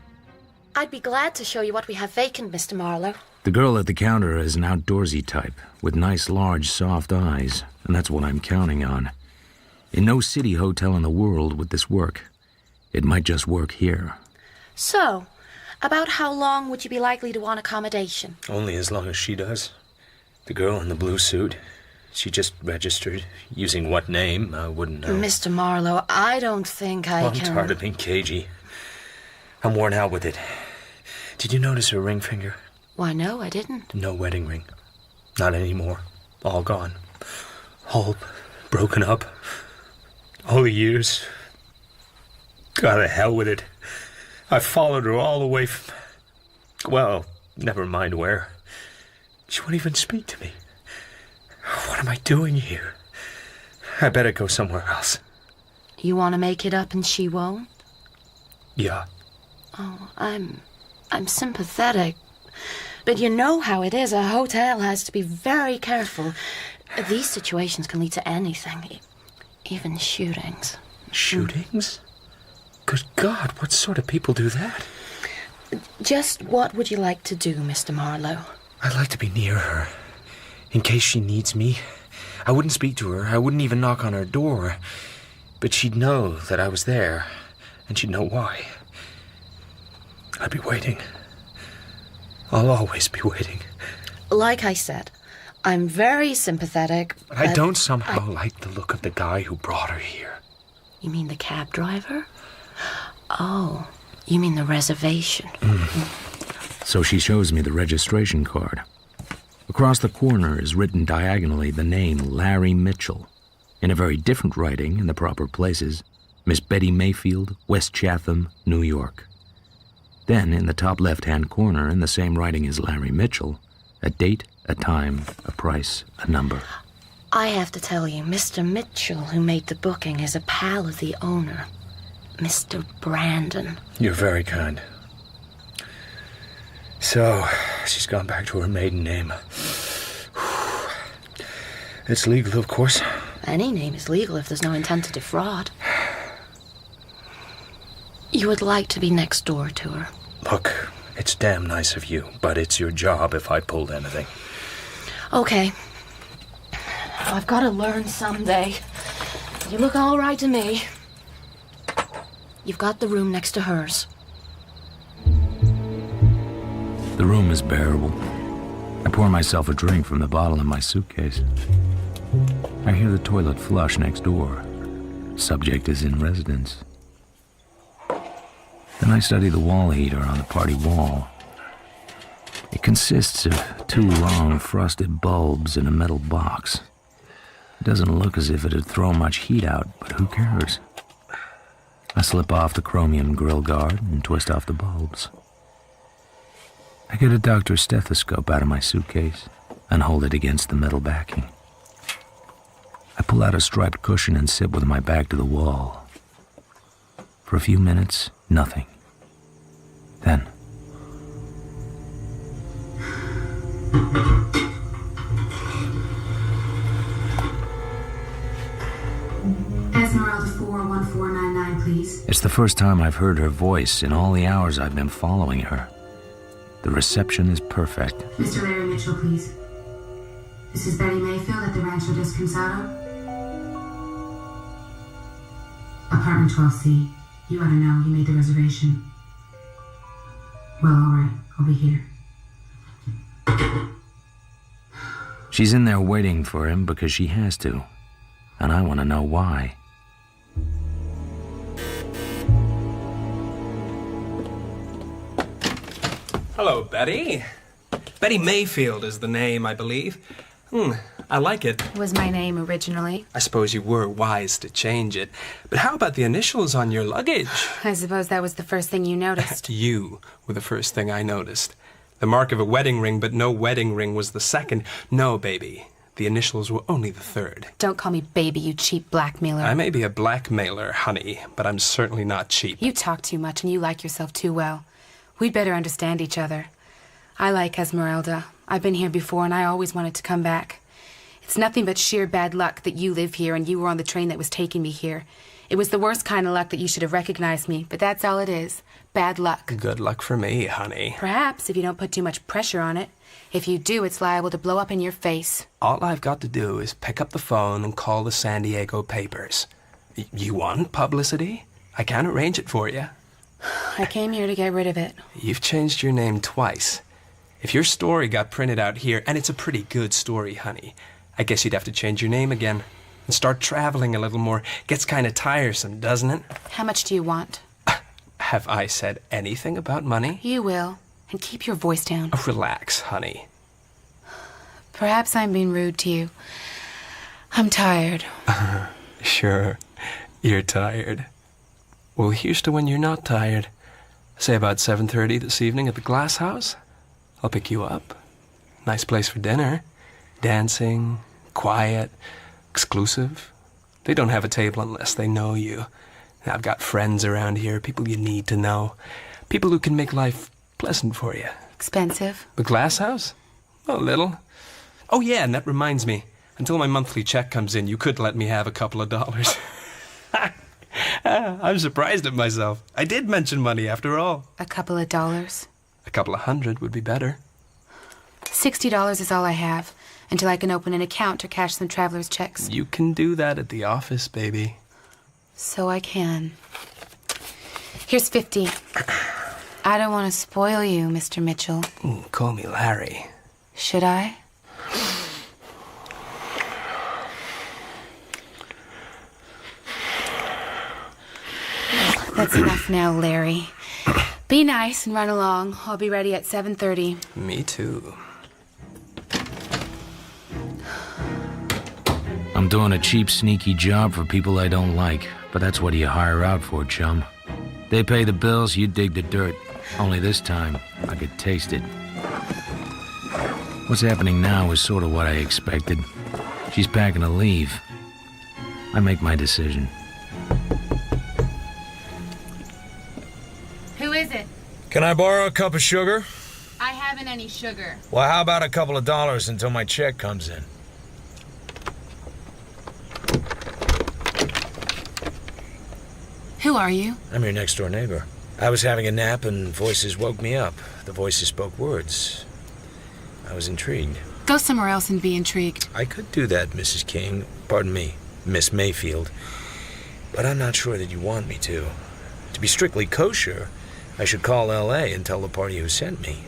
I'd be glad to show you what we have vacant, Mr. Marlowe.
The girl at the counter is an outdoorsy type, with nice, large, soft eyes, and that's what I'm counting on. In no city hotel in the world would this work. It might just work here.
So, about how long would you be likely to want accommodation?
Only as long as she does. The girl in the blue suit, she just registered. Using what name, I wouldn't know.
Mr. Marlowe, I don't think
I'm tired of being cagey. I'm worn out with it. Did you notice her ring finger?
Why, no, I didn't.
No wedding ring. Not anymore. All gone. All broken up. All the years. God, to hell with it. I followed her all the way from... Well, never mind where. She won't even speak to me. What am I doing here? I better go somewhere else.
You want to make it up and she won't?
Yeah.
Oh, I'm sympathetic. But you know how it is. A hotel has to be very careful. These situations can lead to anything. Even shootings.
Shootings? Good God, what sort of people do that?
Just what would you like to do, Mr. Marlowe?
I'd like to be near her. In case she needs me. I wouldn't speak to her. I wouldn't even knock on her door. But she'd know that I was there. And she'd know why. I'd be waiting. I'll always be waiting.
Like I said, I'm very sympathetic.
But I don't somehow like the look of the guy who brought her here.
You mean the cab driver? Oh, you mean the reservation.
So she shows me the registration card. Across the corner is written diagonally the name Larry Mitchell. In a very different writing in the proper places, Miss Betty Mayfield, West Chatham, New York. Then, in the top left-hand corner, in the same writing as Larry Mitchell, a date, a time, a price, a number.
I have to tell you, Mr. Mitchell, who made the booking, is a pal of the owner, Mr. Brandon.
You're very kind. So, she's gone back to her maiden name. It's legal, of course.
Any name is legal if there's no intent to defraud. You would like to be next door to her.
Look, it's damn nice of you, but it's your job if I pulled anything.
Okay. I've got to learn someday. You look all right to me. You've got the room next to hers.
The room is bearable. I pour myself a drink from the bottle in my suitcase. I hear the toilet flush next door. Subject is in residence. Then I study the wall heater on the party wall. It consists of 2 long, frosted bulbs in a metal box. It doesn't look as if it'd throw much heat out, but who cares? I slip off the chromium grill guard and twist off the bulbs. I get a doctor's stethoscope out of my suitcase and hold it against the metal backing. I pull out a striped cushion and sit with my back to the wall. For a few minutes, nothing. Then...
Esmeralda 41499, please.
It's the first time I've heard her voice in all the hours I've been following her. The reception is perfect.
Mr. Larry Mitchell, please. This is Betty Mayfield at the Rancho Descansado. Apartment 12C. You ought to know, you made the reservation. Well, all right. I'll be here.
She's in there waiting for him because she has to. And I want to know why.
Hello, Betty. Betty Mayfield is the name, I believe. I like it.
Was my name originally?
I suppose you were wise to change it. But how about the initials on your luggage?
I suppose that was the first thing you noticed.
You were the first thing I noticed. The mark of a wedding ring, but no wedding ring was the second. No, baby. The initials were only the third.
Don't call me baby, you cheap blackmailer.
I may be a blackmailer, honey, but I'm certainly not cheap.
You talk too much and you like yourself too well. We'd better understand each other. I like Esmeralda. I've been here before and I always wanted to come back. It's nothing but sheer bad luck that you live here and you were on the train that was taking me here. It was the worst kind of luck that you should have recognized me, but that's all it is. Bad luck.
Good luck for me, honey.
Perhaps, if you don't put too much pressure on it. If you do, it's liable to blow up in your face.
All I've got to do is pick up the phone and call the San Diego papers. You want publicity? I can arrange it for you.
I came here to get rid of it.
You've changed your name twice. If your story got printed out here, and it's a pretty good story, honey, I guess you'd have to change your name again and start traveling a little more. Gets kind of tiresome, doesn't it?
How much do you want?
Have I said anything about money?
You will. And keep your voice down.
Oh, relax, honey.
Perhaps I'm being rude to you. I'm tired.
Sure, you're tired. Well, here's to when you're not tired. Say about 7:30 this evening at the Glass House. I'll pick you up. Nice place for dinner. Dancing, quiet, exclusive. They don't have a table unless they know you. I've got friends around here, people you need to know. People who can make life pleasant for you.
Expensive?
The Glass House? A little. Oh, yeah, and that reminds me. Until my monthly check comes in, you could let me have a couple of dollars. I'm surprised at myself. I did mention money after all.
A couple of dollars?
A couple of $100 would be better.
$60 is all I have, until I can open an account or cash some traveler's checks.
You can do that at the office, baby.
So I can. Here's 50. I don't want to spoil you, Mr. Mitchell.
Call me Larry.
Should I? That's enough now, Larry. Be nice and run along. I'll be ready at 7:30.
Me too.
I'm doing a cheap, sneaky job for people I don't like, but that's what you hire out for, chum. They pay the bills, you dig the dirt. Only this time, I could taste it. What's happening now is sort of what I expected. She's packing to leave. I make my decision.
Who is it?
Can I borrow a cup of sugar?
I haven't any sugar.
Well, how about a couple of dollars until my check comes in?
Who are you?
I'm your next door neighbor. I was having a nap and voices woke me up. The voices spoke words. I was intrigued.
Go somewhere else and be intrigued.
I could do that, Mrs. King. Pardon me, Miss Mayfield. But I'm not sure that you want me to. To be strictly kosher, I should call L.A. and tell the party who sent me.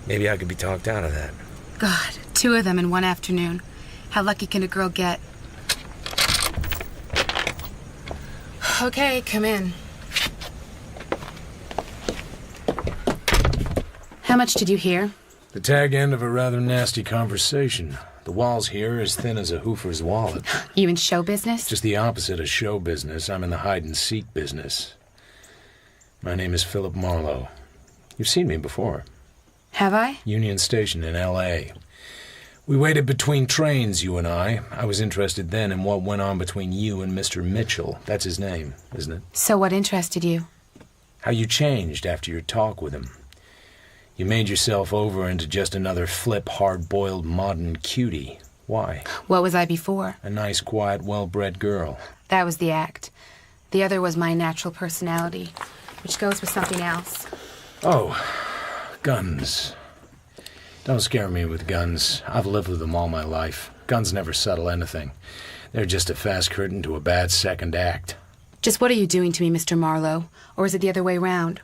Maybe I could be talked out of that.
God, 2 of them in one afternoon. How lucky can a girl get? Okay, come in. How much did you hear?
The tag end of a rather nasty conversation. The walls here are as thin as a hoofer's wallet.
You in show business?
Just the opposite of show business. I'm in the hide-and-seek business. My name is Philip Marlowe. You've seen me before.
Have I?
Union Station in L.A. We waited between trains, you and I. I was interested then in what went on between you and Mr. Mitchell. That's his name, isn't it?
So what interested you?
How you changed after your talk with him. You made yourself over into just another flip, hard-boiled, modern cutie. Why?
What was I before?
A nice, quiet, well-bred girl.
That was the act. The other was my natural personality, which goes with something else.
Oh, guns. Don't scare me with guns. I've lived with them all my life. Guns never settle anything. They're just a fast curtain to a bad second act.
Just what are you doing to me, Mr. Marlowe? Or is it the other way round?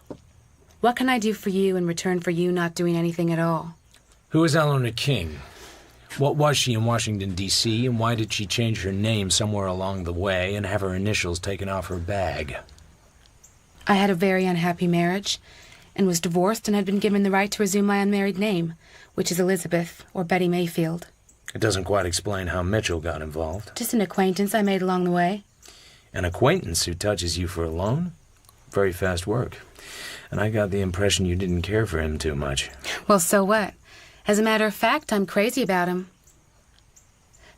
What can I do for you in return for you not doing anything at all?
Who is Eleanor King? What was she in Washington, D.C., and why did she change her name somewhere along the way and have her initials taken off her bag?
I had a very unhappy marriage, and was divorced and had been given the right to resume my unmarried name, which is Elizabeth, or Betty Mayfield.
It doesn't quite explain how Mitchell got involved.
Just an acquaintance I made along the way.
An acquaintance who touches you for a loan? Very fast work. And I got the impression you didn't care for him too much.
Well, so what? As a matter of fact, I'm crazy about him.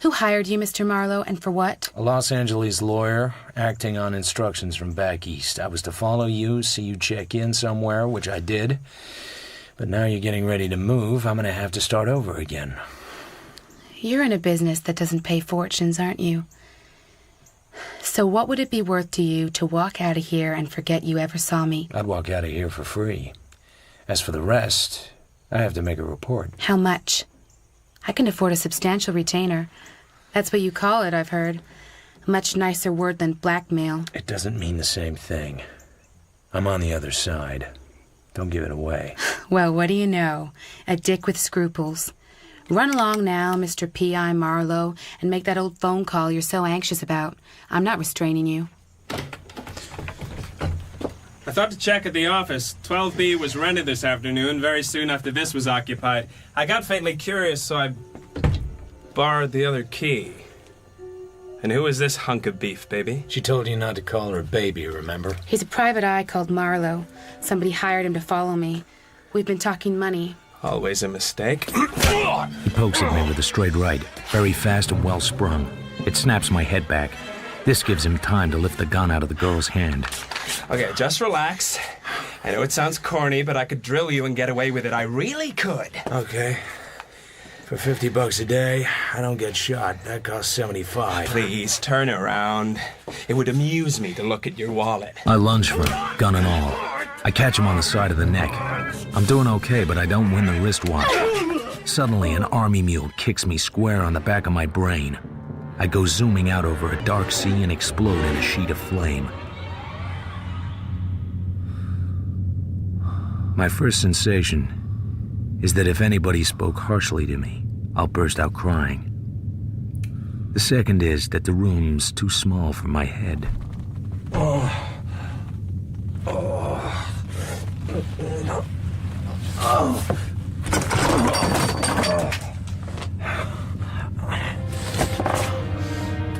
Who hired you, Mr. Marlowe, and for what?
A Los Angeles lawyer, acting on instructions from back east. I was to follow you, see you check in somewhere, which I did. But now you're getting ready to move, I'm going to have to start over again.
You're in a business that doesn't pay fortunes, aren't you? So what would it be worth to you to walk out of here and forget you ever saw me?
I'd walk out of here for free. As for the rest, I have to make a report.
How much? I can afford a substantial retainer. That's what you call it, I've heard. A much nicer word than blackmail.
It doesn't mean the same thing. I'm on the other side. Don't give it away.
Well, what do you know? A dick with scruples. Run along now, Mr. P.I. Marlowe, and make that old phone call you're so anxious about. I'm not restraining you.
I thought to check at the office. 12B was rented this afternoon, very soon after this was occupied. I got faintly curious, so I borrowed the other key. And who is this hunk of beef, baby?
She told you not to call her baby, remember?
He's a private eye called Marlowe. Somebody hired him to follow me. We've been talking money.
Always a mistake.
He pokes at me with a straight right, very fast and well sprung. It snaps my head back. This gives him time to lift the gun out of the girl's hand.
Okay, just relax. I know it sounds corny, but I could drill you and get away with it. I really could.
Okay. For $50 a day, I don't get shot. That costs $75.
Please, turn around. It would amuse me to look at your wallet.
I lunge for him, gun and all. I catch him on the side of the neck. I'm doing okay, but I don't win the wristwatch. Suddenly, an army mule kicks me square on the back of my brain. I go zooming out over a dark sea and explode in a sheet of flame. My first sensation is that if anybody spoke harshly to me, I'll burst out crying. The second is that the room's too small for my head.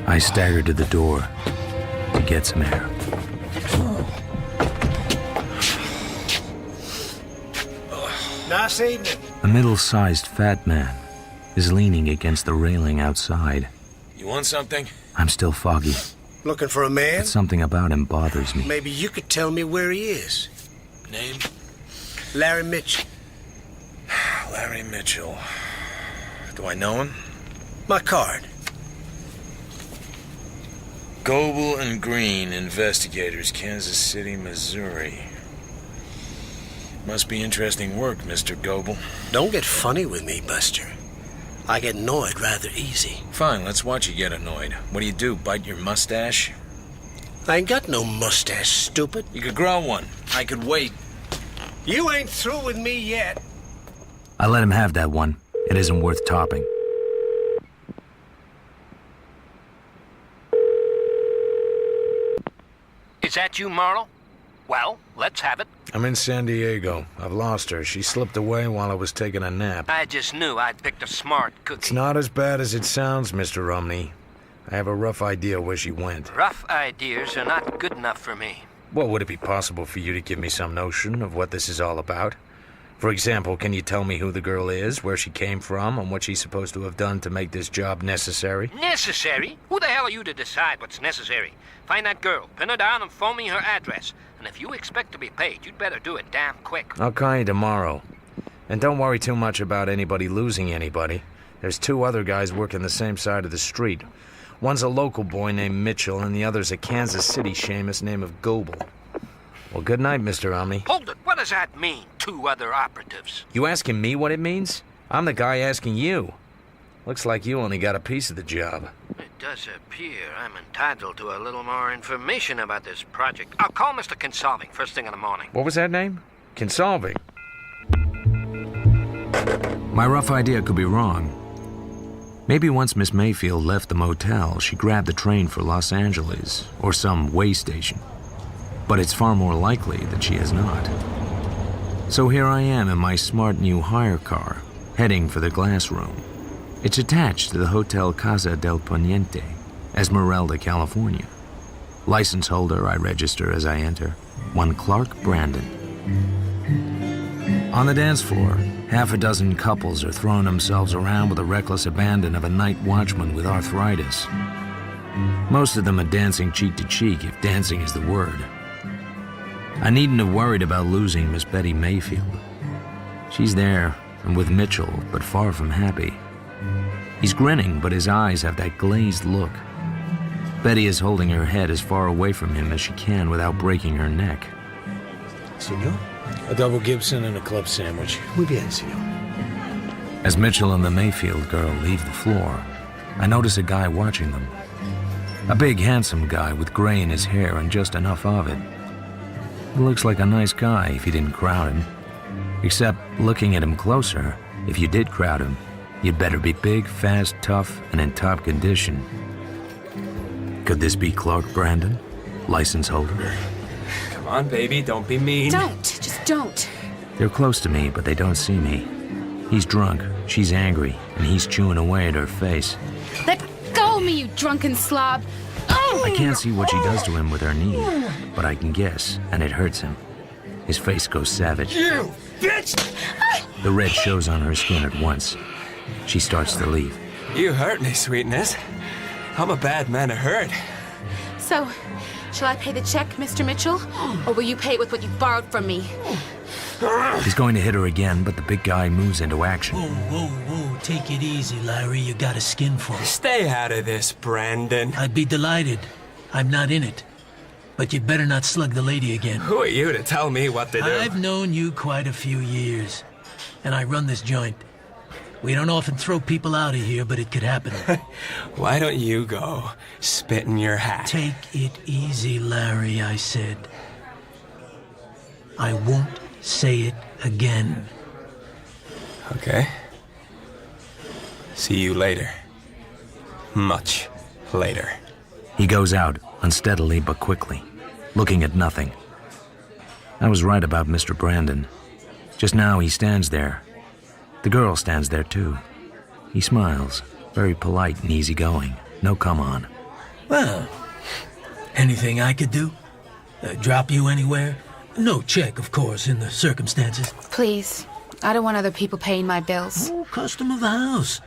I stagger to the door to get some air.
Nice evening.
A middle-sized fat man, is leaning against the railing outside.
You want something?
I'm still foggy,
Looking for a man?
but something about him bothers me.
Maybe you could tell me where he is.
Name?
Larry Mitchell.
Larry Mitchell. Do I know him?
My card.
Goebel and Green, investigators, Kansas City, Missouri. Must be interesting work, Mr. Goebel.
Don't get funny with me, Buster. I get annoyed rather easy.
Fine, let's watch you get annoyed. What do you do, bite your mustache?
I ain't got no mustache, stupid.
You could grow one. I could wait.
You ain't through with me yet.
I let him have that one. It isn't worth topping.
Is that you, Marlowe? Well, let's have it.
I'm in San Diego. I've lost her. She slipped away while I was taking a nap.
I just knew I'd picked a smart cookie.
It's not as bad as it sounds, Mr. Romney. I have a rough idea where she went.
Rough ideas are not good enough for me.
Well, would it be possible for you to give me some notion of what this is all about? For example, can you tell me who the girl is, where she came from, and what she's supposed to have done to make this job necessary?
Necessary? Who the hell are you to decide what's necessary? Find that girl, pin her down, and phone me her address. And if you expect to be paid, you'd better do it damn quick.
I'll call you tomorrow. And don't worry too much about anybody losing anybody. There's two other guys working the same side of the street. One's a local boy named Mitchell, and the other's a Kansas City shamus named of Goebel. Well, good night, Mr. Omni.
Hold it. What does that mean, two other operatives?
You asking me what it means? I'm the guy asking you. Looks like you only got a piece of the job.
It does appear I'm entitled to a little more information about this project. I'll call Mr. Consolving first thing in the morning.
What was that name? Consolving.
My rough idea could be wrong. Maybe once Miss Mayfield left the motel, she grabbed the train for Los Angeles or some way station. But it's far more likely that she has not. So here I am in my smart new hire car, heading for the glass room. It's attached to the Hotel Casa del Poniente, Esmeralda, California. License holder I register as I enter, one Clark Brandon. On the dance floor, half a dozen couples are throwing themselves around with the reckless abandon of a night watchman with arthritis. Most of them are dancing cheek to cheek, if dancing is the word. I needn't have worried about losing Miss Betty Mayfield. She's there and with Mitchell, but far from happy. He's grinning, but his eyes have that glazed look. Betty is holding her head as far away from him as she can without breaking her neck.
Senor? A double Gibson and a club sandwich.
Muy bien, senor.
As Mitchell and the Mayfield girl leave the floor, I notice a guy watching them. A big, handsome guy with gray in his hair and just enough of it. He looks like a nice guy if you didn't crowd him. Except, looking at him closer, if you did crowd him, you'd better be big, fast, tough, and in top condition. Could this be Clark Brandon, license holder?
Come on, baby, don't be mean.
Don't. Just don't.
They're close to me, but they don't see me. He's drunk, she's angry, and he's chewing away at her face.
Let go of me, you drunken slob. Oh!
I can't see what she does to him with her knee, but I can guess, and it hurts him. His face goes savage.
You bitch!
The red shows on her skin at once. She starts to leave.
You hurt me, sweetness. I'm a bad man to hurt.
So, shall I pay the check, Mr. Mitchell? Or will you pay it with what you borrowed from me?
He's going to hit her again, but the big guy moves into action.
Whoa, whoa, take it easy, Larry. You got a skinful.
Stay out of this, Brandon.
I'd be delighted. I'm not in it. But you'd better not slug the lady again.
Who are you to tell me what to do?
I've known you quite a few years, and I run this joint. We don't often throw people out of here, but it could happen.
Why don't you go spit in your hat?
Take it easy, Larry, I said. I won't say it again.
Okay. See you later. Much later.
He goes out, unsteadily but quickly, looking at nothing. I was right about Mr. Brandon. Just now he stands there. The girl stands there too. He smiles, very polite and easygoing. No come on.
Well, anything I could do? Drop you anywhere? No check, of course, in the circumstances.
Please. I don't want other people paying my bills.
Oh, custom of the house.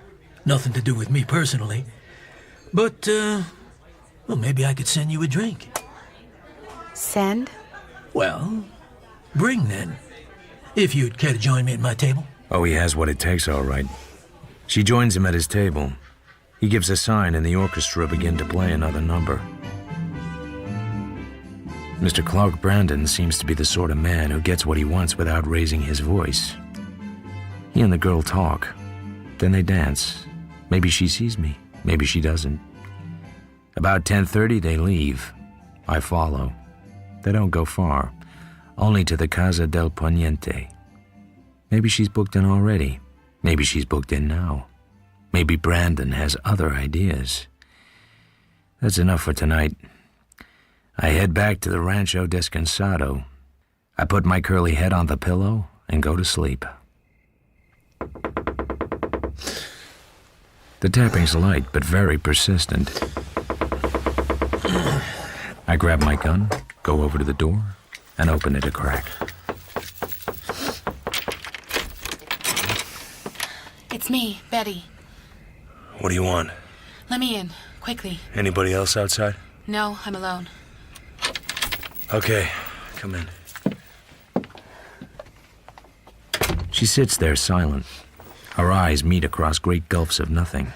Nothing to do with me personally. But, well, maybe I could send you a drink.
Send?
Well, bring then. If you'd care to join me at my table.
Oh, he has what it takes, all right. She joins him at his table. He gives a sign and the orchestra begin to play another number. Mr. Clark Brandon seems to be the sort of man who gets what he wants without raising his voice. He and the girl talk. Then they dance. Maybe she sees me. Maybe she doesn't. About 10:30, they leave. I follow. They don't go far. Only to the Casa del Poniente. Maybe she's booked in already. Maybe she's booked in now. Maybe Brandon has other ideas. That's enough for tonight. I head back to the Rancho Descansado. I put my curly head on the pillow and go to sleep. The tapping's light, but very persistent. I grab my gun, go over to the door, and open it a crack.
It's me, Betty.
What do you want?
Let me in, quickly.
Anybody else outside?
No, I'm alone.
Okay, come in.
She sits there silent. Her eyes meet across great gulfs of nothing.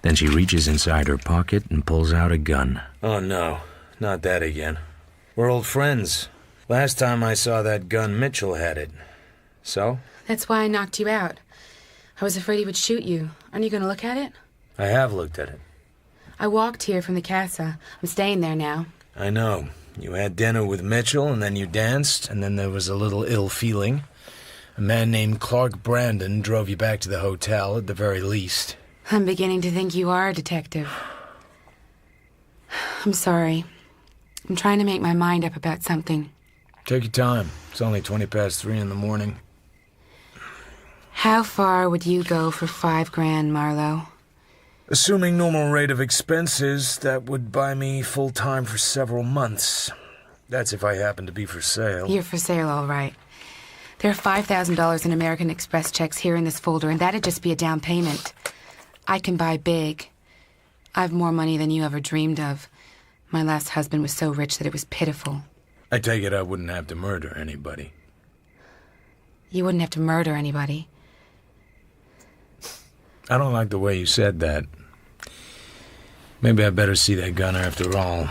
Then she reaches inside her pocket and pulls out a gun.
Oh, no. Not that again. We're old friends. Last time I saw that gun, Mitchell had it. So?
That's why I knocked you out. I was afraid he would shoot you. Aren't you going to look at it?
I have looked at it.
I walked here from the casa. I'm staying there now.
I know. You had dinner with Mitchell, and then you danced, and then there was a little ill feeling. A man named Clark Brandon drove you back to the hotel, at the very least.
I'm beginning to think you are a detective. I'm sorry. I'm trying to make my mind up about something.
Take your time. It's only 3:20 in the morning.
How far would you go for $5,000, Marlowe?
Assuming normal rate of expenses, that would buy me full-time for several months. That's if I happen to be for sale.
You're for sale, all right. There are $5,000 in American Express checks here in this folder, and that'd just be a down payment. I can buy big. I've more money than you ever dreamed of. My last husband was so rich that it was pitiful.
I take it I wouldn't have to murder anybody.
You wouldn't have to murder anybody.
I don't like the way you said that. Maybe I better see that gun after all.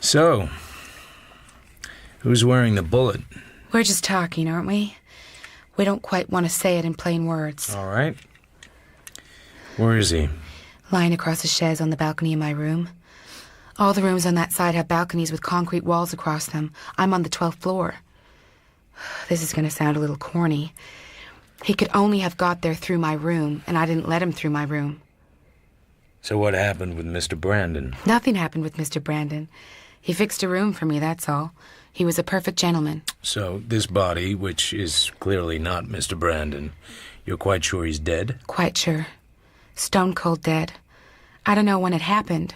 So, who's wearing the bullet?
We're just talking, aren't we? We don't quite want to say it in plain words.
All right. Where is he?
Lying across a chaise on the balcony in my room. All the rooms on that side have balconies with concrete walls across them. I'm on the 12th floor. This is going to sound a little corny. He could only have got there through my room, and I didn't let him through my room.
So what happened with Mr. Brandon?
Nothing happened with Mr. Brandon. He fixed a room for me, that's all. He was a perfect gentleman.
So this body, which is clearly not Mr. Brandon, you're quite sure he's dead?
Quite sure. Stone cold dead. I don't know when it happened.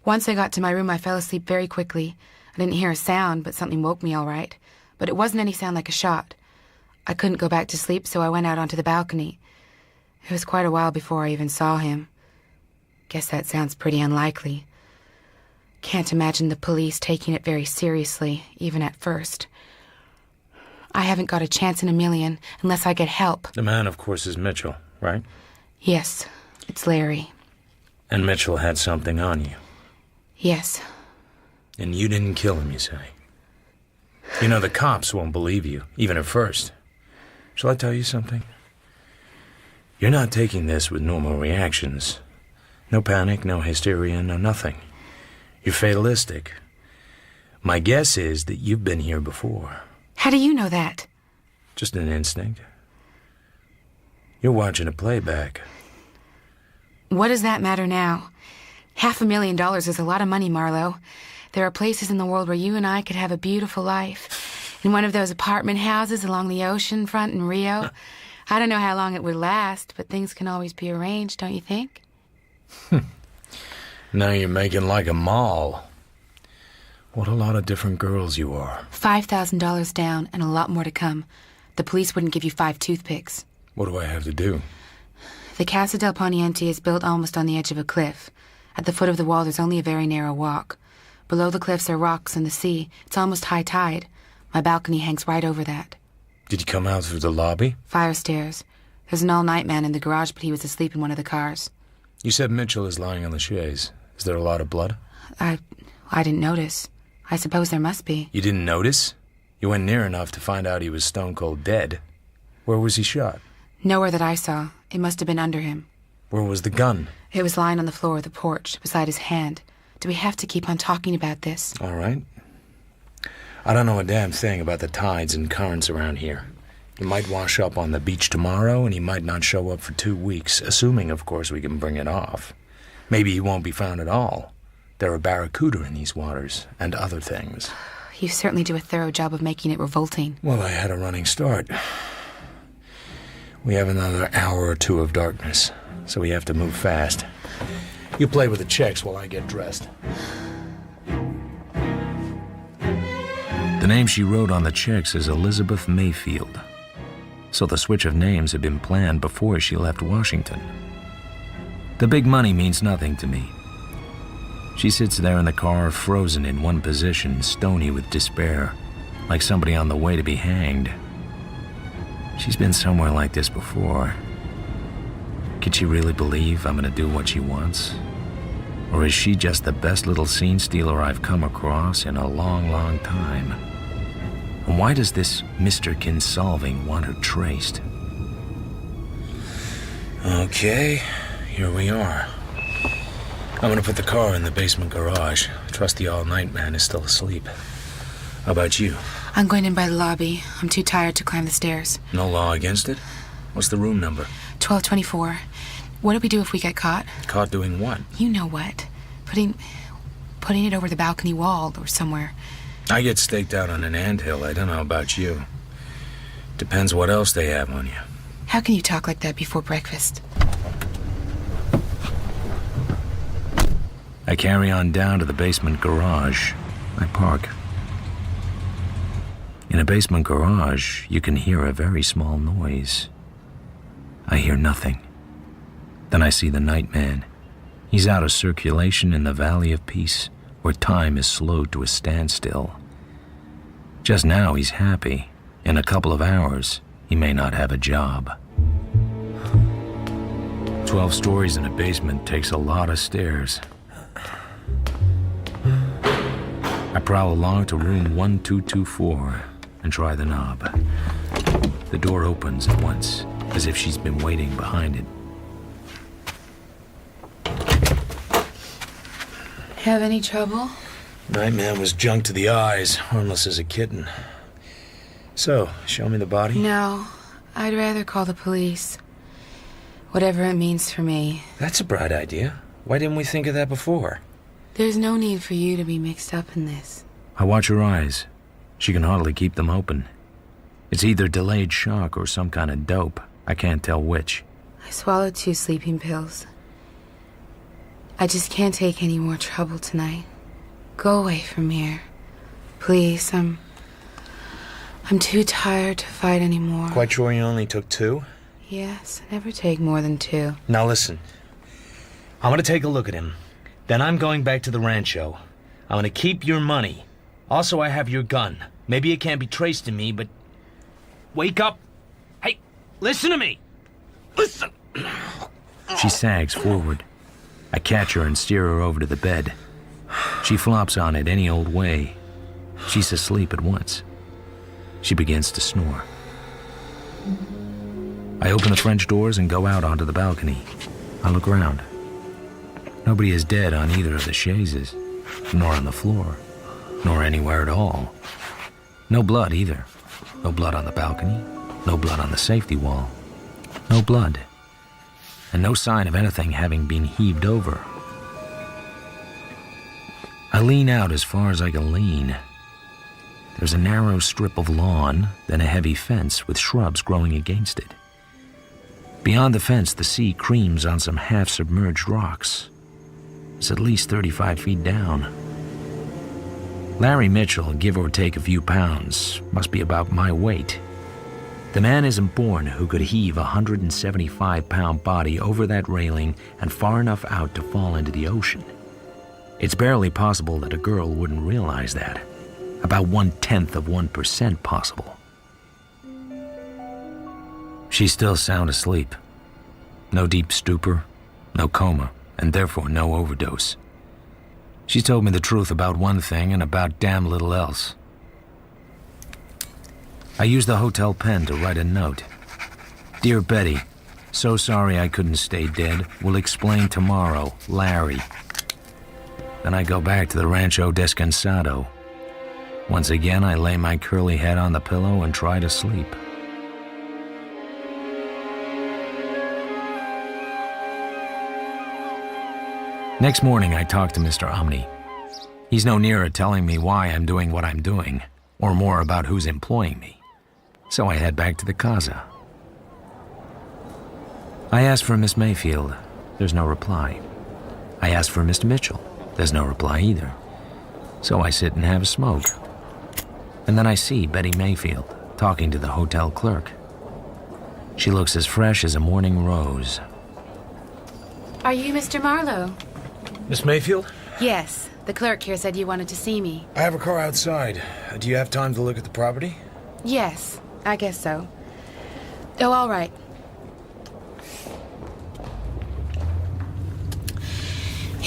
Once I got to my room, I fell asleep very quickly. I didn't hear a sound, but something woke me all right. But it wasn't any sound like a shot. I couldn't go back to sleep, so I went out onto the balcony. It was quite a while before I even saw him. Guess that sounds pretty unlikely. Can't imagine the police taking it very seriously, even at first. I haven't got a chance in a million unless I get help.
The man, of course, is Mitchell, right?
Yes, it's Larry.
And Mitchell had something on you.
Yes.
And you didn't kill him, you say? You know, the cops won't believe you, even at first. Shall I tell you something? You're not taking this with normal reactions. No panic, no hysteria, no nothing. You're fatalistic. My guess is that you've been here before.
How do you know that?
Just an instinct. You're watching a playback.
What does that matter now? $500,000 is a lot of money, Marlowe. There are places in the world where you and I could have a beautiful life. In one of those apartment houses along the ocean front in Rio. I don't know how long it would last, but things can always be arranged, don't you think?
Now you're making like a mall. What a lot of different girls you are.
$5,000 down and a lot more to come. The police wouldn't give you 5 toothpicks.
What do I have to do?
The Casa del Poniente is built almost on the edge of a cliff. At the foot of the wall, there's only a very narrow walk. Below the cliffs are rocks and the sea. It's almost high tide. My balcony hangs right over that.
Did you come out through the lobby?
Fire stairs. There's an all-night man in the garage, but he was asleep in one of the cars.
You said Mitchell is lying on the chaise. Is there a lot of blood?
I didn't notice. I suppose there must be.
You didn't notice? You went near enough to find out he was stone cold dead. Where was he shot?
Nowhere that I saw. It must have been under him.
Where was the gun?
It was lying on the floor of the porch, beside his hand. Do we have to keep on talking about this?
All right. I don't know a damn thing about the tides and currents around here. He might wash up on the beach tomorrow, and he might not show up for 2 weeks, assuming, of course, we can bring it off. Maybe he won't be found at all. There are barracuda in these waters, and other things.
You certainly do a thorough job of making it revolting.
Well, I had a running start. We have another hour or two of darkness, so we have to move fast. You play with the checks while I get dressed.
The name she wrote on the checks is Elizabeth Mayfield. So the switch of names had been planned before she left Washington. The big money means nothing to me. She sits there in the car, frozen in one position, stony with despair, like somebody on the way to be hanged. She's been somewhere like this before. Can she really believe I'm gonna do what she wants? Or is she just the best little scene stealer I've come across in a long, long time? And why does this Mr. Kinsolving want her traced?
Okay, here we are. I'm gonna put the car in the basement garage. Trust the all-night man is still asleep. How about you?
I'm going in by the lobby. I'm too tired to climb the stairs.
No law against it? What's the room number?
1224. What do we do if we get caught?
Caught doing what?
You know what. Putting it over the balcony wall or somewhere.
I get staked out on an anthill. I don't know about you. Depends what else they have on you.
How can you talk like that before breakfast?
I carry on down to the basement garage. I park. In a basement garage, you can hear a very small noise. I hear nothing. Then I see the night man. He's out of circulation in the Valley of Peace, where time is slowed to a standstill. Just now he's happy. In a couple of hours, he may not have a job. 12 stories in a basement takes a lot of stairs. I prowl along to room 1224 and try the knob. The door opens at once, as if she's been waiting behind it.
Have any trouble?
Nightman was junk to the eyes, harmless as a kitten. So, show me the body?
No, I'd rather call the police. Whatever it means for me.
That's a bright idea. Why didn't we think of that before?
There's no need for you to be mixed up in this.
I watch her eyes. She can hardly keep them open. It's either delayed shock or some kind of dope. I can't tell which.
I swallowed 2 sleeping pills. I just can't take any more trouble tonight. Go away from here. Please, I'm too tired to fight anymore.
Quite sure you only took 2?
Yes, I never take more than 2.
Now listen. I'm gonna take a look at him. Then I'm going back to the rancho. I'm gonna keep your money. Also, I have your gun. Maybe it can't be traced to me, but... Wake up! Hey, listen to me! Listen!
She sags forward. I catch her and steer her over to the bed. She flops on it any old way. She's asleep at once. She begins to snore. I open the French doors and go out onto the balcony. I look around. Nobody is dead on either of the chaises, nor on the floor, nor anywhere at all. No blood either. No blood on the balcony, no blood on the safety wall. No blood. And no sign of anything having been heaved over. I lean out as far as I can lean. There's a narrow strip of lawn, then a heavy fence with shrubs growing against it. Beyond the fence, the sea creams on some half-submerged rocks. It's at least 35 feet down. Larry Mitchell, give or take a few pounds, must be about my weight. The man isn't born who could heave a 175-pound body over that railing and far enough out to fall into the ocean. It's barely possible that a girl wouldn't realize that. About 0.1% possible. She's still sound asleep. No deep stupor, no coma, and therefore no overdose. She told me the truth about one thing and about damn little else. I used the hotel pen to write a note. Dear Betty, so sorry I couldn't stay dead. Will explain tomorrow. Larry. Then I go back to the Rancho Descansado. Once again, I lay my curly head on the pillow and try to sleep. Next morning, I talk to Mr. Omni. He's no nearer telling me why I'm doing what I'm doing, or more about who's employing me. So I head back to the casa. I ask for Miss Mayfield. There's no reply. I ask for Mr. Mitchell. There's no reply either. So I sit and have a smoke. And then I see Betty Mayfield talking to the hotel clerk. She looks as fresh as a morning rose.
Are you Mr. Marlowe?
Miss Mayfield?
Yes. The clerk here said you wanted to see me.
I have a car outside. Do you have time to look at the property?
Yes, I guess so. Oh, all right.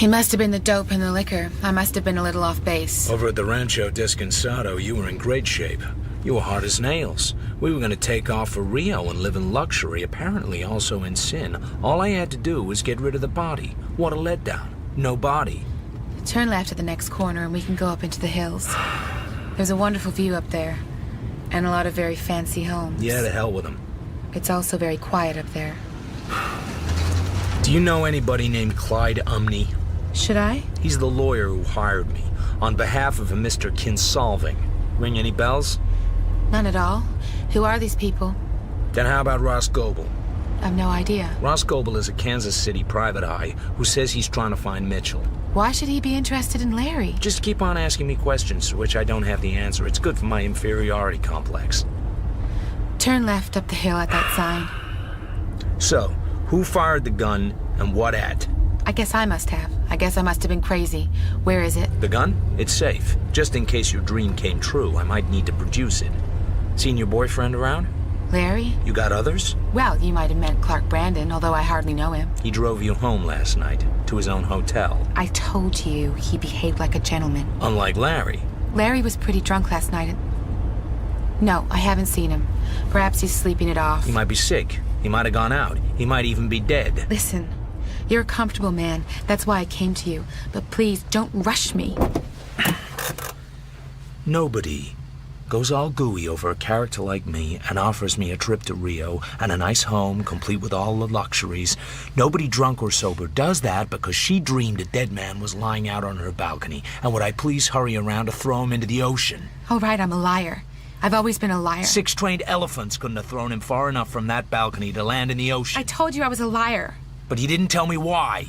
It must have been the dope and the liquor. I must have been a little off base.
Over at the Rancho Descansado, you were in great shape. You were hard as nails. We were going to take off for Rio and live in luxury, apparently also in sin. All I had to do was get rid of the body. What a letdown. No body.
Turn left at the next corner and we can go up into the hills. There's a wonderful view up there. And a lot of very fancy homes.
Yeah, to hell with them.
It's also very quiet up there.
Do you know anybody named Clyde Umney?
Should I?
He's the lawyer who hired me, on behalf of a Mr. Kinsolving. Ring any bells?
None at all. Who are these people?
Then how about Ross Goebel?
I've no idea.
Ross Goebel is a Kansas City private eye who says he's trying to find Mitchell.
Why should he be interested in Larry?
Just keep on asking me questions to which I don't have the answer. It's good for my inferiority complex.
Turn left up the hill at that sign.
So, who fired the gun and what at?
I guess I must have. I guess I must have been crazy. Where is it?
The gun? It's safe. Just in case your dream came true, I might need to produce it. Seen your boyfriend around?
Larry?
You got others?
Well, you might have meant Clark Brandon, although I hardly know him.
He drove you home last night, to his own hotel.
I told you he behaved like a gentleman.
Unlike Larry.
Larry was pretty drunk last night. No, I haven't seen him. Perhaps he's sleeping it off.
He might be sick. He might have gone out. He might even be dead.
Listen, you're a comfortable man. That's why I came to you. But please, don't rush me.
Nobody goes all gooey over a character like me and offers me a trip to Rio and a nice home complete with all the luxuries. Nobody drunk or sober does that because she dreamed a dead man was lying out on her balcony. And would I please hurry around to throw him into the ocean?
All right, I'm a liar. I've always been a liar.
6 trained elephants couldn't have thrown him far enough from that balcony to land in the ocean.
I told you I was a liar.
But you didn't tell me why.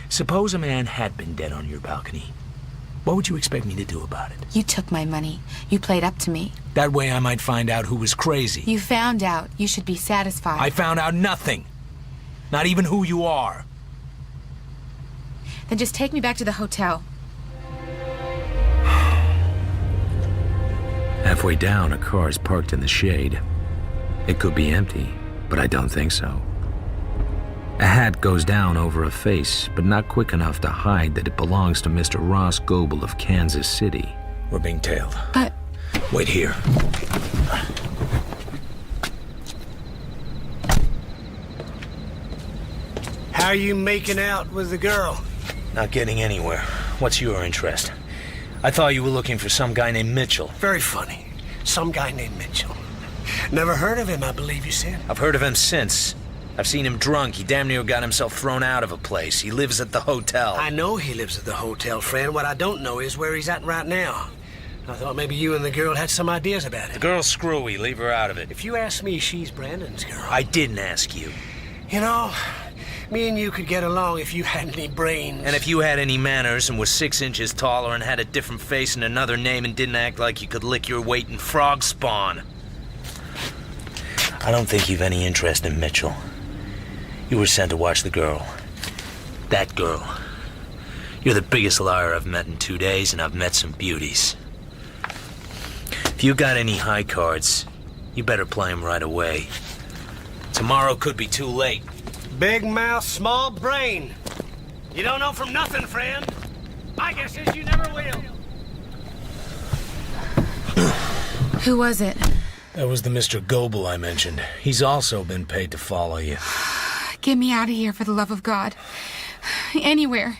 Suppose a man had been dead on your balcony. What would you expect me to do about it?
You took my money. You played up to me.
That way I might find out who was crazy.
You found out. You should be satisfied.
I found out nothing. Not even who you are.
Then just take me back to the hotel.
Halfway down, a car is parked in the shade. It could be empty, but I don't think so. A hat goes down over a face, but not quick enough to hide that it belongs to Mr. Ross Goebel of Kansas City.
We're being tailed.
But...
Wait here.
How are you making out with the girl?
Not getting anywhere. What's your interest? I thought you were looking for some guy named Mitchell.
Very funny. Some guy named Mitchell. Never heard of him, I believe you said.
I've heard of him since. I've seen him drunk. He damn near got himself thrown out of a place. He lives at the hotel.
I know he lives at the hotel, friend. What I don't know is where he's at right now. I thought maybe you and the girl had some ideas about it.
The girl's screwy. Leave her out of it.
If you ask me, she's Brandon's girl.
I didn't ask you.
You know, me and you could get along if you had any brains.
And if you had any manners and was 6 inches taller and had a different face and another name and didn't act like you could lick your weight in frog spawn. I don't think you've any interest in Mitchell. You were sent to watch the girl. That girl. You're the biggest liar I've met in 2 days, and I've met some beauties. If you got any high cards, you better play 'em right away. Tomorrow could be too late.
Big mouth, small brain. You don't know from nothing, friend. My guess is you never will.
Who was it?
That was the Mr. Goebel I mentioned. He's also been paid to follow you.
Get me out of here, for the love of God. Anywhere.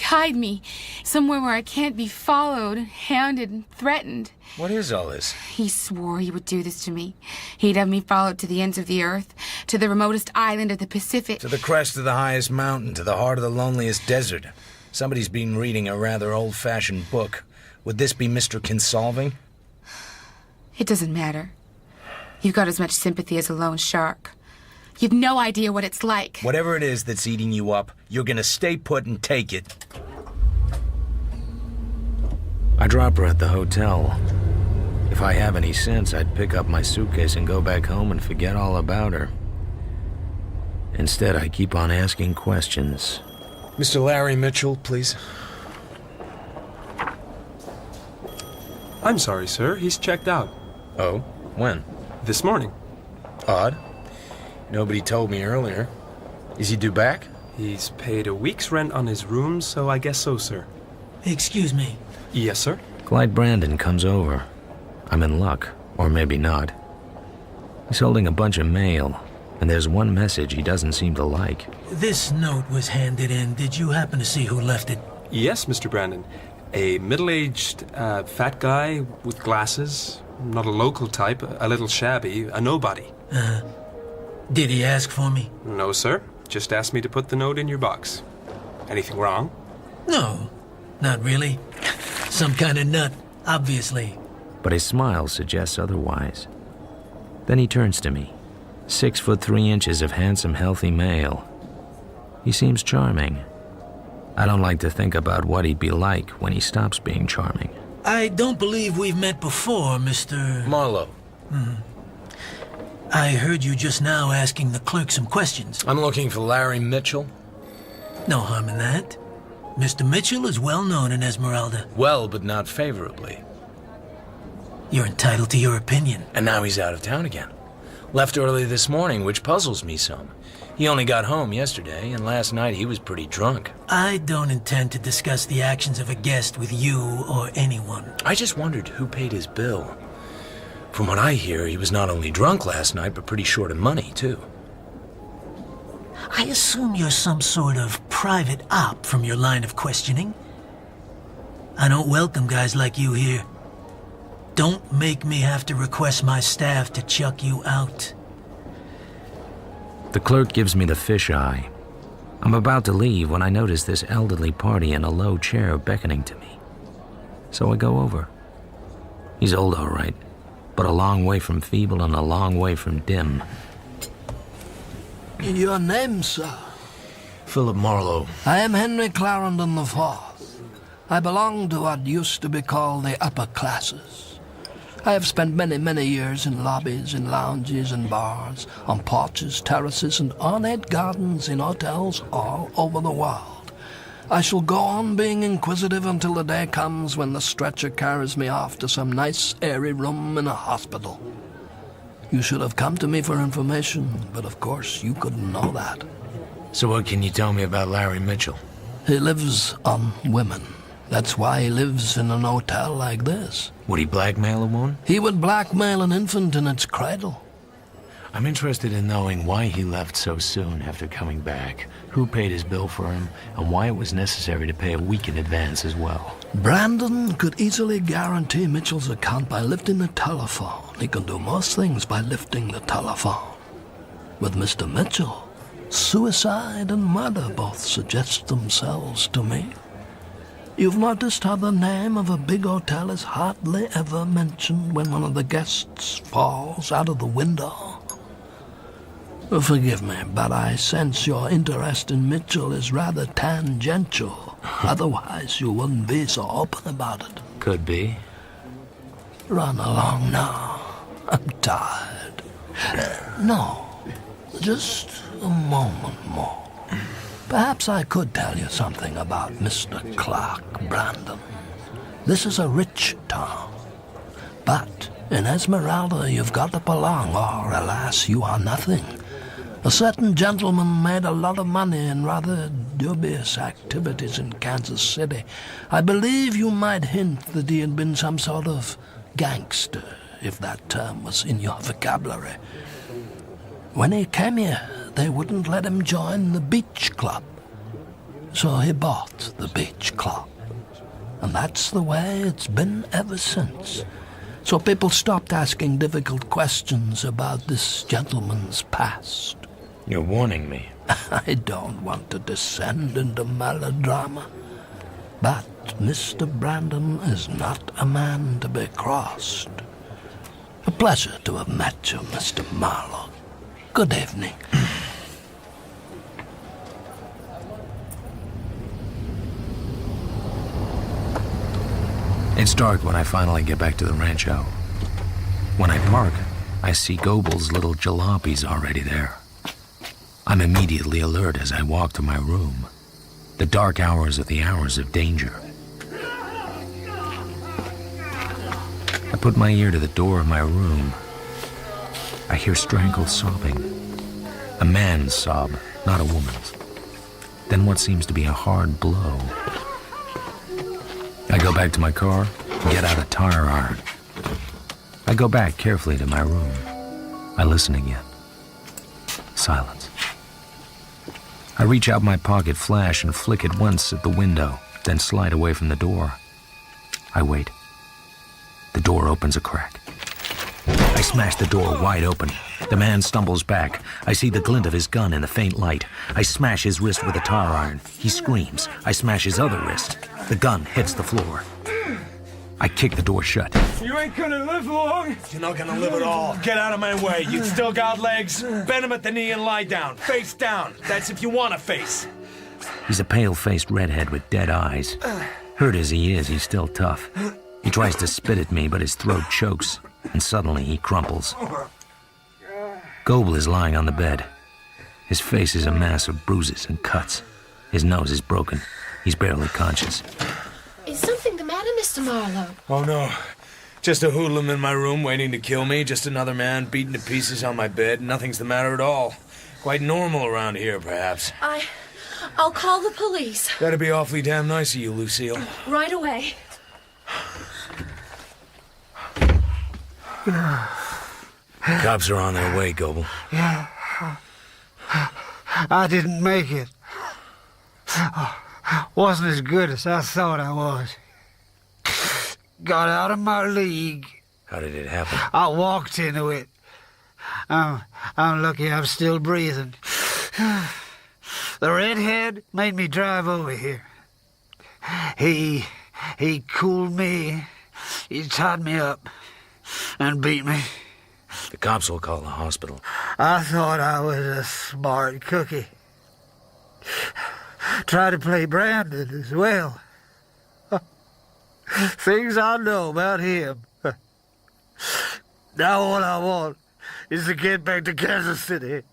Hide me. Somewhere where I can't be followed, hounded, and threatened.
What is all this?
He swore he would do this to me. He'd have me followed to the ends of the earth, to the remotest island of the Pacific.
To the crest of the highest mountain, to the heart of the loneliest desert. Somebody's been reading a rather old-fashioned book. Would this be Mr. Kinsolving?
It doesn't matter. You've got as much sympathy as a lone shark. You've no idea what it's like.
Whatever it is that's eating you up, you're gonna stay put and take it. I drop her at the hotel. If I have any sense, I'd pick up my suitcase and go back home and forget all about her. Instead, I keep on asking questions. Mr. Larry Mitchell, please.
I'm sorry, sir. He's checked out.
Oh? When?
This morning.
Odd. Nobody told me earlier. Is he due back?
He's paid a week's rent on his room, so I guess so, sir.
Excuse me.
Yes, sir?
Clyde Brandon comes over. I'm in luck, or maybe not. He's holding a bunch of mail, and there's one message he doesn't seem to like.
This note was handed in. Did you happen to see who left it?
Yes, Mr. Brandon. A middle-aged, fat guy with glasses. Not a local type, a little shabby, a nobody.
Did he ask for me?
No, sir. Just asked me to put the note in your box. Anything wrong?
No, not really. Some kind of nut, obviously.
But his smile suggests otherwise. Then he turns to me. 6'3" of handsome, healthy male. He seems charming. I don't like to think about what he'd be like when he stops being charming.
I don't believe we've met before, Mr.
Marlowe.
I heard you just now asking the clerk some questions.
I'm looking for Larry Mitchell.
No harm in that. Mr. Mitchell is well known in Esmeralda.
Well, but not favorably.
You're entitled to your opinion.
And now he's out of town again. Left early this morning, which puzzles me some. He only got home yesterday, and last night he was pretty drunk.
I don't intend to discuss the actions of a guest with you or anyone.
I just wondered who paid his bill. From what I hear, he was not only drunk last night, but pretty short of money, too.
I assume you're some sort of private op from your line of questioning. I don't welcome guys like you here. Don't make me have to request my staff to chuck you out.
The clerk gives me the fisheye. I'm about to leave when I notice this elderly party in a low chair beckoning to me. So I go over. He's old, all right, but a long way from feeble and a long way from dim.
Your name, sir?
Philip Marlowe.
I am Henry Clarendon IV. I belong to what used to be called the upper classes. I have spent many years in lobbies, in lounges and bars, on porches, terraces, and ornate gardens in hotels all over the world. I shall go on being inquisitive until the day comes when the stretcher carries me off to some nice, airy room in a hospital. You should have come to me for information, but of course you couldn't know that.
So what can you tell me about Larry Mitchell?
He lives on women. That's why he lives in an hotel like this.
Would he blackmail a woman?
He would blackmail an infant in its cradle.
I'm interested in knowing why he left so soon after coming back, who paid his bill for him, and why it was necessary to pay a week in advance as well.
Brandon could easily guarantee Mitchell's account by lifting the telephone. He can do most things by lifting the telephone. With Mr. Mitchell, suicide and murder both suggest themselves to me. You've noticed how the name of a big hotel is hardly ever mentioned when one of the guests falls out of the window. Forgive me, but I sense your interest in Mitchell is rather tangential. Otherwise, you wouldn't be so open about it.
Could be.
Run along now. I'm tired. No, just a moment more. Perhaps I could tell you something about Mr. Clark Brandon. This is a rich town. But in Esmeralda you've got to belong, or alas, you are nothing. A certain gentleman made a lot of money in rather dubious activities in Kansas City. I believe you might hint that he had been some sort of gangster, if that term was in your vocabulary. When he came here, they wouldn't let him join the beach club. So he bought the beach club. And that's the way it's been ever since. So people stopped asking difficult questions about this gentleman's past.
You're warning me.
I don't want to descend into melodrama. But Mr. Brandon is not a man to be crossed. A pleasure to have met you, Mr. Marlowe. Good evening.
It's dark when I finally get back to the rancho. When I park, I see Gobel's little jalopies already there. I'm immediately alert as I walk to my room. The dark hours are the hours of danger. I put my ear to the door of my room. I hear strangled sobbing. A man's sob, not a woman's. Then what seems to be a hard blow. I go back to my car and get out a tire iron. I go back carefully to my room. I listen again. Silence. I reach out my pocket flash and flick it once at the window, then slide away from the door. I wait. The door opens a crack. I smash the door wide open. The man stumbles back. I see the glint of his gun in the faint light. I smash his wrist with a tire iron. He screams. I smash his other wrist. The gun hits the floor. I kick the door shut.
You ain't gonna live long. You're not gonna live at all. Get out of my way. You still got legs? Bend him at the knee and lie down. Face down. That's if you want to face.
He's a pale-faced redhead with dead eyes. Hurt as he is, he's still tough. He tries to spit at me, but his throat chokes, and suddenly he crumples. Goebel is lying on the bed. His face is a mass of bruises and cuts. His nose is broken. He's barely conscious.
Is something the matter, Mr. Marlowe?
Oh, no. Just a hoodlum in my room waiting to kill me. Just another man beaten to pieces on my bed. Nothing's the matter at all. Quite normal around here, perhaps.
I'll call the police.
That'd be awfully damn nice of you, Lucille.
Right away.
Cops are on their way, Goebel.
Yeah. I didn't make it. Wasn't as good as I thought I was. Got out of my league.
How did it happen?
I walked into it. I'm lucky I'm still breathing. The redhead made me drive over here. He cooled me. He tied me up and beat me.
The cops will call the hospital.
I thought I was a smart cookie. Try to play Brandon as well. Things I know about him. Now all I want is to get back to Kansas City.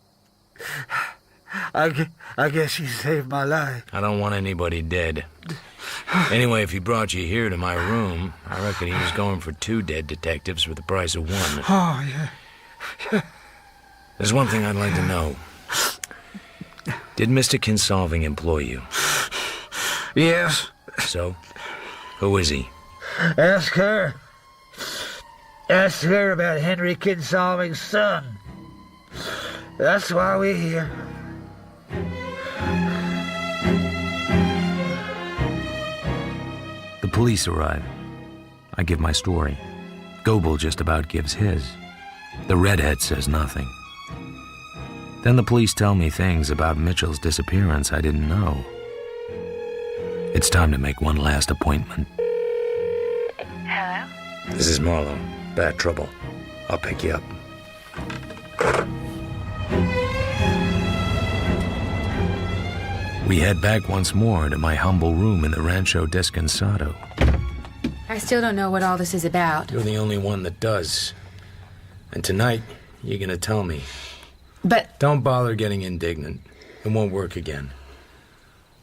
I guess you saved my life.
I don't want anybody dead. Anyway, if he brought you here to my room, I reckon he was going for 2 dead detectives for the price of 1.
Oh, yeah.
There's one thing I'd like to know. Did Mr. Kinsolving employ you?
Yes.
So? Who is he?
Ask her. Ask her about Henry Kinsolving's son. That's why we're here.
The police arrive. I give my story. Goebel just about gives his. The redhead says nothing. Then the police tell me things about Mitchell's disappearance I didn't know. It's time to make one last appointment.
Hello? This is Marlowe. Bad trouble. I'll pick you up.
We head back once more to my humble room in the Rancho Descansado.
I still don't know what all this is about.
You're the only one that does. And tonight, You're gonna tell me.
But...
Don't bother getting indignant. It won't work again.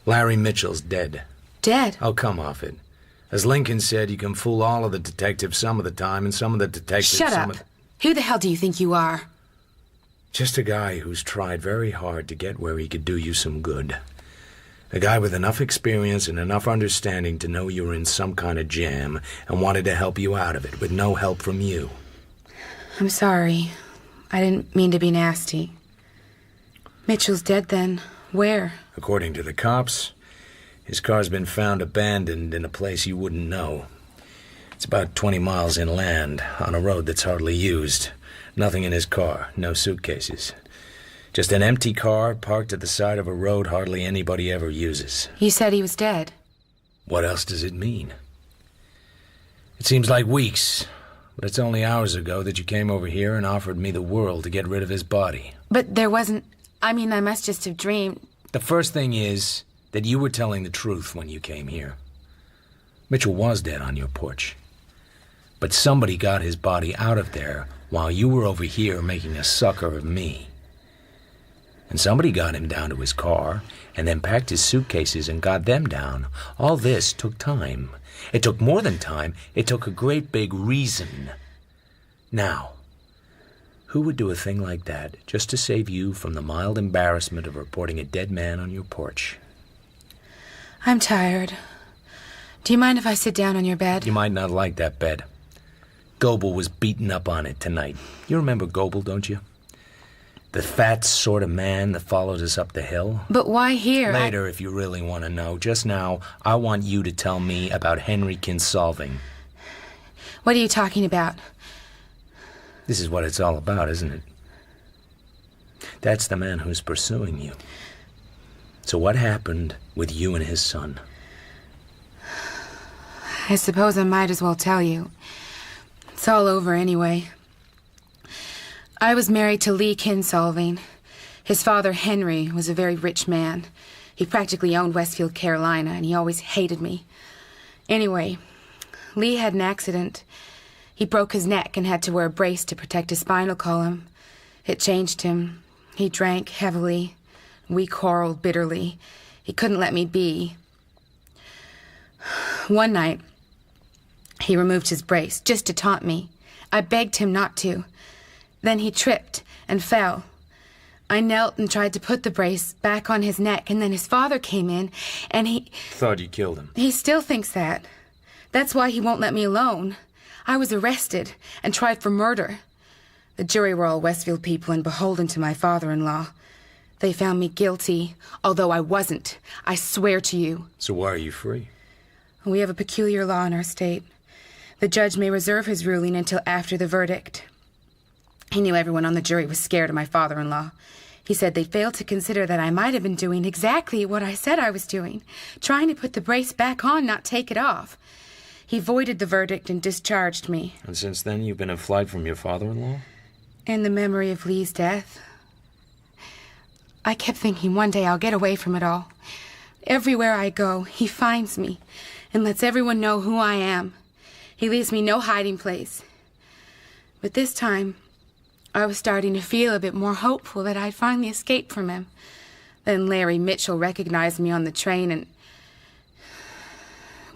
Larry Mitchell's dead.
Dead?
Oh, come off it. As Lincoln said, you can fool all of the detectives some of the time, and some of the detectives...
Shut up. Who the hell do you think you are?
Just a guy who's tried very hard to get where he could do you some good. A guy with enough experience and enough understanding to know you were in some kind of jam and wanted to help you out of it with no help from you.
I'm sorry. I didn't mean to be nasty. Mitchell's dead then. Where?
According to the cops, his car's been found abandoned in a place you wouldn't know. It's about 20 miles inland, on a road that's hardly used. Nothing in his car, no suitcases. Just an empty car parked at the side of a road hardly anybody ever uses.
You said he was dead.
What else does it mean? It seems like weeks, but it's only hours ago that you came over here and offered me the world to get rid of his body.
But there wasn't... I mean, I must just have dreamed...
The first thing is that you were telling the truth when you came here. Mitchell was dead on your porch. But somebody got his body out of there while you were over here making a sucker of me. And somebody got him down to his car, and then packed his suitcases and got them down. All this took time. It took more than time. It took a great big reason. Now, who would do a thing like that just to save you from the mild embarrassment of reporting a dead man on your porch?
I'm tired. Do you mind if I sit down on your bed?
You might not like that bed. Goebel was beaten up on it tonight. You remember Goebel, don't you? The fat sort of man that followed us up the hill?
But why here?
Later, if you really want to know. Just now, I want you to tell me about Henry Kinsolving.
What are you talking about?
This is what it's all about, isn't it? That's the man who's pursuing you. So what happened with you and his son?
I suppose I might as well tell you. It's all over anyway. I was married to Lee Kinsolving. His father, Henry, was a very rich man. He practically owned Westfield, Carolina, and he always hated me. Anyway, Lee had an accident. He broke his neck and had to wear a brace to protect his spinal column. It changed him. He drank heavily. We quarreled bitterly. He couldn't let me be. One night, he removed his brace just to taunt me. I begged him not to. Then he tripped and fell. I knelt and tried to put the brace back on his neck, and then his father came in, and he...
Thought you killed him.
He still thinks that. That's why he won't let me alone. I was arrested and tried for murder. The jury were all Westfield people and beholden to my father-in-law. They found me guilty, although I wasn't. I swear to you.
So why are you free?
We have a peculiar law in our state. The judge may reserve his ruling until after the verdict. He knew everyone on the jury was scared of my father-in-law. He said they failed to consider that I might have been doing exactly what I said I was doing, trying to put the brace back on, not take it off. He voided the verdict and discharged me.
And since then, you've been in flight from your father-in-law?
In the memory of Lee's death. I kept thinking one day I'll get away from it all. Everywhere I go, he finds me and lets everyone know who I am. He leaves me no hiding place. But this time, I was starting to feel a bit more hopeful that I'd finally escape from him. Then Larry Mitchell recognized me on the train and...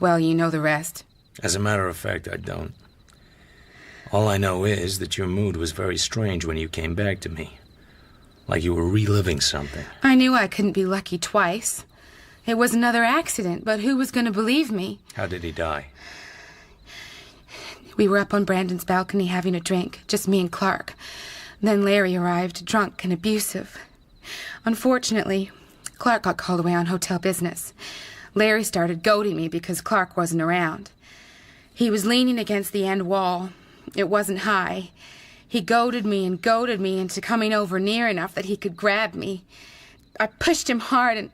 well, you know the rest.
As a matter of fact, I don't. All I know is that your mood was very strange when you came back to me. Like you were reliving something.
I knew I couldn't be lucky twice. It was another accident, but who was going to believe me?
How did he die?
We were up on Brandon's balcony having a drink, just me and Clark. Then Larry arrived, drunk and abusive. Unfortunately, Clark got called away on hotel business. Larry started goading me because Clark wasn't around. He was leaning against the end wall. It wasn't high. He goaded me into coming over near enough that he could grab me. I pushed him hard and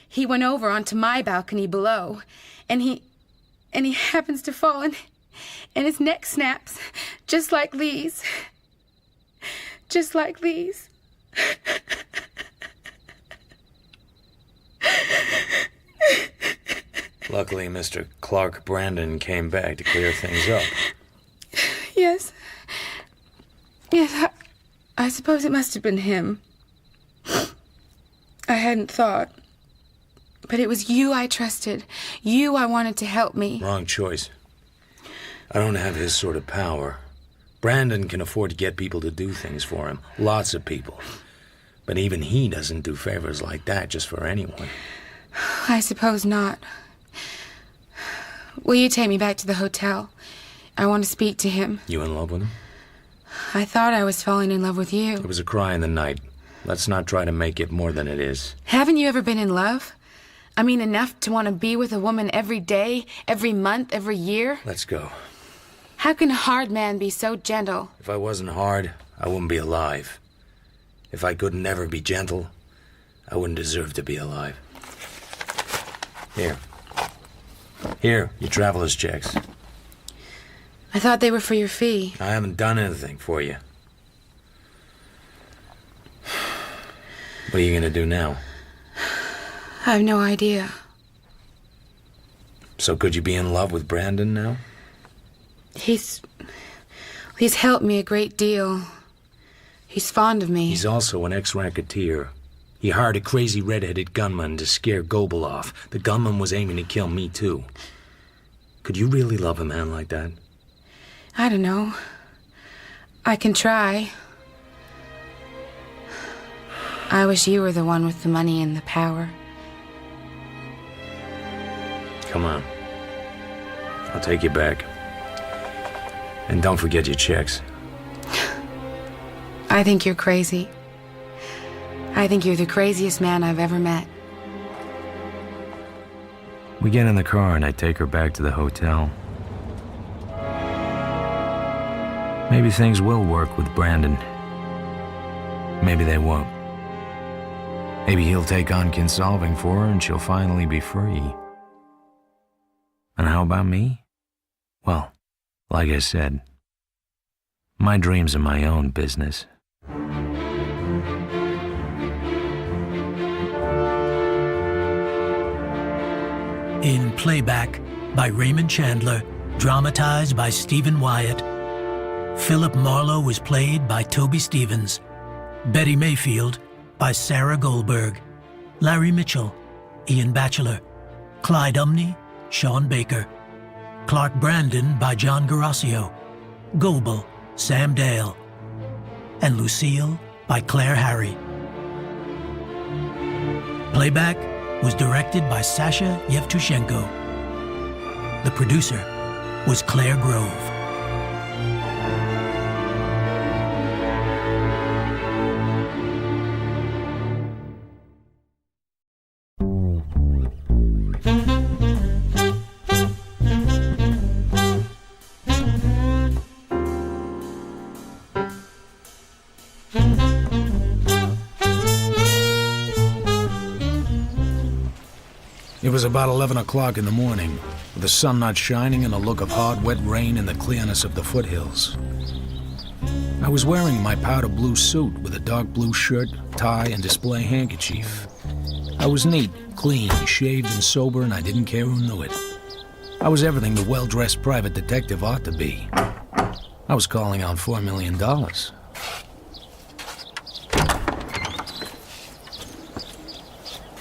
he went over onto my balcony below. And he happens to fall and his neck snaps, just like Lee's. Just like Lee's.
Luckily, Mr. Clark Brandon came back to clear things up.
Yes. Yes, I suppose it must have been him. I hadn't thought. But it was you I trusted. You I wanted to help me.
Wrong choice. I don't have his sort of power. Brandon can afford to get people to do things for him. Lots of people. But even he doesn't do favors like that just for anyone.
I suppose not. Will you take me back to the hotel? I want to speak to him.
You in love with him?
I thought I was falling in love with you.
It was a cry in the night. Let's not try to make it more than it is.
Haven't you ever been in love? I mean, enough to want to be with a woman every day, every month, every year?
Let's go.
How can a hard man be so gentle?
If I wasn't hard, I wouldn't be alive. If I could never be gentle, I wouldn't deserve to be alive. Here. Here, your traveler's checks.
I thought they were for your fee.
I haven't done anything for you. What are you gonna do now?
I have no idea.
So could you be in love with Brandon now?
He's helped me a great deal. He's fond of me.
He's also an ex-racketeer. He hired a crazy red-headed gunman to scare Goebel off. The gunman was aiming to kill me, too. Could you really love a man like that?
I don't know. I can try. I wish you were the one with the money and the power.
Come on. I'll take you back. And don't forget your checks.
I think you're crazy. I think you're the craziest man I've ever met.
We get in the car and I take her back to the hotel. Maybe things will work with Brandon. Maybe they won't. Maybe he'll take on consolving for her and she'll finally be free. And how about me? Well, like I said, my dreams are my own business.
In Playback by Raymond Chandler, dramatized by Stephen Wyatt, Philip Marlowe was played by Toby Stevens, Betty Mayfield by Sarah Goldberg, Larry Mitchell, Ian Batchelor, Clyde Umney, Sean Baker, Clark Brandon by John Garasio, Goebel, Sam Dale, and Lucille by Claire Harry. Playback was directed by Sasha Yevtushenko. The producer was Claire Grove.
It was about 11 o'clock in the morning, with the sun not shining and a look of hard, wet rain in the clearness of the foothills. I was wearing my powder blue suit with a dark blue shirt, tie, and display handkerchief. I was neat, clean, shaved, and sober, and I didn't care who knew it. I was everything the well-dressed private detective ought to be. I was calling out $4 million.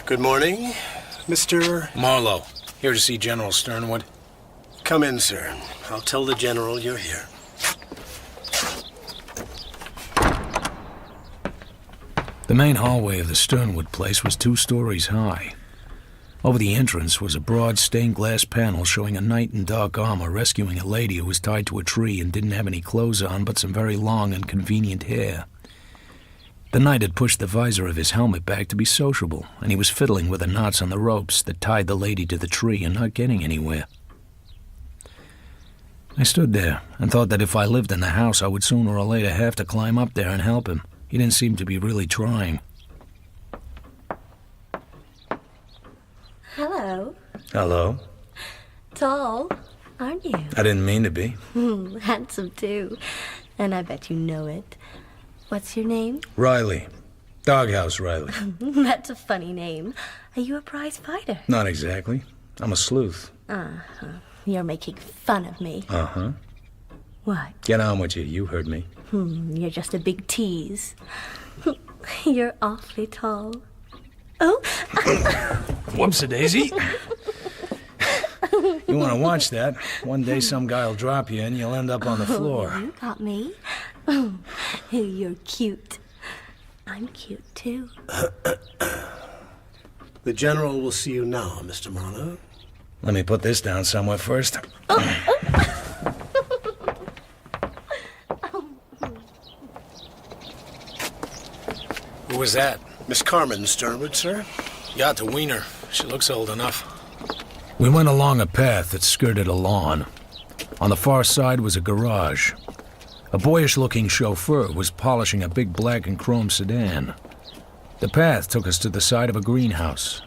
Good morning, Mr.
Marlowe, here to see General Sternwood.
Come in, sir. I'll tell the General you're here.
The main hallway of the Sternwood place was 2 stories high. Over the entrance was a broad stained glass panel showing a knight in dark armor rescuing a lady who was tied to a tree and didn't have any clothes on but some very long and convenient hair. The knight had pushed the visor of his helmet back to be sociable, and he was fiddling with the knots on the ropes that tied the lady to the tree and not getting anywhere. I stood there and thought that if I lived in the house, I would sooner or later have to climb up there and help him. He didn't seem to be really trying.
Hello.
Hello.
Tall, aren't you?
I didn't mean to be.
Handsome, too. And I bet you know it. What's your name?
Riley. Doghouse Riley.
That's a funny name. Are you a prize fighter?
Not exactly. I'm a sleuth.
Uh-huh. You're making fun of me.
Uh-huh.
What?
Get on with you. You heard me.
You're just a big tease. You're awfully tall. Oh!
Whoops-a-daisy. You want to watch that? One day some guy will drop you and you'll end up on the floor.
You got me. You're cute. I'm cute, too.
The General will see you now, Mr. Marlowe.
Let me put this down somewhere first. Who was that?
Miss Carmen Sternwood, sir.
You ought to wean her. She looks old enough. We went along a path that skirted a lawn. On the far side was a garage. A boyish-looking chauffeur was polishing a big black and chrome sedan. The path took us to the side of a greenhouse.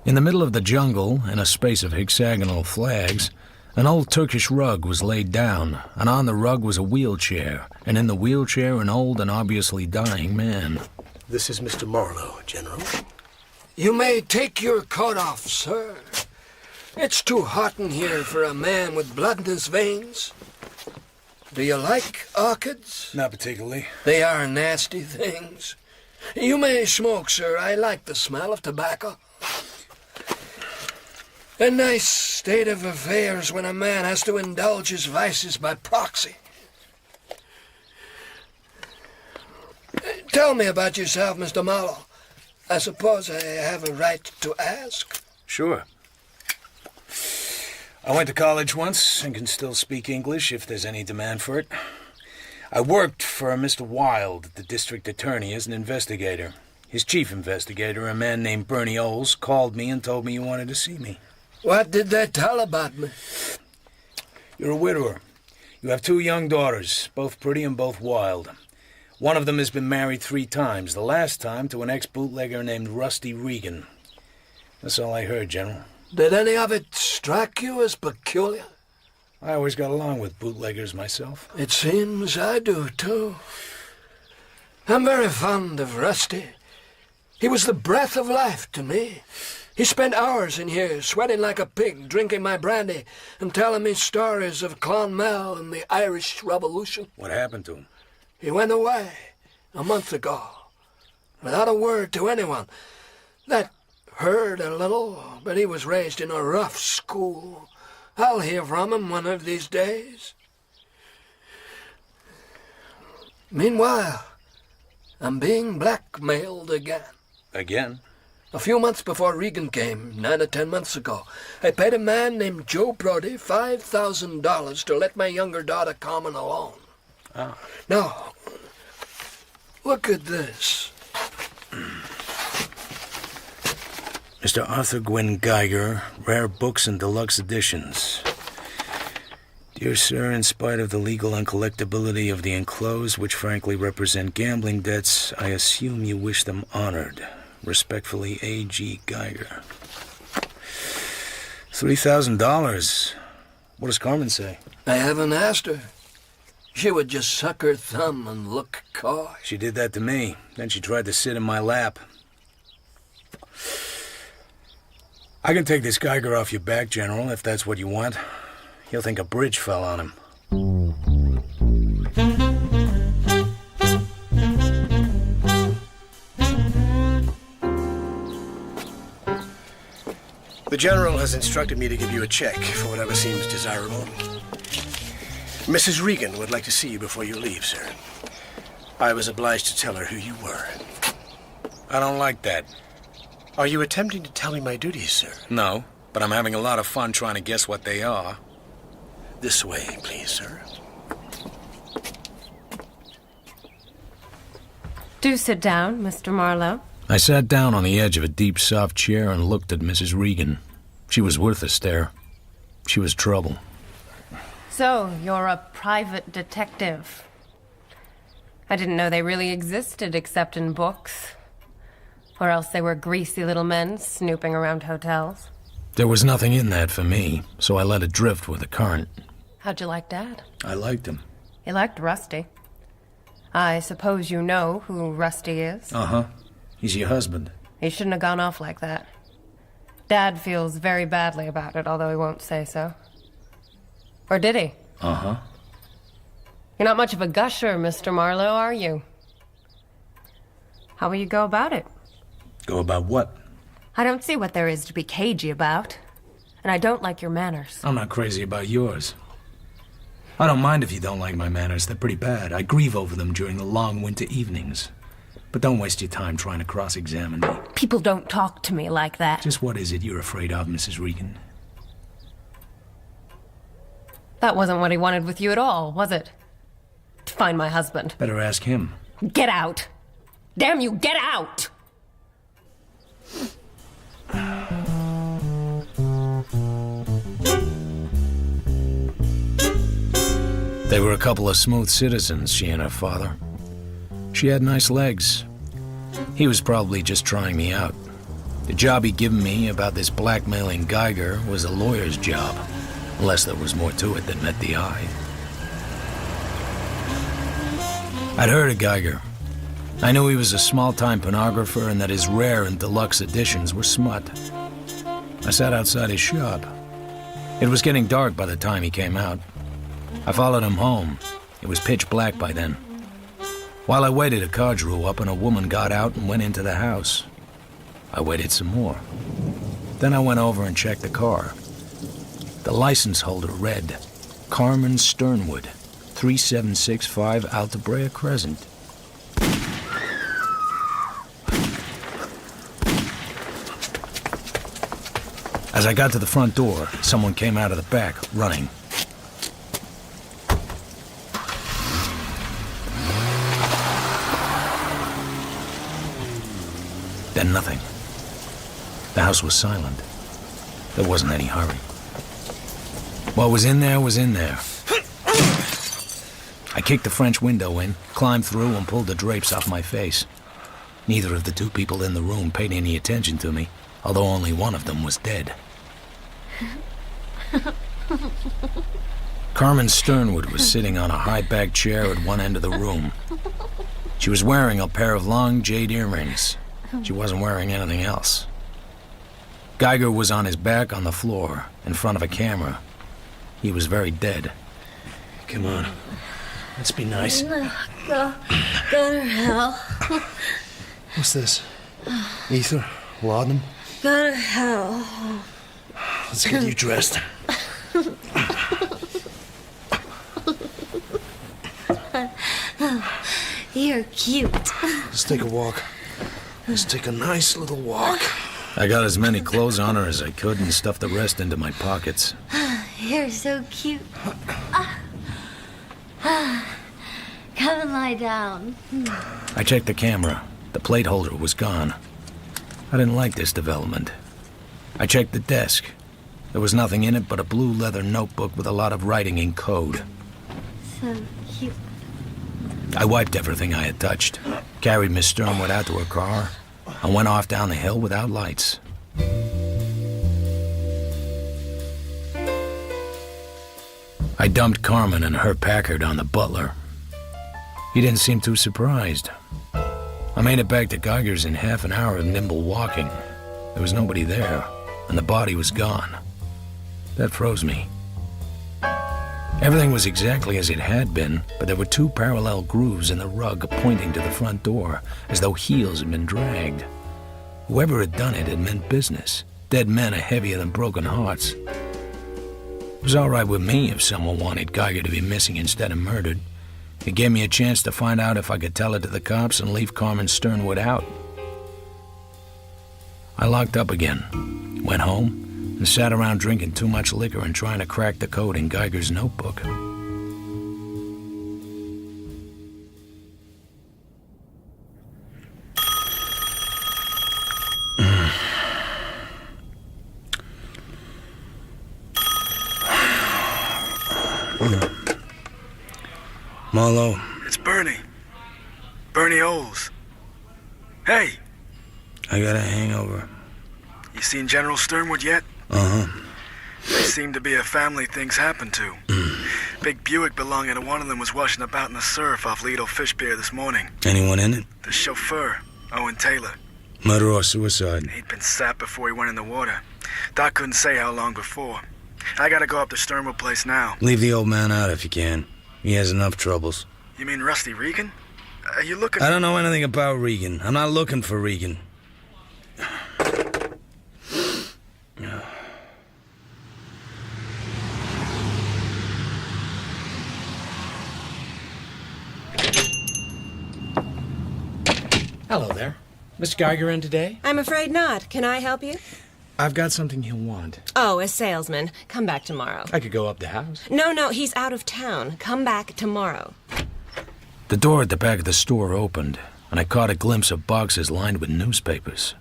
In the middle of the jungle, in a space of hexagonal flags, an old Turkish rug was laid down, and on the rug was a wheelchair, and in the wheelchair an old and obviously dying man.
This is Mr. Marlowe, General.
You may take your coat off, sir. It's too hot in here for a man with blood in his veins. Do you like orchids?
Not particularly.
They are nasty things. You may smoke, sir. I like the smell of tobacco. A nice state of affairs when a man has to indulge his vices by proxy. Tell me about yourself, Mr. Marlowe. I suppose I have a right to ask.
Sure. I went to college once and can still speak English if there's any demand for it. I worked for Mr. Wilde, the district attorney, as an investigator. His chief investigator, a man named Bernie Oles, called me and told me you wanted to see me.
What did they tell about me?
You're a widower. You have 2 young daughters, both pretty and both wild. One of them has been married 3 times, the last time to an ex-bootlegger named Rusty Regan. That's all I heard, General.
Did any of it strike you as peculiar?
I always got along with bootleggers myself.
It seems I do, too. I'm very fond of Rusty. He was the breath of life to me. He spent hours in here, sweating like a pig, drinking my brandy, and telling me stories of Clonmel and the Irish Revolution.
What happened to him?
He went away a month ago, without a word to anyone. That hurt a little, but he was raised in a rough school. I'll hear from him one of these days. Meanwhile, I'm being blackmailed again.
Again?
A few months before Regan came, 9 or 10 months ago, I paid a man named Joe Brody $5,000 to let my younger daughter Carmen alone.
Ah.
Now, look at this.
Mr. Arthur Gwynne Geiger, Rare Books and Deluxe Editions. Dear Sir, in spite of the legal uncollectability of the enclosed, which frankly represent gambling debts, I assume you wish them honored. Respectfully, A.G. Geiger. $3,000. What does Carmen say?
I haven't asked her. She would just suck her thumb and look coy.
She did that to me. Then she tried to sit in my lap. I can take this Geiger off your back, General, if that's what you want. He'll think a bridge fell on him.
The General has instructed me to give you a check for whatever seems desirable. Mrs. Regan would like to see you before you leave, sir. I was obliged to tell her who you were.
I don't like that.
Are you attempting to tell me my duties, sir?
No, but I'm having a lot of fun trying to guess what they are.
This way, please, sir.
Do sit down, Mr. Marlowe.
I sat down on the edge of a deep, soft chair and looked at Mrs. Regan. She was worth a stare. She was trouble.
So, you're a private detective. I didn't know they really existed except in books. Or else they were greasy little men snooping around hotels.
There was nothing in that for me, so I let it drift with the current.
How'd you like Dad?
I liked him.
You liked Rusty. I suppose you know who Rusty is?
Uh-huh. He's your husband.
He shouldn't have gone off like that. Dad feels very badly about it, although he won't say so. Or did he?
Uh-huh.
You're not much of a gusher, Mr. Marlowe, are you? How will you go about it?
Go about what?
I don't see what there is to be cagey about. And I don't like your manners.
I'm not crazy about yours. I don't mind if you don't like my manners. They're pretty bad. I grieve over them during the long winter evenings. But don't waste your time trying to cross-examine me.
People don't talk to me like that.
Just what is it you're afraid of, Mrs. Regan?
That wasn't what he wanted with you at all, was it? To find my husband.
Better ask him.
Get out! Damn you, get out!
They were a couple of smooth citizens, she and her father. She had nice legs. He was probably just trying me out. The job he'd given me about this blackmailing Geiger was a lawyer's job, unless there was more to it than met the eye. I'd heard of Geiger. I knew he was a small-time pornographer and that his rare and deluxe editions were smut. I sat outside his shop. It was getting dark by the time he came out. I followed him home. It was pitch black by then. While I waited, a car drew up and a woman got out and went into the house. I waited some more. Then I went over and checked the car. The license holder read, Carmen Sternwood, 3765 Alta Brea Crescent. As I got to the front door, someone came out of the back, running. Then nothing. The house was silent. There wasn't any hurry. What was in there was in there. I kicked the French window in, climbed through, and pulled the drapes off my face. Neither of the two people in the room paid any attention to me, although only one of them was dead. Carmen Sternwood was sitting on a high-backed chair at one end of the room. She was wearing a pair of long jade earrings. She wasn't wearing anything else. Geiger was on his back on the floor, in front of a camera. He was very dead.
Come on. Let's be nice.
Go to hell.
What's this? Ether? Laudanum?
Go to hell.
Let's get you dressed.
You're cute.
Let's take a walk. Let's take a nice little walk.
I got as many clothes on her as I could and stuffed the rest into my pockets.
You're so cute. Come and lie down.
I checked the camera. The plate holder was gone. I didn't like this development. I checked the desk. There was nothing in it but a blue leather notebook with a lot of writing in code.
So cute.
I wiped everything I had touched, carried Miss Sternwood out to her car, and went off down the hill without lights. I dumped Carmen and her Packard on the butler. He didn't seem too surprised. I made it back to Geiger's in half an hour of nimble walking. There was nobody there, and the body was gone. That froze me. Everything was exactly as it had been, but there were two parallel grooves in the rug pointing to the front door, as though heels had been dragged. Whoever had done it had meant business. Dead men are heavier than broken hearts. It was all right with me if someone wanted Geiger to be missing instead of murdered. It gave me a chance to find out if I could tell it to the cops and leave Carmen Sternwood out. I locked up again, went home, and sat around drinking too much liquor and trying to crack the code in Geiger's notebook.
Marlowe.
It's Bernie. Bernie Oles. Hey,
I got a hangover.
you seen General Sternwood yet?
Uh-huh.
They seem to be a family things happen to. Big Buick belonging to one of them was washing about in the surf off Lido Fish Pier this morning.
Anyone in it?
The chauffeur, Owen Taylor.
Murder or suicide?
He'd been sapped before he went in the water. Doc couldn't say how long before. I gotta go up to Sternwood Place now.
Leave the old man out if you can. He has enough troubles.
You mean Rusty Regan? Are you looking...
I don't know anything about Regan. I'm not looking for Regan.
Hello there. Mr. Geiger in today?
I'm afraid not. Can I help you?
I've got something he'll want.
Oh, a salesman. Come back tomorrow.
I could go up the house.
No, he's out of town. Come back tomorrow.
The door at the back of the store opened, and I caught a glimpse of boxes lined with newspapers.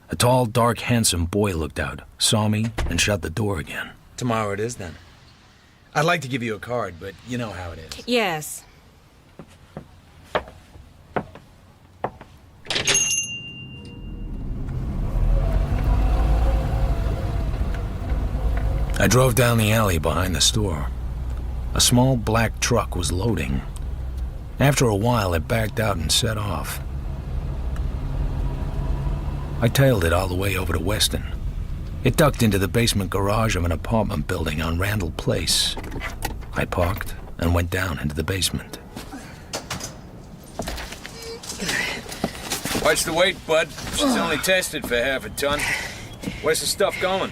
A tall, dark, handsome boy looked out, saw me, and shut the door again.
Tomorrow it is, then. I'd like to give you a card, but you know how it is.
Yes.
I drove down the alley behind the store. A small black truck was loading. After a while, it backed out and set off. I tailed it all the way over to Weston. It ducked into the basement garage of an apartment building on Randall Place. I parked and went down into the basement.
Watch the weight, bud. She's only tested for half a ton. Where's the stuff going?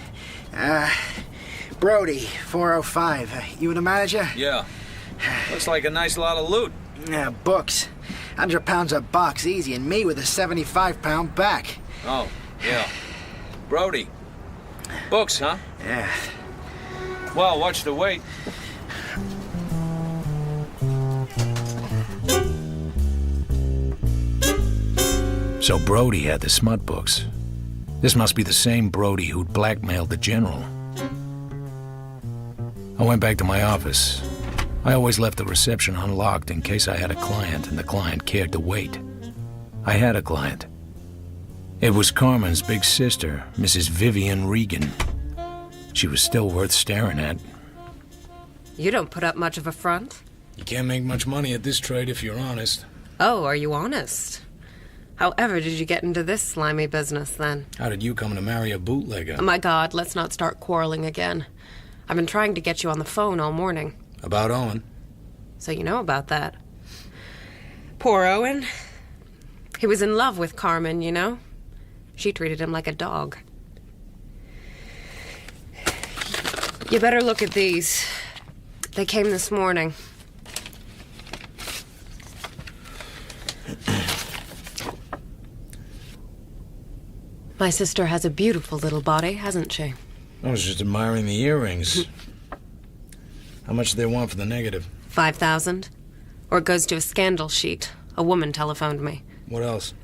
Brody, 405. You the manager?
Yeah. Looks like a nice lot of loot.
Yeah, books. 100 pounds a box, easy, and me with a 75-pound back.
Oh, yeah. Brody. Books, huh?
Yeah.
Well, watch the weight.
So Brody had the smut books. This must be the same Brody who'd blackmailed the general. I went back to my office. I always left the reception unlocked in case I had a client and the client cared to wait. I had a client. It was Carmen's big sister, Mrs. Vivian Regan. She was still worth staring at.
You don't put up much of a front.
You can't make much money at this trade if you're honest.
Oh, are you honest? However did you get into this slimy business, then?
How did you come to marry a bootlegger?
Oh, my God, let's not start quarreling again. I've been trying to get you on the phone all morning.
About Owen?
So you know about that. Poor Owen. He was in love with Carmen, you know? She treated him like a dog. You better look at these. They came this morning. My sister has a beautiful little body, hasn't she?
I was just admiring the earrings. How much do they want for the negative?
5,000. Or it goes to a scandal sheet. A woman telephoned me.
What else?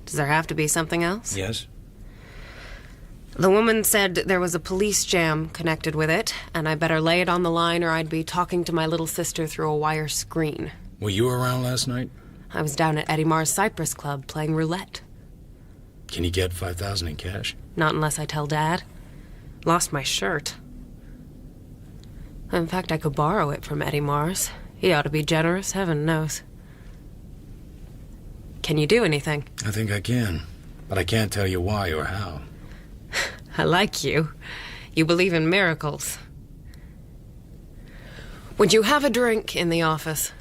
Does there have to be something else?
Yes.
The woman said there was a police jam connected with it, and I better lay it on the line or I'd be talking to my little sister through a wire screen.
Were you around last night?
I was down at Eddie Marr's Cypress Club playing roulette.
Can you get 5,000 in cash?
Not unless I tell Dad. Lost my shirt. In fact, I could borrow it from Eddie Marr's. He ought to be generous, heaven knows. Can you do anything?
I think I can, but I can't tell you why or how.
I like you. You believe in miracles. Would you have a drink in the office?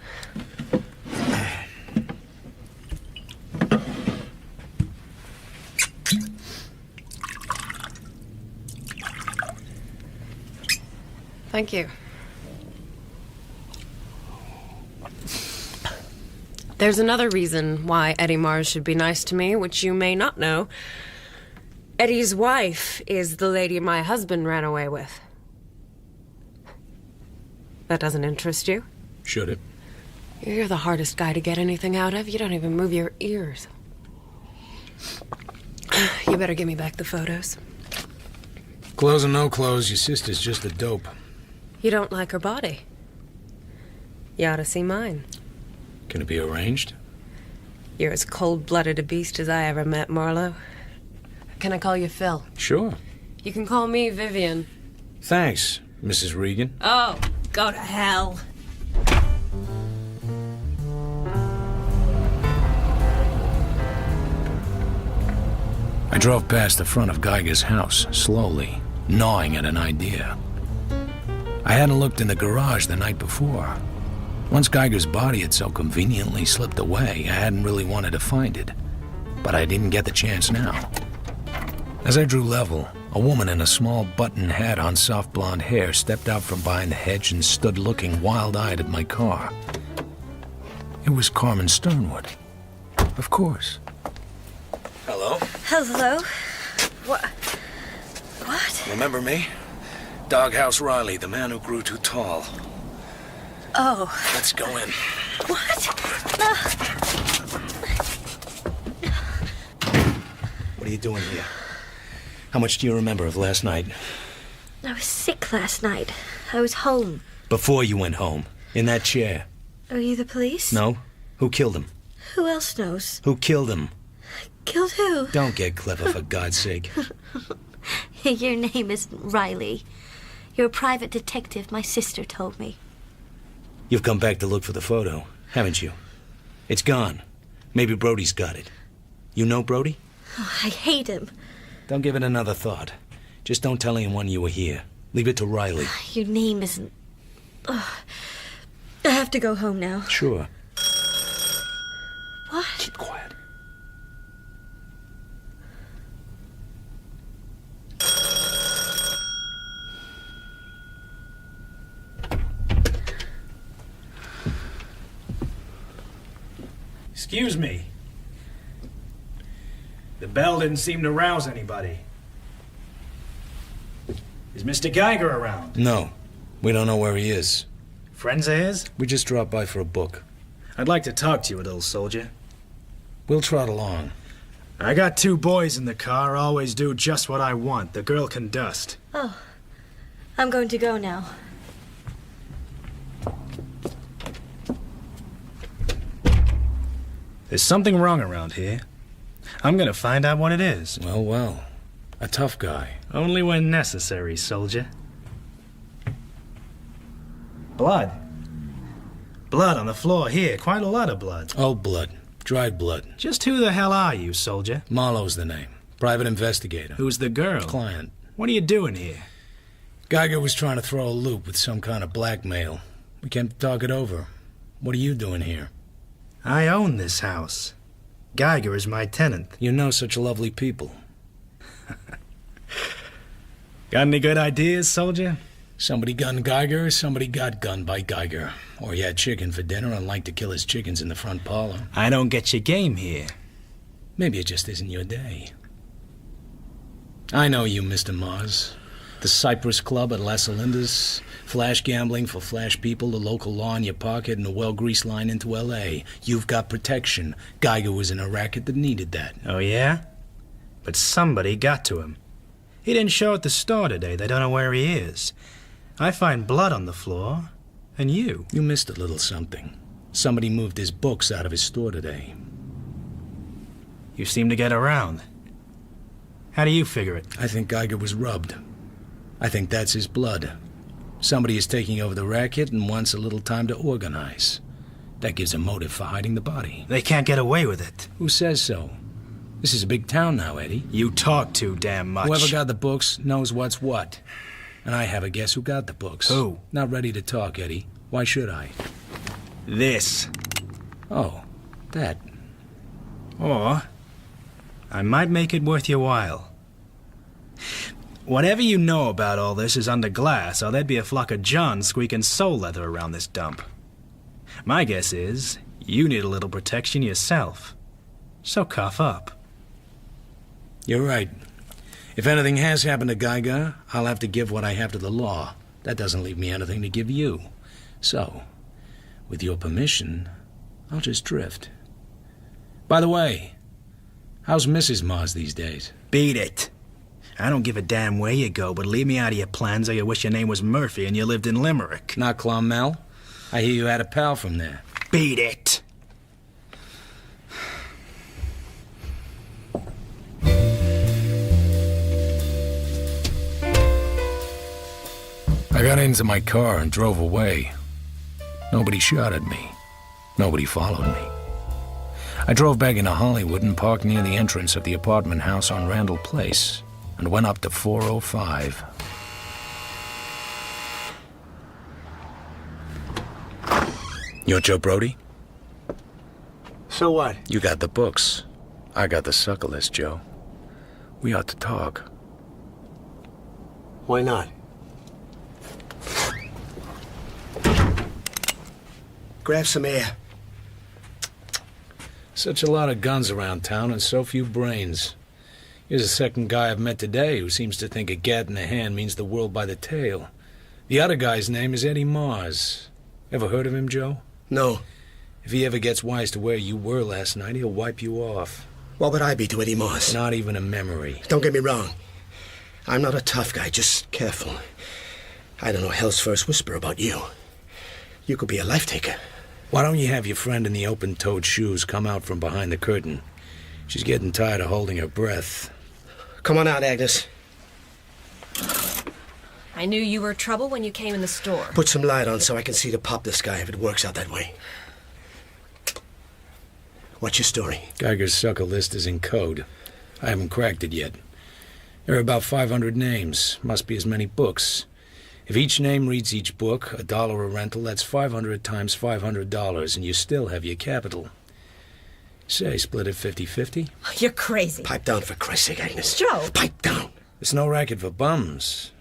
Thank you. There's another reason why Eddie Marrs should be nice to me, which you may not know. Eddie's wife is the lady my husband ran away with. That doesn't interest you?
Should it?
You're the hardest guy to get anything out of. You don't even move your ears. You better give me back the photos.
Clothes or no clothes, your sister's just a dope.
You don't like her body. You ought to see mine.
Can it be arranged?
You're as cold-blooded a beast as I ever met, Marlowe. Can I call you Phil?
Sure.
You can call me Vivian.
Thanks, Mrs. Regan.
Oh, go to hell.
I drove past the front of Geiger's house, slowly, gnawing at an idea. I hadn't looked in the garage the night before. Once Geiger's body had so conveniently slipped away, I hadn't really wanted to find it. But I didn't get the chance now. As I drew level, a woman in a small button hat on soft blonde hair stepped out from behind the hedge and stood looking wild-eyed at my car. It was Carmen Sternwood. Of course.
Hello?
Hello? What?
Remember me? Doghouse Riley, the man who grew too tall.
Oh.
Let's go in.
What?
What are you doing here? How much do you remember of last night?
I was sick last night. I was home.
Before you went home. In that chair.
Are you the police?
No? Who killed him?
Who else knows?
Who killed him?
Killed who?
Don't get clever, for God's sake.
Your name is Riley. You're a private detective, my sister told me.
You've come back to look for the photo, haven't you? It's gone. Maybe Brody's got it. You know Brody?
Oh, I hate him.
Don't give it another thought. Just don't tell anyone you were here. Leave it to Riley.
Your name isn't... Oh, I have to go home now.
Sure.
What?
Keep quiet.
Excuse me. The bell didn't seem to rouse anybody. Is Mr. Geiger around?
No. We don't know where he is.
Friends of his?
We just dropped by for a book.
I'd like to talk to you a little, soldier.
We'll trot along.
I got 2 boys in the car, always do just what I want. The girl can dust.
Oh, I'm going to go now.
There's something wrong around here. I'm gonna find out what it is.
Well, well. A tough guy.
Only when necessary, soldier. Blood. Blood on the floor here. Quite a lot of blood.
Old blood. Dried blood.
Just who the hell are you, soldier?
Marlowe's the name. Private investigator.
Who's the girl?
Client.
What are you doing here?
Geiger was trying to throw a loop with some kind of blackmail. We came to talk it over. What are you doing here?
I own this house. Geiger is my tenant.
You know such lovely people.
Got any good ideas, soldier?
Somebody gunned Geiger, somebody got gunned by Geiger. Or he had chicken for dinner and liked to kill his chickens in the front parlor.
I don't get your game here.
Maybe it just isn't your day. I know you, Mr. Mars. The Cypress Club at Las Olindas, flash gambling for flash people, the local law in your pocket, and a well-greased line into L.A. You've got protection. Geiger was in a racket that needed that.
Oh, yeah? But somebody got to him. He didn't show at the store today. They don't know where he is. I find blood on the floor. And you.
You missed a little something. Somebody moved his books out of his store today.
You seem to get around. How do you figure it?
I think Geiger was rubbed. I think that's his blood. Somebody is taking over the racket and wants a little time to organize. That gives a motive for hiding the body.
They can't get away with it.
Who says so? This is a big town now, Eddie.
You talk too damn much.
Whoever got the books knows what's what. And I have a guess who got the books.
Who?
Not ready to talk, Eddie. Why should I?
This.
Oh, that.
Or I might make it worth your while. Whatever you know about all this is under glass, or there'd be a flock of Johns squeaking soul leather around this dump. My guess is you need a little protection yourself. So cough up.
You're right. If anything has happened to Geiger, I'll have to give what I have to the law. That doesn't leave me anything to give you. So, with your permission, I'll just drift. By the way, how's Mrs. Mars these days?
Beat it. I don't give a damn where you go, but leave me out of your plans or you wish your name was Murphy and you lived in Limerick.
Not Clonmel? I hear you had a pal from there.
Beat it.
I got into my car and drove away. Nobody shot at me. Nobody followed me. I drove back into Hollywood and parked near the entrance of the apartment house on Randall Place and went up to 405.
You're Joe Brody?
So what?
You got the books. I got the sucker list, Joe. We ought to talk.
Why not? Grab some air.
Such a lot of guns around town and so few brains. Here's a second guy I've met today who seems to think a gat in the hand means the world by the tail. The other guy's name is Eddie Mars. Ever heard of him, Joe?
No.
If he ever gets wise to where you were last night, he'll wipe you off.
What would I be to Eddie Mars?
Not even a memory.
Don't get me wrong. I'm not a tough guy, just careful. I don't know hell's first whisper about you. You could be a life-taker.
Why don't you have your friend in the open-toed shoes come out from behind the curtain? She's getting tired of holding her breath.
Come on out, Agnes.
I knew you were trouble when you came in the store.
Put some light on so I can see to pop this guy if it works out that way. What's your story?
Geiger's sucker list is in code. I haven't cracked it yet. There are about 500 names. Must be as many books. If each name reads each book, $1 a rental, that's 500 times $500, and you still have your capital. Say, split it 50-50?
You're crazy.
Pipe down, for Christ's sake, Agnes.
Joe!
Pipe down!
It's no racket for bums.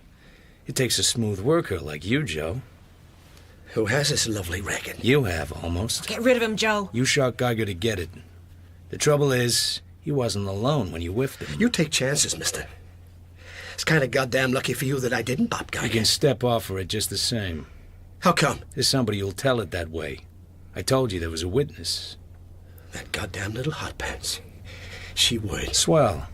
It takes a smooth worker like you, Joe.
Who has this lovely racket?
You have, almost.
Get rid of him, Joe.
You shot Geiger to get it. The trouble is, he wasn't alone when you whiffed him.
You take chances, mister. It's kind of goddamn lucky for you that I didn't pop Geiger.
You can step off for it just the same.
How come?
There's somebody who'll tell it that way. I told you there was a witness.
That goddamn little hot pants. She would.
Swell.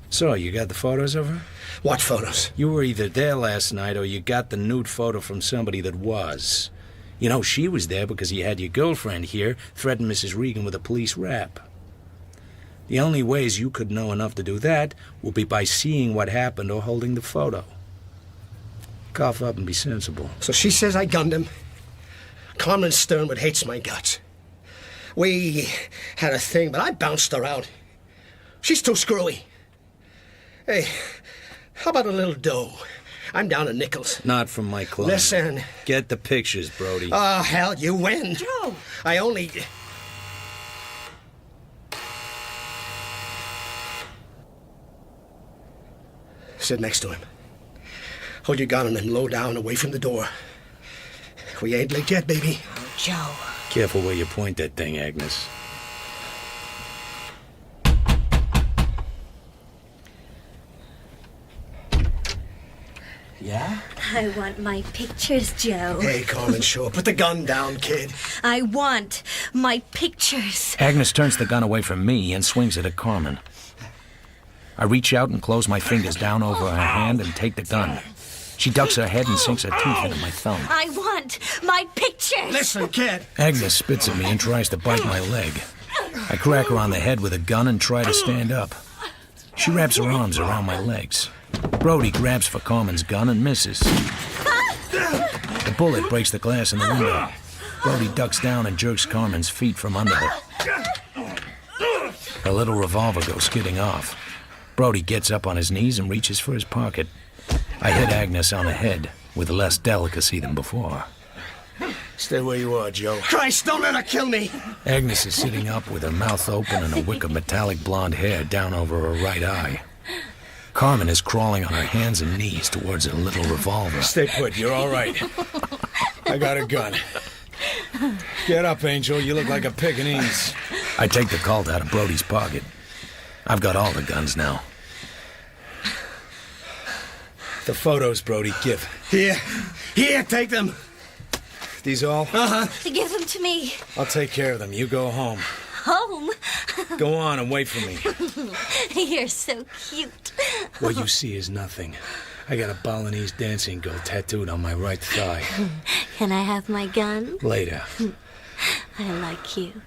So, you got the photos of her?
What photos?
You were either there last night or you got the nude photo from somebody that was. You know, she was there because you had your girlfriend here threaten Mrs. Regan with a police rap. The only ways you could know enough to do that would be by seeing what happened or holding the photo. Cough up and be sensible.
So she says I gunned him. Carmen Sternwood hates my guts. We had a thing, but I bounced her out. She's too screwy. Hey, how about a little dough? I'm down to nickels.
Not from my client.
Listen.
Get the pictures, Brody.
Oh, hell, you win.
Joe!
I only... Sit next to him. Hold your gun on him low down, away from the door. We ain't late yet, baby.
Oh, Joe.
Careful where you point that thing, Agnes.
Yeah?
I want my pictures, Joe.
Hey, Carmen Shaw, put the gun down, kid.
I want my pictures.
Agnes turns the gun away from me and swings it at Carmen. I reach out and close my fingers down over her hand and take the gun. She ducks her head and sinks her teeth into my thumb.
I want my pictures.
Listen, kid.
Agnes spits at me and tries to bite my leg. I crack her on the head with a gun and try to stand up. She wraps her arms around my legs. Brody grabs for Carmen's gun and misses. The bullet breaks the glass in the window. Brody ducks down and jerks Carmen's feet from under her. Her little revolver goes skidding off. Brody gets up on his knees and reaches for his pocket. I hit Agnes on the head with less delicacy than before.
Stay where you are, Joe. Christ, don't let her kill me!
Agnes is sitting up with her mouth open and a wick of metallic blonde hair down over her right eye. Carmen is crawling on her hands and knees towards her little revolver.
Stay put, you're all right. I got a gun. Get up, Angel, you look like a Pekingese.
I take the Colt out of Brody's pocket. I've got all the guns now.
The photos, Brody, give.
Here, take them.
These all?
Uh-huh.
Give them to me.
I'll take care of them. You go home.
Home?
Go on and wait for me.
You're so cute.
What you see is nothing. I got a Balinese dancing girl tattooed on my right thigh.
Can I have my gun?
Later.
I like you.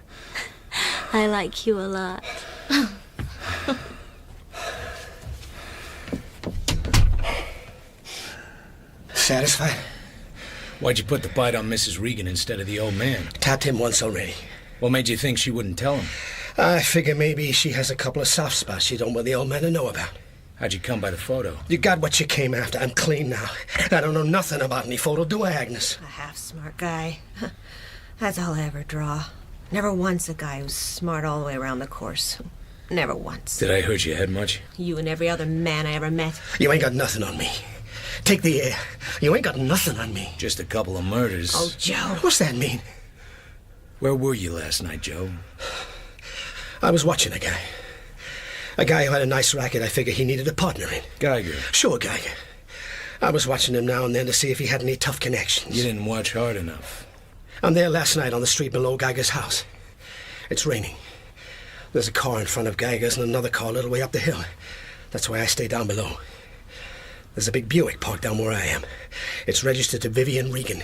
I like you a lot.
Satisfied?
Why'd you put the bite on Mrs. Regan instead of the old man?
Tapped him once already.
What made you think she wouldn't tell him?
I figure maybe she has a couple of soft spots she don't want the old man to know about.
How'd you come by the photo?
You got what you came after. I'm clean now. I don't know nothing about any photo, do I, Agnes?
A half-smart guy. That's all I ever draw. Never once a guy who's smart all the way around the course. Never once.
Did I hurt your head much?
You and every other man I ever met.
You ain't got nothing on me. Take the air. You ain't got nothing on me.
Just a couple of murders.
Oh, Joe.
What's that mean?
Where were you last night, Joe?
I was watching a guy. A guy who had a nice racket I figured he needed a partner in.
Geiger.
Sure, Geiger. I was watching him now and then to see if he had any tough connections.
You didn't watch hard enough.
I'm there last night on the street below Geiger's house. It's raining. There's a car in front of Geiger's and another car a little way up the hill. That's why I stay down below. There's a big Buick parked down where I am. It's registered to Vivian Regan.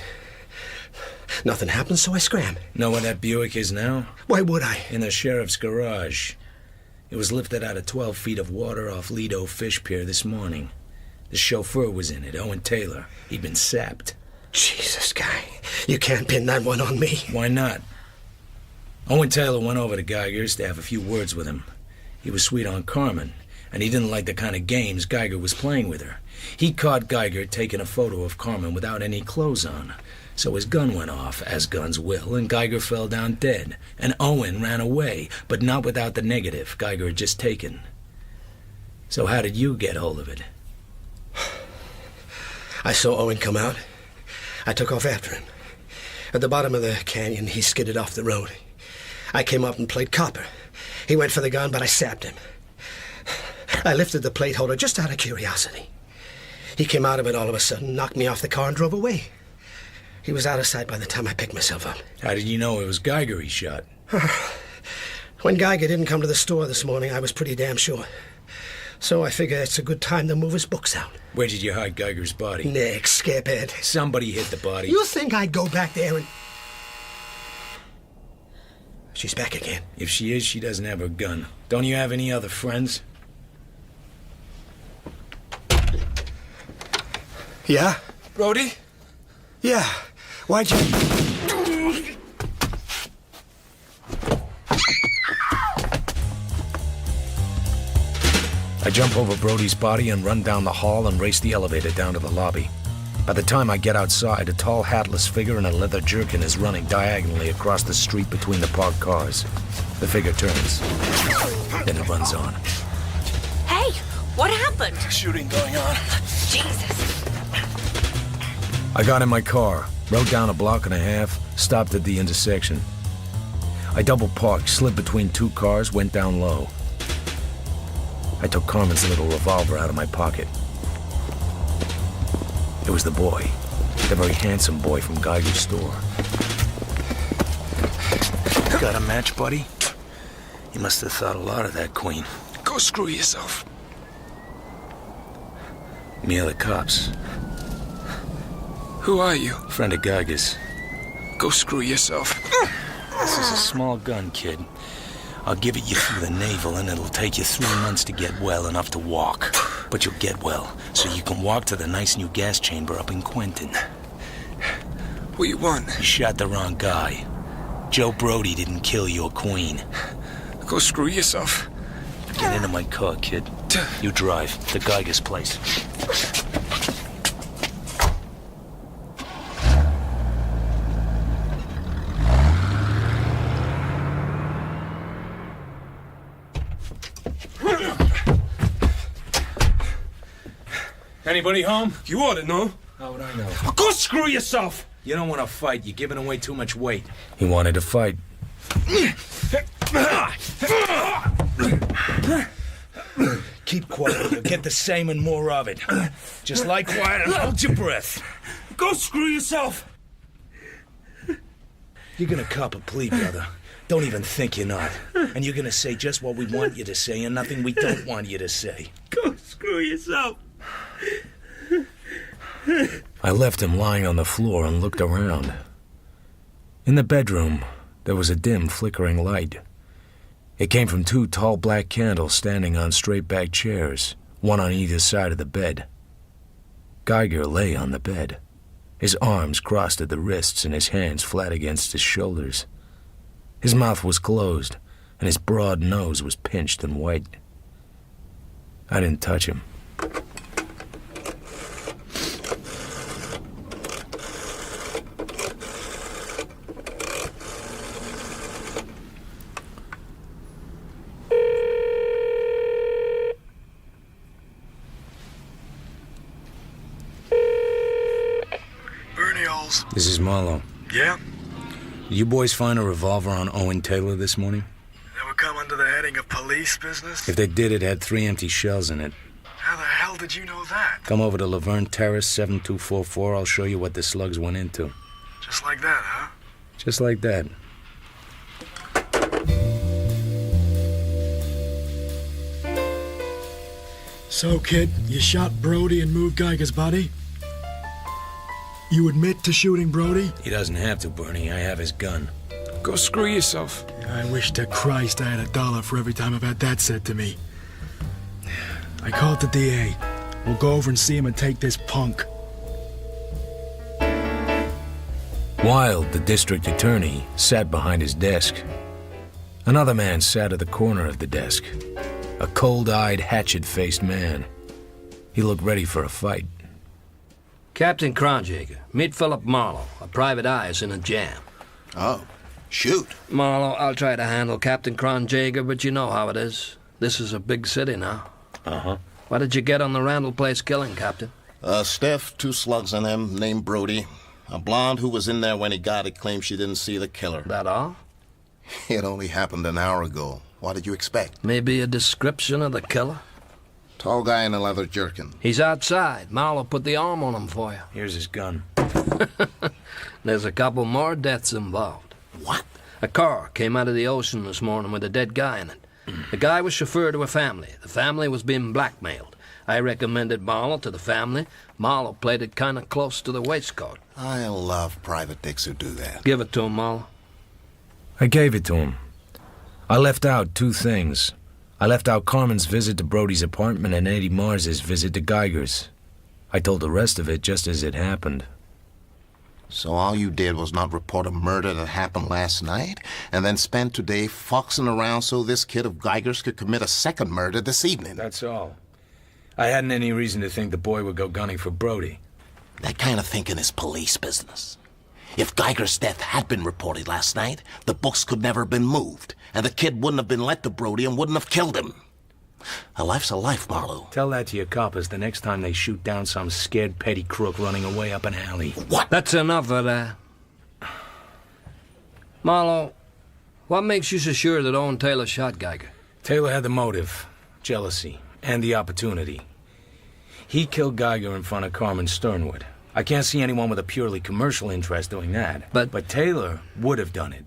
Nothing happened, so I scram.
Know where that Buick is now?
Why would I?
In the sheriff's garage. It was lifted out of 12 feet of water off Lido Fish Pier this morning. The chauffeur was in it, Owen Taylor. He'd been sapped.
Jesus, Guy. You can't pin that one on me.
Why not? Owen Taylor went over to Geiger's to have a few words with him. He was sweet on Carmen, and he didn't like the kind of games Geiger was playing with her. He caught Geiger taking a photo of Carmen without any clothes on. So his gun went off, as guns will, and Geiger fell down dead. And Owen ran away, but not without the negative Geiger had just taken. So how did you get hold of it?
I saw Owen come out. I took off after him. At the bottom of the canyon, he skidded off the road. I came up and played copper. He went for the gun, but I sapped him. I lifted the plate holder just out of curiosity. He came out of it all of a sudden, knocked me off the car, and drove away. He was out of sight by the time I picked myself up.
How did you know it was Geiger he shot?
When Geiger didn't come to the store this morning, I was pretty damn sure. So I figure it's a good time to move his books out.
Where did you hide Geiger's body?
Nick, skiphead.
Somebody hit the body.
You think I'd go back there and... She's back again.
If she is, she doesn't have her gun. Don't you have any other friends?
Yeah?
Brody?
Yeah. Why'd you...
I jump over Brody's body and run down the hall and race the elevator down to the lobby. By the time I get outside, a tall, hatless figure in a leather jerkin is running diagonally across the street between the parked cars. The figure turns. Then it runs on.
Hey, what happened?
Shooting going on.
Jesus.
I got in my car, rode down a block and a half, stopped at the intersection. I double parked, slid between two cars, went down low. I took Carmen's little revolver out of my pocket. It was the boy, the very handsome boy from Geiger's store.
Got a match, buddy? You must have thought a lot of that queen.
Go screw yourself.
Me or the cops?
Who are you?
Friend of Geiger's.
Go screw yourself.
This is a small gun, kid. I'll give it you through the navel, and it'll take you 3 months to get well enough to walk. But you'll get well, so you can walk to the nice new gas chamber up in Quentin.
What you want?
You shot the wrong guy. Joe Brody didn't kill your queen.
Go screw yourself.
Get into my car, kid. You drive to Geiger's place.
Anybody home?
You ought to know.
How would I know?
Go screw yourself!
You don't want to fight. You're giving away too much weight.
He wanted to fight.
Keep quiet. You'll get the same and more of it. Just lie quiet and hold your breath.
Go screw yourself!
You're gonna cop a plea, brother. Don't even think you're not. And you're gonna say just what we want you to say and nothing we don't want you to say.
Go screw yourself!
I left him lying on the floor and looked around. In the bedroom, there was a dim, flickering light. It came from 2 tall black candles standing on straight-back chairs, one on either side of the bed. Geiger lay on the bed, his arms crossed at the wrists and his hands flat against his shoulders. His mouth was closed, and his broad nose was pinched and white. I didn't touch him.
Charles.
This is Marlowe.
Yeah?
Did you boys find a revolver on Owen Taylor this morning?
That would come under the heading of police business?
If they did, it had 3 empty shells in it.
How the hell did you know that?
Come over to Laverne Terrace, 7244. I'll show you what the slugs went into.
Just like that, huh?
Just like that.
So, kid, you shot Brody and moved Geiger's body? You admit to shooting Brody?
He doesn't have to, Bernie. I have his gun.
Go screw yourself.
I wish to Christ I had $1 for every time I've had that said to me. I called the DA. We'll go over and see him and take this punk.
Wild, the district attorney, sat behind his desk. Another man sat at the corner of the desk. A cold-eyed, hatchet-faced man. He looked ready for a fight.
Captain Kronjager, meet Philip Marlowe. A private eye is in a jam.
Oh, shoot.
Marlowe, I'll try to handle Captain Kronjager, but you know how it is. This is a big city now.
Uh-huh.
What did you get on the Randall Place killing, Captain?
Steph, 2 slugs in him, named Brody. A blonde who was in there when he got it claimed she didn't see the killer.
That all?
It only happened an hour ago. What did you expect?
Maybe a description of the killer?
Tall guy in a leather jerkin.
He's outside. Marlowe put the arm on him for you.
Here's his gun.
There's a couple more deaths involved.
What?
A car came out of the ocean this morning with a dead guy in it. The guy was chauffeur to a family. The family was being blackmailed. I recommended Marlowe to the family. Marlowe played it kind of close to the waistcoat.
I love private dicks who do that.
Give it to him, Marlowe.
I gave it to him. I left out 2 things. I left out Carmen's visit to Brody's apartment and Eddie Mars's visit to Geiger's. I told the rest of it just as it happened.
So all you did was not report a murder that happened last night, and then spend today foxing around so this kid of Geiger's could commit a second murder this evening.
That's all. I hadn't any reason to think the boy would go gunning for Brody.
That kind of thinking is police business. If Geiger's death had been reported last night, the books could never have been moved, and the kid wouldn't have been led to Brody and wouldn't have killed him. A life's a life, Marlowe.
Tell that to your coppers the next time they shoot down some scared petty crook running away up an alley.
What?
That's enough of that. Marlowe, what makes you so sure that Owen Taylor shot Geiger?
Taylor had the motive, jealousy, and the opportunity. He killed Geiger in front of Carmen Sternwood. I can't see anyone with a purely commercial interest doing that. But Taylor would have done it.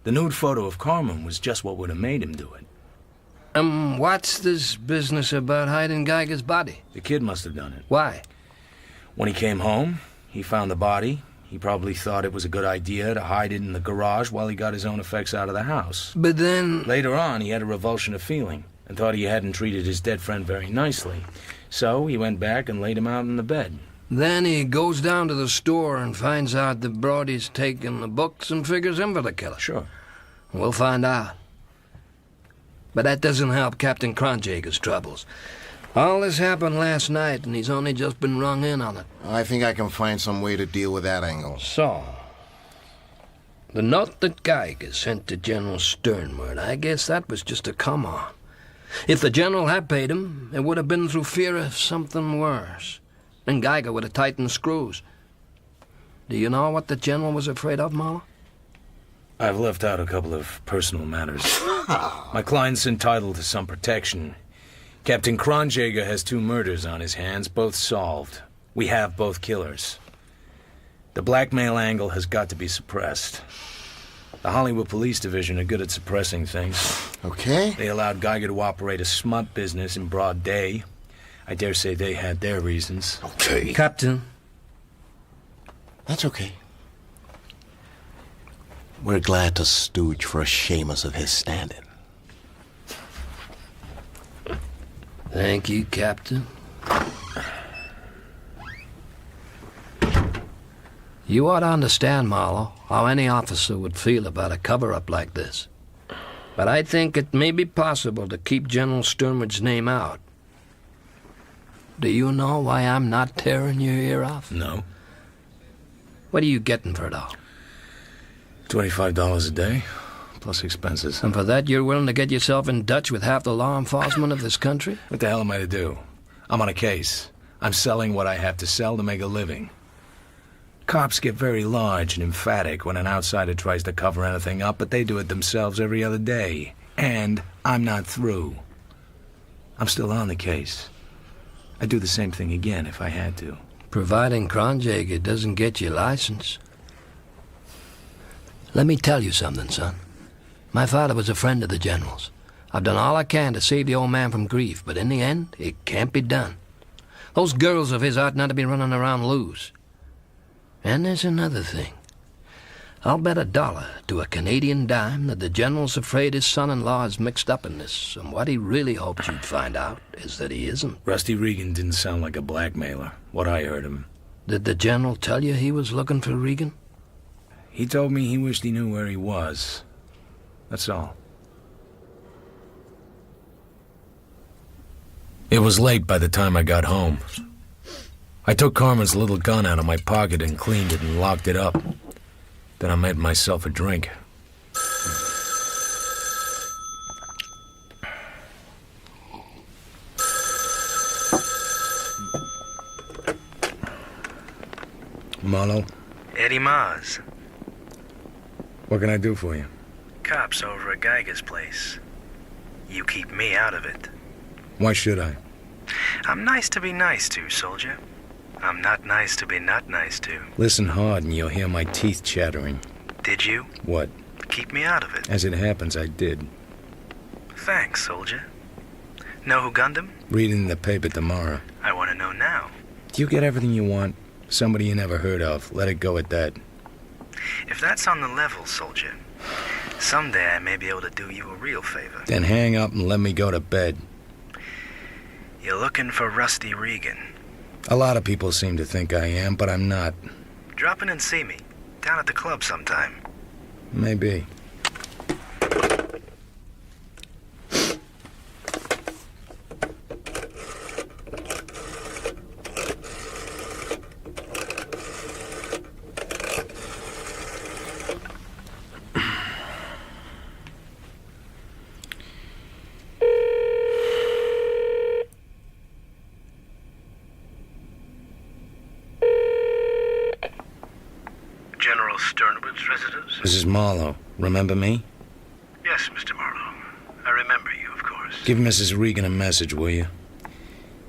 The nude photo of Carmen was just what would have made him do it.
What's this business about hiding Geiger's body?
The kid must have done it.
Why?
When he came home, he found the body. He probably thought it was a good idea to hide it in the garage while he got his own effects out of the house.
But then...
Later on, he had a revulsion of feeling and thought he hadn't treated his dead friend very nicely. So he went back and laid him out in the bed.
Then he goes down to the store and finds out that Brody's taken the books and figures him for the killer.
Sure.
We'll find out. But that doesn't help Captain Kronjager's troubles. All this happened last night, and he's only just been rung in on it.
I think I can find some way to deal with that angle.
So, the note that Geiger sent to General Sternwood, I guess that was just a come-on. If the General had paid him, it would have been through fear of something worse. Then Geiger would have tightened the screws. Do you know what the General was afraid of, Marlowe?
I've left out a couple of personal matters. My client's entitled to some protection. Captain Kronjager has 2 murders on his hands, both solved. We have both killers. The blackmail angle has got to be suppressed. The Hollywood Police Division are good at suppressing things.
Okay.
They allowed Geiger to operate a smut business in broad day. I dare say they had their reasons.
Okay.
Captain.
That's okay. We're glad to stooge for a Seamus of his standing.
Thank you, Captain. You ought to understand, Marlowe, how any officer would feel about a cover-up like this. But I think it may be possible to keep General Sternwood's name out. Do you know why I'm not tearing your ear off?
No.
What are you getting for it all?
$25 a day, plus expenses.
And for that, you're willing to get yourself in Dutch with half the law enforcement of this country?
What the hell am I to do? I'm on a case. I'm selling what I have to sell to make a living.
Cops get very large and emphatic when an outsider tries to cover anything up, but they do it themselves every other day. And I'm not through. I'm still on the case. I'd do the same thing again if I had to.
Providing Kronjäger doesn't get you license. Let me tell you something, son. My father was a friend of the General's. I've done all I can to save the old man from grief, but in the end, it can't be done. Those girls of his ought not to be running around loose. And there's another thing. I'll bet $1 to a Canadian dime that the General's afraid his son-in-law is mixed up in this, and what he really hopes you'd find out is that he isn't.
Rusty Regan didn't sound like a blackmailer, what I heard him.
Did the General tell you he was looking for Regan?
He told me he wished he knew where he was. That's all. It was late by the time I got home. I took Carmen's little gun out of my pocket and cleaned it and locked it up. Then I made myself a drink. Marlowe?
Eddie Maz.
What can I do for you?
Cops over at Geiger's place. You keep me out of it.
Why should I?
I'm nice to be nice to, soldier. I'm not nice to be not nice to.
Listen hard and you'll hear my teeth chattering.
Did you?
What?
Keep me out of it.
As it happens, I did.
Thanks, soldier. Know who gunned him?
Read it in the paper tomorrow.
I want to know now.
Do you get everything you want? Somebody you never heard of. Let it go at that.
If that's on the level, soldier, someday I may be able to do you a real favor.
Then hang up and let me go to bed.
You're looking for Rusty Regan.
A lot of people seem to think I am, but I'm not.
Drop in and see me. Down at the club sometime.
Maybe.
General Sternwood's residence?
This is Marlowe. Remember me?
Yes, Mr. Marlowe. I remember you, of course.
Give Mrs. Regan a message, will you?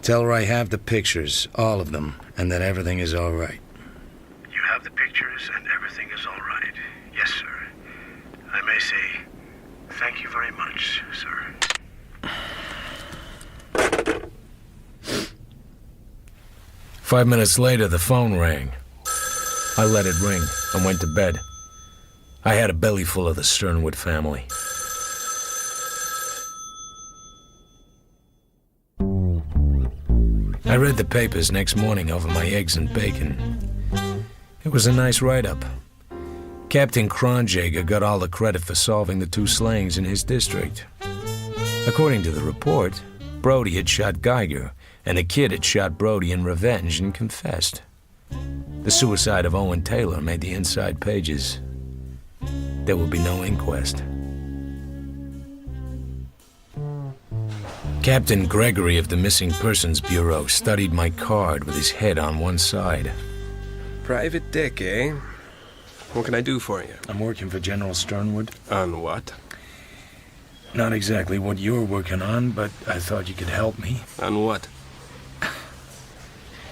Tell her I have the pictures, all of them, and that everything is all right.
You have the pictures and everything is all right. Yes, sir. I may say, thank you very much, sir.
5 minutes later, the phone rang. I let it ring and went to bed. I had a belly full of the Sternwood family. I read the papers next morning over my eggs and bacon. It was a nice write-up. Captain Kronjäger got all the credit for solving the 2 slayings in his district. According to the report, Brody had shot Geiger, and the kid had shot Brody in revenge and confessed. The suicide of Owen Taylor made the inside pages. There will be no inquest. Captain Gregory of the Missing Persons Bureau studied my card with his head on one side.
Private Dick, eh? What can I do for you?
I'm working for General Sternwood.
On what?
Not exactly what you're working on, but I thought you could help me.
On what?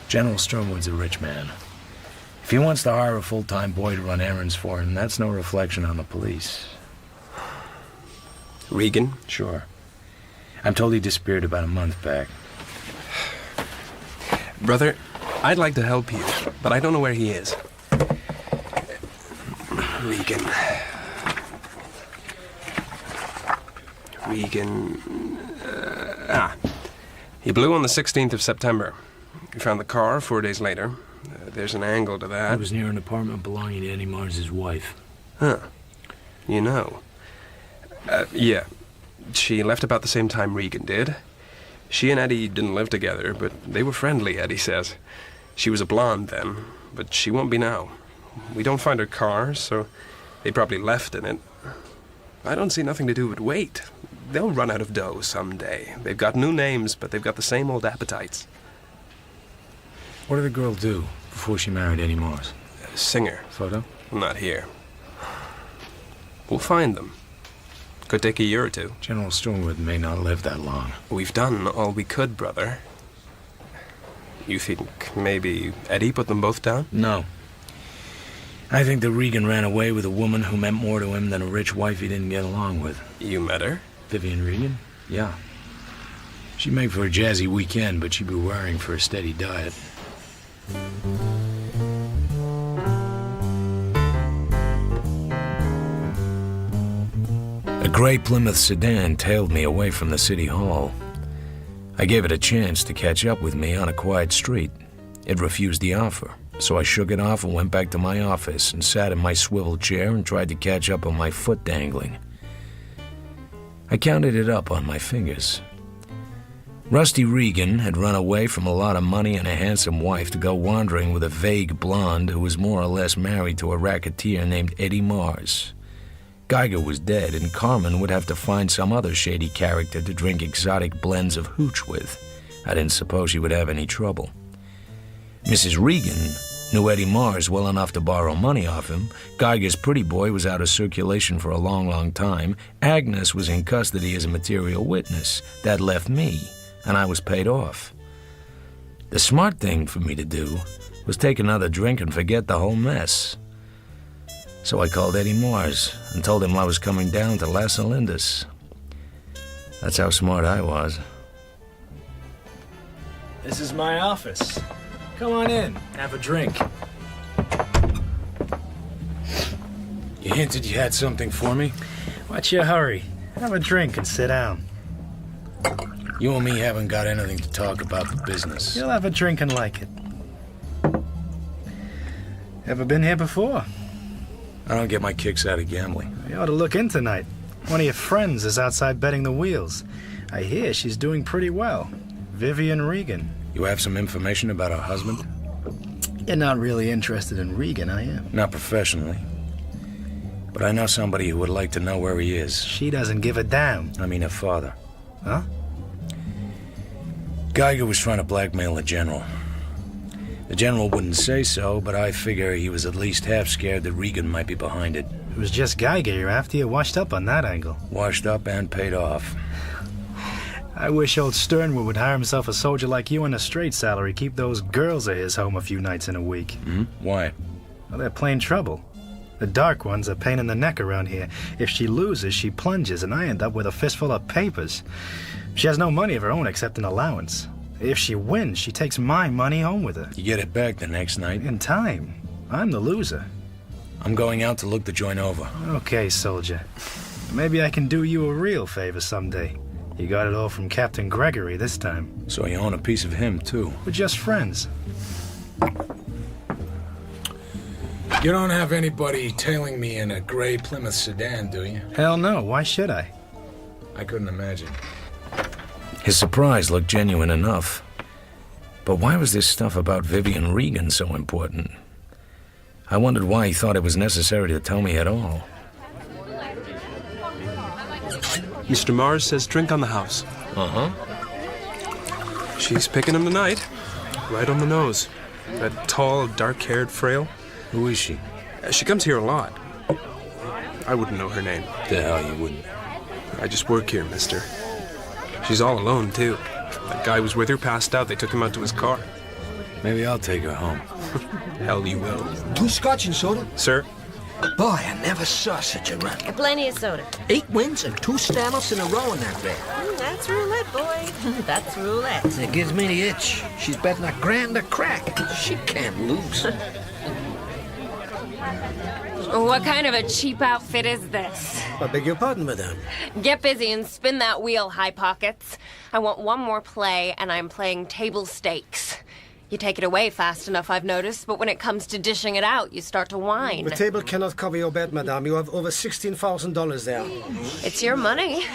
General Sternwood's a rich man. If he wants to hire a full-time boy to run errands for him, that's no reflection on the police.
Regan?
Sure. I'm told he disappeared about a month back.
Brother, I'd like to help you, but I don't know where he is. Regan. He blew on the 16th of September. We found the car 4 days later. There's an angle to that.
It was near an apartment belonging to Eddie Mars's wife.
Huh. You know. Yeah. She left about the same time Regan did. She and Eddie didn't live together, but they were friendly, Eddie says. She was a blonde then, but she won't be now. We don't find her car, so they probably left in it. I don't see nothing to do but wait. They'll run out of dough someday. They've got new names, but they've got the same old appetites.
What did the girl do before she married Eddie Mars?
Singer.
Photo?
Not here. We'll find them. Could take a year or two.
General Stormwood may not live that long.
We've done all we could, brother. You think maybe Eddie put them both down?
No. I think that Regan ran away with a woman who meant more to him than a rich wife he didn't get along with.
You met her?
Vivian Regan? Yeah. She'd make for a jazzy weekend, but she'd be worrying for a steady diet. A gray Plymouth sedan tailed me away from the city hall. I gave it a chance to catch up with me on a quiet street. It refused the offer, so I shook it off and went back to my office and sat in my swivel chair and tried to catch up on my foot dangling. I counted it up on my fingers. Rusty Regan had run away from a lot of money and a handsome wife to go wandering with a vague blonde who was more or less married to a racketeer named Eddie Mars. Geiger was dead, and Carmen would have to find some other shady character to drink exotic blends of hooch with. I didn't suppose she would have any trouble. Mrs. Regan knew Eddie Mars well enough to borrow money off him. Geiger's pretty boy was out of circulation for a long, long time. Agnes was in custody as a material witness. That left me, and I was paid off. The smart thing for me to do was take another drink and forget the whole mess. So I called Eddie Mars and told him I was coming down to Las Olindas. That's how smart I was.
This is my office. Come on in, have a drink.
You hinted you had something for me?
What's your hurry? Have a drink and sit down.
You and me haven't got anything to talk about but business.
You'll have a drink and like it. Ever been here before?
I don't get my kicks out of gambling.
You ought to look in tonight. One of your friends is outside betting the wheels. I hear she's doing pretty well. Vivian Regan.
You have some information about her husband?
You're not really interested in Regan, are you?
Not professionally. But I know somebody who would like to know where he is.
She doesn't give a damn.
I mean her father.
Huh?
Geiger was trying to blackmail the general. The general wouldn't say so, but I figure he was at least half scared that Regan might be behind it.
It was just Geiger you're after. You washed up on that angle.
Washed up and paid off.
I wish old Sternwood would hire himself a soldier like you on a straight salary, keep those girls of his home a few nights in a week.
Mm-hmm. Why?
Well, they're plain trouble. The dark one's a pain in the neck around here. If she loses, she plunges, and I end up with a fistful of papers. She has no money of her own except an allowance. If she wins, she takes my money home with her.
You get it back the next night?
In time. I'm the loser.
I'm going out to look the joint over.
Okay, soldier. Maybe I can do you a real favor someday. You got it all from Captain Gregory this time.
So you own a piece of him, too?
We're just friends.
You don't have anybody tailing me in a gray Plymouth sedan, do you?
Hell no. Why should I?
I couldn't imagine. His surprise looked genuine enough. But why was this stuff about Vivian Regan so important? I wondered why he thought it was necessary to tell me at all.
Mr. Mars says drink on the house.
Uh-huh.
She's picking him tonight. Right on the nose. That tall, dark-haired frail.
Who is she?
She comes here a lot. I wouldn't know her name.
The hell you wouldn't.
I just work here, mister. She's all alone, too. That guy was with her, passed out. They took him out to his car.
Maybe I'll take her home.
Hell you will.
2 scotch and soda?
Sir?
Boy, I never saw such a run.
Plenty of soda.
8 wins and 2 Stanhops in a row in that bet.
That's roulette, boy. That's roulette.
It gives me the itch. She's betting a grand a crack. She can't lose.
What kind of a cheap outfit is this?
I beg your pardon, madame.
Get busy and spin that wheel, High Pockets. I want one more play, and I'm playing table stakes. You take it away fast enough, I've noticed, but when it comes to dishing it out, you start to whine.
The table cannot cover your bet, madame. You have over $16,000 there.
It's your money.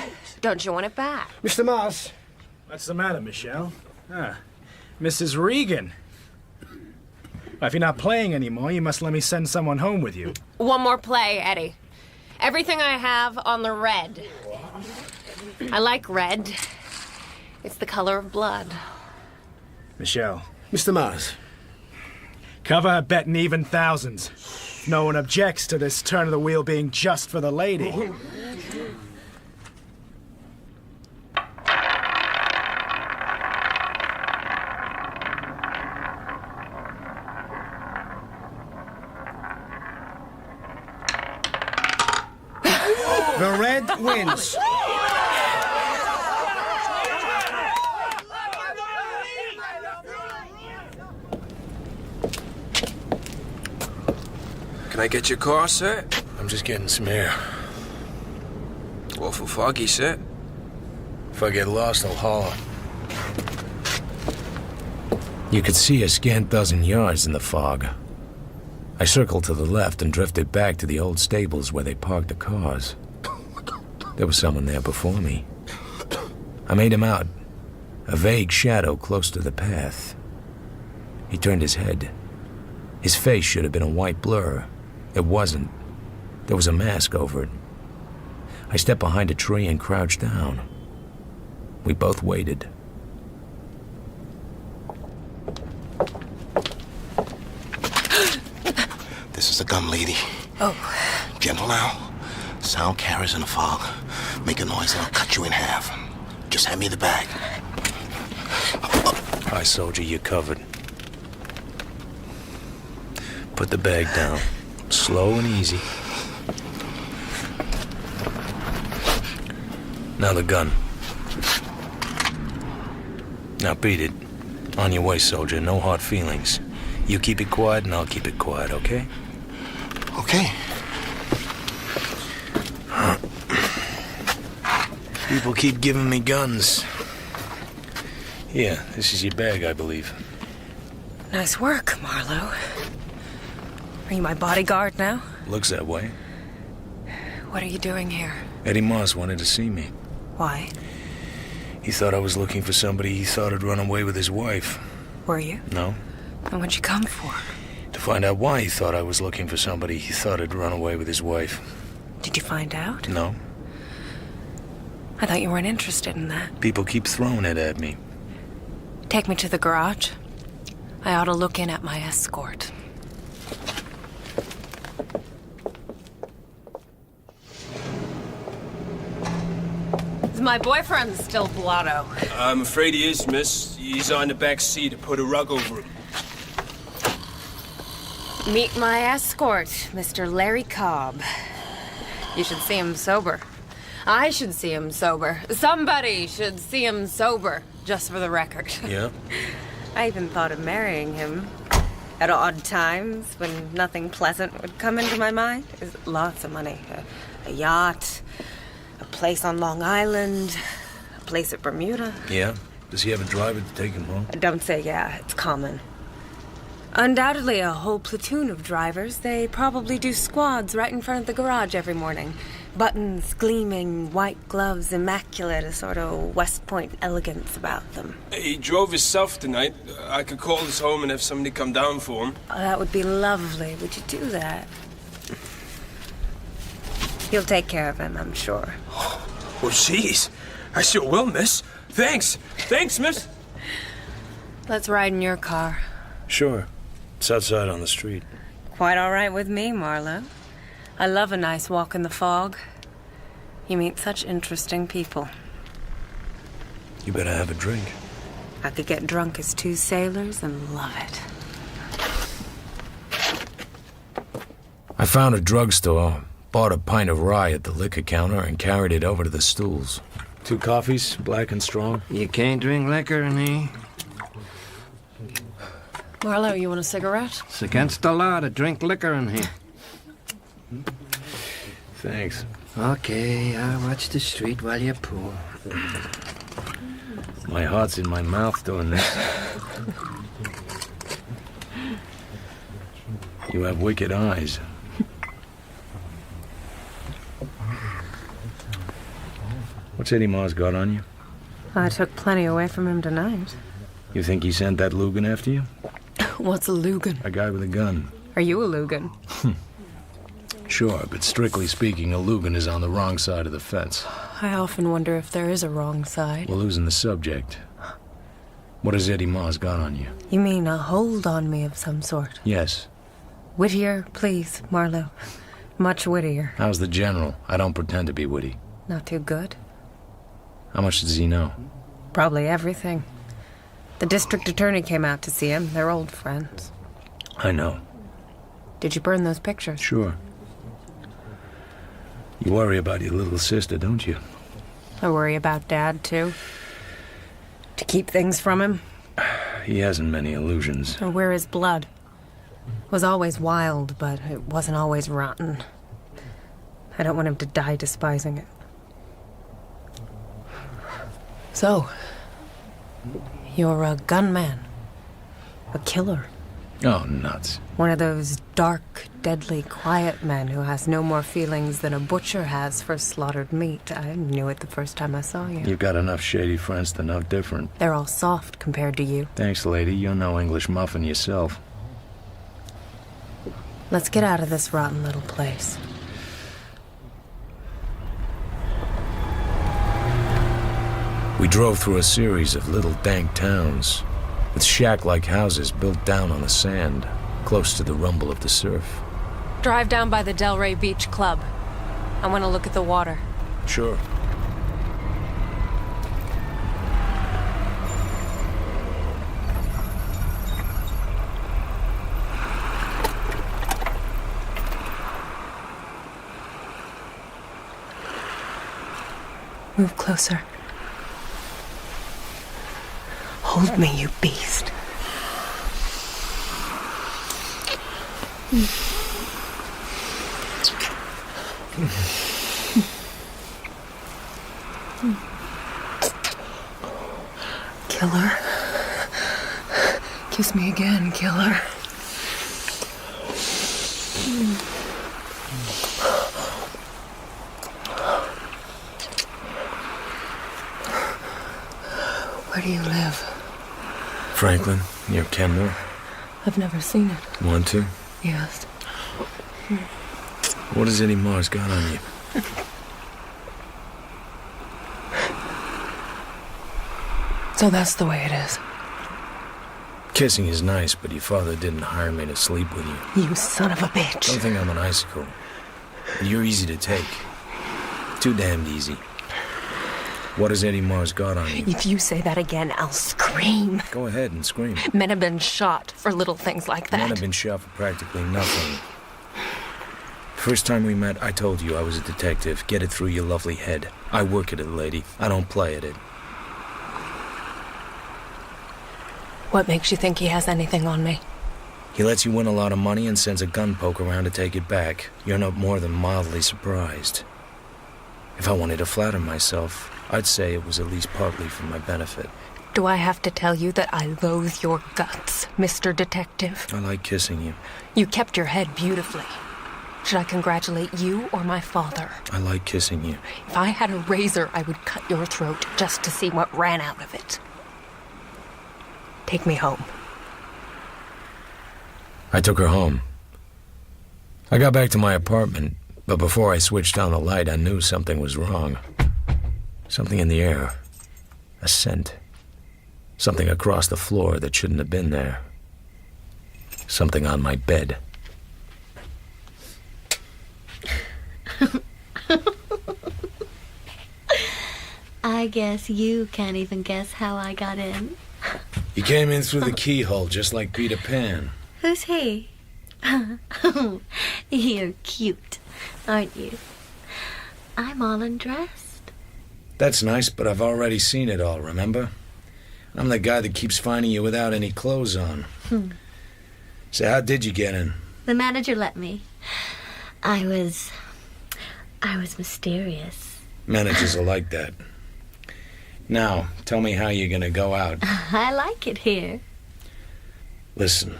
Don't you want it back?
Mr. Mars.
What's the matter, Michelle? Mrs. Regan. Well, if you're not playing anymore, you must let me send someone home with you.
One more play, Eddie. Everything I have on the red. I like red. It's the color of blood.
Michelle.
Mr. Mars.
Cover her bet in even thousands. No one objects to this turn of the wheel being just for the lady.
The red wins.
Can I get your car, sir?
I'm just getting some air.
Awful foggy, sir.
If I get lost, I'll holler.
You could see a scant dozen yards in the fog. I circled to the left and drifted back to the old stables where they parked the cars. There was someone there before me. I made him out, a vague shadow close to the path. He turned his head. His face should have been a white blur. It wasn't. There was a mask over it. I stepped behind a tree and crouched down. We both waited.
This is the gun, lady.
Oh.
Gentle now. Sound carries in the fog. Make a noise and I'll cut you in half. Just hand me the bag.
Hi, soldier, you're covered. Put the bag down. Slow and easy. Now the gun. Now beat it. On your way, soldier. No hard feelings. You keep it quiet and I'll keep it quiet, okay?
Okay.
People keep giving me guns. Here, this is your bag, I believe.
Nice work, Marlowe. Are you my bodyguard now?
Looks that way.
What are you doing here?
Eddie Moss wanted to see me.
Why?
He thought I was looking for somebody he thought had run away with his wife.
Were you?
No.
And what'd you come for?
To find out why he thought I was looking for somebody he thought had run away with his wife.
Did you find out?
No.
I thought you weren't interested in that.
People keep throwing it at me.
Take me to the garage. I ought to look in at my escort. Is my boyfriend still blotto?
I'm afraid he is, miss. He's on the back seat to put a rug over him.
Meet my escort, Mr. Larry Cobb. You should see him sober. I should see him sober. Somebody should see him sober, just for the record.
Yeah?
I even thought of marrying him. At odd times, when nothing pleasant would come into my mind. Lots of money. A yacht, a place on Long Island, a place at Bermuda.
Yeah? Does he have a driver to take him home?
Don't say yeah, it's common. Undoubtedly a whole platoon of drivers. They probably do squads right in front of the garage every morning. Buttons gleaming, white gloves immaculate, a sort of West Point elegance about them.
He drove himself tonight. I could call his home and have somebody come down for him.
Oh, that would be lovely. Would you do that? You'll take care of him, I'm sure.
Well, jeez. I sure will, miss. Thanks. Thanks, miss.
Let's ride in your car.
Sure. It's outside on the street.
Quite all right with me, Marlowe. I love a nice walk in the fog. You meet such interesting people.
You better have a drink.
I could get drunk as two sailors and love it.
I found a drugstore, bought a pint of rye at the liquor counter, and carried it over to the stools.
2 coffees, black and strong.
You can't drink liquor in here.
Marlowe, you want a cigarette?
It's against the law to drink liquor in here.
Thanks.
Okay, I'll watch the street while you pour.
My heart's in my mouth doing this. You have wicked eyes. What's Eddie Mars got on you?
I took plenty away from him tonight.
You think he sent that Lugan after you?
What's a Lugan?
A guy with a gun.
Are you a Lugan?
Sure, but strictly speaking, a Lugan is on the wrong side of the fence.
I often wonder if there is a wrong side.
We're losing the subject. What has Eddie Mars got on you?
You mean a hold on me of some sort?
Yes.
Wittier, please, Marlowe. Much wittier.
How's the general? I don't pretend to be witty.
Not too good.
How much does he know?
Probably everything. The district attorney came out to see him. They're old friends.
I know.
Did you burn those pictures?
Sure. You worry about your little sister, don't you?
I worry about Dad, too. To keep things from him.
He hasn't many illusions.
Or where his blood was always wild, but it wasn't always rotten. I don't want him to die despising it. So, you're a gunman. A killer.
Oh, nuts.
One of those dark, deadly, quiet men who has no more feelings than a butcher has for slaughtered meat. I knew it the first time I saw you.
You've got enough shady friends to know different.
They're all soft compared to you.
Thanks, lady. You're no English muffin yourself.
Let's get out of this rotten little place.
We drove through a series of little dank towns, with shack-like houses built down on the sand, close to the rumble of the surf.
Drive down by the Delray Beach Club. I want to look at the water.
Sure.
Move closer. Hold me, you beast. Killer. Kiss me again, killer. Where do you live?
Franklin, near Kenmore.
I've never seen it.
Want to?
Yes.
What has Eddie Mars got on you?
So that's the way it is.
Kissing is nice, but your father didn't hire me to sleep with you.
You son of a bitch.
Don't think I'm an icicle. You're easy to take. Too damned easy. What has Eddie Mars got on you?
If you say that again, I'll scream.
Go ahead and scream.
Men have been shot for little things like that.
Men have been shot for practically nothing. First time we met, I told you I was a detective. Get it through your lovely head. I work at it, lady. I don't play at it.
What makes you think he has anything on me?
He lets you win a lot of money and sends a gun poke around to take it back. You're not more than mildly surprised. If I wanted to flatter myself, I'd say it was at least partly for my benefit.
Do I have to tell you that I loathe your guts, Mr. Detective?
I like kissing you.
You kept your head beautifully. Should I congratulate you or my father?
I like kissing you.
If I had a razor, I would cut your throat just to see what ran out of it. Take me home.
I took her home. I got back to my apartment, but before I switched on the light, I knew something was wrong. Something in the air. A scent. Something across the floor that shouldn't have been there. Something on my bed.
I guess you can't even guess how I got in.
You came in through the keyhole, just like Peter Pan.
Who's he? You're cute, aren't you? I'm all undressed.
That's nice, but I've already seen it all, remember? I'm the guy that keeps finding you without any clothes on. So how did you get in?
The manager let me. I was mysterious.
Managers are like that. Now, tell me how you're gonna go out.
I like it here.
Listen,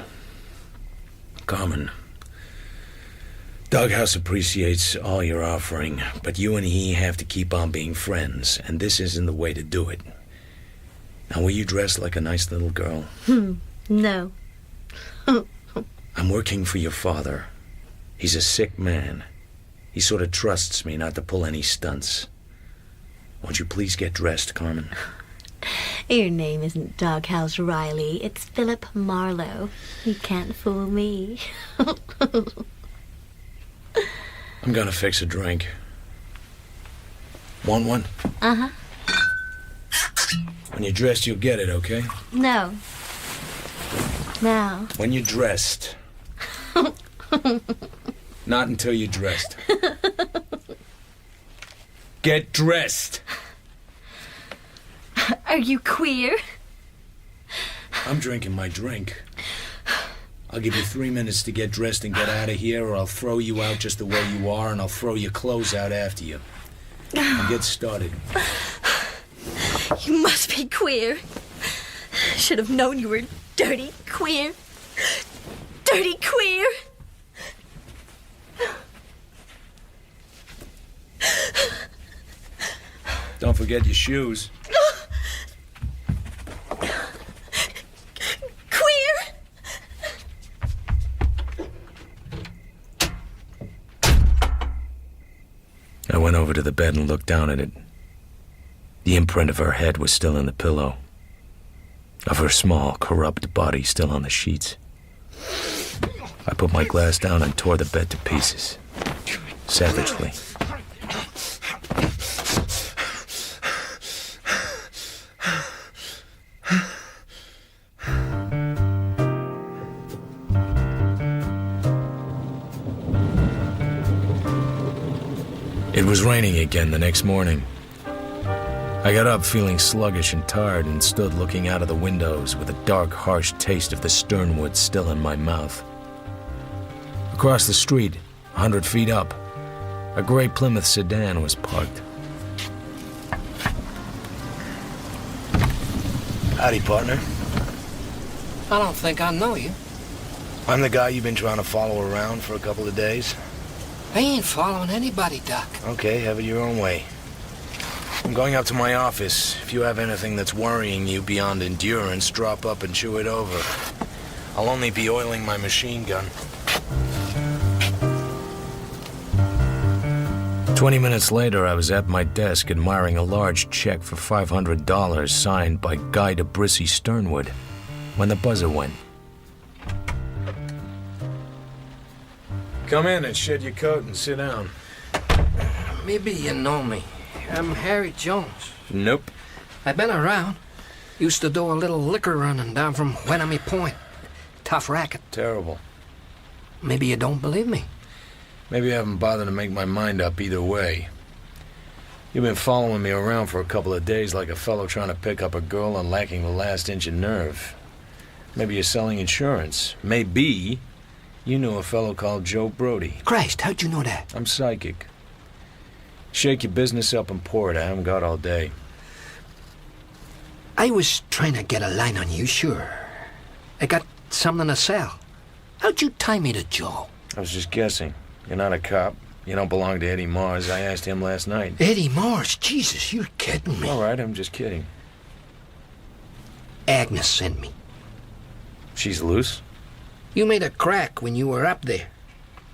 Carmen. Doghouse appreciates all you're offering, but you and he have to keep on being friends, and this isn't the way to do it. Now, will you dress like a nice little girl?
No.
I'm working for your father. He's a sick man. He sort of trusts me not to pull any stunts. Won't you please get dressed, Carmen?
Your name isn't Doghouse Riley. It's Philip Marlowe. You can't fool me.
I'm gonna fix a drink. Want one?
Uh-huh.
When you're dressed, you'll get it, okay?
No. Now.
When you're dressed. Not until you're dressed. Get dressed!
Are you queer?
I'm drinking my drink. I'll give you 3 minutes to get dressed and get out of here, or I'll throw you out just the way you are, and I'll throw your clothes out after you. Now get started.
You must be queer. Should have known you were dirty queer. Dirty queer.
Don't forget your shoes.
Queer.
I went over to the bed and looked down at it. The imprint of her head was still in the pillow, of her small, corrupt body still on the sheets. I put my glass down and tore the bed to pieces, savagely. It was raining again the next morning. I got up feeling sluggish and tired and stood looking out of the windows with a dark, harsh taste of the sternwood still in my mouth. Across the street, 100 feet up, a gray Plymouth sedan was parked.
Howdy, partner.
I don't think I know you.
I'm the guy you've been trying to follow around for a couple of days.
I ain't following anybody, Doc.
Okay, have it your own way. I'm going up to my office. If you have anything that's worrying you beyond endurance, drop up and chew it over. I'll only be oiling my machine gun.
20 minutes later, I was at my desk admiring a large check for $500 signed by Guy DeBrissy Sternwood when the buzzer went.
Come in and shed your coat and sit down.
Maybe you know me. I'm Harry Jones.
Nope.
I've been around. Used to do a little liquor running down from Wenham Point. Tough racket.
Terrible.
Maybe you don't believe me.
Maybe I haven't bothered to make my mind up either way. You've been following me around for a couple of days like a fellow trying to pick up a girl and lacking the last inch of nerve. Maybe you're selling insurance. Maybe you knew a fellow called Joe Brody.
Christ, how'd you know that?
I'm psychic. Shake your business up and pour it. I haven't got all day.
I was trying to get a line on you, sure. I got something to sell. How'd you tie me to Joe?
I was just guessing. You're not a cop. You don't belong to Eddie Mars. I asked him last night.
Eddie Mars? Jesus, you're kidding me.
All right, I'm just kidding.
Agnes sent me.
She's loose?
You made a crack when you were up there.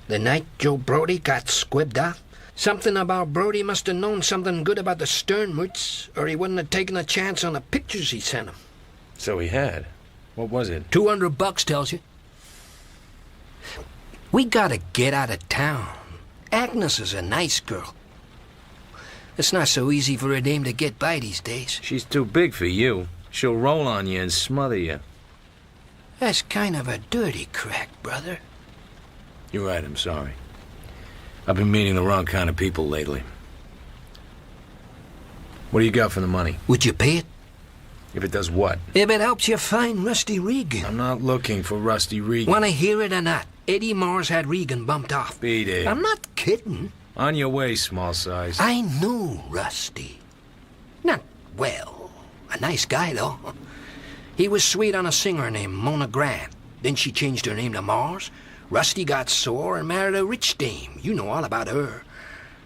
The night Joe Brody got squibbed off. Something about Brody must have known something good about the Sternwoods, or he wouldn't have taken a chance on the pictures he sent him.
So he had. What was it?
$200 tells you. We gotta get out of town. Agnes is a nice girl. It's not so easy for a dame to get by these days.
She's too big for you. She'll roll on you and smother you.
That's kind of a dirty crack, brother.
You're right, I'm sorry. I've been meeting the wrong kind of people lately. What do you got for the money?
Would you pay it?
If it does what?
If it helps you find Rusty Regan.
I'm not looking for Rusty Regan.
Want to hear it or not? Eddie Mars had Regan bumped off.
Beat it.
I'm not kidding.
On your way, small size.
I knew Rusty. Not well. A nice guy, though. He was sweet on a singer named Mona Grant. Then she changed her name to Mars. Rusty got sore and married a rich dame. You know all about her.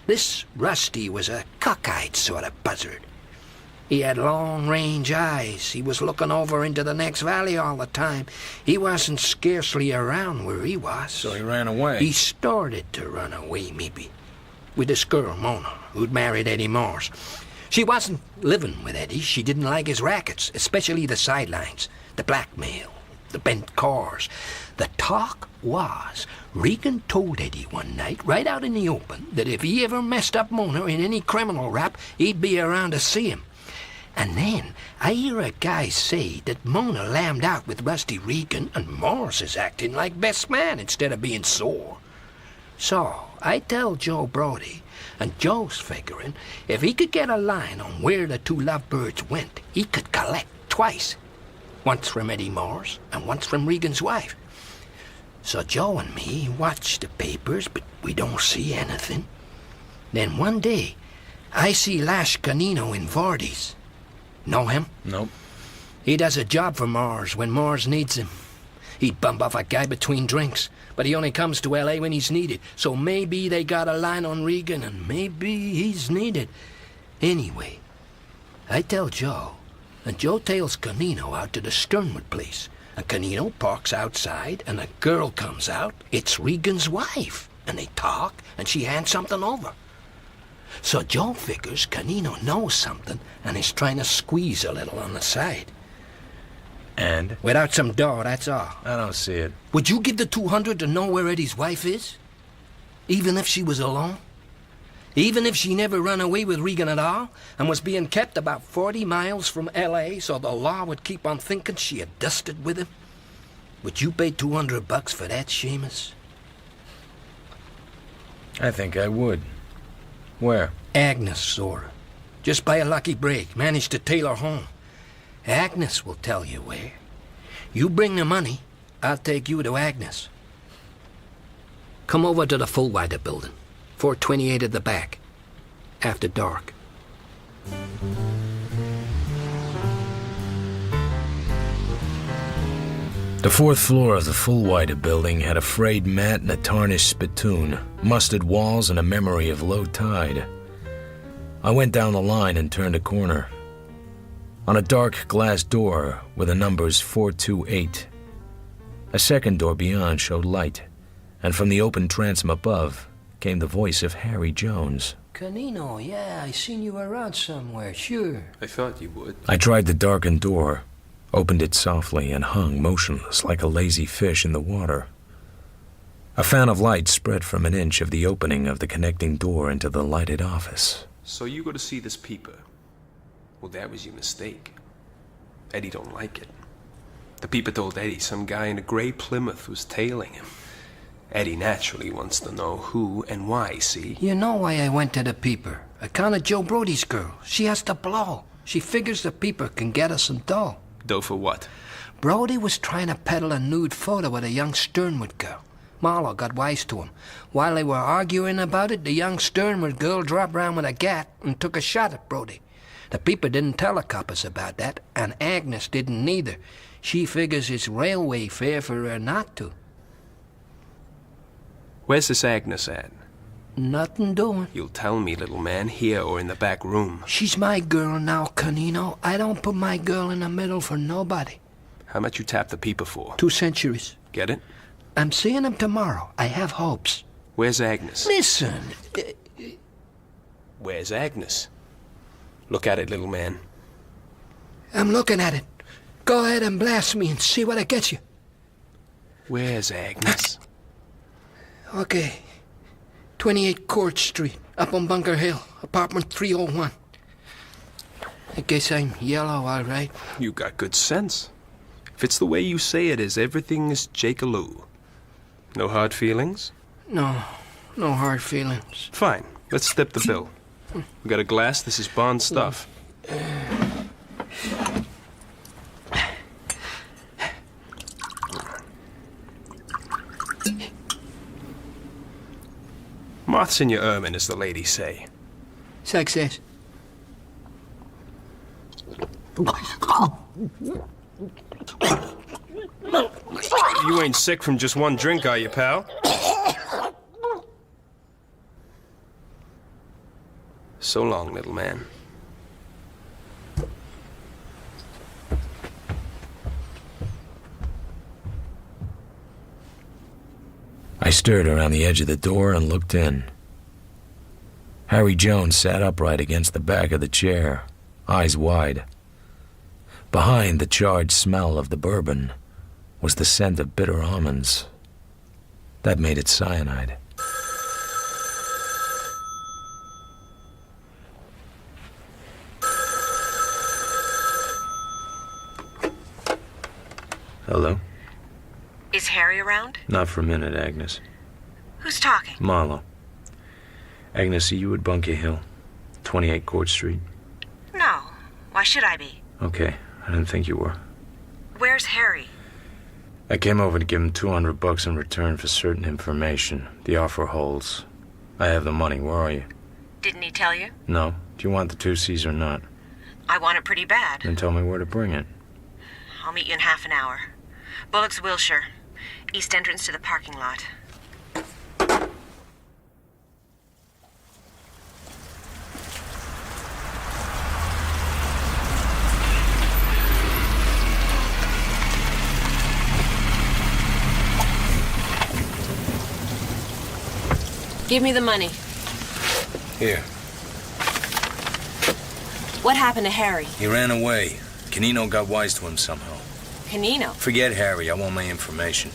This Rusty was a cockeyed sort of buzzard. He had long-range eyes. He was looking over into the next valley all the time. He wasn't scarcely around where he was.
So he ran away?
He started to run away, maybe. With this girl, Mona, who'd married Eddie Mars. She wasn't living with Eddie. She didn't like his rackets, especially the sidelines, the blackmail, the bent cars. The talk was, Regan told Eddie one night, right out in the open, that if he ever messed up Mona in any criminal rap, he'd be around to see him. And then I hear a guy say that Mona lammed out with Rusty Regan and Morris is acting like best man instead of being sore. So I tell Joe Brody, and Joe's figuring if he could get a line on where the two lovebirds went, he could collect twice. Once from Eddie Morris and once from Regan's wife. So Joe and me watch the papers, but we don't see anything. Then one day, I see Lash Canino in Vardy's. Know him?
Nope.
He does a job for Mars when Mars needs him. He'd bump off a guy between drinks, but he only comes to L.A. when he's needed. So maybe they got a line on Regan, and maybe he's needed. Anyway, I tell Joe, and Joe tails Canino out to the Sternwood place. And Canino parks outside, and a girl comes out. It's Regan's wife. And they talk, and she hands something over. So Joe figures Canino knows something and is trying to squeeze a little on the side.
And?
Without some dough, that's all.
I don't see it.
Would you give the 200 to know where Eddie's wife is? Even if she was alone? Even if she never run away with Regan at all and was being kept about 40 miles from L.A. so the law would keep on thinking she had dusted with him? Would you pay $200 for that, Seamus?
I think I would. Where?
Agnes saw her. Just by a lucky break, managed to tail her home. Agnes will tell you where. You bring the money, I'll take you to Agnes. Come over to the Fullwider building. 428 at the back. After dark.
The fourth floor of the Fullwider building had a frayed mat and a tarnished spittoon, musted walls, and a memory of low tide. I went down the line and turned a corner. On a dark glass door were the numbers 428. A second door beyond showed light, and from the open transom above came the voice of Harry Jones.
Canino, yeah, I seen you around somewhere, sure.
I thought you would.
I tried the darkened door, opened it softly, and hung motionless like a lazy fish in the water. A fan of light spread from an inch of the opening of the connecting door into the lighted office.
So you go to see this peeper. Well, that was your mistake. Eddie don't like it. The peeper told Eddie some guy in a gray Plymouth was tailing him. Eddie naturally wants to know who and why, see?
You know why I went to the peeper. Account of Joe Brody's girl. She has to blow. She figures the peeper can get us some dough.
Dough for what?
Brody was trying to peddle a nude photo with a young Sternwood girl. Marlowe got wise to him. While they were arguing about it, the young Sternwood girl dropped round with a gat and took a shot at Brody. The peeper didn't tell the coppers about that, and Agnes didn't neither. She figures it's railway fare for her not to.
Where's this Agnes at?
Nothing doing.
You'll tell me, little man, here or in the back room.
She's my girl now, Canino. I don't put my girl in the middle for nobody.
How much you tap the peeper for?
2 centuries.
Get it?
I'm seeing him tomorrow. I have hopes.
Where's Agnes?
Listen.
Where's Agnes? Look at it, little man.
I'm looking at it. Go ahead and blast me and see what it gets you.
Where's Agnes?
Okay. 28 Court Street, up on Bunker Hill, apartment 301. I guess I'm yellow, all right.
You got good sense. If it's the way you say it is, everything is Jake-a-loo. No hard feelings?
No hard feelings.
Fine. Let's step the bill. We got a glass. This is Bond stuff. Moths in your ermine, as the ladies say.
Success.
You ain't sick from just one drink, are you, pal? So long, little man.
I stirred around the edge of the door and looked in. Harry Jones sat upright against the back of the chair, eyes wide. Behind the charred smell of the bourbon was the scent of bitter almonds. That made it cyanide.
Hello?
Is Harry around?
Not for a minute, Agnes.
Who's talking?
Marlowe. Agnes, are you at Bunker Hill? 28 Court Street?
No. Why should I be?
Okay, I didn't think you were.
Where's Harry?
I came over to give him $200 in return for certain information. The offer holds. I have the money. Where are you?
Didn't he tell you?
No. Do you want the 2 C's or not?
I want it pretty bad.
Then tell me where to bring it.
I'll meet you in half an hour. Bullocks, Wilshire. East entrance to the parking lot. Give me the money.
Here.
What happened to Harry?
He ran away. Canino got wise to him somehow.
Canino?
Forget Harry. I want my information.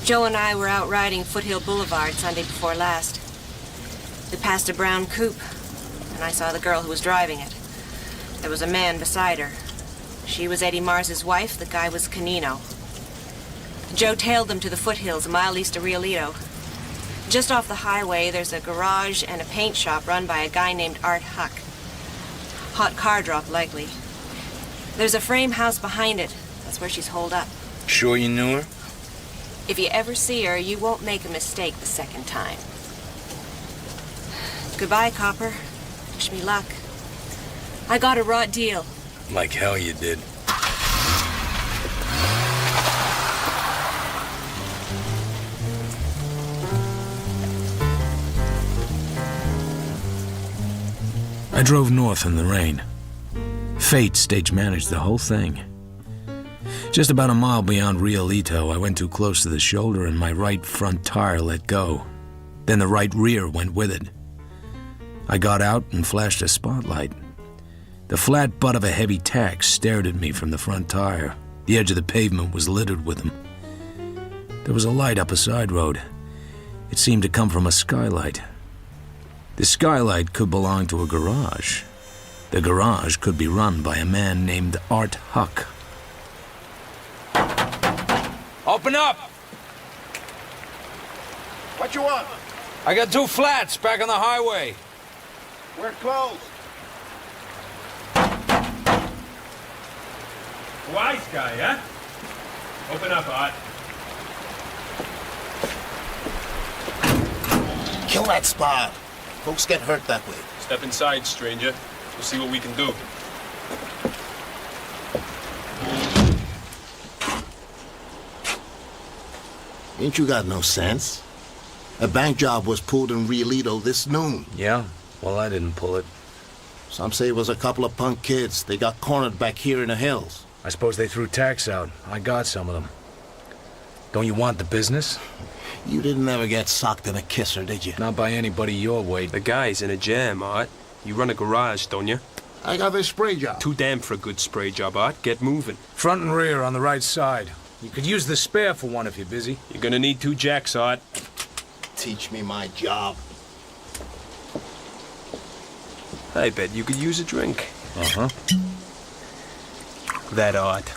Joe and I were out riding Foothill Boulevard Sunday before last. We passed a brown coupe, and I saw the girl who was driving it. There was a man beside her. She was Eddie Mars's wife. The guy was Canino. Joe tailed them to the foothills a mile east of Rialito. Just off the highway, there's a garage and a paint shop run by a guy named Art Huck. Hot car drop, likely. There's a frame house behind it. That's where she's holed up.
Sure you knew her?
If you ever see her, you won't make a mistake the second time. Goodbye, copper. Wish me luck. I got a raw deal.
Like hell you did.
I drove north in the rain. Fate stage managed the whole thing. Just about a mile beyond Rialito, I went too close to the shoulder and my right front tire let go. Then the right rear went with it. I got out and flashed a spotlight. The flat butt of a heavy tack stared at me from the front tire. The edge of the pavement was littered with them. There was a light up a side road. It seemed to come from a skylight. The skylight could belong to a garage. The garage could be run by a man named Art Huck.
Open up!
What you want?
I got 2 flats back on the highway.
We're closed.
Wise guy, huh? Open up, Art.
Kill that spot. Folks get hurt that way.
Step inside, stranger. We'll see what we can do.
Ain't you got no sense? A bank job was pulled in Rialito this noon.
Yeah? Well, I didn't pull it.
Some say it was a couple of punk kids. They got cornered back here in the hills.
I suppose they threw tax out. I got some of them. Don't you want the business?
You didn't ever get socked in a kisser, did you?
Not by anybody your weight.
The guy's in a jam, Art. You run a garage, don't you?
I got this spray job.
Too damn for a good spray job, Art. Get moving.
Front and rear on the right side. You could use the spare for one if you're busy.
You're gonna need 2 jacks, Art.
Teach me my job.
I bet you could use a drink.
Uh-huh.
That Art.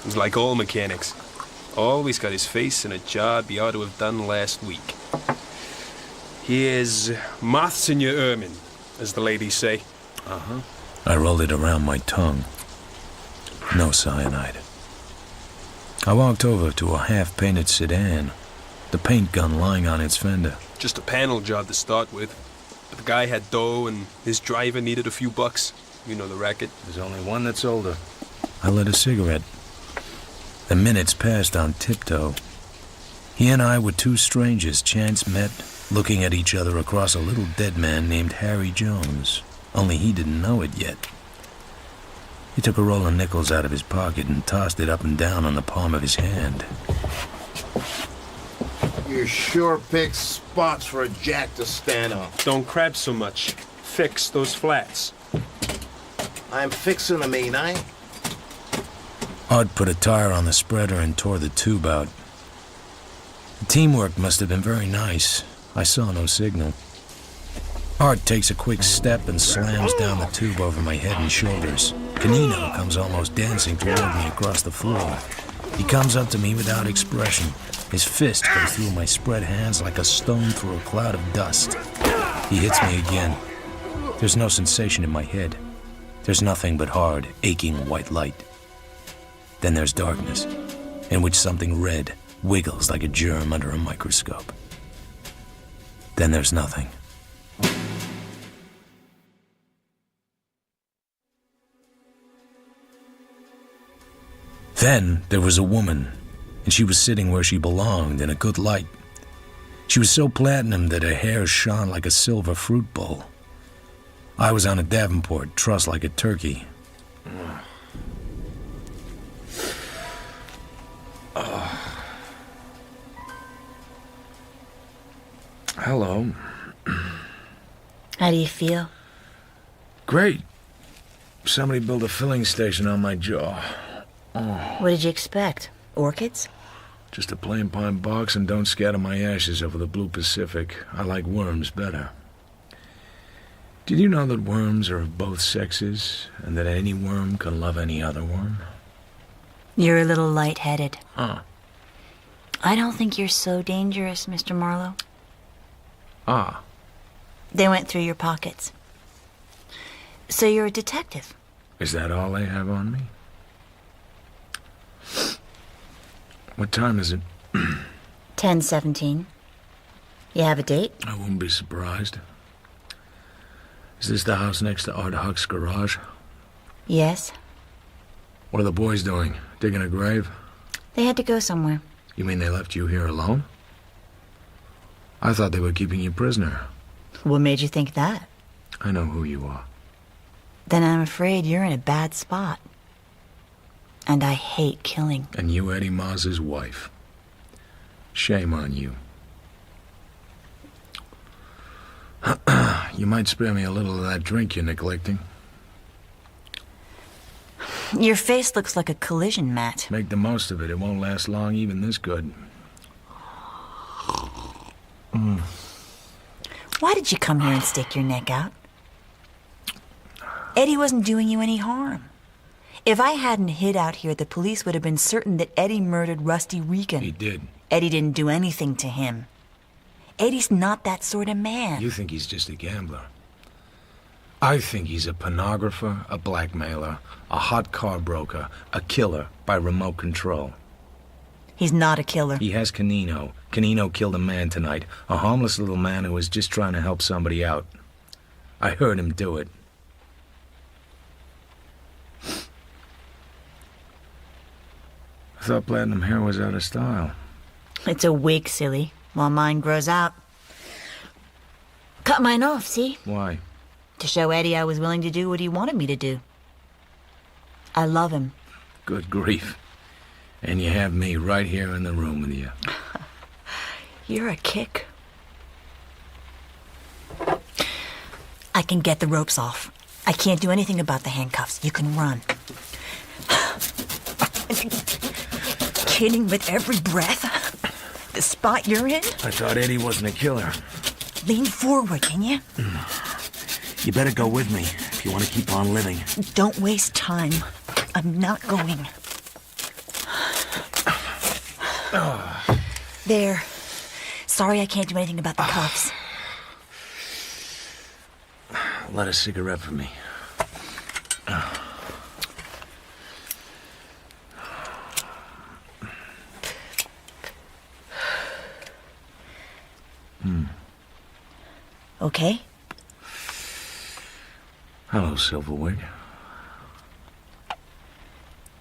He's like all mechanics. Always got his face in a job he ought to have done last week. Here's moths in your ermine, as the ladies say.
Uh-huh.
I rolled it around my tongue. No cyanide. I walked over to a half-painted sedan, the paint gun lying on its fender.
Just a panel job to start with. But the guy had dough and his driver needed a few bucks. You know the racket.
There's only one that's older.
I lit a cigarette. The minutes passed on tiptoe. He and I were 2 strangers chance met, looking at each other across a little dead man named Harry Jones. Only he didn't know it yet. He took a roll of nickels out of his pocket and tossed it up and down on the palm of his hand.
You You sure pick spots for a jack to stand on.
Don't crab so much. Fix those flats.
I'm fixing them, ain't I?
Art put a tire on the spreader and tore the tube out. The teamwork must have been very nice. I saw no signal. Art takes a quick step and slams down the tube over my head and shoulders. Canino comes almost dancing toward me across the floor. He comes up to me without expression. His fist goes through my spread hands like a stone through a cloud of dust. He hits me again. There's no sensation in my head. There's nothing but hard, aching white light. Then there's darkness, in which something red wiggles like a germ under a microscope. Then there's nothing. Then there was a woman, and she was sitting where she belonged in a good light. She was so platinum that her hair shone like a silver fruit bowl. I was on a Davenport, trussed like a turkey. Hello.
How do you feel?
Great. Somebody built a filling station on my jaw.
What did you expect? Orchids?
Just a plain pine box, and don't scatter my ashes over the blue Pacific. I like worms better. Did you know that worms are of both sexes, and that any worm can love any other worm?
You're a little light-headed.
Huh.
I don't think you're so dangerous, Mr. Marlowe.
Ah.
They went through your pockets. So you're a detective.
Is that all they have on me? What time is it?
10:17. You have a date?
I wouldn't be surprised. Is this the house next to Art Huck's garage?
Yes.
What are the boys doing? Digging a grave?
They had to go somewhere.
You mean they left you here alone? I thought they were keeping you prisoner.
What made you think that?
I know who you are.
Then I'm afraid you're in a bad spot. And I hate killing.
And you Eddie Maz's wife. Shame on you. You might spare me a little of that drink you're neglecting.
Your face looks like a collision mat.
Make the most of it. It won't last long, even this good.
Why did you come here and stick your neck out? Eddie wasn't doing you any harm. If I hadn't hid out here, the police would have been certain that Eddie murdered Rusty Regan.
He did.
Eddie didn't do anything to him. Eddie's not that sort of man.
You think he's just a gambler. I think he's a pornographer, a blackmailer, a hot car broker, a killer by remote control.
He's not a killer.
He has Canino. Canino killed a man tonight, a harmless little man who was just trying to help somebody out. I heard him do it. I thought platinum hair was out of style.
It's a wig, silly, while mine grows out. Cut mine off, see?
Why?
To show Eddie I was willing to do what he wanted me to do. I love him.
Good grief. And you have me right here in the room with you.
You're a kick. I can get the ropes off. I can't do anything about the handcuffs. You can run. Kidding with every breath? The spot you're in?
I thought Eddie wasn't a killer.
Lean forward, can you?
You better go with me if you want to keep on living.
Don't waste time. I'm not going. There. Sorry I can't do anything about the cuffs.
Light a cigarette for me.
Okay?
Hello, Silverwig.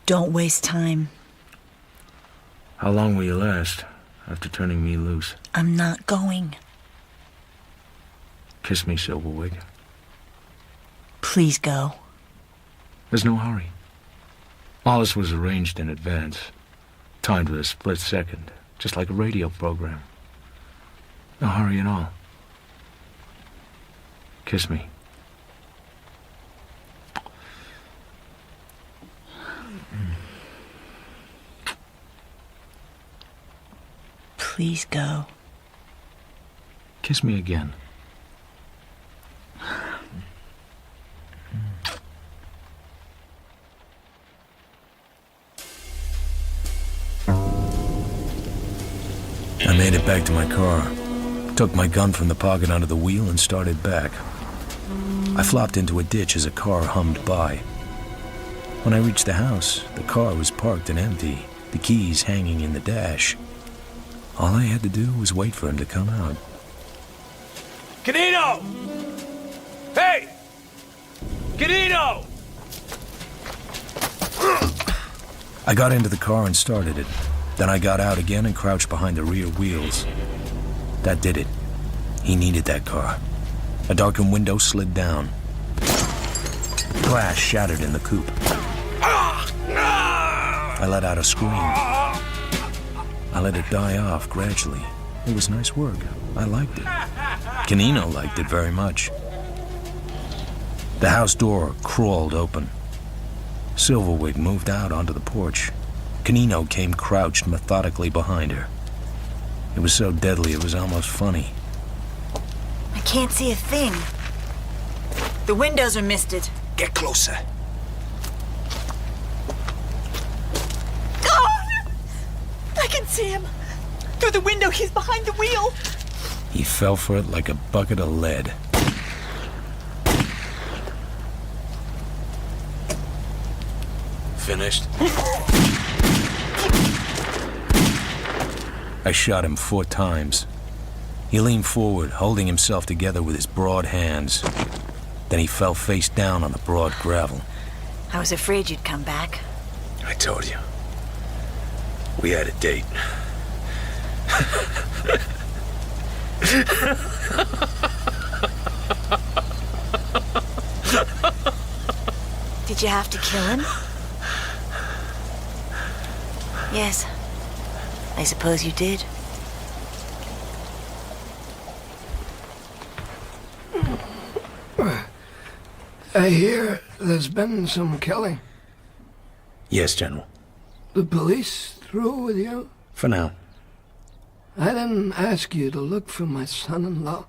Don't waste time.
How long will you last after turning me loose?
I'm not going.
Kiss me, Silverwig.
Please go.
There's no hurry. All this was arranged in advance, timed with a split second, just like a radio program. No hurry at all. Kiss me.
Please go.
Kiss me again. I made it back to my car, took my gun from the pocket under the wheel and started back. I flopped into a ditch as a car hummed by. When I reached the house, the car was parked and empty, the keys hanging in the dash. All I had to do was wait for him to come out.
Canino! Hey! Canino!
I got into the car and started it. Then I got out again and crouched behind the rear wheels. That did it. He needed that car. A darkened window slid down. Glass shattered in the coupe. I let out a scream. I let it die off gradually. It was nice work. I liked it. Canino liked it very much. The house door crawled open. Silverwig moved out onto the porch. Canino came crouched methodically behind her. It was so deadly it was almost funny.
I can't see a thing. The windows are misted.
Get closer.
Oh! I can see him. Through the window, he's behind the wheel.
He fell for it like a bucket of lead.
Finished?
I shot him 4 times. He leaned forward, holding himself together with his broad hands. Then he fell face down on the broad gravel.
I was afraid you'd come back.
I told you. We had a date.
Did you have to kill him? Yes. I suppose you did.
I hear there's been some killing.
Yes, General.
The police through with you?
For now.
I didn't ask you to look for my son-in-law.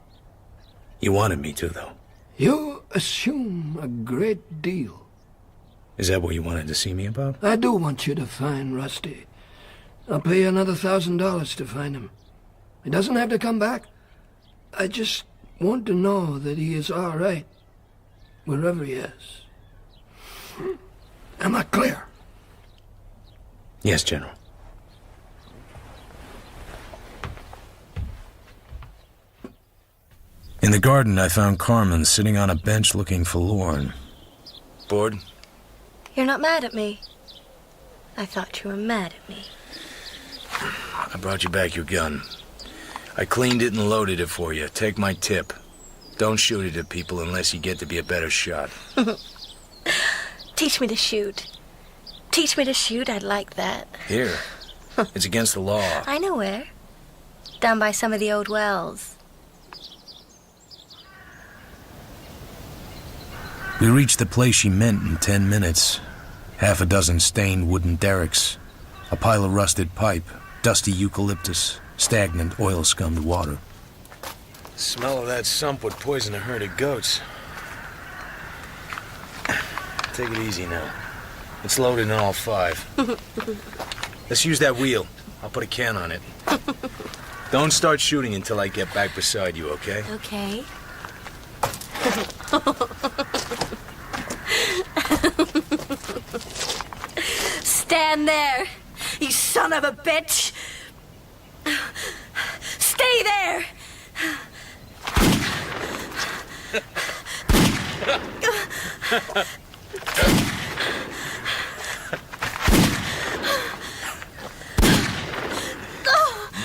You wanted me to, though.
You assume a great deal.
Is that what you wanted to see me about?
I do want you to find Rusty. I'll pay you another $1,000 to find him. He doesn't have to come back. I just want to know that he is all right, wherever he is. Am I clear?
Yes, General.
In the garden, I found Carmen sitting on a bench looking forlorn.
Bored?
You're not mad at me. I thought you were mad at me.
I brought you back your gun. I cleaned it and loaded it for you. Take my tip. Don't shoot it at people unless you get to be a better shot.
Teach me to shoot. Teach me to shoot, I'd like that.
Here. It's against the law.
I know where. Down by some of the old wells.
We reached the place she meant in 10 minutes. Half a dozen stained wooden derricks, a pile of rusted pipe, dusty eucalyptus, stagnant oil-scummed water.
The smell of that sump would poison a herd of goats. Take it easy now. It's loaded in all 5. Let's use that wheel. I'll put a can on it. Don't start shooting until I get back beside you, okay?
Okay. Stand there, you son of a bitch! Stay there!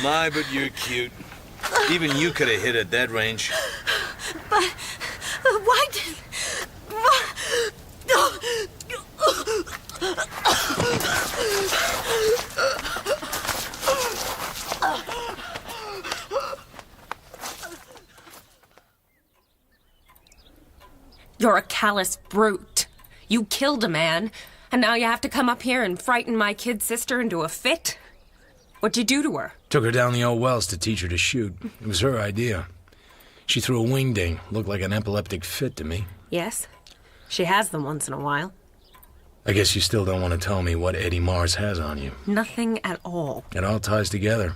My, but you're cute. Even you could have hit at that range.
But why did...
You're a callous brute. You killed a man, and now you have to come up here and frighten my kid sister into a fit? What'd you do to her?
Took her down the old wells to teach her to shoot. It was her idea. She threw a wingding. Looked like an epileptic fit to me.
Yes, she has them once in a while.
I guess you still don't want to tell me what Eddie Mars has on you.
Nothing at all.
It all ties together.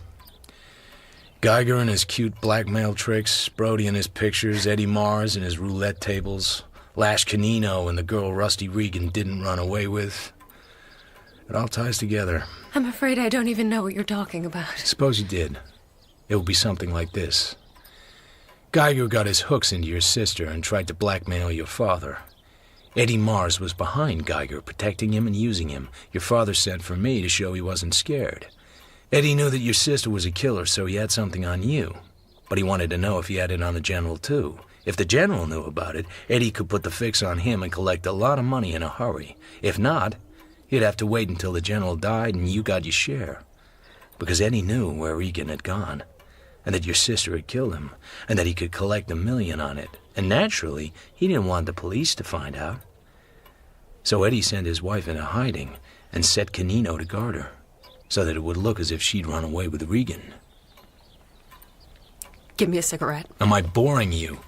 Geiger and his cute blackmail tricks, Brody and his pictures, Eddie Mars and his roulette tables, Lash Canino and the girl Rusty Regan didn't run away with. It all ties together.
I'm afraid I don't even know what you're talking about.
Suppose you did. It would be something like this. Geiger got his hooks into your sister and tried to blackmail your father. Eddie Mars was behind Geiger, protecting him and using him. Your father sent for me to show he wasn't scared. Eddie knew that your sister was a killer, so he had something on you. But he wanted to know if he had it on the general, too. If the general knew about it, Eddie could put the fix on him and collect a lot of money in a hurry. If not, he'd have to wait until the general died and you got your share. Because Eddie knew where Regan had gone, and that your sister had killed him, and that he could collect $1 million on it. And naturally, he didn't want the police to find out. So Eddie sent his wife into hiding and set Canino to guard her, so that it would look as if she'd run away with Regan.
Give me a cigarette.
Am I boring you?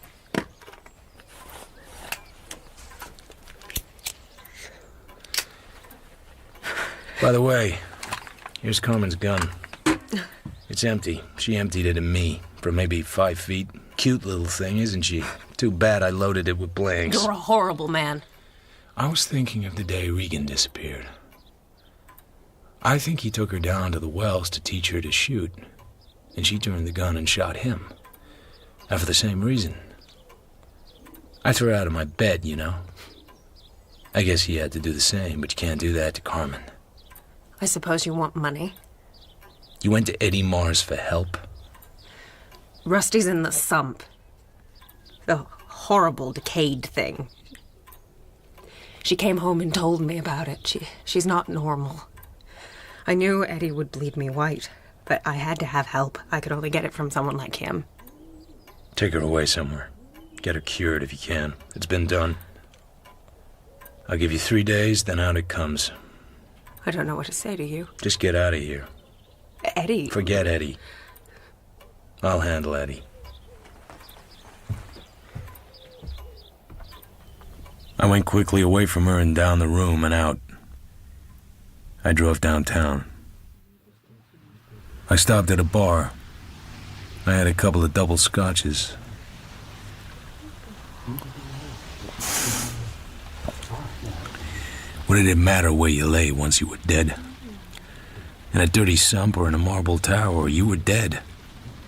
By the way, here's Carmen's gun. It's empty. She emptied it in me for maybe 5 feet. Cute little thing, isn't she? Too bad I loaded it with blanks.
You're a horrible man.
I was thinking of the day Regan disappeared. I think he took her down to the wells to teach her to shoot, and she turned the gun and shot him. And for the same reason. I threw her out of my bed, you know. I guess he had to do the same, but you can't do that to Carmen.
I suppose you want money.
You went to Eddie Mars for help?
Rusty's in the sump. The horrible, decayed thing. She came home and told me about it. She's not normal. I knew Eddie would bleed me white, but I had to have help. I could only get it from someone like him.
Take her away somewhere. Get her cured if you can. It's been done. I'll give you 3 days, then out it comes.
I don't know what to say to you.
Just get out of here.
Eddie.
Forget Eddie. I'll handle Eddie. I went quickly away from her and down the room and out. I drove downtown. I stopped at a bar. I had a couple of double scotches. What did it matter where you lay once you were dead? In a dirty sump or in a marble tower, you were dead.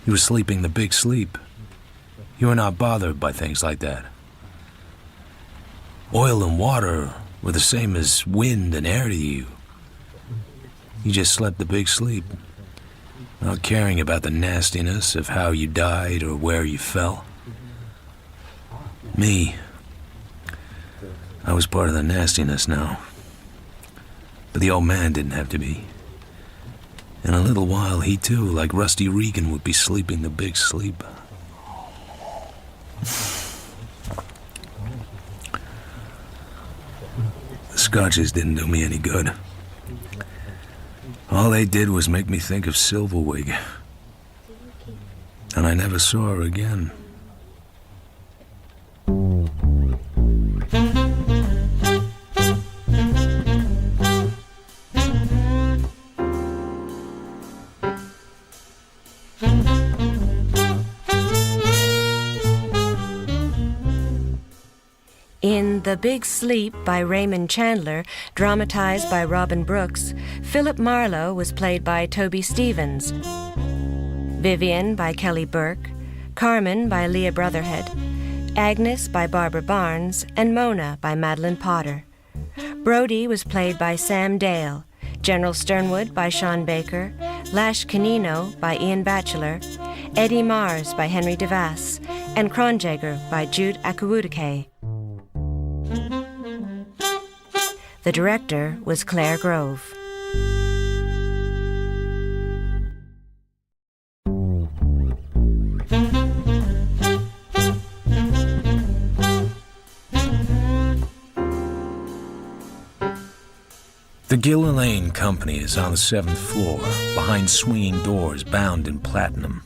You were sleeping the big sleep. You were not bothered by things like that. Oil and water were the same as wind and air to you. You just slept the big sleep, not caring about the nastiness of how you died or where you fell. Me, I was part of the nastiness now. But the old man didn't have to be. In a little while, he too, like Rusty Regan, would be sleeping the big sleep. The scotches didn't do me any good. All they did was make me think of Silverwig. And I never saw her again.
In The Big Sleep by Raymond Chandler, dramatized by Robin Brooks, Philip Marlowe was played by Toby Stevens, Vivian by Kelly Burke, Carmen by Leah Brotherhead, Agnes by Barbara Barnes, and Mona by Madeline Potter. Brody was played by Sam Dale, General Sternwood by Sean Baker, Lash Canino by Ian Batchelor, Eddie Mars by Henry DeVass, and Kronjaeger by Jude Akuudake. The director was Claire Grove.
The Gillian Company is on the 7th floor, behind swinging doors bound in platinum.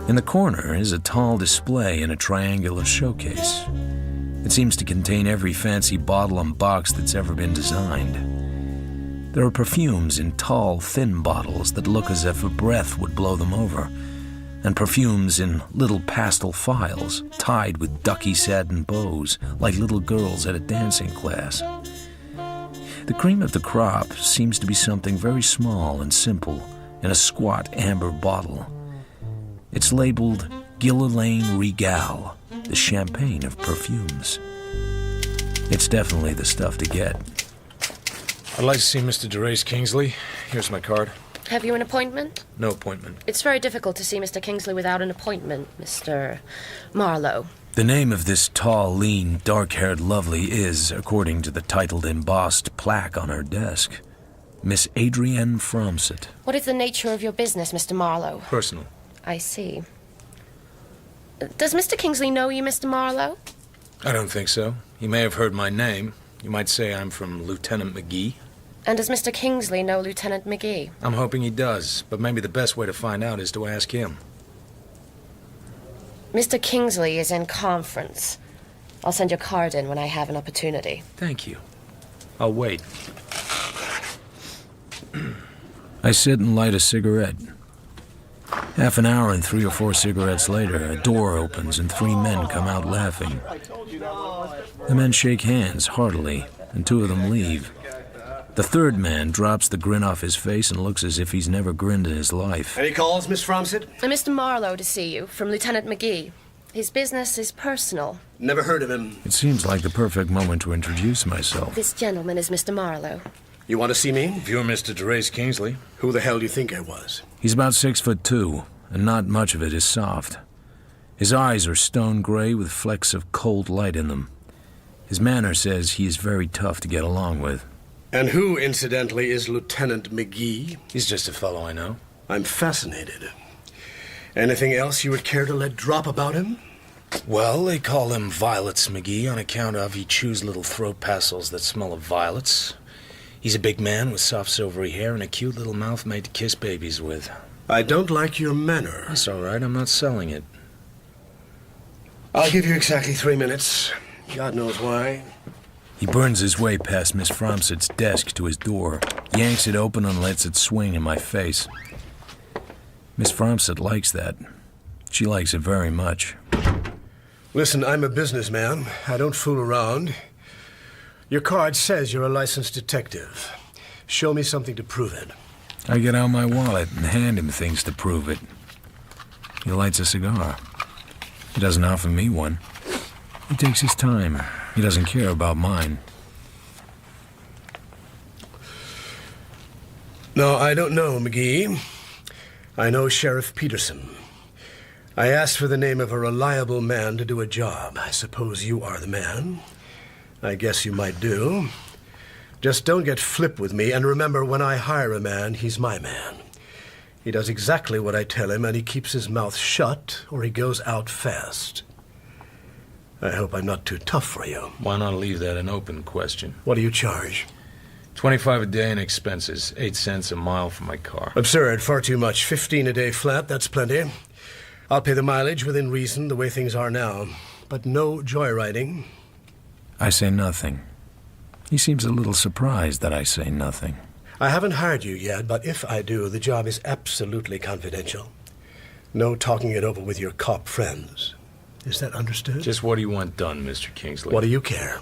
In the corner is a tall display in a triangular showcase. It seems to contain every fancy bottle and box that's ever been designed. There are perfumes in tall, thin bottles that look as if a breath would blow them over, and perfumes in little pastel phials tied with ducky satin bows like little girls at a dancing class. The cream of the crop seems to be something very small and simple in a squat amber bottle. It's labeled Gillian Regal, the champagne of perfumes. It's definitely the stuff to get.
I'd like to see Mr. DeRace Kingsley. Here's my card.
Have you an appointment?
No appointment.
It's very difficult to see Mr. Kingsley without an appointment, Mr. Marlowe.
The name of this tall, lean, dark-haired lovely is, according to the titled embossed plaque on her desk, Miss Adrienne Fromsett.
What is the nature of your business, Mr. Marlowe?
Personal.
I see. Does Mr. Kingsley know you, Mr. Marlowe?
I don't think so. He may have heard my name. You might say I'm from Lieutenant McGee.
And does Mr. Kingsley know Lieutenant McGee?
I'm hoping he does, but maybe the best way to find out is to ask him.
Mr. Kingsley is in conference. I'll send your card in when I have an opportunity.
Thank you. I'll wait.
I sit and light a cigarette. Half an hour and 3 or 4 cigarettes later, a door opens and 3 men come out laughing. The men shake hands heartily, and 2 of them leave. The third man drops the grin off his face and looks as if he's never grinned in his life.
Any calls, Miss Fromsett?
Mr. Marlowe to see you, from Lieutenant McGee. His business is personal.
Never heard of him.
It seems like the perfect moment to introduce myself.
This gentleman is Mr. Marlowe.
You want to see me?
If you're Mr. DeRace Kingsley.
Who the hell do you think I was?
He's about 6'2", and not much of it is soft. His eyes are stone gray with flecks of cold light in them. His manner says he is very tough to get along with.
And who, incidentally, is Lieutenant McGee?
He's just a fellow I know.
I'm fascinated. Anything else you would care to let drop about him?
Well, they call him Violets McGee on account of he chews little throat passels that smell of violets. He's a big man with soft silvery hair and a cute little mouth made to kiss babies with.
I don't like your manner.
That's all right. I'm not selling it.
I'll give you exactly 3 minutes. God knows why.
He burns his way past Miss Fromsett's desk to his door, yanks it open and lets it swing in my face. Miss Fromsett likes that. She likes it very much.
Listen, I'm a businessman. I don't fool around. Your card says you're a licensed detective. Show me something to prove it.
I get out my wallet and hand him things to prove it. He lights a cigar. He doesn't offer me one. He takes his time. He doesn't care about mine.
No, I don't know, McGee. I know Sheriff Peterson. I asked for the name of a reliable man to do a job. I suppose you are the man. I guess you might do. Just don't get flip with me, and remember, when I hire a man, he's my man. He does exactly what I tell him, and he keeps his mouth shut, or he goes out fast. I hope I'm not too tough for you.
Why not leave that an open question?
What do you charge?
$25 a day in expenses, 8 cents a mile for my car.
Absurd, far too much. 15 a day flat, that's plenty. I'll pay the mileage within reason, the way things are now. But no joyriding.
I say nothing. He seems a little surprised that I say nothing.
I haven't hired you yet, but if I do, the job is absolutely confidential. No talking it over with your cop friends. Is that understood?
Just what do you want done, Mr. Kingsley?
What do you care?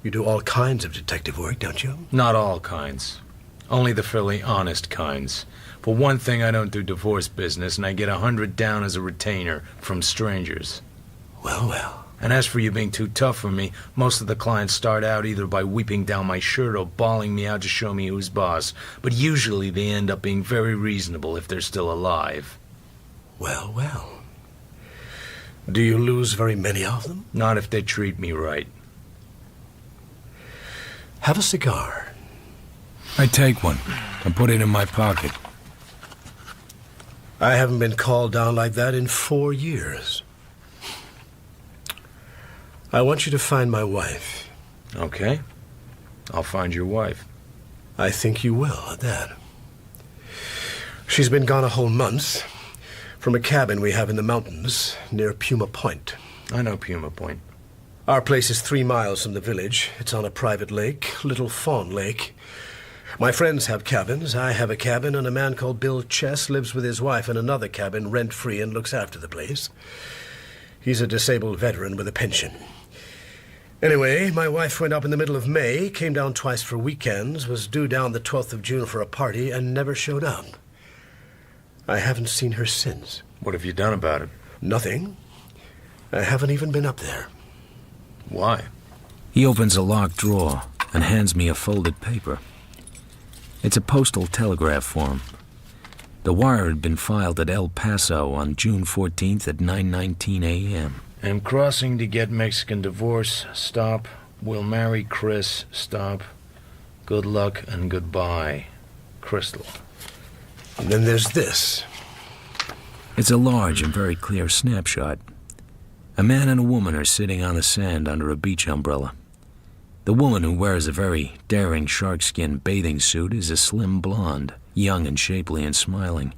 You do all kinds of detective work, don't you?
Not all kinds. Only the fairly honest kinds. For one thing, I don't do divorce business, and I get 100 down as a retainer from strangers.
Well, well.
And as for you being too tough for me, most of the clients start out either by weeping down my shirt or bawling me out to show me who's boss. But usually they end up being very reasonable if they're still alive.
Well, well. Do you lose very many of them?
Not if they treat me right.
Have a cigar.
I take one and put it in my pocket.
I haven't been called down like that in 4 years. I want you to find my wife.
Okay. I'll find your wife.
I think you will, at that. She's been gone a whole month from a cabin we have in the mountains near Puma Point.
I know Puma Point.
Our place is 3 miles from the village. It's on a private lake, Little Fawn Lake. My friends have cabins. I have a cabin, and a man called Bill Chess lives with his wife in another cabin, rent-free, and looks after the place. He's a disabled veteran with a pension. Anyway, my wife went up in the middle of May, came down twice for weekends, was due down the 12th of June for a party, and never showed up. I haven't seen her since.
What have you done about it?
Nothing. I haven't even been up there.
Why?
He opens a locked drawer and hands me a folded paper. It's a postal telegraph form. The wire had been filed at El Paso on June 14th at 9:19 a.m.
Am crossing to get Mexican divorce. Stop. Will marry Chris. Stop. Good luck and goodbye. Crystal.
And then there's this.
It's a large and very clear snapshot. A man and a woman are sitting on the sand under a beach umbrella. The woman, who wears a very daring sharkskin bathing suit, is a slim blonde, young and shapely and smiling.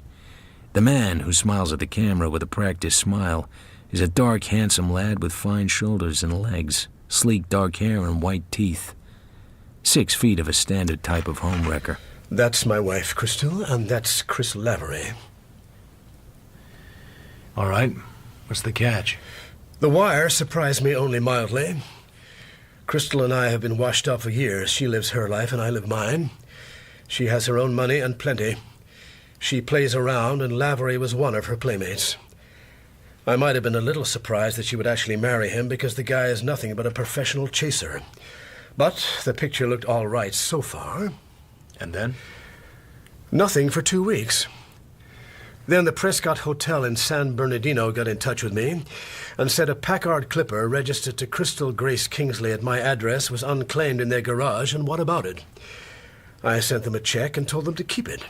The man, who smiles at the camera with a practiced smile, is a dark, handsome lad with fine shoulders and legs, sleek dark hair and white teeth. 6 feet of a standard type of homewrecker.
That's my wife, Crystal, and that's Chris Lavery.
All right. What's the catch?
The wire surprised me only mildly. Crystal and I have been washed up for years. She lives her life and I live mine. She has her own money and plenty. She plays around, and Lavery was one of her playmates. I might have been a little surprised that she would actually marry him, because the guy is nothing but a professional chaser. But the picture looked all right so far.
And then?
Nothing for 2 weeks. Then the Prescott Hotel in San Bernardino got in touch with me and said a Packard Clipper registered to Crystal Grace Kingsley at my address was unclaimed in their garage, and what about it? I sent them a check and told them to keep it.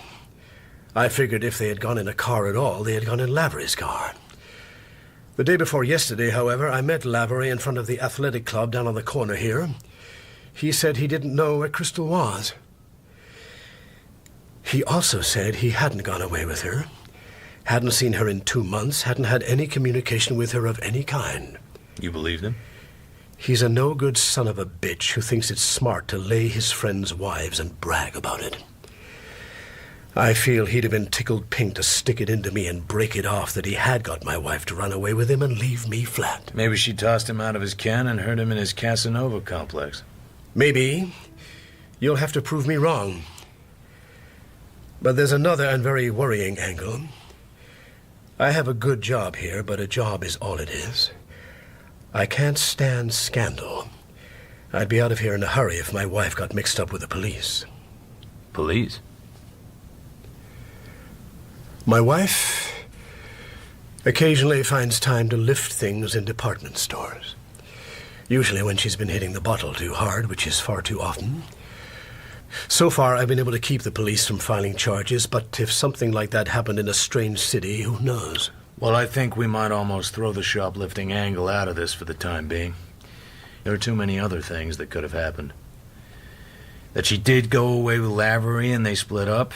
I figured if they had gone in a car at all, they had gone in Lavery's car. The day before yesterday, however, I met Lavery in front of the athletic club down on the corner here. He said he didn't know where Crystal was. He also said he hadn't gone away with her, hadn't seen her in 2 months, hadn't had any communication with her of any kind.
You believed him?
He's a no-good son of a bitch who thinks it's smart to lay his friends' wives and brag about it. I feel he'd have been tickled pink to stick it into me and break it off that he had got my wife to run away with him and leave me flat.
Maybe she tossed him out of his can and hurt him in his Casanova complex.
Maybe. You'll have to prove me wrong. But there's another and very worrying angle. I have a good job here, but a job is all it is. I can't stand scandal. I'd be out of here in a hurry if my wife got mixed up with the police.
Police?
My wife occasionally finds time to lift things in department stores. Usually when she's been hitting the bottle too hard, which is far too often. So far, I've been able to keep the police from filing charges, but if something like that happened in a strange city, who knows?
Well, I think we might almost throw the shoplifting angle out of this for the time being. There are too many other things that could have happened. That she did go away with Lavery and they split up.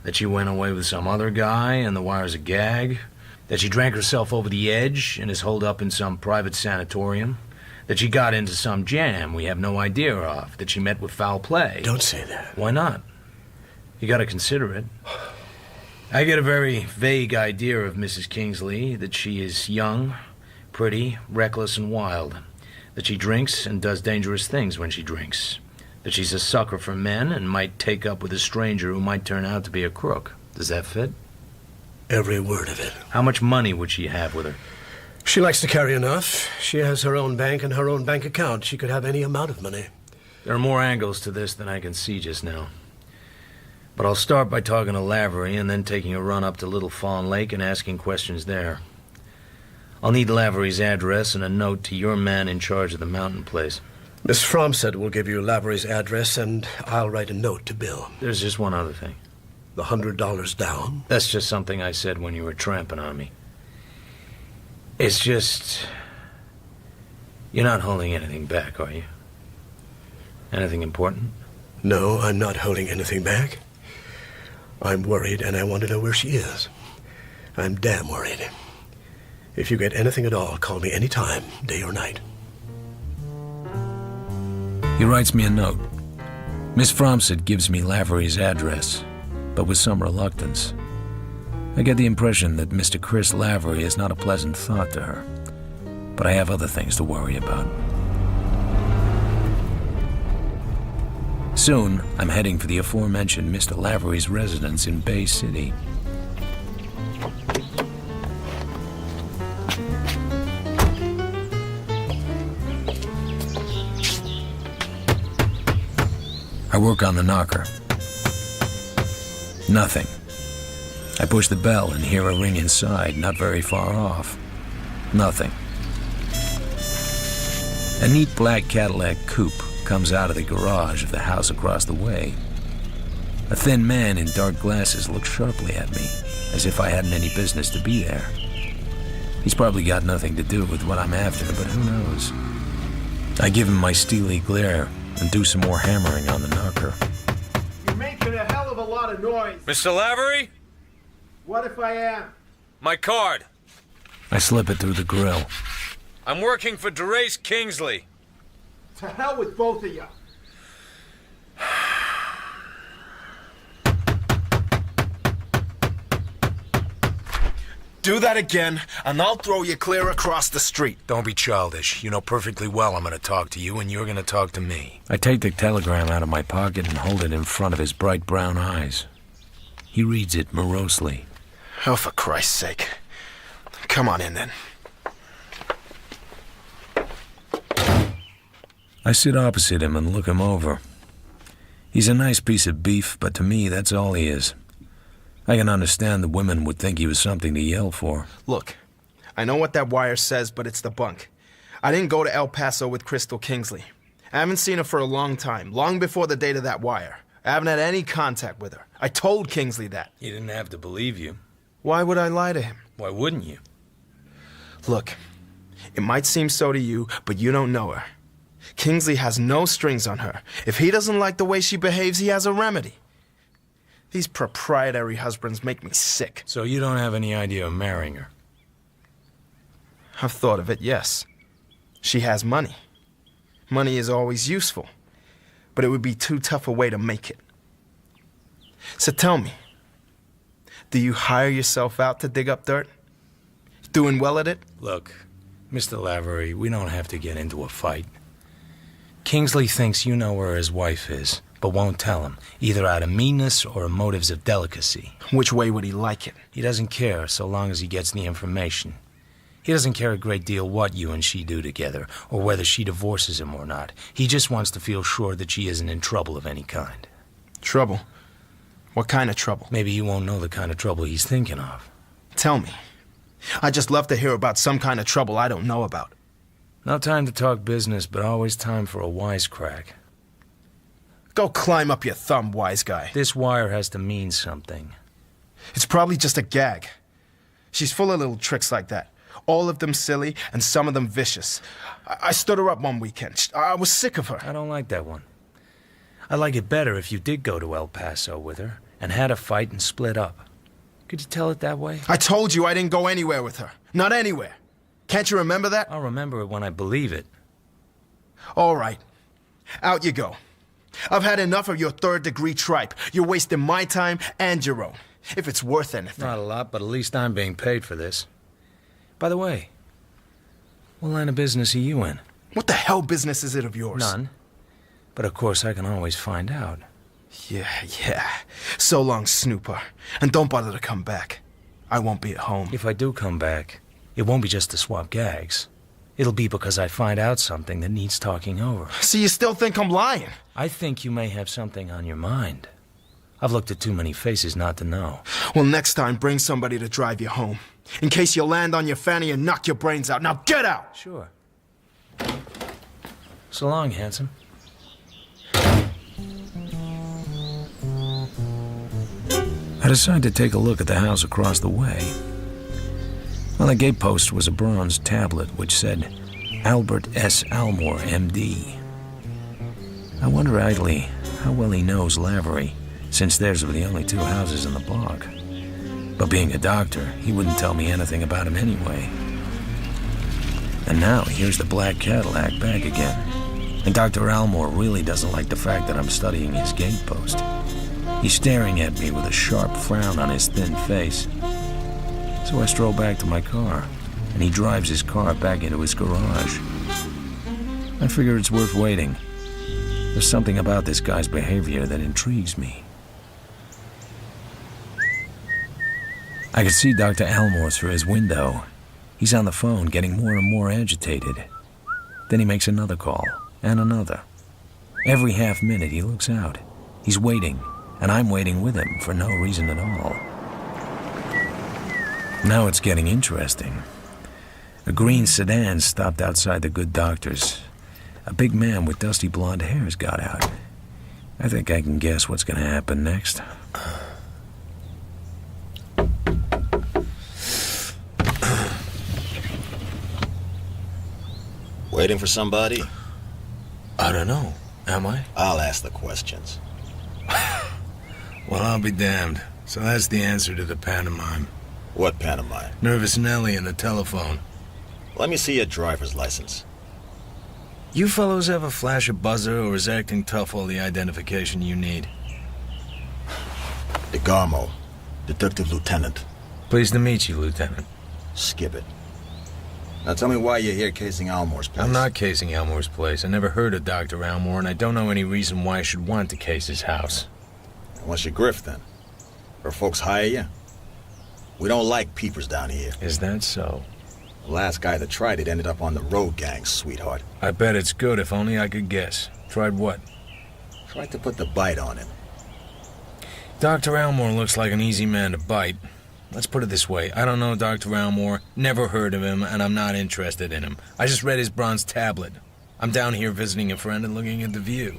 That she went away with some other guy and the wire's a gag. That she drank herself over the edge and is holed up in some private sanatorium. That she got into some jam we have no idea of. That she met with foul play.
Don't say that.
Why not? You gotta consider it. I get a very vague idea of Mrs. Kingsley, that she is young, pretty, reckless, and wild. That she drinks and does dangerous things when she drinks. That she's a sucker for men and might take up with a stranger who might turn out to be a crook. Does that fit?
Every word of it.
How much money would she have with her?
She likes to carry enough. She has her own bank and her own bank account. She could have any amount of money.
There are more angles to this than I can see just now. But I'll start by talking to Lavery and then taking a run up to Little Fawn Lake and asking questions there. I'll need Lavery's address and a note to your man in charge of the mountain place.
Miss Fromstead will give you Lavery's address, and I'll write a note to Bill.
There's just one other thing.
The $100 down?
That's just something I said when you were tramping on me. It's just... You're not holding anything back, are you? Anything important?
No, I'm not holding anything back. I'm worried and I want to know where she is. I'm damn worried. If you get anything at all, call me anytime, day or night.
He writes me a note. Miss Fromsett gives me Lavery's address, but with some reluctance. I get the impression that Mr. Chris Lavery is not a pleasant thought to her, but I have other things to worry about. Soon, I'm heading for the aforementioned Mr. Lavery's residence in Bay City. I work on the knocker. Nothing. I push the bell and hear a ring inside, not very far off. Nothing. A neat black Cadillac coupe comes out of the garage of the house across the way. A thin man in dark glasses looks sharply at me, as if I hadn't any business to be there. He's probably got nothing to do with what I'm after, but who knows? I give him my steely glare and do some more hammering on the knocker.
You're making a hell of a lot of noise.
Mr. Lavery?
What if I am?
My card.
I slip it through the grill.
I'm working for DeRace Kingsley.
To hell with both of you.
Do that again, and I'll throw you clear across the street.
Don't be childish. You know perfectly well I'm going to talk to you, and you're going to talk to me.
I take the telegram out of my pocket and hold it in front of his bright brown eyes. He reads it morosely.
Oh, for Christ's sake. Come on in, then.
I sit opposite him and look him over. He's a nice piece of beef, but to me, that's all he is. I can understand the women would think he was something to yell for.
Look, I know what that wire says, but it's the bunk. I didn't go to El Paso with Crystal Kingsley. I haven't seen her for a long time, long before the date of that wire. I haven't had any contact with her. I told Kingsley that.
He didn't have to believe you.
Why would I lie to him?
Why wouldn't you?
Look, it might seem so to you, but you don't know her. Kingsley has no strings on her. If he doesn't like the way she behaves, he has a remedy. These proprietary husbands make me sick.
So you don't have any idea of marrying her?
I've thought of it, yes. She has money. Money is always useful, but it would be too tough a way to make it. So tell me, do you hire yourself out to dig up dirt? Doing well at it?
Look, Mr. Lavery, we don't have to get into a fight. Kingsley thinks you know where his wife is, but won't tell him, either out of meanness or motives of delicacy.
Which way would he like it?
He doesn't care so long as he gets the information. He doesn't care a great deal what you and she do together, or whether she divorces him or not. He just wants to feel sure that she isn't in trouble of any kind.
Trouble? What kind of trouble?
Maybe you won't know the kind of trouble he's thinking of.
Tell me. I'd just love to hear about some kind of trouble I don't know about.
No time to talk business, but always time for a wisecrack.
Go climb up your thumb, wise guy.
This wire has to mean something.
It's probably just a gag. She's full of little tricks like that. All of them silly, and some of them vicious. I stood her up one weekend. I was sick of her.
I don't like that one. I'd like it better if you did go to El Paso with her, and had a fight and split up. Could you tell it that way?
I told you I didn't go anywhere with her. Not anywhere. Can't you remember that?
I'll remember it when I believe it.
All right. Out you go. I've had enough of your third-degree tripe. You're wasting my time and your own. If it's worth anything.
Not a lot, but at least I'm being paid for this. By the way, what line of business are you in?
What the hell business is it of yours?
None. But of course I can always find out.
Yeah. So long, Snooper. And don't bother to come back. I won't be at home.
If I do come back, it won't be just to swap gags. It'll be because I find out something that needs talking over.
So you still think I'm lying?
I think you may have something on your mind. I've looked at too many faces not to know.
Well, next time, bring somebody to drive you home. In case you land on your fanny and knock your brains out. Now get out!
Sure. So long, handsome.
I decided to take a look at the house across the way. On the gatepost was a bronze tablet which said, Albert S. Almore, M.D. I wonder idly how well he knows Lavery, since theirs were the only 2 houses in the block. But being a doctor, he wouldn't tell me anything about him anyway. And now here's the black Cadillac back again. And Dr. Almore really doesn't like the fact that I'm studying his gatepost. He's staring at me with a sharp frown on his thin face. So I stroll back to my car, and he drives his car back into his garage. I figure it's worth waiting. There's something about this guy's behavior that intrigues me. I could see Dr. Almore through his window. He's on the phone, getting more and more agitated. Then he makes another call, and another. Every half minute he looks out. He's waiting, and I'm waiting with him for no reason at all. Now it's getting interesting. A green sedan stopped outside the good doctor's. A big man with dusty blonde hairs got out. I think I can guess what's going to happen next.
Waiting for somebody?
I don't know. Am I?
I'll ask the questions.
Well, I'll be damned. So that's the answer to the pantomime.
What pantomime?
Nervous Nellie and the telephone.
Let me see your driver's license.
You fellows ever flash a buzzer, or is acting tough all the identification you need?
DeGarmo, Detective Lieutenant.
Pleased to meet you, Lieutenant.
Skip it. Now tell me why you're here casing Almore's place.
I'm not casing Almore's place. I never heard of Dr. Almore, and I don't know any reason why I should want to case his house.
What's your grift, then? Or folks hire you? We don't like peepers down here.
Is that so?
The last guy that tried it ended up on the road gang, sweetheart.
I bet it's good, if only I could guess. Tried what?
Tried to put the bite on him.
Dr. Almore looks like an easy man to bite. Let's put it this way. I don't know Dr. Almore, never heard of him, and I'm not interested in him. I just read his bronze tablet. I'm down here visiting a friend and looking at the view.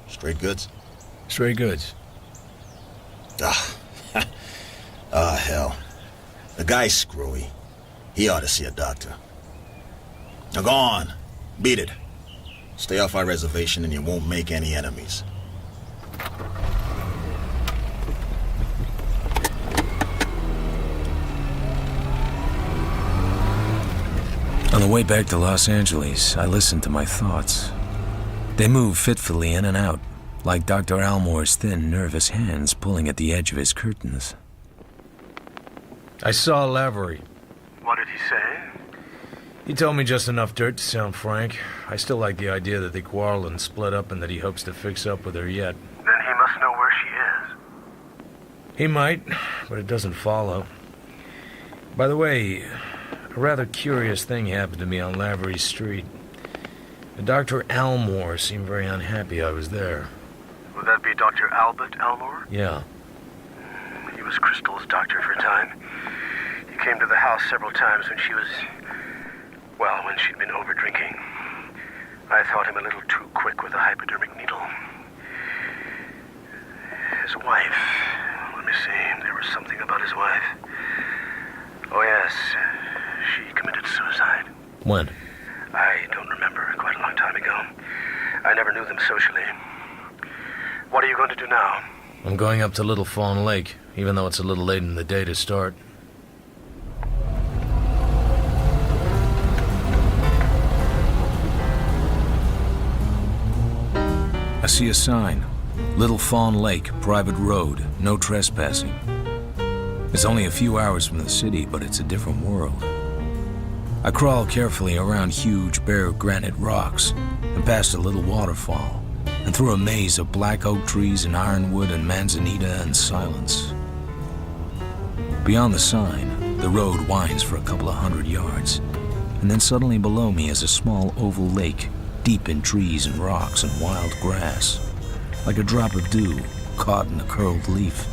Straight goods?
Straight goods.
Hell. The guy's screwy. He ought to see a doctor. Now go on. Beat it. Stay off our reservation and you won't make any enemies.
On the way back to Los Angeles, I listened to my thoughts. They moved fitfully in and out, like Dr. Almore's thin, nervous hands pulling at the edge of his curtains.
I saw Lavery.
What did he say?
He told me just enough dirt to sound frank. I still like the idea that they quarreled and split up and that he hopes to fix up with her yet.
Then he must know where she is.
He might, but it doesn't follow. By the way, a rather curious thing happened to me on Lavery Street. Dr. Almore seemed very unhappy I was there.
Would that be Dr. Albert Almore?
Yeah.
He was Crystal's doctor for a time. He came to the house several times when she was... well, when she'd been over-drinking. I thought him a little too quick with a hypodermic needle. His wife... let me see, there was something about his wife. Oh, yes. She committed suicide.
When?
I don't remember. Quite a long time ago. I never knew them socially. What are you going to do now?
I'm going up to Little Fawn Lake, even though it's a little late in the day to start. I see a sign. Little Fawn Lake, private road, no trespassing. It's only a few hours from the city, but it's a different world. I crawl carefully around huge, bare granite rocks and past a little waterfall and through a maze of black oak trees and ironwood and manzanita and silence. Beyond the sign, the road winds for a couple of 100 yards, and then suddenly below me is a small oval lake, deep in trees and rocks and wild grass, like a drop of dew caught in a curled leaf.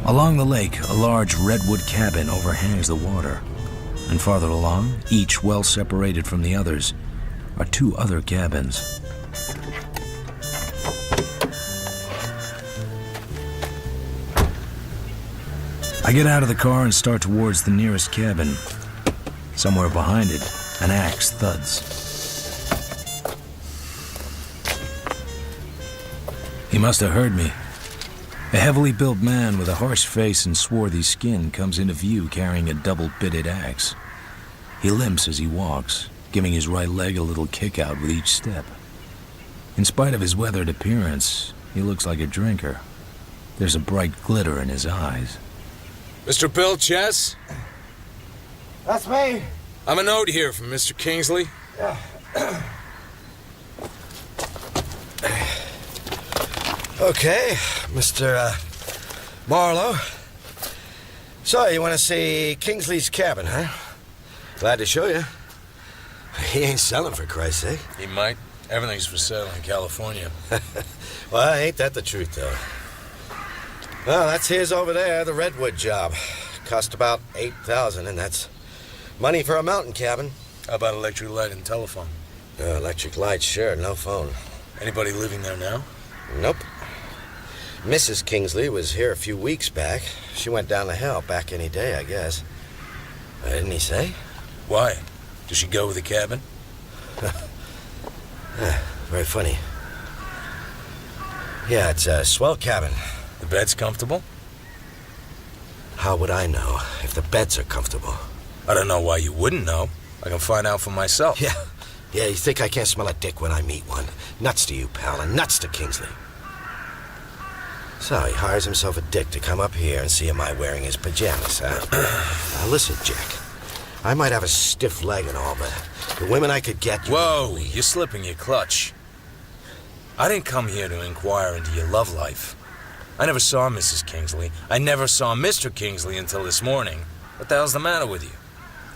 Along the lake, a large redwood cabin overhangs the water, and farther along, each well separated from the others, are two other cabins. I get out of the car and start towards the nearest cabin. Somewhere behind it, an axe thuds.
He must have heard me. A heavily built man with a harsh face and swarthy skin comes into view carrying a double-bitted axe. He limps as he walks, giving his right leg a little kick out with each step. In spite of his weathered appearance, he looks like a drinker. There's a bright glitter in his eyes.
Mr. Bill Chess?
That's me.
I'm a note here from Mr. Kingsley.
Okay, Mr. Marlowe. So, you want to see Kingsley's cabin, huh? Glad to show you. He ain't selling, for Christ's sake.
He might. Everything's for sale in California.
Well, ain't that the truth, though? Well, that's his over there, the redwood job. Cost about $8,000, and that's money for a mountain cabin.
How about electric light and telephone?
Electric light, sure, no phone.
Anybody living there now?
Nope. Mrs. Kingsley was here a few weeks back. She went down to hell back any day, I guess. Didn't he say?
Why? Does she go with the cabin?
Very funny. Yeah, it's a swell cabin.
The bed's comfortable?
How would I know if the beds are comfortable?
I don't know why you wouldn't know. I can find out for myself.
Yeah, you think I can't smell a dick when I meet one. Nuts to you, pal, and nuts to Kingsley. So he hires himself a dick to come up here and see am I wearing his pajamas, huh? Now listen, Jack. I might have a stiff leg and all, but the women I could get...
Whoa, you're slipping your clutch. I didn't come here to inquire into your love life. I never saw Mrs. Kingsley. I never saw Mr. Kingsley until this morning. What the hell's the matter with you?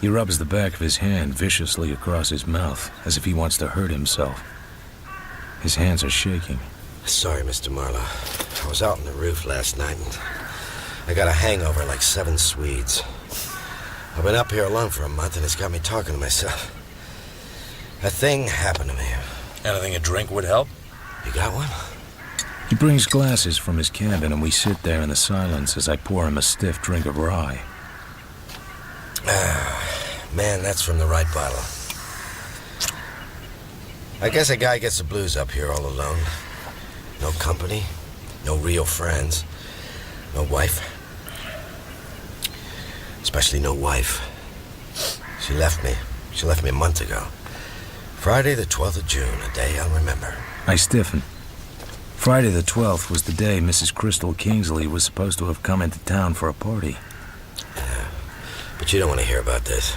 He rubs the back of his hand viciously across his mouth, as if he wants to hurt himself. His hands are shaking.
Sorry, Mr. Marlowe. I was out on the roof last night, and I got a hangover like 7 Swedes. I've been up here alone for a month, and it's got me talking to myself. A thing happened to me.
Anything a drink would help?
You got one?
He brings glasses from his cabin, and we sit there in the silence as I pour him a stiff drink of rye.
Man, that's from the right bottle. I guess a guy gets the blues up here all alone. No company, no real friends, no wife. Especially no wife. She left me. She left me a month ago. Friday the 12th of June, a day I'll remember.
I stiffen. Friday the 12th was the day Mrs. Crystal Kingsley was supposed to have come into town for a party.
Yeah, but you don't want to hear about this.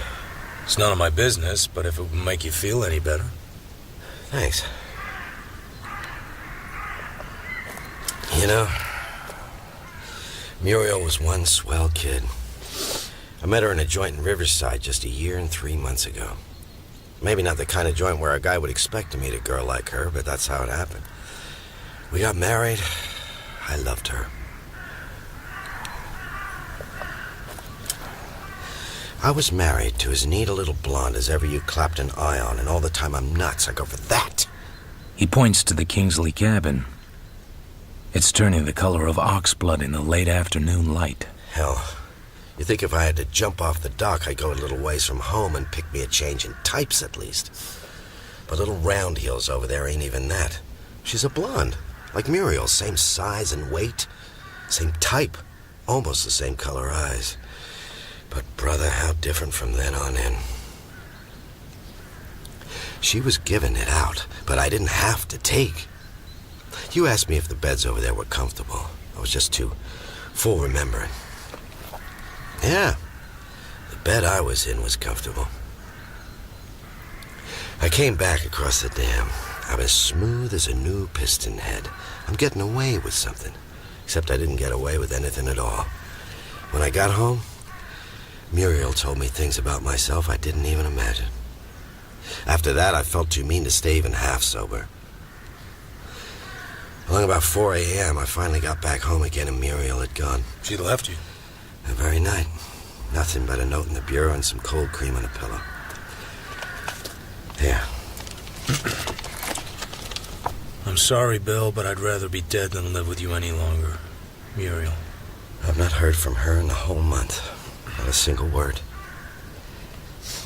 It's none of my business, but if it would make you feel any better.
Thanks. You know, Muriel was one swell kid. I met her in a joint in Riverside just a year and 3 months ago. Maybe not the kind of joint where a guy would expect to meet a girl like her, but that's how it happened. We got married. I loved her. I was married to as neat a little blonde as ever you clapped an eye on, and all the time I'm nuts. I go for that.
He points to the Kingsley cabin. It's turning the color of ox blood in the late afternoon light.
Hell, you think if I had to jump off the dock, I'd go a little ways from home and pick me a change in types at least. But little round heels over there ain't even that. She's a blonde, like Muriel, same size and weight, same type, almost the same color eyes. But brother, how different from then on in. She was giving it out, but I didn't have to take. You asked me if the beds over there were comfortable. I was just too full remembering. Yeah, the bed I was in was comfortable. I came back across the dam. I'm as smooth as a new piston head. I'm getting away with something. Except I didn't get away with anything at all. When I got home, Muriel told me things about myself I didn't even imagine. After that, I felt too mean to stay even half sober. Along about 4 a.m., I finally got back home again and Muriel had gone.
She left you?
That very night. Nothing but a note in the bureau and some cold cream on a pillow. Here.
I'm sorry, Bill, but I'd rather be dead than live with you any longer. Muriel.
I've not heard from her in a whole month. Not a single word.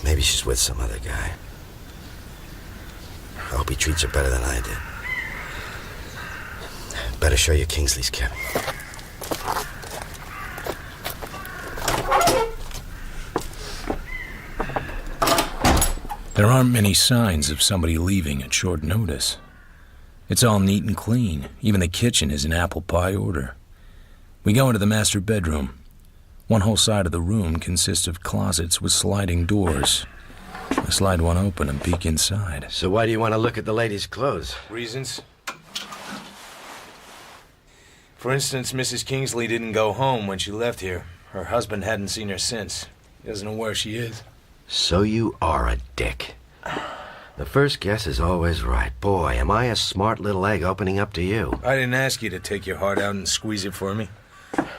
Maybe she's with some other guy. I hope he treats her better than I did. Better show you Kingsley's cabin.
There aren't many signs of somebody leaving at short notice. It's all neat and clean. Even the kitchen is in apple pie order. We go into the master bedroom. One whole side of the room consists of closets with sliding doors. I slide one open and peek inside.
So why do you want to look at the lady's clothes?
Reasons? For instance, Mrs. Kingsley didn't go home when she left here. Her husband hadn't seen her since. He doesn't know where she is.
So you are a dick. The first guess is always right. Boy, am I a smart little egg opening up to you.
I didn't ask you to take your heart out and squeeze it for me.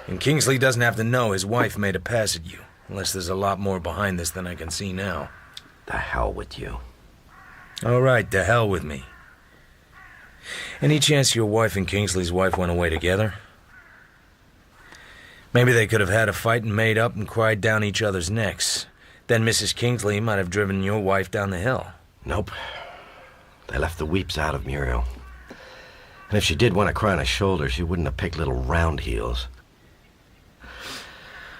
And Kingsley doesn't have to know his wife made a pass at you, unless there's a lot more behind this than I can see now.
The hell with you.
All right, to hell with me. Any chance your wife and Kingsley's wife went away together? Maybe they could have had a fight and made up and cried down each other's necks. Then Mrs. Kingsley might have driven your wife down the hill.
Nope. They left the weeps out of Muriel. And if she did want to cry on a shoulder, she wouldn't have picked little round heels.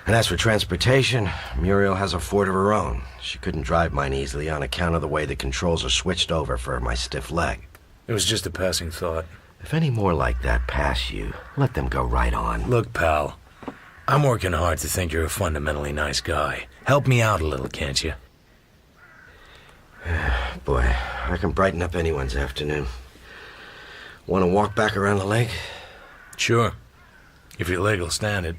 And as for transportation, Muriel has a Ford of her own. She couldn't drive mine easily on account of the way the controls are switched over for my stiff leg.
It was just a passing thought.
If any more like that pass you, let them go right on.
Look, pal, I'm working hard to think you're a fundamentally nice guy. Help me out a little, can't you?
Boy, I can brighten up anyone's afternoon. Want to walk back around the lake?
Sure, if your leg will stand it.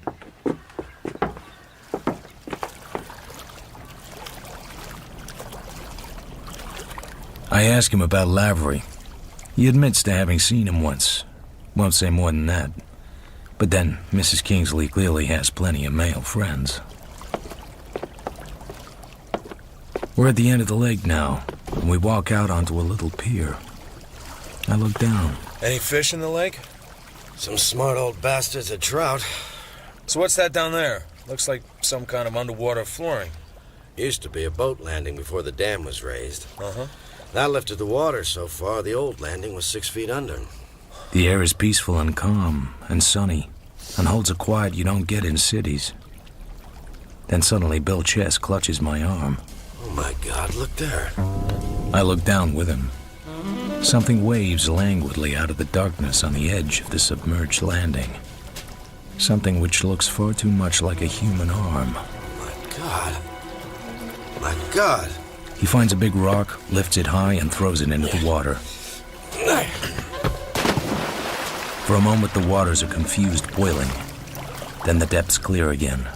I ask him about Lavery. He admits to having seen him once. Won't say more than that. But then, Mrs. Kingsley clearly has plenty of male friends. We're at the end of the lake now, and we walk out onto a little pier. I look down.
Any fish in the lake?
Some smart old bastards at trout.
So what's that down there? Looks like some kind of underwater flooring.
Used to be a boat landing before the dam was raised.
Uh-huh.
That lifted the water so far, the old landing was 6 feet under.
The air is peaceful and calm and sunny, and holds a quiet you don't get in cities. Then suddenly Bill Chess clutches my arm.
Oh my God, look there.
I look down with him. Something waves languidly out of the darkness on the edge of the submerged landing. Something which looks far too much like a human arm.
My God. My God.
He finds a big rock, lifts it high, and throws it into the water. For a moment, the waters are confused, boiling. Then the depths clear again.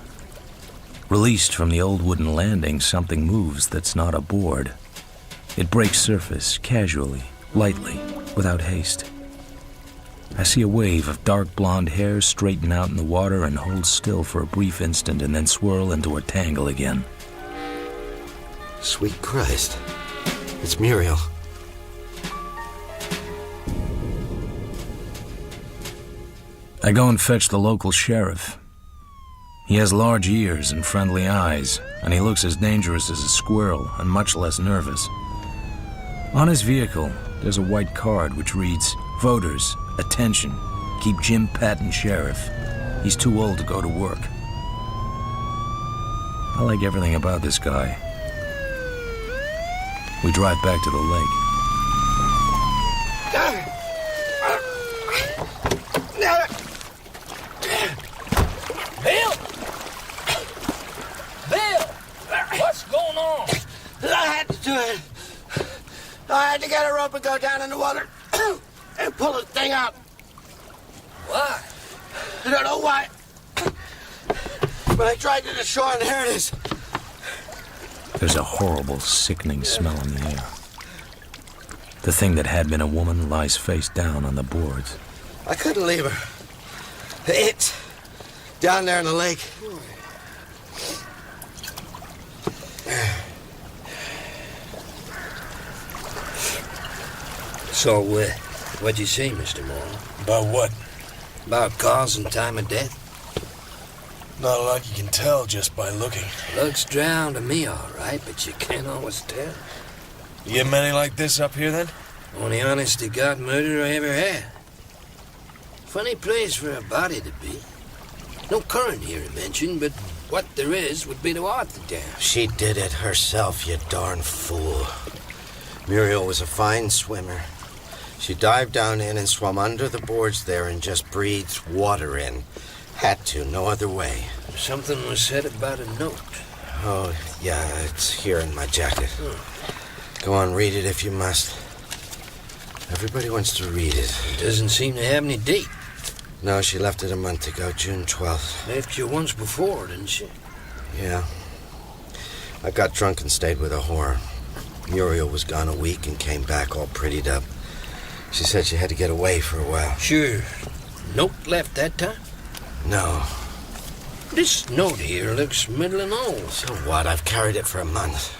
Released from the old wooden landing, something moves that's not a board. It breaks surface, casually, lightly, without haste. I see a wave of dark blonde hair straighten out in the water and hold still for a brief instant and then swirl into a tangle again.
Sweet Christ. It's Muriel.
I go and fetch the local sheriff. He has large ears and friendly eyes, and he looks as dangerous as a squirrel and much less nervous. On his vehicle, there's a white card which reads, "Voters, attention, keep Jim Patton sheriff. He's too old to go to work." I like everything about this guy. We drive back to the lake.
Bill! Bill! What's going on?
I had to do it. I had to get a rope and go down in the water and pull the thing out.
Why?
I don't know why. But I tried to the shore and here it is.
There's a horrible, sickening smell in the air. The thing that had been a woman lies face down on the boards.
I couldn't leave her. It's down there in the lake.
So, what'd you say, Mr. Marlowe?
About what?
About cause and time of death?
Not a lot you can tell just by looking.
Looks drowned to me, all right, but you can't always tell.
You get many like this up here, then?
Only honest-to-God murder I ever had.
Funny place for a body to be. No current here to mention, but what there is would be to art the dam.
She did it herself, you darn fool. Muriel was a fine swimmer. She dived down in and swam under the boards there and just breathed water in. Had to, no other way.
Something was said about a note.
Oh, yeah, it's here in my jacket. Go on, read it if you must. Everybody wants to read it.
It doesn't seem to have any date.
No, she left it a month ago, June 12th.
Left you once before, didn't she?
Yeah. I got drunk and stayed with a whore. Muriel was gone a week and came back all prettied up. She said she had to get away for a while.
Sure. Note left that time?
No.
This note here looks middling old.
So what? I've carried it for a month.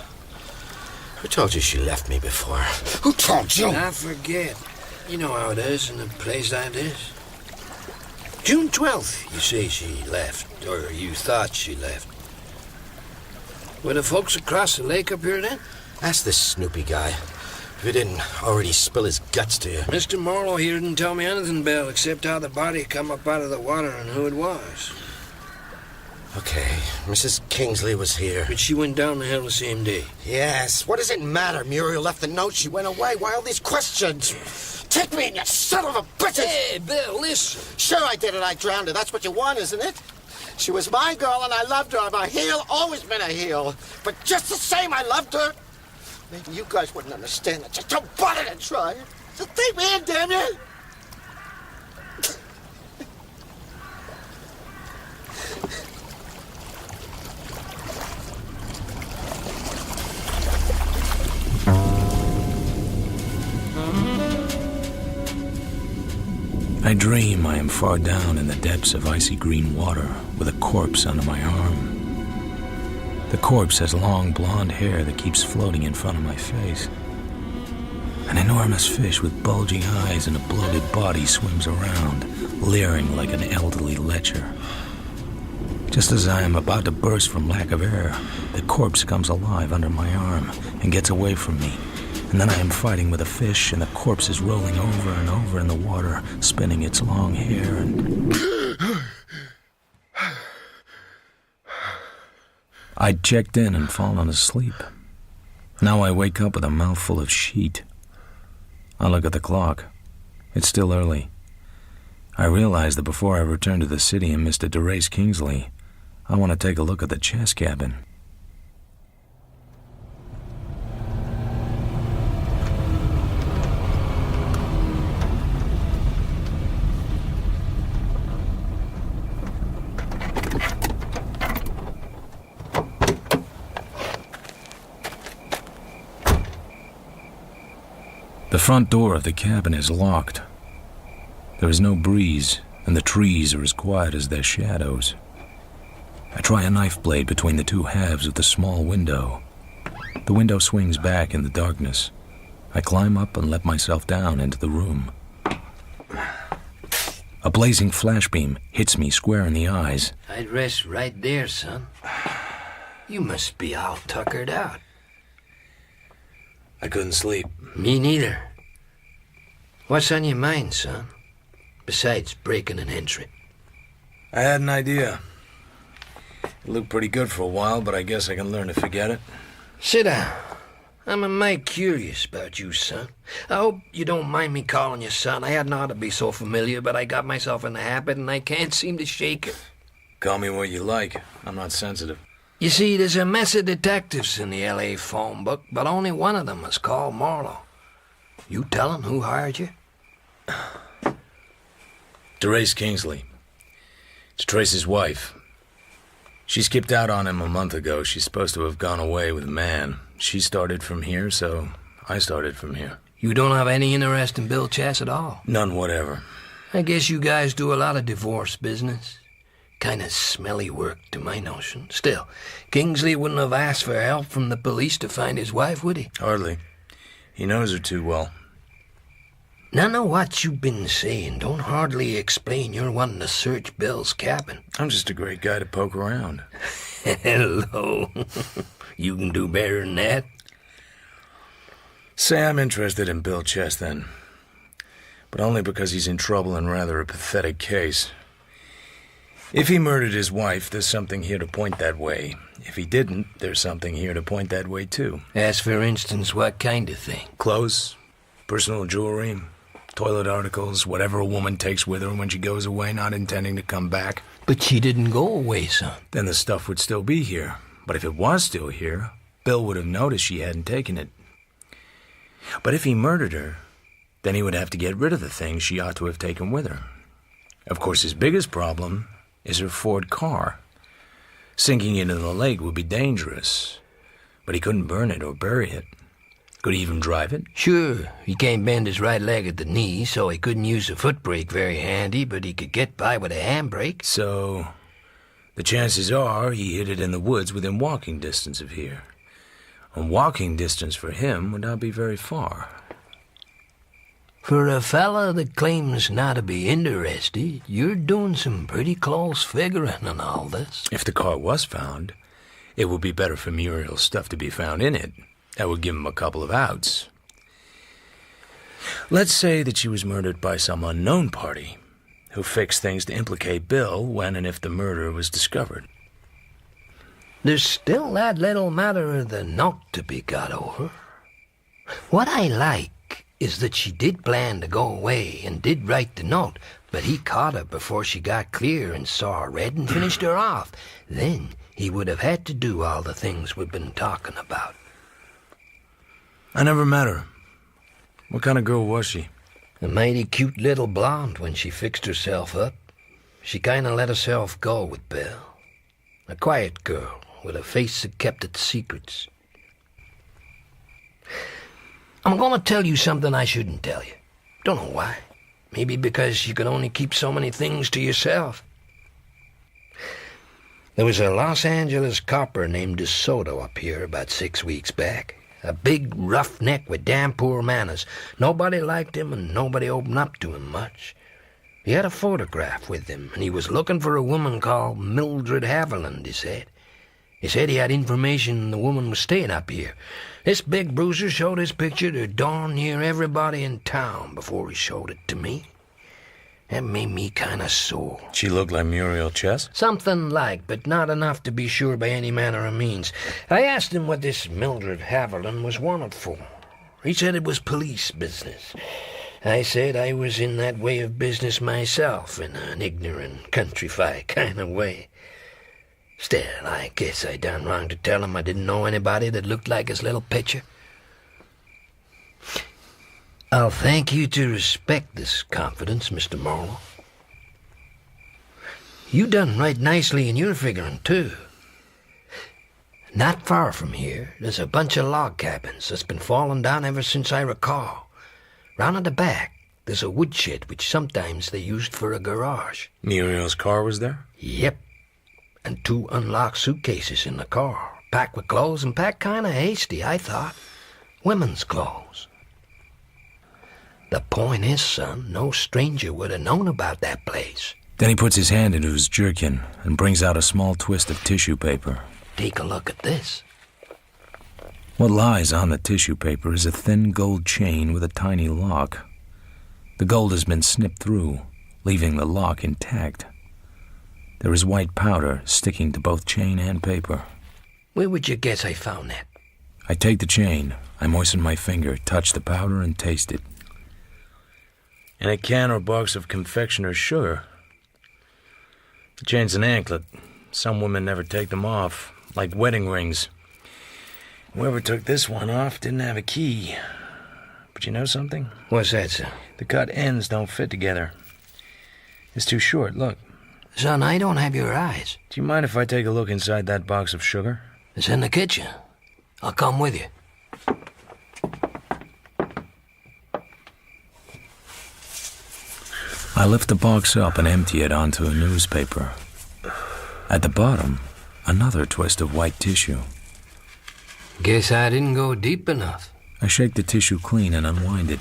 Who told you she left me before? Who told you?
I forget. You know how it is in a place like this. June 12th, you say she left, or you thought she left. Were the folks across the lake up here then?
Ask this Snoopy guy. If he didn't already spill his guts to you.
Mr. Marlowe here didn't tell me anything, Bill, except how the body come up out of the water and who it was.
Okay, Mrs. Kingsley was here.
But she went down the hill the same day.
Yes, what does it matter? Muriel left the note, she went away. Why all these questions? Take me in, you son of a bitch!
Hey, Bill, listen.
Sure I did it, I drowned her. That's what you want, isn't it? She was my girl and I loved her. I'm a heel, always been a heel. But just the same, I loved her. Maybe you guys wouldn't understand that. Just don't bother to try. Just take me in, damn you!
I dream I am far down in the depths of icy green water with a corpse under my arm. The corpse has long blonde hair that keeps floating in front of my face. An enormous fish with bulging eyes and a bloated body swims around, leering like an elderly lecher. Just as I am about to burst from lack of air, the corpse comes alive under my arm and gets away from me. And then I am fighting with a fish, and the corpse is rolling over and over in the water, spinning its long hair and... I'd checked in and fallen asleep. Now I wake up with a mouthful of sheet. I look at the clock. It's still early. I realize that before I return to the city and Mr. DeRace Kingsley, I want to take a look at the chess cabin. The front door of the cabin is locked. There is no breeze, and the trees are as quiet as their shadows. I try a knife blade between the two halves of the small window. The window swings back in the darkness. I climb up and let myself down into the room. A blazing flashbeam hits me square in the eyes.
I'd rest right there, son. You must be all tuckered out.
I couldn't sleep.
Me neither. What's on your mind, son? Besides breaking and entering.
I had an idea. It looked pretty good for a while, but I guess I can learn to forget it.
Sit down. I'm a mite curious about you, son. I hope you don't mind me calling you son. I hadn't ought to be so familiar, but I got myself in the habit and I can't seem to shake it.
Call me what you like. I'm not sensitive.
You see, there's a mess of detectives in the L.A. phone book, but only one of them is called Marlowe. You tell him who hired you?
DeRace Kingsley. It's Trace's wife. She skipped out on him a month ago. She's supposed to have gone away with a man. She started from here, so I started from here.
You don't have any interest in Bill Chess at all?
None whatever.
I guess you guys do a lot of divorce business. Kind of smelly work, to my notion. Still, Kingsley wouldn't have asked for help from the police to find his wife, would he?
Hardly. He knows her too well.
None of what you've been saying don't hardly explain you're wanting to search Bill's cabin.
I'm just a great guy to poke around.
Hello. You can do better than that.
Say I'm interested in Bill Chess, then. But only because he's in trouble in rather a pathetic case. If he murdered his wife, there's something here to point that way. If he didn't, there's something here to point that way, too.
As for instance, what kind of thing?
Clothes, personal jewelry, toilet articles, whatever a woman takes with her when she goes away, not intending to come back.
But she didn't go away, son.
Then the stuff would still be here. But if it was still here, Bill would have noticed she hadn't taken it. But if he murdered her, then he would have to get rid of the things she ought to have taken with her. Of course, his biggest problem is her Ford car. Sinking it in the lake would be dangerous, but he couldn't burn it or bury it. Could he even drive it?
Sure, he can't bend his right leg at the knee, so he couldn't use a foot brake very handy, but he could get by with a handbrake.
So, the chances are he hid it in the woods within walking distance of here. And walking distance for him would not be very far.
For a fella that claims not to be interested, you're doing some pretty close figuring on all this.
If the car was found, it would be better for Muriel's stuff to be found in it. That would give him a couple of outs. Let's say that she was murdered by some unknown party who fixed things to implicate Bill when and if the murder was discovered.
There's still that little matter of the note to be got over. What I like is that she did plan to go away and did write the note, but he caught her before she got clear and saw her read and finished her off. Then he would have had to do all the things we've been talking about.
I never met her. What kind of girl was she?
A mighty cute little blonde when she fixed herself up. She kind of let herself go with Bill. A quiet girl with a face that kept its secrets. I'm going to tell you something I shouldn't tell you. Don't know why. Maybe because you can only keep so many things to yourself. There was a Los Angeles copper named DeSoto up here about 6 weeks back. A big roughneck with damn poor manners. Nobody liked him and nobody opened up to him much. He had a photograph with him, and he was looking for a woman called Mildred Haviland, he said. He said he had information the woman was staying up here. This big bruiser showed his picture to darn near everybody in town before he showed it to me. That made me kind of sore.
She looked like Muriel Chess?
Something like, but not enough to be sure by any manner of means. I asked him what this Mildred Haviland was wanted for. He said it was police business. I said I was in that way of business myself, in an ignorant, countrified kind of way. Still, I guess I done wrong to tell him I didn't know anybody that looked like his little picture. I'll thank you to respect this confidence, Mr. Marlowe. You done right nicely in your figuring, too. Not far from here, there's a bunch of log cabins that's been falling down ever since I recall. Round at the back, there's a woodshed which sometimes they used for a garage.
Muriel's car was there?
Yep. And 2 unlocked suitcases in the car, packed with clothes and packed kind of hasty, I thought. Women's clothes. The point is, son, no stranger would have known about that place.
Then he puts his hand into his jerkin and brings out a small twist of tissue paper.
Take a look at this.
What lies on the tissue paper is a thin gold chain with a tiny lock. The gold has been snipped through, leaving the lock intact. There is white powder sticking to both chain and paper.
Where would you guess I found that?
I take the chain, I moisten my finger, touch the powder, and taste it.
In a can or box of confectioner's sugar. The chain's an anklet. Some women never take them off, like wedding rings. Whoever took this one off didn't have a key. But you know something?
What's that, sir?
The cut ends don't fit together. It's too short, look.
Son, I don't have your eyes.
Do you mind if I take a look inside that box of sugar?
It's in the kitchen. I'll come with you.
I lift the box up and empty it onto a newspaper. At the bottom, another twist of white tissue.
Guess I didn't go deep enough.
I shake the tissue clean and unwind it.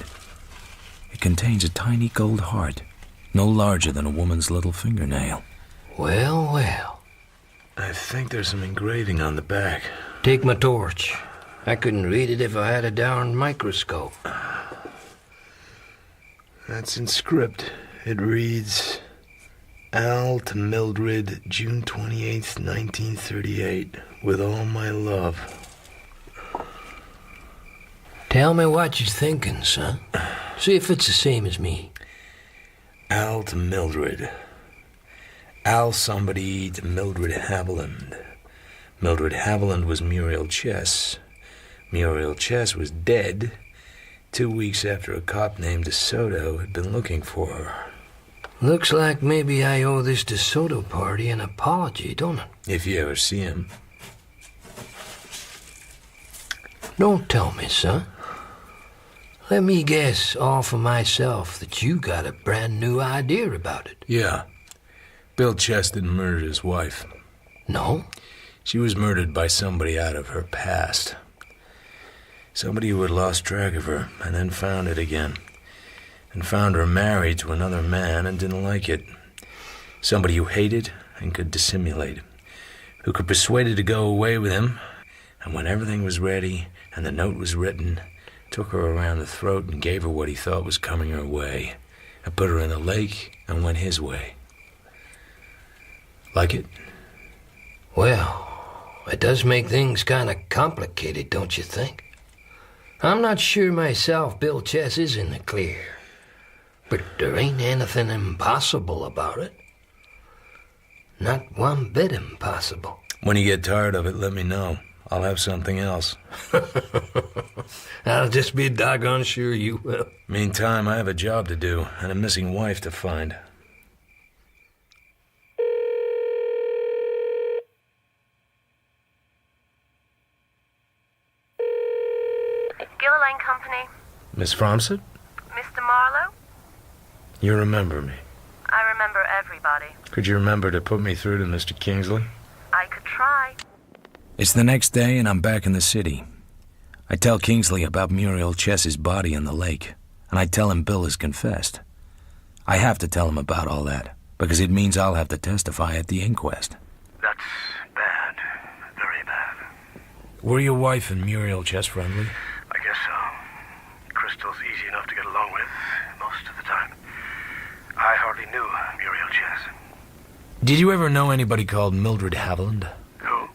It contains a tiny gold heart, no larger than a woman's little fingernail.
Well, well.
I think there's some engraving on the back.
Take my torch. I couldn't read it if I had a darn microscope.
That's in script. It reads, Al to Mildred, June 28th, 1938. With all my love.
Tell me what you're thinking, son. See if it's the same as me.
Al to Mildred. Al somebody to Mildred Haviland. Mildred Haviland was Muriel Chess. Muriel Chess was dead 2 weeks after a cop named DeSoto had been looking for her.
Looks like maybe I owe this DeSoto party an apology, don't it?
If you ever see him.
Don't tell me, son. Let me guess all for myself that you got a brand new idea about it.
Yeah. Bill Chess didn't murder his wife.
No?
She was murdered by somebody out of her past. Somebody who had lost track of her and then found it again. And found her married to another man and didn't like it. Somebody who hated and could dissimulate. Who could persuade her to go away with him. And when everything was ready and the note was written, took her around the throat and gave her what he thought was coming her way. And put her in the lake and went his way. Like it?
Well, it does make things kind of complicated, don't you think? I'm not sure myself Bill Chess is in the clear. But there ain't anything impossible about it. Not one bit impossible.
When you get tired of it, let me know. I'll have something else.
I'll just be doggone sure you will.
Meantime, I have a job to do and a missing wife to find.
Gilliland Company.
Miss Fromsett?
Mr. Marlowe?
You remember me.
I remember everybody.
Could you remember to put me through to Mr. Kingsley?
I could try.
It's the next day and I'm back in the city. I tell Kingsley about Muriel Chess's body in the lake, and I tell him Bill has confessed. I have to tell him about all that, because it means I'll have to testify at the inquest.
That's bad. Very bad.
Were your wife and Muriel Chess friendly?
I guess so. Crystal's easy enough to get along with most of the time. I hardly knew Muriel Chess.
Did you ever know anybody called Mildred Haviland?
Who?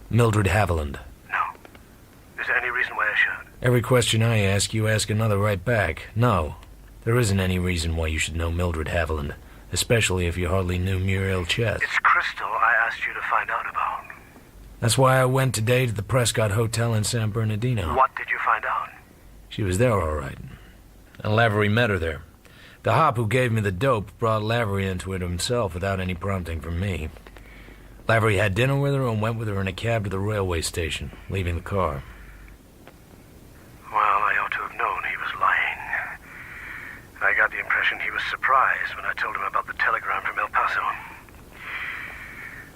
Mildred Haviland.
No. Is there any reason why I should?
Every question I ask, you ask another right back. No. There isn't any reason why you should know Mildred Haviland, especially if you hardly knew Muriel Chess.
It's Crystal I asked you to find out about.
That's why I went today to the Prescott Hotel in San Bernardino.
What did you find out?
She was there all right. And Lavery met her there. The hop who gave me the dope brought Lavery into it himself without any prompting from me. Lavery had dinner with her and went with her in a cab to the railway station, leaving the car.
Well, I ought to have known he was lying. I got the impression he was surprised when I told him about the telegram from El Paso.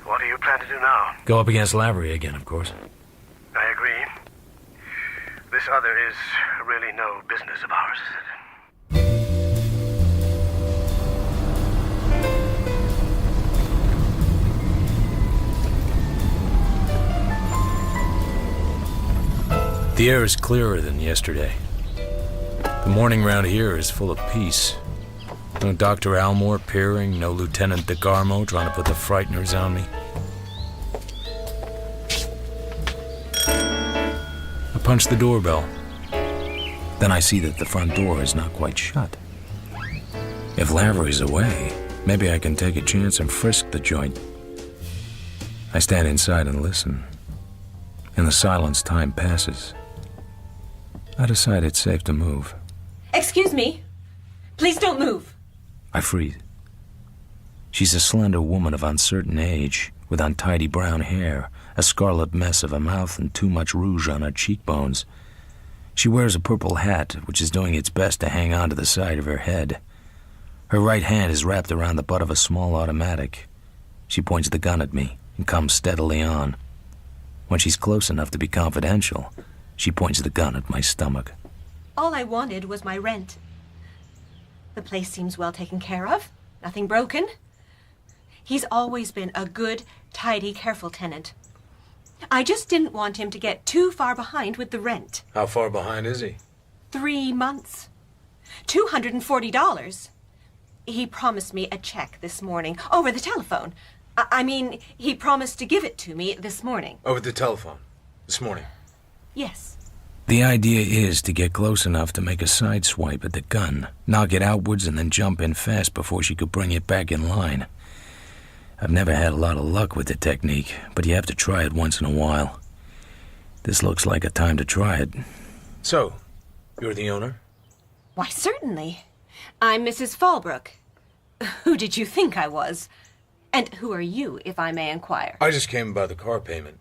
What do you plan to do now?
Go up against Lavery again, of course.
I agree. This other is really no business of ours, is it?
The air is clearer than yesterday. The morning round here is full of peace. No Dr. Almore peering, no Lieutenant DeGarmo trying to put the frighteners on me. I punch the doorbell. Then I see that the front door is not quite shut. If Lavery's away, maybe I can take a chance and frisk the joint. I stand inside and listen. In the silence, time passes. I decide it's safe to move.
Excuse me. Please don't move.
I freeze. She's a slender woman of uncertain age, with untidy brown hair, a scarlet mess of a mouth, and too much rouge on her cheekbones. She wears a purple hat, which is doing its best to hang on to the side of her head. Her right hand is wrapped around the butt of a small automatic. She points the gun at me and comes steadily on. When she's close enough to be confidential, she points the gun at my stomach.
All I wanted was my rent. The place seems well taken care of. Nothing broken. He's always been a good, tidy, careful tenant. I just didn't want him to get too far behind with the rent.
How far behind is he?
3 months. $240. He promised me a check this morning, over the telephone. I mean, he promised to give it to me this morning.
Over the telephone. This morning.
Yes.
The idea is to get close enough to make a side swipe at the gun, knock it outwards, and then jump in fast before she could bring it back in line. I've never had a lot of luck with the technique, but you have to try it once in a while. This looks like a time to try it.
So, you're the owner?
Why, certainly. I'm Mrs. Fallbrook. Who did you think I was? And who are you, if I may inquire?
I just came about the car payment.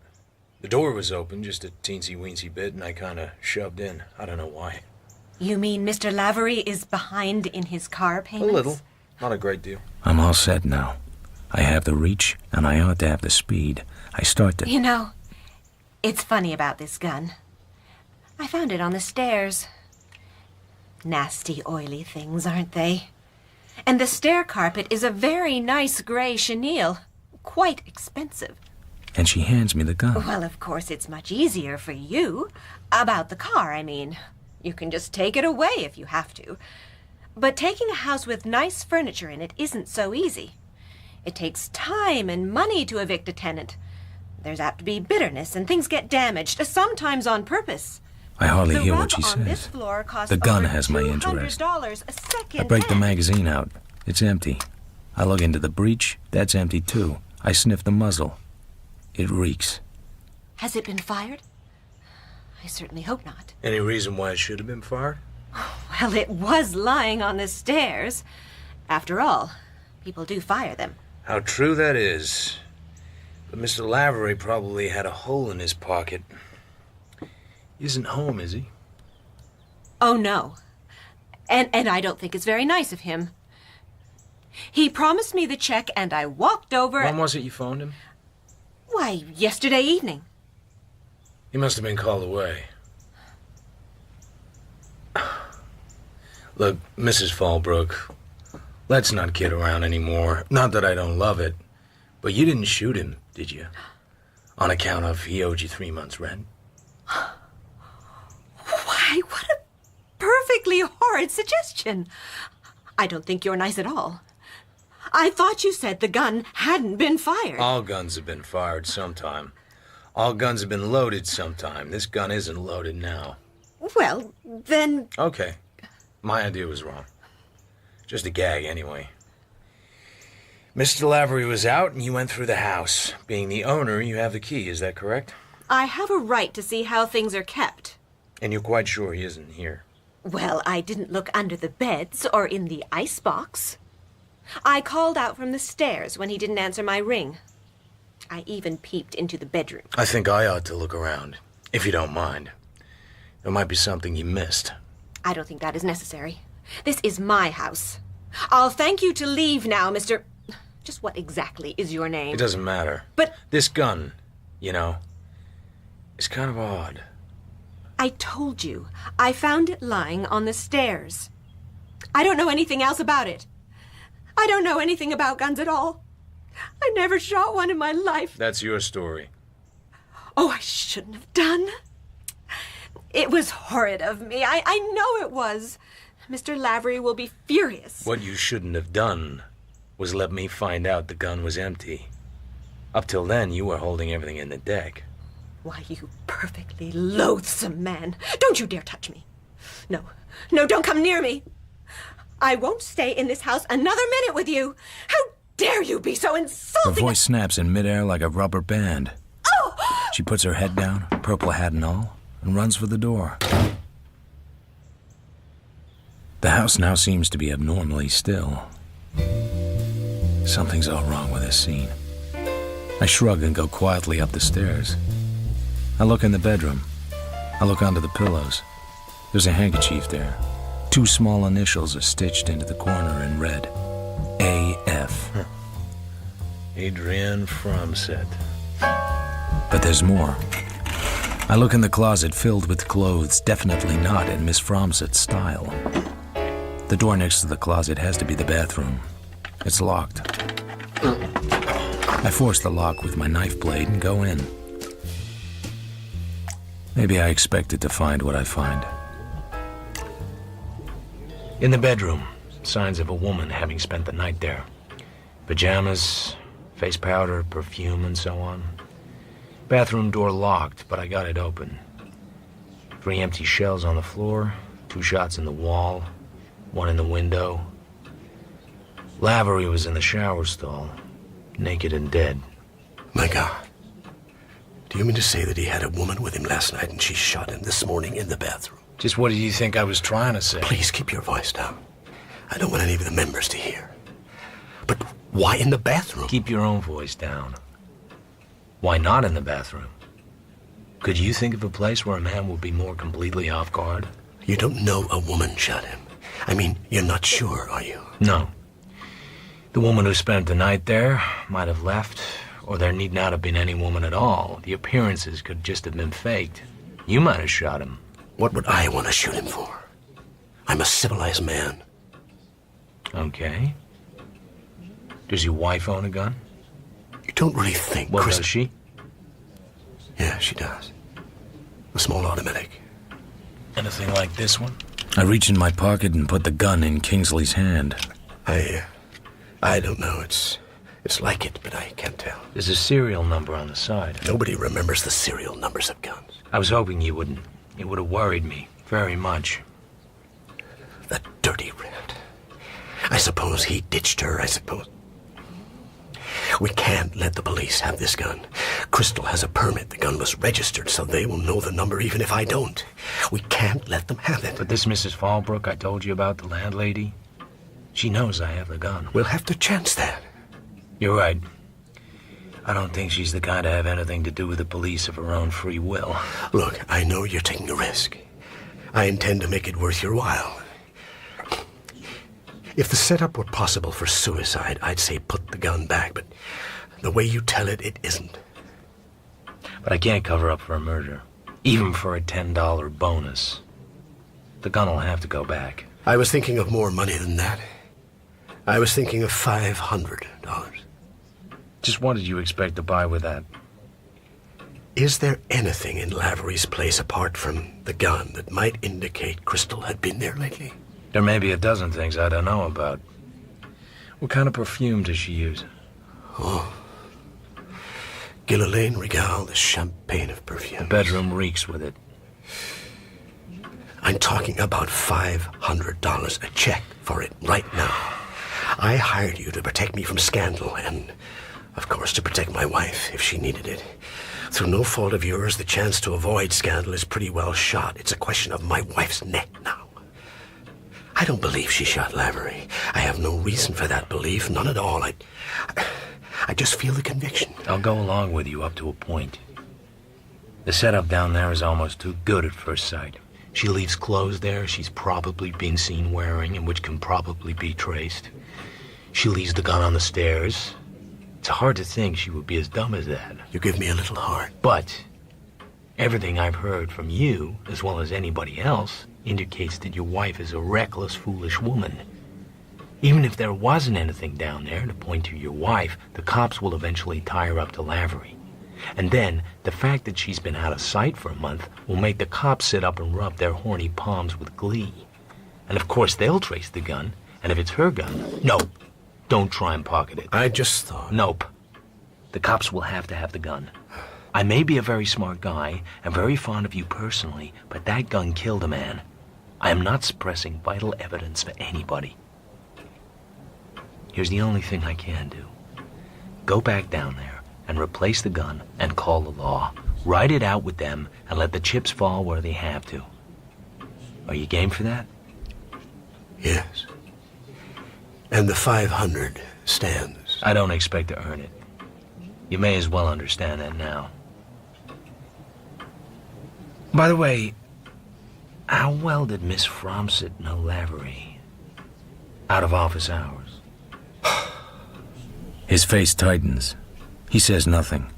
The door was open just a teensy-weensy bit, and I kind of shoved in. I don't know why.
You mean Mr. Lavery is behind in his car payments?
A little. Not a great deal.
I'm all set now. I have the reach, and I ought to have the speed. I start to...
You know, it's funny about this gun. I found it on the stairs. Nasty, oily things, aren't they? And the stair carpet is a very nice gray chenille. Quite expensive.
And she hands me the gun.
Well, of course, it's much easier for you. About the car, I mean. You can just take it away if you have to. But taking a house with nice furniture in it isn't so easy. It takes time and money to evict a tenant. There's apt to be bitterness and things get damaged, sometimes on purpose.
I hardly
The
hear
rug
what she
on this
says.
floor costs
The gun
over
has my interest.
$200 a second
I break the
hand.
magazine out. It's empty. I look into the breech. That's empty, too. I sniff the muzzle. It reeks.
Has it been fired? I certainly hope not.
Any reason why it should have been fired?
Well, it was lying on the stairs. After all, people do fire them.
How true that is. But Mr. Lavery probably had a hole in his pocket. He isn't home, is he?
Oh, no. And I don't think it's very nice of him. He promised me the check, and I walked over...
When was it you phoned him?
Why, yesterday evening.
He must have been called away. Look, Mrs. Fallbrook, let's not kid around anymore. Not that I don't love it, but you didn't shoot him, did you? On account of he owed you 3 months' rent?
Why, what a perfectly horrid suggestion. I don't think you're nice at all. I thought you said the gun hadn't been fired.
All guns have been fired sometime. All guns have been loaded sometime. This gun isn't loaded now.
Well, then...
Okay. My idea was wrong. Just a gag, anyway. Mr. Lavery was out, and you went through the house. Being the owner, you have the key, is that correct?
I have a right to see how things are kept.
And you're quite sure he isn't here?
Well, I didn't look under the beds or in the icebox. I called out from the stairs when he didn't answer my ring. I even peeped into the bedroom.
I think I ought to look around, if you don't mind. There might be something you missed.
I don't think that is necessary. This is my house. I'll thank you to leave now, Mr... Just what exactly is your name?
It doesn't matter.
But...
This gun, you know, is kind of odd.
I told you. I found it lying on the stairs. I don't know anything else about it. I don't know anything about guns at all. I never shot one in my life.
That's your story.
Oh, I shouldn't have done. It was horrid of me. I know it was. Mr. Lavery will be furious.
What you shouldn't have done was let me find out the gun was empty. Up till then, you were holding everything in the deck.
Why, you perfectly loathsome man. Don't you dare touch me. No, don't come near me. I won't stay in this house another minute with you. How dare you be so
Her
insulting?
voice snaps in midair like a rubber band.
Oh!
She puts her head down, purple hat and all, and runs for the door. The house now seems to be abnormally still. Something's all wrong with this scene. I shrug and go quietly up the stairs. I look in the bedroom. I look under the pillows. There's a handkerchief there. 2 small initials are stitched into the corner in red. A.F.
Adrienne Fromset.
But there's more. I look in the closet filled with clothes definitely not in Miss Fromset's style. The door next to the closet has to be the bathroom. It's locked. I force the lock with my knife blade and go in. Maybe I expected to find what I find. In the bedroom, signs of a woman having spent the night there. Pajamas, face powder, perfume, and so on. Bathroom door locked, but I got it open. 3 empty shells on the floor, 2 shots in the wall, 1 in the window. Lavery was in the shower stall, naked and dead.
My God. Do you mean to say that he had a woman with him last night and she shot him this morning in the bathroom?
Just what did you think I was trying to say?
Please keep your voice down. I don't want any of the members to hear. But why in the bathroom?
Keep your own voice down. Why not in the bathroom? Could you think of a place where a man would be more completely off guard?
You don't know a woman shot him. I mean, you're not sure, are you?
No. The woman who spent the night there might have left, or there need not have been any woman at all. The appearances could just have been faked. You might have shot him.
What would I want to shoot him for? I'm a civilized man.
Okay. Does your wife own a gun?
You don't really think...
Well, does she?
Yeah, she does. A small automatic.
Anything like this one?
I reached in my pocket and put the gun in Kingsley's hand.
I don't know. It's like it, but I can't tell.
There's a serial number on the side.
Nobody remembers the serial numbers of guns.
I was hoping you wouldn't. It would have worried me very much.
That dirty rat. I suppose he ditched her, I suppose. We can't let the police have this gun. Crystal has a permit. The gun was registered, so they will know the number even if I don't. We can't let them have it.
But this Mrs. Fallbrook I told you about, the landlady, she knows I have the gun.
We'll have to chance that.
You're right. I don't think she's the kind to have anything to do with the police of her own free will.
Look, I know you're taking a risk. I intend to make it worth your while. If the setup were possible for suicide, I'd say put the gun back, but the way you tell it, it isn't.
But I can't cover up for a murder, even for a $10 bonus. The gun will have to go back.
I was thinking of more money than that. I was thinking of $500.
Just what did you expect to buy with that?
Is there anything in Lavery's place apart from the gun that might indicate Crystal had been there lately?
There may be a dozen things I don't know about. What kind of perfume does she use?
Oh. Gillian Regal, the champagne of perfume.
The bedroom reeks with it.
I'm talking about $500, a check for it right now. I hired you to protect me from scandal and, of course, to protect my wife if she needed it. Through no fault of yours, the chance to avoid scandal is pretty well shot. It's a question of my wife's neck now. I don't believe she shot Lavery. I have no reason for that belief, none at all. I just feel the conviction.
I'll go along with you up to a point. The setup down there is almost too good at first sight. She leaves clothes there she's probably been seen wearing and which can probably be traced. She leaves the gun on the stairs. It's hard to think she would be as dumb as that.
You give me a little heart.
But everything I've heard from you, as well as anybody else, indicates that your wife is a reckless, foolish woman. Even if there wasn't anything down there to point to your wife, the cops will eventually tie her up to Lavery. And then, the fact that she's been out of sight for a month will make the cops sit up and rub their horny palms with glee. And of course they'll trace the gun, and if it's her gun... No, don't try and pocket it.
I just thought...
Nope. The cops will have to have the gun. I may be a very smart guy, and very fond of you personally, but that gun killed a man. I am not suppressing vital evidence for anybody. Here's the only thing I can do. Go back down there and replace the gun and call the law. Write it out with them and let the chips fall where they have to. Are you game for that?
Yes. And the 500 stands.
I don't expect to earn it. You may as well understand that now. By the way, how well did Miss Fromsett know Lavery? Out of office hours.
His face tightens. He says nothing.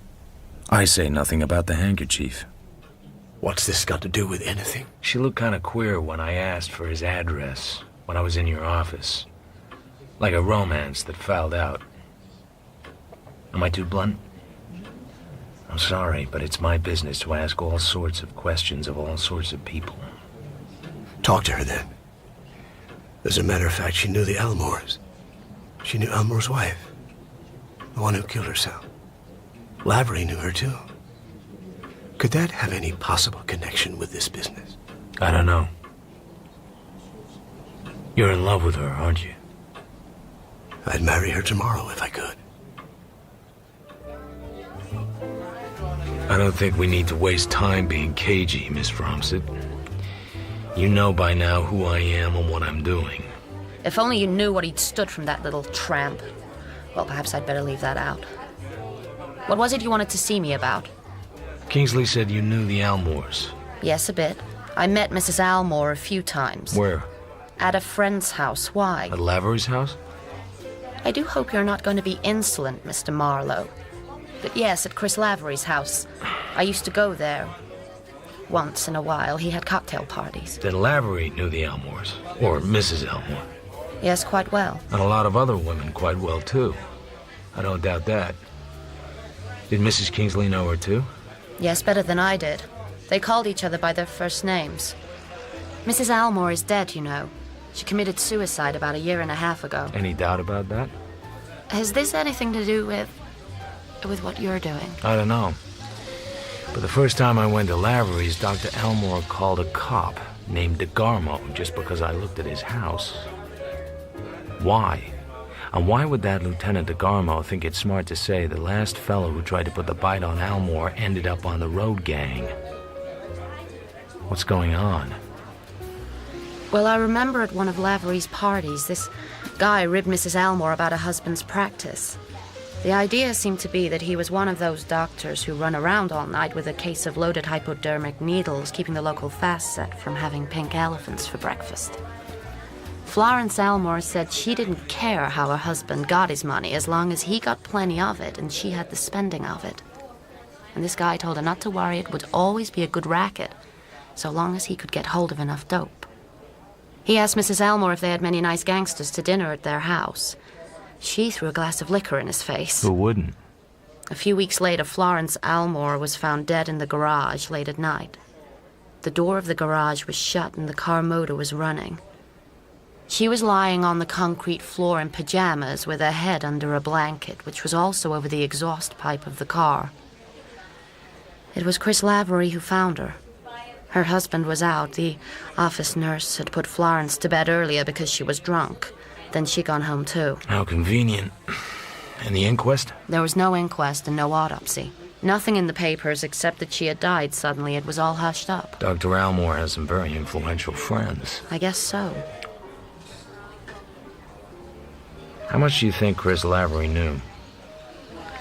I say nothing about the handkerchief.
What's this got to do with anything?
She looked kind of queer when I asked for his address when I was in your office. Like a romance that fouled out. Am I too blunt? I'm sorry, but it's my business to ask all sorts of questions of all sorts of people.
Talk to her then. As a matter of fact, she knew the Elmores. She knew Elmore's wife, the one who killed herself. Lavery knew her, too. Could that have any possible connection with this business?
I don't know. You're in love with her, aren't you?
I'd marry her tomorrow if I could.
I don't think we need to waste time being cagey, Miss Fromsett. You know by now who I am and what I'm doing.
If only you knew what he'd stood from that little tramp. Well, perhaps I'd better leave that out. What was it you wanted to see me about?
Kingsley said you knew the Elmores.
Yes, a bit. I met Mrs. Almore a few times.
Where?
At a friend's house. Why?
At Lavery's house?
I do hope you're not going to be insolent, Mr. Marlowe. But yes, at Chris Lavery's house. I used to go there. Once in a while, he had cocktail parties.
Then Lavery knew the Elmores. Or Mrs. Elmore.
Yes, quite well.
And a lot of other women quite well, too. I don't doubt that. Did Mrs. Kingsley know her, too?
Yes, better than I did. They called each other by their first names. Mrs. Almore is dead, you know. She committed suicide about 1.5 years ago.
Any doubt about that?
Has this anything to do with what you're doing?
I don't know. But the first time I went to Lavery's, Dr. Elmore called a cop named DeGarmo just because I looked at his house. Why? And why would that Lieutenant DeGarmo think it smart to say the last fellow who tried to put the bite on Elmore ended up on the road gang? What's going on?
Well, I remember at one of Lavery's parties, this guy ribbed Mrs. Almore about her husband's practice. The idea seemed to be that he was one of those doctors who run around all night with a case of loaded hypodermic needles, keeping the local fast set from having pink elephants for breakfast. Florence Almore said she didn't care how her husband got his money as long as he got plenty of it and she had the spending of it. And this guy told her not to worry, it would always be a good racket, so long as he could get hold of enough dope. He asked Mrs. Almore if they had many nice gangsters to dinner at their house. She threw a glass of liquor in his face.
Who wouldn't?
A few weeks later, Florence Almore was found dead in the garage late at night. The door of the garage was shut and the car motor was running. She was lying on the concrete floor in pajamas with her head under a blanket, which was also over the exhaust pipe of the car. It was Chris Lavery who found her. Her husband was out. The office nurse had put Florence to bed earlier because she was drunk. Then she'd gone home, too.
How convenient. And the inquest?
There was no inquest and no autopsy. Nothing in the papers except that she had died suddenly. It was all hushed up.
Dr. Almore has some very influential friends.
I guess so.
How much do you think Chris Lavery knew?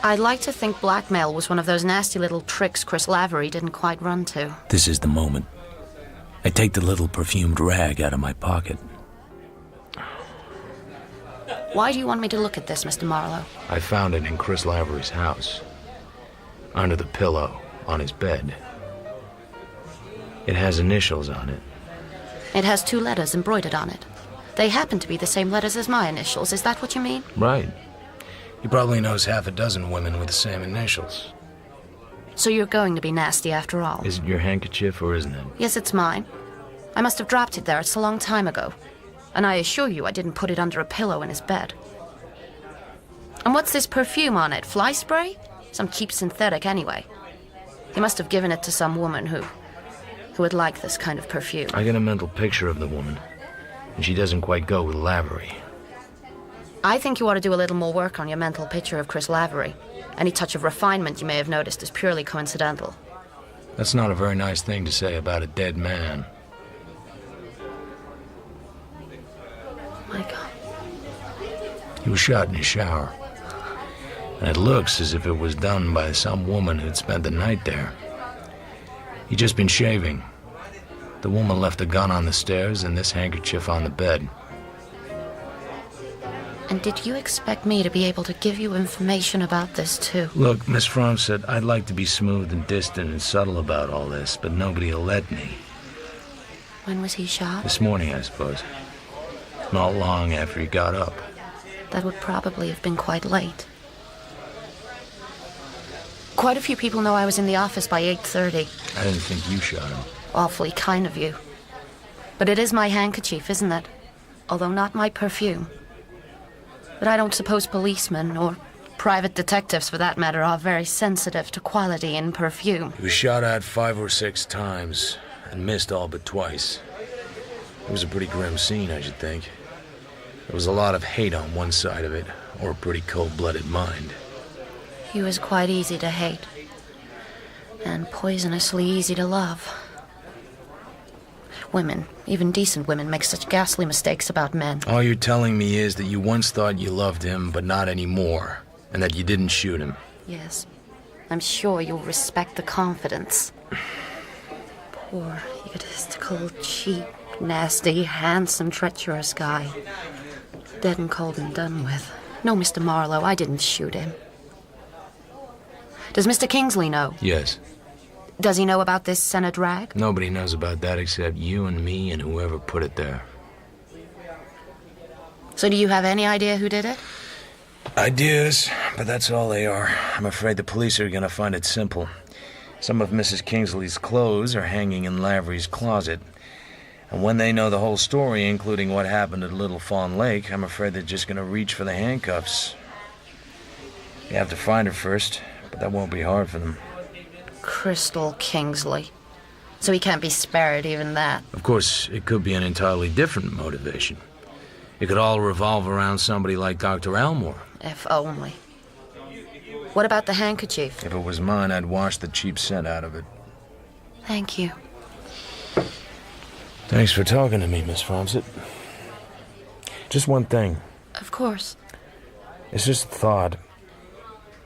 I'd like to think blackmail was one of those nasty little tricks Chris Lavery didn't quite run to.
This is the moment. I take the little perfumed rag out of my pocket.
Why do you want me to look at this, Mr. Marlowe?
I found it in Chris Lavery's house. Under the pillow, on his bed. It has initials on it.
It has 2 letters embroidered on it. They happen to be the same letters as my initials. Is that what you mean?
Right. He probably knows 6 women with the same initials.
So you're going to be nasty after all?
Is it your handkerchief or isn't it?
Yes, it's mine. I must have dropped it there. It's a long time ago. And I assure you I didn't put it under a pillow in his bed. And what's this perfume on it? Fly spray? Some cheap synthetic anyway. He must have given it to some woman who would like this kind of perfume.
I get a mental picture of the woman, and she doesn't quite go with Lavery.
I think you ought to do a little more work on your mental picture of Chris Lavery. Any touch of refinement you may have noticed is purely coincidental.
That's not a very nice thing to say about a dead man.
My God.
He was shot in his shower. And it looks as if it was done by some woman who'd spent the night there. He'd just been shaving. The woman left a gun on the stairs and this handkerchief on the bed.
And did you expect me to be able to give you information about this, too?
Look, Miss Fromsett, I'd like to be smooth and distant and subtle about all this, but nobody will let me.
When was he shot?
This morning, I suppose. Not long after he got up.
That would probably have been quite late. Quite a few people know I was in the office by 8:30.
I didn't think you shot him.
Awfully kind of you. But it is my handkerchief, isn't it? although not my perfume. But I don't suppose policemen, or private detectives for that matter, are very sensitive to quality in perfume.
He was shot at 5 or 6 times and missed all but twice. It was a pretty grim scene, I should think. There was a lot of hate on one side of it, or a pretty cold-blooded mind.
He was quite easy to hate, and poisonously easy to love. Women, even decent women, make such ghastly mistakes about men.
All you're telling me is that you once thought you loved him, but not anymore, and that you didn't shoot him.
Yes. I'm sure you'll respect the confidence. Poor, egotistical, cheap, nasty, handsome, treacherous guy. Dead and cold and done with. No, Mr. Marlowe, I didn't shoot him. Does Mr. Kingsley know?
Yes.
Does he know about this Senate rag?
Nobody knows about that except you and me and whoever put it there.
So do you have any idea who did it?
Ideas, but that's all they are. I'm afraid the police are going to find it simple. Some of Mrs. Kingsley's clothes are hanging in Lavery's closet. And when they know the whole story, including what happened at Little Fawn Lake, I'm afraid they're just going to reach for the handcuffs. You have to find her first, but that won't be hard for them.
Crystal Kingsley. So he can't be spared, even that.
Of course, it could be an entirely different motivation. It could all revolve around somebody like Dr. Elmore.
If only. What about the handkerchief?
If it was mine, I'd wash the cheap scent out of it.
Thank you.
Thanks for talking to me, Miss Fromsett. Just one thing.
Of course.
It's just a thought.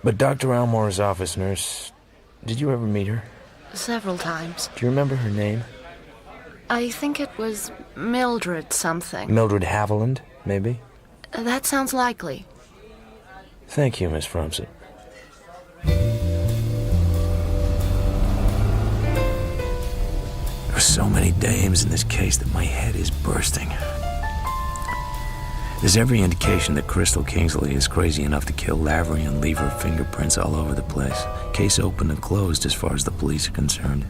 But Dr. Elmore's office nurse, did you ever meet her?
Several times.
Do you remember her name?
I think it was Mildred something.
Mildred Haviland, maybe?
That sounds likely.
Thank you, Miss Fromsett. There are so many dames in this case that my head is bursting. There's every indication that Crystal Kingsley is crazy enough to kill Lavery and leave her fingerprints all over the place. Case open and closed as far as the police are concerned.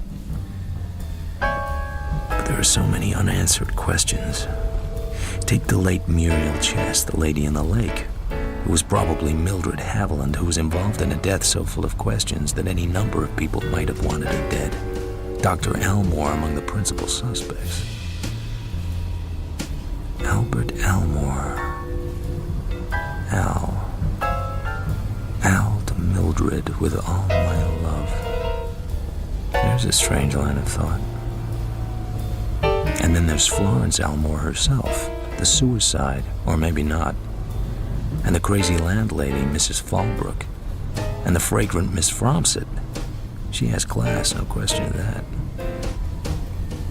But there are so many unanswered questions. Take the late Muriel Chess, the lady in the lake. It was probably Mildred Haviland who was involved in a death so full of questions that any number of people might have wanted her dead. Dr. Elmore among the principal suspects. Albert Elmore. Al to Mildred with all my love. There's a strange line of thought. And then there's Florence Elmore herself, the suicide, or maybe not. And the crazy landlady, Mrs. Fallbrook. And the fragrant Miss Fromsett. She has class, no question of that.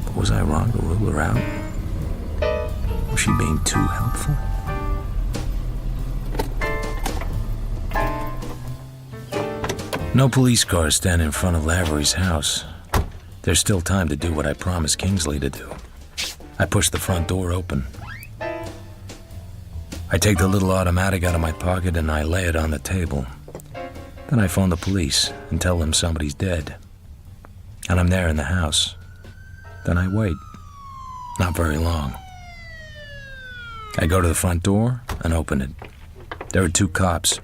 But was I wrong to rule her out? Was she being too helpful? No police cars stand in front of Lavery's house. There's still time to do what I promised Kingsley to do. I push the front door open. I take the little automatic out of my pocket and I lay it on the table. Then I phone the police and tell them somebody's dead. And I'm there in the house. Then I wait. Not very long. I go to the front door and open it. There are 2 cops.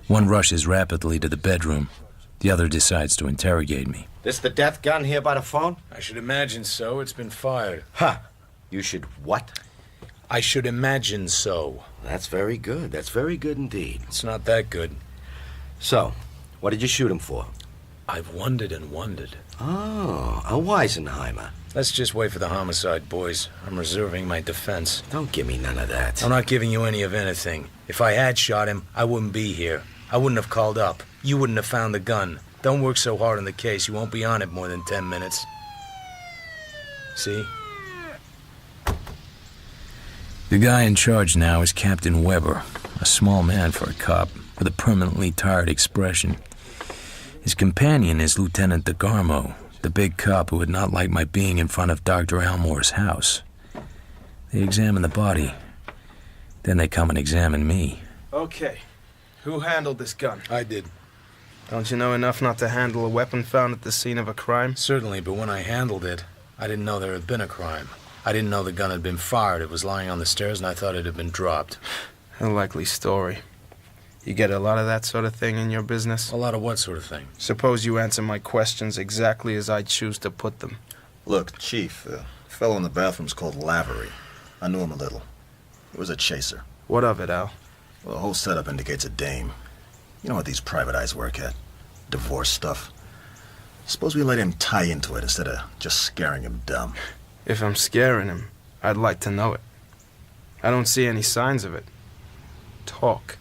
One rushes rapidly to the bedroom. The other decides to interrogate me.
This the death gun here by the phone?
I should imagine so. It's been fired.
Huh. You should what?
I should imagine so.
That's very good. That's very good indeed.
It's not that good.
So, what did you shoot him for?
I've wondered and wondered.
Oh, a Weisenheimer.
Let's just wait for the homicide, boys. I'm reserving my defense.
Don't give me none of that.
I'm not giving you any of anything. If I had shot him, I wouldn't be here. I wouldn't have called up. You wouldn't have found the gun. Don't work so hard on the case. You won't be on it more than 10 minutes. See? The guy in charge now is Captain Weber, a small man for a cop, with a permanently tired expression. His companion is Lieutenant DeGarmo, the big cop who would not like my being in front of Dr. Elmore's house. They examine the body. Then they come and examine me.
Okay. Who handled this gun?
I did.
Don't you know enough not to handle a weapon found at the scene of a crime?
Certainly, but when I handled it, I didn't know there had been a crime. I didn't know the gun had been fired. It was lying on the stairs, and I thought it had been dropped.
A likely story. You get a lot of that sort of thing in your business?
A lot of what sort of thing?
Suppose you answer my questions exactly as I choose to put them.
Look, Chief, the fellow in the bathroom's called Lavery. I knew him a little. He was a chaser.
What of it, Al?
Well, the whole setup indicates a dame. You know what these private eyes work at? Divorce stuff. Suppose we let him tie into it instead of just scaring him dumb.
If I'm scaring him, I'd like to know it. I don't see any signs of it. Talk.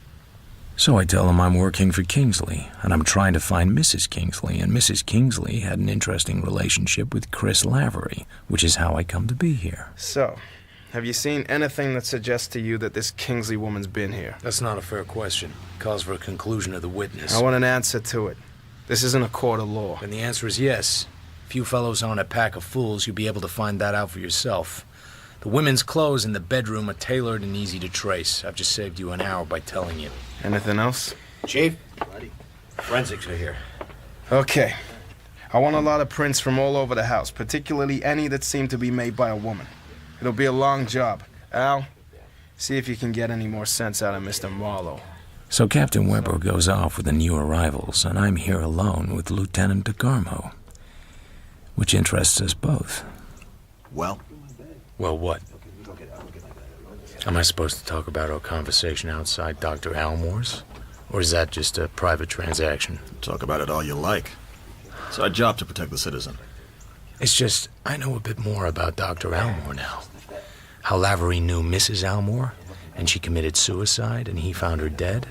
So I tell him I'm working for Kingsley, and I'm trying to find Mrs. Kingsley, and Mrs. Kingsley had an interesting relationship with Chris Lavery, which is how I come to be here.
So, have you seen anything that suggests to you that this Kingsley woman's been here?
That's not a fair question. It calls for a conclusion of the witness.
I want an answer to it. This isn't a court of law.
And the answer is yes. If you fellows aren't a pack of fools, you'll be able to find that out for yourself. The women's clothes in the bedroom are tailored and easy to trace. I've just saved you an hour by telling you.
Anything else?
Chief, forensics are here.
Okay. I want a lot of prints from all over the house, particularly any that seem to be made by a woman. It'll be a long job. Al, see if you can get any more sense out of Mr. Marlowe.
So Captain Weber goes off with the new arrivals, and I'm here alone with Lieutenant DeGarmo, which interests us both.
Well?
Well, what? Am I supposed to talk about our conversation outside Dr. Almore's? Or is that just a private transaction?
Talk about it all you like. It's our job to protect the citizen.
It's just, I know a bit more about Dr. Almore now. How Lavery knew Mrs. Almore, and she committed suicide, and he found her dead.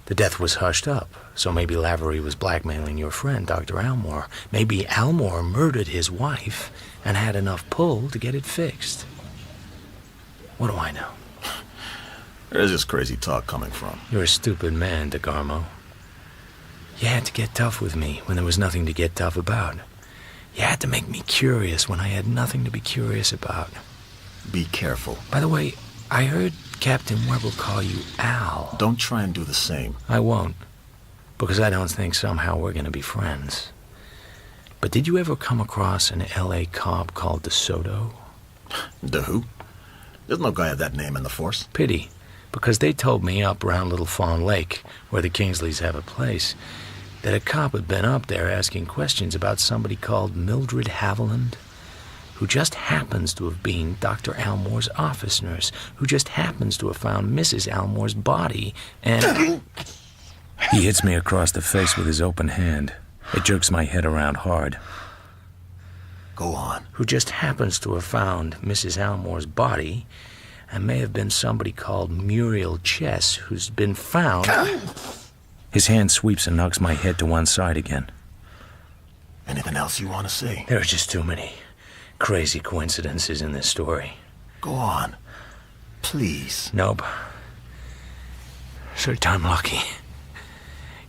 The death was hushed up, so maybe Lavery was blackmailing your friend, Dr. Almore. Maybe Almore murdered his wife and had enough pull to get it fixed. What do I know?
Where's this crazy talk coming from?
You're a stupid man, DeGarmo. You had to get tough with me when there was nothing to get tough about. You had to make me curious when I had nothing to be curious about.
Be careful.
By the way, I heard Captain Weber call you Al.
Don't try and do the same.
I won't, because I don't think somehow we're going to be friends. But did you ever come across an L.A. cop called DeSoto?
The who? There's no guy of that name in the force.
Pity, because they told me up around Little Fawn Lake, where the Kingsleys have a place, that a cop had been up there asking questions about somebody called Mildred Haviland, who just happens to have been Dr. Almore's office nurse, who just happens to have found Mrs. Almore's body, and...
He hits me across the face with his open hand. It jerks my head around hard.
Go on.
Who just happens to have found Mrs. Almore's body, and may have been somebody called Muriel Chess, who's been found...
His hand sweeps and knocks my head to one side again.
Anything else you want to say?
There are just too many crazy coincidences in this story.
Go on. Please.
Nope. Third time lucky.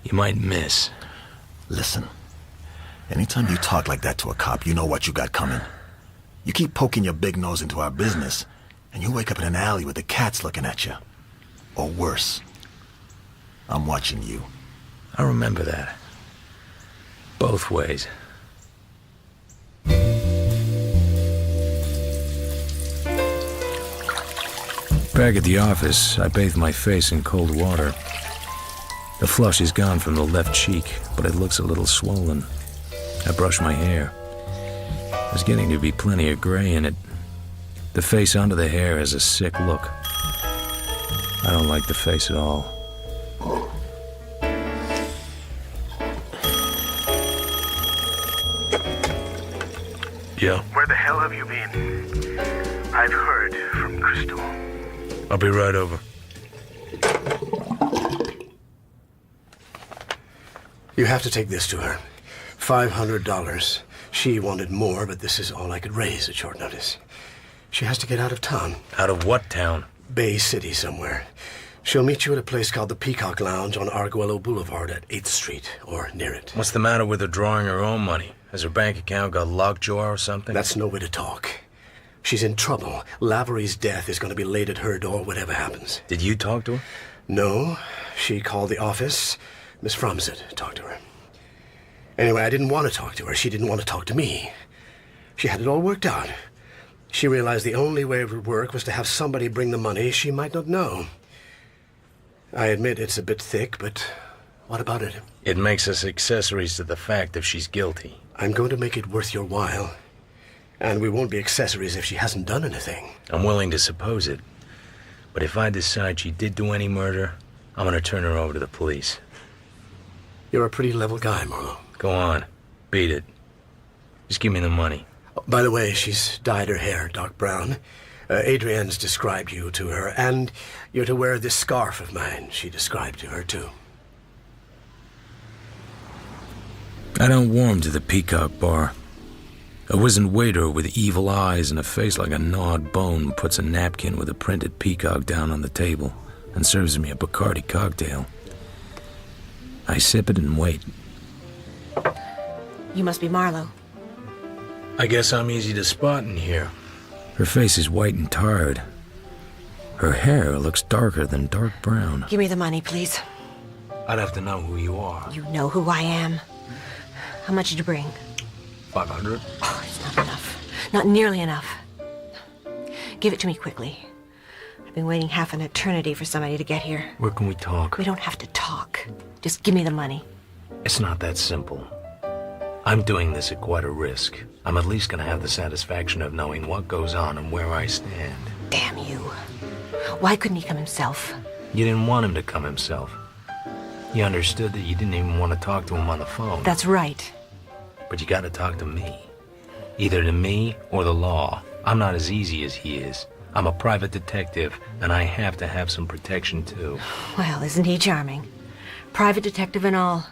You might miss.
Listen. Anytime you talk like that to a cop, you know what you got coming. You keep poking your big nose into our business, and you wake up in an alley with the cats looking at you. Or worse. I'm watching you.
I remember that. Both ways.
Back at the office, I bathe my face in cold water. The flush is gone from the left cheek, but it looks a little swollen. I brush my hair. There's getting to be plenty of gray in it. The face under the hair has a sick look. I don't like the face at all.
Yeah?
Where the hell have you been? I've heard from Crystal.
I'll be right over.
You have to take this to her. $500. She wanted more, but this is all I could raise at short notice. She has to get out of town.
Out of what town?
Bay City somewhere. She'll meet you at a place called the Peacock Lounge on Arguello Boulevard at 8th Street, or near it.
What's the matter with her drawing her own money? Has her bank account got lockjaw or something?
That's no way to talk. She's in trouble. Lavery's death is going to be laid at her door, whatever happens.
Did you talk to her?
No. She called the office. Miss Fromset talked to her. Anyway, I didn't want to talk to her. She didn't want to talk to me. She had it all worked out. She realized the only way it would work was to have somebody bring the money she might not know. I admit it's a bit thick, but what about it?
It makes us accessories to the fact if she's guilty.
I'm going to make it worth your while. And we won't be accessories if she hasn't done anything.
I'm willing to suppose it. But if I decide she did do any murder, I'm gonna turn her over to the police.
You're a pretty level guy, Marlowe.
Go on. Beat it. Just give me the money.
Oh, by the way, she's dyed her hair dark brown. Adrienne's described you to her, and you're to wear this scarf of mine she described to her, too.
I don't warm to the Peacock Bar. A wizened waiter with evil eyes and a face like a gnawed bone puts a napkin with a printed peacock down on the table and serves me a Bacardi cocktail. I sip it and wait.
You must be Marlowe.
I guess I'm easy to spot in here.
Her face is white and tired. Her hair looks darker than dark brown.
Give me the money, please.
I'd have to know who you are.
You know who I am. How much did you bring?
500?
Oh, it's not enough. Not nearly enough. Give it to me quickly. I've been waiting half an eternity for somebody to get here.
Where can we talk?
We don't have to talk. Just give me the money.
It's not that simple. I'm doing this at quite a risk. I'm at least gonna have the satisfaction of knowing what goes on and where I stand.
Damn you. Why couldn't he come himself?
You didn't want him to come himself. You understood that you didn't even want to talk to him on the phone.
That's right.
But you gotta talk to me. Either to me or the law. I'm not as easy as he is. I'm a private detective, and I have to have some protection, too.
Well, isn't he charming? Private detective and all.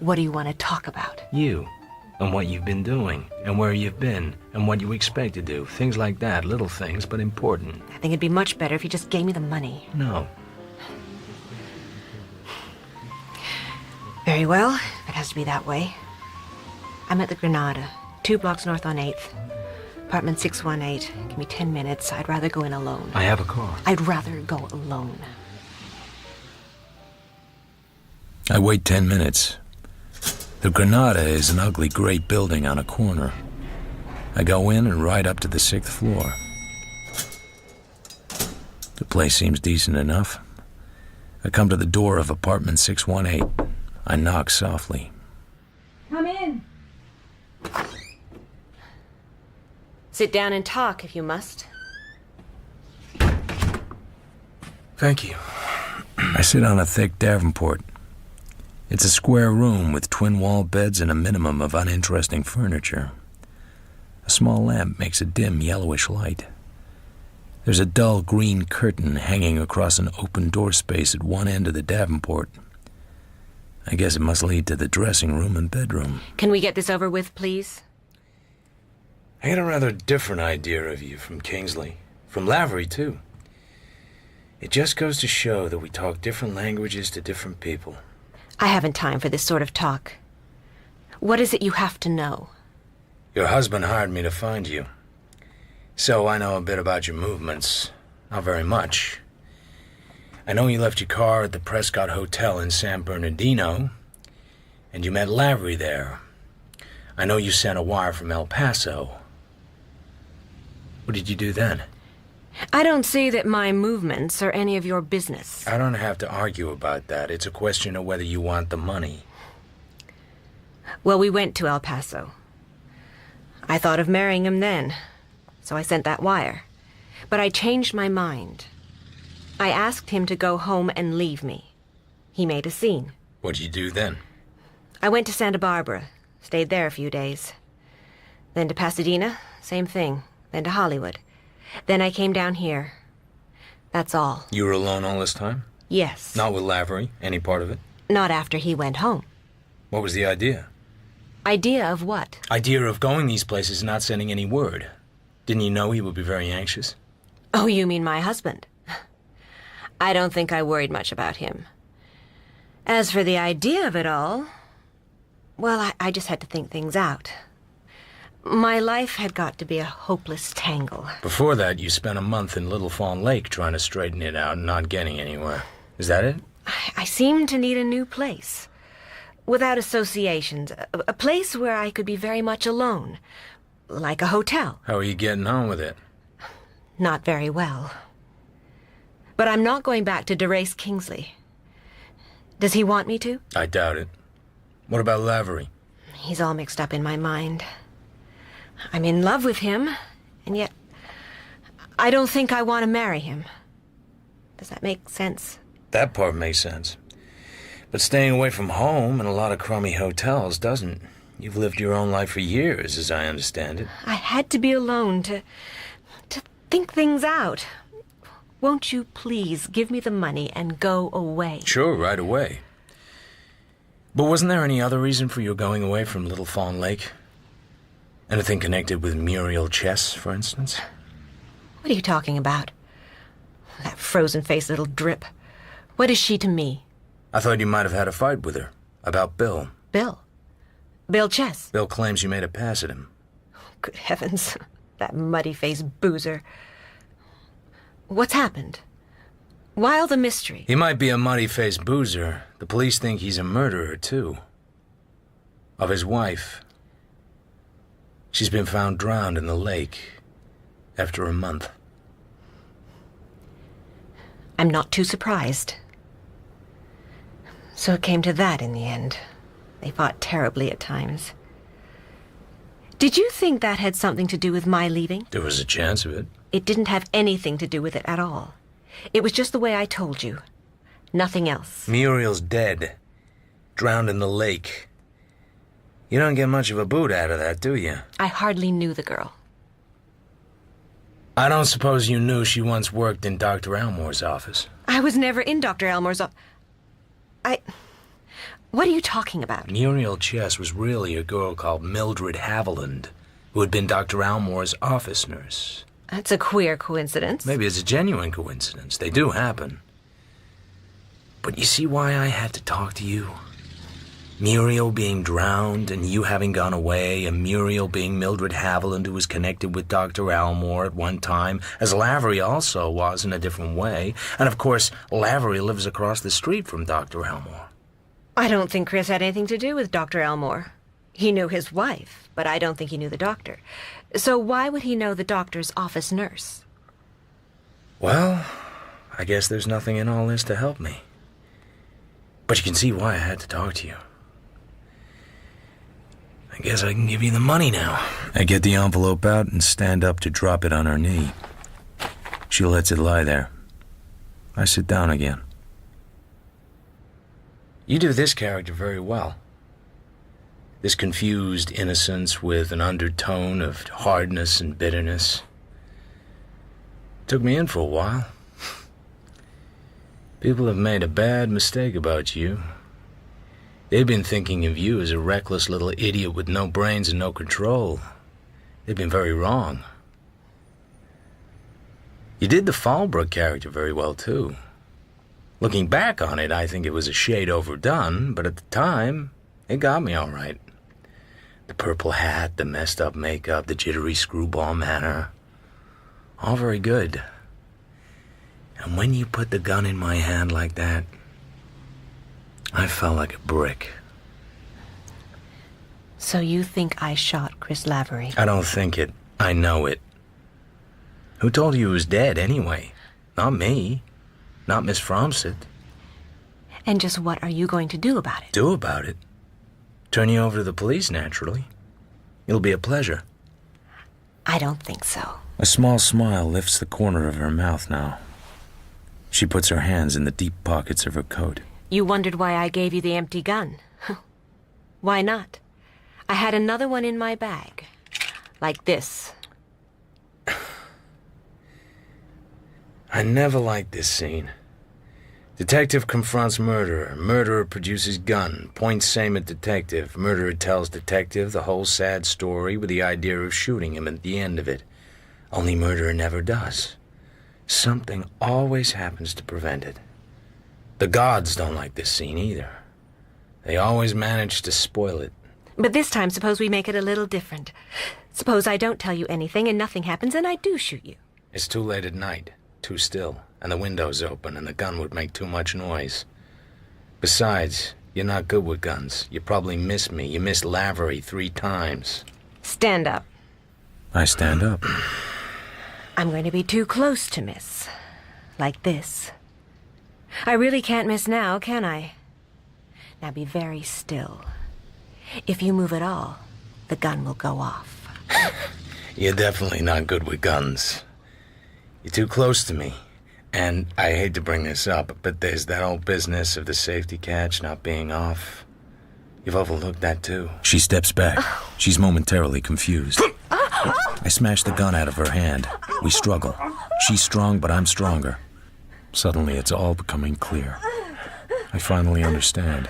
What do you want to talk about?
You, and what you've been doing, and where you've been, and what you expect to do. Things like that, little things, but important.
I think it'd be much better if you just gave me the money.
No.
Very well, if it has to be that way. I'm at the Granada, 2 blocks north on 8th. Apartment 618. Give me 10 minutes. I'd rather go in alone.
I have a car.
I'd rather go alone.
I wait 10 minutes. The Granada is an ugly gray building on a corner. I go in and ride up to the 6th floor. The place seems decent enough. I come to the door of apartment 618. I knock softly.
Come in. Sit down and talk if you must.
Thank you.
I sit on a thick Davenport. It's a square room with twin-wall beds and a minimum of uninteresting furniture. A small lamp makes a dim yellowish light. There's a dull green curtain hanging across an open door space at one end of the Davenport. I guess it must lead to the dressing room and bedroom.
Can we get this over with, please?
I had a rather different idea of you from Kingsley. From Lavery, too. It just goes to show that we talk different languages to different people.
I haven't time for this sort of talk. What is it you have to know?
Your husband hired me to find you. So I know a bit about your movements. Not very much. I know you left your car at the Prescott Hotel in San Bernardino, and you met Lavery there. I know you sent a wire from El Paso. What did you do then?
I don't see that my movements are any of your business.
I don't have to argue about that. It's a question of whether you want the money.
Well, we went to El Paso. I thought of marrying him then, so I sent that wire. But I changed my mind. I asked him to go home and leave me. He made a scene.
What'd you do then?
I went to Santa Barbara, stayed there a few days. Then to Pasadena, same thing. Then to Hollywood. Then I came down here. That's all.
You were alone all this time?
Yes.
Not with Lavery? Any part of it?
Not after he went home.
What was the idea?
Idea of what?
Idea of going these places and not sending any word. Didn't you know he would be very anxious?
Oh, you mean my husband? I don't think I worried much about him. As for the idea of it all, well, I just had to think things out. My life had got to be a hopeless tangle.
Before that, you spent a month in Little Fawn Lake trying to straighten it out and not getting anywhere. Is that it?
I seemed to need a new place. Without associations. A place where I could be very much alone. like a hotel.
How are you getting on with it?
Not very well. But I'm not going back to DeRace Kingsley. Does he want me to?
I doubt it. What about Lavery?
He's all mixed up in my mind. I'm in love with him, and yet I don't think I want to marry him. Does that make sense?
That part makes sense. But staying away from home in a lot of crummy hotels doesn't. You've lived your own life for years, as I understand it.
I had to be alone to think things out. Won't you please give me the money and go away?
Sure, right away. But wasn't there any other reason for your going away from Little Fawn Lake? Anything connected with Muriel Chess, for instance?
What are you talking about? That frozen-faced little drip. What is she to me?
I thought you might have had a fight with her. About Bill.
Bill? Bill Chess?
Bill claims you made a pass at him.
Good heavens. That muddy-faced boozer. What's happened? Why all the mystery?
He might be a muddy-faced boozer. The police think he's a murderer, too. Of his wife. She's been found drowned in the lake after a month.
I'm not too surprised. So it came to that in the end. They fought terribly at times. Did you think that had something to do with my leaving?
There was a chance of it.
It didn't have anything to do with it at all. It was just the way I told you. Nothing else.
Muriel's dead. Drowned in the lake. You don't get much of a boot out of that, do you?
I hardly knew the girl.
I don't suppose you knew she once worked in Dr. Elmore's office.
I was never in Dr. Elmore's office. What are you talking about?
Muriel Chess was really a girl called Mildred Haviland, who had been Dr. Elmore's office nurse.
That's a queer coincidence.
Maybe it's a genuine coincidence. They do happen. But you see why I had to talk to you? Muriel being drowned and you having gone away, and Muriel being Mildred Haviland, who was connected with Dr. Elmore at one time, as Lavery also was in a different way. And of course, Lavery lives across the street from Dr. Elmore.
I don't think Chris had anything to do with Dr. Elmore. He knew his wife, but I don't think he knew the doctor. So why would he know the doctor's office nurse?
Well, I guess there's nothing in all this to help me. But you can see why I had to talk to you. I guess I can give you the money now. I get the envelope out and stand up to drop it on her knee. She lets it lie there. I sit down again. You do this character very well. This confused innocence with an undertone of hardness and bitterness. Took me in for a while. People have made a bad mistake about you. They've been thinking of you as a reckless little idiot with no brains and no control. They've been very wrong. You did the Fallbrook character very well, too. Looking back on it, I think it was a shade overdone, but at the time, it got me all right. The purple hat, the messed up makeup, the jittery screwball manner. All very good. And when you put the gun in my hand like that, I felt like a brick.
So you think I shot Chris Lavery?
I don't think it. I know it. Who told you he was dead, anyway? Not me. Not Miss Fromsett.
And just what are you going to do about it?
Do about it? Turn you over to the police, naturally. It'll be a pleasure.
I don't think so.
A small smile lifts the corner of her mouth now. She puts her hands in the deep pockets of her coat.
You wondered why I gave you the empty gun. Why not? I had another one in my bag. Like this.
I never liked this scene. Detective confronts murderer. Murderer produces gun. Points same at detective. Murderer tells detective the whole sad story with the idea of shooting him at the end of it. Only murderer never does. Something always happens to prevent it. The gods don't like this scene either. They always manage to spoil it.
But this time, suppose we make it a little different. Suppose I don't tell you anything and nothing happens and I do shoot you.
It's too late at night. Too still. And the window's open and the gun would make too much noise. Besides, you're not good with guns. You probably missed me. You missed Lavery 3 times.
Stand up.
I stand up.
I'm going to be too close to miss. Like this. I really can't miss now, can I? Now be very still. If you move at all, the gun will go off.
You're definitely not good with guns. You're too close to me. And I hate to bring this up, but there's that old business of the safety catch not being off. You've overlooked that too.
She steps back. She's momentarily confused. I smash the gun out of her hand. We struggle. She's strong, but I'm stronger. Suddenly, it's all becoming clear. I finally understand.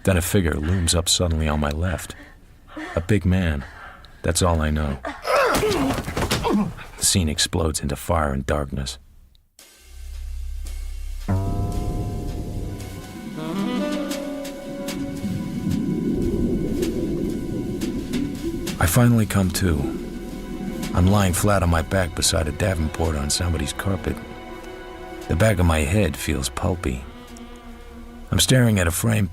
Then a figure looms up suddenly on my left. A big man. That's all I know. The scene explodes into fire and darkness. I finally come to. I'm lying flat on my back beside a davenport on somebody's carpet. The back of my head feels pulpy. I'm staring at a framed